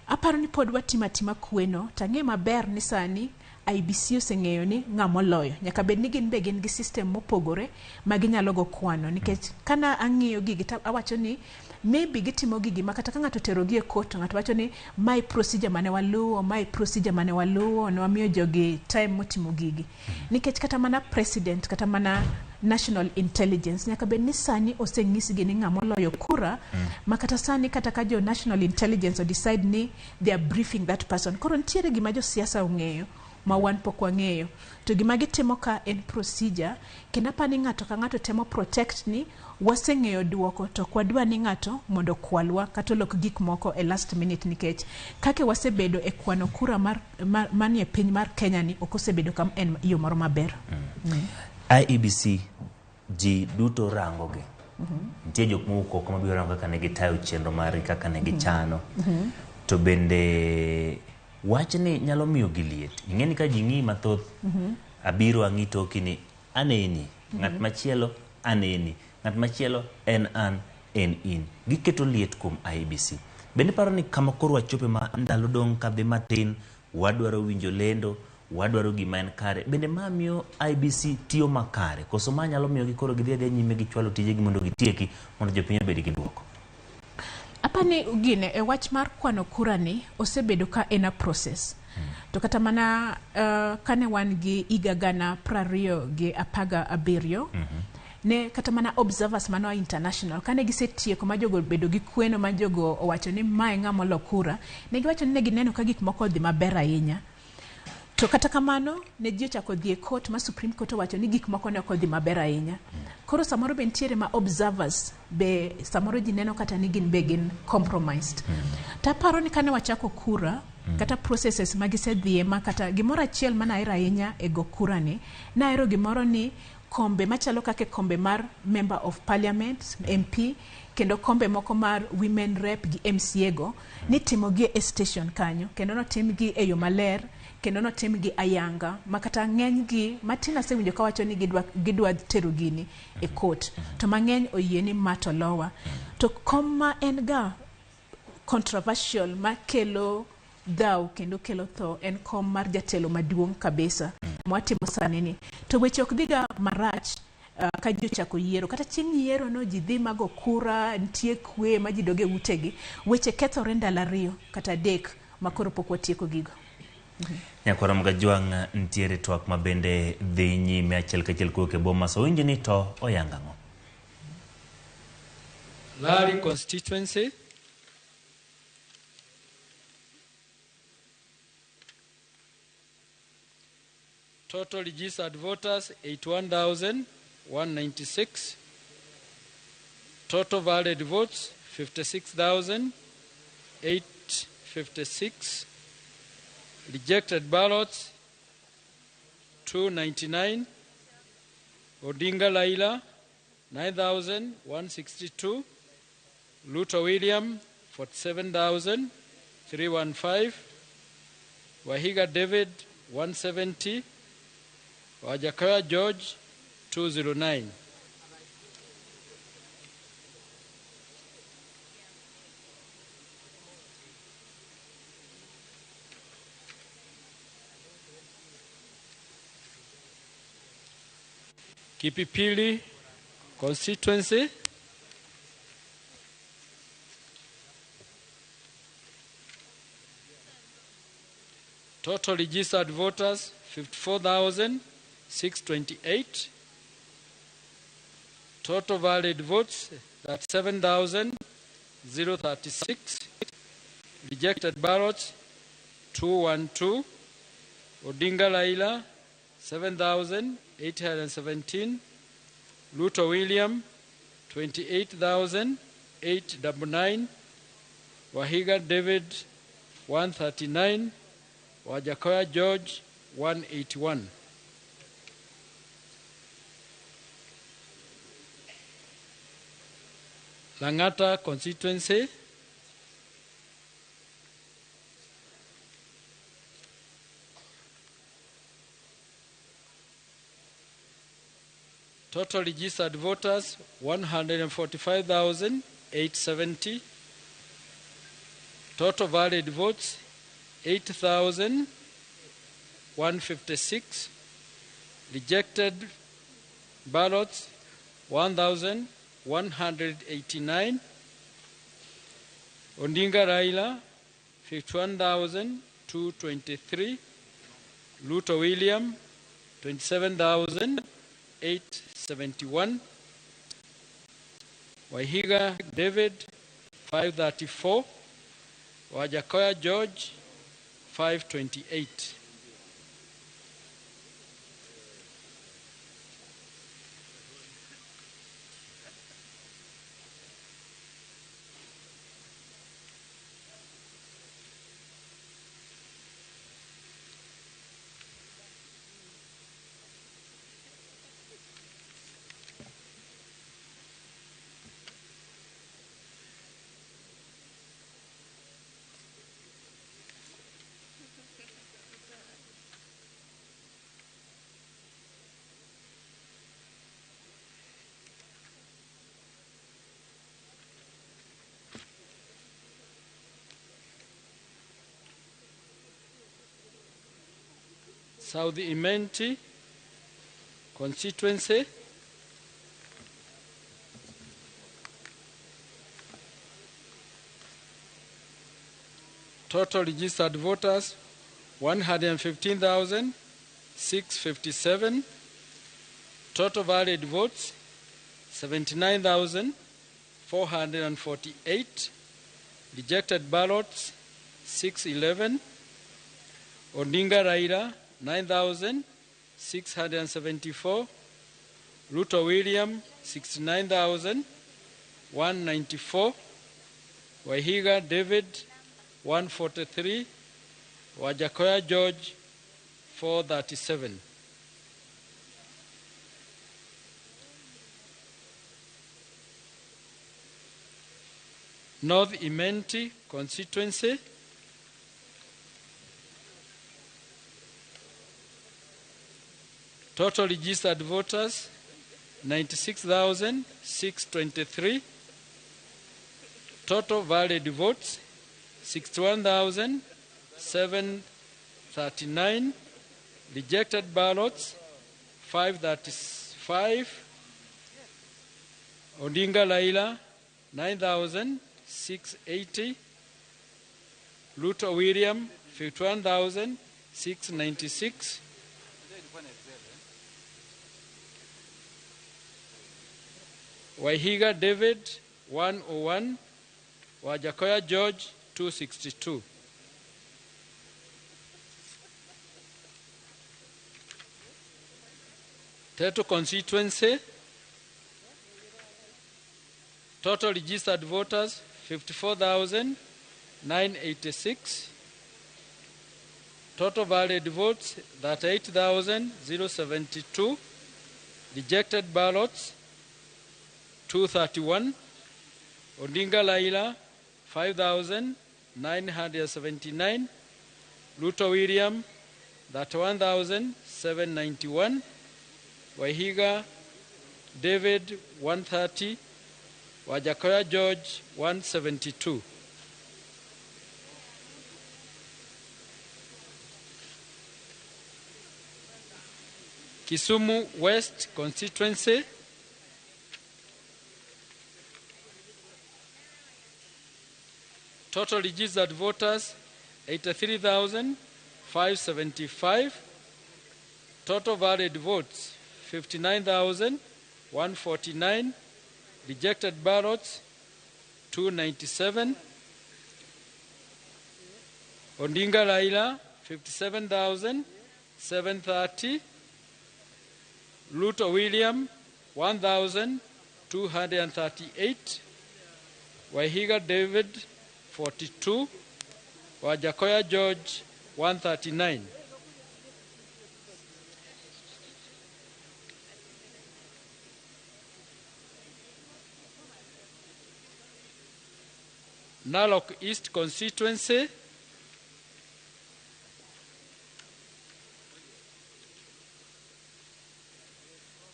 aparo ni pod watimo atima kweno, tang'e maber ni sani IBC oseng'eyo ni ng'ama oloyo. Nyaka bed ni gin be gin gi system mopogore ma ginyalo go kwano, nikech kana ang'iyo gigi to awacho ni maybe gitimo gigi ma kata ka ng'ato terogi e court, ng'ato wacho ni my procedure mane waluwo, ne wamiyo jogi time motimo gigi. Nikech kata mana president, kata mana national intelligence, nyaka bed ni sani oseng'isgi ni ng'ama oloyo kura, ma kata sani kata ka jo national intelligence decide ni they are briefing that person. Koro nitiere gima jo siasa ong'eyo ma wan pok wang'eyo. To gima gitimo ka en procedure, kendo apani ng'ato ka ng'ato temo protect ni waseng'eyo duoko to kwadwa ni ng'ato mondo kwalwa kata olok gik moko e last minute, nikech kake wasebedo e kwano kura manie piny mar Kenya ni ok osebedo kam en yo moro maber. IEBC ji duto rango gi. Nitie jok moko kuma biro rango kaka ne gitayo chenro mari, kaka ne gichano. To bende wachni nyalo miyo gi liet. Ing'eni ka ji ng'i mathoth, abiro ang'i toki ni aneni, ng'at machielo aneni, ng'at machielo en an, en in. Giketo liet kuom IEBC. Bende paro ni kama koro wachope ma ndalo dong' kadhi matin, wadwaro winjo lendo, wadwaro gima en kare. Bende ma miyo IEBC tiyo makare. Koso ma nyalo miyo gikoro gidhi nyime gichwalo tijegi mondo gitieki, mondo jopiny obed gi duoko. Apani gine e wach mar kwano kura ni osebedo ka en a process. To kata mana kane wan gi higa gana 2017, ne kata mana observers mano international kane gisetieko ma jogo bedo gi kweno ma jogo owacho ni mae ng'ama olo kura, ne giwacho ni ne gineno ka gik moko odhi maber ahinya. To kata kamano ne ji ochako dhi e court ma Supreme Court owacho ni gik moko ne ok odhi maber ahinya. Koro samoro be nitiere ma observers be samoro ji neno kata ni gin be gin compromised. Taparo ni kane wachako kura, kata processes magisedhiye ma kata gimoro achiel manahero ahinya e go kura ni, nahero gimoro ni kombe machalo kake kombe mar member of parliament, MP, kendo kombe moko mar women rep gi MCA go, ni timogi e station kanyo, kendo notimgi e yo maler, kendo notimgi ayanga, makata ng'enygi matin asewinjo kawacho ni gidwa tero gini e court, to mang'eny oyie ni mato lowa. To koma en ga controversial ma kelo dhaw kendo kelo tho en kom mar jatelo maduong' kabisa mwatimo sani ni. To weche ok dhiga marach ka ji ochako yiero, kata chieng' yiero no ji dhi mago kura, nitie kwe ma ji doge utegi, weche kethore ndalo 2 kata 3 makoro pok watieko gigo. Nyakora mga juang ntiere twak ma bende dhi nyime achiel kachiel kuoke boma, so winji ni to oyanga ng'o. Lari constituency, total registered voters 81,196, total valid votes 56,856, rejected ballots 299, Odinga Laila 9,162, Luto William 47,315, Wahiga David 170, Wajakaya George 209. Kipipili constituency, total registered voters 54,628, total valid votes 37,036, rejected ballots 212, Odinga Laila 7,817, Luto William 28,899, Wahiga David 139, Wajakoya George 181. Langata constituency, Total registered voters 145,870. Total valid votes 8,156. Rejected ballots 1,189. Odinga Raila 51,223. Ruto William 27,871. Wahiga David 534. Wajakoya George 528. South Imenti constituency. Total registered voters 115,657. Total valid votes 79,448. Rejected ballots 611. Odinga Raila 9,674. Ruto William 69,194. Wahiga David 143. Wajakoya George 437. North Imenti constituency. Total registered voters 96,623. Total valid votes 61,739. Rejected ballots 535. Odinga Laila 9,680. Ruto William 51,696. Wahiga David 101. Wajakoya George 262. Tetu constituency. Total registered voters 54,986. Total valid votes 38,072. Rejected ballots 231. Odinga Laila 5,979. Ruto William 31,791. Wahiga David 130. Wajakoya George 172. Kisumu West constituency. Total registered voters 83,575. Total valid votes 59,149. Rejected ballots 297. Odinga Laila 57,730. Ruto William 1,238. Wahiga David 42. Wajakoya George 139. Narok East constituency.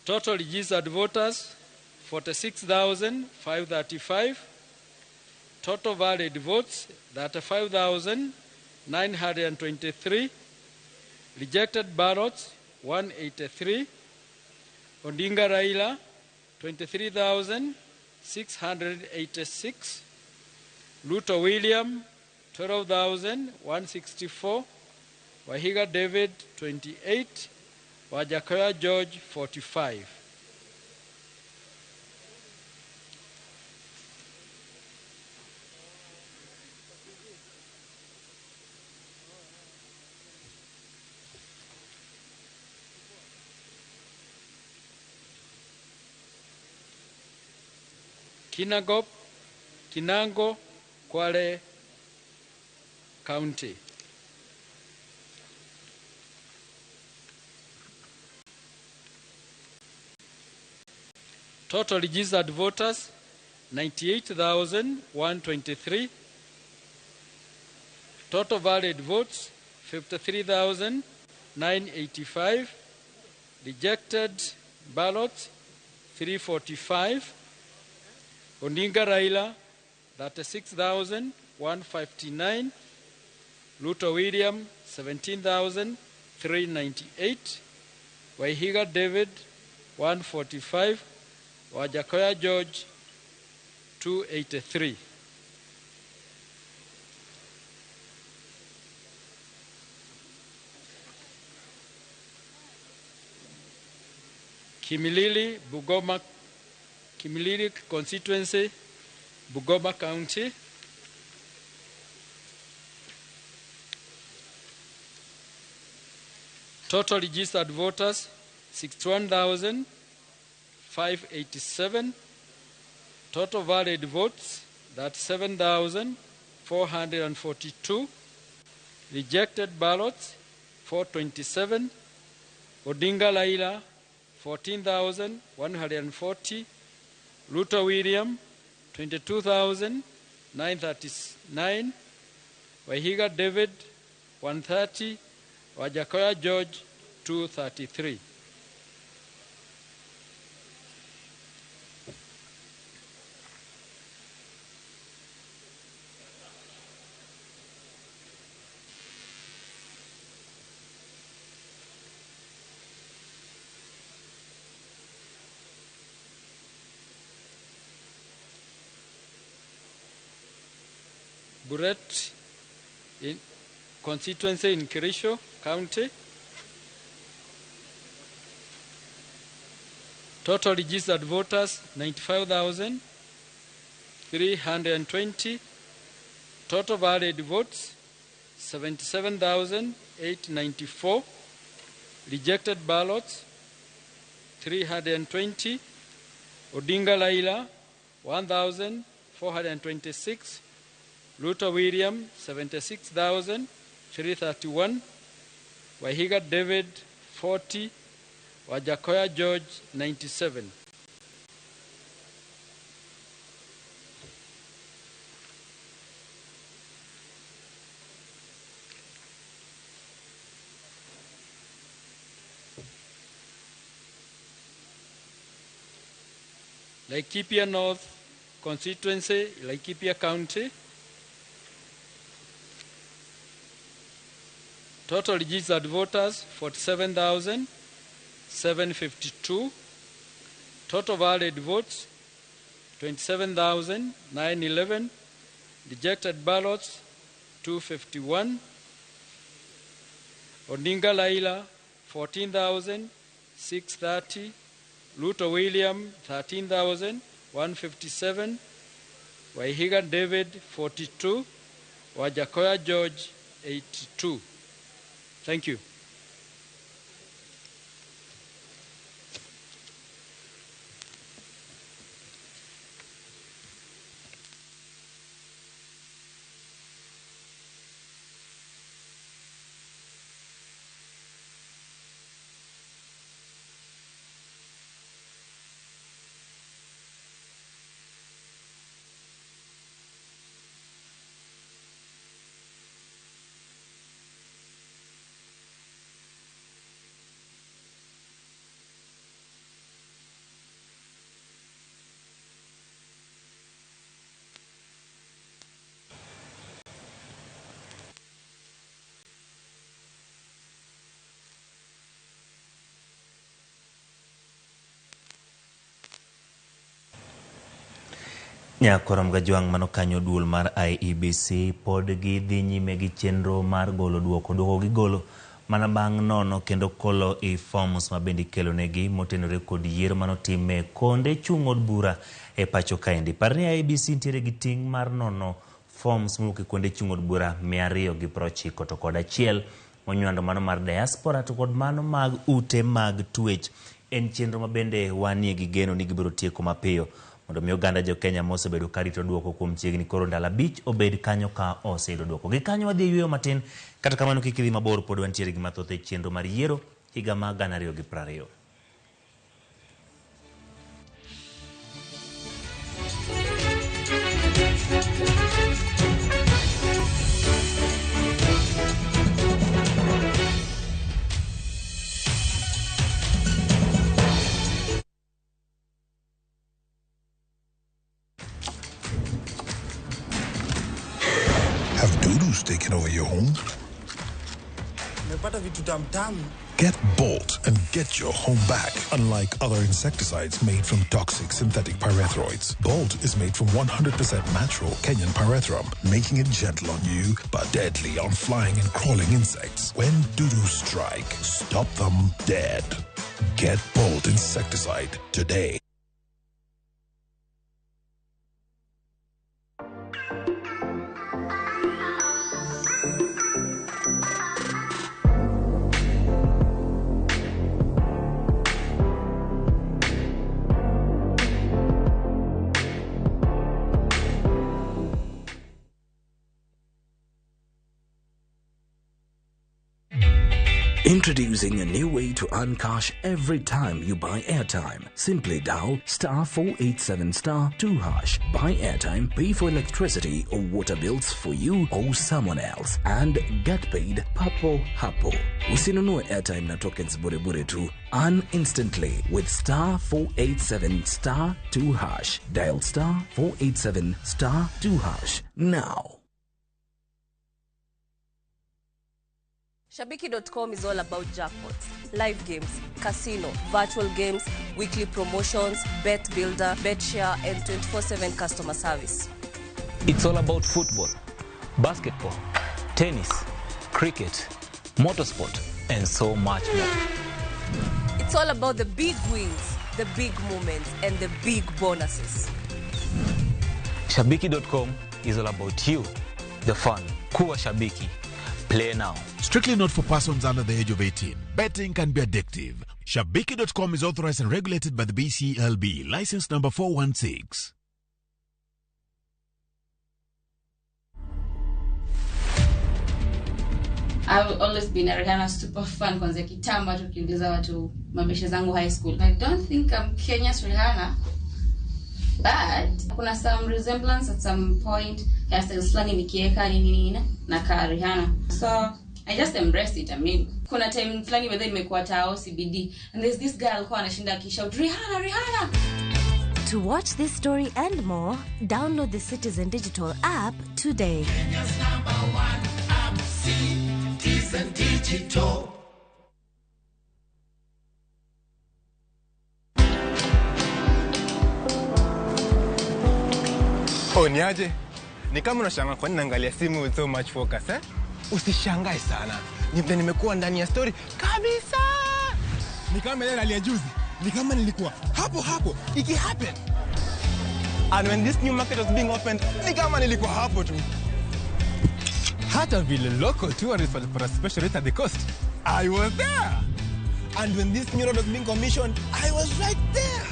Total registered voters 46,535. Total valid votes 35,923. Rejected ballots 183. Odinga Raila 23,686. Ruto William 12,164. Wahiga David 28. Wajakoya George 45. Kinango, Kwale County. Total registered voters 98,123. Total valid votes 53,985. Rejected ballots 345. Odinga Raila 36,159. Ruto William 17,398. Wahiga David 145. Wajakoya George 283. Kimilili constituency, Bungoma County. Total registered voters 61,587. Total valid votes 37,442. Rejected ballots 427. Odinga Laila 14,140. Ruto William 22,939. Wahiga David 130. Wajakoya George 233. Buret in constituency in Kirisho County. Total registered voters 95,320. Total valid votes 77,894. Rejected ballots 320. Odinga Laila 1,426. Ruto William 76,331. Wahiga David 40. Wajakoya George 97. Laikipia North constituency, Laikipia County. Total registered voters 47,752. Total valid votes 27,911. Rejected ballots 251. Odinga Laila 14,630. Ruto William 13,157. Wahiga David 42. Wajakoya George 82. Thank you. Nyakoram Gajwang' mano kanyo duol mar IEBC pod gi dhi nyime gi chenro mar golo duoko gigolo mana bang' nono kendo kolo i forms ma bende kelo negi motenore kod yiero manotime konde chung' od bura e pacho kaendi. Par ni IEBC nitiere gi ting' mar nono forms mowuok kuonde chung' od bura 290 to kod achiel monywando mano mar diaspora to kod mano mag ute mag twech. En chenro ma bende wanie gi geno ni gibiro tieko mapiyo mondo mi oganda jo Kenya mosebedo karito duoko kuom chiegni koro ndalo 5 obed kanyo ka oseyudo duoko. Gi kanyo wadhi yweyo matin, kata kamano kik idhi mabor, pod wantiere gi mathoth e chenro mar yiero higa ma 2020. Have doo-doos taken over your home? Get Bolt and get your home back. Unlike other insecticides made from toxic synthetic pyrethroids, Bolt is made from 100% natural Kenyan pyrethrum, making it gentle on you but deadly on flying and crawling insects. When doo-doos strike, stop them dead. Get Bolt insecticide today. Introducing a new way to earn cash every time you buy airtime. Simply dial *487*2#. Buy airtime, pay for electricity or water bills for you or someone else, and get paid papo hapo. Usinunue airtime na tokens bure tu. Earn instantly with *487*2#. Dial *487*2# now. Shabiki.com is all about jackpots, live games, casino, virtual games, weekly promotions, bet builder, bet share, and 24/7 customer service. It's all about football, basketball, tennis, cricket, motorsport, and so much more. It's all about the big wins, the big moments, and the big bonuses. Shabiki.com is all about you, the fun. Kuwa Shabiki. Play now. Strictly not for persons under the age of 18. Betting can be addictive. Shabiki.com is authorized and regulated by the BCLB. License number 416. I've always been a Rihanna super fan kwanza kitambo tukiuliza watu mabeshe zangu high school. I don't think I'm Kenya's Rihanna, but kuna some resemblance at some point. Hairstyles flani nikieka nini na ka Rihanna. So I just embraced it. I mean, kuna time flani whether imekuwa tao CBD and there's this girl alikuwa anashinda akishout Rihanna, Rihanna. To watch this story and more, download the Citizen Digital app today. Kenya's #1 app, Citizen Digital. Niaje? Ni kama unashangaa kwa nini naangalia simu with so much focus, eh? Usishangae sana. Nimekuwa ndani ya story kabisa. Ni kama ile hali ya juzi. Ni kama nilikuwa hapo iki happen. And when this new market was being opened, ni kama nilikuwa hapo tu. Hata vile local tourists for a special rate at the coast, I was there. And when this new road was being commissioned, I was right there.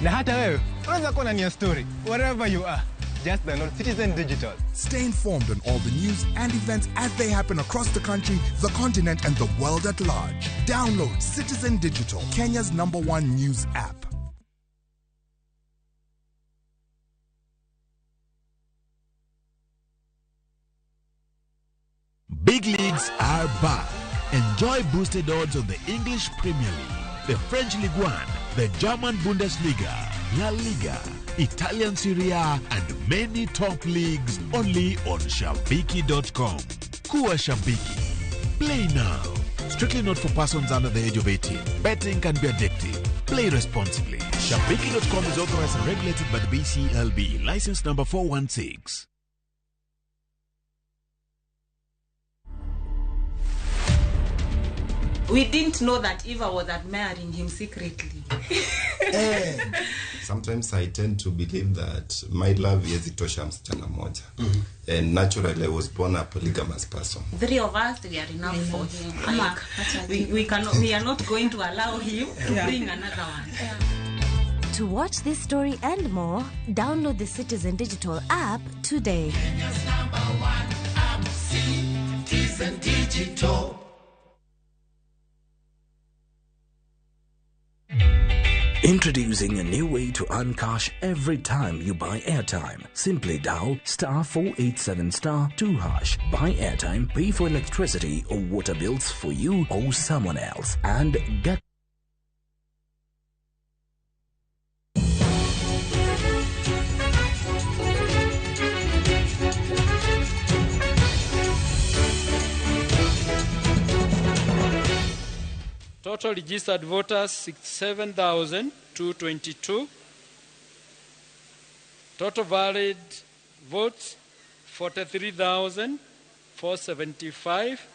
Na hata wewe, unaweza kuwa ndani ya story wherever you are. Just download Citizen Digital. Stay informed on all the news and events as they happen across the country, the continent, and the world at large. Download Citizen Digital, Kenya's #1 news app. Big leagues are back. Enjoy boosted odds on the English Premier League, the French Ligue 1, the German Bundesliga, La Liga, Italian Serie A, and many top leagues only on Shabiki.com. Kuwa Shabiki. Play now. Strictly not for persons under the age of 18. Betting can be addictive. Play responsibly. Shabiki.com is authorized and regulated by the BCLB. License number 416. We didn't know that Eva was admiring him secretly. Sometimes I tend to believe that my love is itosha msichana moja. And naturally I was born a polygamous person. 3 of us, we are enough for him. Like, we are not going to allow him to bring another one. To watch this story and more, download the Citizen Digital app today. Kenya's #1 app, Citizen Digital. Introducing a new way to earn cash every time you buy airtime. Simply dial *487*2#. Buy airtime, pay for electricity or water bills for you or someone else, and get Total registered voters 67,222. Total valid votes 43,475.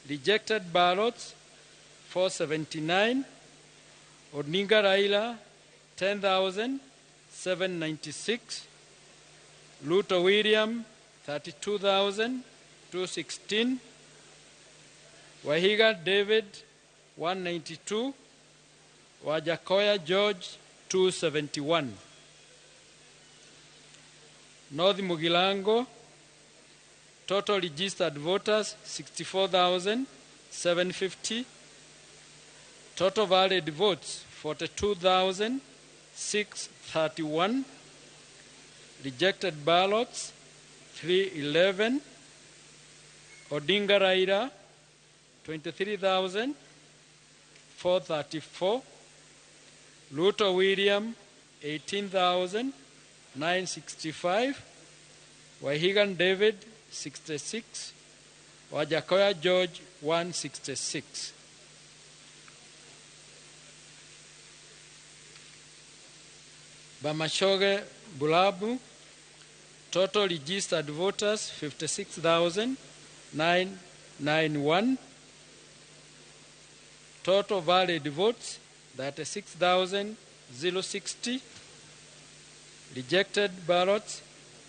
Rejected ballots 479. Odinga Raila 10,796. Luto William 32,216. Wahiga David 192, Wajakoya George 271. North Mugilango, total registered voters 64,750. Total valid votes 42,631. Rejected ballots 311. Odinga Raila 23,434. Luto William 18,965. Wahigan David 66. Wajakoya George 166. Bamashoge Bulabu, total registered voters 56,991. Total valid votes 36,060. Rejected ballots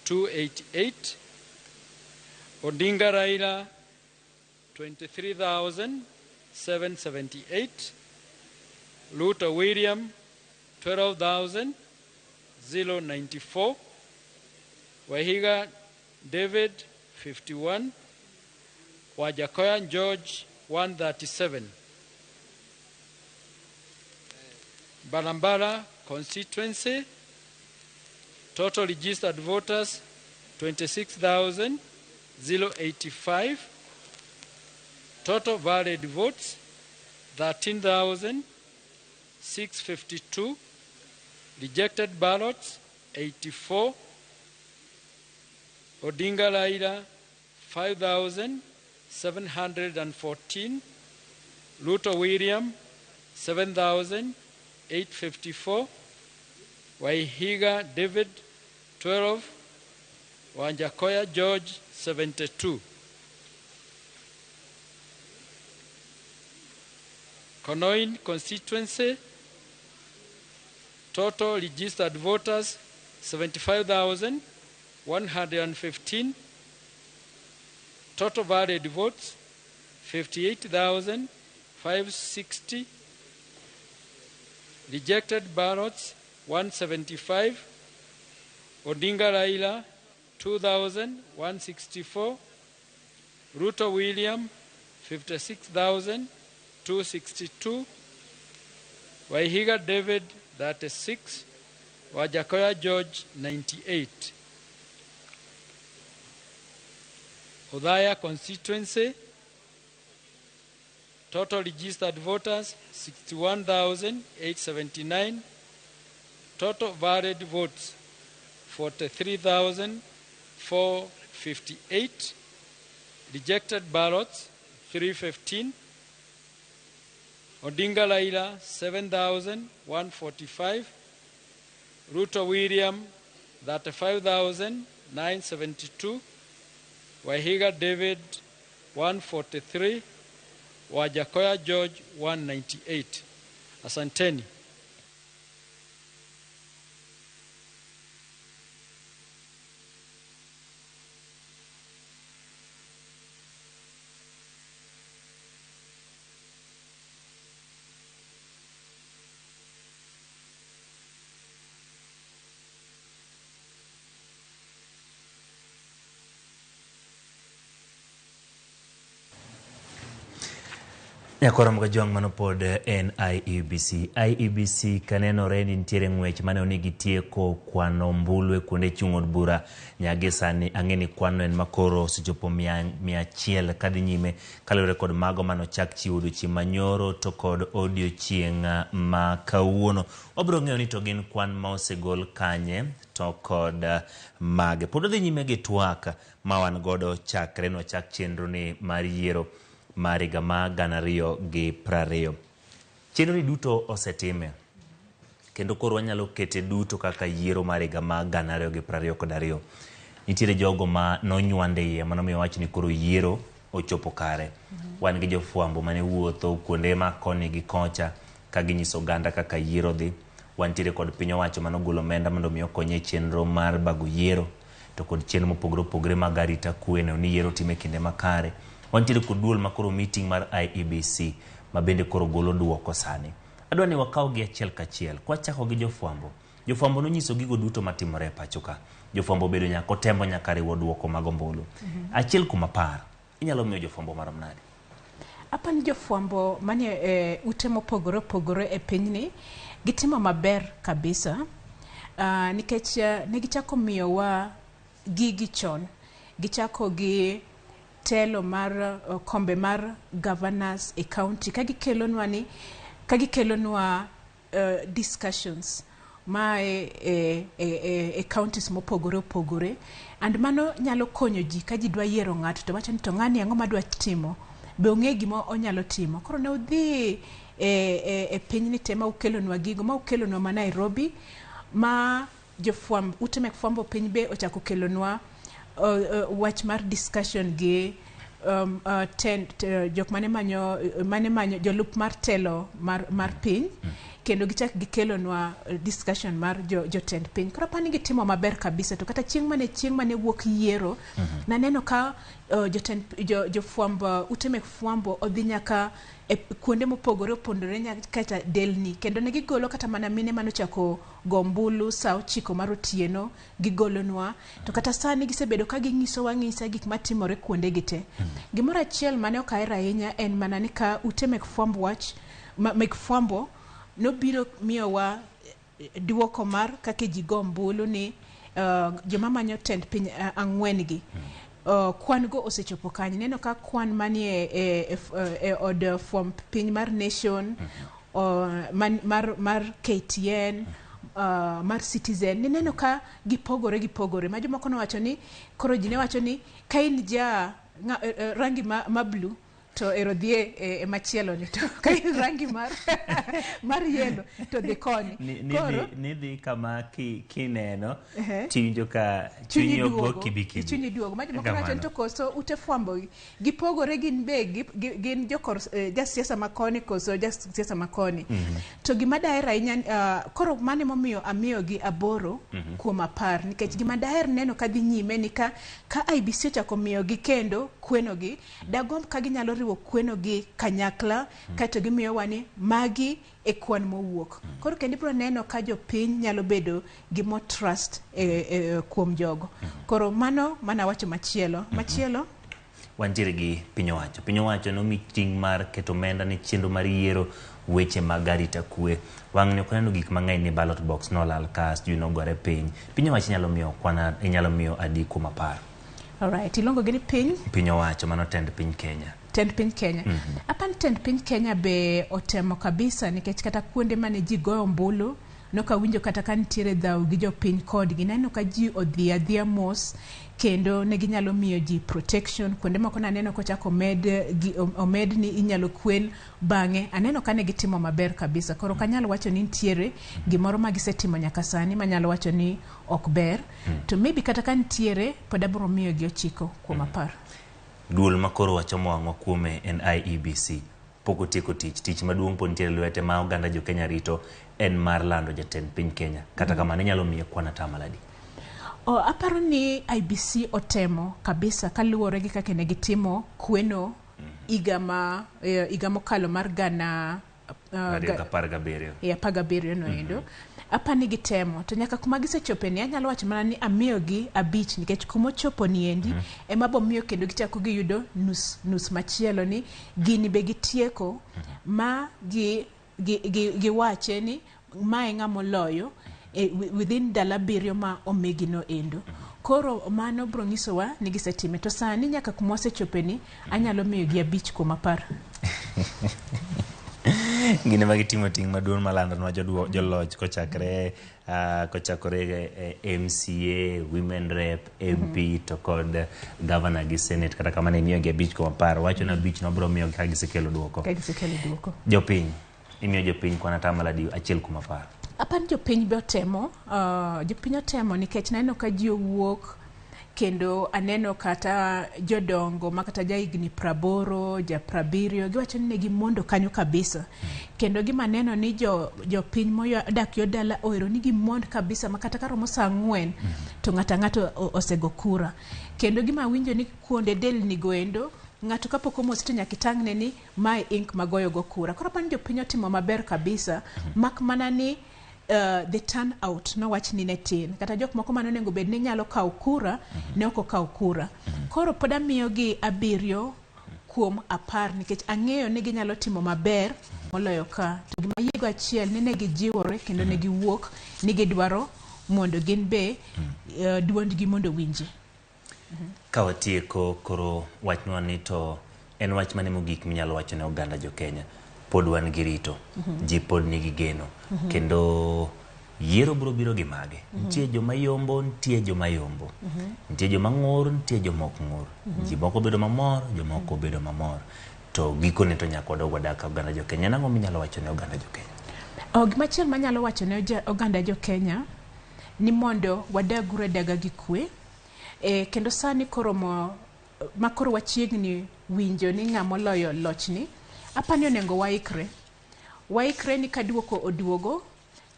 288. Odinga Raila 23,778. Luto William 12,094. Wahiga David 51. Wajakoya George 137. Balambala constituency, total registered voters 26,085. Total valid votes 13,652. Rejected ballots 84. Odinga Raila 5,714. Luto William 7,854. Waihiga David 12. Wanjakoya George 72. Konoin constituency, total registered voters 75,115. Total valid votes 58,560. Rejected ballots 175. Odinga Raila 2,164. Ruto William 56,262. Waihiga David 36. Wajakoya George 98. Odhaya constituency, total registered voters 61,879. Total valid votes 43,458. Rejected ballots 315. Odinga Laila 7,145, Ruto William 35,972, Wahiga David 143, Wajakoya George 198. Asanteni. Nyakora mga jong manopod en IEBC kanenore ni ntiere ng'wech mane onigi tieko kwano mbulu e kuonde chung' od bura nyage sani ang'eni kwano en makoro sechopo 100 kadhi nyime kaluwore kod mago manochak chiwo odiochieng' manyoro to kod odiochieng' ma kawuono. Wabiro ng'eyo ni to gin kwan ma osegol kanye to kod mage. Pod odhi nyime gi twak ma wan godo chakre no chak chenro ni mar yiero mar higa ma 2020. Chenro ni duto osetime kendo koro wanyalo kete duto kaka yiero mar higa ma 2022. Nitiere jogo ma nonywande iye manomiyo wach ni koro yiero ochopo kare. Wan gi jofwambo mane wuotho kuonde ma koni gi kocha ka ginyiso ganda kaka yiero dhi. Wantiere kod piny owacho manogolo omenda mondo mi okonye chenro mar bago yiero to kod chenro mopogore opogore mag arita kwe ni yiero time kinde makare. Wantiere kod duol makoro meeting mar IEBC ma bende koro golo duoko sani. Adwa ni wakaw gi achiel kachiel kwa chako gi jofwambo. Jofwambo nonyiso gigo duto matimore pacho ka. Jofwambo bedo nyako tembo nyaka riwo duoko mag ombulu. Achiel kuma par inyalo miyo jofwambo marom nade? Apa ni jofwambo mane ute mopogore opogore e pinyni gitimo maber kabisa nikech ne gichako miyowa gigi chon. Gichako gi telo mar kombe mar governors e county kagikelonwa discussions ma e counties mopogore opogore, and mano nyalo konyo ji ka ji dwa yiero ng'ato to wacho ni to ng'ani ang'o madwa timo, be ong'e gima onyalo timo. Koro ne udhi e pinyni te ma ukelonwa gigo ma ukelonwa ma Nairobi, ma jofwambo ute mek fwambo piny be ochako kelonwa wach mar discussion gi jok mane manyo jolup mar telo mar piny, kendo gichak gikelonwa discussion mar jotend piny. Koro pani gitimo maber kabisa, to kata chieng' mane wuok yiero naneno ka jofwambo ute mek fwambo odhi nyaka kuonde mopogore opogore kata delni, kendo ne gigolo kata mana mine manochako gombulu saa 9 mar otieno gigolonwa, to kata sani gisebedo ka ging'isa gik matimore kuonde gite. Gimoro achiel mane ok ahero ahinya en mana ni ka ute mek fwambo nobiro miyowa duoko mar kaka ji gombulu ni joma manyo tend piny 4 gi. Kwan go osechopo kanyo. Neno ka kwan manie od fwamb piny mar Nation, mar KTN, mar Citizen, neno ka gipogore ma jomoko nowacho ni koro ji ne wacho ni ka in rangi ma blue to ero dhie e machielo ni, to ka in rangi mar yellow to dhi koni. Nidhi kama kineno tiwinjo ka chunyi ogo kibikibi. Chunyi duogo. Ma jomoko wacho ni to koso ute fwambo gipogore gin be gin jokor jasiasa makoni koso jasiasa makoni. To gima daher ahinya koro mane momiyo amiyogi 8 kuom 10, nikech gima daher neno kadhi nyime ni ka IBC ochako miyogi kendo kwenogi, dagomb ka ginyalo riwo kwenogi kanyakla kato gimiyowa ni magi e kwan mowuok. Koro kendo ibiro neno ka jopiny nyalo bedo gi more trust kuom jogo. Koro mano mana wacho machielo. Wantiere gi piny owacho no meeting mar keto omenda ni chenro mar yiero weche mag arita kwe. Wang' ne ok neno gik mang'eny ni ballot box nolal ka sijui nogore piny. Piny owacho inyalo miyo adi kuom 10? Alright, ilongo gini piny owacho mano tend piny Kenya. Tend piny Kenya. Apan tend piny Kenya be otemo kabisa, nikech kata kuonde mane ji goyo ombulu noka winjo kata kan tiere dhau gi jopiny kodgi, naneno ka ji odhi adhia mos kendo ne ginyalo miyo ji protection. Kuonde moko naneno kochako omed ni inyalo kwen bang'e, aneno ka ne gitimo maber kabisa. Koro kanyalo wacho ni ntiere gimoro ma gisetimo nyaka sani manyalo wacho ni ok ber, to maybe kata ka ntiere pod abiro miyo gi ochiko kuom 10. Duol makoro wacho mwang'o kuome en IEBC. Poko tieko tich maduong' pod ntiere lwete ma oganda jo Kenya rito en mar lando jatend piny Kenya. Kata kamano inyalo miye kwan atamaladi. Aparo ni IBC otemo kabisa kaluwore gi kaka ne gitimo kweno iga mokalo mar gana 17 noendo. Apa ni gitemo to nyaka kuma gisechope ni anyalo wacho mana ni amiyo gi 5 nikech kuma chopo ni endi ema bo miyo kendo gichako giyudo nus machielo ni gini be gitieko ma giwache ni mae ng'amo loyo within dala 7 ma omegi no endo. Koro mano bro nyisowa ni gisetime, to sani nyaka kuma osechope ni anyalo miyo gi 5 kuom 10. Gine magitimo ting' maduong' malando nwa joloch kochakore MCA, Women Rep, MP to kod Governor gi Senate. Kata kamano imiyo gi 5 kuom 10. Wacho na 5 no bro miyo ka gisekelo duoko. Jopiny, imiyo jopiny kwan atamaladi 1 kuom 10. Apan jopiny be otemo, jopiny otemo nikech naneno ka ji owuok kendo aneno kata jodongo makata jaigni 80, ja 70 giwacho ni gimondo kanyo kabisa. Kendo gima neno ni jopiny modak yo dala oero ni gimond kabisa makata karomo saa 4 to ng'ato osego kura. Kendo gima winjo ni kuonde del ni goendo ng'ato kapoko mos to nyakitang'ne ni mae ink magoyo go kura. Koro pan jopiny otimo maber kabisa, mak mana ni the turn out no wach ni netin kata jok moko manonengo bed ni nyalo kaw kura ne oko kaw kura. Koro poda miyo gi 7 kuom 10 nikech ang'eyo ni ginyalo timo maber moloyo ka. To gima yiego achiel ni ne gijiwore kendo ne giwuok ni gidwaro mondo gin be duondgi mondo winji. Kawatieko koro wachnwa ni to en wach mane mogik minyalo wacho ne oganda jo Kenya. Pod wan gi rito, ji pod nigi geno, kendo yiero biro gi mage. Ntie joma yombo, ntie joma yombo. Ntie joma ng'ur, ntie joma ok ng'ur. Ji moko bedo mamor, joma ok bedo mamor. To gikone to nyaka wadog wadak oganda jo Kenya. Nang'o minyalo wacho ne oganda jo Kenya? Gimachiel manyalo wacho ne oganda jo Kenya ni mondo wadagre daga gi kwe. Kendo sani makoro wachiegni winjo ni ng'amo loyo lochni. Apani onengo waikre ni kaduoko oduogo,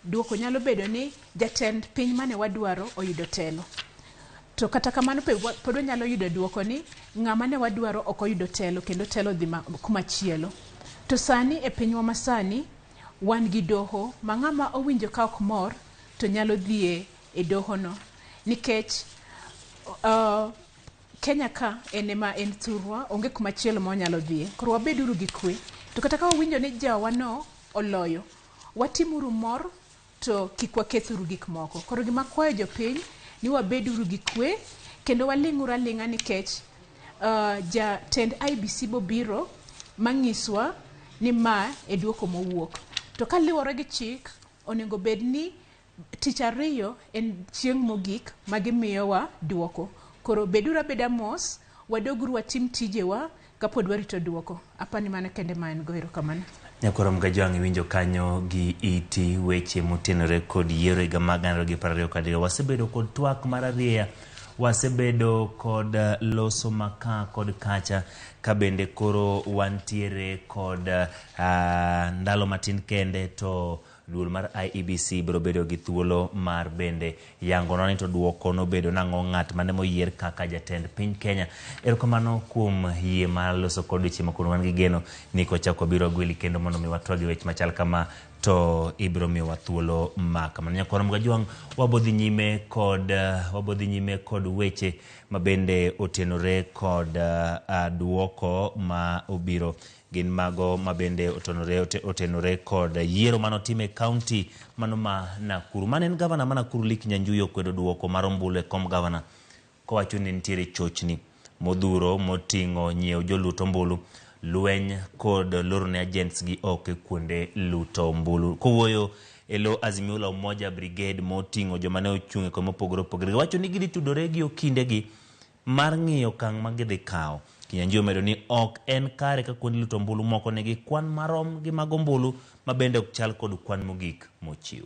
duoko nyalo bedo ni jatend piny mane wadwaro oyudo telo. To kata kamano pod nyalo yudo duoko ni ng'ama ne wadwaro ok oyudo telo kendo telo dhi kuma chielo. To sani e pinywa masani wan gi doho ma ng'ama owinjo ka ok mor to nyalo dhie e doho no nikech Kenya ka enema en thurwa, onge kuma chielo ma wanyalo dhie. Koro wabeduru gi kwe. To kata ka winjo ni jawano oloyo, watimuru mor to kik wakethuru gik moko. Koro gima kwayo jopiny ni wabeduru gi kwe kendo waling'uru aling'a nikech jatend IBC bobiro mang'iswa ni ma e duoko mowuok. To kaluwore gi chik, onego bed ni tich 2 en chieng' mogik magimiyowa duoko. Koro beduru abeda mos, wadoguru watim tijewa kapod warito duoko. Apani mana kende ma en goero kamano. Nyakoro mgajwang' winjo kanyo gi iti weche motenore kod yiero higa mag 2020. Wasebedo kod twak mar ariya, wasebedo kod loso maka kod kacha, ka bende koro wantiere kod ndalo matin kende to duol mar IEBC biro bedo gi thuolo mar bende yango noni to duoko no bedo nang'o ng'at mane moyier kaka jatend piny Kenya. Erokamano kuom yie mar loso kod weche makoro wan gi geno ni kochako biro gweli kendo mondo mi watwagi weche machal kama to ibiro miwa thuolo makamano. Nyakoro mgajwang' wabodhi nyime kod weche mabende otenore kod duoko ma obiro. Gin mago mabende otenore kod yiero manotime county mano ma Nakuru. Mane en gavana ma Nakuru Lik Nyanjuyo kwedo duoko mar ombulu e kom gavana kowacho ni nitiere chochni modhuro moting'o nyiewo joluto ombulu, lweny kod loro ne agents gi oko kuonde luto ombulu. Kowuoyo elo Azimio la Umoja Brigade moting'o joma ne ochung' e kama opogore opogore. Wacho ni gidhi tudore gi okindegi mar ng'iyo okang' ma gidhi kawo. Kinyanjui omedo ni ok en kare ka kuonde luto ombulu moko nigi kwan marom gi mag ombulu ma bende ok chal kod kwan mogik mochiw.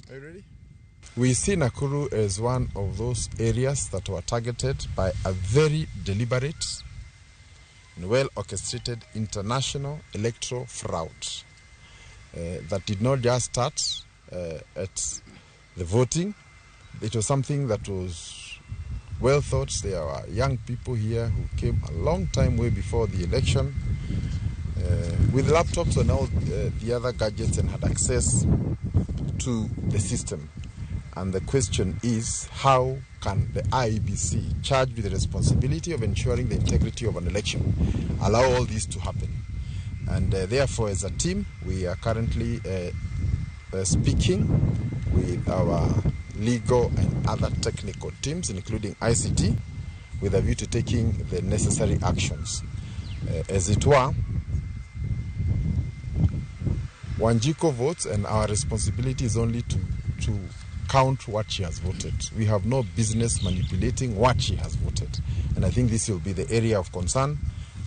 Are you ready? We see Nakuru as one of those areas that were targeted by a very deliberate and well-orchestrated international electoral fraud that did not just start at the voting. It was something that was well thought. There were young people here who came a long time way before the election with laptops and all the other gadgets and had access to the system. And the question is, how can the IEBC, charged with the responsibility of ensuring the integrity of an election, allow all this to happen? And therefore, as a team, we are currently speaking with our legal and other technical teams, including ICT, with a view to taking the necessary actions. As it were, Wanjiko votes, and our responsibility is only to count what she has voted. We have no business manipulating what she has voted. And I think this will be the area of concern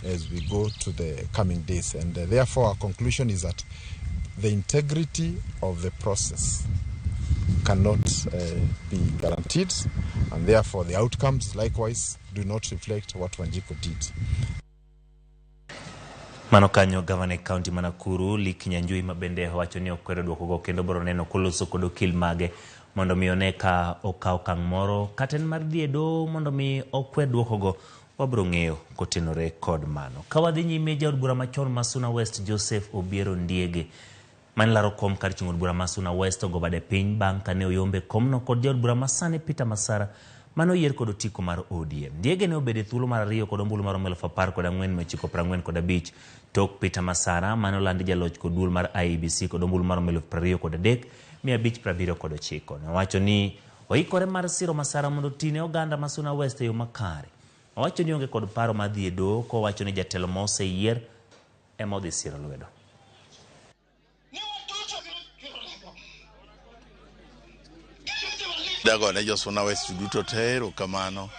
as we go to the coming days. And therefore, our conclusion is that the integrity of the process cannot be guaranteed, and therefore the outcomes likewise do not reflect what Wanjiko did. Mano kanyo gavana county Nakuru Lee Kinyanjui mabende wacho ni okwero duoko go kendo bro neno koloso kod okil mage mondo mi oneka okaw kang' moro katen mar diedo mondo mi okwe duoko go wabro ng'eyo kotenore kod mano. Kawadhi nyime jaod bura machon Masuna West Joseph Obiero Ndiege man laro kom kar chung'od bura Masuna West ogo bade piny bang' kane oyombe komno kod jaod bura masane Peter Masara mano yier kod otiko mar ODM. Ndiege ne obede thuolo mar 2 kod ombulu mar 10,445 tok Peter Masara mano landi jaloch kod duol mar IEBC kod ombulu mar 23,579. Nowacho ni oikore mar siro Masara mondo tine oganda Masuna West e yo makare. Owacho ni onge kod paro madhi e doho ko wacho ni jatelo mose yier ema odhi siro lwedo. Dago ne Masuna West duto tero kamano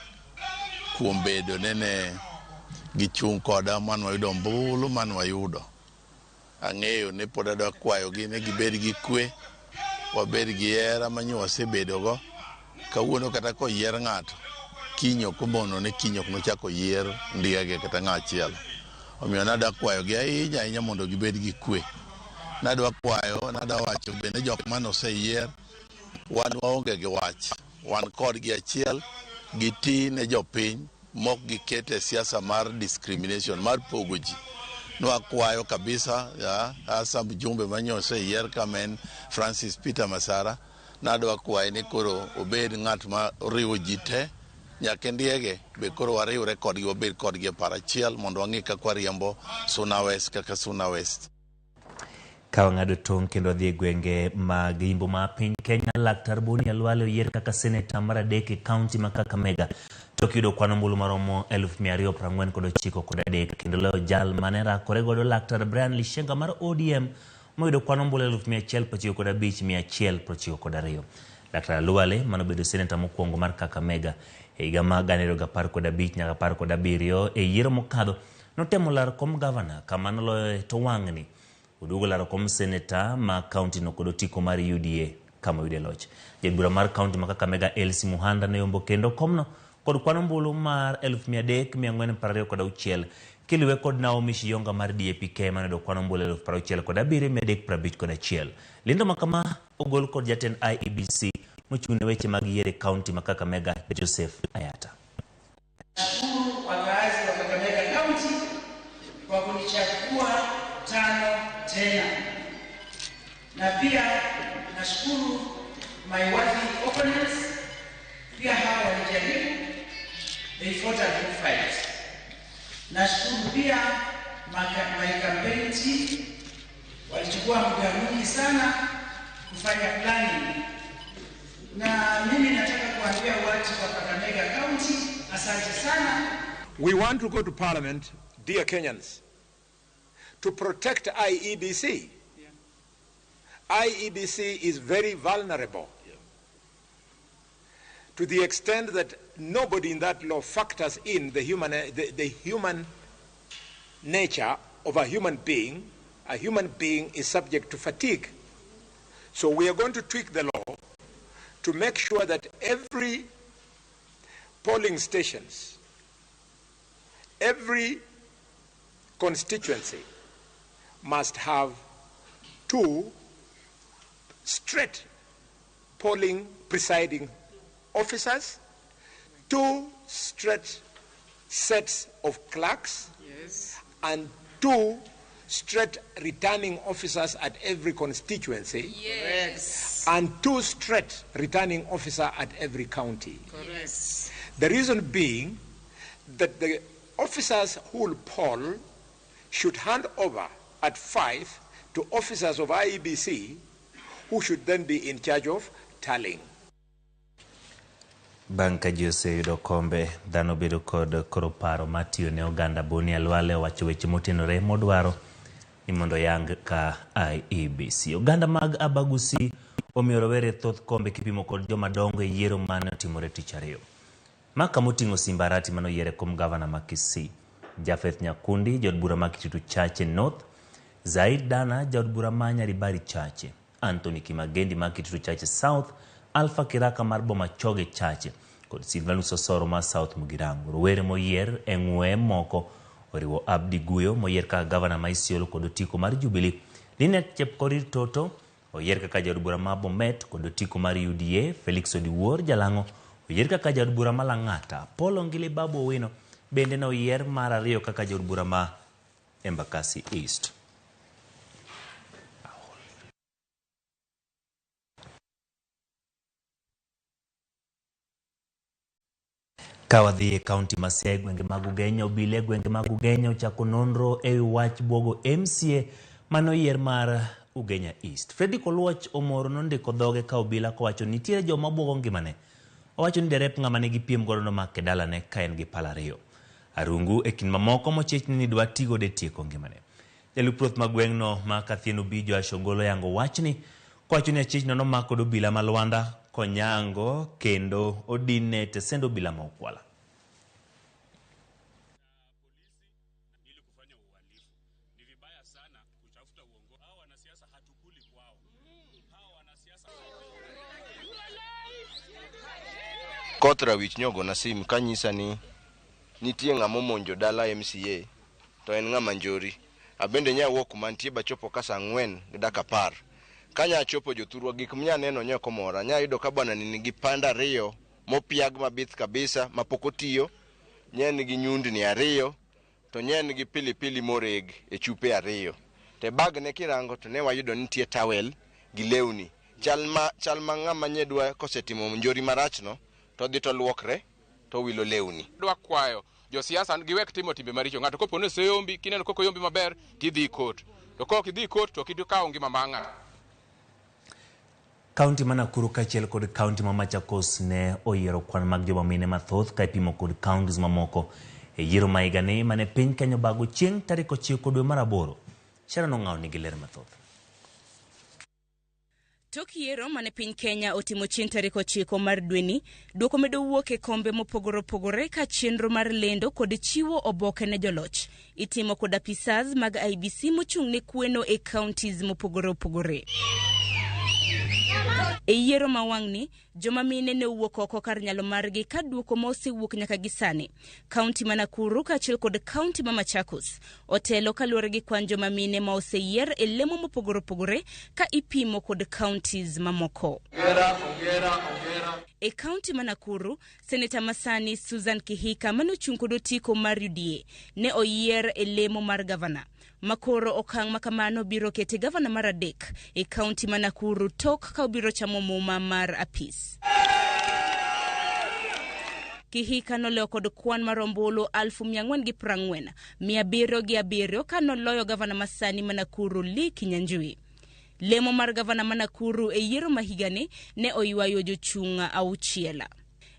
kuom bedo nene gichung' koda man wayudo ombulu man wayudo. Ang'eyo ne pod adwa kwayogi ne gibed gi kwe, wabed gi hera manyo wasebedogo. Kawuono kata koyier ng'ato, kinyo komono ne kinyo nochako yier Ndiege kata ng'achielo. Omiyo nadwa kwayogi ahinya mondo gibed gi kwe. Nadwa kwayo, nadwa wacho bende jok man oseyier wan waonge gi wach, wan kod gi achiel giti ne jopiny mok gikete siasa mar discrimination mar pogo ji. Nwakwayo kabisa asa mjumbe manyose yier kamen Francis Peter Masara nadwa kwayo ni koro obed ng'at ma riwo ji te nyaka Ndiege be koro wariwre kodgi wabed kodgi e paro achiel mondo wang'i kaka wariembo Suna West kaka Suna West. Kawang'ado tong' kendo dhi gwenge mag yimbo ma piny Kenya. Laktar Boni Alwale oyier kaka seneta mar 3 e kaunti ma Kakamega tok yudo kwan ombulu maromo 249 kendo leo jal mane rakore godo Laktar Brian Lishenga mar ODM moyudo kwan ombulu 195,192. Laktar Alwale manobedo seneta mokwongo mar Kakamega e higa mag 2015 nyaka 2017 e yiero mokadho notemo laro kom gavana kama noloyo to wang'ni udugo laro kom seneta ma kaunti no kod otiko mar UDA kama yude loch. Jadbura mar kaunti ma Kakamega Elsie Muhanda ne yombo kendo komno kod kwan ombulu mar 3,426 kiliwe kod Naomi Shiyonga mar DAPK mane do kwan ombulu 67,351. Lindo makama ogol kod jatend IEBC mochung'ne weche mag yiero kaunti ma Kakamega Joseph Ayata. Nashukuru wakazi wa Kakamega County kwa kunichagua tano tena, na pia nashukuru my worthy opponents, pia hawa walijaribu, they fought a good fight. Nashukuru pia my campaign team walichukua muda mwingi sana kufanya planning, na mimi nataka kuambia watu wa Kakamega County asante sana. We want to go to Parliament, dear Kenyans, to protect IEBC. IEBC is very vulnerable to the extent that nobody in that law factors in the human nature of a human being. A human being is subject to fatigue. So we are going to tweak the law to make sure that every polling stations, every constituency must have 2 straight polling presiding officers, 2 straight sets of clerks, and 2 straight returning officers at every constituency, and 2 straight returning officers at every county. The reason being that the officers who will poll should hand over at 5 to officers of IEBC, who should then be in charge of tallying. Banka Jose yudo kombe dhano bedo kod koro paro matiyo ne oganda Boni Alwale wacho weche motenore modwaro ni mondo yang ka IEBC. Oganda mag Abagusi omiyo rowere thoth kombe kipimo kod joma dongo e yiero mane otimore tich ariyo. Maka moting'o Simbarati mano yiere kom gavana ma Kisii, Jafeth Nyakundi jod bura ma Kitutu Chache North, Zaid Dana jod bura ma Nyaribari Chache, Anthony Kimagendi ma Kitutu Chache South, Alpha Kiraka mar Boma Choge Chache kod Silvanus Osoro ma South Mugirango. Rowere moyier e ng'we moko oriwo Abdi Guyo moyier ka gavana ma Isiolo kod otiko mar Jubilee, Linet Chepkorir Toto oyier kaka jod bura ma Bomet kod otiko mar UDA, Felix Odiwuor Jalango oyier kaka jod bura ma Lang'ata, Paul Ongili Babu Owino bende no oyier mar ariyo kaka jod bura ma Embakasi East. Kawadhi e kaunti ma Siaya gwenge mag Ugenya, obile gwenge mag Ugenya ochako nonro e wach bwogo MCA manoyier mar Ugenya East. Freddy Koluoch omoro nondiko dhoge ka obila kowacho nitiere joma bwogo ngimane. Owacho ni derep ng'ama nigi piem godo nomake dalane ka en gi pala ariyo. Arungu e kin mamoko mochechni ni dwa tigo de tieko ngimane. Jalup ruoth ma gweng'no ma Kathieno Bijo Ashongolo yango wachni kowacho ni achechno nomako kod obila ma Lwanda konyango kendo odine tesendo obila ma Okwala. Kothra wich nyogo na sim kanyisa ni nitie ng'ama monjo dala MCA to en ng'ama njori. Abende nya wuok mantie bachopo kasa 4 gi dakika 10. Kanya chopo jothurwa gik mnya neno nyoko mora. Nya yudo ka bwana ni nigi panda 2 mopiag mabith kabisa mapokotiyo. Nya nigi nyundni 2 to nya nigi pilipili moreg e chupe 2. Te bag ne kirango to ne wayudo nitie towel gi lewni. Chalma ng'ama nyedwa kosetimo njori marachno to dhi to luokre to wilo lewni. Dwa kwayo josiasa giwek timo timbe maricho. Ng'ato kopo ne seyombi kineno koko yombi maber tidhi court. To kok idhi court to kidukawo ngima mang'a. Kaunti ma Nakuru kachiel kod kaunti ma Machakos ne oyiero kwan mag joma mine mathoth ka ipimo kod kauntis mamoko e yiero ma higani mane piny Kenya bago chieng' tarik 9 dwe mar 8. Sharon Ong'aw nigi ler mathoth. Tok yiero mane piny Kenya otimo chieng' tarik 9 mar dweni, duoko medo wuok e kombe mopogore opogore ka chenro mar lendo kod chiwo oboke ne joloch itimo kod apisas mag IEBC mochung' ne kweno e counties mopogore opogore. E yiero mawang'ni, joma mine ne wuok oko kar nyalo margi ka duoko ma osewuok nyaka gisani. Kaunti ma Nakuru kaachiel kod kaunti ma Machakos otelo kaluwore gi kwan joma mine ma oseyier e lemo mopogore opogore ka ipimo kod counties mamoko. E kaunti ma Nakuru, Seneta Masani Susan Kihika manochung' kod otiko mar UDA ne oyier e lemo mar gavana. Makoro okang' makamano biro kete gavana mar adek e kaunti ma Nakuru tok ka obiro chamo muma mar apis. Kihika noloyo kod kwan mar ombulu 440,700 707 kanoloyo gavana masani ma Nakuru Lee Kinyanjui. Lemo mar gavana ma Nakuru e yiero mahigani ne oywayo jochung' auchiela.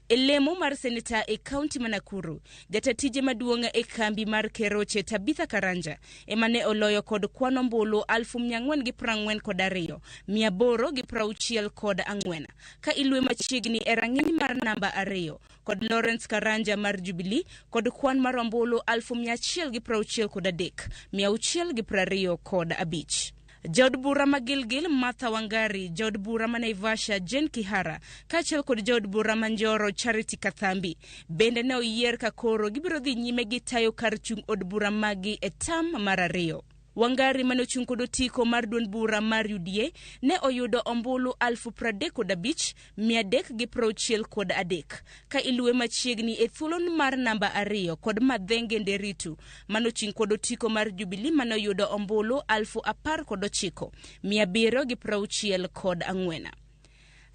Elemo mar seneta e kaunti ma Nakuru, jatatije maduong' e kambi mar Keroche Tabitha Karanja emane oloyo kod kwan ombulu 442 864 ka ilwe machiegni e rang'iny mar namba 2 kod Lawrence Karanja mar Jubilee kod kwan mar ombulu 163 625. Jod bura ma Gilgil Martha Wangari, jod bura ma Naivasha Jen Kihara, kaachiel kod jod bura ma Njoro Charity Kathambi bende ne oyier ka koro gibiro dhi nyime gi tayo kar chung' od bura magi e tam mar 2. Wangari mane ochung' kod otiko mar duond bura mar UDA ne oyudo ombulu 35,363 ka iluwe machiegni e thuolo mar namba 2 kod Madhenge Nderitu mane ochung' kod otiko mar Jubilee mane oyudo ombulu 19,764.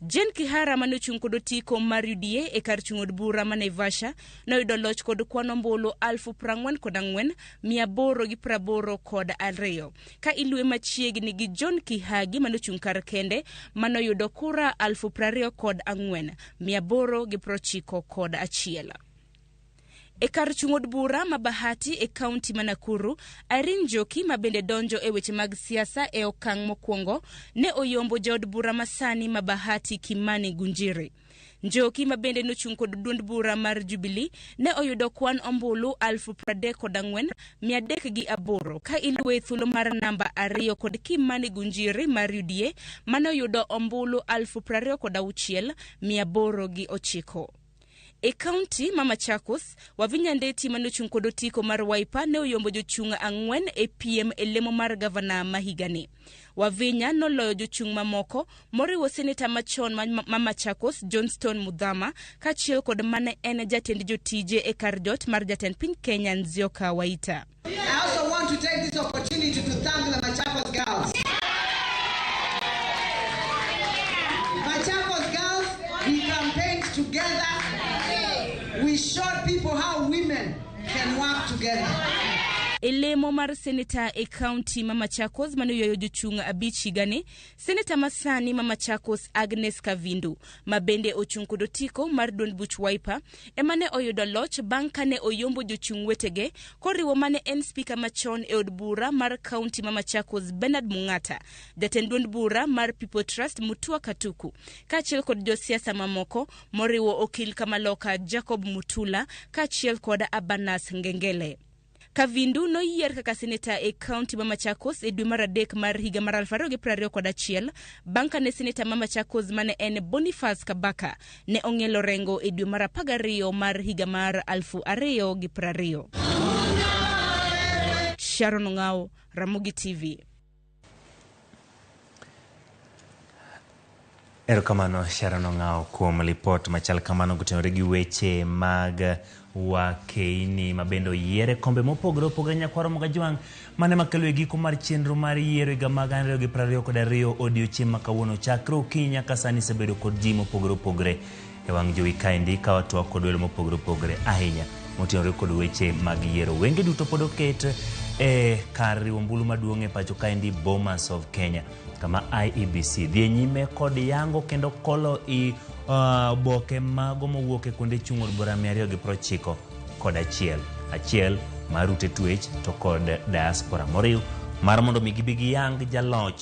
Jen Kihara mane ochung' kod otiko mar UDA e kar chung' od bura ma Naivasha noyudo loch kod kwan ombulu 44,882 ka iluwe machiegni gi John Kihagi mane ochung' kar kende mane oyudo kura 24,891. E kar chung' od bura ma Bahati e kaunti ma Nakuru, Irene Njoki ma bende donjo e weche mag siasa e okang' mokwongo ne oyombo jaod bura masani ma Bahati Kimani Gunjiri. Njoki ma bende nochung' kod duond bura mar Jubilee ne oyudo kwan ombulu 34,308 ka iluwe thuolo mar namba 2 kod Kimani Gunjiri mar UDA mane oyudo ombulu 26,809. E kaunti ma Machakos, Wavinya Ndeti mane ochung' kod otiko mar Wiper ne oyombo jochung' 4 e piem e lemo mar gavana mahigani. Wavinya noloyo jochung' mamoko moriwo seneta machon ma Machakos Johnston Mudhama kaachiel kod mane en jatend jotije e kar jot mar jatend piny Kenya Nzioka Waita. I also want to take this opportunity to thank the Machakos girls. Machakos girls, we campaigned together. We showed people how women can work together. Elemo mar seneta e kaunti ma Machakos mane yoyo jochung' 5 higani, seneta masani ma Machakos Agnes Kavindu ma bende ochung' kod otiko mar duond buch Wiper emane oyudo loch bang' kane oyombo jochung' wetege koriwo mane en speaker machon e od bura mar kaunti ma Machakos Bernard Mung'ata, jatend duond bura mar People Trust Mutua Katuku kaachiel kod josiasa mamoko moriwo okil Kamaloka Jacob Mutula kaachiel kod Abanas Ngengele. Kavindu noyier kaka seneta e kaunti ma Machakos e dwe mar 3 mar higa mar 2021 bang' kane seneta ma Machakos mane en Boniface Kabaka ne ong'elo rengo e dwe mar 12 mar higa mar 2020. Sharon Ngao, Ramogi TV. Erokamano Sharon Ngao kuom lipot machal kamano kutenore gi weche mag wakeini mabendo yiere kombe mopogore opogore nyakwaro moga jwang' mane makelo e giko mar chenro mar yiero higa mag 2022 odiochieng' makawuono chakre okinyi nyaka sani sebedo kod ji mopogore opogore e wang' jowi kaendi ka watwa kod welo mopogore opogore ahinya motenore kod weche mag yiero. Wenge duto pod oket e kar riwo ombulu maduong' e pacho kaendi Bomas of Kenya kama IEBC dhie nyime kod yango kendo kolo i boke mago mowuok e kuonde chung' od bura 290 kod achiel mar ute twech to kod diaspora moriw mar mondo mi gibi giyang jaloch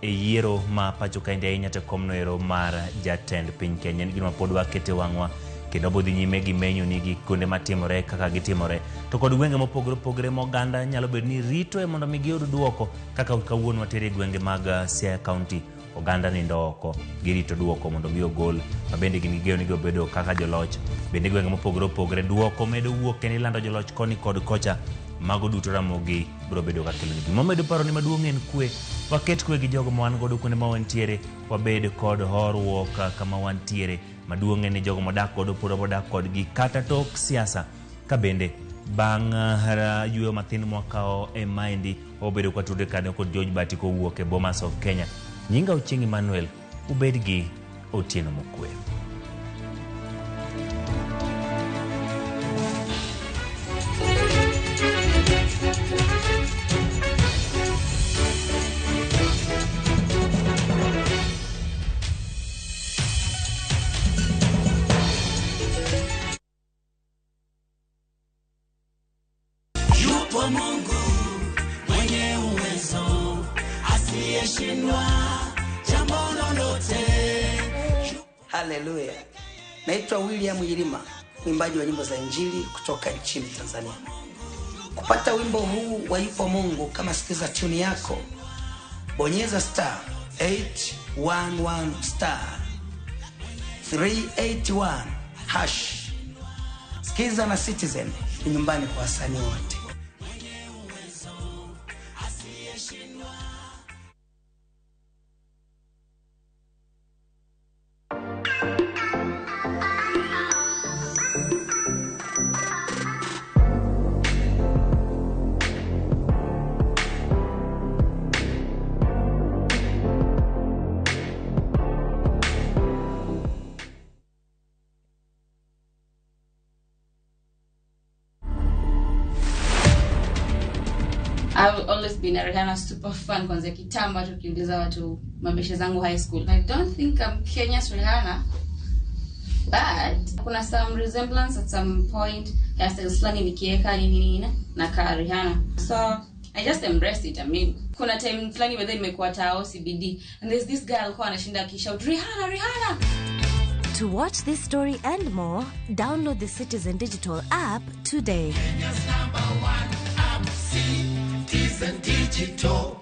e yiero ma pacho kaendi ahinya te komno ero mar jatend piny Kenya. En gima pod wakete wang'wa kendo bodhi nyime gi menyo ni gi kuonde matimore kaka gitimore to kod gwenge mopogore opogore moganda nyalo bedo ni rito e mondo mi giyud duoko kaka kawuono watere gwenge mag Siaya County. Oganda nindo oko girito duoko mondo mi ogol mabende gin gigeo ni gobedo kaka joloch bende gwenge mopogore opogore duoko medo wuok kendo ilando joloch koni kod kocha mago duto Ramogi biro bedo ka kelo gima medo paro ni maduong' en kwe waket kwe gi jogo ma wan godo kuonde ma wantiere wabed kod horuok kama wantiere maduong' en ni jogo modak godo pod odak kodgi kata tok siasa ka bende bang' yueyo mathin mwakao e maendi obedo kwa tude kane kod George Bati kowuok e Bomas of Kenya. Nyinga Ochieng' Emmanuel ubed gi otieno mokwe. Haleluya. Naitwa William Yirima, mwimbaji wa nyimbo za Injili kutoka nchini Tanzania. Kupata wimbo huu wa Yupo Mungu, kama sikiza tune yako, bonyeza *811*381#. Sikiza na Citizen, ni nyumbani kwa wasanii wote. I've always been a Rihanna super fan kwanza kitambo tukiuliza watu mabeshe zangu high school. I don't think I'm Kenya's Rihanna, but kuna some resemblance at some point. Hairstyles flani nikieka nini na ka Rihanna. So I just embraced it. I mean, kuna time flani whether nimekuwa tao CBD and there's this guy alikuwa anashinda akishout Rihanna, Rihanna. To watch this story and more, download the Citizen Digital app today. Kenya's #1 app, Citizen Digital.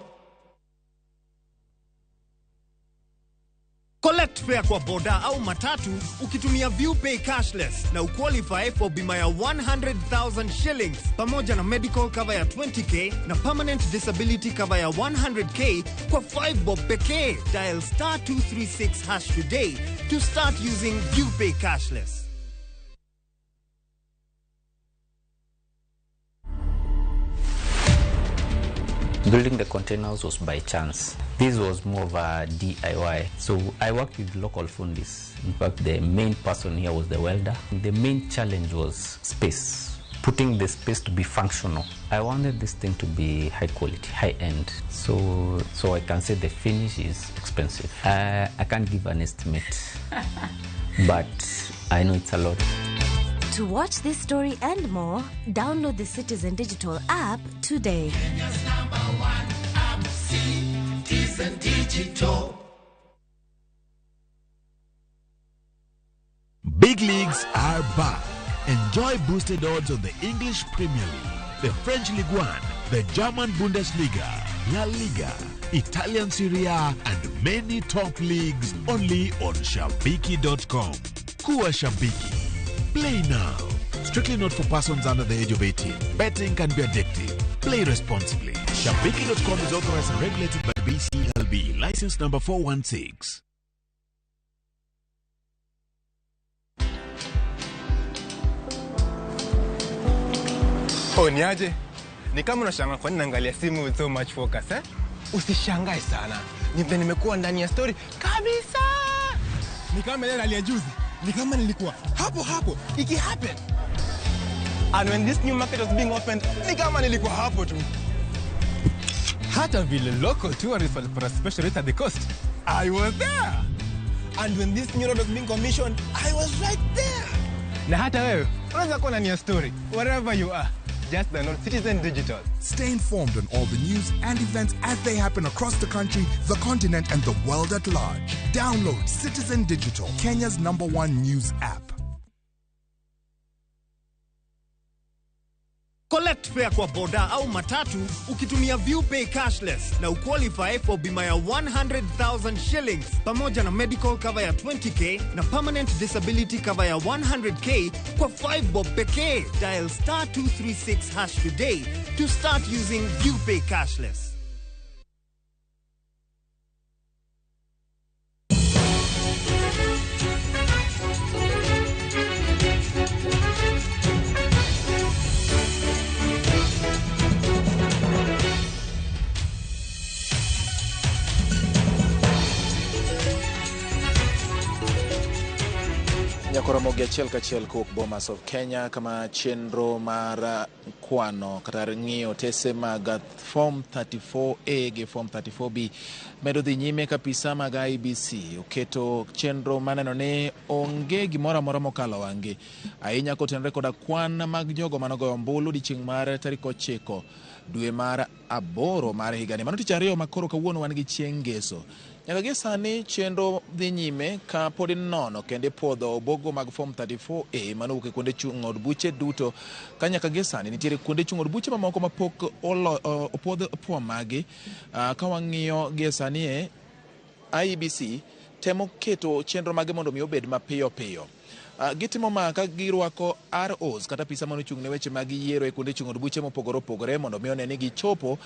Collect fare kwa boda au matatu ukitumia ViewPay cashless na uqualify for bima ya 100,000 shillings pamoja na medical cover ya 20k na permanent disability cover ya 100k kwa 5 bob pekee. Dial *236# today to start using ViewPay cashless. Building the containers was by chance. This was more of a DIY. So I worked with local fundis. In fact, the main person here was the welder. The main challenge was space. Putting the space to be functional. I wanted this thing to be high quality, high end. So I can say the finish is expensive. I can't give an estimate, but I know it's a lot. To watch this story and more, download the Citizen Digital app today. Kenya's #1 app, Citizen Digital. Big leagues are back. Enjoy boosted odds on the English Premier League, the French Ligue 1, the German Bundesliga, La Liga, Italian Serie A, and many top leagues only on Shabiki.com. Kuwa Shabiki. Play now. Strictly not for persons under the age of 18. Betting can be addictive. Play responsibly. Shabiki.com is authorized and regulated by BCLB. License number 416. Oh, niaje? Ni kama unashangaa kwa nini naangalia simu with so much focus, eh? Usishangae sana. Nimekuwa ndani ya story kabisa. Ni kama ile hali ya juzi. Ni kama nilikuwa hapo iki happen. And when this new market was being opened, ni kama nilikuwa hapo tu. Hata vile local tourists walipata special rate at the coast, I was there. And when this new road was being commissioned, I was right there. Na hata wewe, unaweza kuwa ndani ya story wherever you are. Just download Citizen Digital. Stay informed on all the news and events as they happen across the country, the continent, and the world at large. Download Citizen Digital, Kenya's #1 news app. Collect fare kwa boda au matatu ukitumia ViewPay cashless na uqualify for bima ya 100,000 shillings pamoja na medical cover ya 20k na permanent disability cover ya 100k kwa 5 bob pekee. Dial *236# today to start using ViewPay cashless. Ramogi achiel kok Bomas of Kenya kama chenro mar kwano kata ng'iyo tese mag form 34A gi form 34B medo dhi nyime kabisa mag IBC oketo chenro maneno ne onge gimoro amora mokalo wange ahinya kotenore koda kwan mag jogo manogoyo ombulu dichieng' mar tarik 9 dwe mar 8 mar higani. Mano tich ariyo makoro kawuono wan gi chieng' ngeso Nyaka gi sani chenro dhi nyime ka pod nono kendo puodho obogo mag form 34A mano wuok kuonde chung' od buche duto ka nyaka gi sani nitiere kuonde chung' od buche mamoko mapok opuodh puo magi ka wang'iyo gi sani IEBC temo keto chenro mage mondo mi obed mapiyo piyo. Gitimo ma ka girwako ROs kata pisa mano chung' ne weche mag yiero e kuonde chung' od buche mopogore opogore mondo mi one ni gichopo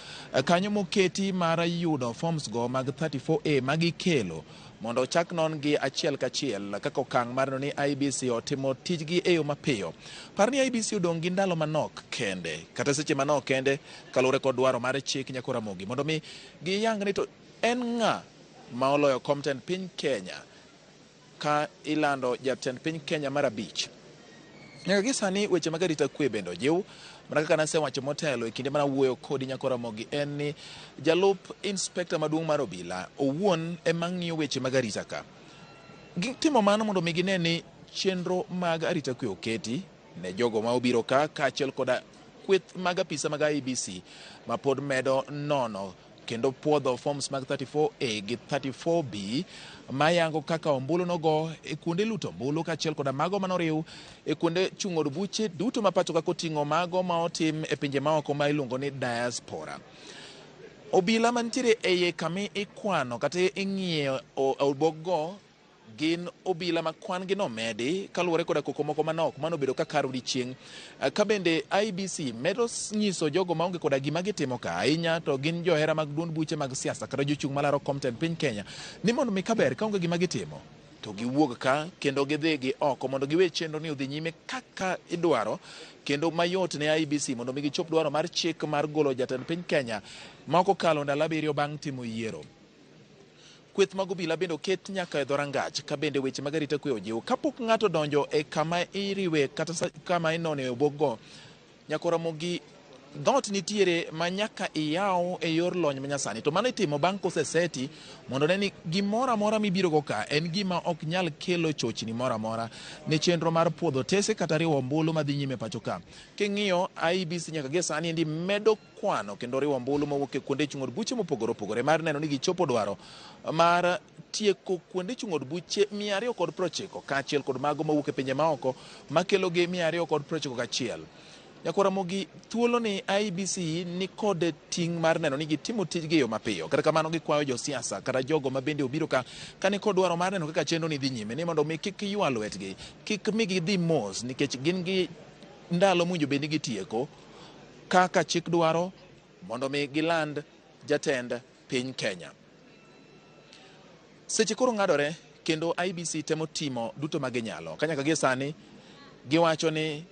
kanyo moketi mar yudo forms go mag 34A magikelo mondo ochak non gi achiel kachiel kaka okang' mar ni IEBC otimo tijgi e yo mapiyo. Par ni IEBC odong' gi ndalo manok kende kata seche manok kende kaluwore kod dwaro mar chik nyako Ramogi mondo mi giyang ni to en ng'a ma oloyo komten piny Kenya ka ilando jatend piny Kenya mar abich. Nyaka gi sani weche mag arita kwe bende ojiw mana kaka nasewacho motelo e kinde mana wuoyo kodi nyako Ramogi en ni jalup inspekta maduong' mar obila owuon ema ng'iyo weche mag arita ka. Gitimo mano mondo mi gine ni chenro mag arita kwe oketi ne jogo ma obiro ka kaachiel koda kweth mag apisa mag IEBC ma pod medo nono kendo puodho forms mag 34A gi 34B mayango kaka ombulu nogo e kuonde luto ombulu kaachiel koda mago manoriw e kuonde chung' od buche duto ma pacho kako ting'o mago ma otim e pinje maoko ma iluongo ni diaspora. Obila mantiere e iye kami ikwano kata ing'iyo obogo gin obila ma kwan gi nomedi kaluwore koda koko moko manok mano bedo ka karo odiechieng' ka bende IEBC medo nyiso jogo maonge koda gima gitimo ka ahinya to gin johera mag duond buche mag siasa kata jochung' malaro komten piny Kenya ni mondo mi kaber kaonge gima gitimo to giwuog ka kendo gidhi gi oko mondo giwe chenro ni odhi nyime kaka idwaro kendo mayot ne IEBC mondo mi gichop dwaro mar chik mar golo jatend piny Kenya ma ok okalo ndalo 7 bang' timo yiero. Kweth mag obila bende oket nyaka e dhorangach ka bende weche mag arita kwe ojiw kapok ng'ato donjo e kama iriwe kata kama inone obogo. Nyako Ramogi dhoot nitiere ma nyaka iyaw e yor lony manyasani to mano itimo bang' koseseti mondo ne ni gimoro amora mibiro go ka en gima ok nyal kelo chochni moro amora ne chenro mar puodho tese kata riwo ombulu madhi nyime pacho ka. King'iyo IEBC nyaka gi sani endi medo kwano kendo riwo ombulu mowuok e kuonde chung' od buche mopogore opogore mar neno ni gichopo dwaro mar tieko kuonde chung' od buche 290 kaachiel kod mago mawuok e pinje maoko makelo gi 291. Nyako Ramogi thuolo ni IEBC ni kod ting' mar neno ni gitimo tijgi yo mapiyo kata kamano gikwayo josiasa kata jogo ma bende obiro ka kani kod dwaro mar neno kaka chenro ni dhi nyime ni mondo mi kik ywa lwetgi kik migi dhi mos nikech gin gi ndalo mwinjo bende gitieko kaka chik dwaro mondo mi giland jatend piny Kenya. Seche koro ng'adore kendo IEBC temo timo duto ma ginyalo ka nyaka gi sani giwacho ni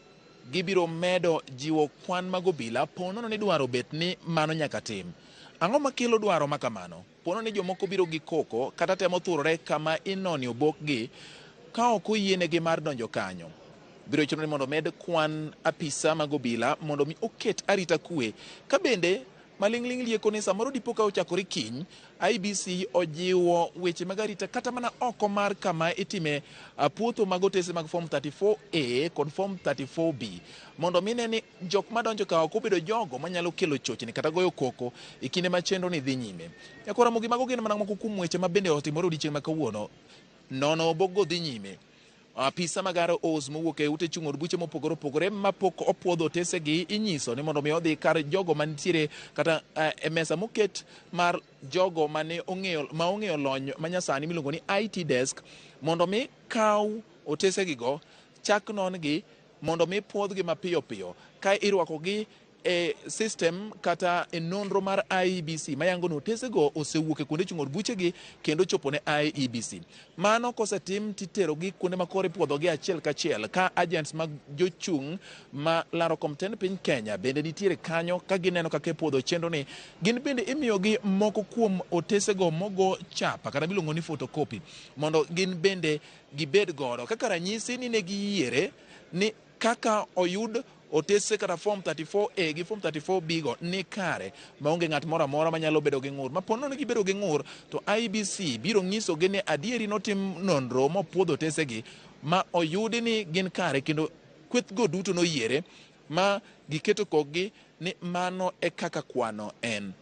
gibiro medo jiwo kwan mag obila pono ni dwaro bet ni mano nyaka tim. Ang'o makelo dwaro makamano? Pono ni jomoko biro gi koko kata temo thurore kama inoni obokgi ka ok oyienegi mar donjo kanyo. Biro chuno ni mondo med kwan apisa mag obila mondo mi oket arita kwe ka bende maling'ling' lieko ni samoro dipo ka ochakore kiny IEBC ojiwo weche mag arita kata mana oko mar kama itime puotho mag otese mag form 34A kod form 34B mondo mine ni jok madonjo ka ok obedo jogo manyalo kelo chochni kata goyo koko e kinde ma chenro ni dhi nyime. Nyako Ramogi mago gin mana moko kuom weche ma bende otimore odiechieng' ma kawuono. Nono obogo dhi nyime. Apisa magaro os mowuok e ute chung' od buche mopogore opogore mapok opuodho otesegi inyiso ni mondo mi odhi kar jogo mantiere kata e mesa moket mar jogo mane ong'eyo lony manyasani miluongo ni IT desk mondo mi kaw otesegigo chak non gi mondo mi puodhgi mapiyo piyo ka irwakogi e system kata e nonro mar IEBC mayango ni otesego osewuok e kuonde chung' od buchegi kendo chopo ne IEBC. Mano kosetim titerogi kuonde makore puodhogi achiel kachiel ka agents mag jochung' ma laro komten piny Kenya bende nitiere kanyo ka gineno kaka puodho chenro ni gin bende imiyogi moko kuom otesego mogo chapa kata miluongo ni photocopy mondo gin bende gibed godo kaka ranyisi ni ne giyiere ni kaka oyud otese kata form 34A gi form 34B go ni kare maonge ng'at moro amora manyalo bedo gi ng'ur. Mapono ni gibedo gi ng'ur to IEBC biro nyiso gi ni adieri notim nonro mopuodho otesegi ma oyudi ni gin kare kendo kweth go duto noyiere ma giketo kokgi ni mano e kaka kwano en.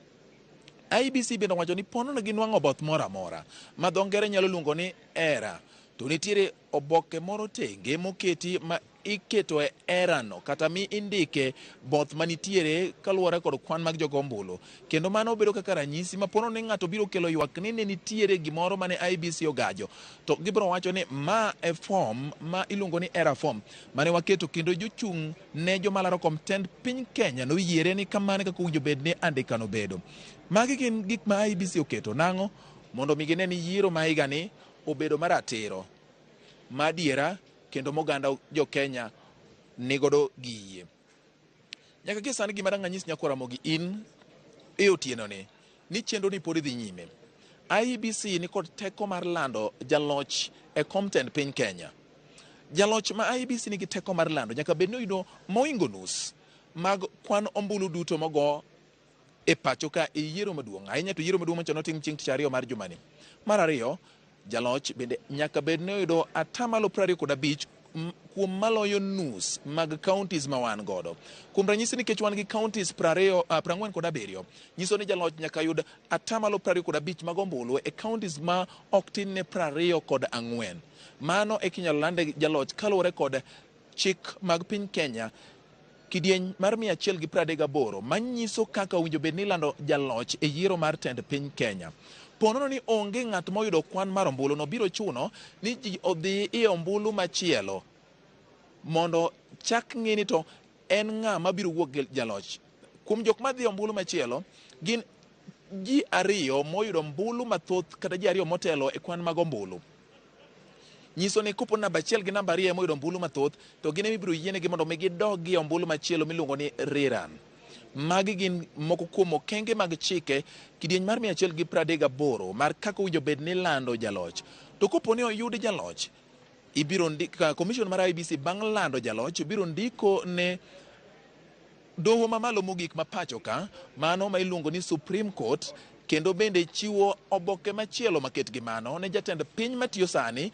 IBC bende wacho ni pono ne ginwang'o both moro amora ma dho ngere nyalo luongo ni era, to nitiere oboke moro tenge moketi ma iketo e erano kata mi indike both manitiere kaluwore kod kwan mag jogo ombulu, kendo mano bedo kaka ranyisi ma pono ni ng'ato biro kelo ywak ni ne nitiere gimoro mane IBC ogajo, to gibiro wacho ni ma e form ma iluongo ni era form mane waketo, kendo jochung' ne joma laro kom tend piny Kenya noyiere ni kamano kaka owinjo bed ni andikano bedo. Magi gin gik ma IBC oketo nang'o mondo mi gine ni yiero ma higani obedo maratiro, madiera, kendo moganda jo Kenya nigodo gi yie. Nyaka gie sani gima dang' anyis nyakwa Ramogi in e otieno ni chenro ni pod dhi nyime. IBC ni kod teko mar lando jaloch e komtend piny Kenya. Jaloch ma IBC nigi teko mar lando nyaka bed ni oyudo moingo nus mag kwan ombulu duto mogo e pacho ka e yiero maduong', ahinya to yiero maduong' machano tim chieng' tich ariyo mar jumani. Mar ariyo, jaloch bende nyaka bed ni oyudo atamalo 25 kuom maloyo nus mag counties ma wan godo. Kuom ranyisi nikech wan gi counties 47, nyiso ni jaloch nyaka yud atamalo 25 mag ombulu e counties ma ok tin ne 24. Mano e kinyalo lande jaloch kaluwore kod chik mag piny Kenya kidieny mar 138 manyiso kaka owinjo bed ni lando jaloch e yiero mar tend piny Kenya. Ponono ni onge ng'at moyudo kwan mar ombulu no biro chuno ni ji odhi e ombulu machielo mondo chak ng'ini to en ng'a mabiro wuok gi jaloch. Kuom jok madhi ombulu machielo gin ji ariyo moyudo ombulu mathoth kata ji ariyo motelo e kwan mag ombulu. Nyiso ni kopo namba 1 gi namba 2 moyudo ombulu mathoth to gin ibiro yienegi mondo mi gidog gi ombulu machielo miluongo ni rerun. Magi gin moko kuom okenge mag chike kidieny mar 138 mar kaka owinjo bed ni lando jaloch. To kopo ni oyud jaloch, ibiro ndika commission mar IBC bang' lando jaloch biro ndiko ne doho mamalo mogik ma pacho ka, mano ma iluongo ni Supreme Court, kendo bende chiwo oboke machielo maket gi mano ne jatend piny matiyo sani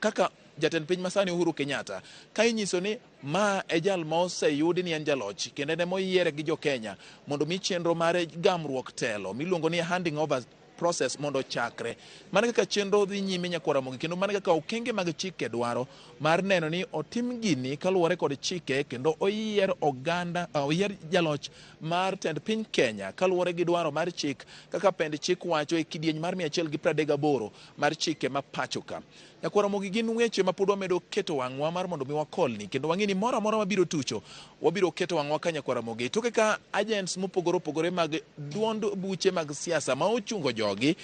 kaka jatend piny masani Uhuru Kenyatta, ka inyiso ni ma e jal ma oseyudi ni en jaloch kendo ne moyiere gi jo Kenya mondo mi chenro mare gamruok telo miluongo ni handing over process mondo chakre. Mana kaka chenro dhi nyime nyakwa Ramogi, kendo mana kaka okenge mag chike dwaro mar neno ni otim gini kaluwore kod chike kendo oyier oyier jaloch mar tend piny Kenya kaluwore gi dwaro mar chik kaka pend chik wacho e kidieny mar 138 mar chike ma pacho ka. Nyakwa Ramogi gin weche ma pod wamedo keto wang'wa mar mondo mi wakolni kendo wang'ini moro amora mabiro tucho wabiro keto wang'wa ka nyakwa Ramogi. To kaka agents mopogore opogore mag duond buche mag siasa ma ochungo jogi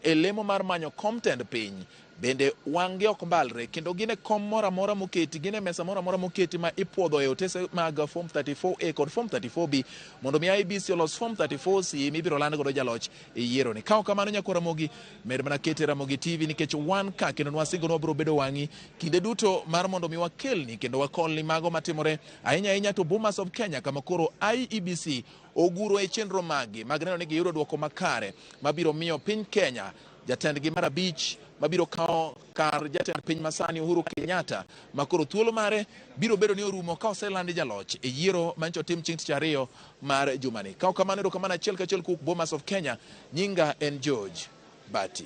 e lemo mar manyo komtend piny bende wang'gi ok mbalre kendo gine kom moro amora moketi, gine mesa moro amora moketi ma ipuodho e otese mag form 34A kod form 34B mondo mi IBC olos form 34C mibiro land godo jaloch e yiero ni. Kao kamano nyakwa Ramogi, med mana kete Ramogi TV nikech wan ka kendo nwasigo wabiro bedo wang'i kinde duto mar mondo mi wakelni kendo wakolni mago matimore ahinya to Bomas of Kenya kama koro IEBC oguro e chenro magi mag neno ni giyudo duoko makare mabiro miyo piny Kenya jatendgi mar 5 mabiro kawo kar jatend piny masani Uhuru Kenyatta makoro thuolo mare biro bedo ni orumo ka oselandi jaloch e yiero mancho tim chieng' tich ariyo mar jumani. Kao kamano do kamano achiel kachiel kuok Bomas of Kenya, nyinga en George Bati.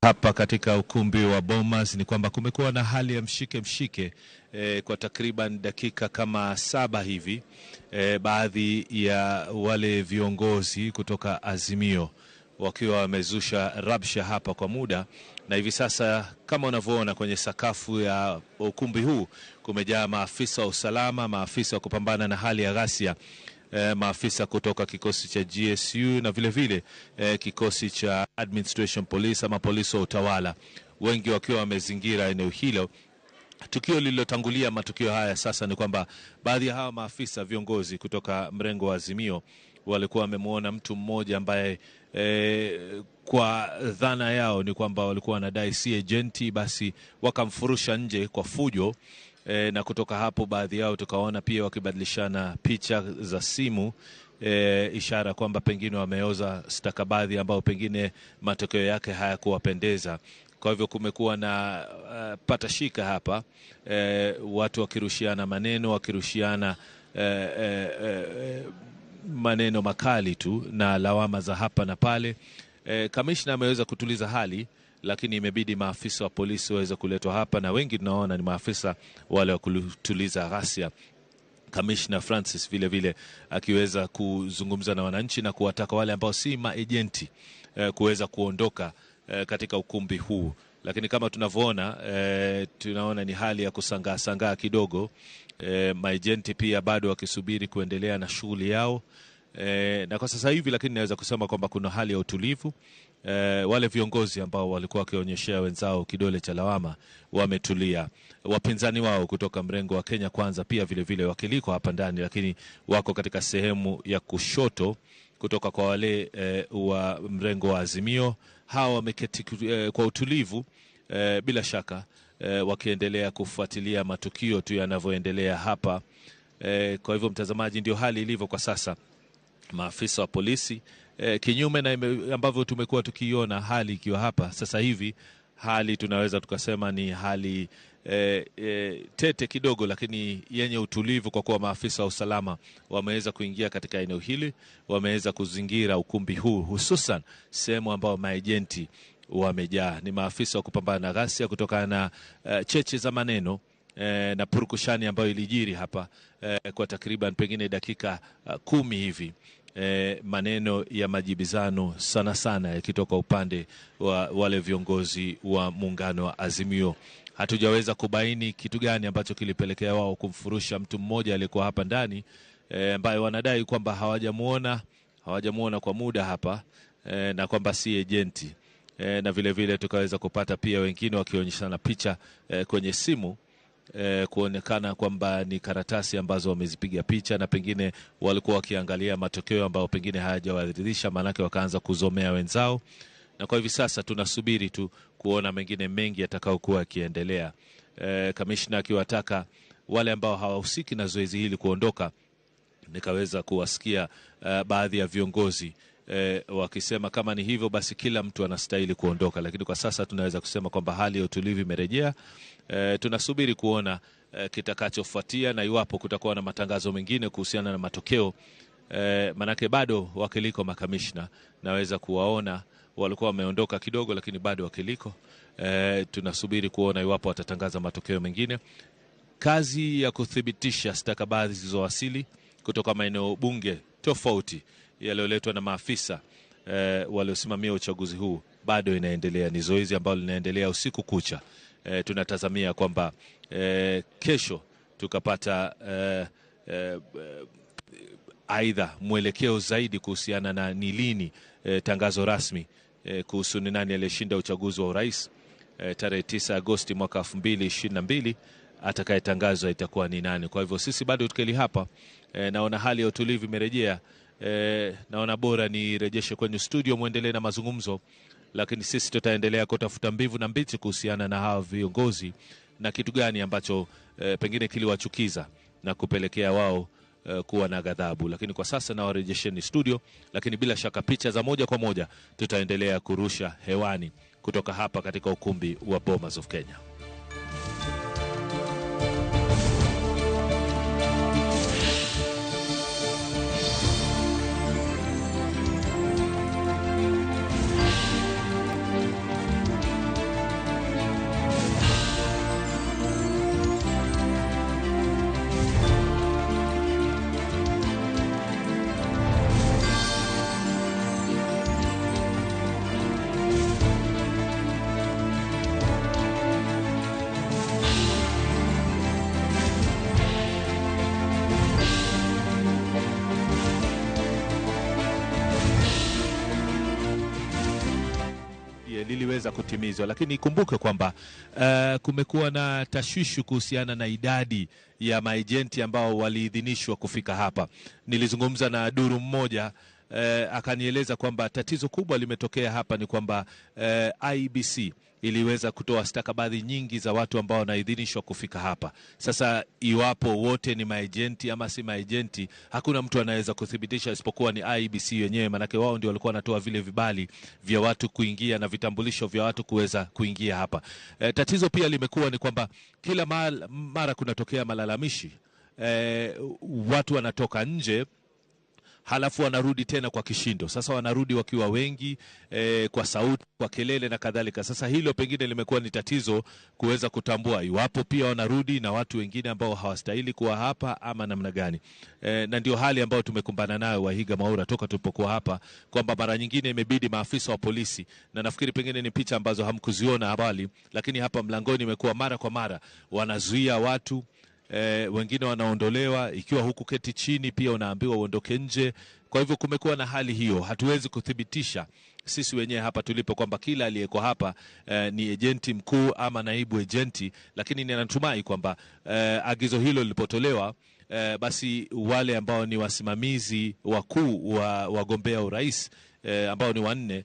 Hapa katika ukumbi wa Bomas ni kwamba kumekuwa na hali ya mshike kwa takriban dakika kama 7 hivi. Baadhi ya wale viongozi kutoka Azimio wakiwa wamezusha rabsha hapa kwa muda, na hivi sasa kama unavyoona kwenye sakafu ya ukumbi huu kumejaa maafisa wa usalama, maafisa wa kupambana na hali ya ghasia, maafisa kutoka kikosi cha GSU na vile vile kikosi cha Administration Police ama polisi wa utawala, wengi wakiwa wamezingira eneo hilo. Tukio lililotangulia matukio haya sasa ni kwamba baadhi ya hawa maafisa viongozi kutoka mrengo wa Azimio walikuwa wamemuona mtu mmoja ambaye kwa dhana yao ni kwamba walikuwa wanadai si agenti, basi wakamfurusha nje kwa fujo. Na kutoka hapo baadhi yao tukaona pia wakibadilishana picha za simu, ishara kwamba pengine wameoza stakabadhi ambao pengine matokeo yake hayakuwapendeza. Kwa hivyo kumekuwa na patashika hapa, watu wakirushiana maneno, wakirushiana maneno makali tu na lawama za hapa na pale. Kamishna ameweza kutuliza hali, lakini imebidi maafisa wa polisi waweze kuletwa hapa, na wengi tunaona ni maafisa wale wa kutuliza ghasia. Kamishna Francis vile vile akiweza kuzungumza na wananchi na kuwataka wale ambao si maagenti kuweza kuondoka katika ukumbi huu. Lakini kama tunavyoona, tunaona ni hali ya kusangaa kidogo. Maagenti pia bado wakisubiri kuendelea na shughuli yao. Na kwa sasa hivi lakini naweza kusema kwamba kuna hali ya utulivu. Wale viongozi ambao walikuwa wakionyeshea wenzao kidole cha lawama wametulia. Wapinzani wao kutoka mrengo wa Kenya Kwanza pia vile vile wakiliko hapa ndani, lakini wako katika sehemu ya kushoto kutoka kwa wale wa mrengo wa Azimio. Hawa wameketi kwa utulivu, bila shaka wakiendelea kufuatilia matukio tu yanavyoendelea hapa. Kwa hivyo mtazamaji, ndio hali ilivyo kwa sasa. Maafisa wa polisi kinyume na ambavyo tumekuwa tukiona hali ikiwa hapa sasa hivi, hali tunaweza tukasema ni hali tete kidogo, lakini yenye utulivu, kwa kuwa maafisa wa usalama wameweza kuingia katika eneo hili, wameweza kuzingira ukumbi huu, hususan sehemu ambao maagenti wamejaa. Ni maafisa wa kupambana na ghasia kutokana na cheche za maneno na purukushani ambayo ilijiri hapa kwa takriban pengine dakika 10 hivi. Maneno ya majibizano sana yakitoka upande wa wale viongozi wa muungano wa Azimio. Hatujaweza kubaini kitu gani ambacho kilipelekea wao kumfurusha mtu mmoja aliyekuwa hapa ndani, ambaye wanadai kwamba hawajamuona kwa muda hapa, na kwamba si agenti. Na vile vile tukaweza kupata pia wengine wakionyeshana picha kwenye simu, kuonekana kwamba ni karatasi ambazo wamezipiga picha, na pengine walikuwa wakiangalia matokeo ambayo pengine hayajawaridhisha, manake wakaanza kuzomea wenzao. Na kwa hivi sasa tunasubiri tu kuona mengine mengi yatakao kuwa yakiendelea. Kamishna akiwataka wale ambao hawahusiki na zoezi hili kuondoka. Nikaweza kuwasikia baadhi ya viongozi wakisema kama ni hivyo basi kila mtu anastahili kuondoka, lakini kwa sasa tunaweza kusema kwamba hali ya utulivu imerejea. Tunasubiri kuona kitakachofuatia na iwapo kutakuwa na matangazo mengine kuhusiana na matokeo. Manake bado wakiliko makamishna, naweza kuwaona walikuwa wameondoka kidogo, lakini bado wakiliko. Tunasubiri kuona iwapo watatangaza matokeo mengine. Kazi ya kuthibitisha stakabadhi zilizowasili kutoka maeneo bunge tofauti yaliyoletwa na maafisa waliosimamia uchaguzi huu bado inaendelea. Ni zoezi ambalo linaendelea usiku kucha. Tunatazamia kwamba kesho tukapata aidha mwelekeo zaidi kuhusiana na ni lini tangazo rasmi kuhusu ni nani aliyeshinda uchaguzi wa urais tarehe 9 Agosti mwaka 2022. Atakayetangazwa itakuwa ni nani. Kwa hivyo sisi bado tukeli hapa. Naona hali ya utulivu imerejea. Naona bora ni rejeshe kwenye studio muendelee na mazungumzo, lakini sisi tutaendelea kutafuta mbivu na mbichi kuhusiana na hawa viongozi na kitu gani ambacho pengine kiliwachukiza na kupelekea wao kuwa na ghadhabu. Lakini kwa sasa na warejesheni studio, lakini bila shaka picha za moja kwa moja tutaendelea kurusha hewani kutoka hapa katika ukumbi wa Bomas of Kenya. liliweza kutimizwa, lakini ikumbuke kwamba kumekuwa na tashwishu kuhusiana na idadi ya maejenti ambao waliidhinishwa kufika hapa. Nilizungumza na duru mmoja akanieleza kwamba tatizo kubwa limetokea hapa ni kwamba IEBC iliweza kutoa stakabadhi nyingi za watu ambao wanaidhinishwa kufika hapa. Sasa iwapo wote ni maejenti ama si maejenti, hakuna mtu anaweza kuthibitisha isipokuwa ni IEBC wenyewe, manake wao ndio walikuwa wanatoa vile vibali vya watu kuingia na vitambulisho vya watu kuweza kuingia hapa. Tatizo pia limekuwa ni kwamba kila mara kunatokea malalamishi. Watu wanatoka nje halafu wanarudi tena kwa kishindo. Sasa wanarudi wakiwa wengi, kwa sauti, kwa kelele na kadhalika. Sasa hilo pengine limekuwa ni tatizo kuweza kutambua iwapo pia wanarudi na watu wengine ambao hawastahili kuwa hapa ama namna gani. Na ndio hali ambayo tumekumbana nayo Wahiga Mwaura toka tulipokuwa hapa, kwamba mara nyingine imebidi maafisa wa polisi, na nafikiri pengine ni picha ambazo hamkuziona awali, lakini hapa mlangoni imekuwa mara kwa mara wanazuia watu. Wengine wanaondolewa, ikiwa huku keti chini pia unaambiwa uondoke nje. Kwa hivyo kumekuwa na hali hiyo. Hatuwezi kuthibitisha sisi wenyewe hapa tulipo kwamba kila aliyeko hapa ni ejenti mkuu ama naibu ejenti, lakini ninatumai kwamba agizo hilo lilipotolewa, basi wale ambao ni wasimamizi wakuu wa wagombea urais ambao ni 4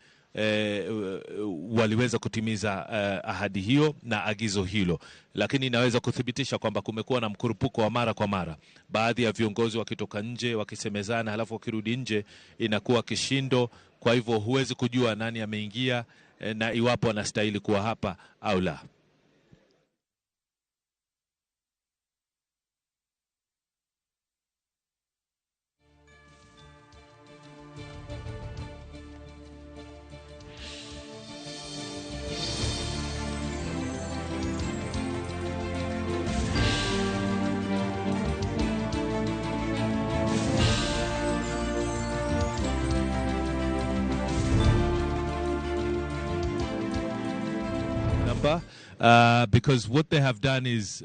waliweza kutimiza ahadi hiyo na agizo hilo. Lakini naweza kuthibitisha kwamba kumekuwa na mkurupuko wa mara kwa mara, baadhi ya viongozi wakitoka nje wakisemezana, halafu wakirudi nje inakuwa kishindo. Kwa hivyo huwezi kujua nani ameingia na iwapo anastahili kuwa hapa au la. Because what they have done is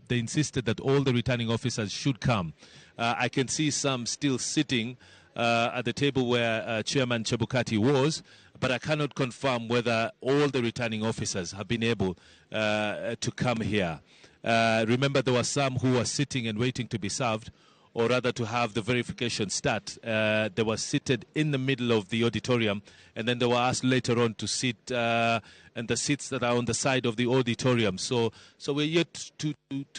they insisted that all the returning officers should come. I can see some still sitting at the table where Chairman Chebukati was, but I cannot confirm whether all the returning officers have been able to come here. Remember, there were some who were sitting and waiting to be served, or rather to have the verification start. They were seated in the middle of the auditorium, and then they were asked later on to sit in the seats that are on the side of the auditorium. So we're yet to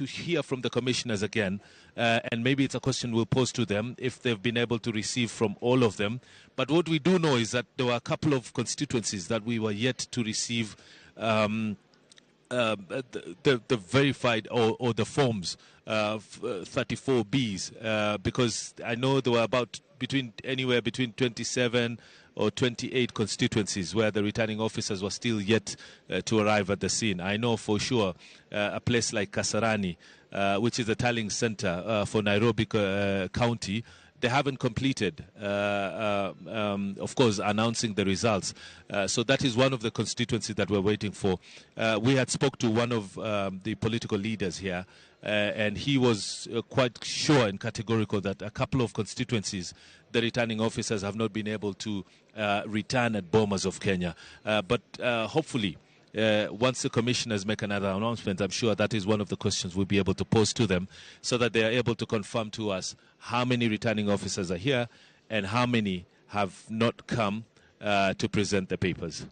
hear from the commissioners again, and maybe it's a question we'll pose to them if they've been able to receive from all of them. But what we do know is that there were a couple of constituencies that we were yet to receive the verified or the forms 34Bs, because I know there were anywhere between 27 or 28 constituencies where the returning officers were still yet to arrive at the scene. I know for sure a place like Kasarani, which is the tallying center for Nairobi County, they haven't completed, of course, announcing the results. So that is one of the constituencies that we're waiting for. We had spoke to one of the political leaders here, and he was quite sure and categorical that a couple of constituencies, the returning officers have not been able to return at Bomas of Kenya. But hopefully, once the commissioners make another announcement, I'm sure that is one of the questions we'll be able to pose to them, so that they are able to confirm to us how many returning officers are here and how many have not come to present the papers.